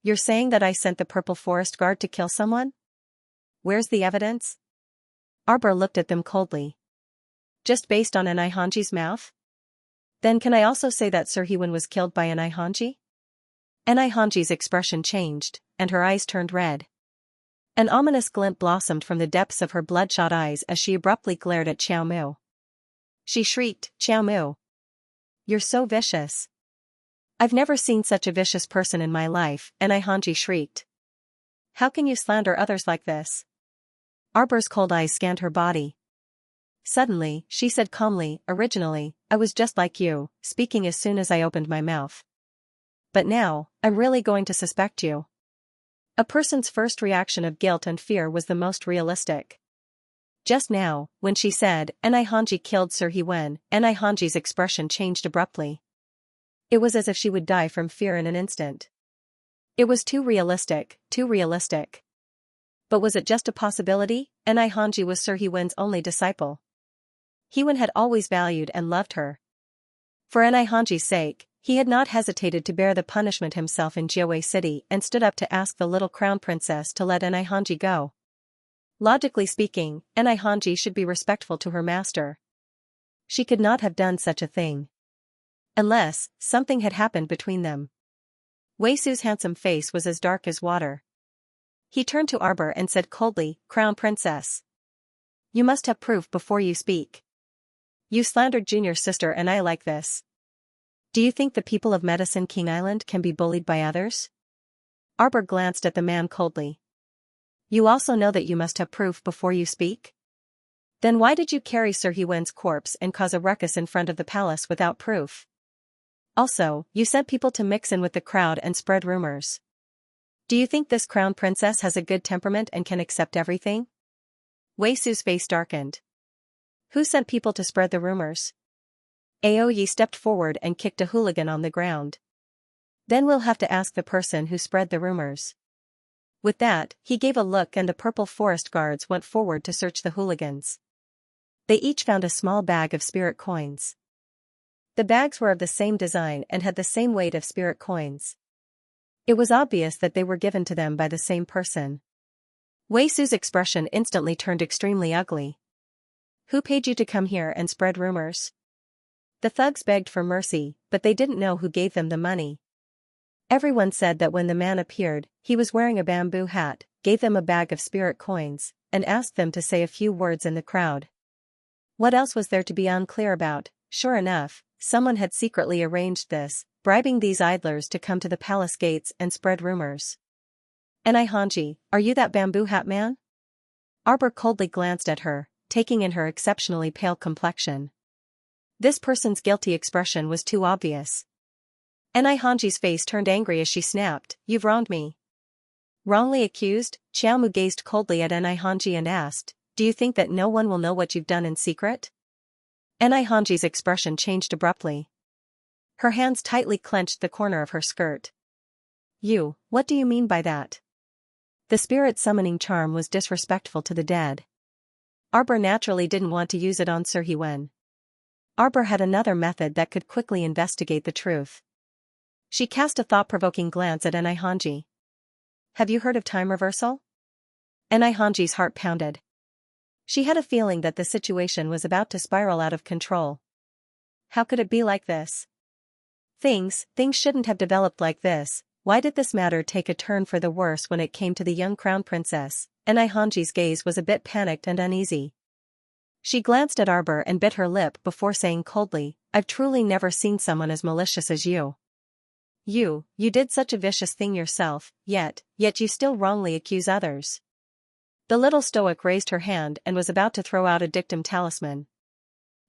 You're saying that I sent the Purple Forest Guard to kill someone? Where's the evidence? Arbor looked at them coldly. Just based on Hanji's mouth? Then can I also say that Sir Wen was killed by Hanji? Hanji's expression changed, and her eyes turned red. An ominous glint blossomed from the depths of her bloodshot eyes as she abruptly glared at Xiao Mu. She shrieked, Xiao Mu. You're so vicious. I've never seen such a vicious person in my life, Hanji shrieked. How can you slander others like this? Arbor's cold eyes scanned her body. Suddenly, she said calmly, originally, I was just like you, speaking as soon as I opened my mouth. But now, I'm really going to suspect you. A person's first reaction of guilt and fear was the most realistic. Just now, when she said, Hanji killed Sir Wen, Hanji's expression changed abruptly. It was as if she would die from fear in an instant. It was too realistic, too realistic. But was it just a possibility? Hanji was Sir Wen's only disciple. Wen had always valued and loved her. For Hanji's sake, he had not hesitated to bear the punishment himself in Jiawei City and stood up to ask the little crown princess to let Hanji go. Logically speaking, Hanji should be respectful to her master. She could not have done such a thing. Unless, something had happened between them. Wei Su's handsome face was as dark as water. He turned to Arbor and said coldly, Crown Princess. You must have proof before you speak. You slandered Junior's sister and I like this. Do you think the people of Medicine King Island can be bullied by others? Arbor glanced at the man coldly. You also know that you must have proof before you speak? Then why did you carry Sir Hewen's corpse and cause a ruckus in front of the palace without proof? Also, you sent people to mix in with the crowd and spread rumors. Do you think this crown princess has a good temperament and can accept everything? Wei Su's face darkened. Who sent people to spread the rumors? Aoyi stepped forward and kicked a hooligan on the ground. Then we'll have to ask the person who spread the rumors. With that, he gave a look and the purple forest guards went forward to search the hooligans. They each found a small bag of spirit coins. The bags were of the same design and had the same weight of spirit coins. It was obvious that they were given to them by the same person. Wei Su's expression instantly turned extremely ugly. Who paid you to come here and spread rumors? The thugs begged for mercy, but they didn't know who gave them the money. Everyone said that when the man appeared, he was wearing a bamboo hat, gave them a bag of spirit coins, and asked them to say a few words in the crowd. What else was there to be unclear about? Sure enough, someone had secretly arranged this, bribing these idlers to come to the palace gates and spread rumors. Enai Hanji, are you that bamboo hat man? Arbor coldly glanced at her, taking in her exceptionally pale complexion. This person's guilty expression was too obvious. Enai Hanji's face turned angry as she snapped, You've wronged me. Wrongly accused, Xiaomu gazed coldly at Enai Hanji and asked, Do you think that no one will know what you've done in secret? Enai Hanji's expression changed abruptly. Her hands tightly clenched the corner of her skirt. What do you mean by that? The spirit summoning charm was disrespectful to the dead. Arbor naturally didn't want to use it on Sir Hewen. Arbor had another method that could quickly investigate the truth. She cast a thought-provoking glance at Enai Hanji. Have you heard of time reversal? Enai Hanji's heart pounded. She had a feeling that the situation was about to spiral out of control. How could it be like this? Things shouldn't have developed like this. Why did this matter take a turn for the worse when it came to the young crown princess? Enai Hanji's gaze was a bit panicked and uneasy. She glanced at Arbor and bit her lip before saying coldly, I've truly never seen someone as malicious as you. You did such a vicious thing yourself, yet you still wrongly accuse others. The little stoic raised her hand and was about to throw out a dictum talisman.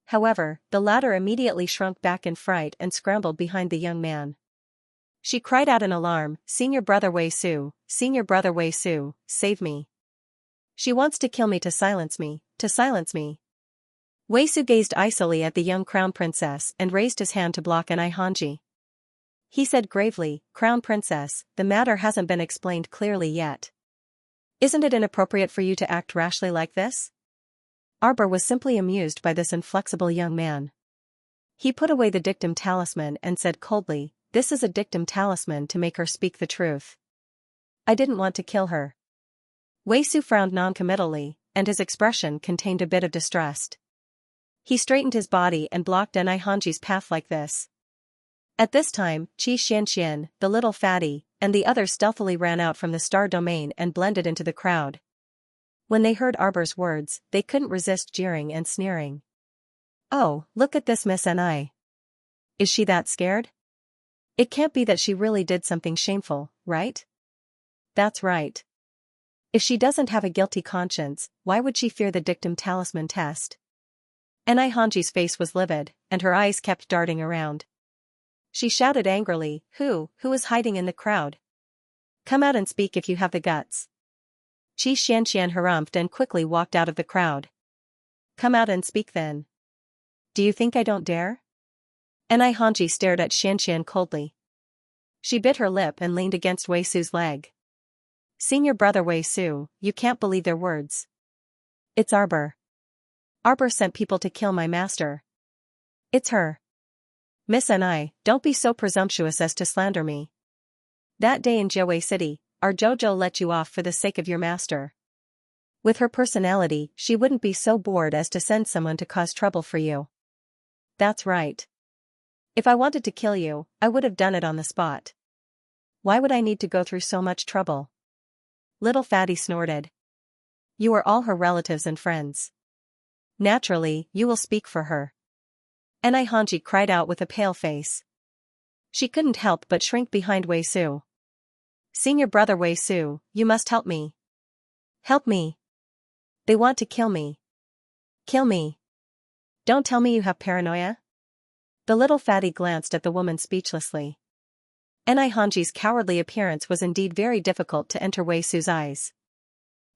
However, the latter immediately shrunk back in fright and scrambled behind the young man. She cried out in alarm, Senior brother Wei Su, Senior brother Wei Su, save me. She wants to kill me to silence me, Wei Su gazed icily at the young crown princess and raised his hand to block Enai Hanji. He said gravely, Crown princess, the matter hasn't been explained clearly yet. Isn't it inappropriate for you to act rashly like this? Arbor was simply amused by this inflexible young man. He put away the dictum talisman and said coldly, This is a dictum talisman to make her speak the truth. I didn't want to kill her. Wei Su frowned noncommittally, and his expression contained a bit of distress. He straightened his body and blocked Enai Hanji's path like this. At this time, Xianxia, the little fatty, and the others stealthily ran out from the star domain and blended into the crowd. When they heard Arbor's words, they couldn't resist jeering and sneering. Oh, look at this Miss Enai. Is she that scared? It can't be that she really did something shameful, right? That's right. If she doesn't have a guilty conscience, why would she fear the dictum talisman test? Enai Hanji's face was livid, and her eyes kept darting around. She shouted angrily, Who is hiding in the crowd? Come out and speak if you have the guts. Xianxia harumphed and quickly walked out of the crowd. Come out and speak then. Do you think I don't dare? Enai Hanji stared at Xianxia coldly. She bit her lip and leaned against Wei Su's leg. Senior brother Wei Su, you can't believe their words. It's Arbor. Arbor sent people to kill my master. It's her. Miss Enai, don't be so presumptuous as to slander me. That day in Jiawei City, our Jojo let you off for the sake of your master. With her personality, she wouldn't be so bored as to send someone to cause trouble for you. That's right. If I wanted to kill you, I would have done it on the spot. Why would I need to go through so much trouble? Little Fatty snorted. You are all her relatives and friends. Naturally, you will speak for her. Enai Hanji cried out with a pale face. She couldn't help but shrink behind Wei Su. Senior brother Wei Su, you must help me. Help me. They want to kill me. Kill me. Don't tell me you have paranoia? The little fatty glanced at the woman speechlessly. Enai Hanji's cowardly appearance was indeed very difficult to enter Wei Su's eyes.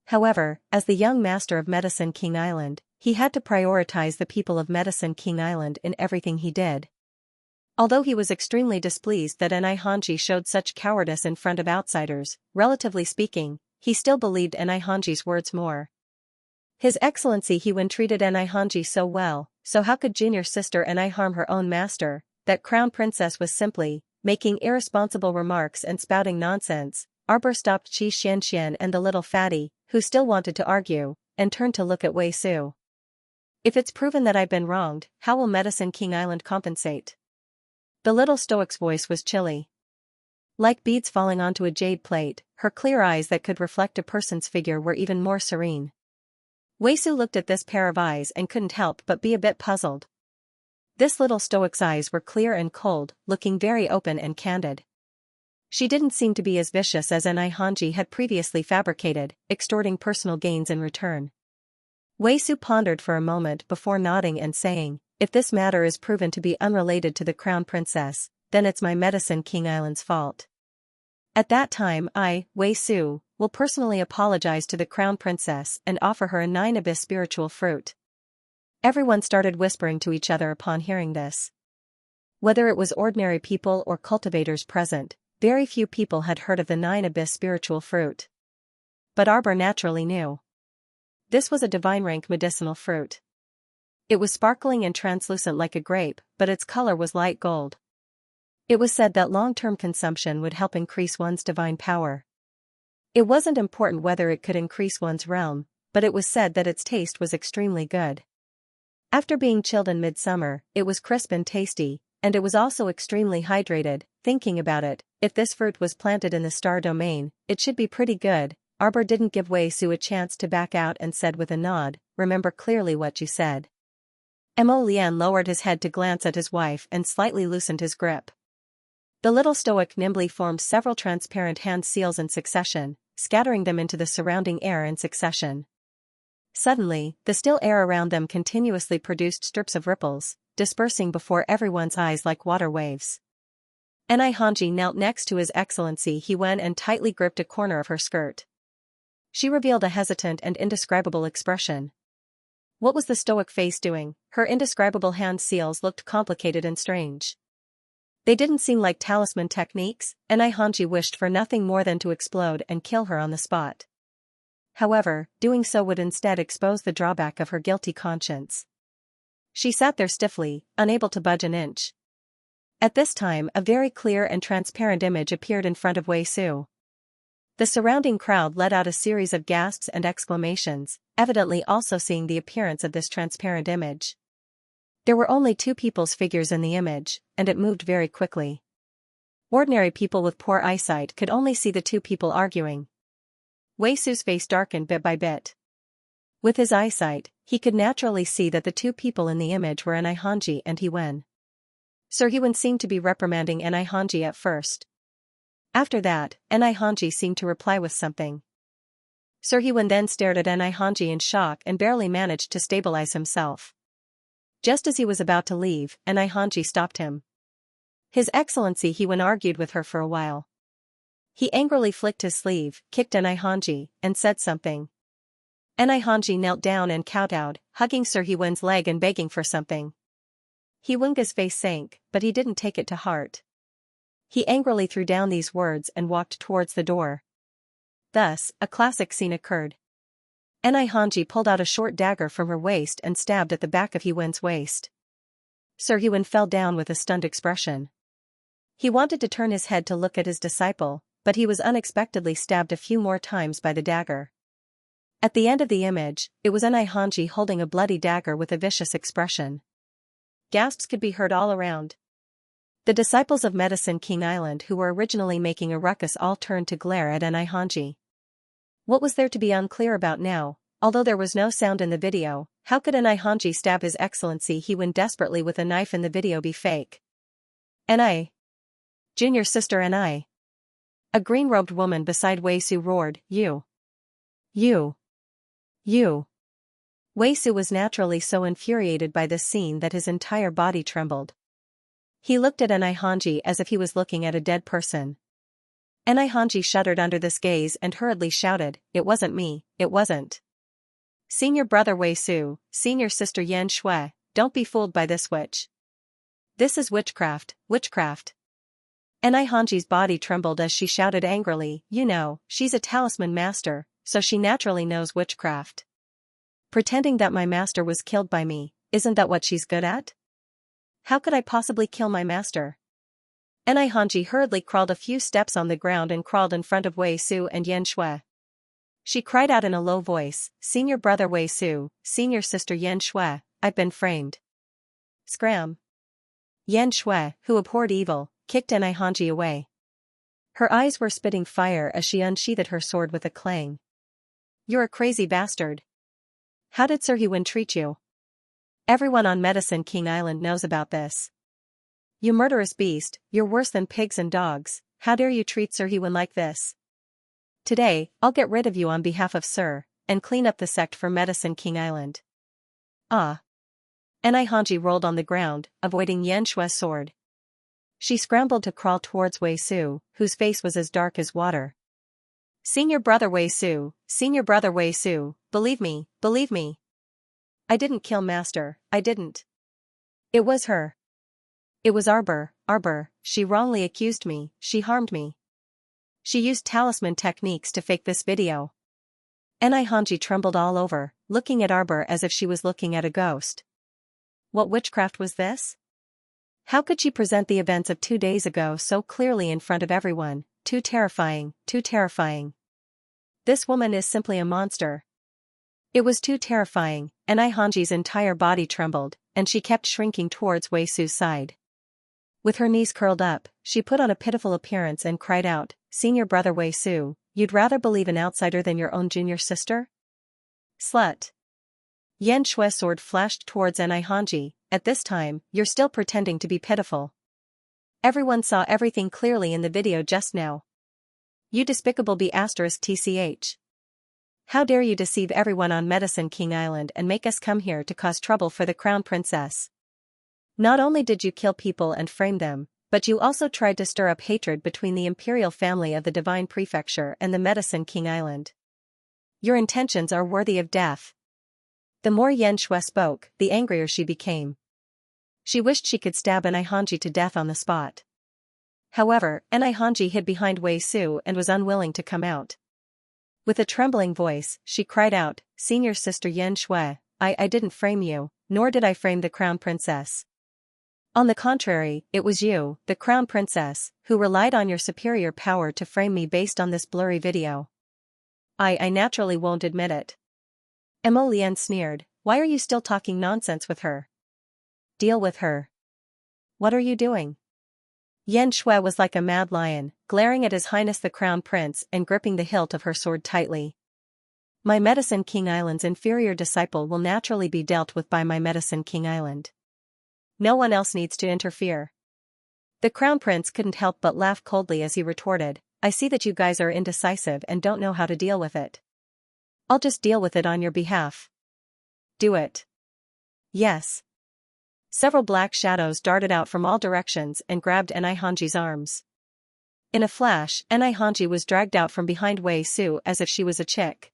However, as the young master of Medicine King Island, he had to prioritize the people of Medicine King Island in everything he did. Although he was extremely displeased that Enai Hanji showed such cowardice in front of outsiders, relatively speaking, he still believed Enai Hanji's words more. His Excellency He-Wen treated Enai Hanji so well, so how could junior sister Enai harm her own master? That crown princess was simply making irresponsible remarks and spouting nonsense. Arbor stopped Xianxia and the little fatty, who still wanted to argue, and turned to look at Wei Su. If it's proven that I've been wronged, how will Medicine King Island compensate? The little stoic's voice was chilly. Like beads falling onto a jade plate, her clear eyes that could reflect a person's figure were even more serene. Wei Su looked at this pair of eyes and couldn't help but be a bit puzzled. This little stoic's eyes were clear and cold, looking very open and candid. She didn't seem to be as vicious as Enai Hanji had previously fabricated, extorting personal gains in return. Wei Su pondered for a moment before nodding and saying, if this matter is proven to be unrelated to the crown princess, then it's my Medicine King Island's fault. At that time I, Wei Su, will personally apologize to the crown princess and offer her a 9 abyss spiritual fruit. Everyone started whispering to each other upon hearing this. Whether it was ordinary people or cultivators present, very few people had heard of the 9 abyss spiritual fruit. But Arbor naturally knew. This was a divine rank medicinal fruit. It was sparkling and translucent like a grape, but its color was light gold. It was said that long-term consumption would help increase one's divine power. It wasn't important whether it could increase one's realm, but it was said that its taste was extremely good. After being chilled in midsummer, it was crisp and tasty, and it was also extremely hydrated. Thinking about it, if this fruit was planted in the star domain, it should be pretty good. Arbor didn't give Wei Su a chance to back out and said with a nod, remember clearly what you said. Mo Lian lowered his head to glance at his wife and slightly loosened his grip. The little stoic nimbly formed several transparent hand seals in succession, scattering them into the surrounding air in succession. Suddenly, the still air around them continuously produced strips of ripples, dispersing before everyone's eyes like water waves. Enai Hanji knelt next to His Excellency He-Wen and tightly gripped a corner of her skirt. She revealed a hesitant and indescribable expression. What was the stoic face doing? Her indescribable hand seals looked complicated and strange. They didn't seem like talisman techniques, Enai Hanji wished for nothing more than to explode and kill her on the spot. However, doing so would instead expose the drawback of her guilty conscience. She sat there stiffly, unable to budge an inch. At this time a very clear and transparent image appeared in front of Wei Su. The surrounding crowd let out a series of gasps and exclamations, evidently also seeing the appearance of this transparent image. There were only 2 people's figures in the image, and it moved very quickly. Ordinary people with poor eyesight could only see the 2 people arguing. Wei Su's face darkened bit by bit. With his eyesight, he could naturally see that the 2 people in the image were Enai Hanji and He-Wen. Sir He-Wen seemed to be reprimanding Enai Hanji at first. After that, Enai Hanji seemed to reply with something. Sir He-Wen then stared at Enai Hanji in shock and barely managed to stabilize himself. Just as he was about to leave, Enai Hanji stopped him. His Excellency He-Wen argued with her for a while. He angrily flicked his sleeve, kicked Enai Hanji, and said something. Enai Hanji knelt down and kowtowed, hugging Sir He-Wen's leg and begging for something. He-Wen's face sank, but he didn't take it to heart. He angrily threw down these words and walked towards the door. Thus, a classic scene occurred. Enai Hanji pulled out a short dagger from her waist and stabbed at the back of He-Wen's waist. Sir He-Wen fell down with a stunned expression. He wanted to turn his head to look at his disciple, but he was unexpectedly stabbed a few more times by the dagger. At the end of the image, it was Enai Hanji holding a bloody dagger with a vicious expression. Gasps could be heard all around. The disciples of Medicine King Island who were originally making a ruckus all turned to glare at Enai Hanji. What was there to be unclear about now? Although there was no sound in the video, how could Enai Hanji stab His Excellency He-Wen desperately with a knife in the video be fake? Enai Junior sister and I. A green-robed woman beside Wei Su roared, You. You. You. Wei Su was naturally so infuriated by this scene that his entire body trembled. He looked at Enai Hanji as if he was looking at a dead person. Enai Hanji shuddered under this gaze and hurriedly shouted, It wasn't me, it wasn't. Senior brother Wei Su, senior sister Yan Shui, don't be fooled by this witch. This is witchcraft, witchcraft. Enai Hanji's body trembled as she shouted angrily, You know, she's a talisman master, so she naturally knows witchcraft. Pretending that my master was killed by me, isn't that what she's good at? How could I possibly kill my master? Enai Hanji hurriedly crawled a few steps on the ground and crawled in front of Wei Su and Yan Shui. She cried out in a low voice, Senior brother Wei Su, senior sister Yan Shui, I've been framed. Scram. Yan Shui, who abhorred evil, kicked Enai Hanji away. Her eyes were spitting fire as she unsheathed her sword with a clang. You're a crazy bastard. How did Sir Huan treat you? Everyone on Medicine King Island knows about this. You murderous beast, you're worse than pigs and dogs, how dare you treat Sir Huan like this? Today, I'll get rid of you on behalf of Sir, and clean up the sect for Medicine King Island. Ah. Enai Hanji rolled on the ground, avoiding Yan Shui's sword. She scrambled to crawl towards Wei Su, whose face was as dark as water. Senior brother Wei Su, senior brother Wei Su, believe me, believe me. I didn't kill Master, I didn't. It was her. It was Arbor, she wrongly accused me, she harmed me. She used talisman techniques to fake this video. Enai Hanji trembled all over, looking at Arbor as if she was looking at a ghost. What witchcraft was this? How could she present the events of 2 days ago so clearly in front of everyone? Too terrifying, too terrifying. This woman is simply a monster. It was too terrifying, Enai Hanji's entire body trembled, and she kept shrinking towards Wei Su's side. With her knees curled up, she put on a pitiful appearance and cried out, Senior brother Wei Su, you'd rather believe an outsider than your own junior sister? Slut. Yan Shui's sword flashed towards Enai Hanji. At this time, you're still pretending to be pitiful. Everyone saw everything clearly in the video just now. You despicable B*TCH. How dare you deceive everyone on Medicine King Island and make us come here to cause trouble for the Crown Princess. Not only did you kill people and frame them, but you also tried to stir up hatred between the imperial family of the Divine Prefecture and the Medicine King Island. Your intentions are worthy of death. The more Yan Shui spoke, the angrier she became. She wished she could stab Enai Hanji to death on the spot. However, Enai Hanji hid behind Wei Su and was unwilling to come out. With a trembling voice, she cried out, Senior sister Yan Shui, I didn't frame you, nor did I frame the Crown Princess. On the contrary, it was you, the Crown Princess, who relied on your superior power to frame me based on this blurry video. I naturally won't admit it. Mo Lian sneered, why are you still talking nonsense with her? Deal with her. What are you doing? Yan Shui was like a mad lion, glaring at His Highness the Crown Prince and gripping the hilt of her sword tightly. My Medicine King Island's inferior disciple will naturally be dealt with by my Medicine King Island. No one else needs to interfere. The Crown Prince couldn't help but laugh coldly as he retorted, I see that you guys are indecisive and don't know how to deal with it. I'll just deal with it on your behalf. Do it. Yes. Several black shadows darted out from all directions and grabbed Enai Hanji's arms. In a flash, Enai Hanji was dragged out from behind Wei Su as if she was a chick.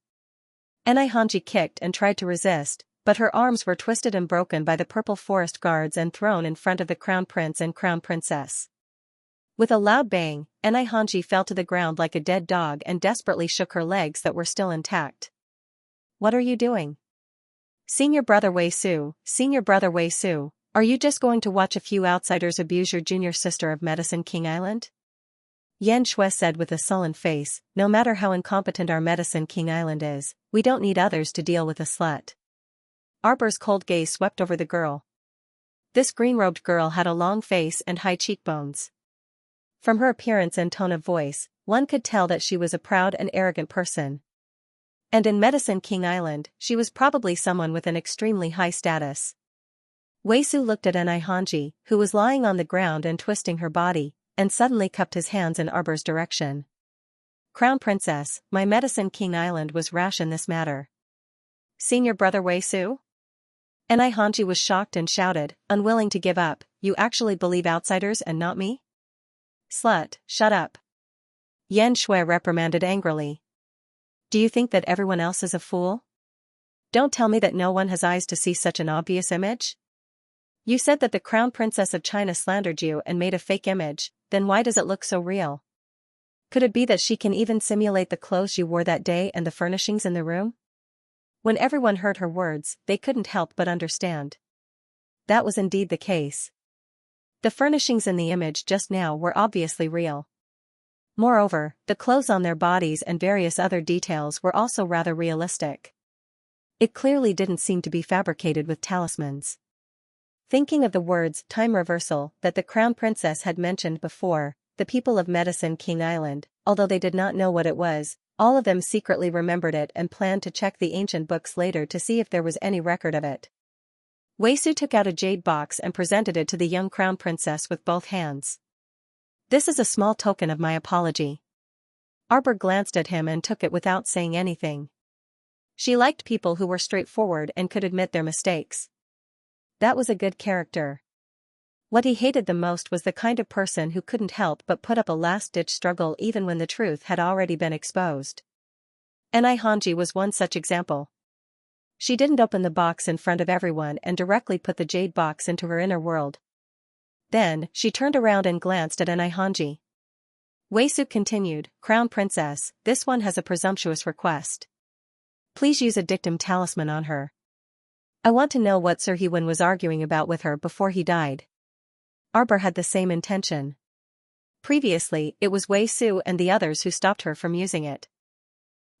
Enai Hanji kicked and tried to resist, but her arms were twisted and broken by the Purple Forest guards and thrown in front of the Crown Prince and Crown Princess. With a loud bang, Enai Hanji fell to the ground like a dead dog and desperately shook her legs that were still intact. What are you doing? Senior brother Wei Su, senior brother Wei Su, are you just going to watch a few outsiders abuse your junior sister of Medicine King Island? Yan Shui said with a sullen face, no matter how incompetent our Medicine King Island is, we don't need others to deal with a slut. Arbor's cold gaze swept over the girl. This green-robed girl had a long face and high cheekbones. From her appearance and tone of voice, one could tell that she was a proud and arrogant person. And in Medicine King Island, she was probably someone with an extremely high status. Wei Su looked at Enai Hanji, who was lying on the ground and twisting her body, and suddenly cupped his hands in Arbor's direction. Crown Princess, my Medicine King Island was rash in this matter. Senior brother Wei Su? Hanji was shocked and shouted, unwilling to give up, you actually believe outsiders and not me? Slut, shut up. Yan Shui reprimanded angrily. Do you think that everyone else is a fool? Don't tell me that no one has eyes to see such an obvious image? You said that the Crown Princess of China slandered you and made a fake image, then why does it look so real? Could it be that she can even simulate the clothes you wore that day and the furnishings in the room? When everyone heard her words, they couldn't help but understand. That was indeed the case. The furnishings in the image just now were obviously real. Moreover, the clothes on their bodies and various other details were also rather realistic. It clearly didn't seem to be fabricated with talismans. Thinking of the words time reversal that the Crown Princess had mentioned before, the people of Medicine King Island, although they did not know what it was, all of them secretly remembered it and planned to check the ancient books later to see if there was any record of it. Wei Su took out a jade box and presented it to the young Crown Princess with both hands. This is a small token of my apology. Arbor glanced at him and took it without saying anything. She liked people who were straightforward and could admit their mistakes. That was a good character. What he hated the most was the kind of person who couldn't help but put up a last-ditch struggle even when the truth had already been exposed. Hanji was one such example. She didn't open the box in front of everyone and directly put the jade box into her inner world. Then, she turned around and glanced at Hanji. Wei Su continued, Crown Princess, this one has a presumptuous request. Please use a dictum talisman on her. I want to know what Sir Hewen was arguing about with her before he died. Arbor had the same intention. Previously, it was Wei Su and the others who stopped her from using it.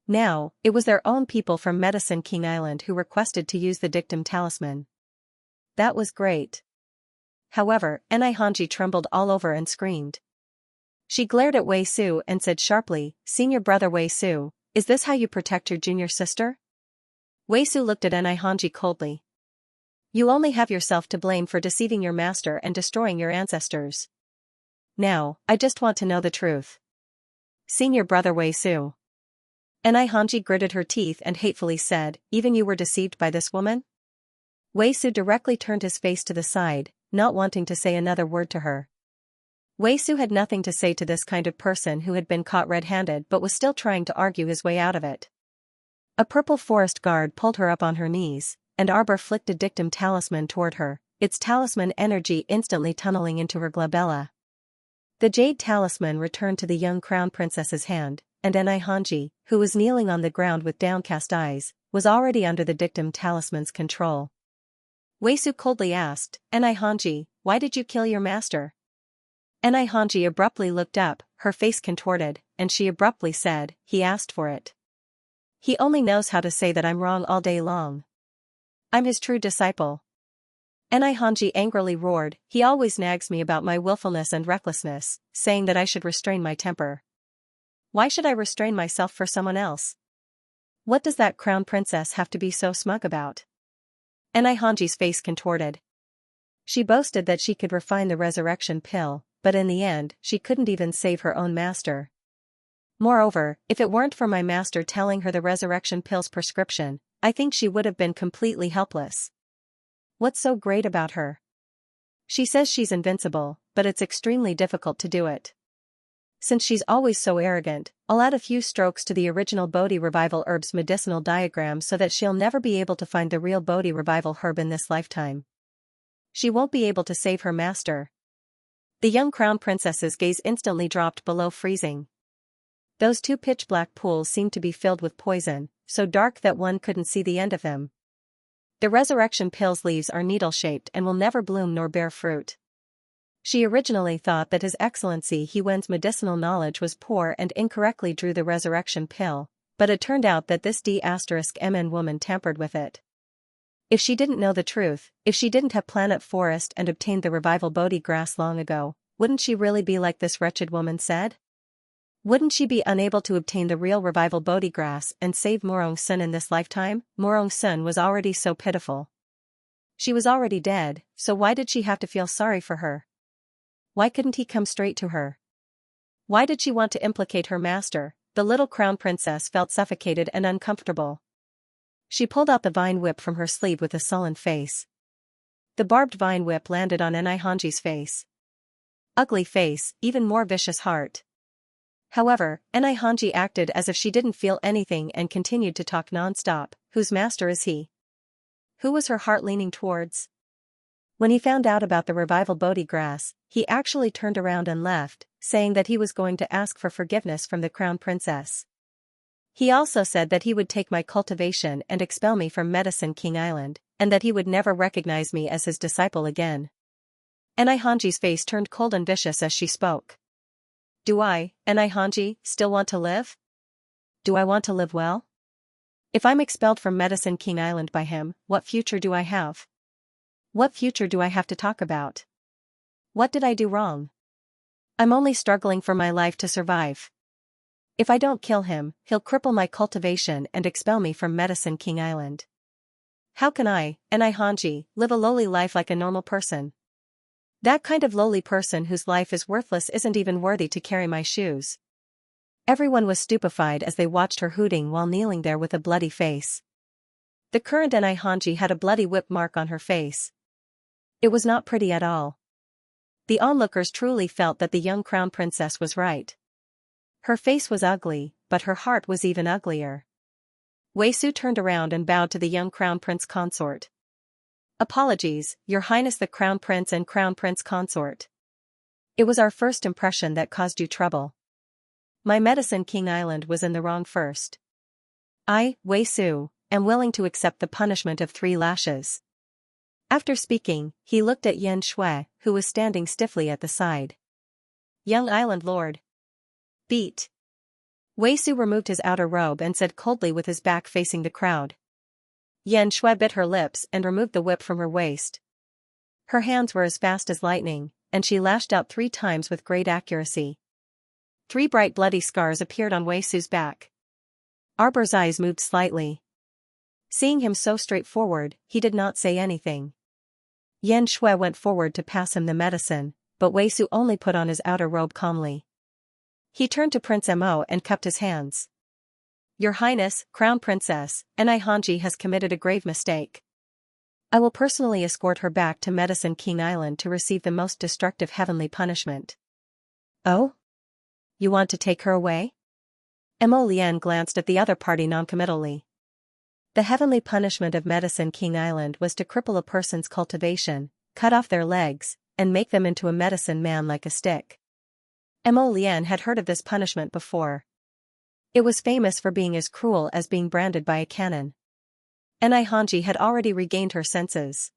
Now, it was their own people from Medicine King Island who requested to use the dictum talisman. That was great. However, Hanji trembled all over and screamed. She glared at Wei Su and said sharply, Senior brother Wei Su, is this how you protect your junior sister? Wei Su looked at Hanji coldly. You only have yourself to blame for deceiving your master and destroying your ancestors. Now, I just want to know the truth. Senior brother Wei Su. Hanji gritted her teeth and hatefully said, even you were deceived by this woman? Wei Su directly turned his face to the side, not wanting to say another word to her. Wei Su had nothing to say to this kind of person who had been caught red-handed but was still trying to argue his way out of it. A purple forest guard pulled her up on her knees, and Arbor flicked a dictum talisman toward her, its talisman energy instantly tunneling into her glabella. The jade talisman returned to the young Crown Princess's hand, and Hanji, who was kneeling on the ground with downcast eyes, was already under the dictum talisman's control. Wei Su coldly asked, Hanji, why did you kill your master? Hanji abruptly looked up, her face contorted, and she abruptly said, he asked for it. He only knows how to say that I'm wrong all day long. I'm his true disciple. Hanji angrily roared, he always nags me about my willfulness and recklessness, saying that I should restrain my temper. Why should I restrain myself for someone else? What does that Crown Princess have to be so smug about? Hanji's face contorted. She boasted that she could refine the resurrection pill, but in the end, she couldn't even save her own master. Moreover, if it weren't for my master telling her the resurrection pill's prescription, I think she would have been completely helpless. What's so great about her? She says she's invincible, but it's extremely difficult to do it. Since she's always so arrogant, I'll add a few strokes to the original Bodhi Revival herb's medicinal diagram so that she'll never be able to find the real Bodhi Revival herb in this lifetime. She won't be able to save her master. The young Crown Princess's gaze instantly dropped below freezing. Those two pitch-black pools seemed to be filled with poison, so dark that one couldn't see the end of them. The resurrection pill's leaves are needle-shaped and will never bloom nor bear fruit. She originally thought that His Excellency Hewen's medicinal knowledge was poor and incorrectly drew the resurrection pill, but it turned out that this D*MN woman tampered with it. If she didn't know the truth, if she didn't have Planet Forest and obtained the revival Bodhi grass long ago, wouldn't she really be like this wretched woman said? Wouldn't she be unable to obtain the real revival Bodhi grass and save Morong Sun in this lifetime? Morong Sun was already so pitiful. She was already dead, so why did she have to feel sorry for her? Why couldn't he come straight to her? Why did she want to implicate her master? The little crown princess felt suffocated and uncomfortable. She pulled out the vine whip from her sleeve with a sullen face. The barbed vine whip landed on Xianxia's face. Ugly face, even more vicious heart. However, Xianxia acted as if she didn't feel anything and continued to talk non-stop. Whose master is he? Who was her heart leaning towards? When he found out about the revival Bodhi grass, he actually turned around and left, saying that he was going to ask for forgiveness from the crown princess. He also said that he would take my cultivation and expel me from Medicine King Island, and that he would never recognize me as his disciple again. Xianxia's face turned cold and vicious as she spoke. Do I, Xianxia, still want to live? Do I want to live well? If I'm expelled from Medicine King Island by him, what future do I have? What future do I have to talk about? What did I do wrong? I'm only struggling for my life to survive. If I don't kill him, he'll cripple my cultivation and expel me from Medicine King Island. How can I, Xianxia, live a lowly life like a normal person? That kind of lowly person whose life is worthless isn't even worthy to carry my shoes. Everyone was stupefied as they watched her hooting while kneeling there with a bloody face. The current Xianxia had a bloody whip mark on her face. It was not pretty at all. The onlookers truly felt that the young crown princess was right. Her face was ugly, but her heart was even uglier. Weisu turned around and bowed to the young crown prince consort. Apologies, Your Highness the Crown Prince and Crown Prince Consort. It was our first impression that caused you trouble. My Medicine King Island was in the wrong first. I, Weisu, am willing to accept the punishment of 3 lashes. After speaking, he looked at Xianxia, who was standing stiffly at the side. Young Island Lord. Beat. Weisu removed his outer robe and said coldly with his back facing the crowd. Xianxia bit her lips and removed the whip from her waist. Her hands were as fast as lightning, and she lashed out 3 times with great accuracy. 3 bright bloody scars appeared on Weisu's back. Arbor's eyes moved slightly. Seeing him so straightforward, he did not say anything. Xianxia went forward to pass him the medicine, but Weisu only put on his outer robe calmly. He turned to Prince Mo and cupped his hands. Your Highness, Crown Princess, Xianxia has committed a grave mistake. I will personally escort her back to Medicine King Island to receive the most destructive heavenly punishment. Oh? You want to take her away? Mo Lian glanced at the other party noncommittally. The heavenly punishment of Medicine King Island was to cripple a person's cultivation, cut off their legs, and make them into a medicine man like a stick. Mo Lian had heard of this punishment before. It was famous for being as cruel as being branded by a cannon. Xianxia had already regained her senses.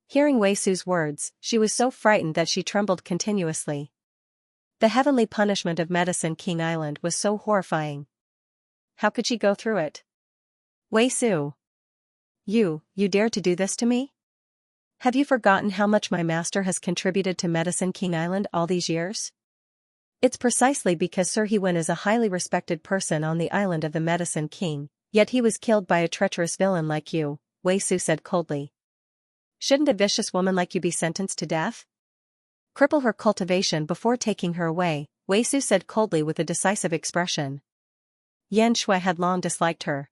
Hearing Weisu's words, she was so frightened that she trembled continuously. The heavenly punishment of Medicine King Island was so horrifying. How could she go through it? Weisu. You dare to do this to me? Have you forgotten how much my master has contributed to Medicine King Island all these years? It's precisely because Sir Hewen is a highly respected person on the island of the Medicine King, yet he was killed by a treacherous villain like you, Weisu said coldly. Shouldn't a vicious woman like you be sentenced to death? Cripple her cultivation before taking her away, Weisu said coldly with a decisive expression. Xianxia had long disliked her.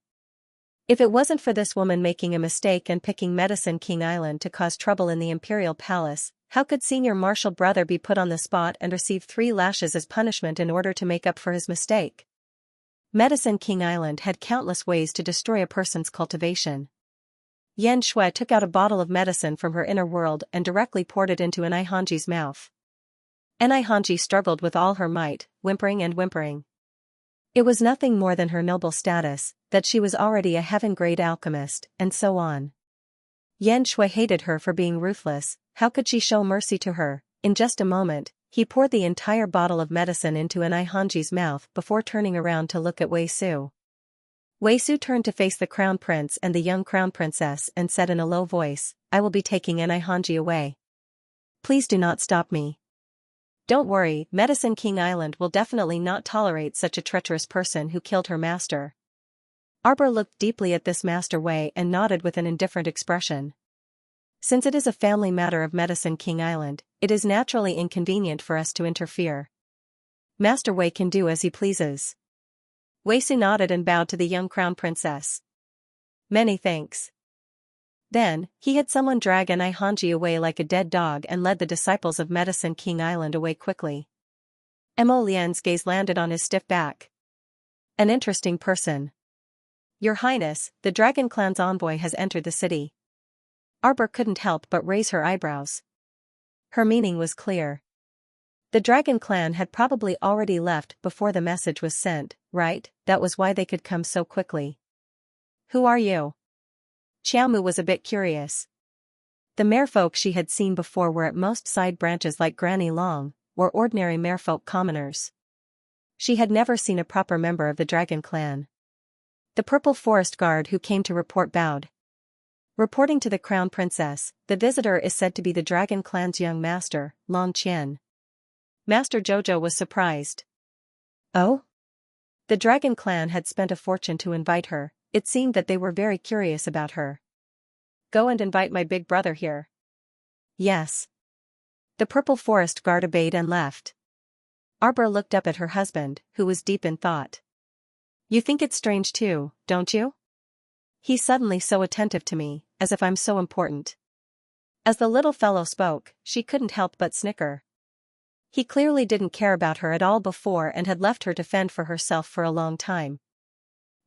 If it wasn't for this woman making a mistake and picking Medicine King Island to cause trouble in the Imperial Palace, how could Senior Marshal Brother be put on the spot and receive 3 lashes as punishment in order to make up for his mistake? Medicine King Island had countless ways to destroy a person's cultivation. Xianxia took out a bottle of medicine from her inner world and directly poured it into Xianxia's mouth. Xianxia struggled with all her might, whimpering and whimpering. It was nothing more than her noble status, that she was already a heaven-grade alchemist, and so on. Xianxia hated her for being ruthless. How could she show mercy to her? In just a moment, he poured the entire bottle of medicine into Xianxia's mouth before turning around to look at Weisu. Weisu turned to face the crown prince and the young crown princess and said in a low voice, I will be taking Xianxia away. Please do not stop me. Don't worry, Medicine King Island will definitely not tolerate such a treacherous person who killed her master. Arbor looked deeply at this Master Wei and nodded with an indifferent expression. Since it is a family matter of Medicine King Island, it is naturally inconvenient for us to interfere. Master Wei can do as he pleases. Wei Su nodded and bowed to the young crown princess. Many thanks. Then, he had someone drag an Hanji away like a dead dog and led the disciples of Medicine King Island away quickly. Mo Lian's gaze landed on his stiff back. An interesting person. Your Highness, the Dragon Clan's envoy has entered the city. Arbor couldn't help but raise her eyebrows. Her meaning was clear. The Dragon Clan had probably already left before the message was sent, right? That was why they could come so quickly. Who are you? Xiaomu was a bit curious. The merfolk she had seen before were at most side branches like Granny Long, or ordinary merfolk commoners. She had never seen a proper member of the Dragon Clan. The purple forest guard who came to report bowed. Reporting to the Crown Princess, the visitor is said to be the Dragon Clan's young master, Long Qian. Master Jojo was surprised. Oh? The Dragon Clan had spent a fortune to invite her. It seemed that they were very curious about her. Go and invite my big brother here. Yes. The purple forest guard obeyed and left. Arbor looked up at her husband, who was deep in thought. You think it's strange too, don't you? He's suddenly so attentive to me, as if I'm so important. As the little fellow spoke, she couldn't help but snicker. He clearly didn't care about her at all before and had left her to fend for herself for a long time.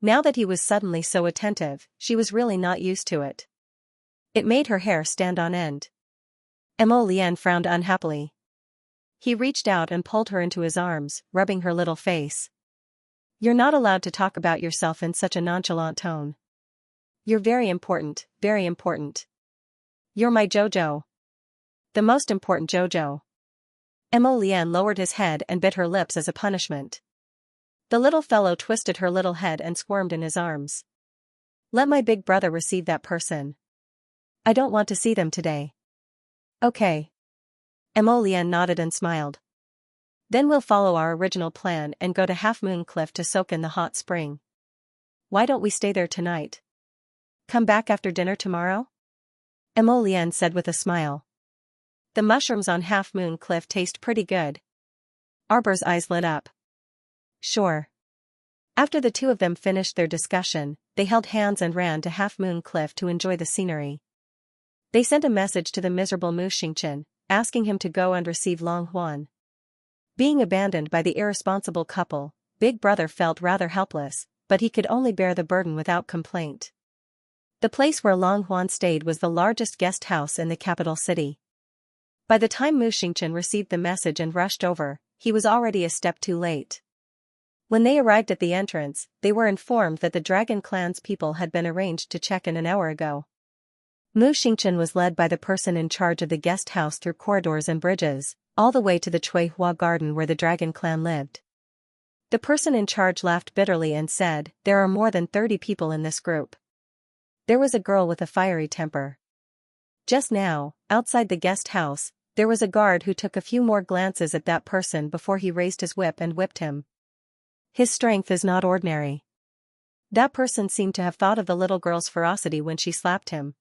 Now that he was suddenly so attentive, she was really not used to it. It made her hair stand on end. Mo Lian frowned unhappily. He reached out and pulled her into his arms, rubbing her little face. You're not allowed to talk about yourself in such a nonchalant tone. You're very important, very important. You're my Jojo. The most important Jojo. Mo Lian lowered his head and bit her lips as a punishment. The little fellow twisted her little head and squirmed in his arms. Let my big brother receive that person. I don't want to see them today. Okay. Mo Lian nodded and smiled. Then we'll follow our original plan and go to Half Moon Cliff to soak in the hot spring. Why don't we stay there tonight? Come back after dinner tomorrow? Mo Lian said with a smile. The mushrooms on Half Moon Cliff taste pretty good. Arbor's eyes lit up. Sure. After the two of them finished their discussion, they held hands and ran to Half Moon Cliff to enjoy the scenery. They sent a message to the miserable Mu Xingchen, asking him to go and receive Long Huan. Being abandoned by the irresponsible couple, Big Brother felt rather helpless, but he could only bear the burden without complaint. The place where Long Huan stayed was the largest guest house in the capital city. By the time Mu Xingchen received the message and rushed over, he was already a step too late. When they arrived at the entrance, they were informed that the Dragon Clan's people had been arranged to check in an hour ago. Mu Xingchen was led by the person in charge of the guest house through corridors and bridges, all the way to the Chui Hua garden where the Dragon Clan lived. The person in charge laughed bitterly and said, "There are more than 30 people in this group. There was a girl with a fiery temper." Just now, outside the guest house, there was a guard who took a few more glances at that person before he raised his whip and whipped him. His strength is not ordinary. That person seemed to have thought of the little girl's ferocity when she slapped him.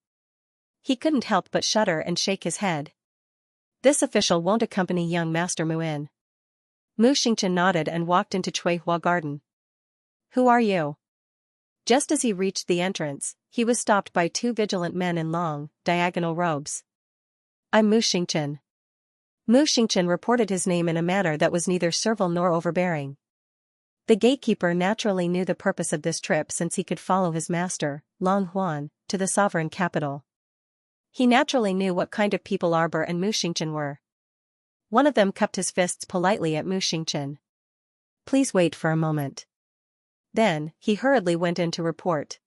He couldn't help but shudder and shake his head. This official won't accompany young Master Mu in. Mu Xingchen nodded and walked into Chui Hua garden. Who are you? Just as he reached the entrance, he was stopped by two vigilant men in long, diagonal robes. I'm Mu Xingchen. Mu Xingchen reported his name in a manner that was neither servile nor overbearing. The gatekeeper naturally knew the purpose of this trip since he could follow his master, Long Huan, to the sovereign capital. He naturally knew what kind of people Arbor and Mu Xingchen were. One of them cupped his fists politely at Mu Xingchen. Please wait for a moment. Then, he hurriedly went in to report.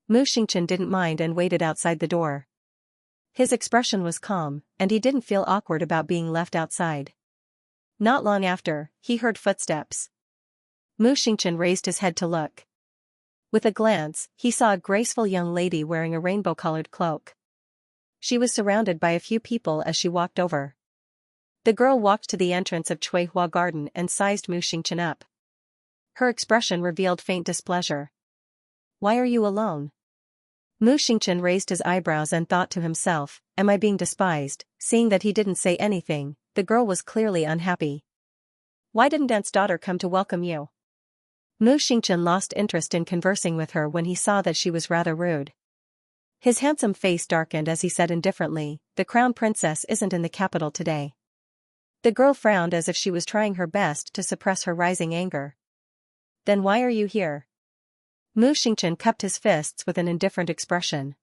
Mu Xingchen didn't mind and waited outside the door. His expression was calm, and he didn't feel awkward about being left outside. Not long after, he heard footsteps. Mu Xingchen raised his head to look. With a glance, he saw a graceful young lady wearing a rainbow-colored cloak. She was surrounded by a few people as she walked over. The girl walked to the entrance of Chui Hua garden and sized Mu Xingchen up. Her expression revealed faint displeasure. Why are you alone? Mu Xingchen raised his eyebrows and thought to himself, am I being despised? Seeing that he didn't say anything, the girl was clearly unhappy. Why didn't Aunt's daughter come to welcome you? Mu Xingchen lost interest in conversing with her when he saw that she was rather rude. His handsome face darkened as he said indifferently, the crown princess isn't in the capital today. The girl frowned as if she was trying her best to suppress her rising anger. Then why are you here? Mu Xingchen cupped his fists with an indifferent expression.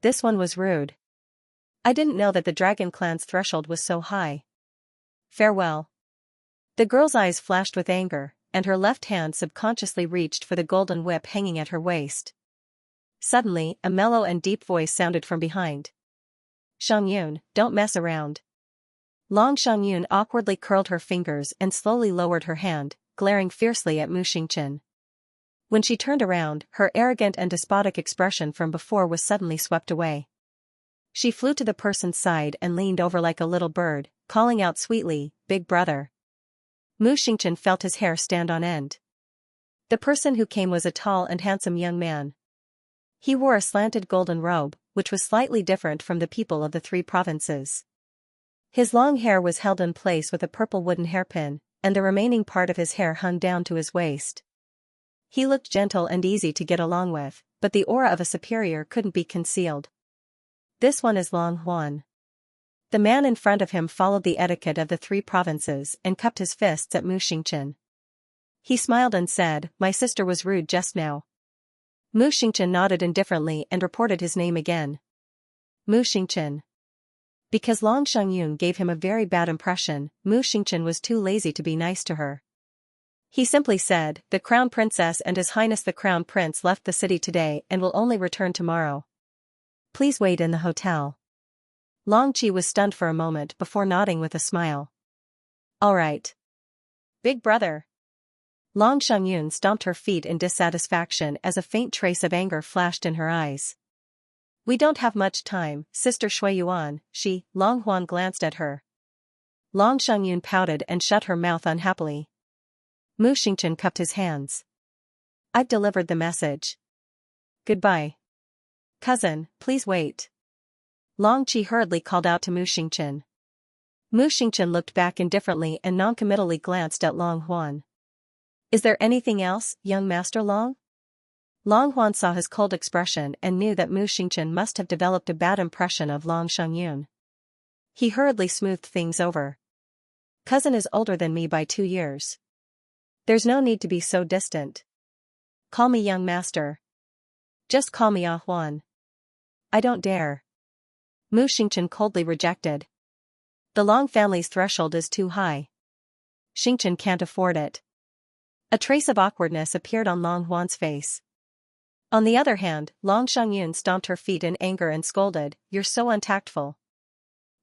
This one was rude. I didn't know that the dragon clan's threshold was so high. Farewell. The girl's eyes flashed with anger, and her left hand subconsciously reached for the golden whip hanging at her waist. Suddenly, a mellow and deep voice sounded from behind. Xiangyun, don't mess around. Long Xiangyun awkwardly curled her fingers and slowly lowered her hand, glaring fiercely at Mu Xingchen. When she turned around, her arrogant and despotic expression from before was suddenly swept away. She flew to the person's side and leaned over like a little bird, calling out sweetly, Big brother. Mu Xingchen felt his hair stand on end. The person who came was a tall and handsome young man. He wore a slanted golden robe, which was slightly different from the people of the 3 provinces. His long hair was held in place with a purple wooden hairpin, and the remaining part of his hair hung down to his waist. He looked gentle and easy to get along with, but the aura of a superior couldn't be concealed. This one is Long Huan. The man in front of him followed the etiquette of the 3 provinces and cupped his fists at Mu Xingchen. He smiled and said, my sister was rude just now. Mu Xingchen nodded indifferently and reported his name again. Mu Xingchen. Because Long Xiangyun gave him a very bad impression, Mu Xingchen was too lazy to be nice to her. He simply said, the crown princess and His Highness the Crown Prince left the city today and will only return tomorrow. Please wait in the hotel. Long Qi was stunned for a moment before nodding with a smile. All right. Big brother. Long Xiangyun stomped her feet in dissatisfaction as a faint trace of anger flashed in her eyes. We don't have much time, Sister Shui Yuan, Long Huan glanced at her. Long Xiangyun pouted and shut her mouth unhappily. Mu Xingchen cupped his hands. I've delivered the message. Goodbye. Cousin, please wait. Long Qi hurriedly called out to Mu Xingchen. Mu Xingchen looked back indifferently and noncommittally glanced at Long Huan. Is there anything else, young Master Long? Long Huan saw his cold expression and knew that Mu Xingchen must have developed a bad impression of Long Xiangyun. He hurriedly smoothed things over. Cousin is older than me by 2 years. There's no need to be so distant. Call me young master. Just call me Ah Huan. I don't dare. Mu Xingchen coldly rejected. The Long family's threshold is too high. Xingchen can't afford it. A trace of awkwardness appeared on Long Huan's face. On the other hand, Long Xiangyun stomped her feet in anger and scolded, you're so untactful.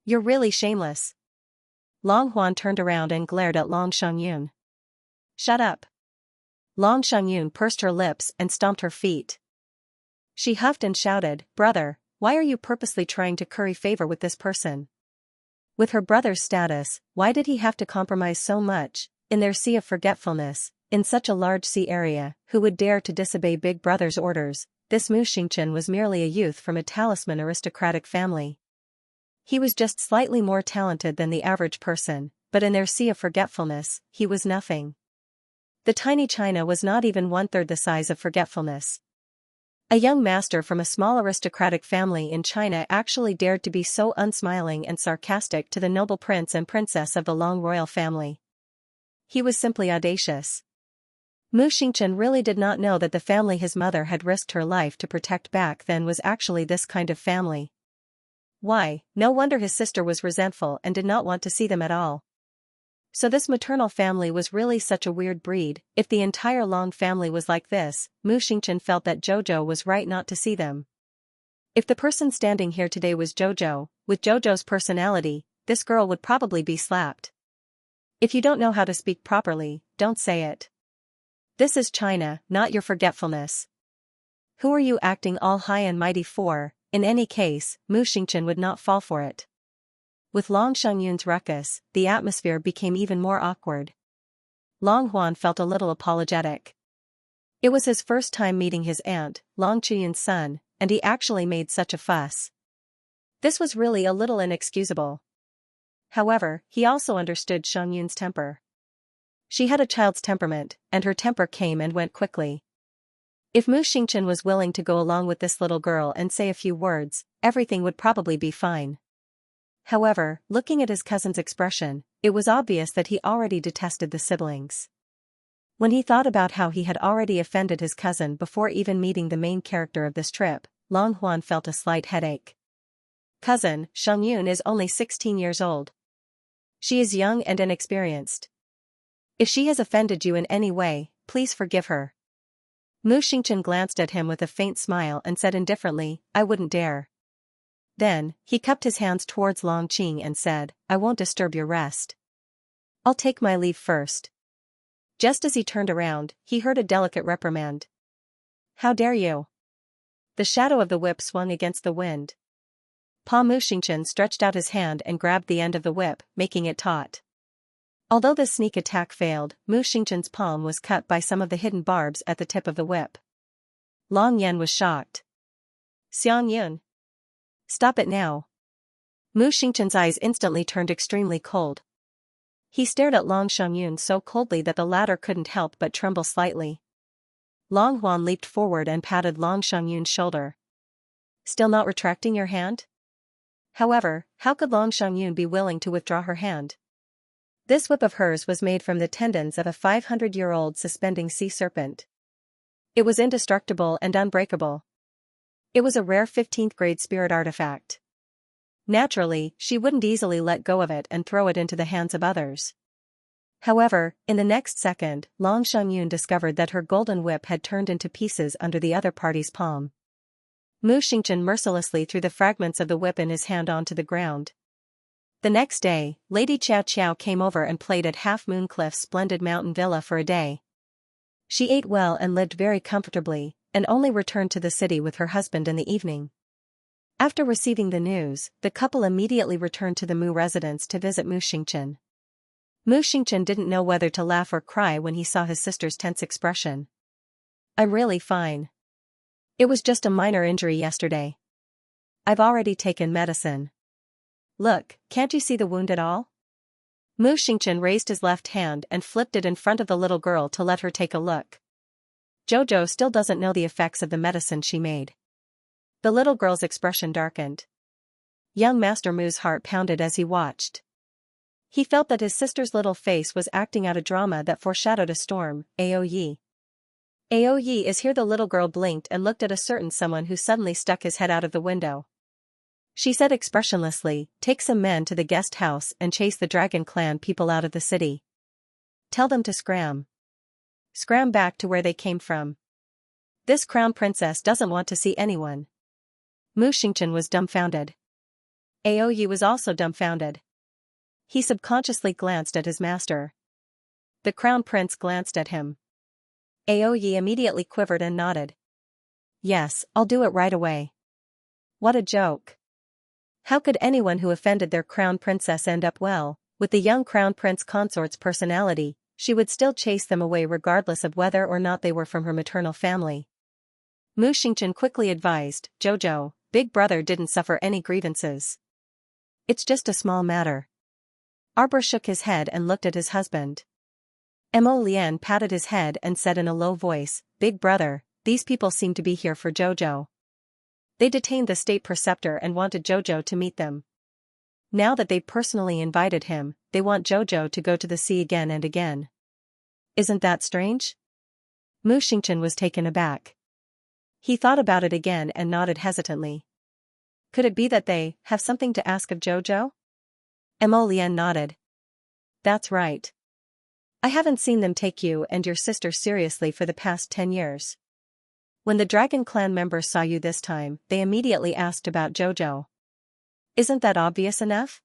You're really shameless. Long Huan turned around and glared at Long Xiangyun. Shut up. Long Xiangyun pursed her lips and stomped her feet. She huffed and shouted, brother, why are you purposely trying to curry favor with this person? With her brother's status, why did he have to compromise so much, in their sea of forgetfulness, in such a large sea area, who would dare to disobey Big Brother's orders? This Mu Xingchen was merely a youth from a talisman aristocratic family. He was just slightly more talented than the average person, but in their sea of forgetfulness, he was nothing. The tiny China was not even 1/3 the size of forgetfulness. A young master from a small aristocratic family in China actually dared to be so unsmiling and sarcastic to the noble prince and princess of the Long royal family. He was simply audacious. Mu Xingchen really did not know that the family his mother had risked her life to protect back then was actually this kind of family. Why, no wonder his sister was resentful and did not want to see them at all. So this maternal family was really such a weird breed. If the entire Long family was like this, Mu Xingchen felt that Jojo was right not to see them. If the person standing here today was Jojo, with Jojo's personality, this girl would probably be slapped. If you don't know how to speak properly, don't say it. This is China, not your forgetfulness. Who are you acting all high and mighty for? In any case, Mu Xingchen would not fall for it. With Long Xiangyun's ruckus, the atmosphere became even more awkward. Long Huan felt a little apologetic. It was his first time meeting his aunt, Long Chuyun's son, and he actually made such a fuss. This was really a little inexcusable. However, he also understood Xiangyun's temper. She had a child's temperament, and her temper came and went quickly. If Mu Xingchen was willing to go along with this little girl and say a few words, everything would probably be fine. However, looking at his cousin's expression, it was obvious that he already detested the siblings. When he thought about how he had already offended his cousin before even meeting the main character of this trip, Long Huan felt a slight headache. Cousin, Xiangyun is only 16 years old. She is young and inexperienced. If she has offended you in any way, please forgive her. Mu Xingchen glanced at him with a faint smile and said indifferently, I wouldn't dare. Then, he cupped his hands towards Long Qing and said, I won't disturb your rest. I'll take my leave first. Just as he turned around, he heard a delicate reprimand. How dare you? The shadow of the whip swung against the wind. Pa Mu Xingchen stretched out his hand and grabbed the end of the whip, making it taut. Although the sneak attack failed, Mu Xingchen's palm was cut by some of the hidden barbs at the tip of the whip. Long Yan was shocked. Xiangyun. Stop it now. Mu Xingchen's eyes instantly turned extremely cold. He stared at Long Xiangyun so coldly that the latter couldn't help but tremble slightly. Long Huan leaped forward and patted Long Xiangyun's shoulder. Still not retracting your hand? However, how could Long Xiangyun be willing to withdraw her hand? This whip of hers was made from the tendons of a 500-year-old suspending sea serpent. It was indestructible and unbreakable. It was a rare 15th grade spirit artifact. Naturally, she wouldn't easily let go of it and throw it into the hands of others. However, in the next second, Long Xiangyun discovered that her golden whip had turned into pieces under the other party's palm. Mu Xingchen mercilessly threw the fragments of the whip in his hand onto the ground. The next day, Lady Qiao Qiao came over and played at Half Moon Cliff's splendid mountain villa for a day. She ate well and lived very comfortably, and only returned to the city with her husband in the evening. After receiving the news, the couple immediately returned to the Mu residence to visit Mu Xingchen. Mu Xingchen didn't know whether to laugh or cry when he saw his sister's tense expression. I'm really fine. It was just a minor injury yesterday. I've already taken medicine. Look, can't you see the wound at all? Mu Xingchen raised his left hand and flipped it in front of the little girl to let her take a look. Jojo still doesn't know the effects of the medicine she made. The little girl's expression darkened. Young Master Mu's heart pounded as he watched. He felt that his sister's little face was acting out a drama that foreshadowed a storm. Aoyi. Aoyi is here. The little girl blinked and looked at a certain someone who suddenly stuck his head out of the window. She said expressionlessly, take some men to the guest house and chase the Dragon Clan people out of the city. Tell them to scram. Scram back to where they came from. This crown princess doesn't want to see anyone. Mu Xingchen was dumbfounded. Aoyi was also dumbfounded. He subconsciously glanced at his master. The crown prince glanced at him. Aoyi immediately quivered and nodded. Yes, I'll do it right away. What a joke. How could anyone who offended their crown princess end up well? With the young crown prince consort's personality, she would still chase them away regardless of whether or not they were from her maternal family. Mu Xingchen quickly advised, Jojo, Big Brother didn't suffer any grievances. It's just a small matter. Arbor shook his head and looked at his husband. Mo Lian patted his head and said in a low voice, Big Brother, these people seem to be here for Jojo. They detained the state preceptor and wanted Jojo to meet them. Now that they personally invited him, they want Jojo to go to the sea again and again. Isn't that strange? Mu Xingchen was taken aback. He thought about it again and nodded hesitantly. Could it be that they have something to ask of Jojo? Mo Lian nodded. That's right. I haven't seen them take you and your sister seriously for the past 10 years. When the Dragon Clan members saw you this time, they immediately asked about Jojo. Isn't that obvious enough?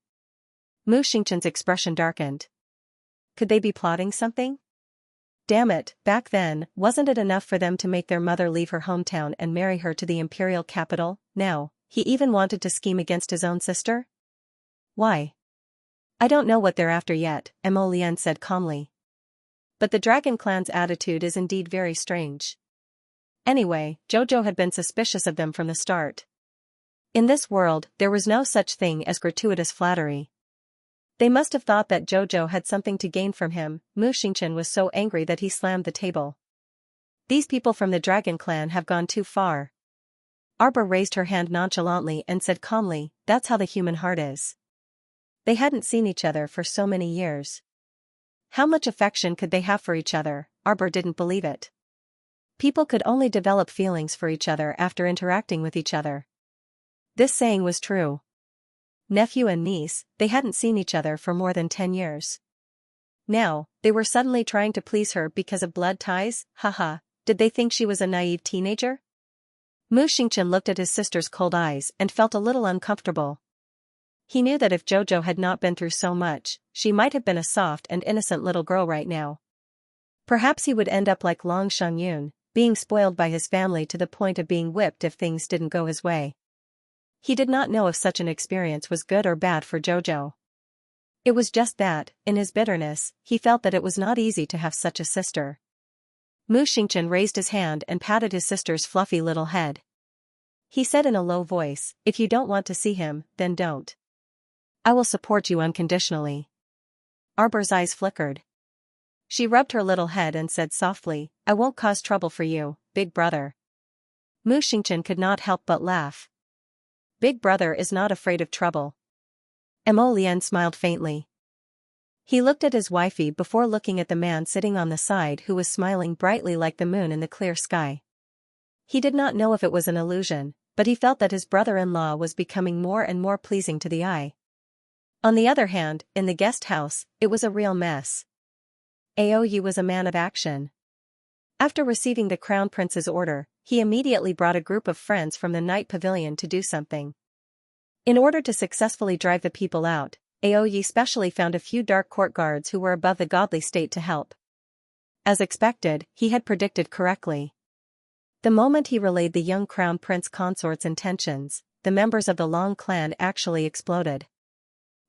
Mu Xingchen's expression darkened. Could they be plotting something? Damn it, back then, wasn't it enough for them to make their mother leave her hometown and marry her to the imperial capital? Now, he even wanted to scheme against his own sister? Why? I don't know what they're after yet, Mo Lian said calmly. But the Dragon Clan's attitude is indeed very strange. Anyway, Jojo had been suspicious of them from the start. In this world, there was no such thing as gratuitous flattery. They must have thought that Jojo had something to gain from him. Mu Xingqian was so angry that he slammed the table. These people from the Dragon Clan have gone too far. Arbor raised her hand nonchalantly and said calmly, "That's how the human heart is." They hadn't seen each other for so many years. How much affection could they have for each other? Arbor didn't believe it. People could only develop feelings for each other after interacting with each other. This saying was true. Nephew and niece, they hadn't seen each other for more than 10 years. Now, they were suddenly trying to please her because of blood ties? Haha, did they think she was a naive teenager? Mu Xingqian looked at his sister's cold eyes and felt a little uncomfortable. He knew that if Jojo had not been through so much, she might have been a soft and innocent little girl right now. Perhaps he would end up like Long Shangyun, being spoiled by his family to the point of being whipped if things didn't go his way. He did not know if such an experience was good or bad for Jojo. It was just that, in his bitterness, he felt that it was not easy to have such a sister. Mu Xingqian raised his hand and patted his sister's fluffy little head. He said in a low voice, "If you don't want to see him, then don't. I will support you unconditionally." Arbor's eyes flickered. She rubbed her little head and said softly, "I won't cause trouble for you, big brother." Mu Xingqian could not help but laugh. Big brother is not afraid of trouble. Mo Lian smiled faintly. He looked at his wifey before looking at the man sitting on the side who was smiling brightly like the moon in the clear sky. He did not know if it was an illusion, but he felt that his brother-in-law was becoming more and more pleasing to the eye. On the other hand, in the guest house, it was a real mess. Aoyu was a man of action. After receiving the Crown Prince's order, he immediately brought a group of friends from the night pavilion to do something. In order to successfully drive the people out, Aoyu specially found a few dark court guards who were above the godly state to help. As expected, he had predicted correctly. The moment he relayed the young Crown Prince Consort's intentions, the members of the Long clan actually exploded.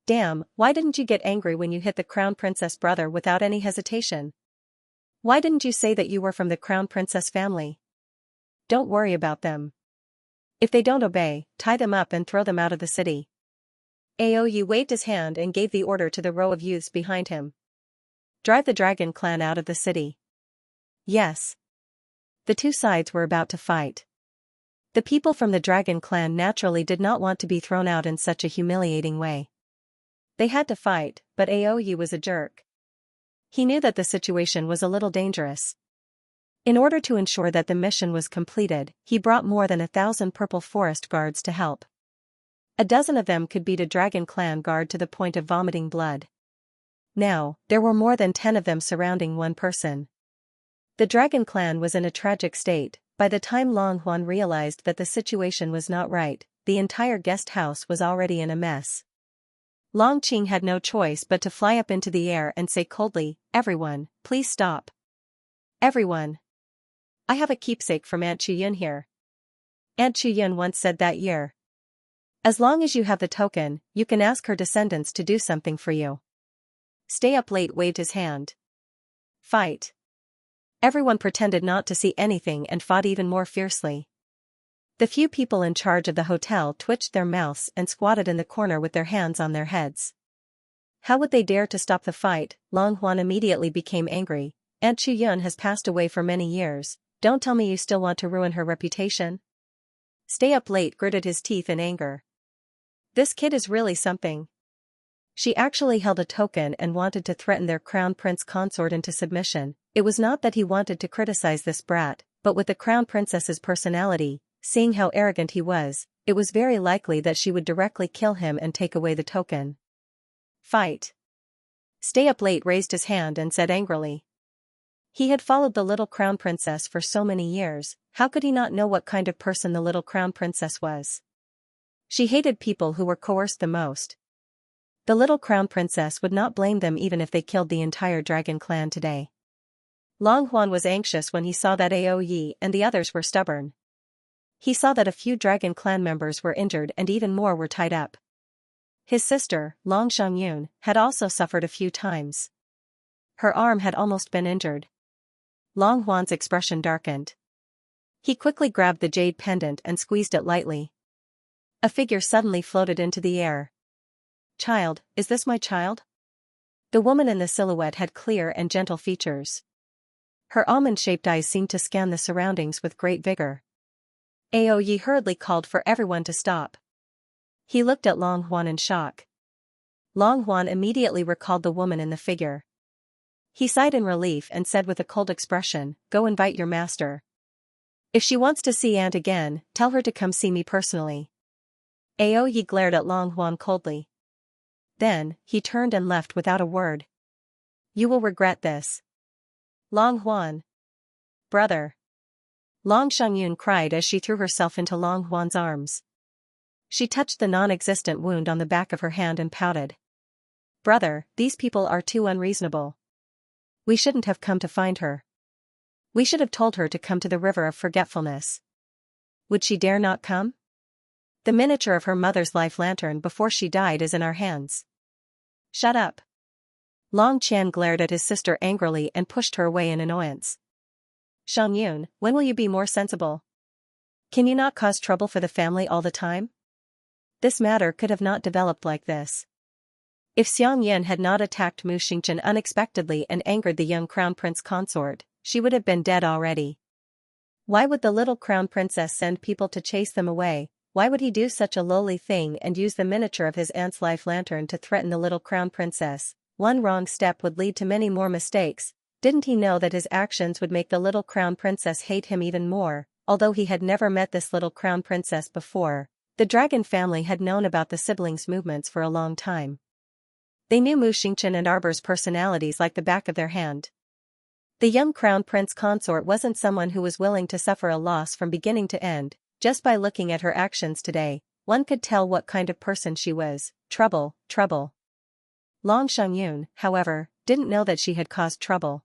"Damn, why didn't you get angry when you hit the Crown Princess brother without any hesitation? Why didn't you say that you were from the Crown Princess family? Don't worry about them. If they don't obey, tie them up and throw them out of the city." Aoyu waved his hand and gave the order to the row of youths behind him. "Drive the Dragon Clan out of the city." Yes. The two sides were about to fight. The people from the Dragon Clan naturally did not want to be thrown out in such a humiliating way. They had to fight, but Aoyu was a jerk. He knew that the situation was a little dangerous. In order to ensure that the mission was completed, he brought more than 1,000 purple forest guards to help. A dozen of them could beat a Dragon Clan guard to the point of vomiting blood. Now, there were more than 10 of them surrounding one person. The Dragon Clan was in a tragic state. By the time Long Huan realized that the situation was not right, the entire guest house was already in a mess. Long Qing had no choice but to fly up into the air and say coldly, "Everyone, please stop. Everyone. I have a keepsake from Aunt Chuyun here. Aunt Chuyun once said that year. As long as you have the token, you can ask her descendants to do something for you." Stay Up Late waved his hand. Fight. Everyone pretended not to see anything and fought even more fiercely. The few people in charge of the hotel twitched their mouths and squatted in the corner with their hands on their heads. How would they dare to stop the fight? Long Huan immediately became angry. "Aunt Chuyun has passed away for many years. Don't tell me you still want to ruin her reputation." Stay Up Late gritted his teeth in anger. This kid is really something. She actually held a token and wanted to threaten their Crown Prince Consort into submission. It was not that he wanted to criticize this brat, but with the Crown Princess's personality, seeing how arrogant he was, it was very likely that she would directly kill him and take away the token. Fight. Stay Up Late raised his hand and said angrily. He had followed the little Crown Princess for so many years, how could he not know what kind of person the little Crown Princess was? She hated people who were coerced the most. The little Crown Princess would not blame them even if they killed the entire Dragon Clan today. Long Huan was anxious when he saw that Aoyi and the others were stubborn. He saw that a few Dragon Clan members were injured and even more were tied up. His sister, Long Shangyun, had also suffered a few times. Her arm had almost been injured. Long Huan's expression darkened. He quickly grabbed the jade pendant and squeezed it lightly. A figure suddenly floated into the air. "Child, is this my child?" The woman in the silhouette had clear and gentle features. Her almond-shaped eyes seemed to scan the surroundings with great vigor. Aoyi hurriedly called for everyone to stop. He looked at Long Huan in shock. Long Huan immediately recalled the woman in the figure. He sighed in relief and said with a cold expression, "Go invite your master. If she wants to see Aunt again, tell her to come see me personally." Aoyi glared at Long Huan coldly. Then, he turned and left without a word. "You will regret this." "Long Huan. Brother." Long Xiangyun cried as she threw herself into Long Huan's arms. She touched the non-existent wound on the back of her hand and pouted. "Brother, these people are too unreasonable. We shouldn't have come to find her. We should have told her to come to the River of Forgetfulness. Would she dare not come? The miniature of her mother's life lantern before she died is in our hands." "Shut up." Long Qian glared at his sister angrily and pushed her away in annoyance. "Xiangyun, when will you be more sensible? Can you not cause trouble for the family all the time? This matter could have not developed like this. If Xiangyan had not attacked Mu Xingchen unexpectedly and angered the young crown prince consort, she would have been dead already. Why would the little crown princess send people to chase them away? Why would he do such a lowly thing and use the miniature of his aunt's life lantern to threaten the little crown princess? One wrong step would lead to many more mistakes. Didn't he know that his actions would make the little crown princess hate him even more? Although he had never met this little crown princess before, the dragon family had known about the siblings' movements for a long time. They knew Mu Xingchen and Arbor's personalities like the back of their hand. The young crown prince consort wasn't someone who was willing to suffer a loss from beginning to end. Just by looking at her actions today, one could tell what kind of person she was. Trouble, trouble. Long Xiangyun, however, didn't know that she had caused trouble.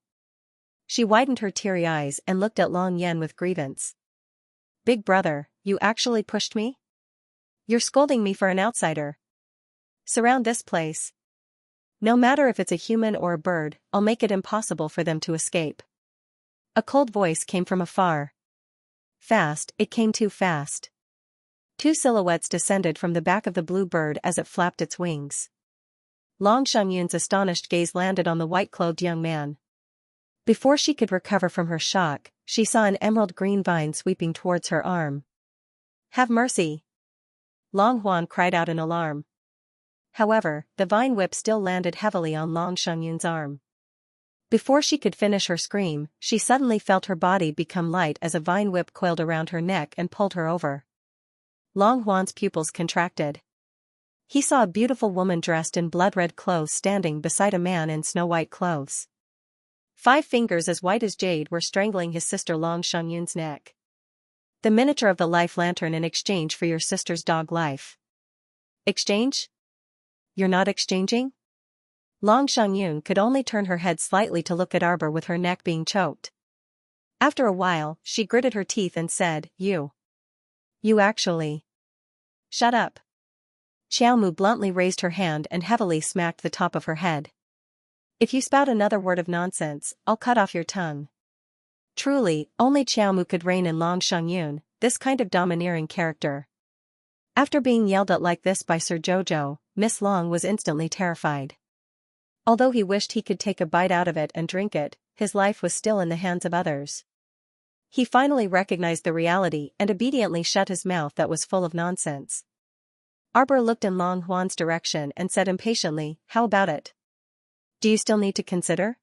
She widened her teary eyes and looked at Long Yan with grievance. "Big brother, you actually pushed me? You're scolding me for an outsider. Surround this place. No matter if it's a human or a bird, I'll make it impossible for them to escape." A cold voice came from afar. Fast, it came too fast. Two silhouettes descended from the back of the blue bird as it flapped its wings. Long Xiangyun's astonished gaze landed on the white-clothed young man. Before she could recover from her shock, she saw an emerald-green vine sweeping towards her arm. "Have mercy!" Long Huan cried out in alarm. However, the vine whip still landed heavily on Long Xiangyun's arm. Before she could finish her scream, she suddenly felt her body become light as a vine whip coiled around her neck and pulled her over. Long Huan's pupils contracted. He saw a beautiful woman dressed in blood-red clothes standing beside a man in snow-white clothes. 5 fingers as white as jade were strangling his sister Long Xiangyun's neck. "The miniature of the life lantern in exchange for your sister's dog life." "Exchange? You're not exchanging?" Long Xiangyun could only turn her head slightly to look at Arbor with her neck being choked. After a while, she gritted her teeth and said, You actually. Shut up." Xiaomu bluntly raised her hand and heavily smacked the top of her head. "If you spout another word of nonsense, I'll cut off your tongue." Truly, only Xiaomu could rein in Long Xiangyun, this kind of domineering character. After being yelled at like this by Sir Jojo, Miss Long was instantly terrified. Although he wished he could take a bite out of it and drink it, his life was still in the hands of others. He finally recognized the reality and obediently shut his mouth that was full of nonsense. Arbor looked in Long Huan's direction and said impatiently, "How about it? Do you still need to consider?"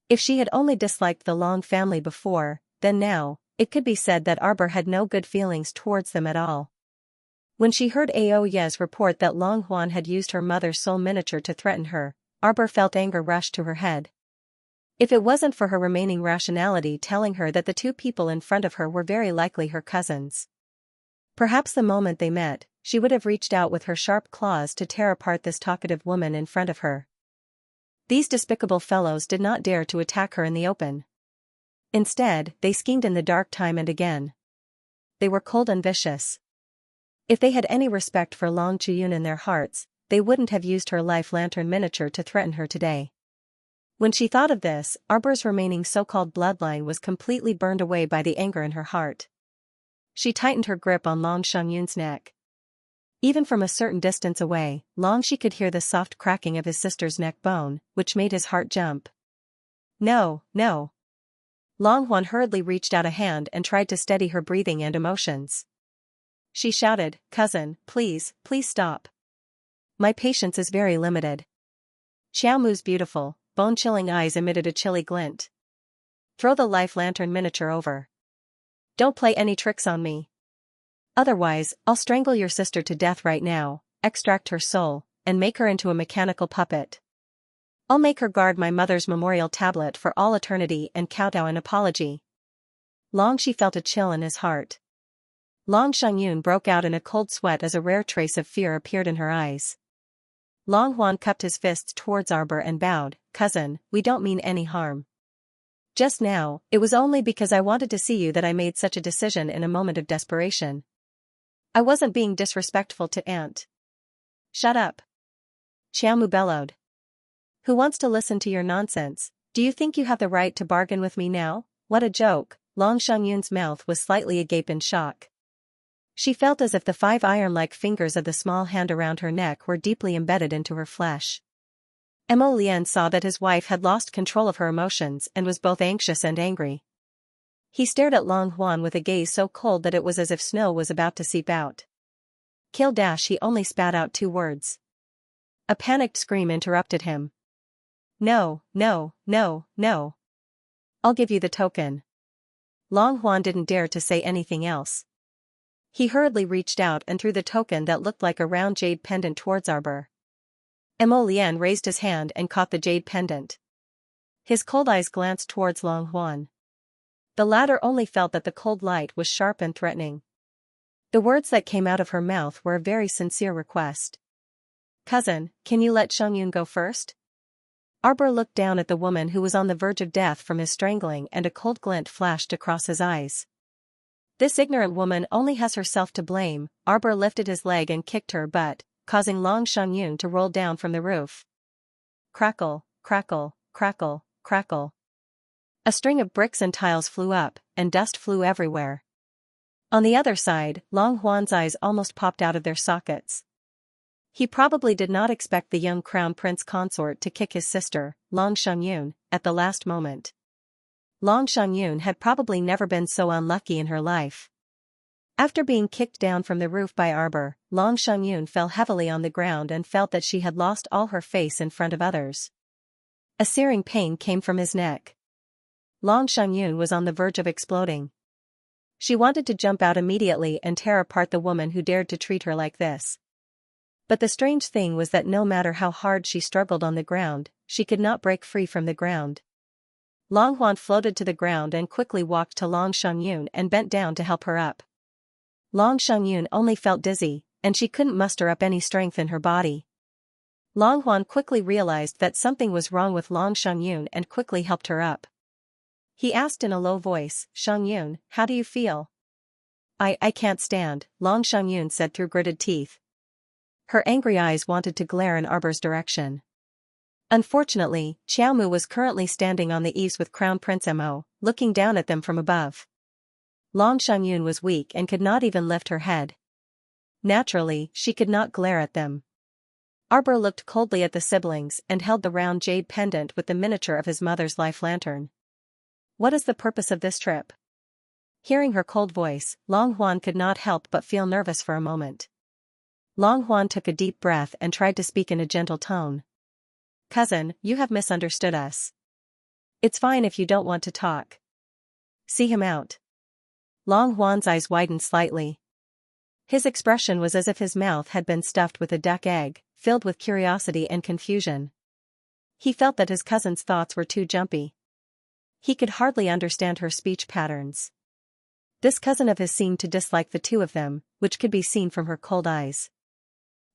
If she had only disliked the Long family before, then now, it could be said that Arbor had no good feelings towards them at all. When she heard Aoye's report that Long Huan had used her mother's soul miniature to threaten her, Arbor felt anger rush to her head. If it wasn't for her remaining rationality telling her that the two people in front of her were very likely her cousins. Perhaps the moment they met, she would have reached out with her sharp claws to tear apart this talkative woman in front of her. These despicable fellows did not dare to attack her in the open. Instead, they schemed in the dark time and again. They were cold and vicious. If they had any respect for Long Chuyun in their hearts, they wouldn't have used her life lantern miniature to threaten her today. When she thought of this, Arbor's remaining so-called bloodline was completely burned away by the anger in her heart. She tightened her grip on Long Xiangyun's neck. Even from a certain distance away, She could hear the soft cracking of his sister's neck bone, which made his heart jump. No, no. Long Huan hurriedly reached out a hand and tried to steady her breathing and emotions. She shouted, "Cousin, please, please stop. My patience is very limited." Xiao Mu's beautiful, bone-chilling eyes emitted a chilly glint. "Throw the life lantern miniature over. Don't play any tricks on me. Otherwise, I'll strangle your sister to death right now, extract her soul, and make her into a mechanical puppet. I'll make her guard my mother's memorial tablet for all eternity and kowtow an apology." She felt a chill in his heart. Long Xiangyun broke out in a cold sweat as a rare trace of fear appeared in her eyes. Long Huan cupped his fists towards Arbor and bowed, "Cousin, we don't mean any harm. Just now, it was only because I wanted to see you that I made such a decision in a moment of desperation. I wasn't being disrespectful to Aunt." "Shut up." Xiaomu bellowed. "Who wants to listen to your nonsense? Do you think you have the right to bargain with me now? What a joke." Long Xiangyun's mouth was slightly agape in shock. She felt as if the 5 iron-like fingers of the small hand around her neck were deeply embedded into her flesh. Mo Lian saw that his wife had lost control of her emotions and was both anxious and angry. He stared at Long Huan with a gaze so cold that it was as if snow was about to seep out. "Kill." He only spat out 2 words. A panicked scream interrupted him. "No, no, no, no. I'll give you the token." Long Huan didn't dare to say anything else. He hurriedly reached out and threw the token that looked like a round jade pendant towards Arbor. Mo Lian raised his hand and caught the jade pendant. His cold eyes glanced towards Long Huan. The latter only felt that the cold light was sharp and threatening. The words that came out of her mouth were a very sincere request. "Cousin, can you let Xiangyun go first?" Arbor looked down at the woman who was on the verge of death from his strangling, and a cold glint flashed across his eyes. "This ignorant woman only has herself to blame." Arbor lifted his leg and kicked her butt, causing Long Xiangyun to roll down from the roof. Crackle, crackle, crackle, crackle. A string of bricks and tiles flew up, and dust flew everywhere. On the other side, Long Huan's eyes almost popped out of their sockets. He probably did not expect the young crown prince consort to kick his sister, Long Xiangyun, at the last moment. Long Xiangyun had probably never been so unlucky in her life. After being kicked down from the roof by Arbor, Long Xiangyun fell heavily on the ground and felt that she had lost all her face in front of others. A searing pain came from his neck. Long Xiangyun was on the verge of exploding. She wanted to jump out immediately and tear apart the woman who dared to treat her like this. But the strange thing was that no matter how hard she struggled on the ground, she could not break free from the ground. Long Huan floated to the ground and quickly walked to Long Xiangyun and bent down to help her up. Long Xiangyun only felt dizzy, and she couldn't muster up any strength in her body. Long Huan quickly realized that something was wrong with Long Xiangyun and quickly helped her up. He asked in a low voice, "Xiangyun, how do you feel?" I can't stand," Long Xiangyun said through gritted teeth. Her angry eyes wanted to glare in Arbor's direction. Unfortunately, Xiaomu was currently standing on the eaves with Crown Prince Mo, looking down at them from above. Long Xiangyun was weak and could not even lift her head. Naturally, she could not glare at them. Arbor looked coldly at the siblings and held the round jade pendant with the miniature of his mother's life lantern. "What is the purpose of this trip?" Hearing her cold voice, Long Huan could not help but feel nervous for a moment. Long Huan took a deep breath and tried to speak in a gentle tone. "Cousin, you have misunderstood us. It's fine if you don't want to talk. See him out." Long Huan's eyes widened slightly. His expression was as if his mouth had been stuffed with a duck egg, filled with curiosity and confusion. He felt that his cousin's thoughts were too jumpy. He could hardly understand her speech patterns. This cousin of his seemed to dislike the two of them, which could be seen from her cold eyes.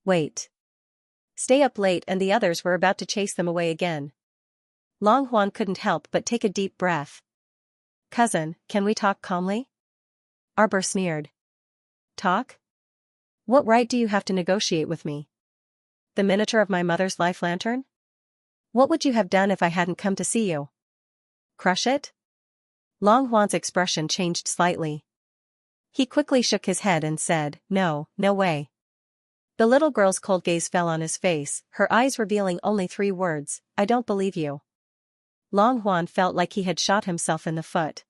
Wait. Stay up late and the others were about to chase them away again. Long Huan couldn't help but take a deep breath. "Cousin, can we talk calmly?" Arbor sneered. "Talk? What right do you have to negotiate with me? The miniature of my mother's life lantern?" What would you have done if I hadn't come to see you? Crush it? Long Huan's expression changed slightly. He quickly shook his head and said, no, no way. The little girl's cold gaze fell on his face, her eyes revealing only 3 words, I don't believe you. Long Huan felt like he had shot himself in the foot.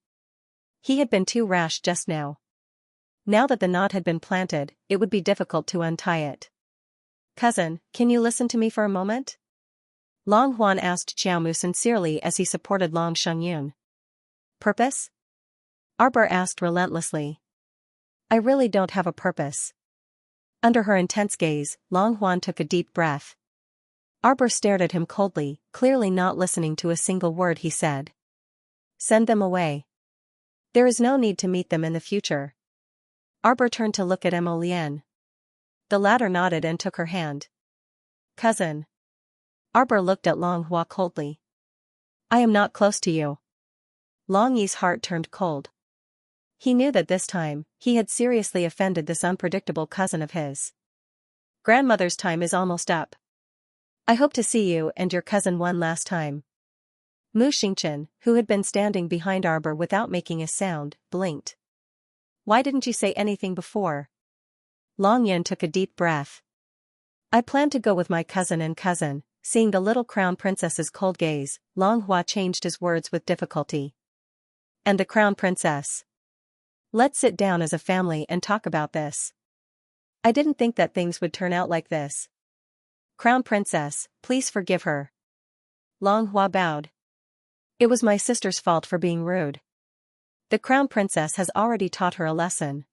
He had been too rash just now. Now that the knot had been planted, it would be difficult to untie it. Cousin, can you listen to me for a moment? Long Huan asked Xiaomu sincerely as he supported Long Shengyun. Purpose? Arbor asked relentlessly. I really don't have a purpose. Under her intense gaze, Long Huan took a deep breath. Arbor stared at him coldly, clearly not listening to a single word he said. Send them away. There is no need to meet them in the future. Arbor turned to look at Mo Lian. The latter nodded and took her hand. Cousin. Arbor looked at Long Hua coldly. I am not close to you. Long Yi's heart turned cold. He knew that this time, he had seriously offended this unpredictable cousin of his. Grandmother's time is almost up. I hope to see you and your cousin one last time. Mu Xingchen, who had been standing behind Arbor without making a sound, blinked. Why didn't you say anything before? Long Yin took a deep breath. I planned to go with my cousin and cousin. Seeing the little crown princess's cold gaze, Long Hua changed his words with difficulty. And the crown princess. Let's sit down as a family and talk about this. I didn't think that things would turn out like this. Crown princess, please forgive her. Long Hua bowed. It was my sister's fault for being rude. The crown princess has already taught her a lesson.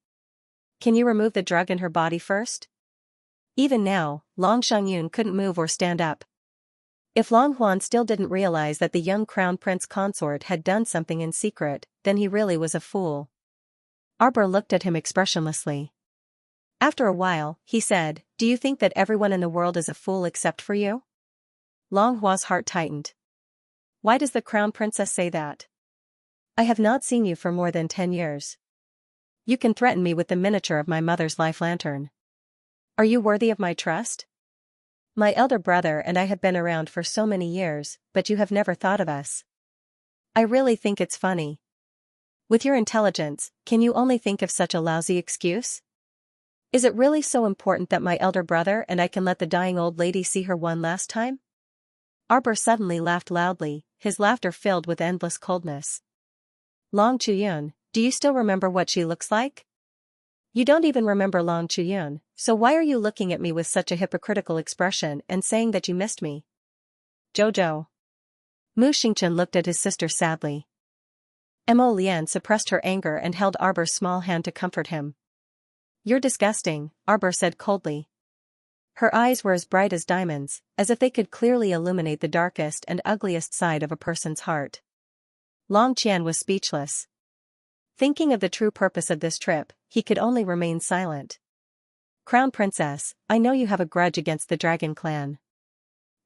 Can you remove the drug in her body first? Even now, Long Shengyun couldn't move or stand up. If Long Huan still didn't realize that the young crown prince consort had done something in secret, then he really was a fool. Arbor looked at him expressionlessly. After a while, he said, do you think that everyone in the world is a fool except for you? Long Hua's heart tightened. Why does the crown princess say that? I have not seen you for more than 10 years. You can threaten me with the miniature of my mother's life lantern. Are you worthy of my trust? My elder brother and I have been around for so many years, but you have never thought of us. I really think it's funny. With your intelligence, can you only think of such a lousy excuse? Is it really so important that my elder brother and I can let the dying old lady see her one last time? Arbor suddenly laughed loudly, his laughter filled with endless coldness. Long Chuyun, do you still remember what she looks like? You don't even remember Long Chuyun, so why are you looking at me with such a hypocritical expression and saying that you missed me? Jojo. Mu Xingchen looked at his sister sadly. Mo Lian suppressed her anger and held Arbor's small hand to comfort him. You're disgusting, Arbor said coldly. Her eyes were as bright as diamonds, as if they could clearly illuminate the darkest and ugliest side of a person's heart. Long Qian was speechless. Thinking of the true purpose of this trip, he could only remain silent. Crown Princess, I know you have a grudge against the Dragon Clan.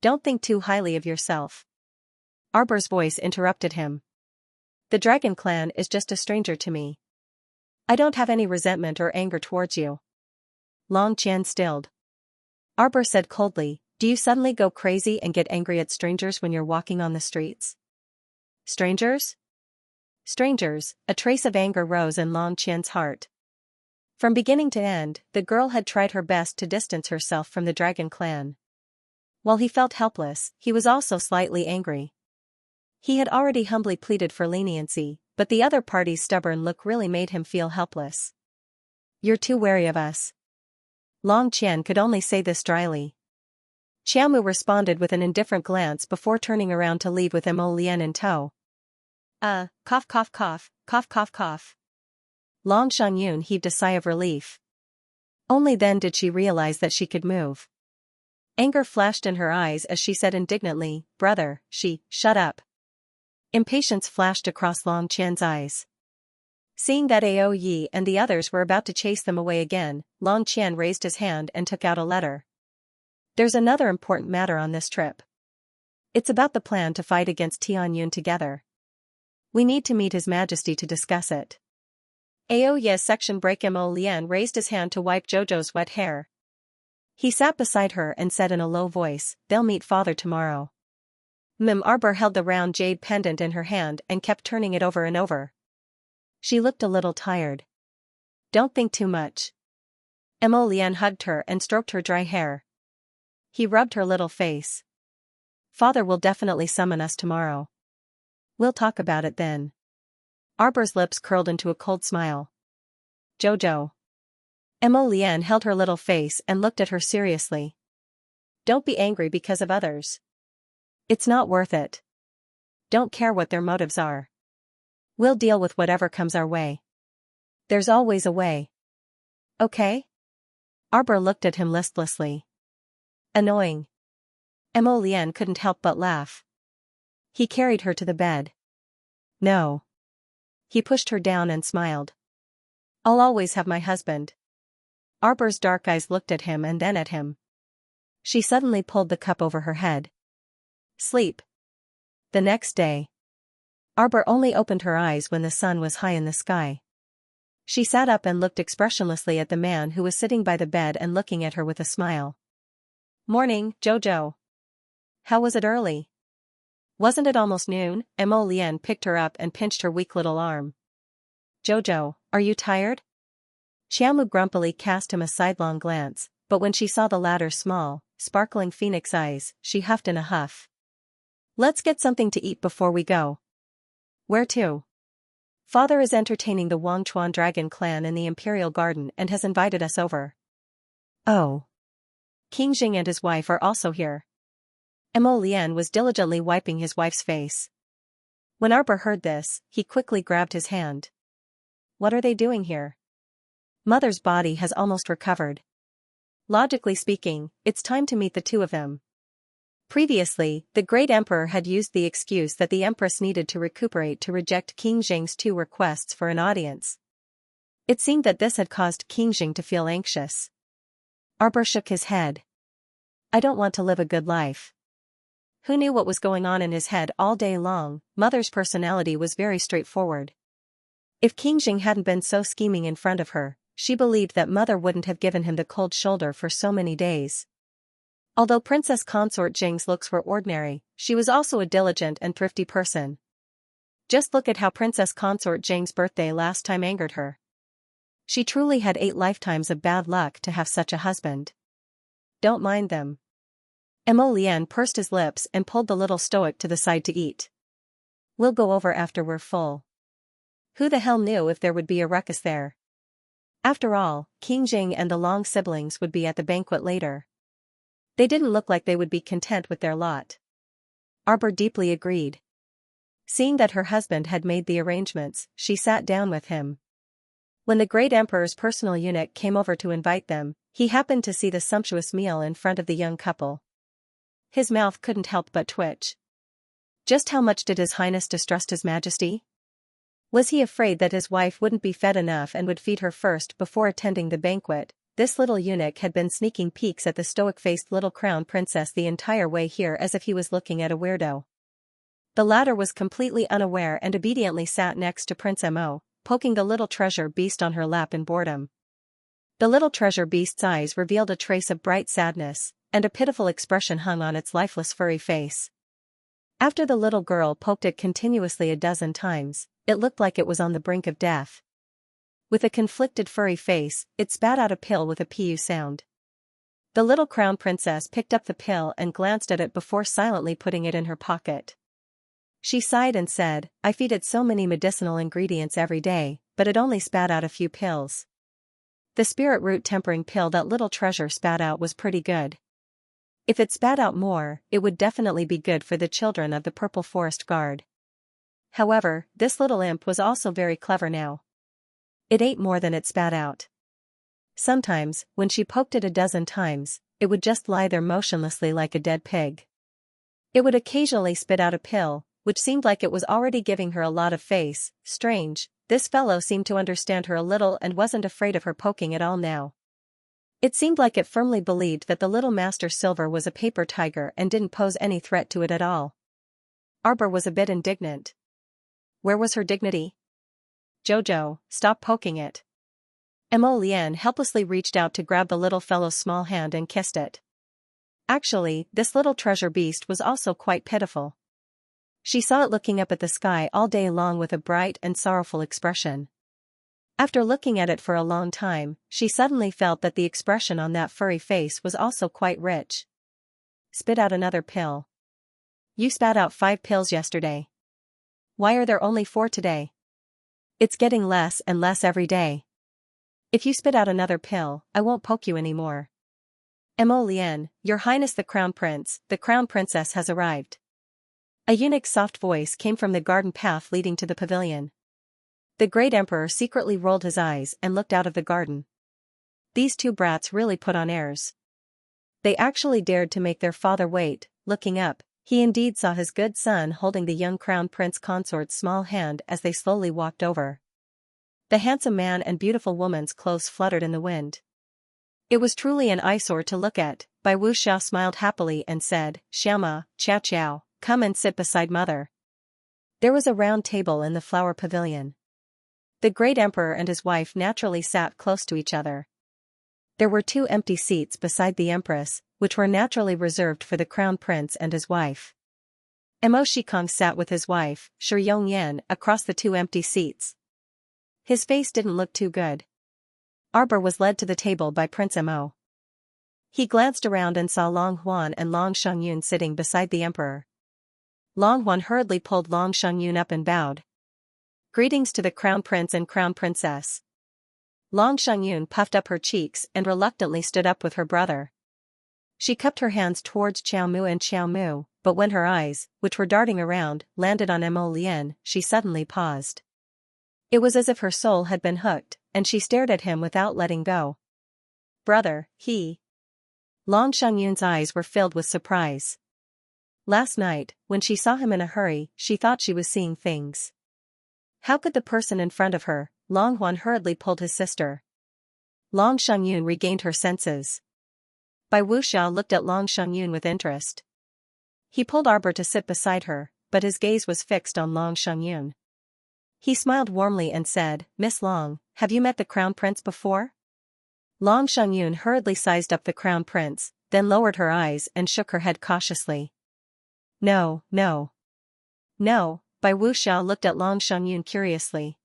Don't think too highly of yourself. Arbor's voice interrupted him. The Dragon Clan is just a stranger to me. I don't have any resentment or anger towards you. Long Qian stilled. Arbor said coldly, do you suddenly go crazy and get angry at strangers when you're walking on the streets? Strangers? Strangers, a trace of anger rose in Long Qian's heart. From beginning to end, the girl had tried her best to distance herself from the Dragon Clan. While he felt helpless, he was also slightly angry. He had already humbly pleaded for leniency, but the other party's stubborn look really made him feel helpless. You're too wary of us. Long Qian could only say this dryly. Xiaomu responded with an indifferent glance before turning around to leave with Mo Lian in tow. Cough cough cough, cough cough cough. Long Shengyun heaved a sigh of relief. Only then did she realize that she could move. Anger flashed in her eyes as she said indignantly, brother, shut up. Impatience flashed across Long Qian's eyes. Seeing that Ao Yi and the others were about to chase them away again, Long Qian raised his hand and took out a letter. There's another important matter on this trip. It's about the plan to fight against Tianyun together. We need to meet His Majesty to discuss it. Ao Yi's section break. Mo Lian raised his hand to wipe Jojo's wet hair. He sat beside her and said in a low voice, they'll meet father tomorrow. Arbor held the round jade pendant in her hand and kept turning it over and over. She looked a little tired. Don't think too much. Lian hugged her and stroked her dry hair. He rubbed her little face. Father will definitely summon us tomorrow. We'll talk about it then. Arbor's lips curled into a cold smile. Jojo. Lian held her little face and looked at her seriously. Don't be angry because of others. It's not worth it. Don't care what their motives are. We'll deal with whatever comes our way. There's always a way. Okay? Arbor looked at him listlessly. Annoying. Lian couldn't help but laugh. He carried her to the bed. No. He pushed her down and smiled. I'll always have my husband. Arbor's dark eyes looked at him and then at him. She suddenly pulled the cup over her head. Sleep. The next day. Arbor only opened her eyes when the sun was high in the sky. She sat up and looked expressionlessly at the man who was sitting by the bed and looking at her with a smile. Morning, Jojo. How was it early? Wasn't it almost noon? Lian picked her up and pinched her weak little arm. Jojo, are you tired? Xiamu grumpily cast him a sidelong glance, but when she saw the latter's small, sparkling phoenix eyes, she huffed in a huff. Let's get something to eat before we go. Where to? Father is entertaining the Wangchuan dragon clan in the Imperial Garden and has invited us over. Oh. Qingjing and his wife are also here. Lian was diligently wiping his wife's face. When Arbor heard this, he quickly grabbed his hand. What are they doing here? Mother's body has almost recovered. Logically speaking, it's time to meet the two of them. Previously, the great emperor had used the excuse that the empress needed to recuperate to reject Qingjing's 2 requests for an audience. It seemed that this had caused Qingjing to feel anxious. Arbor shook his head. I don't want to live a good life. Who knew what was going on in his head all day long? Mother's personality was very straightforward. If Qingjing hadn't been so scheming in front of her, she believed that Mother wouldn't have given him the cold shoulder for so many days. Although Princess Consort Jing's looks were ordinary, she was also a diligent and thrifty person. Just look at how Princess Consort Jing's birthday last time angered her. She truly had 8 lifetimes of bad luck to have such a husband. Don't mind them. Lian pursed his lips and pulled the little stoic to the side to eat. We'll go over after we're full. Who the hell knew if there would be a ruckus there? After all, Qingjing and the Long siblings would be at the banquet later. They didn't look like they would be content with their lot. Arbor deeply agreed. Seeing that her husband had made the arrangements, she sat down with him. When the great emperor's personal eunuch came over to invite them, he happened to see the sumptuous meal in front of the young couple. His mouth couldn't help but twitch. Just how much did His Highness distrust His Majesty? Was he afraid that his wife wouldn't be fed enough and would feed her first before attending the banquet? This little eunuch had been sneaking peeks at the stoic-faced little crown princess the entire way here as if he was looking at a weirdo. The latter was completely unaware and obediently sat next to Prince Mo, poking the little treasure beast on her lap in boredom. The little treasure beast's eyes revealed a trace of bright sadness, and a pitiful expression hung on its lifeless furry face. After the little girl poked it continuously a dozen times, it looked like it was on the brink of death. With a conflicted furry face, it spat out a pill with a pu sound. The little crown princess picked up the pill and glanced at it before silently putting it in her pocket. She sighed and said, I feed it so many medicinal ingredients every day, but it only spat out a few pills. The spirit root tempering pill that little treasure spat out was pretty good. If it spat out more, it would definitely be good for the children of the Purple Forest Guard. However, this little imp was also very clever now. It ate more than it spat out. Sometimes, when she poked it a dozen times, it would just lie there motionlessly like a dead pig. It would occasionally spit out a pill, which seemed like it was already giving her a lot of face. Strange, this fellow seemed to understand her a little and wasn't afraid of her poking at all now. It seemed like it firmly believed that the little Master Silver was a paper tiger and didn't pose any threat to it at all. Arbor was a bit indignant. Where was her dignity? Jojo, stop poking it. Lian helplessly reached out to grab the little fellow's small hand and kissed it. Actually, this little treasure beast was also quite pitiful. She saw it looking up at the sky all day long with a bright and sorrowful expression. After looking at it for a long time, she suddenly felt that the expression on that furry face was also quite rich. Spit out another pill. You spat out 5 pills yesterday. Why are there only 4 today? It's getting less and less every day. If you spit out another pill, I won't poke you anymore. Mo Lien, Your Highness the Crown Princess has arrived. A eunuch's soft voice came from the garden path leading to the pavilion. The great emperor secretly rolled his eyes and looked out of the garden. These 2 brats really put on airs. They actually dared to make their father wait. Looking up, he indeed saw his good son holding the young crown prince consort's small hand as they slowly walked over. The handsome man and beautiful woman's clothes fluttered in the wind. It was truly an eyesore to look at. Bai Wuxiao smiled happily and said, Xiaoma, Chow Chow, come and sit beside mother. There was a round table in the flower pavilion. The great emperor and his wife naturally sat close to each other. There were 2 empty seats beside the empress, which were naturally reserved for the crown prince and his wife. Mo Shikong sat with his wife, Shi Yongyan, across the 2 empty seats. His face didn't look too good. Arbor was led to the table by Prince Mo. He glanced around and saw Long Huan and Long Shangyun sitting beside the emperor. Long Huan hurriedly pulled Long Shangyun up and bowed. Greetings to the crown prince and crown princess. Long Shangyun puffed up her cheeks and reluctantly stood up with her brother. She cupped her hands towards Xiao Mu, but when her eyes, which were darting around, landed on Mo Lien, she suddenly paused. It was as if her soul had been hooked, and she stared at him without letting go. Brother, he. Long Shangyun's eyes were filled with surprise. Last night, when she saw him in a hurry, she thought she was seeing things. How could the person in front of her? Long Huan hurriedly pulled his sister. Long Shangyun regained her senses. Bai Wuxiao looked at Long Shangyun with interest. He pulled Arbor to sit beside her, but his gaze was fixed on Long Shangyun. He smiled warmly and said, Miss Long, have you met the crown prince before? Long Shangyun hurriedly sized up the crown prince, then lowered her eyes and shook her head cautiously. No. Bai Wuxiao looked at Long Shangyun curiously.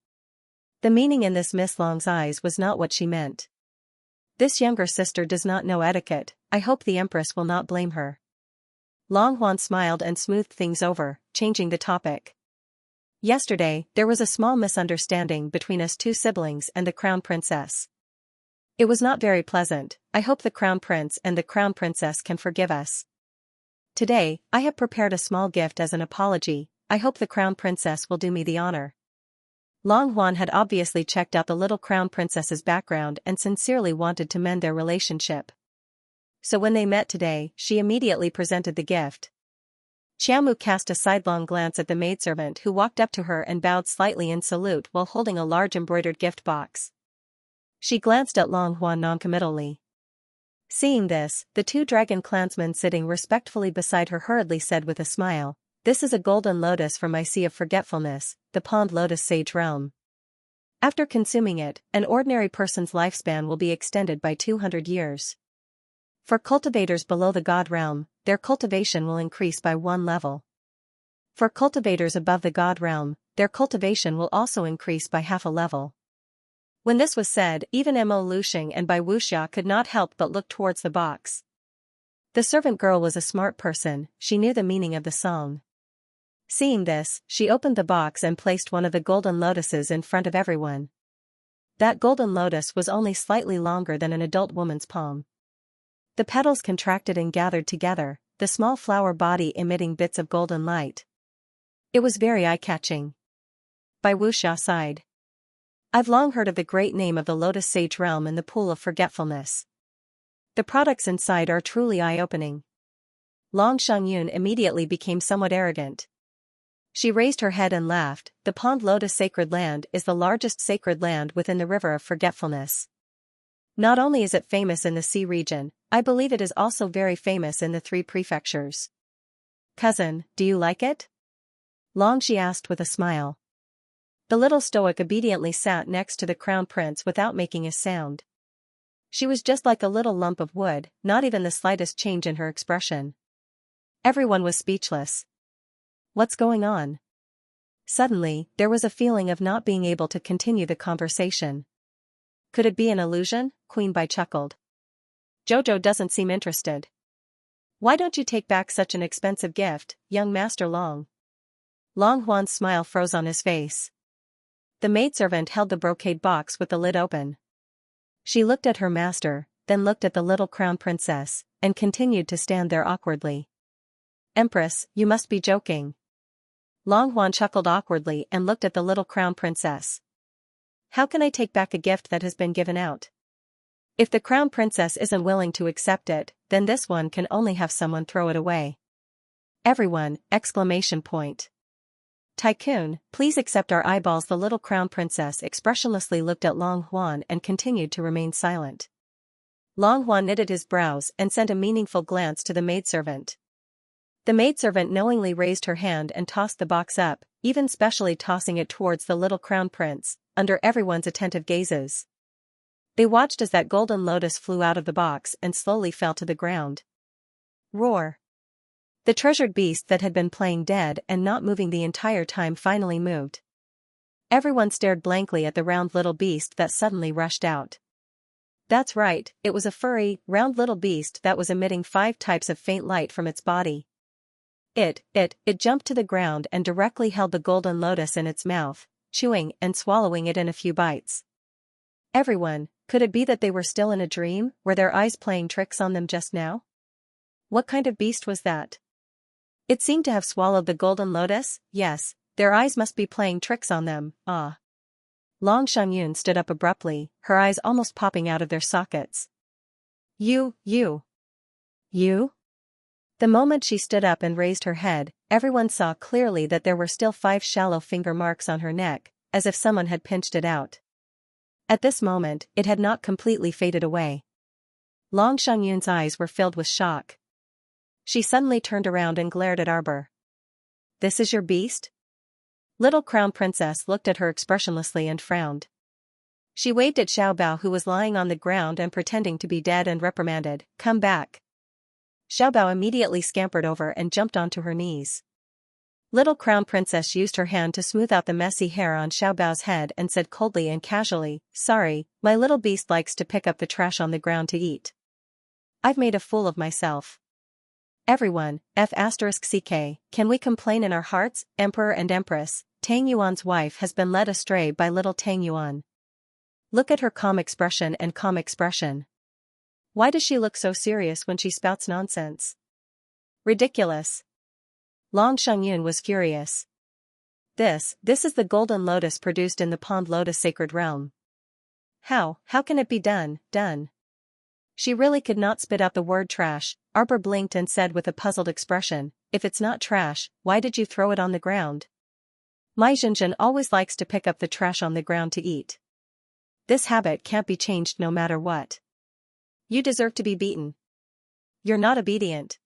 The meaning in this Miss Long's eyes was not what she meant. This younger sister does not know etiquette, I hope the empress will not blame her. Long Huan smiled and smoothed things over, changing the topic. Yesterday, there was a small misunderstanding between us 2 siblings and the crown princess. It was not very pleasant. I hope the crown prince and the crown princess can forgive us. Today, I have prepared a small gift as an apology. I hope the crown princess will do me the honor. Long Huan had obviously checked out the little crown princess's background and sincerely wanted to mend their relationship. So when they met today, she immediately presented the gift. Xiaomu cast a sidelong glance at the maidservant who walked up to her and bowed slightly in salute while holding a large embroidered gift box. She glanced at Long Huan noncommittally. Seeing this, the 2 dragon clansmen sitting respectfully beside her hurriedly said with a smile, This is a golden lotus from my sea of forgetfulness, the pond lotus sage realm. After consuming it, an ordinary person's lifespan will be extended by 200 years. For cultivators below the god realm, their cultivation will increase by 1 level. For cultivators above the god realm, their cultivation will also increase by half a level. When this was said, even Mo Luxing and Bai Wuxiao could not help but look towards the box. The servant girl was a smart person, she knew the meaning of the song. Seeing this, she opened the box and placed one of the golden lotuses in front of everyone. That golden lotus was only slightly longer than an adult woman's palm. The petals contracted and gathered together, the small flower body emitting bits of golden light. It was very eye-catching. Bai Wuxiao sighed. I've long heard of the great name of the lotus sage realm in the pool of forgetfulness. The products inside are truly eye-opening. Long Shangyun immediately became somewhat arrogant. She raised her head and laughed. The pond lotus sacred land is the largest sacred land within the river of forgetfulness. Not only is it famous in the sea region, I believe it is also very famous in the 3 prefectures. Cousin, do you like it? Long Shi asked with a smile. The little stoic obediently sat next to the crown prince without making a sound. She was just like a little lump of wood, not even the slightest change in her expression. Everyone was speechless. What's going on? Suddenly, there was a feeling of not being able to continue the conversation. Could it be an illusion? Queen Bai chuckled. Jojo doesn't seem interested. Why don't you take back such an expensive gift, young Master Long? Long Huan's smile froze on his face. The maidservant held the brocade box with the lid open. She looked at her master, then looked at the little crown princess, and continued to stand there awkwardly. Empress, you must be joking. Long Huan chuckled awkwardly and looked at the little crown princess. How can I take back a gift that has been given out? If the crown princess isn't willing to accept it, then this one can only have someone throw it away. Everyone! Exclamation point. Tycoon, please accept our eyeballs. The little crown princess expressionlessly looked at Long Huan and continued to remain silent. Long Huan knitted his brows and sent a meaningful glance to the maidservant. The maidservant knowingly raised her hand and tossed the box up, even specially tossing it towards the little crown prince, under everyone's attentive gazes. They watched as that golden lotus flew out of the box and slowly fell to the ground. Roar! The treasured beast that had been playing dead and not moving the entire time finally moved. Everyone stared blankly at the round little beast that suddenly rushed out. That's right, it was a furry, round little beast that was emitting 5 types of faint light from its body. It jumped to the ground and directly held the golden lotus in its mouth, chewing and swallowing it in a few bites. Everyone, could it be that they were still in a dream, were their eyes playing tricks on them just now? What kind of beast was that? It seemed to have swallowed the golden lotus. Yes, their eyes must be playing tricks on them. Ah. Long Xiangyun stood up abruptly, her eyes almost popping out of their sockets. You? The moment she stood up and raised her head, everyone saw clearly that there were still 5 shallow finger marks on her neck, as if someone had pinched it out. At this moment, it had not completely faded away. Long Xiangyun's eyes were filled with shock. She suddenly turned around and glared at Arbor. This is your beast? Little Crown Princess looked at her expressionlessly and frowned. She waved at Xiaobao, who was lying on the ground and pretending to be dead, and reprimanded, "Come back." Xiaobao immediately scampered over and jumped onto her knees. Little Crown Princess used her hand to smooth out the messy hair on Xiaobao's head and said coldly and casually, "Sorry, my little beast likes to pick up the trash on the ground to eat. I've made a fool of myself." Everyone, F***CK, can we complain in our hearts? Emperor and Empress, Tang Yuan's wife has been led astray by little Tang Yuan. Look at her calm expression. Why does she look so serious when she spouts nonsense? Ridiculous. Long Xiangyun was furious. This is the golden lotus produced in the pond lotus sacred realm. How can it be done? She really could not spit out the word trash. Arbor blinked and said with a puzzled expression, "If it's not trash, why did you throw it on the ground?" My Zhenzhen always likes to pick up the trash on the ground to eat. This habit can't be changed no matter what. You deserve to be beaten. You're not obedient.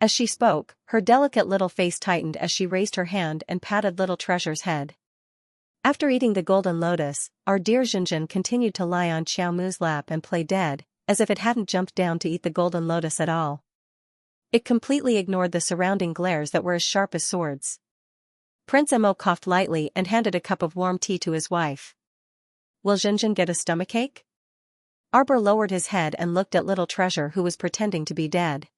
As she spoke, her delicate little face tightened as she raised her hand and patted little Treasure's head. After eating the golden lotus, our dear Zhenzhen continued to lie on Xiao Mu's lap and play dead, as if it hadn't jumped down to eat the golden lotus at all. It completely ignored the surrounding glares that were as sharp as swords. Prince Mo coughed lightly and handed a cup of warm tea to his wife. Will Zhenzhen get a stomachache? Arbor lowered his head and looked at little Treasure, who was pretending to be dead.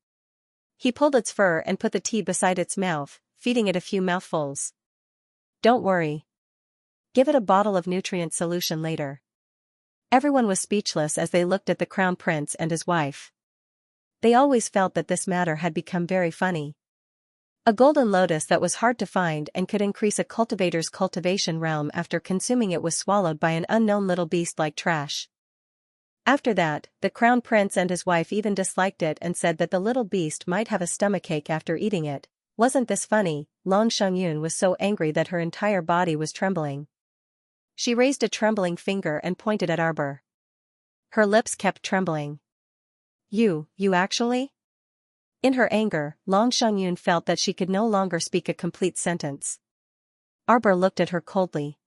He pulled its fur and put the tea beside its mouth, feeding it a few mouthfuls. Don't worry. Give it a bottle of nutrient solution later. Everyone was speechless as they looked at the crown prince and his wife. They always felt that this matter had become very funny. A golden lotus that was hard to find and could increase a cultivator's cultivation realm after consuming it was swallowed by an unknown little beast like trash. After that, the crown prince and his wife even disliked it and said that the little beast might have a stomachache after eating it. Wasn't this funny? Long Xiangyun was so angry that her entire body was trembling. She raised a trembling finger and pointed at Arbor. Her lips kept trembling. You actually? In her anger, Long Xiangyun felt that she could no longer speak a complete sentence. Arbor looked at her coldly.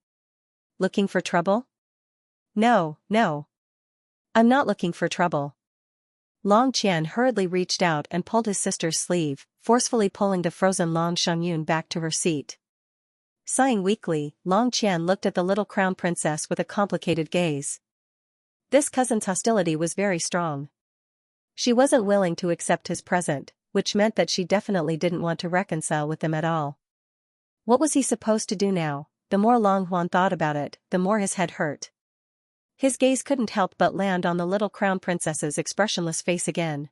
Looking for trouble? No. I'm not looking for trouble. Long Qian hurriedly reached out and pulled his sister's sleeve, forcefully pulling the frozen Long Xiangyun back to her seat. Sighing weakly, Long Qian looked at the little crown princess with a complicated gaze. This cousin's hostility was very strong. She wasn't willing to accept his present, which meant that she definitely didn't want to reconcile with them at all. What was he supposed to do now? The more Long Huan thought about it, the more his head hurt. His gaze couldn't help but land on the little crown princess's expressionless face again.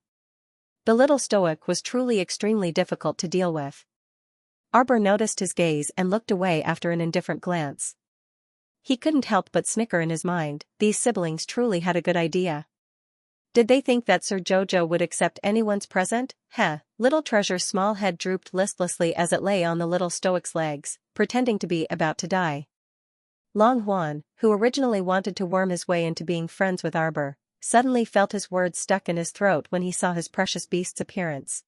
The little stoic was truly extremely difficult to deal with. Arbor noticed his gaze and looked away after an indifferent glance. He couldn't help but snicker in his mind, these siblings truly had a good idea. Did they think that Sir Jojo would accept anyone's present? Little Treasure's small head drooped listlessly as it lay on the little stoic's legs, pretending to be about to die. Long Huan, who originally wanted to worm his way into being friends with Arbor, suddenly felt his words stuck in his throat when he saw his precious beast's appearance.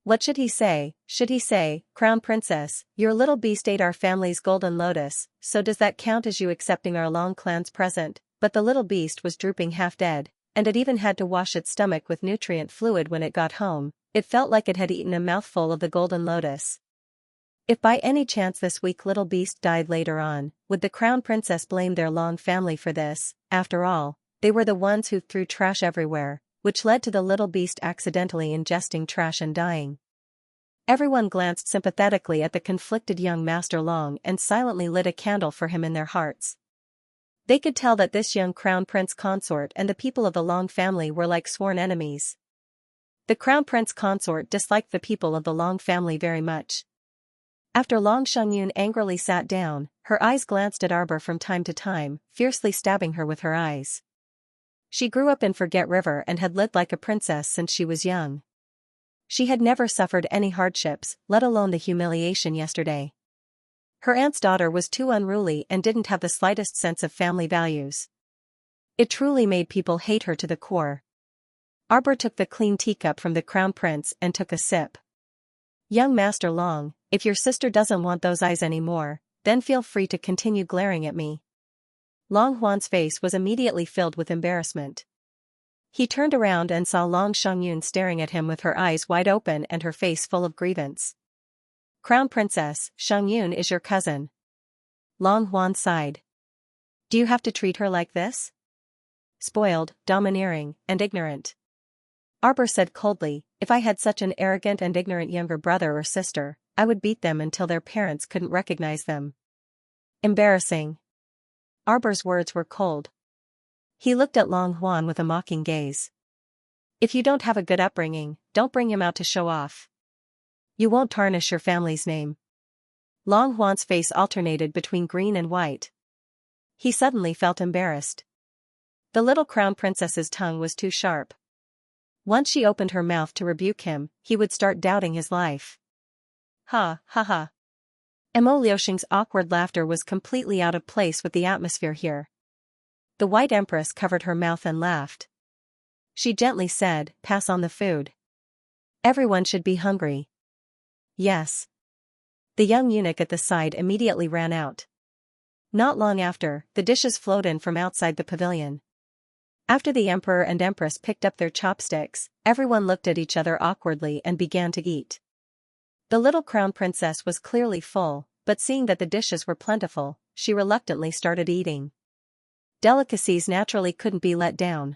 What should he say? Should he say, "Crown Princess, your little beast ate our family's golden lotus, so does that count as you accepting our Long clan's present?" But the little beast was drooping half dead, and it even had to wash its stomach with nutrient fluid when it got home. It felt like it had eaten a mouthful of the golden lotus. If by any chance this weak little beast died later on, would the crown princess blame their Long family for this? After all, they were the ones who threw trash everywhere, which led to the little beast accidentally ingesting trash and dying. Everyone glanced sympathetically at the conflicted young Master Long and silently lit a candle for him in their hearts. They could tell that this young crown prince consort and the people of the Long family were like sworn enemies. The crown prince consort disliked the people of the Long family very much. After Long Xiangyun angrily sat down, her eyes glanced at Arbor from time to time, fiercely stabbing her with her eyes. She grew up in Forget River and had lived like a princess since she was young. She had never suffered any hardships, let alone the humiliation yesterday. Her aunt's daughter was too unruly and didn't have the slightest sense of family values. It truly made people hate her to the core. Arbor took the clean teacup from the crown prince and took a sip. "Young Master Long, if your sister doesn't want those eyes anymore, then feel free to continue glaring at me." Long Huan's face was immediately filled with embarrassment. He turned around and saw Long Xiangyun staring at him with her eyes wide open and her face full of grievance. "Crown Princess, Xiangyun is your cousin." Long Huan sighed. "Do you have to treat her like this? Spoiled, domineering, and ignorant." Arbor said coldly, "If I had such an arrogant and ignorant younger brother or sister, I would beat them until their parents couldn't recognize them." Embarrassing. Arbor's words were cold. He looked at Long Huan with a mocking gaze. "If you don't have a good upbringing, don't bring him out to show off. You won't tarnish your family's name." Long Huan's face alternated between green and white. He suddenly felt embarrassed. The little crown princess's tongue was too sharp. Once she opened her mouth to rebuke him, he would start doubting his life. Ha ha ha. Mo Liuxing's awkward laughter was completely out of place with the atmosphere here. The White Empress covered her mouth and laughed. She gently said, "Pass on the food. Everyone should be hungry." "Yes." The young eunuch at the side immediately ran out. Not long after, the dishes flowed in from outside the pavilion. After the Emperor and Empress picked up their chopsticks, everyone looked at each other awkwardly and began to eat. The little crown princess was clearly full, but seeing that the dishes were plentiful, she reluctantly started eating. Delicacies naturally couldn't be let down.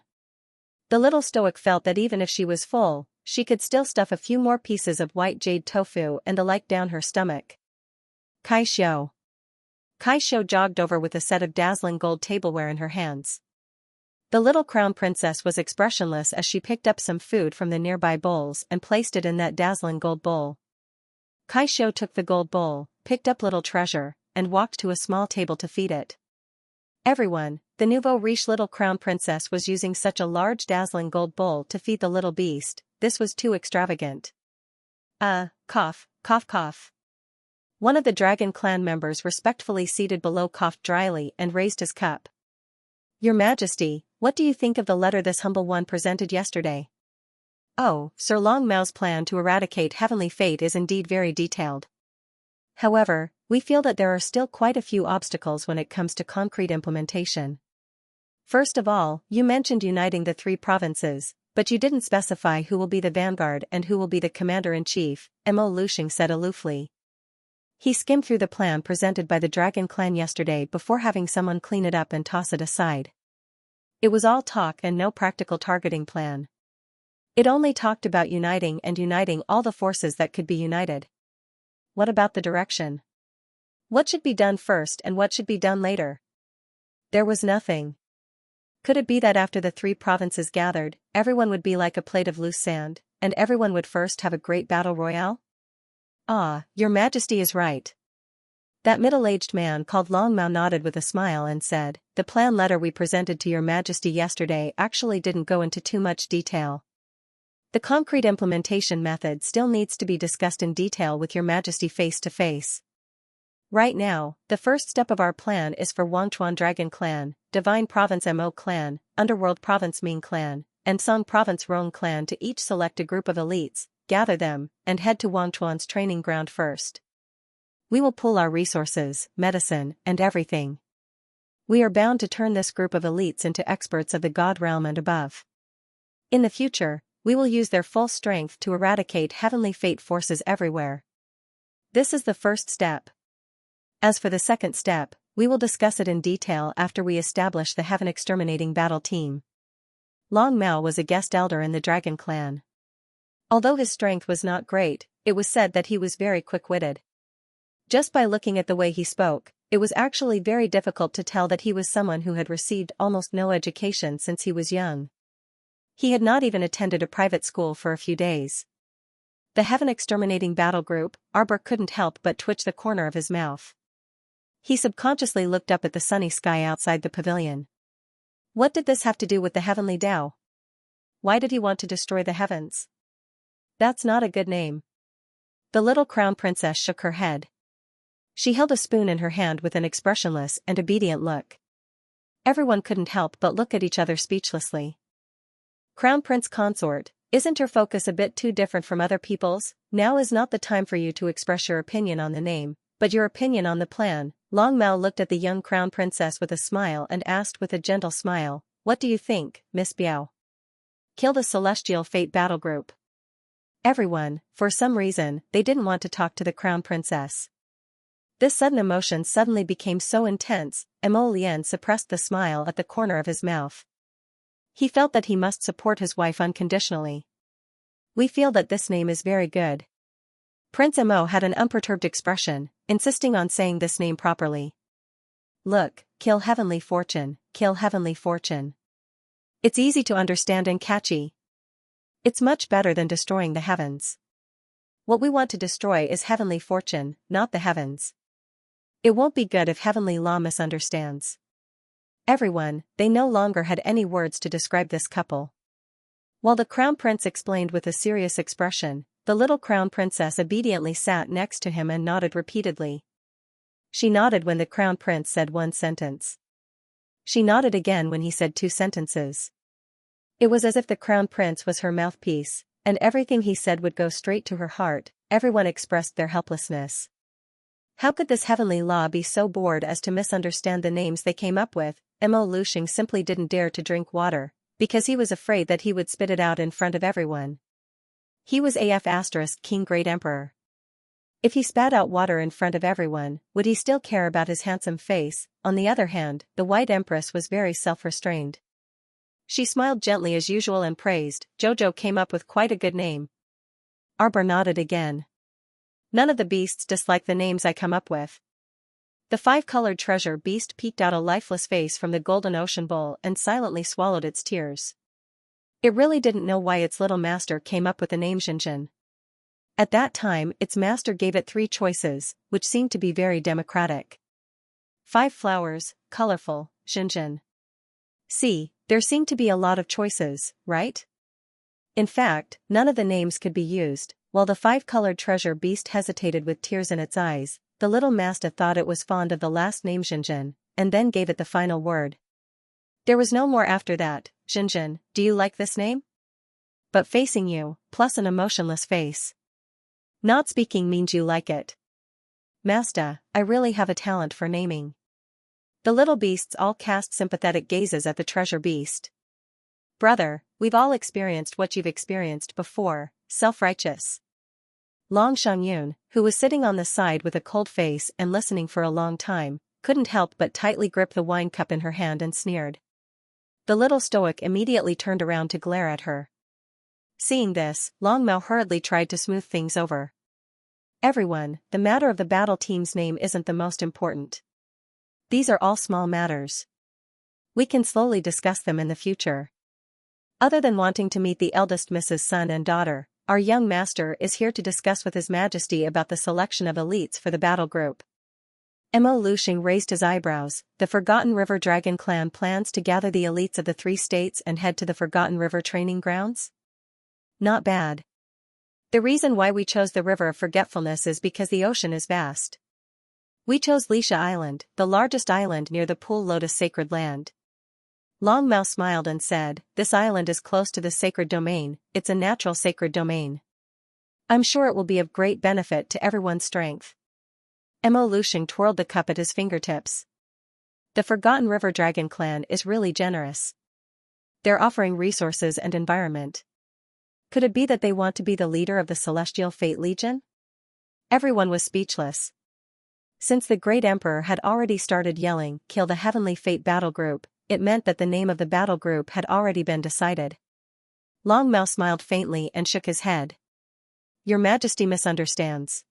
The little stoic felt that even if she was full, she could still stuff a few more pieces of white jade tofu and the like down her stomach. Kai Xiu. Kai Xiu jogged over with a set of dazzling gold tableware in her hands. The little crown princess was expressionless as she picked up some food from the nearby bowls and placed it in that dazzling gold bowl. Kai Xiu took the gold bowl, picked up Little Treasure, and walked to a small table to feed it. Everyone, the nouveau riche little crown princess was using such a large dazzling gold bowl to feed the little beast. This was too extravagant. Cough, cough, cough. One of the Dragon Clan members respectfully seated below coughed dryly and raised his cup. "Your Majesty, what do you think of the letter this humble one presented yesterday?" "Oh, Sir Long Mao's plan to eradicate heavenly fate is indeed very detailed. However, we feel that there are still quite a few obstacles when it comes to concrete implementation. First of all, you mentioned uniting the 3 provinces, But you didn't specify who will be the vanguard and who will be the commander-in-chief, Mo Luxing said aloofly. He skimmed through the plan presented by the Dragon Clan yesterday before having someone clean it up and toss it aside. It was all talk and no practical targeting plan. It only talked about uniting all the forces that could be united. What about the direction? What should be done first and what should be done later? There was nothing. Could it be that after the 3 provinces gathered, everyone would be like a plate of loose sand, and everyone would first have a great battle royale? Ah, Your Majesty is right. That middle-aged man called Long Mao nodded with a smile and said, the plan letter we presented to Your Majesty yesterday actually didn't go into too much detail. The concrete implementation method still needs to be discussed in detail with Your Majesty face to face. Right now, the first step of our plan is for Wangchuan Dragon Clan, Divine Province Mo Clan, Underworld Province Ming Clan, and Song Province Rong Clan to each select a group of elites, gather them, and head to Wangchuan's training ground first. We will pool our resources, medicine, and everything. We are bound to turn this group of elites into experts of the God realm and above. In the future, we will use their full strength to eradicate heavenly fate forces everywhere. This is the first step. As for the second step, we will discuss it in detail after we establish the Heaven Exterminating Battle Team. Long Mao was a guest elder in the Dragon Clan. Although his strength was not great, it was said that he was very quick-witted. Just by looking at the way he spoke, it was actually very difficult to tell that he was someone who had received almost no education since he was young. He had not even attended a private school for a few days. The Heaven Exterminating Battle Group, Arbor couldn't help but twitch the corner of his mouth. He subconsciously looked up at the sunny sky outside the pavilion. What did this have to do with the Heavenly Tao? Why did he want to destroy the heavens? That's not a good name. The little crown princess shook her head. She held a spoon in her hand with an expressionless and obedient look. Everyone couldn't help but look at each other speechlessly. Crown Prince Consort, isn't your focus a bit too different from other people's? Now is not the time for you to express your opinion on the name, but your opinion on the plan. Long Mao looked at the young crown princess with a smile and asked with a gentle smile, what do you think, Miss Biao? Kill the Celestial Fate Battle Group. Everyone, for some reason, they didn't want to talk to the crown princess. This sudden emotion suddenly became so intense, Mo Lian suppressed the smile at the corner of his mouth. He felt that he must support his wife unconditionally. We feel that this name is very good. Prince Mo had an unperturbed expression, insisting on saying this name properly. Look, kill Heavenly Fortune, kill Heavenly Fortune. It's easy to understand and catchy. It's much better than destroying the heavens. What we want to destroy is Heavenly Fortune, not the heavens. It won't be good if Heavenly Law misunderstands. Everyone, they no longer had any words to describe this couple. While the Crown Prince explained with a serious expression, the little Crown Princess obediently sat next to him and nodded repeatedly. She nodded when the Crown Prince said one sentence. She nodded again when he said 2 sentences. It was as if the Crown Prince was her mouthpiece, and everything he said would go straight to her heart. Everyone expressed their helplessness. How could this heavenly law be so bored as to misunderstand the names they came up with? Mo Luxing simply didn't dare to drink water, because he was afraid that he would spit it out in front of everyone. He was King Great Emperor. If he spat out water in front of everyone, would he still care about his handsome face? On the other hand, the White Empress was very self-restrained. She smiled gently as usual and praised, Jojo came up with quite a good name. Arbor nodded again. None of the beasts dislike the names I come up with. The 5-colored treasure beast peeked out a lifeless face from the golden ocean bowl and silently swallowed its tears. It really didn't know why its little master came up with the name Xianxia. At that time, its master gave it 3 choices, which seemed to be very democratic. 5 flowers, colorful, Xianxia. See, there seemed to be a lot of choices, right? In fact, none of the names could be used. While the 5-colored treasure beast hesitated with tears in its eyes, the little master thought it was fond of the last name Xianxia, and then gave it the final word. There was no more after that. Xianxia, do you like this name? But facing you, plus an emotionless face. Not speaking means you like it. Master, I really have a talent for naming. The little beasts all cast sympathetic gazes at the treasure beast. Brother, we've all experienced what you've experienced before, self-righteous. Long Xiangyun, who was sitting on the side with a cold face and listening for a long time, couldn't help but tightly grip the wine cup in her hand and sneered. The little stoic immediately turned around to glare at her. Seeing this, Long Mao hurriedly tried to smooth things over. Everyone, the matter of the battle team's name isn't the most important. These are all small matters. We can slowly discuss them in the future. Other than wanting to meet the eldest Mrs. Son and daughter, our young master is here to discuss with His Majesty about the selection of elites for the battle group. Mo Luxing raised his eyebrows. The Forgotten River Dragon Clan plans to gather the elites of the 3 states and head to the Forgotten River training grounds? Not bad. The reason why we chose the River of Forgetfulness is because the ocean is vast. We chose Xianxia Island, the largest island near the Pool Lotus Sacred Land. Long Mao smiled and said, "This island is close to the sacred domain, it's a natural sacred domain. I'm sure it will be of great benefit to everyone's strength." Mo Luxing twirled the cup at his fingertips. The Forgotten River Dragon Clan is really generous. They're offering resources and environment. Could it be that they want to be the leader of the Celestial Fate Legion? Everyone was speechless. Since the Great Emperor had already started yelling, "Kill the Heavenly Fate Battle Group," it meant that the name of the battle group had already been decided. Long Mao smiled faintly and shook his head. "Your Majesty misunderstands.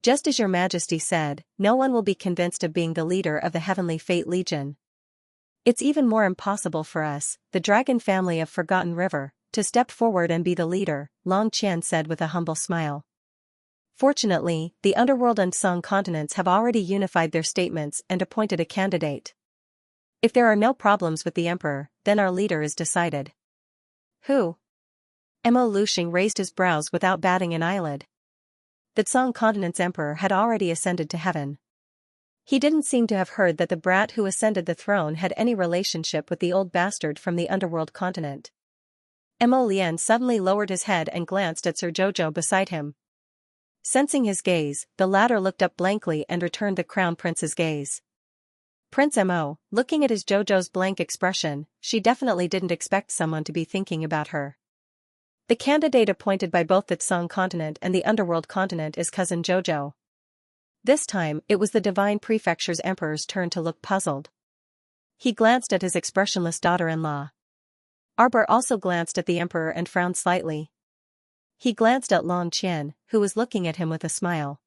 Just as Your Majesty said, no one will be convinced of being the leader of the Heavenly Fate Legion. It's even more impossible for us, the Dragon family of Forgotten River, to step forward and be the leader," Long Qian said with a humble smile. "Fortunately, the Underworld and Song continents have already unified their statements and appointed a candidate. If there are no problems with the Emperor, then our leader is decided." "Who?" Mo Luxing raised his brows without batting an eyelid. The Song continent's Emperor had already ascended to heaven. He didn't seem to have heard that the brat who ascended the throne had any relationship with the old bastard from the Underworld continent. Mo Lian suddenly lowered his head and glanced at Sir Jojo beside him. Sensing his gaze, the latter looked up blankly and returned the Crown Prince's gaze. Prince Mo, looking at his Jojo's blank expression, she definitely didn't expect someone to be thinking about her. The candidate appointed by both the Song continent and the Underworld continent is Cousin Jojo. This time, it was the Divine Prefecture's Emperor's turn to look puzzled. He glanced at his expressionless daughter-in-law. Arbor also glanced at the Emperor and frowned slightly. He glanced at Long Qian, who was looking at him with a smile.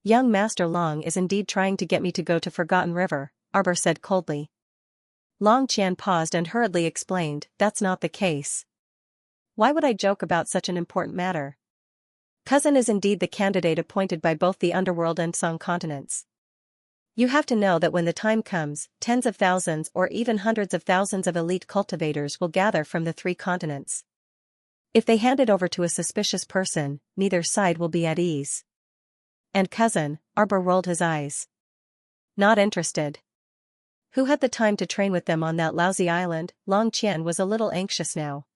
"Young Master Long is indeed trying to get me to go to Forgotten River," Arbor said coldly. Long Qian paused and hurriedly explained, "That's not the case. Why would I joke about such an important matter? Cousin is indeed the candidate appointed by both the Underworld and Song continents. You have to know that when the time comes, tens of thousands or even hundreds of thousands of elite cultivators will gather from the 3 continents. If they hand it over to a suspicious person, neither side will be at ease." "And cousin," Arbor rolled his eyes. "Not interested. Who had the time to train with them on that lousy island?" Long Qian was a little anxious now.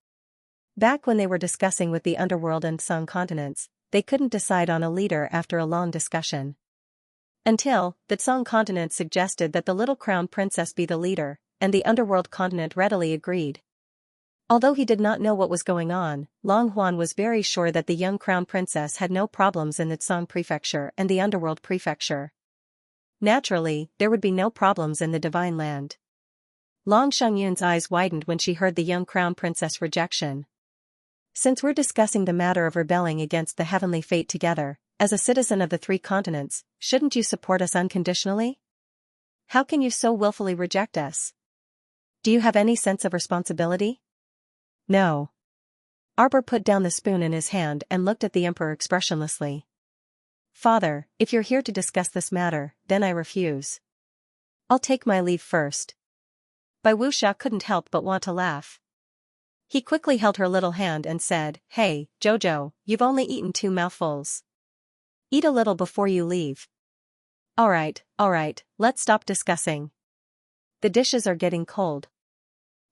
Back when they were discussing with the Underworld and Song continents, they couldn't decide on a leader after a long discussion. Until, the Song continent suggested that the little Crown Princess be the leader, and the Underworld continent readily agreed. Although he did not know what was going on, Long Huan was very sure that the young Crown Princess had no problems in the Song Prefecture and the Underworld Prefecture. Naturally, there would be no problems in the Divine Land. Long Xiangyun's eyes widened when she heard the young Crown Princess rejection. "Since we're discussing the matter of rebelling against the Heavenly Fate together, as a citizen of the 3 continents, shouldn't you support us unconditionally? How can you so willfully reject us? Do you have any sense of responsibility?" "No." Arbor put down the spoon in his hand and looked at the Emperor expressionlessly. "Father, if you're here to discuss this matter, then I refuse. I'll take my leave first." Bai Wuxia couldn't help but want to laugh. He quickly held her little hand and said, "Hey, Jojo, you've only eaten 2 mouthfuls. Eat a little before you leave." All right, let's stop discussing. The dishes are getting cold.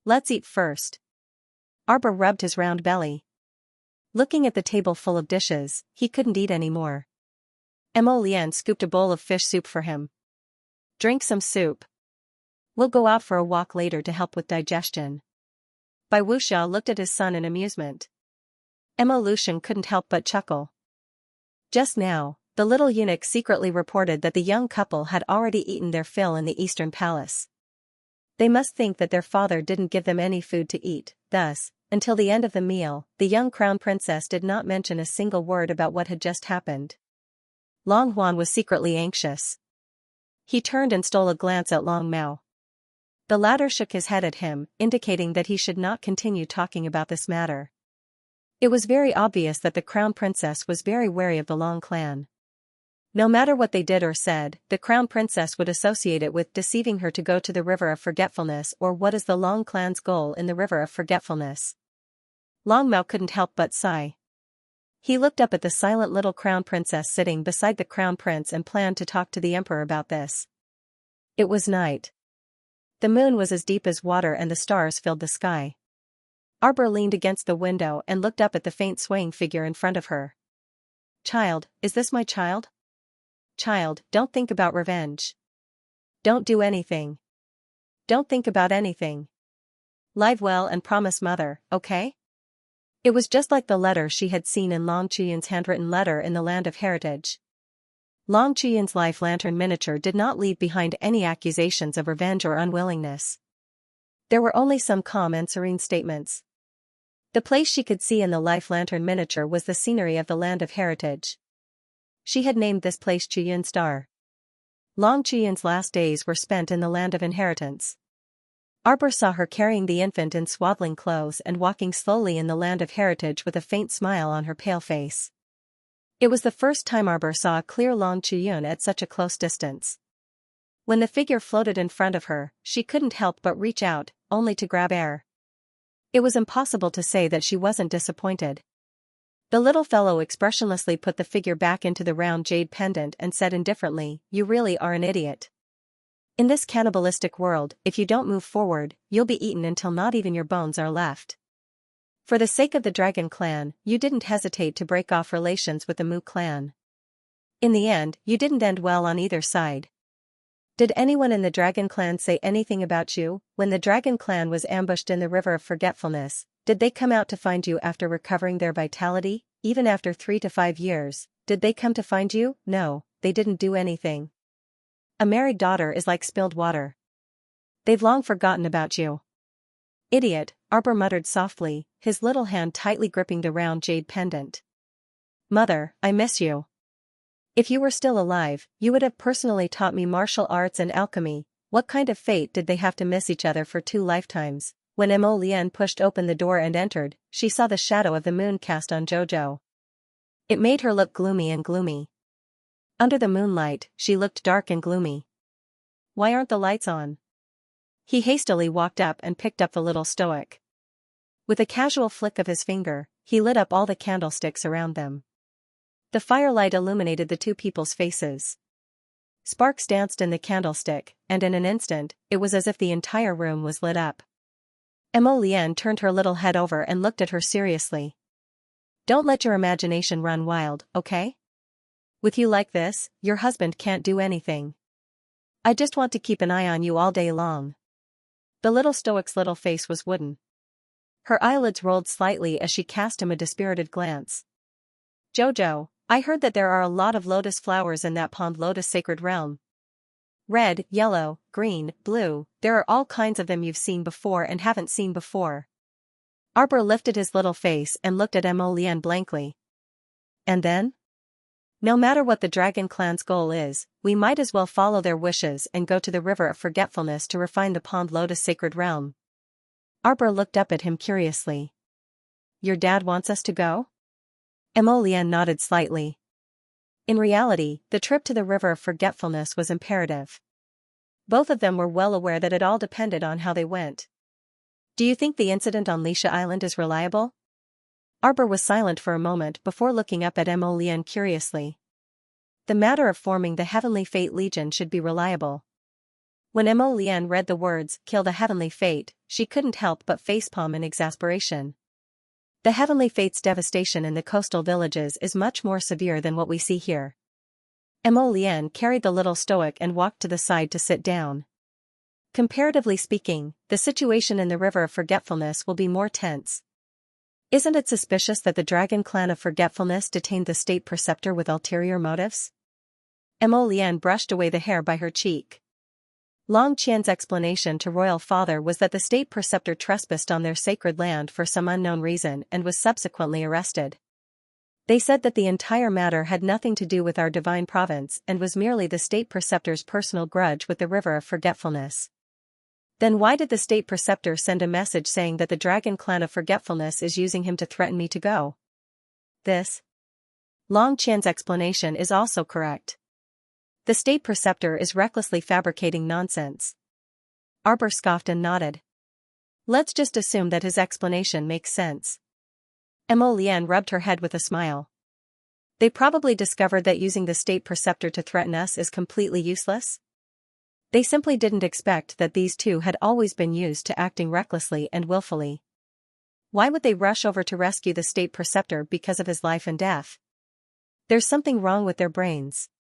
Let's eat first." Arbor rubbed his round belly. Looking at the table full of dishes, he couldn't eat any more. Mo Lian scooped a bowl of fish soup for him. "Drink some soup. We'll go out for a walk later to help with digestion." Bai Wuxia looked at his son in amusement. Emma Lucian couldn't help but chuckle. Just now, the little eunuch secretly reported that the young couple had already eaten their fill in the Eastern Palace. They must think that their father didn't give them any food to eat, thus, until the end of the meal, the young crown princess did not mention a single word about what had just happened. Long Huan was secretly anxious. He turned and stole a glance at Long Mao. The latter shook his head at him, indicating that he should not continue talking about this matter. It was very obvious that the crown princess was very wary of the Long clan. No matter what they did or said, the crown princess would associate it with deceiving her to go to the River of Forgetfulness, or what is the Long clan's goal in the River of Forgetfulness. Long Mao couldn't help but sigh. He looked up at the silent little crown princess sitting beside the crown prince and planned to talk to the emperor about this. It was night. The moon was as deep as water and the stars filled the sky. Arbor leaned against the window and looked up at the faint swaying figure in front of her. "Child, is this my child? Child, don't think about revenge. Don't do anything. Don't think about anything. Live well and promise mother, okay?" It was just like the letter she had seen in Long Chuyin's handwritten letter in the Land of Heritage. Long Chuyin's life lantern miniature did not leave behind any accusations of revenge or unwillingness. There were only some calm and serene statements. The place she could see in the life lantern miniature was the scenery of the Land of Heritage. She had named this place Chuyun Star. Long Chuyin's last days were spent in the Land of Inheritance. Arbor saw her carrying the infant in swaddling clothes and walking slowly in the Land of Heritage with a faint smile on her pale face. It was the first time Arbor saw a clear Long Chuyun at such a close distance. When the figure floated in front of her, she couldn't help but reach out, only to grab air. It was impossible to say that she wasn't disappointed. The little fellow expressionlessly put the figure back into the round jade pendant and said indifferently, "You really are an idiot. In this cannibalistic world, if you don't move forward, you'll be eaten until not even your bones are left. For the sake of the Dragon clan, you didn't hesitate to break off relations with the Mu clan. In the end, you didn't end well on either side. Did anyone in the Dragon clan say anything about you? When the Dragon clan was ambushed in the River of Forgetfulness, did they come out to find you after recovering their vitality? Even after 3 to 5 years, did they come to find you? No, they didn't do anything. A married daughter is like spilled water. They've long forgotten about you." "Idiot," Arbor muttered softly, his little hand tightly gripping the round jade pendant. "Mother, I miss you. If you were still alive, you would have personally taught me martial arts and alchemy. What kind of fate did they have to miss each other for 2 lifetimes? When Mo Lian pushed open the door and entered, she saw the shadow of the moon cast on Jojo. It made her look gloomy and gloomy. Under the moonlight, she looked dark and gloomy. "Why aren't the lights on?" He hastily walked up and picked up the little stoic. With a casual flick of his finger, he lit up all the candlesticks around them. The firelight illuminated the 2 people's faces. Sparks danced in the candlestick, and in an instant, it was as if the entire room was lit up. Mo Lian turned her little head over and looked at her seriously. "Don't let your imagination run wild, okay? With you like this, your husband can't do anything. I just want to keep an eye on you all day long." The little stoic's little face was wooden. Her eyelids rolled slightly as she cast him a dispirited glance. "Jojo, I heard that there are a lot of lotus flowers in that pond lotus sacred realm. Red, yellow, green, blue, there are all kinds of them you've seen before and haven't seen before." Arbor lifted his little face and looked at Mo Lian blankly. "And then? No matter what the Dragon clan's goal is, we might as well follow their wishes and go to the River of Forgetfulness to refine the pond lotus sacred realm." Arbor looked up at him curiously. "Your dad wants us to go?" Mo Lian nodded slightly. In reality, the trip to the River of Forgetfulness was imperative. Both of them were well aware that it all depended on how they went. "Do you think the incident on Xianxia Island is reliable?" Arbor was silent for a moment before looking up at Mo Lian curiously. The matter of forming the Heavenly Fate Legion should be reliable. When Mo Lian read the words, "kill the Heavenly Fate," she couldn't help but facepalm in exasperation. The Heavenly Fate's devastation in the coastal villages is much more severe than what we see here. Mo Lian carried the little stoic and walked to the side to sit down. Comparatively speaking, the situation in the River of Forgetfulness will be more tense. Isn't it suspicious that the Dragon Clan of Forgetfulness detained the state preceptor with ulterior motives? Mo Lian brushed away the hair by her cheek. Long Qian's explanation to royal father was that the state preceptor trespassed on their sacred land for some unknown reason and was subsequently arrested. They said that the entire matter had nothing to do with our divine province and was merely the state preceptor's personal grudge with the River of Forgetfulness. Then why did the state preceptor send a message saying that the Dragon Clan of Forgetfulness is using him to threaten me to go? This Long Qian's explanation is also correct. The state preceptor is recklessly fabricating nonsense. Arbor scoffed and nodded. Let's just assume that his explanation makes sense. Mo Lian rubbed her head with a smile. They probably discovered that using the state preceptor to threaten us is completely useless. They simply didn't expect that these two had always been used to acting recklessly and willfully. Why would they rush over to rescue the state preceptor because of his life and death? There's something wrong with their brains.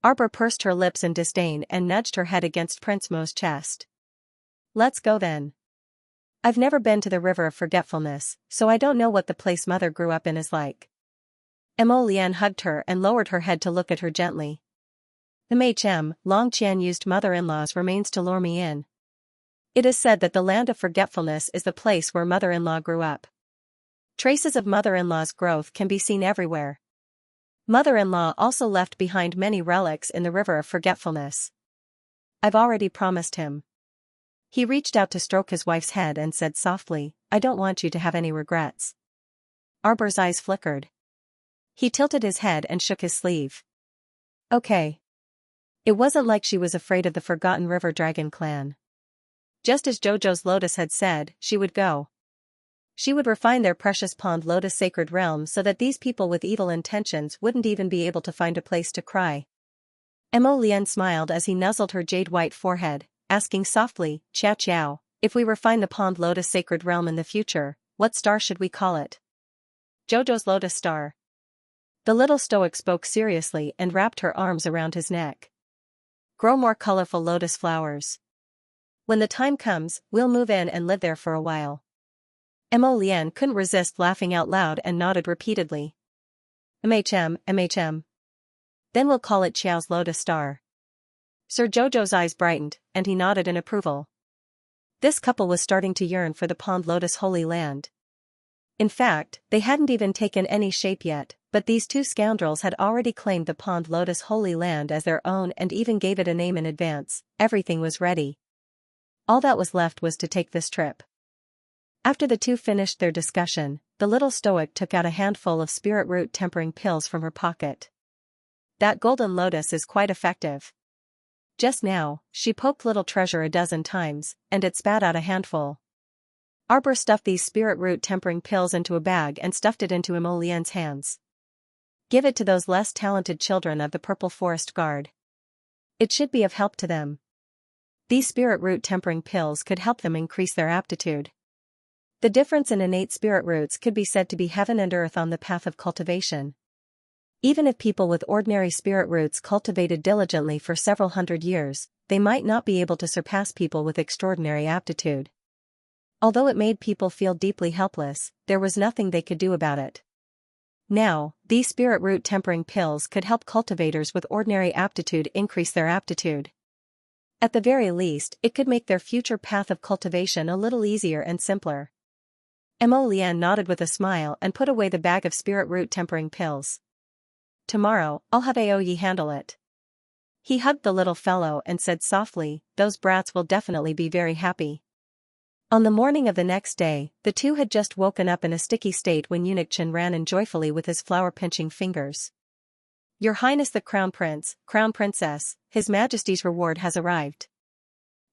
Arbor pursed her lips in disdain and nudged her head against Prince Mo's chest. Let's go then. I've never been to the River of Forgetfulness, so I don't know what the place Mother grew up in is like. Mo Lian hugged her and lowered her head to look at her gently. Long Qian used mother-in-law's remains to lure me in. It is said that the land of forgetfulness is the place where mother-in-law grew up. Traces of mother-in-law's growth can be seen everywhere. Mother-in-law also left behind many relics in the River of Forgetfulness. I've already promised him. He reached out to stroke his wife's head and said softly, I don't want you to have any regrets. Arbor's eyes flickered. He tilted his head and shook his sleeve. Okay. It wasn't like she was afraid of the Forgotten River Dragon Clan. Just as Jojo's Lotus had said, she would go. She would refine their precious Pond Lotus sacred realm so that these people with evil intentions wouldn't even be able to find a place to cry. Mo Lian smiled as he nuzzled her jade-white forehead, asking softly, Xiao Xiao, if we refine the Pond Lotus sacred realm in the future, what star should we call it? Jojo's Lotus Star. The little stoic spoke seriously and wrapped her arms around his neck. Grow more colorful lotus flowers. When the time comes, we'll move in and live there for a while. Mo Lian couldn't resist laughing out loud and nodded repeatedly. MHM. Then we'll call it Xiao's Lotus Star. Sir Jojo's eyes brightened, and he nodded in approval. This couple was starting to yearn for the Pond Lotus Holy Land. In fact, they hadn't even taken any shape yet, but these two scoundrels had already claimed the Pond Lotus Holy Land as their own and even gave it a name in advance. Everything was ready. All that was left was to take this trip. After the two finished their discussion, the little stoic took out a handful of spirit root tempering pills from her pocket. That golden lotus is quite effective. Just now, she poked Little Treasure a dozen times, and it spat out a handful. Arbor stuffed these spirit root tempering pills into a bag and stuffed it into Mo Lian's hands. Give it to those less talented children of the Purple Forest Guard. It should be of help to them. These spirit root tempering pills could help them increase their aptitude. The difference in innate spirit roots could be said to be heaven and earth on the path of cultivation. Even if people with ordinary spirit roots cultivated diligently for several hundred years, they might not be able to surpass people with extraordinary aptitude. Although it made people feel deeply helpless, there was nothing they could do about it. Now, these spirit root tempering pills could help cultivators with ordinary aptitude increase their aptitude. At the very least, it could make their future path of cultivation a little easier and simpler. Mo Lian nodded with a smile and put away the bag of spirit root tempering pills. Tomorrow, I'll have Aoyi handle it. He hugged the little fellow and said softly, those brats will definitely be very happy. On the morning of the next day, the two had just woken up in a sticky state when Eunuch Chen ran in joyfully with his flower-pinching fingers. Your Highness the Crown Prince, Crown Princess, His Majesty's reward has arrived.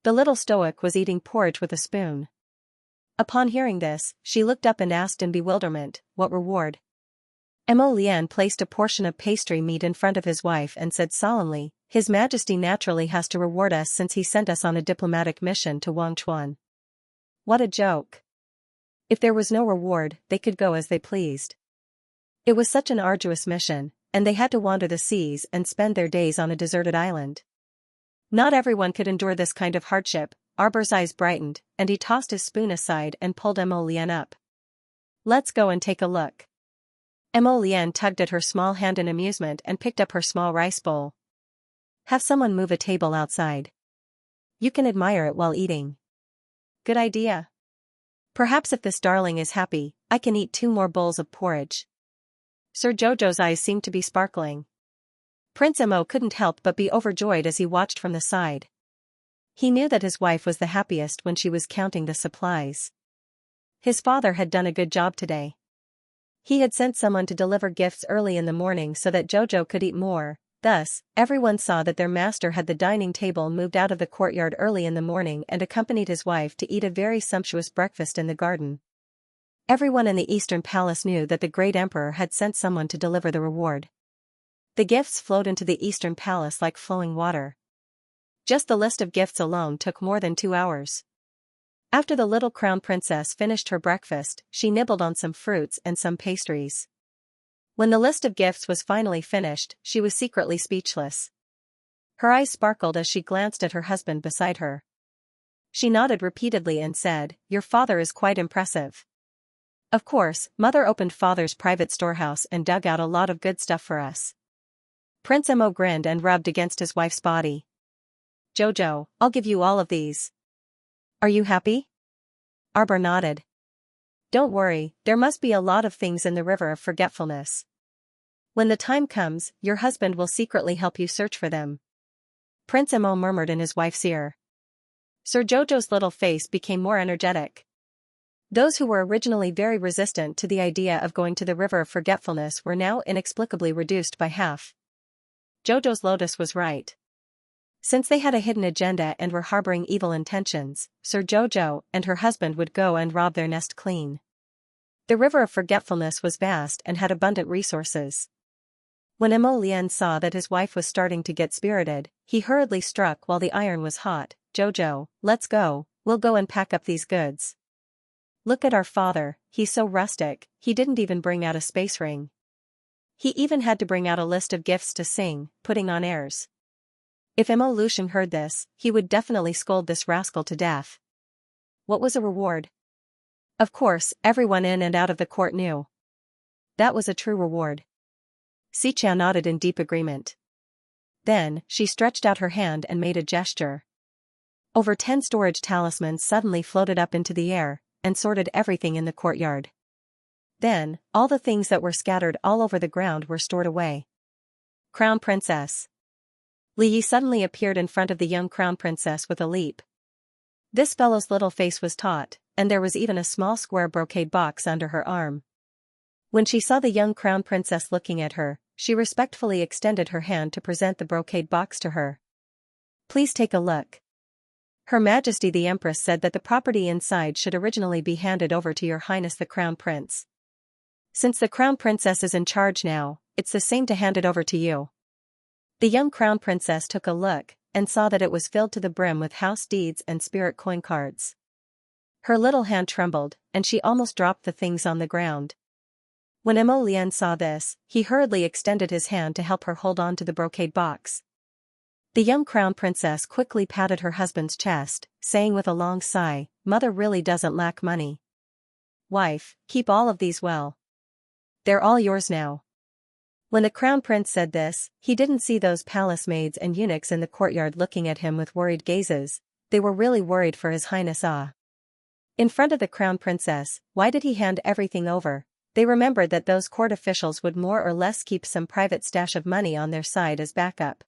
The little stoic was eating porridge with a spoon. Upon hearing this, she looked up and asked in bewilderment, what reward? Mo Lian placed a portion of pastry meat in front of his wife and said solemnly, His Majesty naturally has to reward us since he sent us on a diplomatic mission to Wangchuan. What a joke. If there was no reward, they could go as they pleased. It was such an arduous mission, and they had to wander the seas and spend their days on a deserted island. Not everyone could endure this kind of hardship, Arbor's eyes brightened, and he tossed his spoon aside and pulled Emolian up. Let's go and take a look. Emolian tugged at her small hand in amusement and picked up her small rice bowl. Have someone move a table outside. You can admire it while eating. Good idea. Perhaps if this darling is happy, I can eat 2 more bowls of porridge. Sir Jojo's eyes seemed to be sparkling. Prince Emo couldn't help but be overjoyed as he watched from the side. He knew that his wife was the happiest when she was counting the supplies. His father had done a good job today. He had sent someone to deliver gifts early in the morning so that Jojo could eat more. Thus, everyone saw that their master had the dining table moved out of the courtyard early in the morning and accompanied his wife to eat a very sumptuous breakfast in the garden. Everyone in the Eastern Palace knew that the great emperor had sent someone to deliver the reward. The gifts flowed into the Eastern Palace like flowing water. Just the list of gifts alone took more than 2 hours. After the little crown princess finished her breakfast, she nibbled on some fruits and some pastries. When the list of gifts was finally finished, she was secretly speechless. Her eyes sparkled as she glanced at her husband beside her. She nodded repeatedly and said, "Your father is quite impressive." Of course, Mother opened Father's private storehouse and dug out a lot of good stuff for us. Prince Emo grinned and rubbed against his wife's body. Jojo, I'll give you all of these. Are you happy? Arbor nodded. Don't worry, there must be a lot of things in the river of forgetfulness. When the time comes, your husband will secretly help you search for them. Prince Emo murmured in his wife's ear. Sir Jojo's little face became more energetic. Those who were originally very resistant to the idea of going to the river of forgetfulness were now inexplicably reduced by half. Jojo's lotus was right. Since they had a hidden agenda and were harboring evil intentions, Sir Jojo and her husband would go and rob their nest clean. The river of forgetfulness was vast and had abundant resources. When Emolian saw that his wife was starting to get spirited, he hurriedly struck while the iron was hot. Jojo, let's go, we'll go and pack up these goods. Look at our father, he's so rustic, he didn't even bring out a space ring. He even had to bring out a list of gifts to sing, putting on airs. If Emolution heard this, he would definitely scold this rascal to death. What was a reward? Of course, everyone in and out of the court knew. That was a true reward. Xianxia nodded in deep agreement. Then, she stretched out her hand and made a gesture. Over 10 storage talismans suddenly floated up into the air, and sorted everything in the courtyard. Then, all the things that were scattered all over the ground were stored away. Crown Princess. Li Yi suddenly appeared in front of the young crown princess with a leap. This fellow's little face was taut, and there was even a small square brocade box under her arm. When she saw the young crown princess looking at her, she respectfully extended her hand to present the brocade box to her. Please take a look. Her Majesty the Empress said that the property inside should originally be handed over to Your Highness the Crown Prince. Since the Crown Princess is in charge now, it's the same to hand it over to you. The young Crown Princess took a look, and saw that it was filled to the brim with house deeds and spirit coin cards. Her little hand trembled, and she almost dropped the things on the ground. When Emolian saw this, he hurriedly extended his hand to help her hold on to the brocade box. The young Crown Princess quickly patted her husband's chest, saying with a long sigh, Mother really doesn't lack money. Wife, keep all of these well. They're all yours now. When the Crown Prince said this, he didn't see those palace maids and eunuchs in the courtyard looking at him with worried gazes. They were really worried for His Highness In front of the Crown Princess, why did he hand everything over? They remembered that those court officials would more or less keep some private stash of money on their side as backup.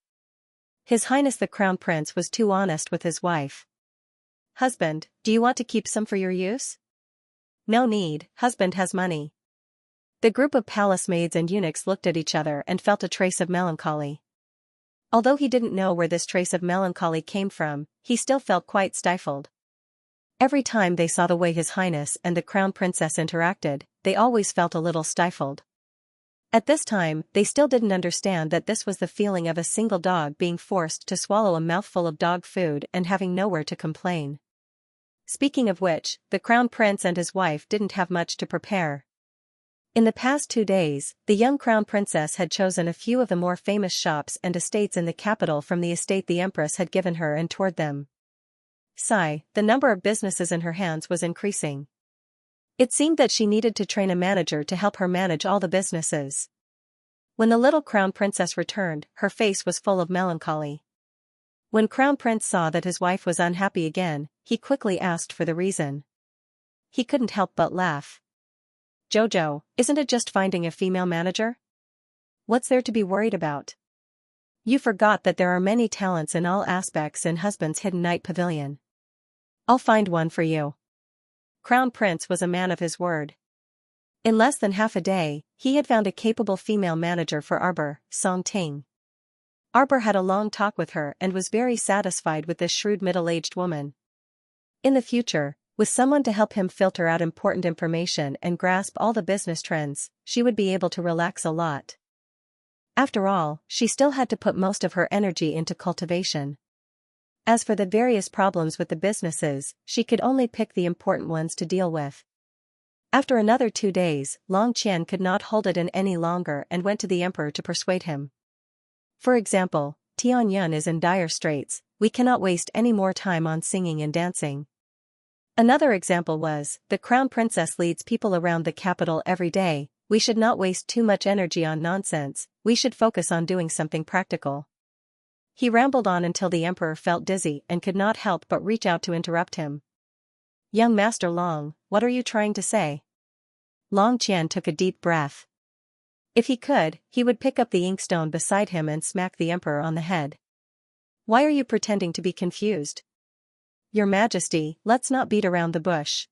His Highness the Crown Prince was too honest with his wife. Husband, do you want to keep some for your use? No need, husband has money. The group of palace maids and eunuchs looked at each other and felt a trace of melancholy. Although he didn't know where this trace of melancholy came from, he still felt quite stifled. Every time they saw the way His Highness and the Crown Princess interacted, they always felt a little stifled. At this time, they still didn't understand that this was the feeling of a single dog being forced to swallow a mouthful of dog food and having nowhere to complain. Speaking of which, the Crown Prince and his wife didn't have much to prepare. In the past 2 days, the young Crown Princess had chosen a few of the more famous shops and estates in the capital from the estate the Empress had given her and toured them. sigh, the number of businesses in her hands was increasing. It seemed that she needed to train a manager to help her manage all the businesses. When the little crown princess returned, her face was full of melancholy. When Crown Prince saw that his wife was unhappy again, he quickly asked for the reason. He couldn't help but laugh. "Jojo, isn't it just finding a female manager? What's there to be worried about? You forgot that there are many talents in all aspects in husband's hidden night pavilion. I'll find one for you." Crown Prince was a man of his word. In less than half a day, he had found a capable female manager for Arbor, Song Ting. Arbor had a long talk with her and was very satisfied with this shrewd middle-aged woman. In the future, with someone to help him filter out important information and grasp all the business trends, she would be able to relax a lot. After all, she still had to put most of her energy into cultivation. As for the various problems with the businesses, she could only pick the important ones to deal with. After another 2 days, Long Qian could not hold it in any longer and went to the emperor to persuade him. For example, Tianyun is in dire straits, we cannot waste any more time on singing and dancing. Another example was, the crown princess leads people around the capital every day, we should not waste too much energy on nonsense, we should focus on doing something practical. He rambled on until the emperor felt dizzy and could not help but reach out to interrupt him. "Young Master Long, what are you trying to say?" Long Qian took a deep breath. If he could, he would pick up the inkstone beside him and smack the emperor on the head. "Why are you pretending to be confused? Your Majesty, let's not beat around the bush.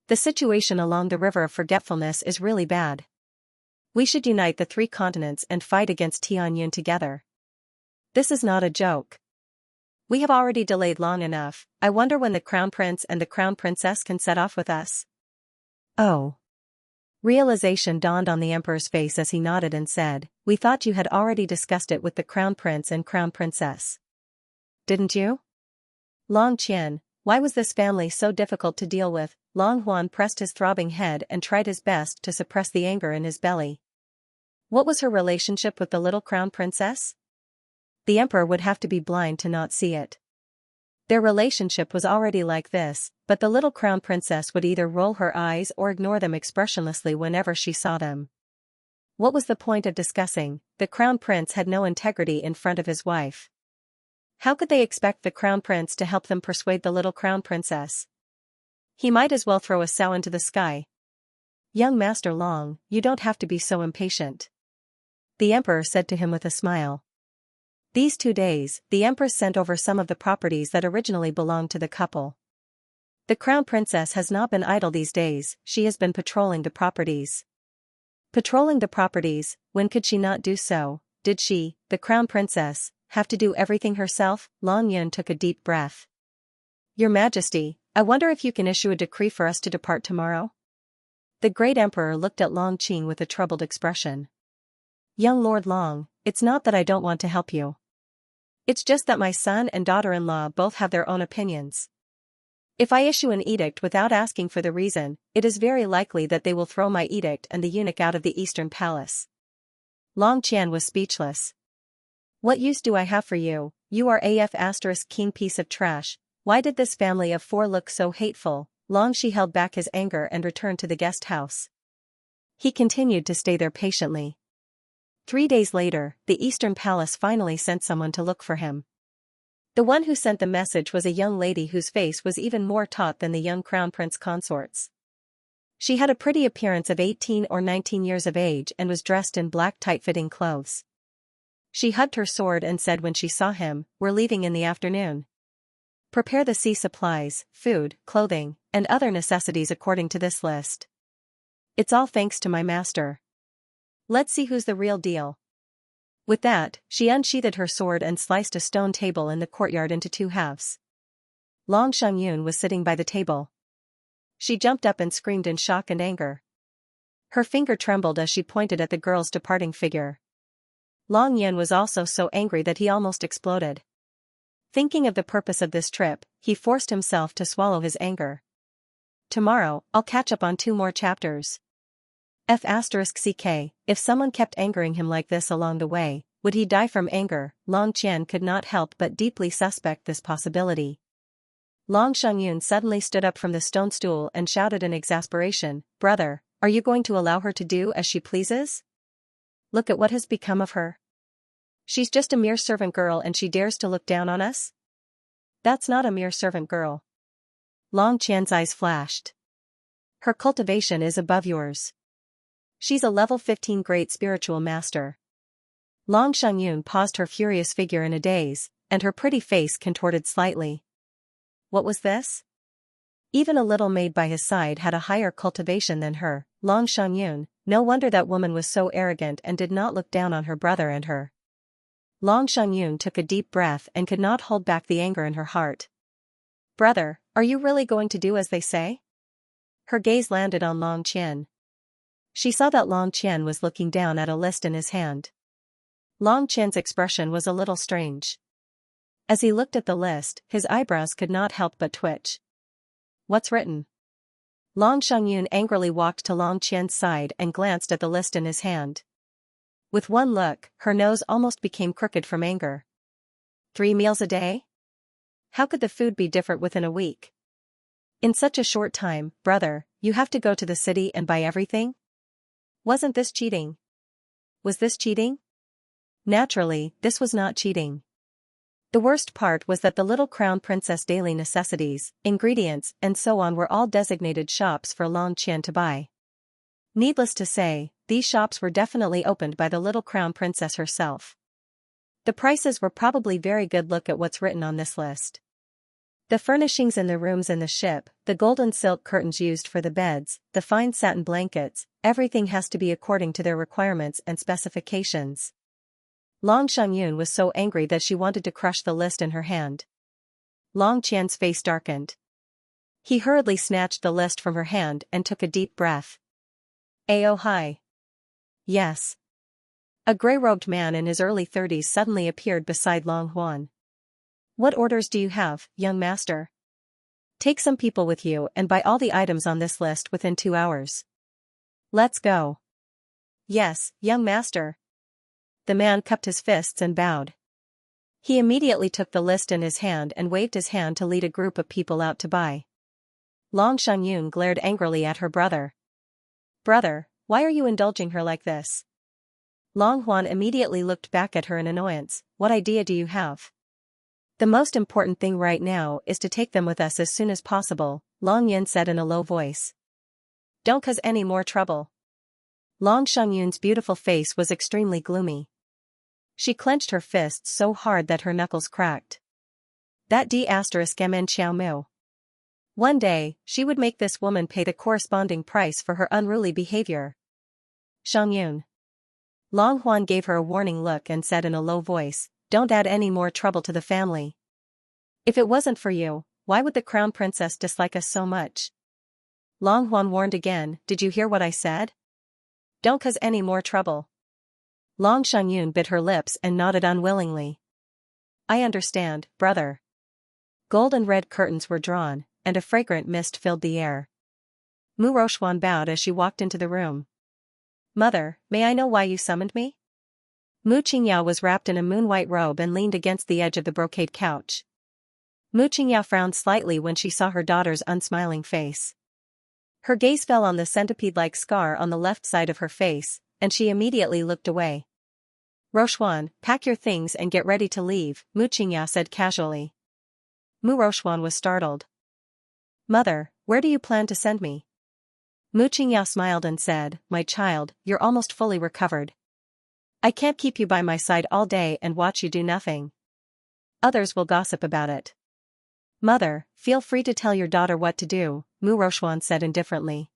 The situation along the River of Forgetfulness is really bad. We should unite the 3 continents and fight against Tianyun together. This is not a joke. We have already delayed long enough, I wonder when the Crown Prince and the Crown Princess can set off with us." "Oh." Realization dawned on the emperor's face as he nodded and said, "We thought you had already discussed it with the Crown Prince and Crown Princess. Didn't you?" "Long Qian, why was this family so difficult to deal with?" Long Huan pressed his throbbing head and tried his best to suppress the anger in his belly. What was her relationship with the little Crown Princess? The emperor would have to be blind to not see it. Their relationship was already like this, but the little Crown Princess would either roll her eyes or ignore them expressionlessly whenever she saw them. What was the point of discussing? The Crown Prince had no integrity in front of his wife. How could they expect the Crown Prince to help them persuade the little Crown Princess? He might as well throw a sow into the sky. "Young Master Long, you don't have to be so impatient," the emperor said to him with a smile. These 2 days, the empress sent over some of the properties that originally belonged to the couple. The Crown Princess has not been idle these days, she has been patrolling the properties. Patrolling the properties, when could she not do so? Did she, the Crown Princess, have to do everything herself? Long Yun took a deep breath. "Your Majesty, I wonder if you can issue a decree for us to depart tomorrow?" The great emperor looked at Long Qing with a troubled expression. "Young Lord Long, it's not that I don't want to help you. It's just that my son and daughter-in-law both have their own opinions. If I issue an edict without asking for the reason, it is very likely that they will throw my edict and the eunuch out of the Eastern Palace." Long Qian was speechless. "What use do I have for you? You are king piece of trash. Why did this family of 4 look so hateful?" Long Shi held back his anger and returned to the guest house. He continued to stay there patiently. 3 days later, the Eastern Palace finally sent someone to look for him. The one who sent the message was a young lady whose face was even more taut than the young Crown Prince consorts. She had a pretty appearance of 18 or 19 years of age and was dressed in black tight-fitting clothes. She hugged her sword and said when she saw him, "We're leaving in the afternoon. Prepare the sea supplies, food, clothing, and other necessities according to this list. It's all thanks to my master. Let's see who's the real deal." With that, she unsheathed her sword and sliced a stone table in the courtyard into 2 halves. Long Shangyun was sitting by the table. She jumped up and screamed in shock and anger. Her finger trembled as she pointed at the girl's departing figure. Long Yun was also so angry that he almost exploded. Thinking of the purpose of this trip, he forced himself to swallow his anger. "Tomorrow, I'll catch up on 2 more chapters." F***ck, if someone kept angering him like this along the way, would he die from anger? Long Qian could not help but deeply suspect this possibility. Long Xiangyun suddenly stood up from the stone stool and shouted in exasperation, "Brother, are you going to allow her to do as she pleases? Look at what has become of her. She's just a mere servant girl and she dares to look down on us? That's not a mere servant girl." Long Qian's eyes flashed. "Her cultivation is above yours. She's a level 15 great spiritual master." Long Xiangyun paused, her furious figure in a daze, and her pretty face contorted slightly. What was this? Even a little maid by his side had a higher cultivation than her. Long Xiangyun, no wonder that woman was so arrogant and did not look down on her brother and her. Long Xiangyun took a deep breath and could not hold back the anger in her heart. "Brother, are you really going to do as they say?" Her gaze landed on Long Qian. She saw that Long Qian was looking down at a list in his hand. Long Qian's expression was a little strange. As he looked at the list, his eyebrows could not help but twitch. "What's written?" Long Xiangyun angrily walked to Long Qian's side and glanced at the list in his hand. With one look, her nose almost became crooked from anger. 3 meals a day? How could the food be different within a week? In such a short time, brother, you have to go to the city and buy everything? Wasn't this cheating? Was this cheating? Naturally, this was not cheating. The worst part was that the little crown princess daily necessities, ingredients, and so on were all designated shops for Long Qian to buy. Needless to say, these shops were definitely opened by the little crown princess herself. The prices were probably very good. Look at what's written on this list. The furnishings in the rooms in the ship, the golden silk curtains used for the beds, the fine satin blankets, everything has to be according to their requirements and specifications. Long Xiangyun was so angry that she wanted to crush the list in her hand. Long Qian's face darkened. He hurriedly snatched the list from her hand and took a deep breath. "Oh hi. Yes." A gray-robed man in his early 30s suddenly appeared beside Long Huan. "What orders do you have, young master?" "Take some people with you and buy all the items on this list within 2 hours." "Let's go." "Yes, young master." The man cupped his fists and bowed. He immediately took the list in his hand and waved his hand to lead a group of people out to buy. Long Xiangyun glared angrily at her brother. "Brother, why are you indulging her like this?" Long Huan immediately looked back at her in annoyance. "What idea do you have?" "The most important thing right now is to take them with us as soon as possible," Long Yin said in a low voice. "Don't cause any more trouble." Long Xiangyun's beautiful face was extremely gloomy. She clenched her fists so hard that her knuckles cracked. That d*mn Xiao Mu. One day, she would make this woman pay the corresponding price for her unruly behavior. "Xiangyun." Long Huan gave her a warning look and said in a low voice, "Don't add any more trouble to the family. If it wasn't for you, why would the crown princess dislike us so much?" Long Huan warned again, "Did you hear what I said? Don't cause any more trouble." Long Xiangyun bit her lips and nodded unwillingly. "I understand, brother." Gold and red curtains were drawn, and a fragrant mist filled the air. Mu Rochuan bowed as she walked into the room. "Mother, may I know why you summoned me?" Mu Qingyao was wrapped in a moon-white robe and leaned against the edge of the brocade couch. Mu Qingyao frowned slightly when she saw her daughter's unsmiling face. Her gaze fell on the centipede-like scar on the left side of her face, and she immediately looked away. "Rochuan, pack your things and get ready to leave," Mu Qingyao said casually. Mu Rochuan was startled. "Mother, where do you plan to send me?" Mu Qingyao smiled and said, "My child, you're almost fully recovered. I can't keep you by my side all day and watch you do nothing. Others will gossip about it." "Mother, feel free to tell your daughter what to do," Mu Rochuan said indifferently.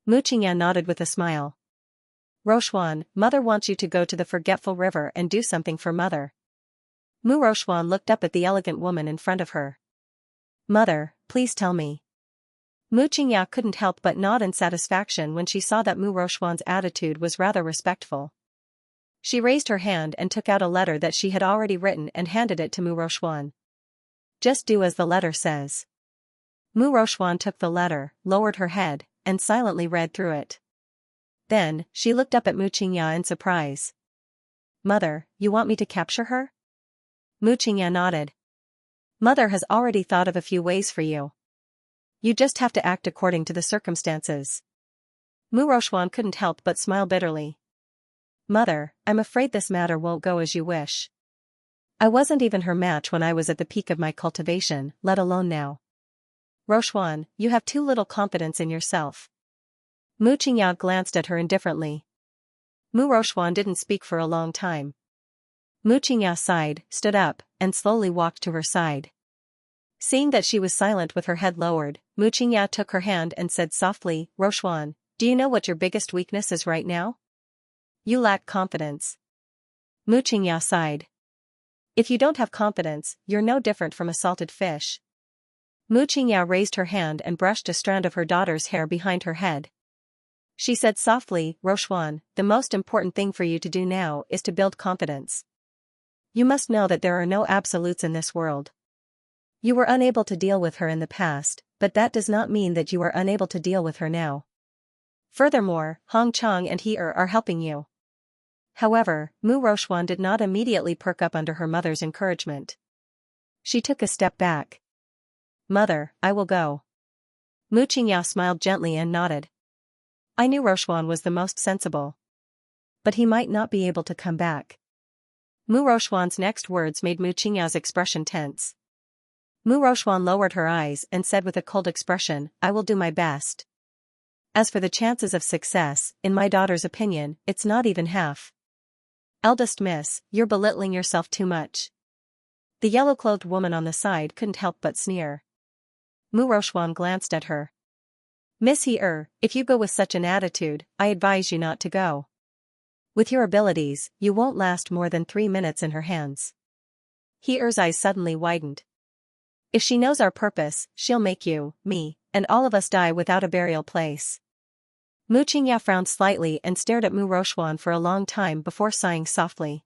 Mu Qingyao nodded with a smile. "Rochuan, mother wants you to go to the Forgetful River and do something for mother." Mu Rochuan looked up at the elegant woman in front of her. "Mother, please tell me." Mu Qingyao couldn't help but nod in satisfaction when she saw that Mu Rochuan's attitude was rather respectful. She raised her hand and took out a letter that she had already written and handed it to Mu Rochuan. "Just do as the letter says." Mu Rochuan took the letter, lowered her head, and silently read through it. Then, she looked up at Mu Qingyao in surprise. "Mother, you want me to capture her?" Mu Qingyao nodded. Mother has already thought of a few ways for you. You just have to act according to the circumstances. Mu Rochuan couldn't help but smile bitterly. Mother, I'm afraid this matter won't go as you wish. I wasn't even her match when I was at the peak of my cultivation, let alone now. Rochuan, you have too little confidence in yourself. Mu Qingyao glanced at her indifferently. Mu Rochuan didn't speak for a long time. Mu Qingyao sighed, stood up, and slowly walked to her side. Seeing that she was silent with her head lowered, Mu Qingyao took her hand and said softly, Rochuan, do you know what your biggest weakness is right now? You lack confidence. Mu Qingyao sighed. If you don't have confidence, you're no different from a salted fish. Mu Qingyao raised her hand and brushed a strand of her daughter's hair behind her head. She said softly, Rochuan, the most important thing for you to do now is to build confidence. You must know that there are no absolutes in this world. You were unable to deal with her in the past, but that does not mean that you are unable to deal with her now. Furthermore, Hong Chang and He are helping you. However, Mu Rochuan did not immediately perk up under her mother's encouragement. She took a step back. Mother, I will go. Mu Qingyao smiled gently and nodded. I knew Rochuan was the most sensible. But he might not be able to come back. Mu Rochuan's next words made Mu Qingyao's expression tense. Mu Rochuan lowered her eyes and said with a cold expression, I will do my best. As for the chances of success, in my daughter's opinion, it's not even half. Eldest miss, you're belittling yourself too much. The yellow-clothed woman on the side couldn't help but sneer. Mu Rochuan glanced at her. Miss He, if you go with such an attitude, I advise you not to go. With your abilities, you won't last more than 3 minutes in her hands. He-er's eyes suddenly widened. If she knows our purpose, she'll make you, me, and all of us die without a burial place. Mu Qingyao frowned slightly and stared at Mu Rochuan for a long time before sighing softly.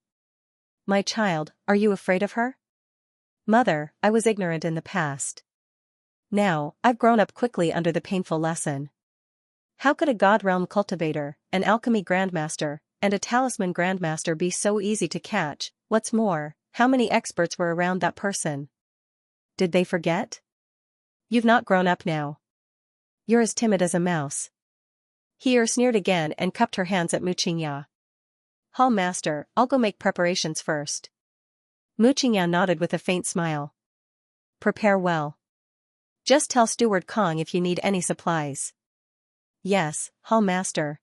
My child, are you afraid of her? Mother, I was ignorant in the past. Now, I've grown up quickly under the painful lesson. How could a God Realm cultivator, an alchemy grandmaster, and a talisman grandmaster be so easy to catch? What's more, how many experts were around that person? Did they forget? You've not grown up now. You're as timid as a mouse. He sneered again and cupped her hands at Mu Qingyao. Hall master, I'll go make preparations first. Mu Qingyao nodded with a faint smile. Prepare well. Just tell Steward Kong if you need any supplies. Yes, Hall master.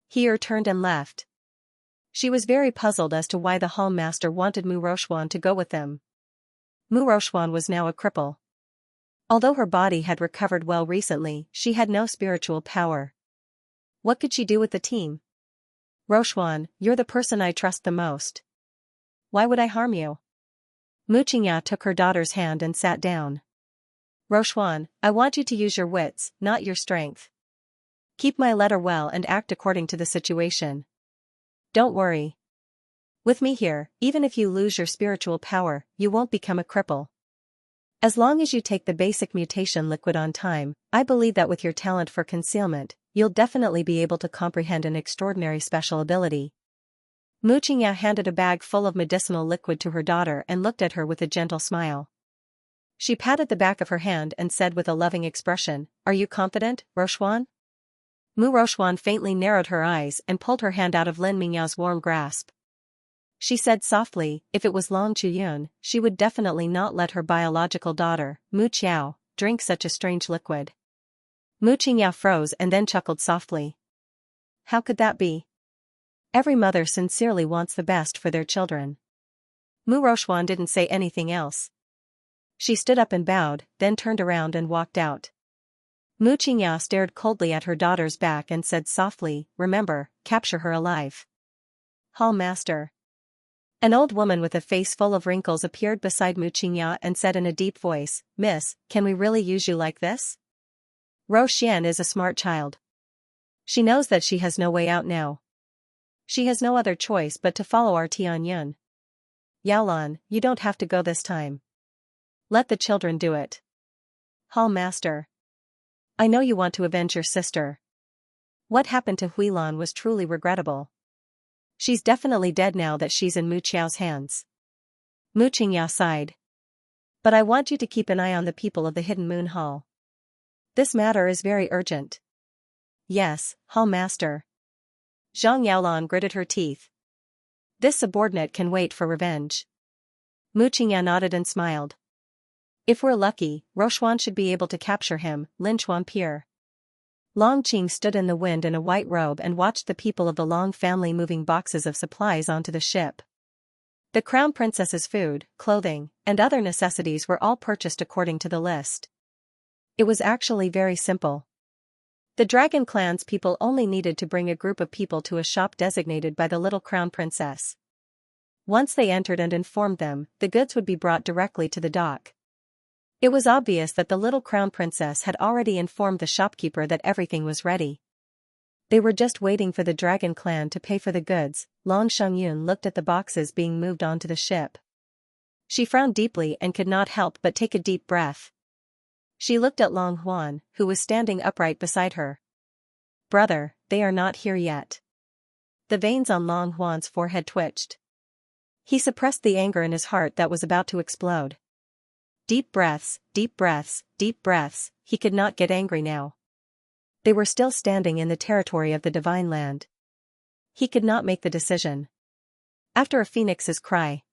He turned and left. She was very puzzled as to why the Hall master wanted Mu Rochuan to go with them. Mu Rochuan was now a cripple. Although her body had recovered well recently, she had no spiritual power. What could she do with the team? Rochuan, you're the person I trust the most. Why would I harm you? Mu Qingyao took her daughter's hand and sat down. Rochuan, I want you to use your wits, not your strength. Keep my letter well and act according to the situation. Don't worry. With me here, even if you lose your spiritual power, you won't become a cripple. As long as you take the basic mutation liquid on time, I believe that with your talent for concealment, you'll definitely be able to comprehend an extraordinary special ability. Mu Qingyao handed a bag full of medicinal liquid to her daughter and looked at her with a gentle smile. She patted the back of her hand and said with a loving expression, Are you confident, Rochuan? Mu Rochuan faintly narrowed her eyes and pulled her hand out of Lin Mingyao's warm grasp. She said softly, if it was Long Chuyun, she would definitely not let her biological daughter, Mu Qiao, drink such a strange liquid. Mu Qingyao froze and then chuckled softly. How could that be? Every mother sincerely wants the best for their children. Mu Rochuan didn't say anything else. She stood up and bowed, then turned around and walked out. Mu Qingyao stared coldly at her daughter's back and said softly, Remember, capture her alive. Hall master. An old woman with a face full of wrinkles appeared beside Mu Qingyao and said in a deep voice, Miss, can we really use you like this? Ro Xian is a smart child. She knows that she has no way out now. She has no other choice but to follow our Tianyun. Yaolan, you don't have to go this time. Let the children do it. Hall master. I know you want to avenge your sister. What happened to Huilan was truly regrettable. She's definitely dead now that she's in Mu Qiao's hands. Mu Qingyao sighed. But I want you to keep an eye on the people of the Hidden Moon Hall. This matter is very urgent. Yes, Hall Master. Zhang Yaolan gritted her teeth. This subordinate can wait for revenge. Mu Qingyan nodded and smiled. If we're lucky, Rochuan should be able to capture him, Lin Chuan Pier. Long Qing stood in the wind in a white robe and watched the people of the Long family moving boxes of supplies onto the ship. The Crown Princess's food, clothing, and other necessities were all purchased according to the list. It was actually very simple. The Dragon Clan's people only needed to bring a group of people to a shop designated by the little Crown Princess. Once they entered and informed them, the goods would be brought directly to the dock. It was obvious that the little Crown Princess had already informed the shopkeeper that everything was ready. They were just waiting for the Dragon Clan to pay for the goods. Long Shangyun looked at the boxes being moved onto the ship. She frowned deeply and could not help but take a deep breath. She looked at Long Huan, who was standing upright beside her. Brother, they are not here yet. The veins on Long Huan's forehead twitched. He suppressed the anger in his heart that was about to explode. Deep breaths, deep breaths, deep breaths, he could not get angry now. They were still standing in the territory of the Divine Land. He could not make the decision. After a phoenix's cry.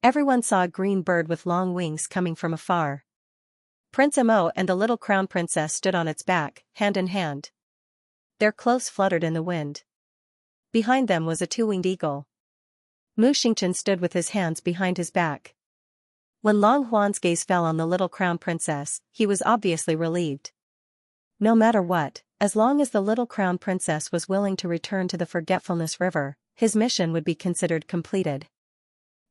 Everyone saw a green bird with long wings coming from afar. Prince Mo and the little Crown Princess stood on its back, hand in hand. Their clothes fluttered in the wind. Behind them was a two-winged eagle. Mu Xingchen stood with his hands behind his back. When Long Huan's gaze fell on the little Crown Princess, he was obviously relieved. No matter what, as long as the little Crown Princess was willing to return to the Forgetfulness River, his mission would be considered completed.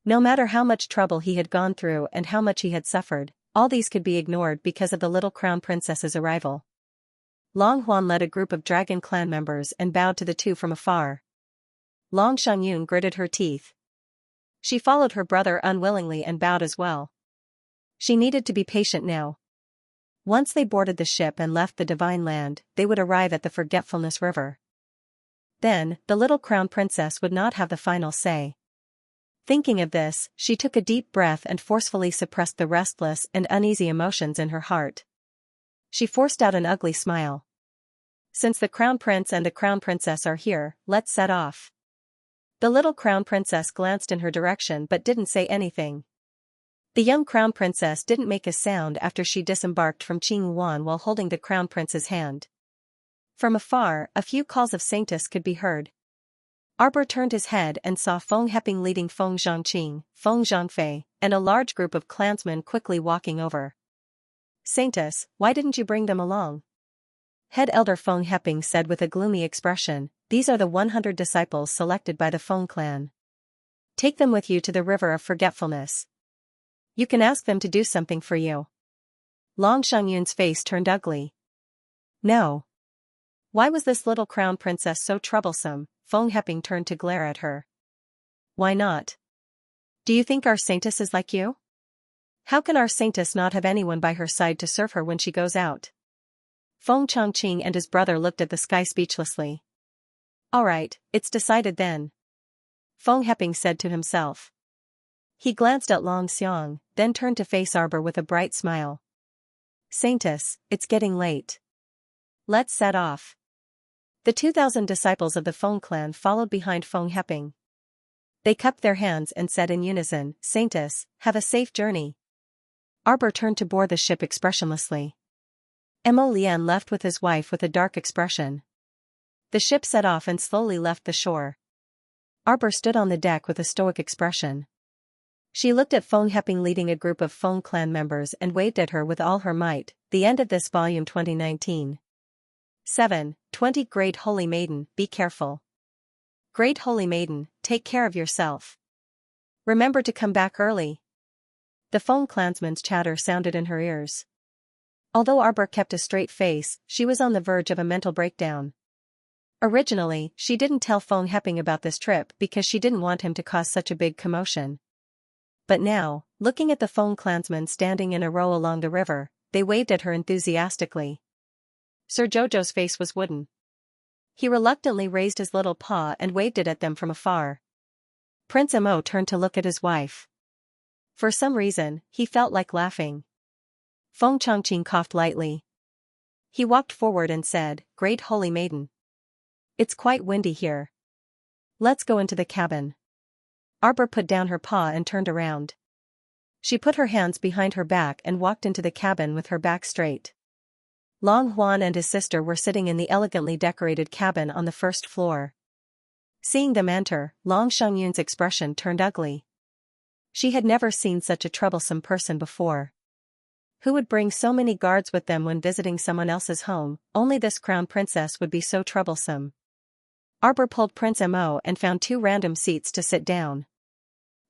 No matter how much trouble he had gone through and how much he had suffered, all these could be ignored because of the little Crown Princess's arrival. Long Huan led a group of Dragon Clan members and bowed to the two from afar. Long Shangyun gritted her teeth. She followed her brother unwillingly and bowed as well. She needed to be patient now. Once they boarded the ship and left the Divine Land, they would arrive at the Forgetfulness River. Then, the little Crown Princess would not have the final say. Thinking of this, she took a deep breath and forcefully suppressed the restless and uneasy emotions in her heart. She forced out an ugly smile. Since the Crown Prince and the Crown Princess are here, let's set off. The little Crown Princess glanced in her direction but didn't say anything. The young Crown Princess didn't make a sound after she disembarked from Qing Yuan while holding the Crown Prince's hand. From afar, a few calls of Sanctus could be heard. Arbor turned his head and saw Feng Heping leading Feng Zhangqing, Feng Zhangfei, and a large group of clansmen quickly walking over. Sanctus, why didn't you bring them along? Head Elder Feng Heping said with a gloomy expression, these are the 100 disciples selected by the Feng clan. Take them with you to the River of Forgetfulness. You can ask them to do something for you. Long Shangyun's face turned ugly. No. Why was this little Crown Princess so troublesome? Feng Heping turned to glare at her. Why not? Do you think our Sanctus is like you? How can our Sanctus not have anyone by her side to serve her when she goes out? Feng Chongqing and his brother looked at the sky speechlessly. All right, it's decided then. Feng Heping said to himself. He glanced at Long Xiang, then turned to face Arbor with a bright smile. Sanctus, it's getting late. Let's set off. The 2,000 disciples of the Feng clan followed behind Feng Heping. They cupped their hands and said in unison, Sanctus, have a safe journey. Arbor turned to board the ship expressionlessly. Mo Lian left with his wife with a dark expression. The ship set off and slowly left the shore. Arbor stood on the deck with a stoic expression. She looked at Feng Heping leading a group of Feng clan members and waved at her with all her might. The end of this volume 2019. 7. 20 Great Holy Maiden, be careful. Great Holy Maiden, take care of yourself. Remember to come back early. The Feng clansman's chatter sounded in her ears. Although Arbor kept a straight face, she was on the verge of a mental breakdown. Originally, she didn't tell Feng Heping about this trip because she didn't want him to cause such a big commotion. But now, looking at the Feng clansmen standing in a row along the river, they waved at her enthusiastically. Sir Jojo's face was wooden. He reluctantly raised his little paw and waved it at them from afar. Prince Mo turned to look at his wife. For some reason, he felt like laughing. Feng Changqing coughed lightly. He walked forward and said, "Great holy maiden. It's quite windy here. Let's go into the cabin." Arbor put down her paw and turned around. She put her hands behind her back and walked into the cabin with her back straight. Long Huan and his sister were sitting in the elegantly decorated cabin on the first floor. Seeing them enter, Long Xiangyun's expression turned ugly. She had never seen such a troublesome person before. Who would bring so many guards with them when visiting someone else's home? Only this crown princess would be so troublesome. Arbor pulled Prince Mo and found 2 random seats to sit down.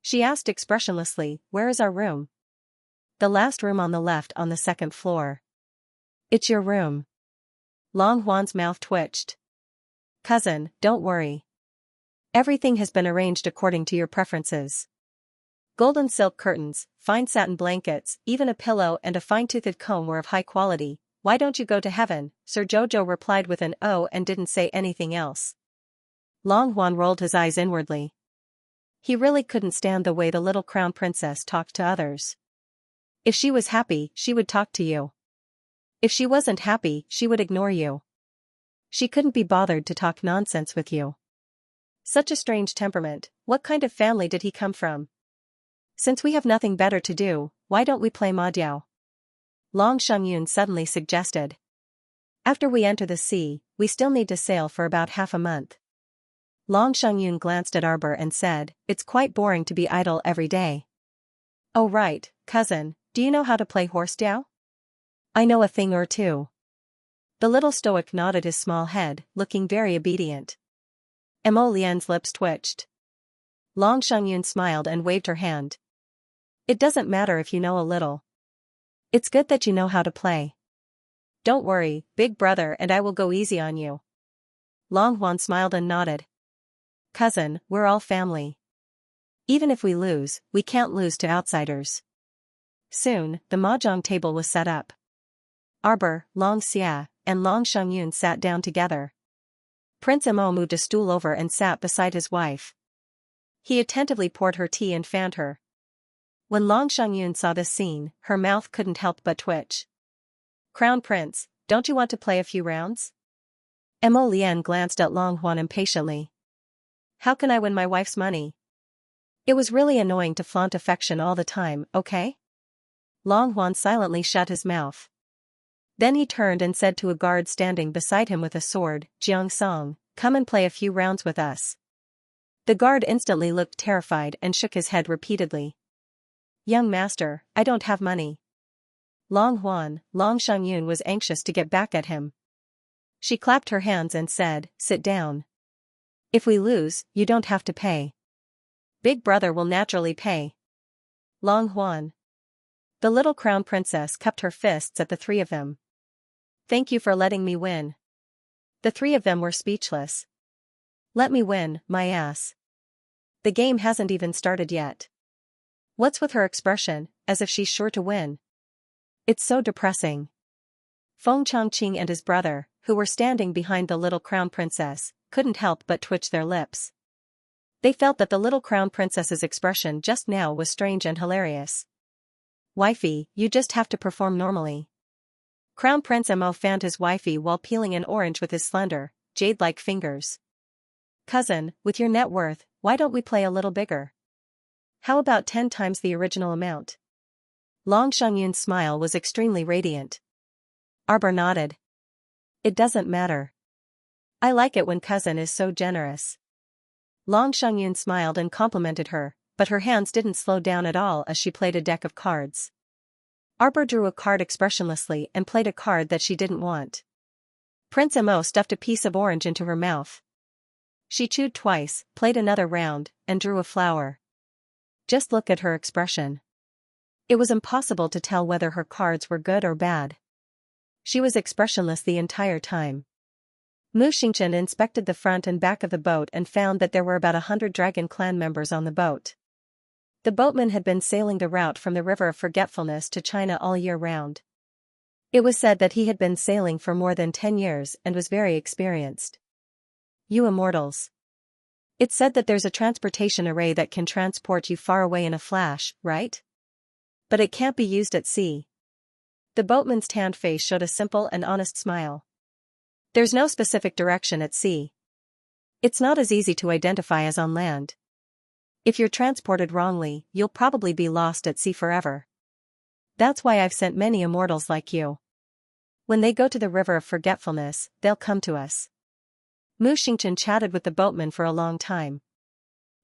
She asked expressionlessly, "Where is our room?" "The last room on the left on the 2nd floor. "It's your room." Long Huan's mouth twitched. "Cousin, don't worry. Everything has been arranged according to your preferences. Golden silk curtains, fine satin blankets, even a pillow and a fine-toothed comb were of high quality. Why don't you go to heaven?" Sir Jojo replied with an "oh" and didn't say anything else. Long Huan rolled his eyes inwardly. He really couldn't stand the way the little crown princess talked to others. If she was happy, she would talk to you. If she wasn't happy, she would ignore you. She couldn't be bothered to talk nonsense with you. Such a strange temperament. What kind of family did he come from? "Since we have nothing better to do, why don't we play mahjong?" Long Xiangyun suddenly suggested. "After we enter the sea, we still need to sail for about half a month." Long Xiangyun glanced at Arbor and said, "It's quite boring to be idle every day." "Oh right, cousin, do you know how to play horse diao?" "I know a thing or two." The little stoic nodded his small head, looking very obedient. Mo Lian's lips twitched. Long Xiangyun smiled and waved her hand. "It doesn't matter if you know a little. It's good that you know how to play. Don't worry, big brother and I will go easy on you." Long Huan smiled and nodded. "Cousin, we're all family. Even if we lose, we can't lose to outsiders." Soon, the mahjong table was set up. Arbor, Long Xia, and Long Xiangyun sat down together. Prince Mo moved a stool over and sat beside his wife. He attentively poured her tea and fanned her. When Long Xiangyun saw this scene, her mouth couldn't help but twitch. "Crown Prince, don't you want to play a few rounds?" Mo Lian glanced at Long Huan impatiently. "How can I win my wife's money? It was really annoying to flaunt affection all the time, okay?" Long Huan silently shut his mouth. Then he turned and said to a guard standing beside him with a sword, "Jiang Song, come and play a few rounds with us." The guard instantly looked terrified and shook his head repeatedly. "Young master, I don't have money." Long Xiangyun was anxious to get back at him. She clapped her hands and said, "Sit down. If we lose, you don't have to pay. Big brother will naturally pay." Long Huan. The little crown princess cupped her fists at the 3 of them. "Thank you for letting me win." The 3 of them were speechless. "Let me win, my ass. The game hasn't even started yet." What's with her expression, as if she's sure to win? It's so depressing. Feng Changqing and his brother, who were standing behind the little crown princess, couldn't help but twitch their lips. They felt that the little crown princess's expression just now was strange and hilarious. "Wifey, you just have to perform normally." Crown Prince Mo fanned his wifey while peeling an orange with his slender, jade-like fingers. "Cousin, with your net worth, why don't we play a little bigger? How about 10 times the original amount?" Long Xiangyun's smile was extremely radiant. Arbor nodded. "It doesn't matter. I like it when cousin is so generous." Long Xiangyun smiled and complimented her, but her hands didn't slow down at all as she played a deck of cards. Arbor drew a card expressionlessly and played a card that she didn't want. Prince Mo stuffed a piece of orange into her mouth. She chewed twice, played another round, and drew a flower. Just look at her expression. It was impossible to tell whether her cards were good or bad. She was expressionless the entire time. Mu Xingchen inspected the front and back of the boat and found that there were about 100 Dragon Clan members on the boat. The boatman had been sailing the route from the River of Forgetfulness to China all year round. It was said that he had been sailing for more than 10 years and was very experienced. You immortals. It's said that there's a transportation array that can transport you far away in a flash, right? But it can't be used at sea. The boatman's tanned face showed a simple and honest smile. There's no specific direction at sea. It's not as easy to identify as on land. If you're transported wrongly, you'll probably be lost at sea forever. That's why I've sent many immortals like you. When they go to the river of forgetfulness, they'll come to us. Mu Xingchen chatted with the boatman for a long time.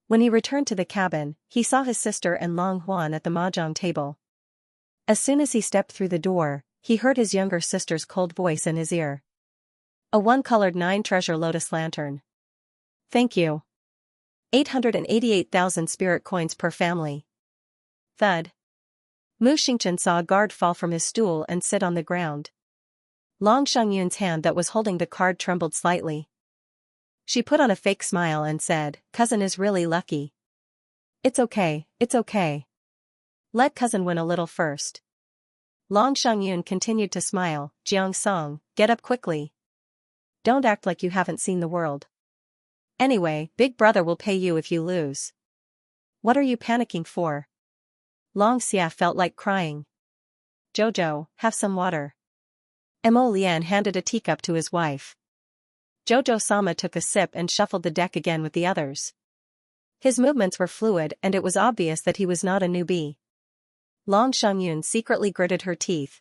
When he returned to the cabin, he saw his sister and Long Huan at the mahjong table. As soon as he stepped through the door, he heard his younger sister's cold voice in his ear. A one-colored 9-treasure lotus lantern. Thank you. 888,000 spirit coins per family. Thud. Mu Xingchen saw a guard fall from his stool and sit on the ground. Long Shangyun's hand that was holding the card trembled slightly. She put on a fake smile and said, "Cousin is really lucky." It's okay, it's okay. Let cousin win a little first. Long Shangyun continued to smile. Jiang Song, get up quickly. Don't act like you haven't seen the world. Anyway, Big Brother will pay you if you lose. What are you panicking for? Long Xia felt like crying. Jojo, have some water. Mo Lian handed a teacup to his wife. Jojo-sama took a sip and shuffled the deck again with the others. His movements were fluid and it was obvious that he was not a newbie. Long Shangyun secretly gritted her teeth.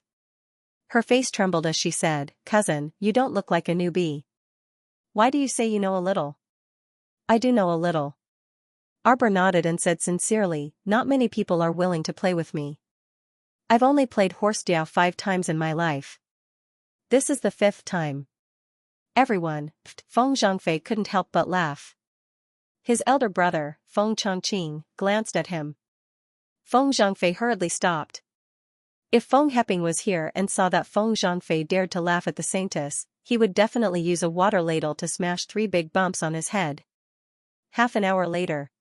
Her face trembled as she said, "Cousin, you don't look like a newbie. Why do you say you know a little?" I do know a little. Arbor nodded and said sincerely, not many people are willing to play with me. I've only played horse diao 5 times in my life. This is the 5th time. Everyone, Feng Zhangfei couldn't help but laugh. His elder brother, Feng Chongqing, glanced at him. Feng Zhangfei hurriedly stopped. If Feng Heping was here and saw that Feng Zhangfei dared to laugh at the saintess, he would definitely use a water ladle to smash 3 big bumps on his head. Half an hour later.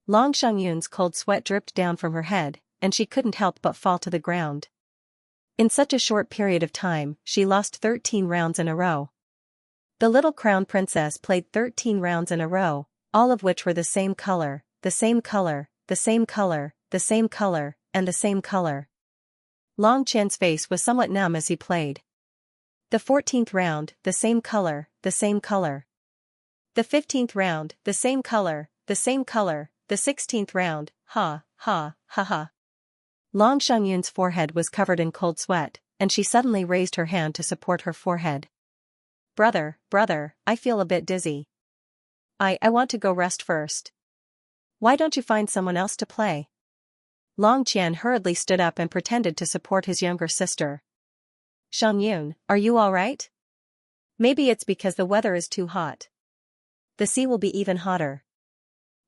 Long Shangyun's cold sweat dripped down from her head, and she couldn't help but fall to the ground. In such a short period of time, she lost 13 rounds in a row. The little crown princess played 13 rounds in a row, all of which were the same color, the same color, the same color, the same color, and the same color. Long Qian's face was somewhat numb as he played. The 14th round, the same color, the same color. The 15th round, the same color, the same color, the 16th round, ha, ha, ha ha. Long Shangyun's forehead was covered in cold sweat, and she suddenly raised her hand to support her forehead. Brother, I feel a bit dizzy. I want to go rest first. Why don't you find someone else to play? Long Qian hurriedly stood up and pretended to support his younger sister. Shangyun, are you all right? Maybe it's because the weather is too hot. The sea will be even hotter.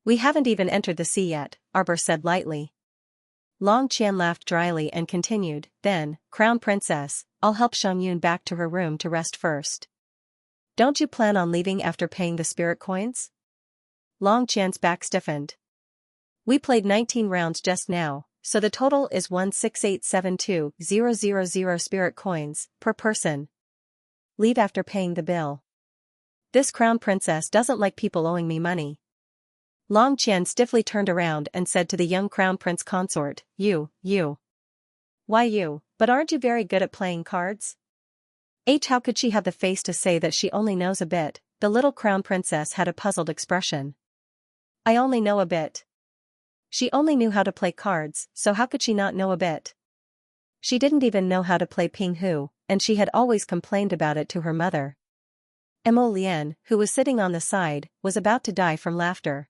We haven't even entered the sea yet, Arbor said lightly. Long Qian laughed dryly and continued, then, Crown Princess, I'll help Shangyun back to her room to rest first. Don't you plan on leaving after paying the spirit coins? Long Qian's back stiffened. We played 19 rounds just now, so the total is 16872,000 spirit coins per person. Leave after paying the bill. This Crown Princess doesn't like people owing me money. Long Qian stiffly turned around and said to the young Crown Prince consort, You. Why you, but aren't you very good at playing cards? How could she have the face to say that she only knows a bit? The little Crown Princess had a puzzled expression. I only know a bit. She only knew how to play cards, so how could she not know a bit? She didn't even know how to play ping hu, and she had always complained about it to her mother. Mo Lian, who was sitting on the side, was about to die from laughter.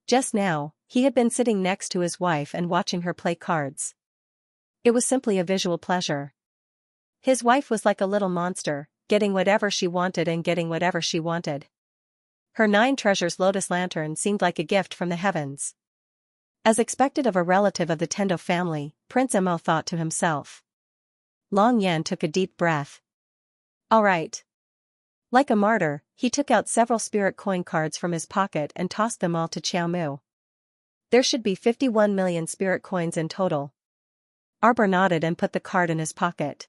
Just now, he had been sitting next to his wife and watching her play cards. It was simply a visual pleasure. His wife was like a little monster, getting whatever she wanted and getting whatever she wanted. Her 9 treasures lotus lantern seemed like a gift from the heavens. As expected of a relative of the Tendo family, Prince Mo thought to himself. Long Yan took a deep breath. All right. Like a martyr, he took out several spirit coin cards from his pocket and tossed them all to Qiao Mu. There should be 51 million spirit coins in total. Arbor nodded and put the card in his pocket.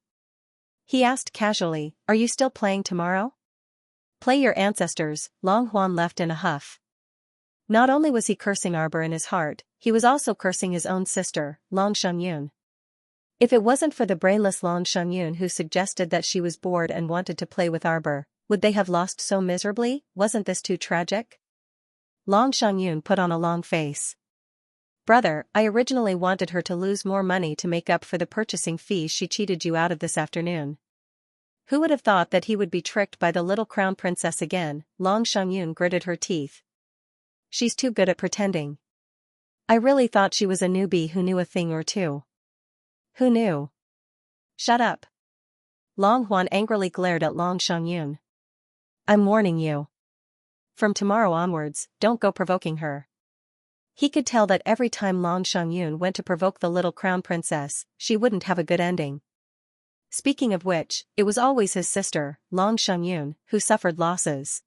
He asked casually, Are you still playing tomorrow? Play your ancestors, Long Huan left in a huff. Not only was he cursing Arbor in his heart, he was also cursing his own sister, Long Xiangyun. If it wasn't for the brainless Long Xiangyun who suggested that she was bored and wanted to play with Arbor, would they have lost so miserably? Wasn't this too tragic? Long Xiangyun put on a long face. Brother, I originally wanted her to lose more money to make up for the purchasing fees she cheated you out of this afternoon. Who would have thought that he would be tricked by the little crown princess again? Long Xiangyun gritted her teeth. She's too good at pretending. I really thought she was a newbie who knew a thing or two. Who knew? Shut up. Long Huan angrily glared at Long Xiangyun. I'm warning you. From tomorrow onwards, don't go provoking her. He could tell that every time Long Xiangyun went to provoke the little crown princess, she wouldn't have a good ending. Speaking of which, it was always his sister, Long Xiangyun, who suffered losses.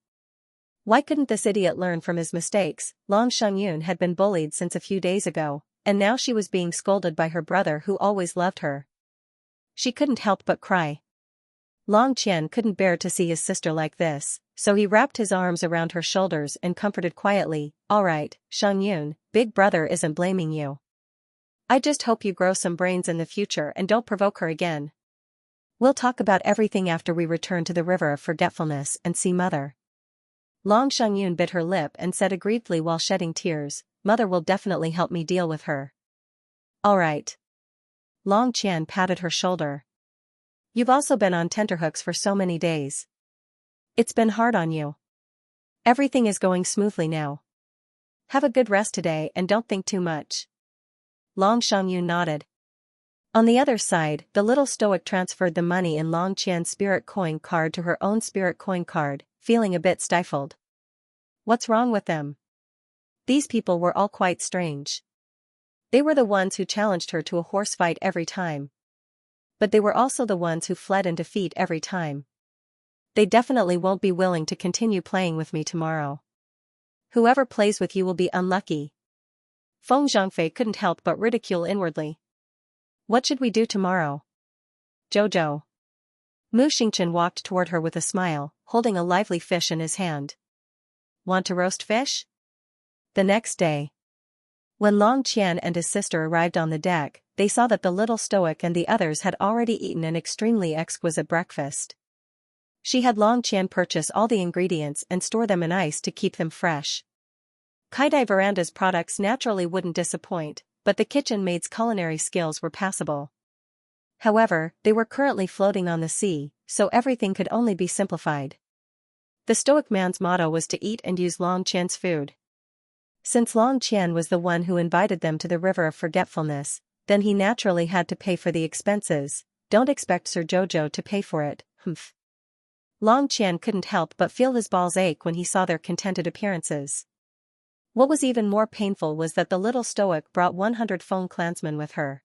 Why couldn't this idiot learn from his mistakes? Long Xiangyun had been bullied since a few days ago, and now she was being scolded by her brother who always loved her. She couldn't help but cry. Long Qian couldn't bear to see his sister like this, so he wrapped his arms around her shoulders and comforted quietly, "All right, Xiangyun, big brother isn't blaming you. I just hope you grow some brains in the future and don't provoke her again. We'll talk about everything after we return to the River of Forgetfulness and see Mother." Long Xiangyun bit her lip and said aggrievedly while shedding tears, "Mother will definitely help me deal with her." "All right." Long Qian patted her shoulder. "You've also been on tenterhooks for so many days. It's been hard on you. Everything is going smoothly now. Have a good rest today and don't think too much." Long Xiangyun nodded. On the other side, the little stoic transferred the money in Long Qian's spirit coin card to her own spirit coin card, feeling a bit stifled. What's wrong with them? These people were all quite strange. They were the ones who challenged her to a horse fight every time. But they were also the ones who fled in defeat every time. They definitely won't be willing to continue playing with me tomorrow. Whoever plays with you will be unlucky. Feng Zhangfei couldn't help but ridicule inwardly. What should we do tomorrow? Jojo. Mu Xingchen walked toward her with a smile, holding a lively fish in his hand. Want to roast fish? The next day. When Long Qian and his sister arrived on the deck, they saw that the little stoic and the others had already eaten an extremely exquisite breakfast. She had Long Qian purchase all the ingredients and store them in ice to keep them fresh. Kaidai Veranda's products naturally wouldn't disappoint, but the kitchen maid's culinary skills were passable. However, they were currently floating on the sea, so everything could only be simplified. The stoic man's motto was to eat and use Long Qian's food. Since Long Qian was the one who invited them to the River of Forgetfulness, then he naturally had to pay for the expenses. Don't expect Sir Jojo to pay for it, humph. Long Qian couldn't help but feel his balls ache when he saw their contented appearances. What was even more painful was that the little stoic brought 100 Feng clansmen with her.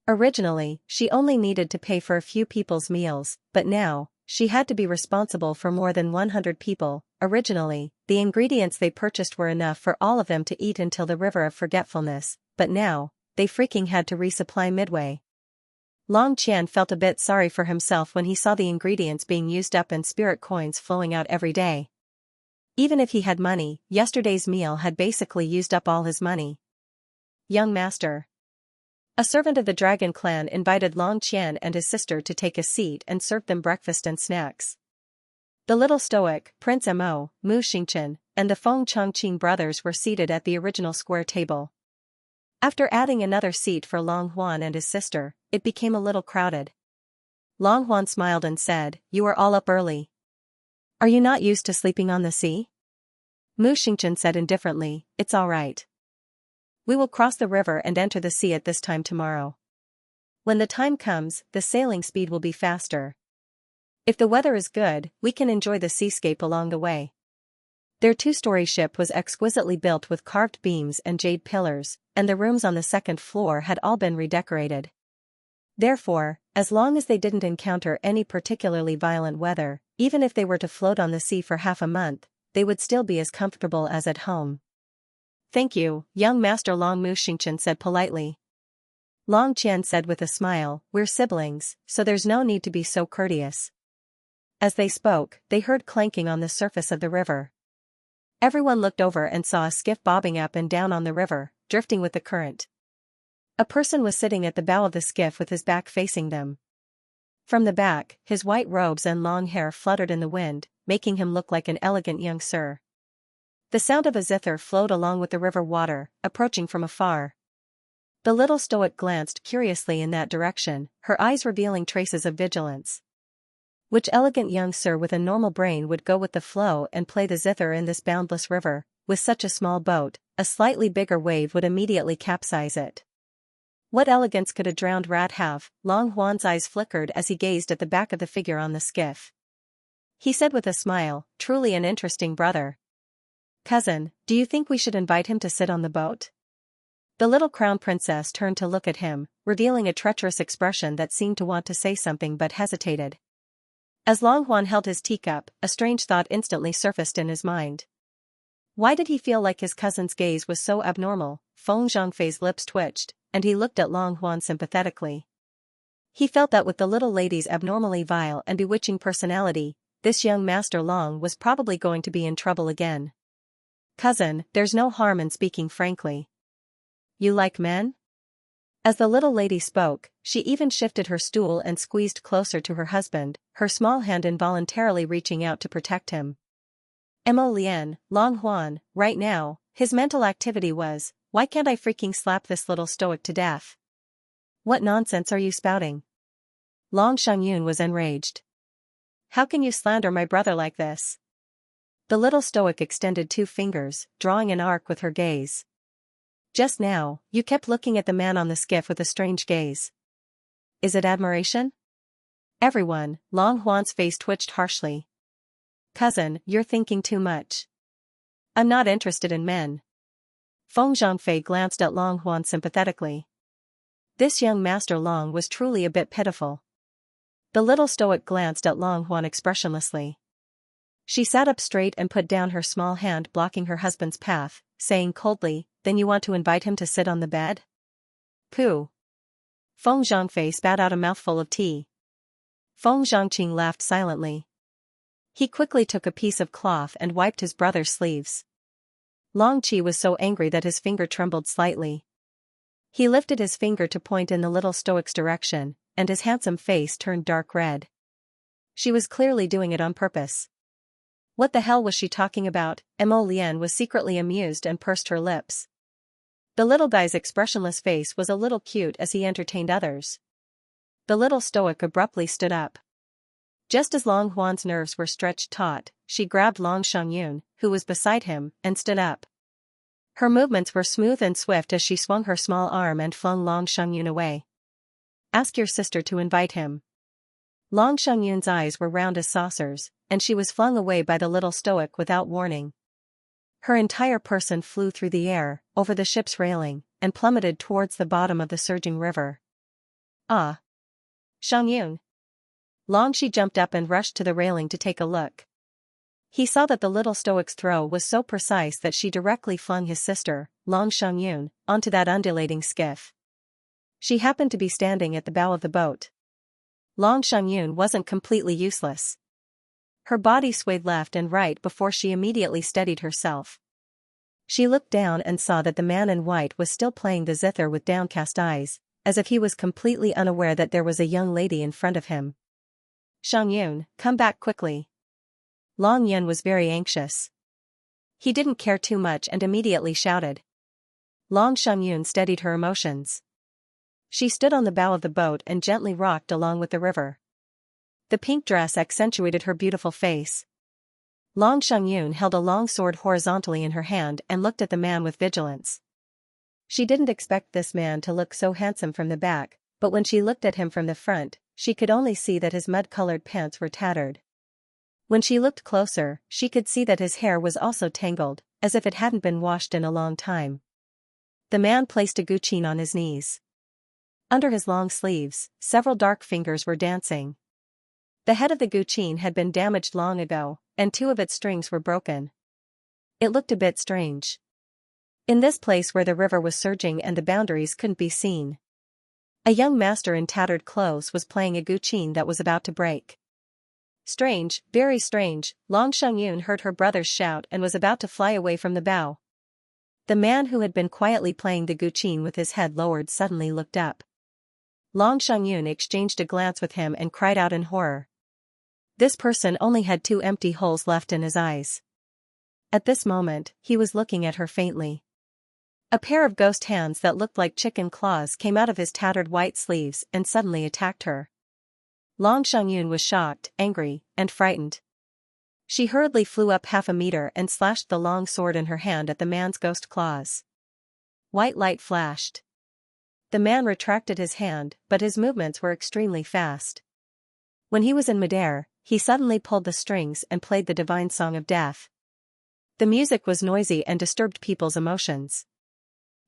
Originally, she only needed to pay for a few people's meals, but now, she had to be responsible for more than 100 people. Originally, the ingredients they purchased were enough for all of them to eat until the River of Forgetfulness, but now, they freaking had to resupply midway. Long Qian felt a bit sorry for himself when he saw the ingredients being used up and spirit coins flowing out every day. Even if he had money, yesterday's meal had basically used up all his money. Young master. A servant of the Dragon clan invited Long Qian and his sister to take a seat and served them breakfast and snacks. The little stoic, Prince Mo, Mu Xingchen, and the Feng Chongqing brothers were seated at the original square table. After adding another seat for Long Huan and his sister, it became a little crowded. Long Huan smiled and said, "You are all up early. Are you not used to sleeping on the sea?" Mu Xingchen said indifferently, "It's all right. We will cross the river and enter the sea at this time tomorrow. When the time comes, the sailing speed will be faster. If the weather is good, we can enjoy the seascape along the way." Their two-story ship was exquisitely built with carved beams and jade pillars, and the rooms on the second floor had all been redecorated. Therefore, as long as they didn't encounter any particularly violent weather, even if they were to float on the sea for half a month, they would still be as comfortable as at home. "Thank you, young master," Long Mu Xingchen said politely. Long Qian said with a smile, "We're siblings, so there's no need to be so courteous." As they spoke, they heard clanking on the surface of the river. Everyone looked over and saw a skiff bobbing up and down on the river, drifting with the current. A person was sitting at the bow of the skiff with his back facing them. From the back, his white robes and long hair fluttered in the wind, making him look like an elegant young sir. The sound of a zither flowed along with the river water, approaching from afar. The little stoic glanced curiously in that direction, her eyes revealing traces of vigilance. Which elegant young sir with a normal brain would go with the flow and play the zither in this boundless river? With such a small boat, a slightly bigger wave would immediately capsize it. What elegance could a drowned rat have? Long Juan's eyes flickered as he gazed at the back of the figure on the skiff. He said with a smile, "Truly an interesting brother. Cousin, do you think we should invite him to sit on the boat?" The little crown princess turned to look at him, revealing a treacherous expression that seemed to want to say something but hesitated. As Long Juan held his teacup, a strange thought instantly surfaced in his mind. Why did he feel like his cousin's gaze was so abnormal? Feng Zhangfei's lips twitched, and he looked at Long Juan sympathetically. He felt that with the little lady's abnormally vile and bewitching personality, this young Master Long was probably going to be in trouble again. "Cousin, there's no harm in speaking frankly. You like men?" As the little lady spoke, she even shifted her stool and squeezed closer to her husband, her small hand involuntarily reaching out to protect him. Mo Lian, Long Juan, right now, his mental activity was, "Why can't I freaking slap this little stoic to death? What nonsense are you spouting?" Long Xiangyun was enraged. "How can you slander my brother like this?" The little stoic extended 2 fingers, drawing an arc with her gaze. "Just now, you kept looking at the man on the skiff with a strange gaze. Is it admiration?" Everyone, Long Juan's face twitched harshly. "Cousin, you're thinking too much. I'm not interested in men." Feng Zhangfei glanced at Long Juan sympathetically. This young Master Long was truly a bit pitiful. The little stoic glanced at Long Juan expressionlessly. She sat up straight and put down her small hand blocking her husband's path, saying coldly, "Then you want to invite him to sit on the bed?" "Pooh." Feng Zhangfei spat out a mouthful of tea. Feng Zhangqing laughed silently. He quickly took a piece of cloth and wiped his brother's sleeves. Long Qi was so angry that his finger trembled slightly. He lifted his finger to point in the little stoic's direction, and his handsome face turned dark red. She was clearly doing it on purpose. What the hell was she talking about? Mo Lian was secretly amused and pursed her lips. The little guy's expressionless face was a little cute as he entertained others. The little stoic abruptly stood up. Just as Long Juan's nerves were stretched taut, she grabbed Long Xiangyun, who was beside him, and stood up. Her movements were smooth and swift as she swung her small arm and flung Long Xiangyun away. "Ask your sister to invite him." Long Xiangyun's eyes were round as saucers, and she was flung away by the little stoic without warning. Her entire person flew through the air, over the ship's railing, and plummeted towards the bottom of the surging river. "Ah! Xiangyun!" Long Shi jumped up and rushed to the railing to take a look. He saw that the little stoic's throw was so precise that she directly flung his sister, Long Xiangyun, onto that undulating skiff. She happened to be standing at the bow of the boat. Long Xiangyun wasn't completely useless. Her body swayed left and right before she immediately steadied herself. She looked down and saw that the man in white was still playing the zither with downcast eyes, as if he was completely unaware that there was a young lady in front of him. "Xiangyun, come back quickly." Long Yun was very anxious. He didn't care too much and immediately shouted. Long Xiangyun steadied her emotions. She stood on the bow of the boat and gently rocked along with the river. The pink dress accentuated her beautiful face. Long Xiangyun held a long sword horizontally in her hand and looked at the man with vigilance. She didn't expect this man to look so handsome from the back, but when she looked at him from the front, she could only see that his mud-colored pants were tattered. When she looked closer, she could see that his hair was also tangled, as if it hadn't been washed in a long time. The man placed a guqin on his knees. Under his long sleeves, several dark fingers were dancing. The head of the guqin had been damaged long ago, and 2 of its strings were broken. It looked a bit strange. In this place where the river was surging and the boundaries couldn't be seen. A young master in tattered clothes was playing a guqin that was about to break. Strange, very strange, Long Xiangyun heard her brothers shout and was about to fly away from the bow. The man who had been quietly playing the guqin with his head lowered suddenly looked up. Long Xiangyun exchanged a glance with him and cried out in horror. This person only had 2 empty holes left in his eyes. At this moment, he was looking at her faintly. A pair of ghost hands that looked like chicken claws came out of his tattered white sleeves and suddenly attacked her. Long Xiangyun was shocked, angry, and frightened. She hurriedly flew up 1/2 meter and slashed the long sword in her hand at the man's ghost claws. White light flashed. The man retracted his hand, but his movements were extremely fast. When he was in midair, he suddenly pulled the strings and played the divine song of death. The music was noisy and disturbed people's emotions.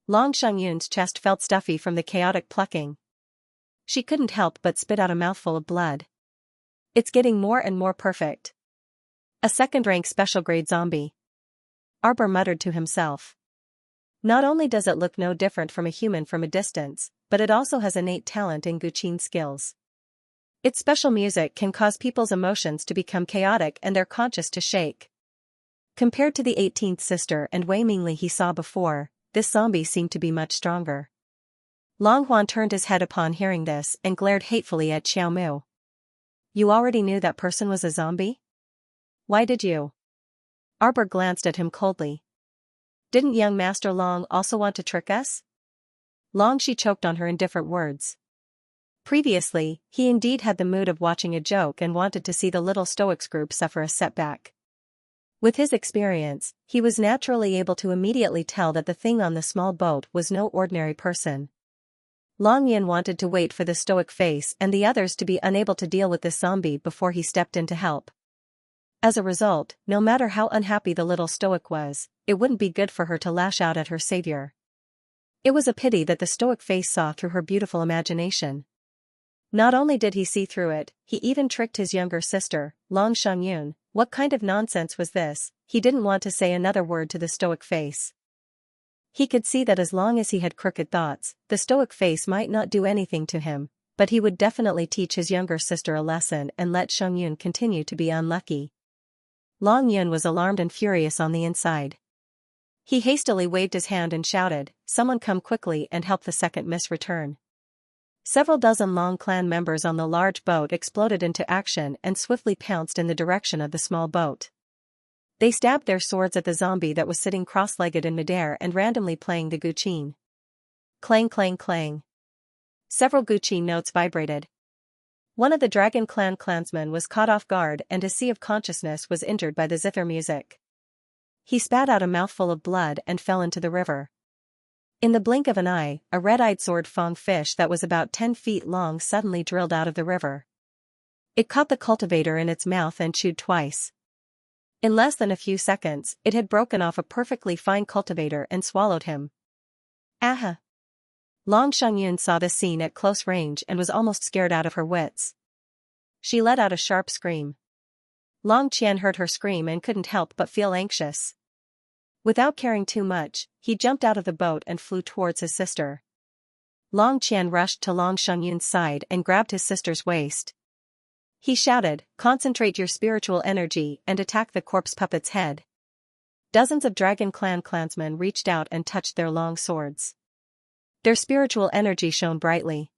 Long Xiangyun's chest felt stuffy from the chaotic plucking. She couldn't help but spit out a mouthful of blood. It's getting more and more perfect. A second-rank special-grade zombie. Arbor muttered to himself. Not only does it look no different from a human from a distance, but it also has innate talent in guqin skills. Its special music can cause people's emotions to become chaotic and their conscience to shake. Compared to the 18th sister and Wei Mingli he saw before, this zombie seemed to be much stronger. Long Huan turned his head upon hearing this and glared hatefully at Xiao Mu. You already knew that person was a zombie? Why did you? Arbor glanced at him coldly. Didn't young Master Long also want to trick us? Long Shi choked on her indifferent words. Previously, he indeed had the mood of watching a joke and wanted to see the little Stoics group suffer a setback. With his experience, he was naturally able to immediately tell that the thing on the small boat was no ordinary person. Long Yin wanted to wait for the stoic face and the others to be unable to deal with this zombie before he stepped in to help. As a result, no matter how unhappy the little stoic was, it wouldn't be good for her to lash out at her savior. It was a pity that the stoic face saw through her beautiful imagination. Not only did he see through it, he even tricked his younger sister, Long Xiangyun. What kind of nonsense was this? He didn't want to say another word to the stoic face. He could see that as long as he had crooked thoughts, the stoic face might not do anything to him, but he would definitely teach his younger sister a lesson and let Xiangyun continue to be unlucky. Long Yun was alarmed and furious on the inside. He hastily waved his hand and shouted, "Someone come quickly and help the second miss return." Several dozen Long clan members on the large boat exploded into action and swiftly pounced in the direction of the small boat. They stabbed their swords at the zombie that was sitting cross-legged in midair and randomly playing the guqin. Clang clang clang. Several guqin notes vibrated. One of the Dragon Clan clansmen was caught off guard and a sea of consciousness was injured by the zither music. He spat out a mouthful of blood and fell into the river. In the blink of an eye, a red-eyed sword-fang fish that was about 10 feet long suddenly drilled out of the river. It caught the cultivator in its mouth and chewed twice. In less than a few seconds, it had broken off a perfectly fine cultivator and swallowed him. Aha! Long Xiangyun saw this scene at close range and was almost scared out of her wits. She let out a sharp scream. Long Qian heard her scream and couldn't help but feel anxious. Without caring too much, he jumped out of the boat and flew towards his sister. Long Qian rushed to Long Xiangyun's side and grabbed his sister's waist. He shouted, "Concentrate your spiritual energy and attack the corpse puppet's head." Dozens of Dragon Clan clansmen reached out and touched their long swords. Their spiritual energy shone brightly.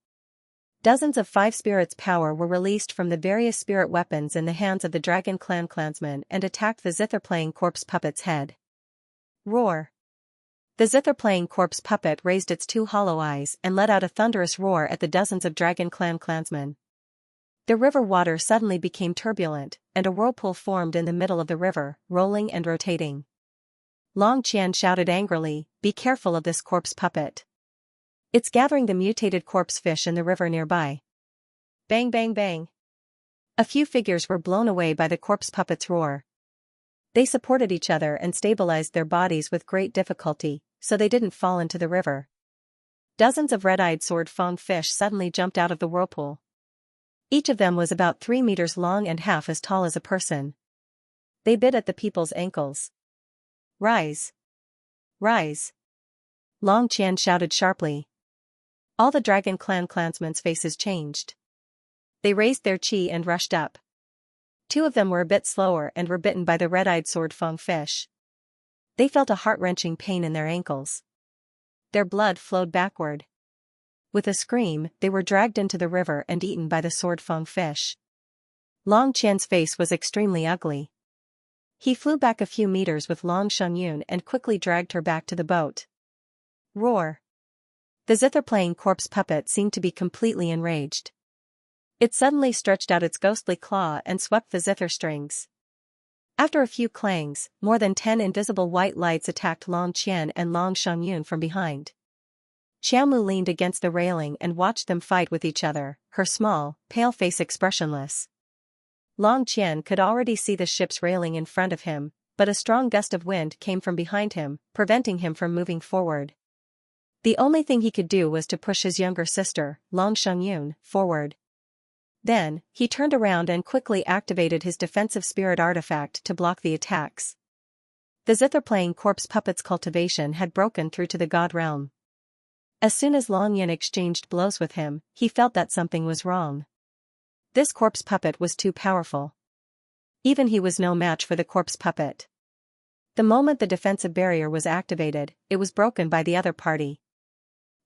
Dozens of 5 spirits' power were released from the various spirit weapons in the hands of the Dragon Clan clansmen and attacked the zither-playing corpse puppet's head. Roar! The zither-playing corpse puppet raised its 2 hollow eyes and let out a thunderous roar at the dozens of Dragon Clan clansmen. The river water suddenly became turbulent, and a whirlpool formed in the middle of the river, rolling and rotating. Long Qian shouted angrily, "Be careful of this corpse puppet. It's gathering the mutated corpse fish in the river nearby." Bang bang bang. A few figures were blown away by the corpse puppet's roar. They supported each other and stabilized their bodies with great difficulty, so they didn't fall into the river. Dozens of red-eyed sword-fang fish suddenly jumped out of the whirlpool. Each of them was about 3 meters long and half as tall as a person. They bit at the people's ankles. "Rise! Rise!" Long Qian shouted sharply. All the Dragon Clan clansmen's faces changed. They raised their chi and rushed up. Two of them were a bit slower and were bitten by the red-eyed sword-fang fish. They felt a heart-wrenching pain in their ankles. Their blood flowed backward. With a scream, they were dragged into the river and eaten by the sword-fang fish. Long Qian's face was extremely ugly. He flew back a few meters with Long Xiangyun and quickly dragged her back to the boat. Roar! The zither-playing corpse puppet seemed to be completely enraged. It suddenly stretched out its ghostly claw and swept the zither strings. After a few clangs, more than 10 invisible white lights attacked Long Qian and Long Xiangyun from behind. Xiaomu leaned against the railing and watched them fight with each other, her small, pale face expressionless. Long Qian could already see the ship's railing in front of him, but a strong gust of wind came from behind him, preventing him from moving forward. The only thing he could do was to push his younger sister, Long Xiangyun, forward. Then, he turned around and quickly activated his defensive spirit artifact to block the attacks. The zither-playing corpse puppet's cultivation had broken through to the god realm. As soon as Long Yin exchanged blows with him, he felt that something was wrong. This corpse puppet was too powerful. Even he was no match for the corpse puppet. The moment the defensive barrier was activated, it was broken by the other party.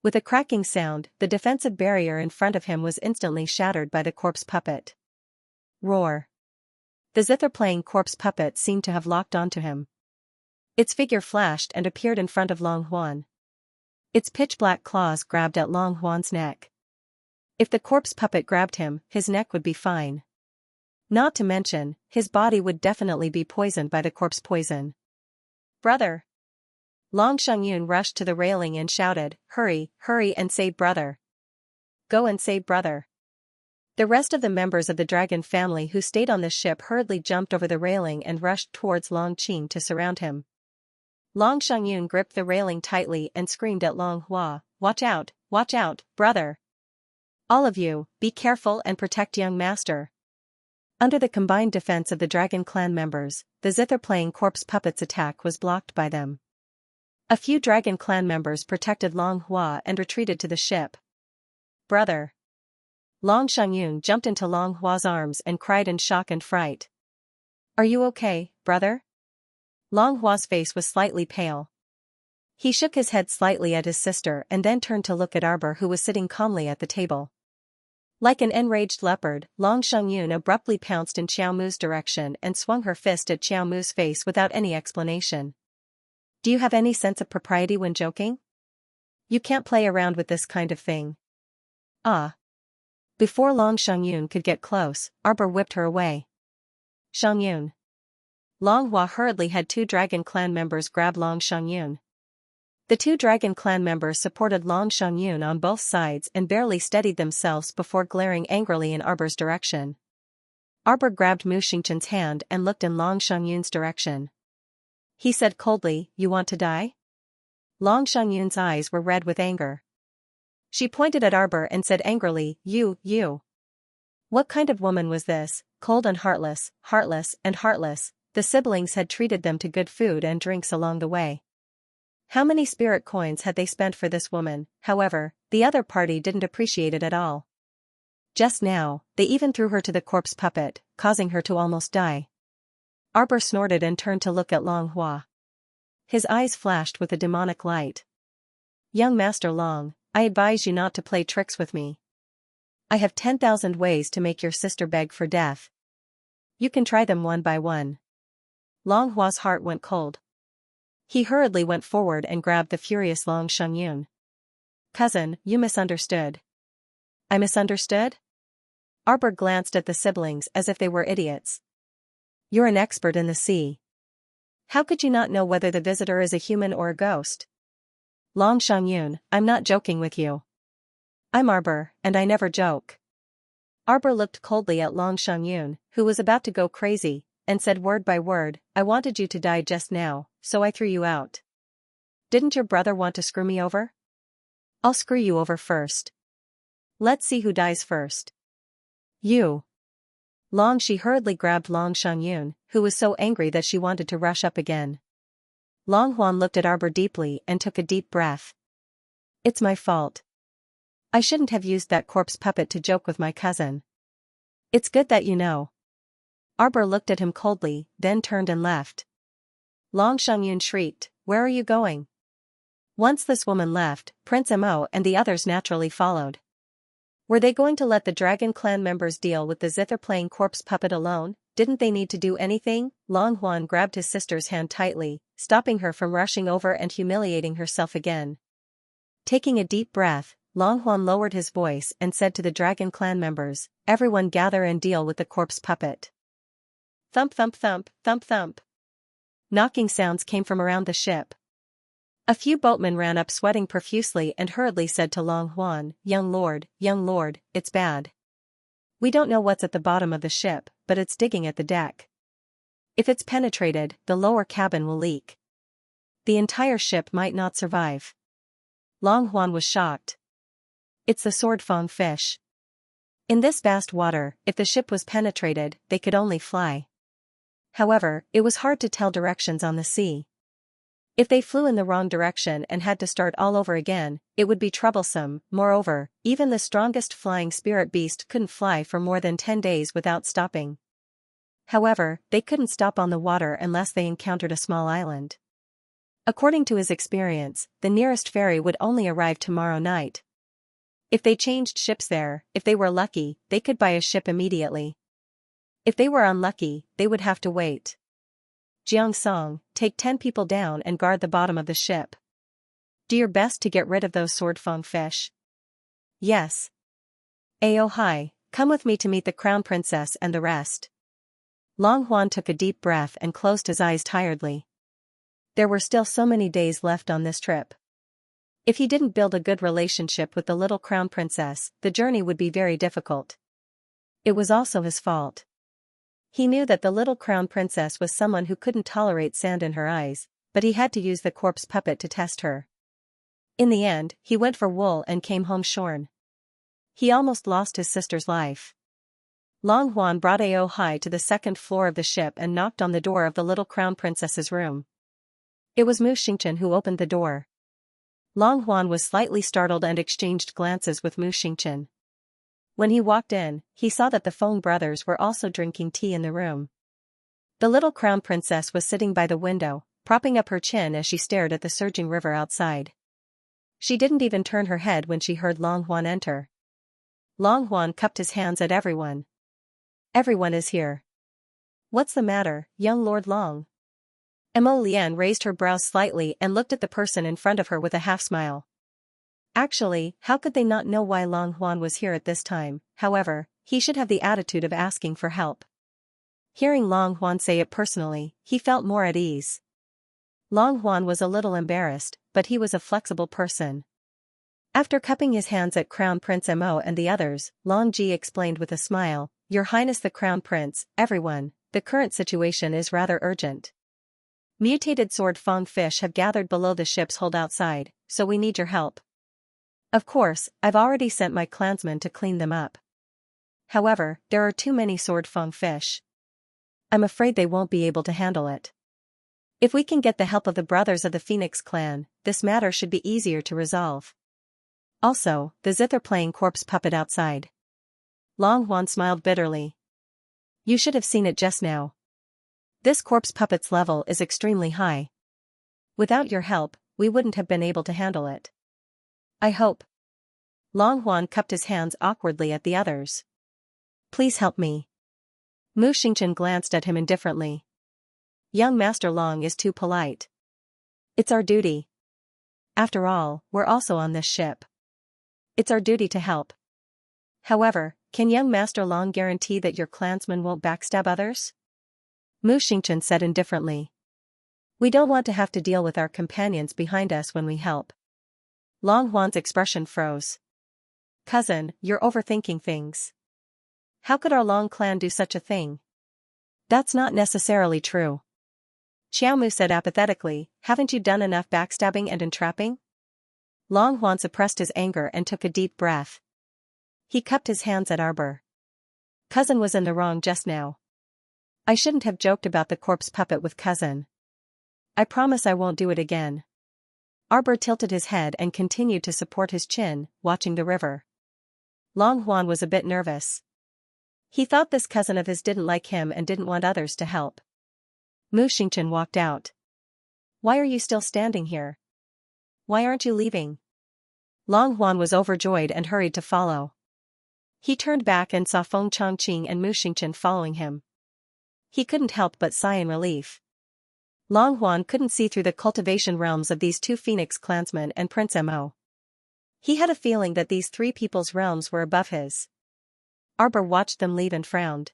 With a cracking sound, the defensive barrier in front of him was instantly shattered by the corpse puppet. Roar! The zither-playing corpse puppet seemed to have locked onto him. Its figure flashed and appeared in front of Long Huan. Its pitch-black claws grabbed at Long Huan's neck. If the corpse puppet grabbed him, his neck would be fine. Not to mention, his body would definitely be poisoned by the corpse poison. Brother! Long Xiangyun rushed to the railing and shouted, "Hurry, hurry and save brother! Go and save brother!" The rest of the members of the dragon family who stayed on the ship hurriedly jumped over the railing and rushed towards Long Qing to surround him. Long Xiangyun gripped the railing tightly and screamed at Long Hua, watch out, brother! All of you, be careful and protect young master." Under the combined defense of the dragon clan members, the zither-playing corpse puppet's attack was blocked by them. A few dragon clan members protected Long Hua and retreated to the ship. "Brother!" Long Xiangyun jumped into Long Hua's arms and cried in shock and fright. "Are you okay, brother?" Long Hua's face was slightly pale. He shook his head slightly at his sister and then turned to look at Arbor, who was sitting calmly at the table. Like an enraged leopard, Long Xiangyun abruptly pounced in Xiao Mu's direction and swung her fist at Xiao Mu's face without any explanation. "Do you have any sense of propriety when joking? You can't play around with this kind of thing." "Ah." Before Long Xiangyun could get close, Arbor whipped her away. "Xiangyun." Long Hua hurriedly had two dragon clan members grab Long Xiangyun. The two dragon clan members supported Long Xiangyun on both sides and barely steadied themselves before glaring angrily in Arbor's direction. Arbor grabbed Mu Xingchen's hand and looked in Long Xiangyun's direction. He said coldly, "You want to die?" Long Xiangyun's eyes were red with anger. She pointed at Arbor and said angrily, You. What kind of woman was this, cold and heartless, heartless? The siblings had treated them to good food and drinks along the way. How many spirit coins had they spent for this woman? However, the other party didn't appreciate it at all. Just now, they even threw her to the corpse puppet, causing her to almost die. Arbor snorted and turned to look at Long Hua. His eyes flashed with a demonic light. "Young Master Long, I advise you not to play tricks with me. I have 10,000 ways to make your sister beg for death. You can try them one by one." Long Hua's heart went cold. He hurriedly went forward and grabbed the furious Long Xiangyun. "Cousin, you misunderstood." "I misunderstood?" Arbor glanced at the siblings as if they were idiots. "You're an expert in the sea. How could you not know whether the visitor is a human or a ghost?" "Long Xiangyun, I'm not joking with you. I'm Arbor, and I never joke." Arbor looked coldly at Long Xiangyun, who was about to go crazy, and said word by word, "I wanted you to die just now, so I threw you out. Didn't your brother want to screw me over? I'll screw you over first. Let's see who dies first." "You." She hurriedly grabbed Long Xiangyun, who was so angry that she wanted to rush up again. Long Huan looked at Arbor deeply and took a deep breath. "It's my fault. I shouldn't have used that corpse puppet to joke with my cousin. It's good that you know." Arbor looked at him coldly, then turned and left. Long Xiangyun shrieked, "Where are you going?" Once this woman left, Prince Mo and the others naturally followed. Were they going to let the Dragon Clan members deal with the zither-playing corpse puppet alone? Didn't they need to do anything? Long Huan grabbed his sister's hand tightly, stopping her from rushing over and humiliating herself again. Taking a deep breath, Long Huan lowered his voice and said to the Dragon Clan members, "Everyone gather and deal with the corpse puppet." Thump thump thump, thump thump. Knocking sounds came from around the ship. A few boatmen ran up sweating profusely and hurriedly said to Long Huan, young lord, it's bad. We don't know what's at the bottom of the ship, but it's digging at the deck. If it's penetrated, the lower cabin will leak. The entire ship might not survive." Long Huan was shocked. It's the sword-fang fish. In this vast water, if the ship was penetrated, they could only fly. However, it was hard to tell directions on the sea. If they flew in the wrong direction and had to start all over again, it would be troublesome. Moreover, even the strongest flying spirit beast couldn't fly for more than 10 days without stopping. However, they couldn't stop on the water unless they encountered a small island. According to his experience, the nearest ferry would only arrive tomorrow night. If they changed ships there, if they were lucky, they could buy a ship immediately. If they were unlucky, they would have to wait. Xianxia, take 10 people down and guard the bottom of the ship. Do your best to get rid of those sword-fang fish. Yes. Aohai, come with me to meet the crown princess and the rest. Long Huan took a deep breath and closed his eyes tiredly. There were still so many days left on this trip. If he didn't build a good relationship with the little crown princess, the journey would be very difficult. It was also his fault. He knew that the little crown princess was someone who couldn't tolerate sand in her eyes, but he had to use the corpse puppet to test her. In the end, he went for wool and came home shorn. He almost lost his sister's life. Long Huan brought Aohai to the second floor of the ship and knocked on the door of the little crown princess's room. It was Mu Xingchen who opened the door. Long Huan was slightly startled and exchanged glances with Mu Xingchen. When he walked in, he saw that the Feng brothers were also drinking tea in the room. The little crown princess was sitting by the window, propping up her chin as she stared at the surging river outside. She didn't even turn her head when she heard Long Huan enter. Long Huan cupped his hands at everyone. "Everyone is here. What's the matter, young Lord Long?" Mo Lian raised her brows slightly and looked at the person in front of her with a half-smile. Actually, how could they not know why Long Huan was here at this time? However, he should have the attitude of asking for help. Hearing Long Huan say it personally, he felt more at ease. Long Huan was a little embarrassed, but he was a flexible person. After cupping his hands at Crown Prince Mo and the others, Long Ji explained with a smile, "Your Highness the Crown Prince, everyone, the current situation is rather urgent. Mutated sword-fang fish have gathered below the ship's hold outside, so we need your help. Of course, I've already sent my clansmen to clean them up. However, there are too many sword-fang fish. I'm afraid they won't be able to handle it. If we can get the help of the brothers of the Phoenix clan, this matter should be easier to resolve. Also, the zither-playing corpse puppet outside." Long Huan smiled bitterly. "You should have seen it just now. This corpse puppet's level is extremely high. Without your help, we wouldn't have been able to handle it. I hope." Long Huan cupped his hands awkwardly at the others. "Please help me." Mu Xingchen glanced at him indifferently. Young Master Long is too polite. "It's our duty. After all, we're also on this ship. It's our duty to help. However, can young Master Long guarantee that your clansmen won't backstab others?" Mu Xingchen said indifferently. "We don't want to have to deal with our companions behind us when we help." Long Huan's expression froze. "Cousin, you're overthinking things. How could our Long clan do such a thing?" "That's not necessarily true." Xiaomu said apathetically, "Haven't you done enough backstabbing and entrapping?" Long Huan suppressed his anger and took a deep breath. He cupped his hands at Arbor. "Cousin was in the wrong just now. I shouldn't have joked about the corpse puppet with cousin. I promise I won't do it again." Arbor tilted his head and continued to support his chin, watching the river. Long Huan was a bit nervous. He thought this cousin of his didn't like him and didn't want others to help. Xianxia walked out. Why are you still standing here? Why aren't you leaving? Long Huan was overjoyed and hurried to follow. He turned back and saw Feng Chongqing and Xianxia following him. He couldn't help but sigh in relief. Long Huan couldn't see through the cultivation realms of these two Phoenix clansmen and Prince Mo. He had a feeling that these three people's realms were above his. Arbor watched them leave and frowned.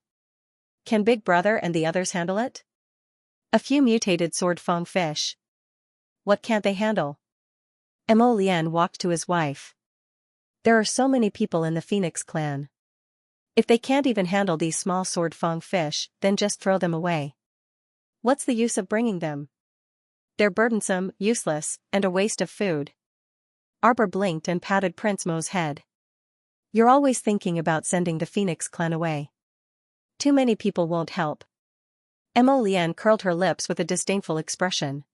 Can Big Brother and the others handle it? A few mutated sword fang fish. What can't they handle? Mo Lian walked to his wife. There are so many people in the Phoenix clan. If they can't even handle these small sword fang fish, then just throw them away. What's the use of bringing them? They're burdensome, useless, and a waste of food. Arbor blinked and patted Prince Mo's head. You're always thinking about sending the Phoenix clan away. Too many people won't help. Mo Lian curled her lips with a disdainful expression.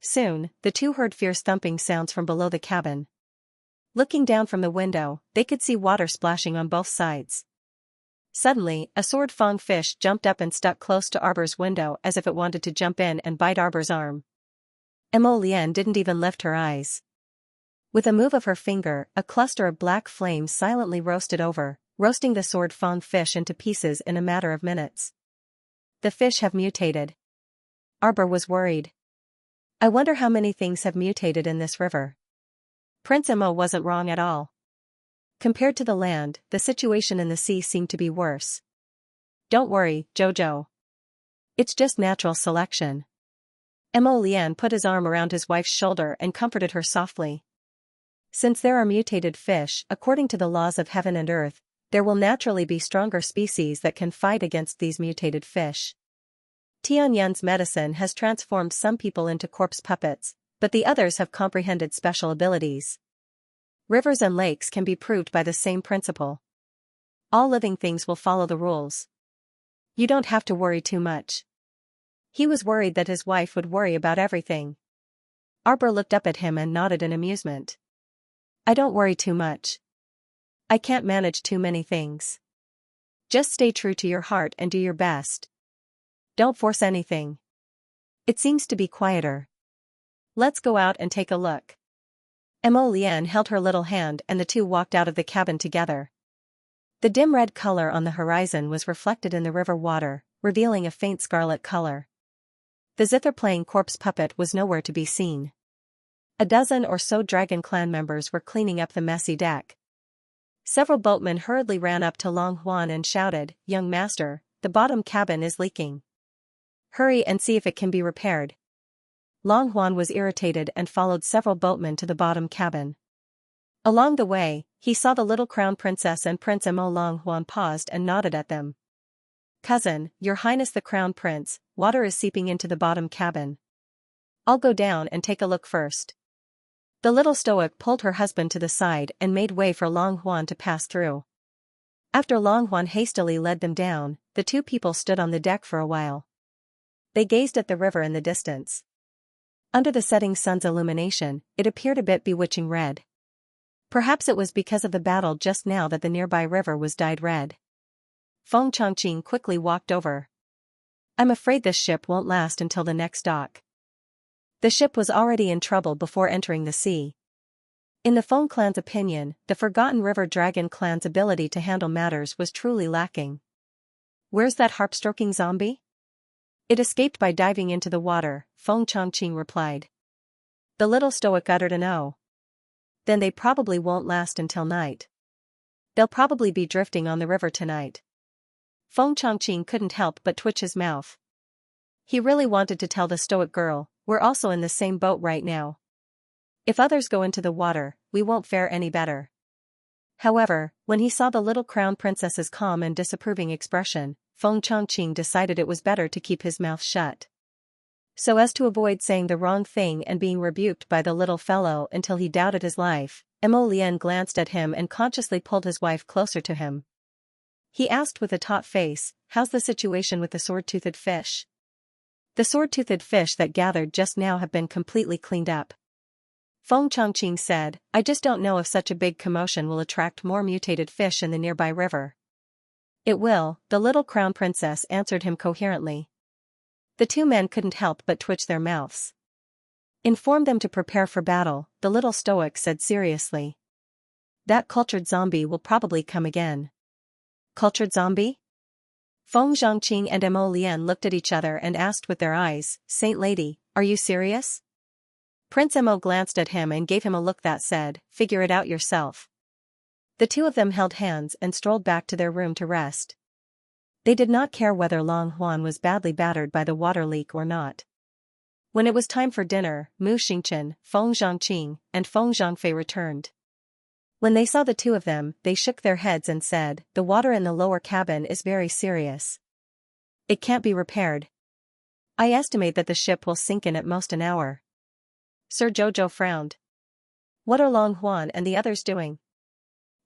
Soon, the two heard fierce thumping sounds from below the cabin. Looking down from the window, they could see water splashing on both sides. Suddenly, a sword fang fish jumped up and stuck close to Arbor's window as if it wanted to jump in and bite Arbor's arm. Mo Lian didn't even lift her eyes. With a move of her finger, a cluster of black flames silently roasting the sword fang fish into pieces in a matter of minutes. The fish have mutated. Arbor was worried. I wonder how many things have mutated in this river. Prince Mo wasn't wrong at all. Compared to the land, the situation in the sea seemed to be worse. Don't worry, Jojo. It's just natural selection. Mo Lian put his arm around his wife's shoulder and comforted her softly. Since there are mutated fish, according to the laws of heaven and earth, there will naturally be stronger species that can fight against these mutated fish. Tianyun's medicine has transformed some people into corpse puppets, but the others have comprehended special abilities. Rivers and lakes can be proved by the same principle. All living things will follow the rules. You don't have to worry too much. He was worried that his wife would worry about everything. Arbor looked up at him and nodded in amusement. I don't worry too much. I can't manage too many things. Just stay true to your heart and do your best. Don't force anything. It seems to be quieter. Let's go out and take a look. Mo Lian held her little hand and the two walked out of the cabin together. The dim red color on the horizon was reflected in the river water, revealing a faint scarlet color. The zither-playing corpse puppet was nowhere to be seen. A dozen or so dragon clan members were cleaning up the messy deck. Several boatmen hurriedly ran up to Long Huan and shouted, "Young master, the bottom cabin is leaking. Hurry and see if it can be repaired." Long Huan was irritated and followed several boatmen to the bottom cabin. Along the way, he saw the little crown princess and Prince Mo. Long Huan paused and nodded at them. "Cousin, your highness the crown prince, water is seeping into the bottom cabin. I'll go down and take a look first." The little stoic pulled her husband to the side and made way for Long Huan to pass through. After Long Huan hastily led them down, the two people stood on the deck for a while. They gazed at the river in the distance. Under the setting sun's illumination, it appeared a bit bewitching red. Perhaps it was because of the battle just now that the nearby river was dyed red. Feng Chongqing quickly walked over. "I'm afraid this ship won't last until the next dock." The ship was already in trouble before entering the sea. In the Feng clan's opinion, the Forgotten River Dragon clan's ability to handle matters was truly lacking. "Where's that harp-stroking zombie?" "It escaped by diving into the water," Feng Chongqing replied. The little stoic uttered an "oh." "Then they probably won't last until night. They'll probably be drifting on the river tonight." Feng Chongqing couldn't help but twitch his mouth. He really wanted to tell the stoic girl, "We're also in the same boat right now. If others go into the water, we won't fare any better." However, when he saw the little crown princess's calm and disapproving expression, Feng Chongqing decided it was better to keep his mouth shut. So as to avoid saying the wrong thing and being rebuked by the little fellow until he doubted his life, Mo Lian glanced at him and consciously pulled his wife closer to him. He asked with a taut face, "How's the situation with the sword-toothed fish?" "The sword-toothed fish that gathered just now have been completely cleaned up." Feng Chongqing said, "I just don't know if such a big commotion will attract more mutated fish in the nearby river." It will, the little crown princess answered him coherently. The two men couldn't help but twitch their mouths. Inform them to prepare for battle, the little stoic said seriously. That cultured zombie will probably come again. Cultured zombie? Feng Zhangqing and Mo Lian looked at each other and asked with their eyes, Saint Lady, are you serious? Prince Mo glanced at him and gave him a look that said, figure it out yourself. The two of them held hands and strolled back to their room to rest. They did not care whether Long Huan was badly battered by the water leak or not. When it was time for dinner, Mu Xingchen, Feng Zhangqing, and Feng Zhangfei returned. When they saw the two of them, they shook their heads and said, the water in the lower cabin is very serious. It can't be repaired. I estimate that the ship will sink in at most an hour. Sir Jojo frowned. What are Long Huan and the others doing?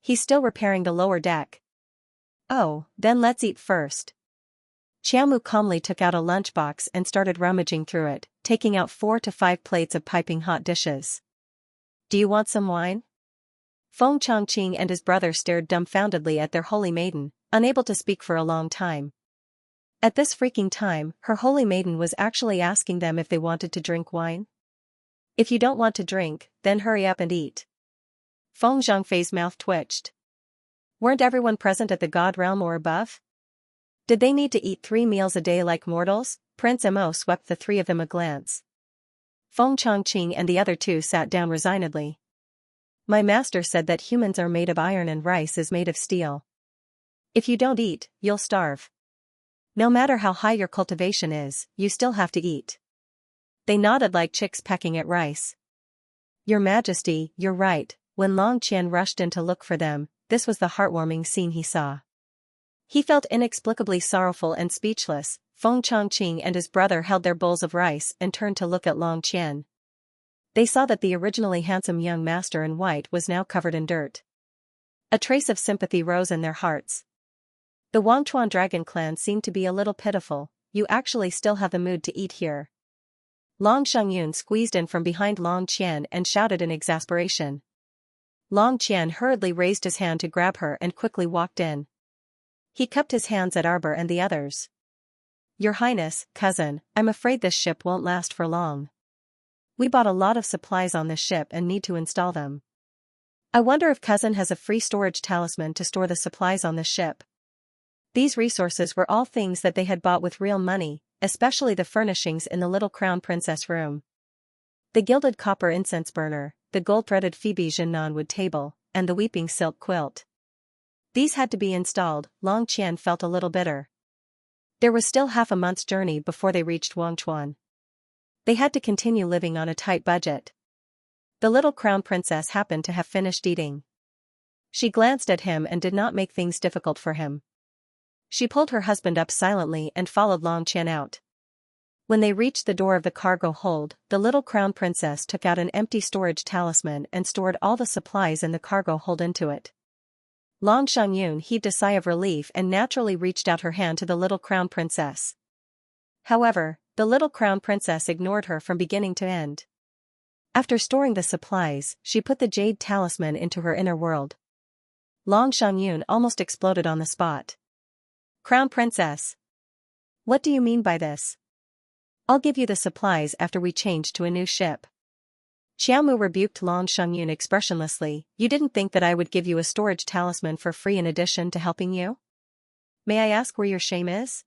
He's still repairing the lower deck. Oh, then let's eat first. Qiaomu calmly took out a lunchbox and started rummaging through it, taking out 4 to 5 plates of piping hot dishes. Do you want some wine? Feng Chongqing and his brother stared dumbfoundedly at their holy maiden, unable to speak for a long time. At this freaking time, her holy maiden was actually asking them if they wanted to drink wine. If you don't want to drink, then hurry up and eat. Feng Zhangfei's mouth twitched. Weren't everyone present at the god realm or above? Did they need to eat 3 meals a day like mortals? Prince Mo swept the three of them a glance. Feng Chongqing and the other two sat down resignedly. My master said that humans are made of iron and rice is made of steel. If you don't eat, you'll starve. No matter how high your cultivation is, you still have to eat. They nodded like chicks pecking at rice. Your Majesty, you're right. When Long Qian rushed in to look for them, this was the heartwarming scene he saw. He felt inexplicably sorrowful and speechless. Feng Chongqing and his brother held their bowls of rice and turned to look at Long Qian. They saw that the originally handsome young master in white was now covered in dirt. A trace of sympathy rose in their hearts. The Wangchuan dragon clan seemed to be a little pitiful. You actually still have the mood to eat here. Long Shangyun squeezed in from behind Long Qian and shouted in exasperation. Long Qian hurriedly raised his hand to grab her and quickly walked in. He cupped his hands at Arbor and the others. Your Highness, cousin, I'm afraid this ship won't last for long. We bought a lot of supplies on this ship and need to install them. I wonder if cousin has a free storage talisman to store the supplies on this ship. These resources were all things that they had bought with real money, especially the furnishings in the little crown princess room. The gilded copper incense burner, the gold-threaded Phoebe Jinnan wood table, and the weeping silk quilt. These had to be installed. Long Qian felt a little bitter. There was still half a month's journey before they reached Wangchuan. They had to continue living on a tight budget. The little crown princess happened to have finished eating. She glanced at him and did not make things difficult for him. She pulled her husband up silently and followed Long Qian out. When they reached the door of the cargo hold, the little crown princess took out an empty storage talisman and stored all the supplies in the cargo hold into it. Long Shangyun heaved a sigh of relief and naturally reached out her hand to the little crown princess. However, the little crown princess ignored her from beginning to end. After storing the supplies, she put the jade talisman into her inner world. Long Shangyun almost exploded on the spot. Crown princess! What do you mean by this? I'll give you the supplies after we change to a new ship. Xiaomu rebuked Long Shangyun expressionlessly. You didn't think that I would give you a storage talisman for free in addition to helping you? May I ask where your shame is?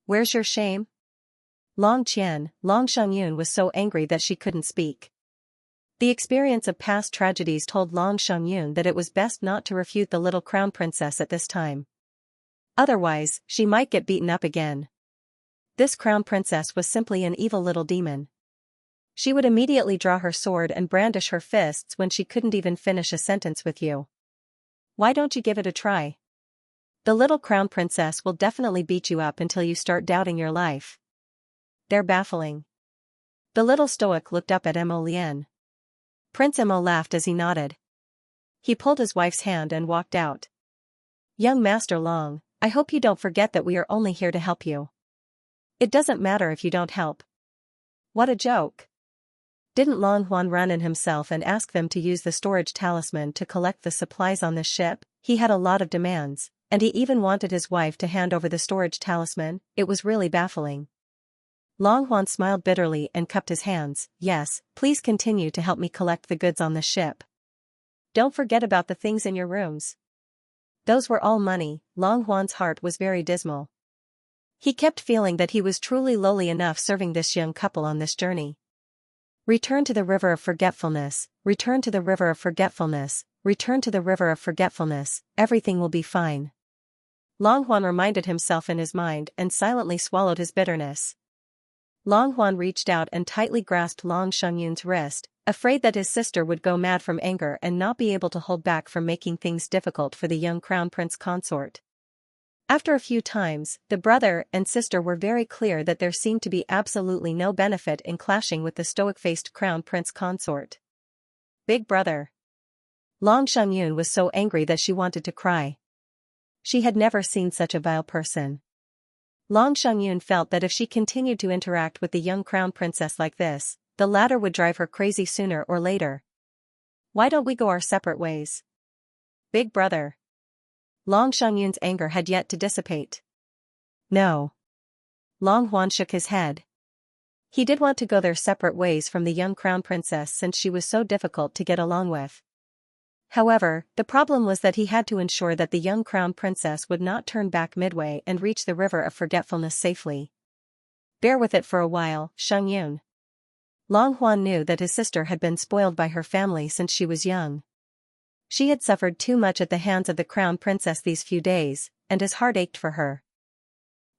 Where's your shame? Long Shangyun was so angry that she couldn't speak. The experience of past tragedies told Long Shangyun that it was best not to refute the little crown princess at this time. Otherwise, she might get beaten up again. This crown princess was simply an evil little demon. She would immediately draw her sword and brandish her fists when she couldn't even finish a sentence with you. Why don't you give it a try? The little crown princess will definitely beat you up until you start doubting your life. They're baffling. The little stoic looked up at Mo Lian. Prince Mo laughed as he nodded. He pulled his wife's hand and walked out. Young Master Long, I hope you don't forget that we are only here to help you. It doesn't matter if you don't help. What a joke. Didn't Long Huan run in himself and ask them to use the storage talisman to collect the supplies on this ship? He had a lot of demands, And he even wanted his wife to hand over the storage talisman. It was really baffling. Long Huan smiled bitterly and cupped his hands. Yes, please continue to help me collect the goods on the ship. Don't forget about the things in your rooms. Those were all money. Long Huan's heart was very dismal. He kept feeling that he was truly lowly enough serving this young couple on this journey. Return to the river of forgetfulness, return to the river of forgetfulness, return to the river of forgetfulness, everything will be fine. Long Huan reminded himself in his mind and silently swallowed his bitterness. Long Huan reached out and tightly grasped Long Xiangyun's wrist, afraid that his sister would go mad from anger and not be able to hold back from making things difficult for the young crown prince consort. After a few times, the brother and sister were very clear that there seemed to be absolutely no benefit in clashing with the stoic-faced crown prince consort. Big brother. Long Xiangyun was so angry that she wanted to cry. She had never seen such a vile person. Long Xiangyun felt that if she continued to interact with the young crown princess like this, the latter would drive her crazy sooner or later. Why don't we go our separate ways? Big brother. Long Xiangyun's anger had yet to dissipate. No. Long Huan shook his head. He did want to go their separate ways from the young crown princess since she was so difficult to get along with. However, the problem was that he had to ensure that the young crown princess would not turn back midway and reach the river of forgetfulness safely. Bear with it for a while, Xiangyun. Long Huan knew that his sister had been spoiled by her family since she was young. She had suffered too much at the hands of the crown princess these few days, and his heart ached for her.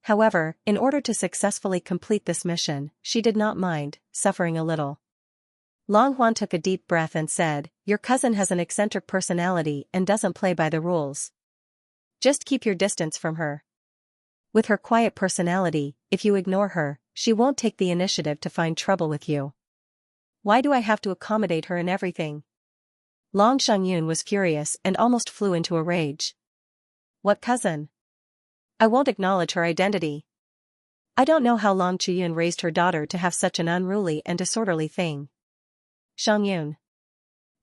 However, in order to successfully complete this mission, she did not mind suffering a little. Long Huan took a deep breath and said, "Your cousin has an eccentric personality and doesn't play by the rules. Just keep your distance from her. With her quiet personality, if you ignore her, she won't take the initiative to find trouble with you. Why do I have to accommodate her in everything?" Long Xiangyun was furious and almost flew into a rage. What cousin? I won't acknowledge her identity. I don't know how Long Chiyun raised her daughter to have such an unruly and disorderly thing. Xiangyun.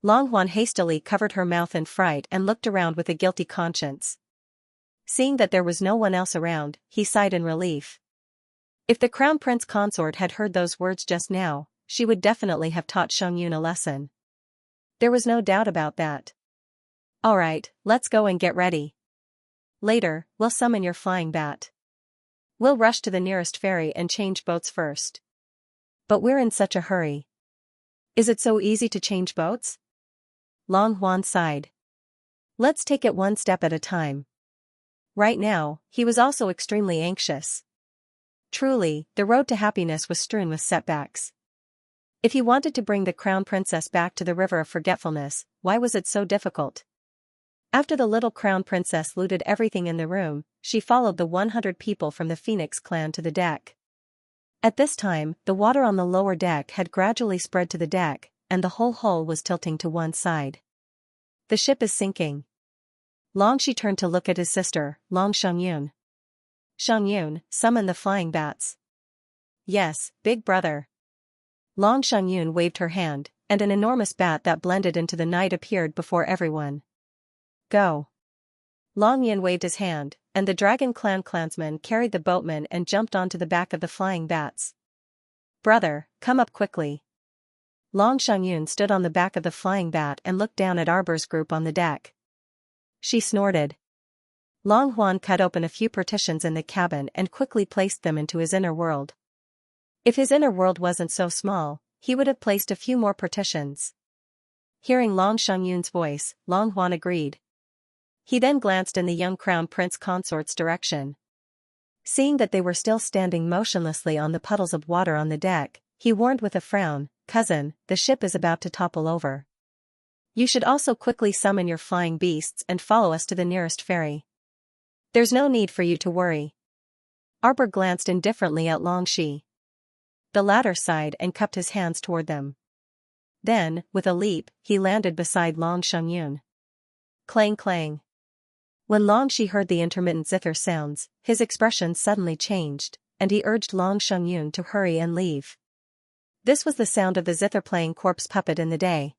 Long Huan hastily covered her mouth in fright and looked around with a guilty conscience. Seeing that there was no one else around, he sighed in relief. If the crown prince consort had heard those words just now, she would definitely have taught Xiangyun a lesson. There was no doubt about that. Alright, let's go and get ready. Later, we'll summon your flying bat. We'll rush to the nearest ferry and change boats first. But we're in such a hurry. Is it so easy to change boats? Long Huan sighed. Let's take it one step at a time. Right now, he was also extremely anxious. Truly, the road to happiness was strewn with setbacks. If he wanted to bring the crown princess back to the river of forgetfulness, why was it so difficult? After the little crown princess looted everything in the room, she followed the 100 people from the Phoenix clan to the deck. At this time, the water on the lower deck had gradually spread to the deck, and the whole hull was tilting to one side. The ship is sinking. Long Shi turned to look at his sister, Long Xiangyun. Xiangyun, summon the flying bats. Yes, big brother. Long Xiangyun waved her hand, and an enormous bat that blended into the night appeared before everyone. Go. Long Yin waved his hand, and the Dragon Clan clansmen carried the boatman and jumped onto the back of the flying bats. Brother, come up quickly. Long Xiangyun stood on the back of the flying bat and looked down at Arbor's group on the deck. She snorted. Long Huan cut open a few partitions in the cabin and quickly placed them into his inner world. If his inner world wasn't so small, he would have placed a few more partitions. Hearing Long Xiangyun's voice, Long Huan agreed. He then glanced in the young crown prince consort's direction. Seeing that they were still standing motionlessly on the puddles of water on the deck, he warned with a frown, "Cousin, the ship is about to topple over. You should also quickly summon your flying beasts and follow us to the nearest ferry. There's no need for you to worry." Arbor glanced indifferently at Long Shi. The latter sighed and cupped his hands toward them. Then, with a leap, he landed beside Long Xiangyun. Clang clang. When Long Shi heard the intermittent zither sounds, his expression suddenly changed, and he urged Long Xiangyun to hurry and leave. This was the sound of the zither playing corpse puppet in the day.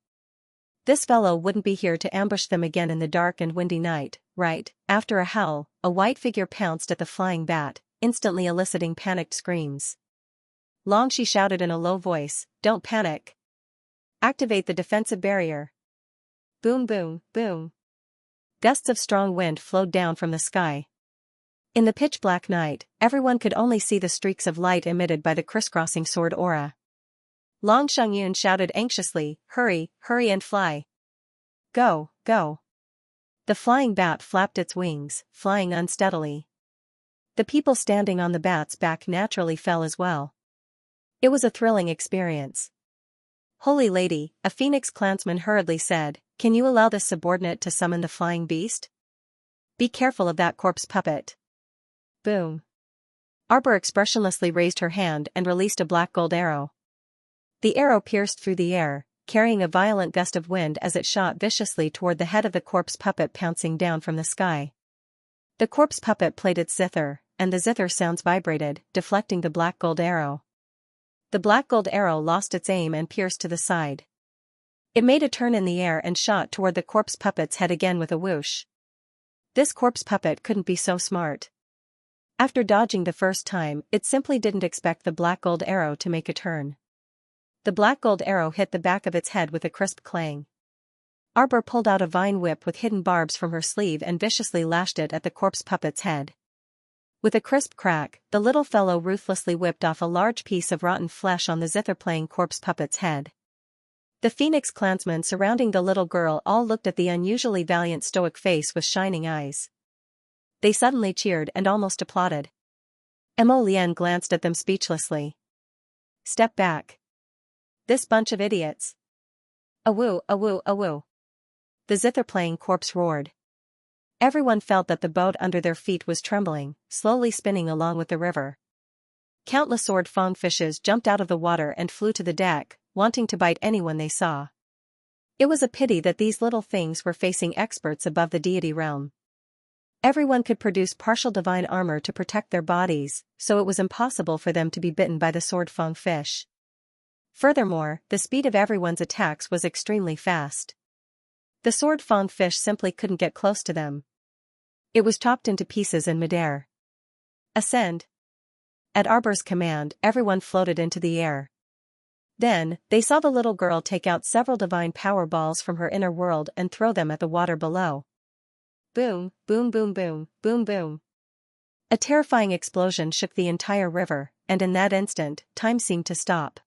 This fellow wouldn't be here to ambush them again in the dark and windy night, right, after a howl, a white figure pounced at the flying bat, instantly eliciting panicked screams. Longxi shouted in a low voice, "Don't panic. Activate the defensive barrier." Boom boom, boom. Gusts of strong wind flowed down from the sky. In the pitch-black night, everyone could only see the streaks of light emitted by the crisscrossing sword aura. Long Shengyun shouted anxiously, "Hurry, hurry and fly. Go, go." The flying bat flapped its wings, flying unsteadily. The people standing on the bat's back naturally fell as well. It was a thrilling experience. "Holy Lady," a Phoenix clansman hurriedly said, "can you allow this subordinate to summon the flying beast? Be careful of that corpse puppet." Boom. Arbor expressionlessly raised her hand and released a black gold arrow. The arrow pierced through the air, carrying a violent gust of wind as it shot viciously toward the head of the corpse puppet pouncing down from the sky. The corpse puppet played its zither, and the zither sounds vibrated, deflecting the black gold arrow. The black gold arrow lost its aim and pierced to the side. It made a turn in the air and shot toward the corpse puppet's head again with a whoosh. This corpse puppet couldn't be so smart. After dodging the first time, it simply didn't expect the black gold arrow to make a turn. The black gold arrow hit the back of its head with a crisp clang. Arbor pulled out a vine whip with hidden barbs from her sleeve and viciously lashed it at the corpse puppet's head. With a crisp crack, the little fellow ruthlessly whipped off a large piece of rotten flesh on the zither-playing corpse puppet's head. The Phoenix clansmen surrounding the little girl all looked at the unusually valiant stoic face with shining eyes. They suddenly cheered and almost applauded. Mo Lian glanced at them speechlessly. "Step back. This bunch of idiots." "Awoo, awoo, awoo." The zither-playing corpse roared. Everyone felt that the boat under their feet was trembling, slowly spinning along with the river. Countless sword fang fishes jumped out of the water and flew to the deck, wanting to bite anyone they saw. It was a pity that these little things were facing experts above the deity realm. Everyone could produce partial divine armor to protect their bodies, so it was impossible for them to be bitten by the sword fang fish. Furthermore, the speed of everyone's attacks was extremely fast. The sword fang fish simply couldn't get close to them. It was chopped into pieces in midair. "Ascend." At Arbor's command, everyone floated into the air. Then, they saw the little girl take out several divine power balls from her inner world and throw them at the water below. Boom, boom boom boom, boom boom. A terrifying explosion shook the entire river, and in that instant, time seemed to stop.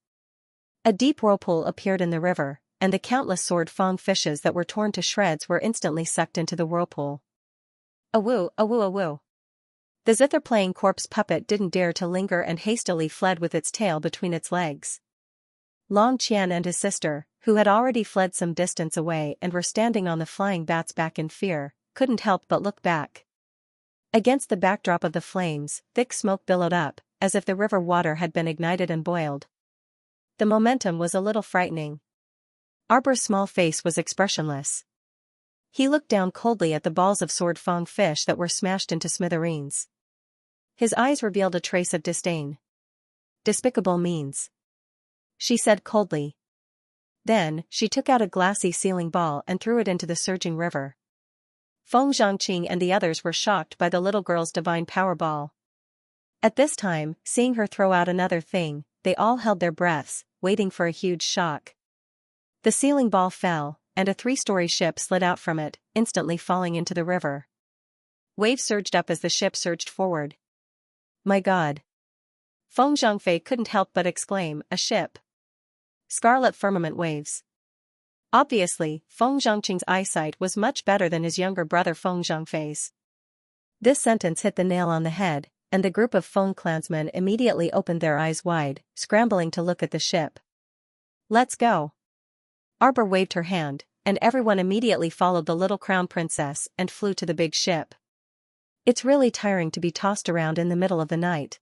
A deep whirlpool appeared in the river, and the countless sword fang fishes that were torn to shreds were instantly sucked into the whirlpool. Awoo, awoo, awoo. The zither-playing corpse puppet didn't dare to linger and hastily fled with its tail between its legs. Long Qian and his sister, who had already fled some distance away and were standing on the flying bat's back in fear, couldn't help but look back. Against the backdrop of the flames, thick smoke billowed up, as if the river water had been ignited and boiled. The momentum was a little frightening. Arbor's small face was expressionless. He looked down coldly at the balls of sword fang fish that were smashed into smithereens. His eyes revealed a trace of disdain. "Despicable means," she said coldly. Then, she took out a glassy sealing ball and threw it into the surging river. Feng Zhangqing and the others were shocked by the little girl's divine power ball. At this time, seeing her throw out another thing, they all held their breaths, waiting for a huge shock. The sealing ball fell, and a 3-story ship slid out from it, instantly falling into the river. Waves surged up as the ship surged forward. "My God!" Feng Zhangfei couldn't help but exclaim, "A ship! Scarlet firmament waves." Obviously, Feng Zhangqing's eyesight was much better than his younger brother Feng Zhangfei's. This sentence hit the nail on the head, and the group of Feng clansmen immediately opened their eyes wide, scrambling to look at the ship. "Let's go." Arbor waved her hand, and everyone immediately followed the little crown princess and flew to the big ship. It's really tiring to be tossed around in the middle of the night.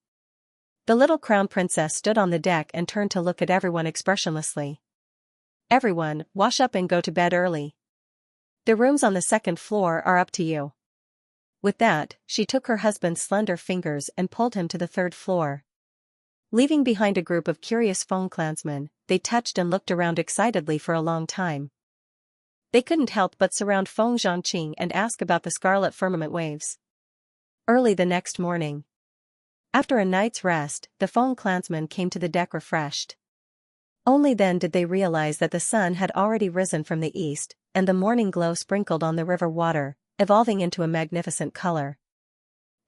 The little crown princess stood on the deck and turned to look at everyone expressionlessly. "Everyone, wash up and go to bed early. The rooms on the 2nd floor are up to you." With that, she took her husband's slender fingers and pulled him to the 3rd floor. Leaving behind a group of curious Feng clansmen, they touched and looked around excitedly for a long time. They couldn't help but surround Feng Zhangqing and ask about the scarlet firmament waves. Early the next morning, after a night's rest, the Feng clansmen came to the deck refreshed. Only then did they realize that the sun had already risen from the east, and the morning glow sprinkled on the river water, evolving into a magnificent color.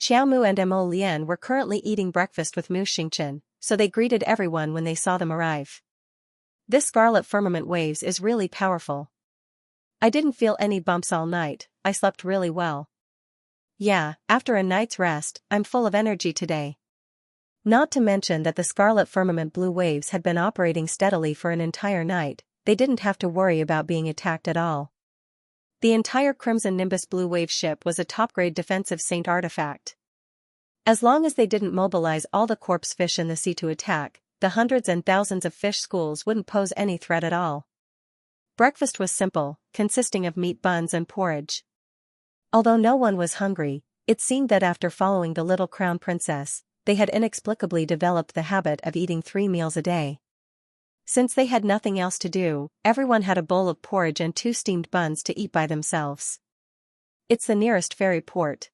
Xiaomu and Mo Lian were currently eating breakfast with Mu Xingchen, so they greeted everyone when they saw them arrive. This scarlet firmament waves is really powerful. I didn't feel any bumps all night, I slept really well. Yeah, after a night's rest, I'm full of energy today. Not to mention that the scarlet firmament blue waves had been operating steadily for an entire night, they didn't have to worry about being attacked at all. The entire Crimson Nimbus blue wave ship was a top-grade defensive saint artifact. As long as they didn't mobilize all the corpse fish in the sea to attack, the hundreds and thousands of fish schools wouldn't pose any threat at all. Breakfast was simple, consisting of meat buns and porridge. Although no one was hungry, it seemed that after following the little crown princess, they had inexplicably developed the habit of eating 3 meals a day. Since they had nothing else to do, everyone had a bowl of porridge and 2 steamed buns to eat by themselves. It's the nearest ferry port.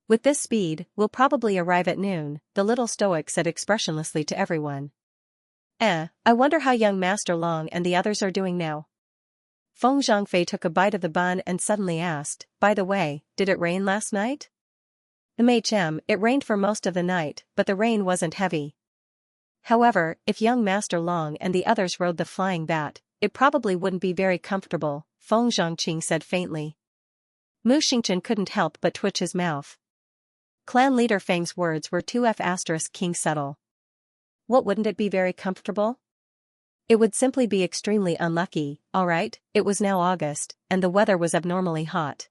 With this speed, we'll probably arrive at noon, the little stoic said expressionlessly to everyone. I wonder how young Master Long and the others are doing now. Feng Zhangfei took a bite of the bun and suddenly asked, by the way, did it rain last night? Mei Chem, it rained for most of the night, but the rain wasn't heavy. However, if young Master Long and the others rode the flying bat, it probably wouldn't be very comfortable, Feng Zhangqing said faintly. Mu Xingchen couldn't help but twitch his mouth. Clan leader Feng's words were too King subtle. What wouldn't it be very comfortable? It would simply be extremely unlucky, alright, it was now August, and the weather was abnormally hot.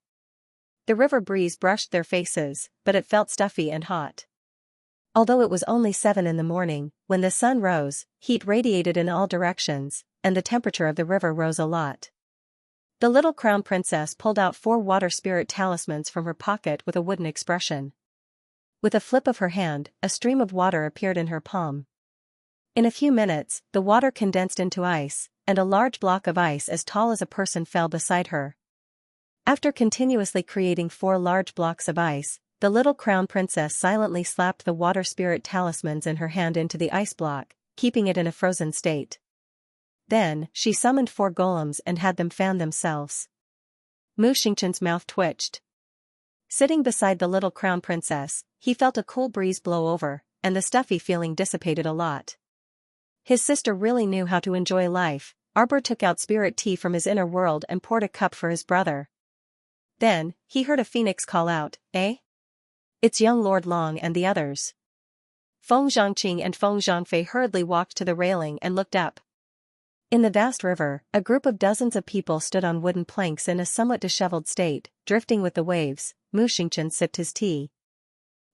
The river breeze brushed their faces, but it felt stuffy and hot. Although it was only 7 in the morning, when the sun rose, heat radiated in all directions, and the temperature of the river rose a lot. The little crown princess pulled out 4 water spirit talismans from her pocket with a wooden expression. With a flip of her hand, a stream of water appeared in her palm. In a few minutes, the water condensed into ice, and a large block of ice as tall as a person fell beside her. After continuously creating 4 large blocks of ice, the little crown princess silently slapped the water spirit talismans in her hand into the ice block, keeping it in a frozen state. Then, she summoned 4 golems and had them fan themselves. Mu Xingchen's mouth twitched. Sitting beside the little crown princess, he felt a cool breeze blow over, and the stuffy feeling dissipated a lot. His sister really knew how to enjoy life. Arbor took out spirit tea from his inner world and poured a cup for his brother. Then, he heard a phoenix call out, "Eh? It's young Lord Long and the others." Feng Zhangqing and Feng Zhangfei hurriedly walked to the railing and looked up. In the vast river, a group of dozens of people stood on wooden planks in a somewhat disheveled state, drifting with the waves. Mu Xingchen sipped his tea.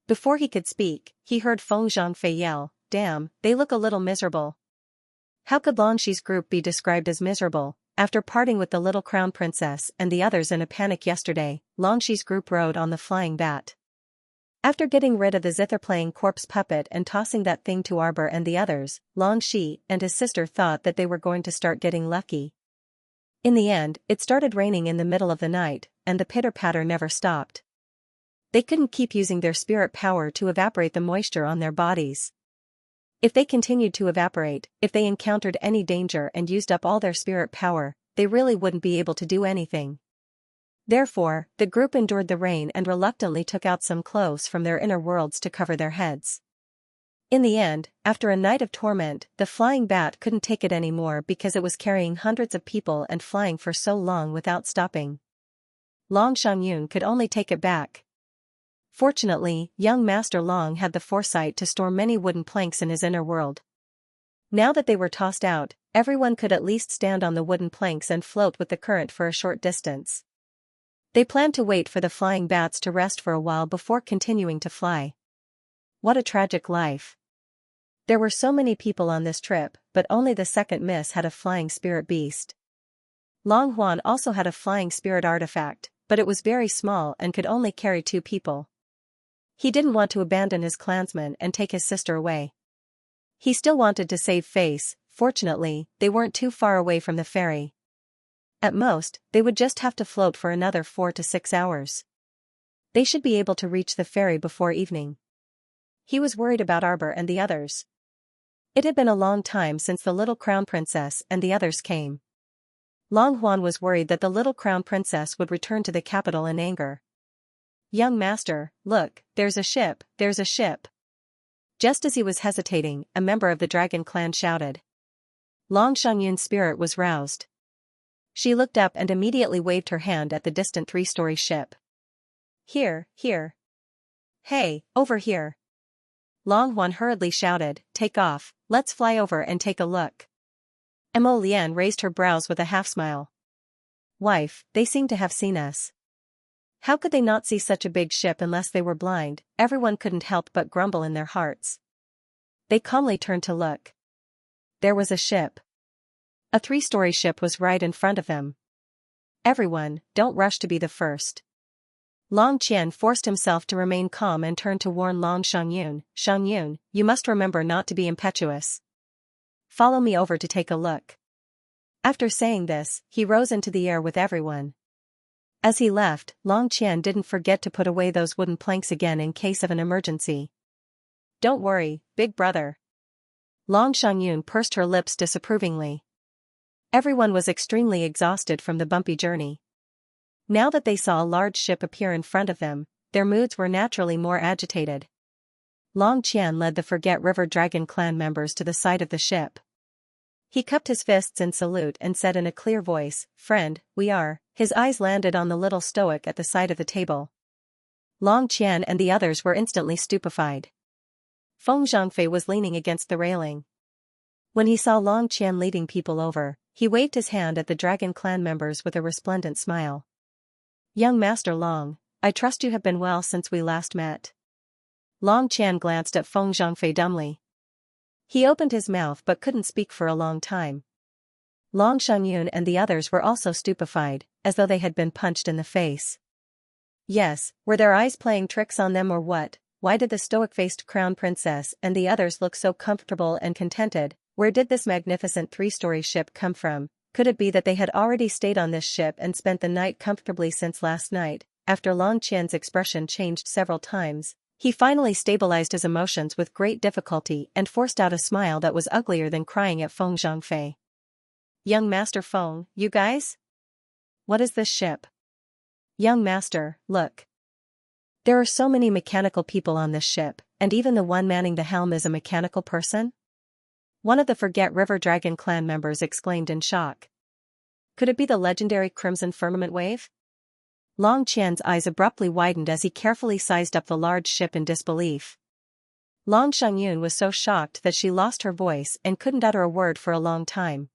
Before he could speak, he heard Feng Zhangfei yell, "Damn, they look a little miserable." How could Longxi's group be described as miserable? After parting with the little crown princess and the others in a panic yesterday, Longxi's group rode on the flying bat. After getting rid of the zither-playing corpse puppet and tossing that thing to Arbor and the others, Longxi and his sister thought that they were going to start getting lucky. In the end, it started raining in the middle of the night, and the pitter-patter never stopped. They couldn't keep using their spirit power to evaporate the moisture on their bodies. If they continued to evaporate, if they encountered any danger and used up all their spirit power, they really wouldn't be able to do anything. Therefore, the group endured the rain and reluctantly took out some clothes from their inner worlds to cover their heads. In the end, after a night of torment, the flying bat couldn't take it anymore because it was carrying hundreds of people and flying for so long without stopping. Long Shangyun could only take it back. Fortunately, young Master Long had the foresight to store many wooden planks in his inner world. Now that they were tossed out, everyone could at least stand on the wooden planks and float with the current for a short distance. They planned to wait for the flying bats to rest for a while before continuing to fly. What a tragic life. There were so many people on this trip, but only the second miss had a flying spirit beast. Long Huan also had a flying spirit artifact, but it was very small and could only carry 2 people. He didn't want to abandon his clansmen and take his sister away. He still wanted to save face. Fortunately, they weren't too far away from the ferry. At most, they would just have to float for another 4 to 6 hours. They should be able to reach the ferry before evening. He was worried about Arbor and the others. It had been a long time since the little crown princess and the others came. Long Huan was worried that the little crown princess would return to the capital in anger. "Young master, look, there's a ship, there's a ship." Just as he was hesitating, a member of the dragon clan shouted. Long Xiangyun's spirit was roused. She looked up and immediately waved her hand at the distant 3-story ship. "Here, here. Hey, over here." Long Huan hurriedly shouted, "Take off, let's fly over and take a look." Mo Lian raised her brows with a half-smile. "Wife, they seem to have seen us." How could they not see such a big ship unless they were blind? Everyone couldn't help but grumble in their hearts. They calmly turned to look. There was a ship. A 3-story ship was right in front of them. "Everyone, don't rush to be the first." Long Qian forced himself to remain calm and turned to warn Long Xiangyun. "Xiangyun, you must remember not to be impetuous. Follow me over to take a look." After saying this, he rose into the air with everyone. As he left, Long Qian didn't forget to put away those wooden planks again in case of an emergency. "Don't worry, big brother." Long Xiangyun pursed her lips disapprovingly. Everyone was extremely exhausted from the bumpy journey. Now that they saw a large ship appear in front of them, their moods were naturally more agitated. Long Qian led the Forget River Dragon clan members to the side of the ship. He cupped his fists in salute and said in a clear voice, "Friend, we are." His eyes landed on the little stoic at the side of the table. Long Qian and the others were instantly stupefied. Feng Zhangfei was leaning against the railing. When he saw Long Qian leading people over, he waved his hand at the Dragon clan members with a resplendent smile. "Young Master Long, I trust you have been well since we last met." Long Qian glanced at Feng Zhangfei dumbly. He opened his mouth but couldn't speak for a long time. Long Xiangyun and the others were also stupefied, as though they had been punched in the face. Yes, were their eyes playing tricks on them or what? Why did the stoic-faced crown princess and the others look so comfortable and contented? Where did this magnificent 3-story ship come from? Could it be that they had already stayed on this ship and spent the night comfortably since last night? After Long Qian's expression changed several times, he finally stabilized his emotions with great difficulty and forced out a smile that was uglier than crying at Feng Zhangfei. "Young Master Feng, you guys? What is this ship?" "Young Master, look. There are so many mechanical people on this ship, and even the one manning the helm is a mechanical person?" One of the Forget River Dragon clan members exclaimed in shock. Could it be the legendary Crimson Firmament Wave? Long Qian's eyes abruptly widened as he carefully sized up the large ship in disbelief. Long Xiangyun was so shocked that she lost her voice and couldn't utter a word for a long time.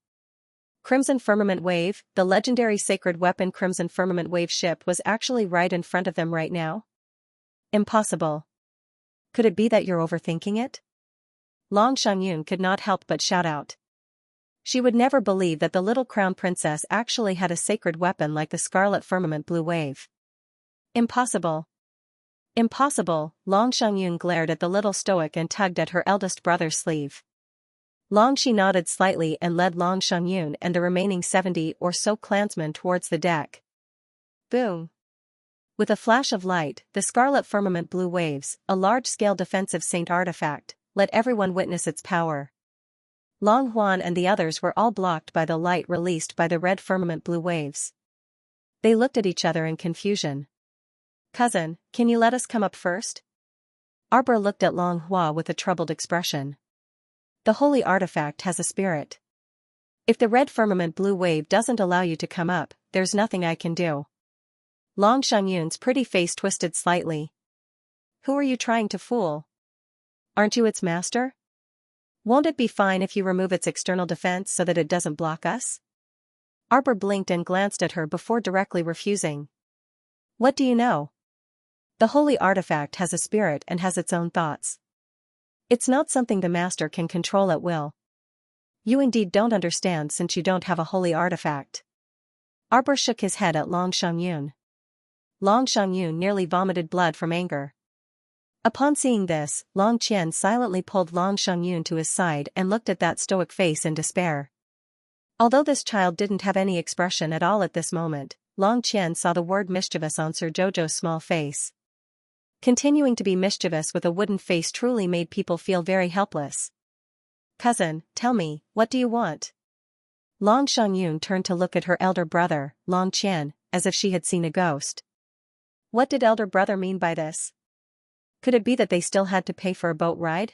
Crimson Firmament Wave, the legendary sacred weapon Crimson Firmament Wave ship was actually right in front of them right now? Impossible. Could it be that you're overthinking it? Long Xiangyun could not help but shout out. She would never believe that the little crown princess actually had a sacred weapon like the Scarlet Firmament Blue Wave. Impossible. Impossible. Long Xiangyun glared at the little stoic and tugged at her eldest brother's sleeve. Long Shi nodded slightly and led Long Xiangyun and the remaining 70 or so clansmen towards the deck. Boom. With a flash of light, the Scarlet Firmament Blue Waves, a large-scale defensive saint artifact, let everyone witness its power. Long Huan and the others were all blocked by the light released by the red Firmament Blue Waves. They looked at each other in confusion. "Cousin, can you let us come up first?" Arbor looked at Long Hua with a troubled expression. "The holy artifact has a spirit. If the red Firmament Blue Wave doesn't allow you to come up, there's nothing I can do." Long Xiangyun's pretty face twisted slightly. "Who are you trying to fool? Aren't you its master? Won't it be fine if you remove its external defense so that it doesn't block us?" Arbor blinked and glanced at her before directly refusing. "What do you know? The holy artifact has a spirit and has its own thoughts. It's not something the master can control at will. You indeed don't understand since you don't have a holy artifact." Arbor shook his head at Long Xiangyun. Long Xiangyun nearly vomited blood from anger. Upon seeing this, Long Qian silently pulled Long Xiangyun to his side and looked at that stoic face in despair. Although this child didn't have any expression at all at this moment, Long Qian saw the word mischievous on Sir Jojo's small face. Continuing to be mischievous with a wooden face truly made people feel very helpless. Cousin, tell me, what do you want? Long Xiangyun turned to look at her elder brother, Long Qian, as if she had seen a ghost. What did elder brother mean by this? Could it be that they still had to pay for a boat ride?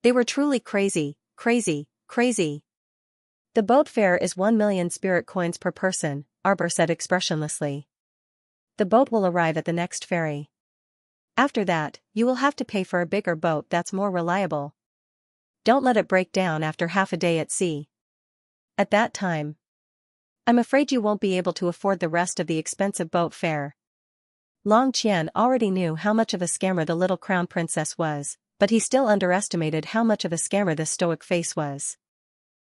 They were truly crazy, crazy, crazy. The boat fare is 1 million spirit coins per person, Arbor said expressionlessly. The boat will arrive at the next ferry. After that, you will have to pay for a bigger boat that's more reliable. Don't let it break down after half a day at sea. At that time, I'm afraid you won't be able to afford the rest of the expensive boat fare. Long Qian already knew how much of a scammer the little crown princess was, but he still underestimated how much of a scammer this stoic face was.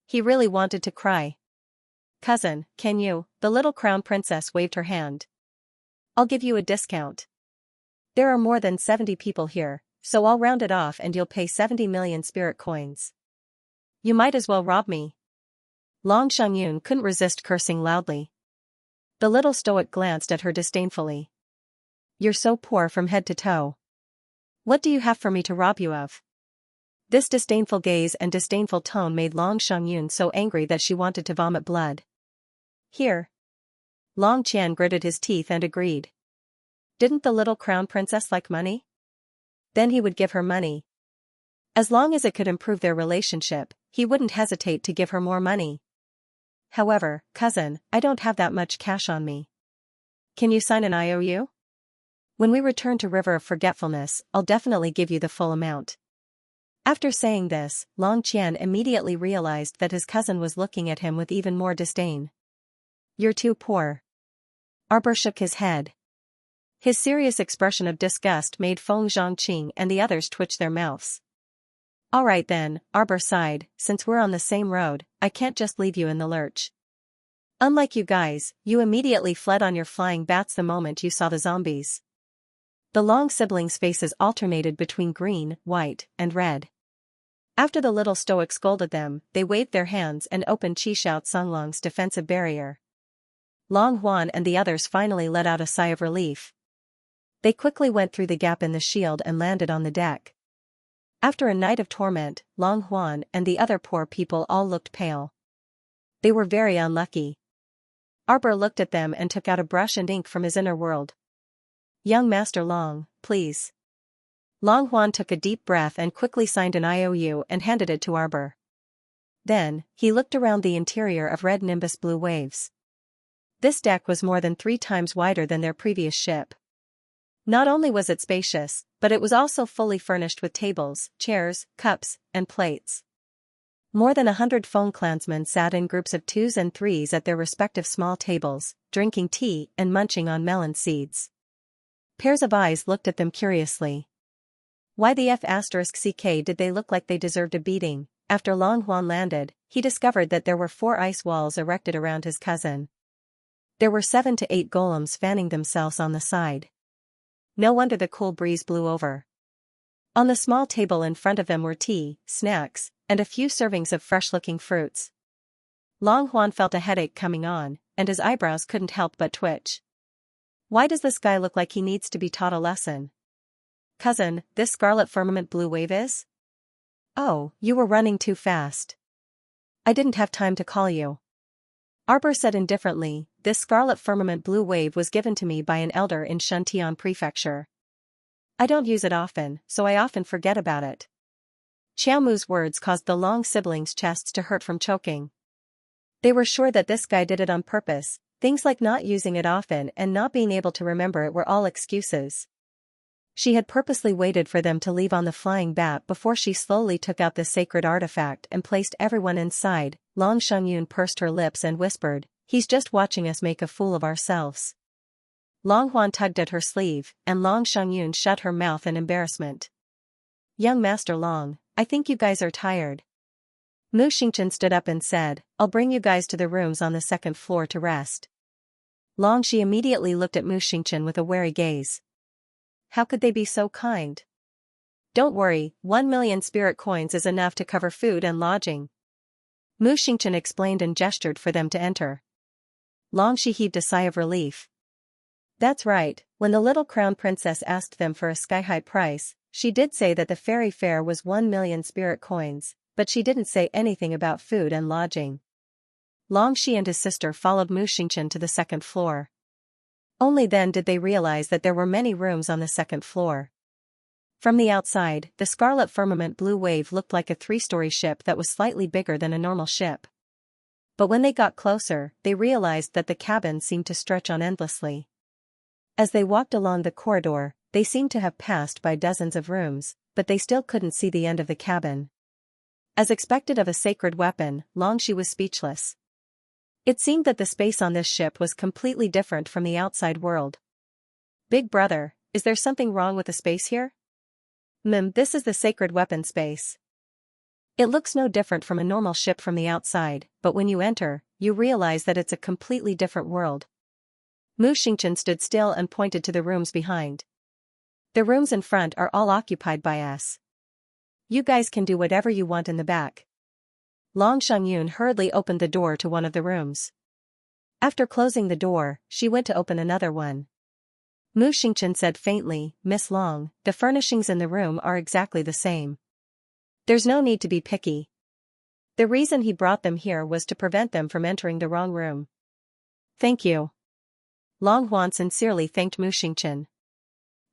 He really wanted to cry. Cousin, can you? The little crown princess waved her hand. I'll give you a discount. There are more than 70 people here, so I'll round it off and you'll pay 70 million spirit coins. You might as well rob me. Long Xiangyun couldn't resist cursing loudly. The little stoic glanced at her disdainfully. You're so poor from head to toe. What do you have for me to rob you of? This disdainful gaze and disdainful tone made Long Xiangyun so angry that she wanted to vomit blood. Here. Long Qian gritted his teeth and agreed. Didn't the little crown princess like money? Then he would give her money. As long as it could improve their relationship, he wouldn't hesitate to give her more money. However, cousin, I don't have that much cash on me. Can you sign an IOU? When we return to River of Forgetfulness, I'll definitely give you the full amount. After saying this, Long Qian immediately realized that his cousin was looking at him with even more disdain. You're too poor. Arbor shook his head. His serious expression of disgust made Feng Zhangqing and the others twitch their mouths. Alright then, Arbor sighed, since we're on the same road, I can't just leave you in the lurch. Unlike you guys, you immediately fled on your flying bats the moment you saw the zombies. The Long siblings' faces alternated between green, white, and red. After the little stoic scolded them, they waved their hands and opened Qishao Songlong's defensive barrier. Long Huan and the others finally let out a sigh of relief. They quickly went through the gap in the shield and landed on the deck. After a night of torment, Long Huan and the other poor people all looked pale. They were very unlucky. Arbor looked at them and took out a brush and ink from his inner world. Young Master Long, please. Long Huan took a deep breath and quickly signed an IOU and handed it to Arbor. Then, he looked around the interior of Red Nimbus Blue Waves. This deck was more than 3 times wider than their previous ship. Not only was it spacious, but it was also fully furnished with tables, chairs, cups, and plates. More than 100 Feng clansmen sat in groups of 2s and 3s at their respective small tables, drinking tea and munching on melon seeds. Pairs of eyes looked at them curiously. Why the F***ck did they look like they deserved a beating? After Long Huan landed, he discovered that there were 4 ice walls erected around his cousin. There were 7 to 8 golems fanning themselves on the side. No wonder the cool breeze blew over. On the small table in front of them were tea, snacks, and a few servings of fresh-looking fruits. Long Huan felt a headache coming on, and his eyebrows couldn't help but twitch. Why does this guy look like he needs to be taught a lesson? Cousin, this scarlet firmament blue wave is? Oh, you were running too fast. I didn't have time to call you. Arbor said indifferently, this scarlet firmament blue wave was given to me by an elder in Shuntian Prefecture. I don't use it often, so I often forget about it. Qiaomu's words caused the Long siblings' chests to hurt from choking. They were sure that this guy did it on purpose. Things like not using it often and not being able to remember it were all excuses. She had purposely waited for them to leave on the flying bat before she slowly took out the sacred artifact and placed everyone inside. Long Xiangyun pursed her lips and whispered, he's just watching us make a fool of ourselves. Long Huan tugged at her sleeve, and Long Xiangyun shut her mouth in embarrassment. Young Master Long, I think you guys are tired. Mu Xingchen stood up and said, I'll bring you guys to the rooms on the 2nd floor to rest. Long Shi immediately looked at Mu Xingchen with a wary gaze. How could they be so kind? Don't worry, 1 million spirit coins is enough to cover food and lodging. Mu Xingchen explained and gestured for them to enter. Longxi heaved a sigh of relief. That's right, when the little crown princess asked them for a sky-high price, she did say that the fairy fare was 1,000,000 spirit coins, but she didn't say anything about food and lodging. Longxi and his sister followed Mu Xingchen to the second floor. Only then did they realize that there were many rooms on the second floor. From the outside, the scarlet firmament blue wave looked like a 3-story ship that was slightly bigger than a normal ship. But when they got closer, they realized that the cabin seemed to stretch on endlessly. As they walked along the corridor, they seemed to have passed by dozens of rooms, but they still couldn't see the end of the cabin. As expected of a sacred weapon, Longxi was speechless. It seemed that the space on this ship was completely different from the outside world. Big brother, is there something wrong with the space here? This is the sacred weapon space. It looks no different from a normal ship from the outside, but when you enter, you realize that it's a completely different world. Mu Xingchen stood still and pointed to the rooms behind. The rooms in front are all occupied by us. You guys can do whatever you want in the back. Long Shangyun hurriedly opened the door to one of the rooms. After closing the door, she went to open another one. Mu Xingchen said faintly, Miss Long, the furnishings in the room are exactly the same. There's no need to be picky. The reason he brought them here was to prevent them from entering the wrong room. Thank you. Long Huan sincerely thanked Mu Xingchen.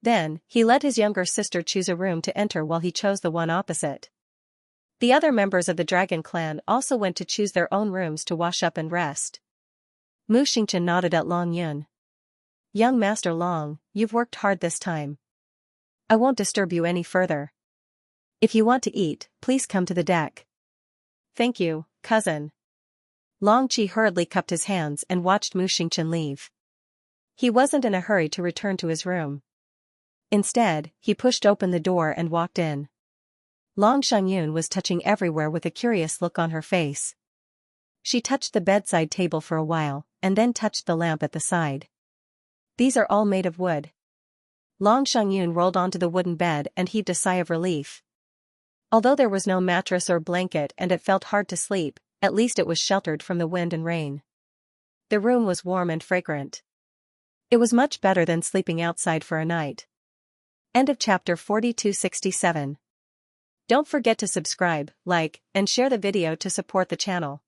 Then, he let his younger sister choose a room to enter while he chose the one opposite. The other members of the Dragon clan also went to choose their own rooms to wash up and rest. Mu Xingchen nodded at Long Yun. Young Master Long, you've worked hard this time. I won't disturb you any further. If you want to eat, please come to the deck. Thank you, cousin. Long Qi hurriedly cupped his hands and watched Mu Xingchen leave. He wasn't in a hurry to return to his room. Instead, he pushed open the door and walked in. Long Shangyun was touching everywhere with a curious look on her face. She touched the bedside table for a while, and then touched the lamp at the side. These are all made of wood. Long Shangyun rolled onto the wooden bed and heaved a sigh of relief. Although there was no mattress or blanket and it felt hard to sleep, at least it was sheltered from the wind and rain. The room was warm and fragrant. It was much better than sleeping outside for a night. End of chapter 4267. Don't forget to subscribe, like, and share the video to support the channel.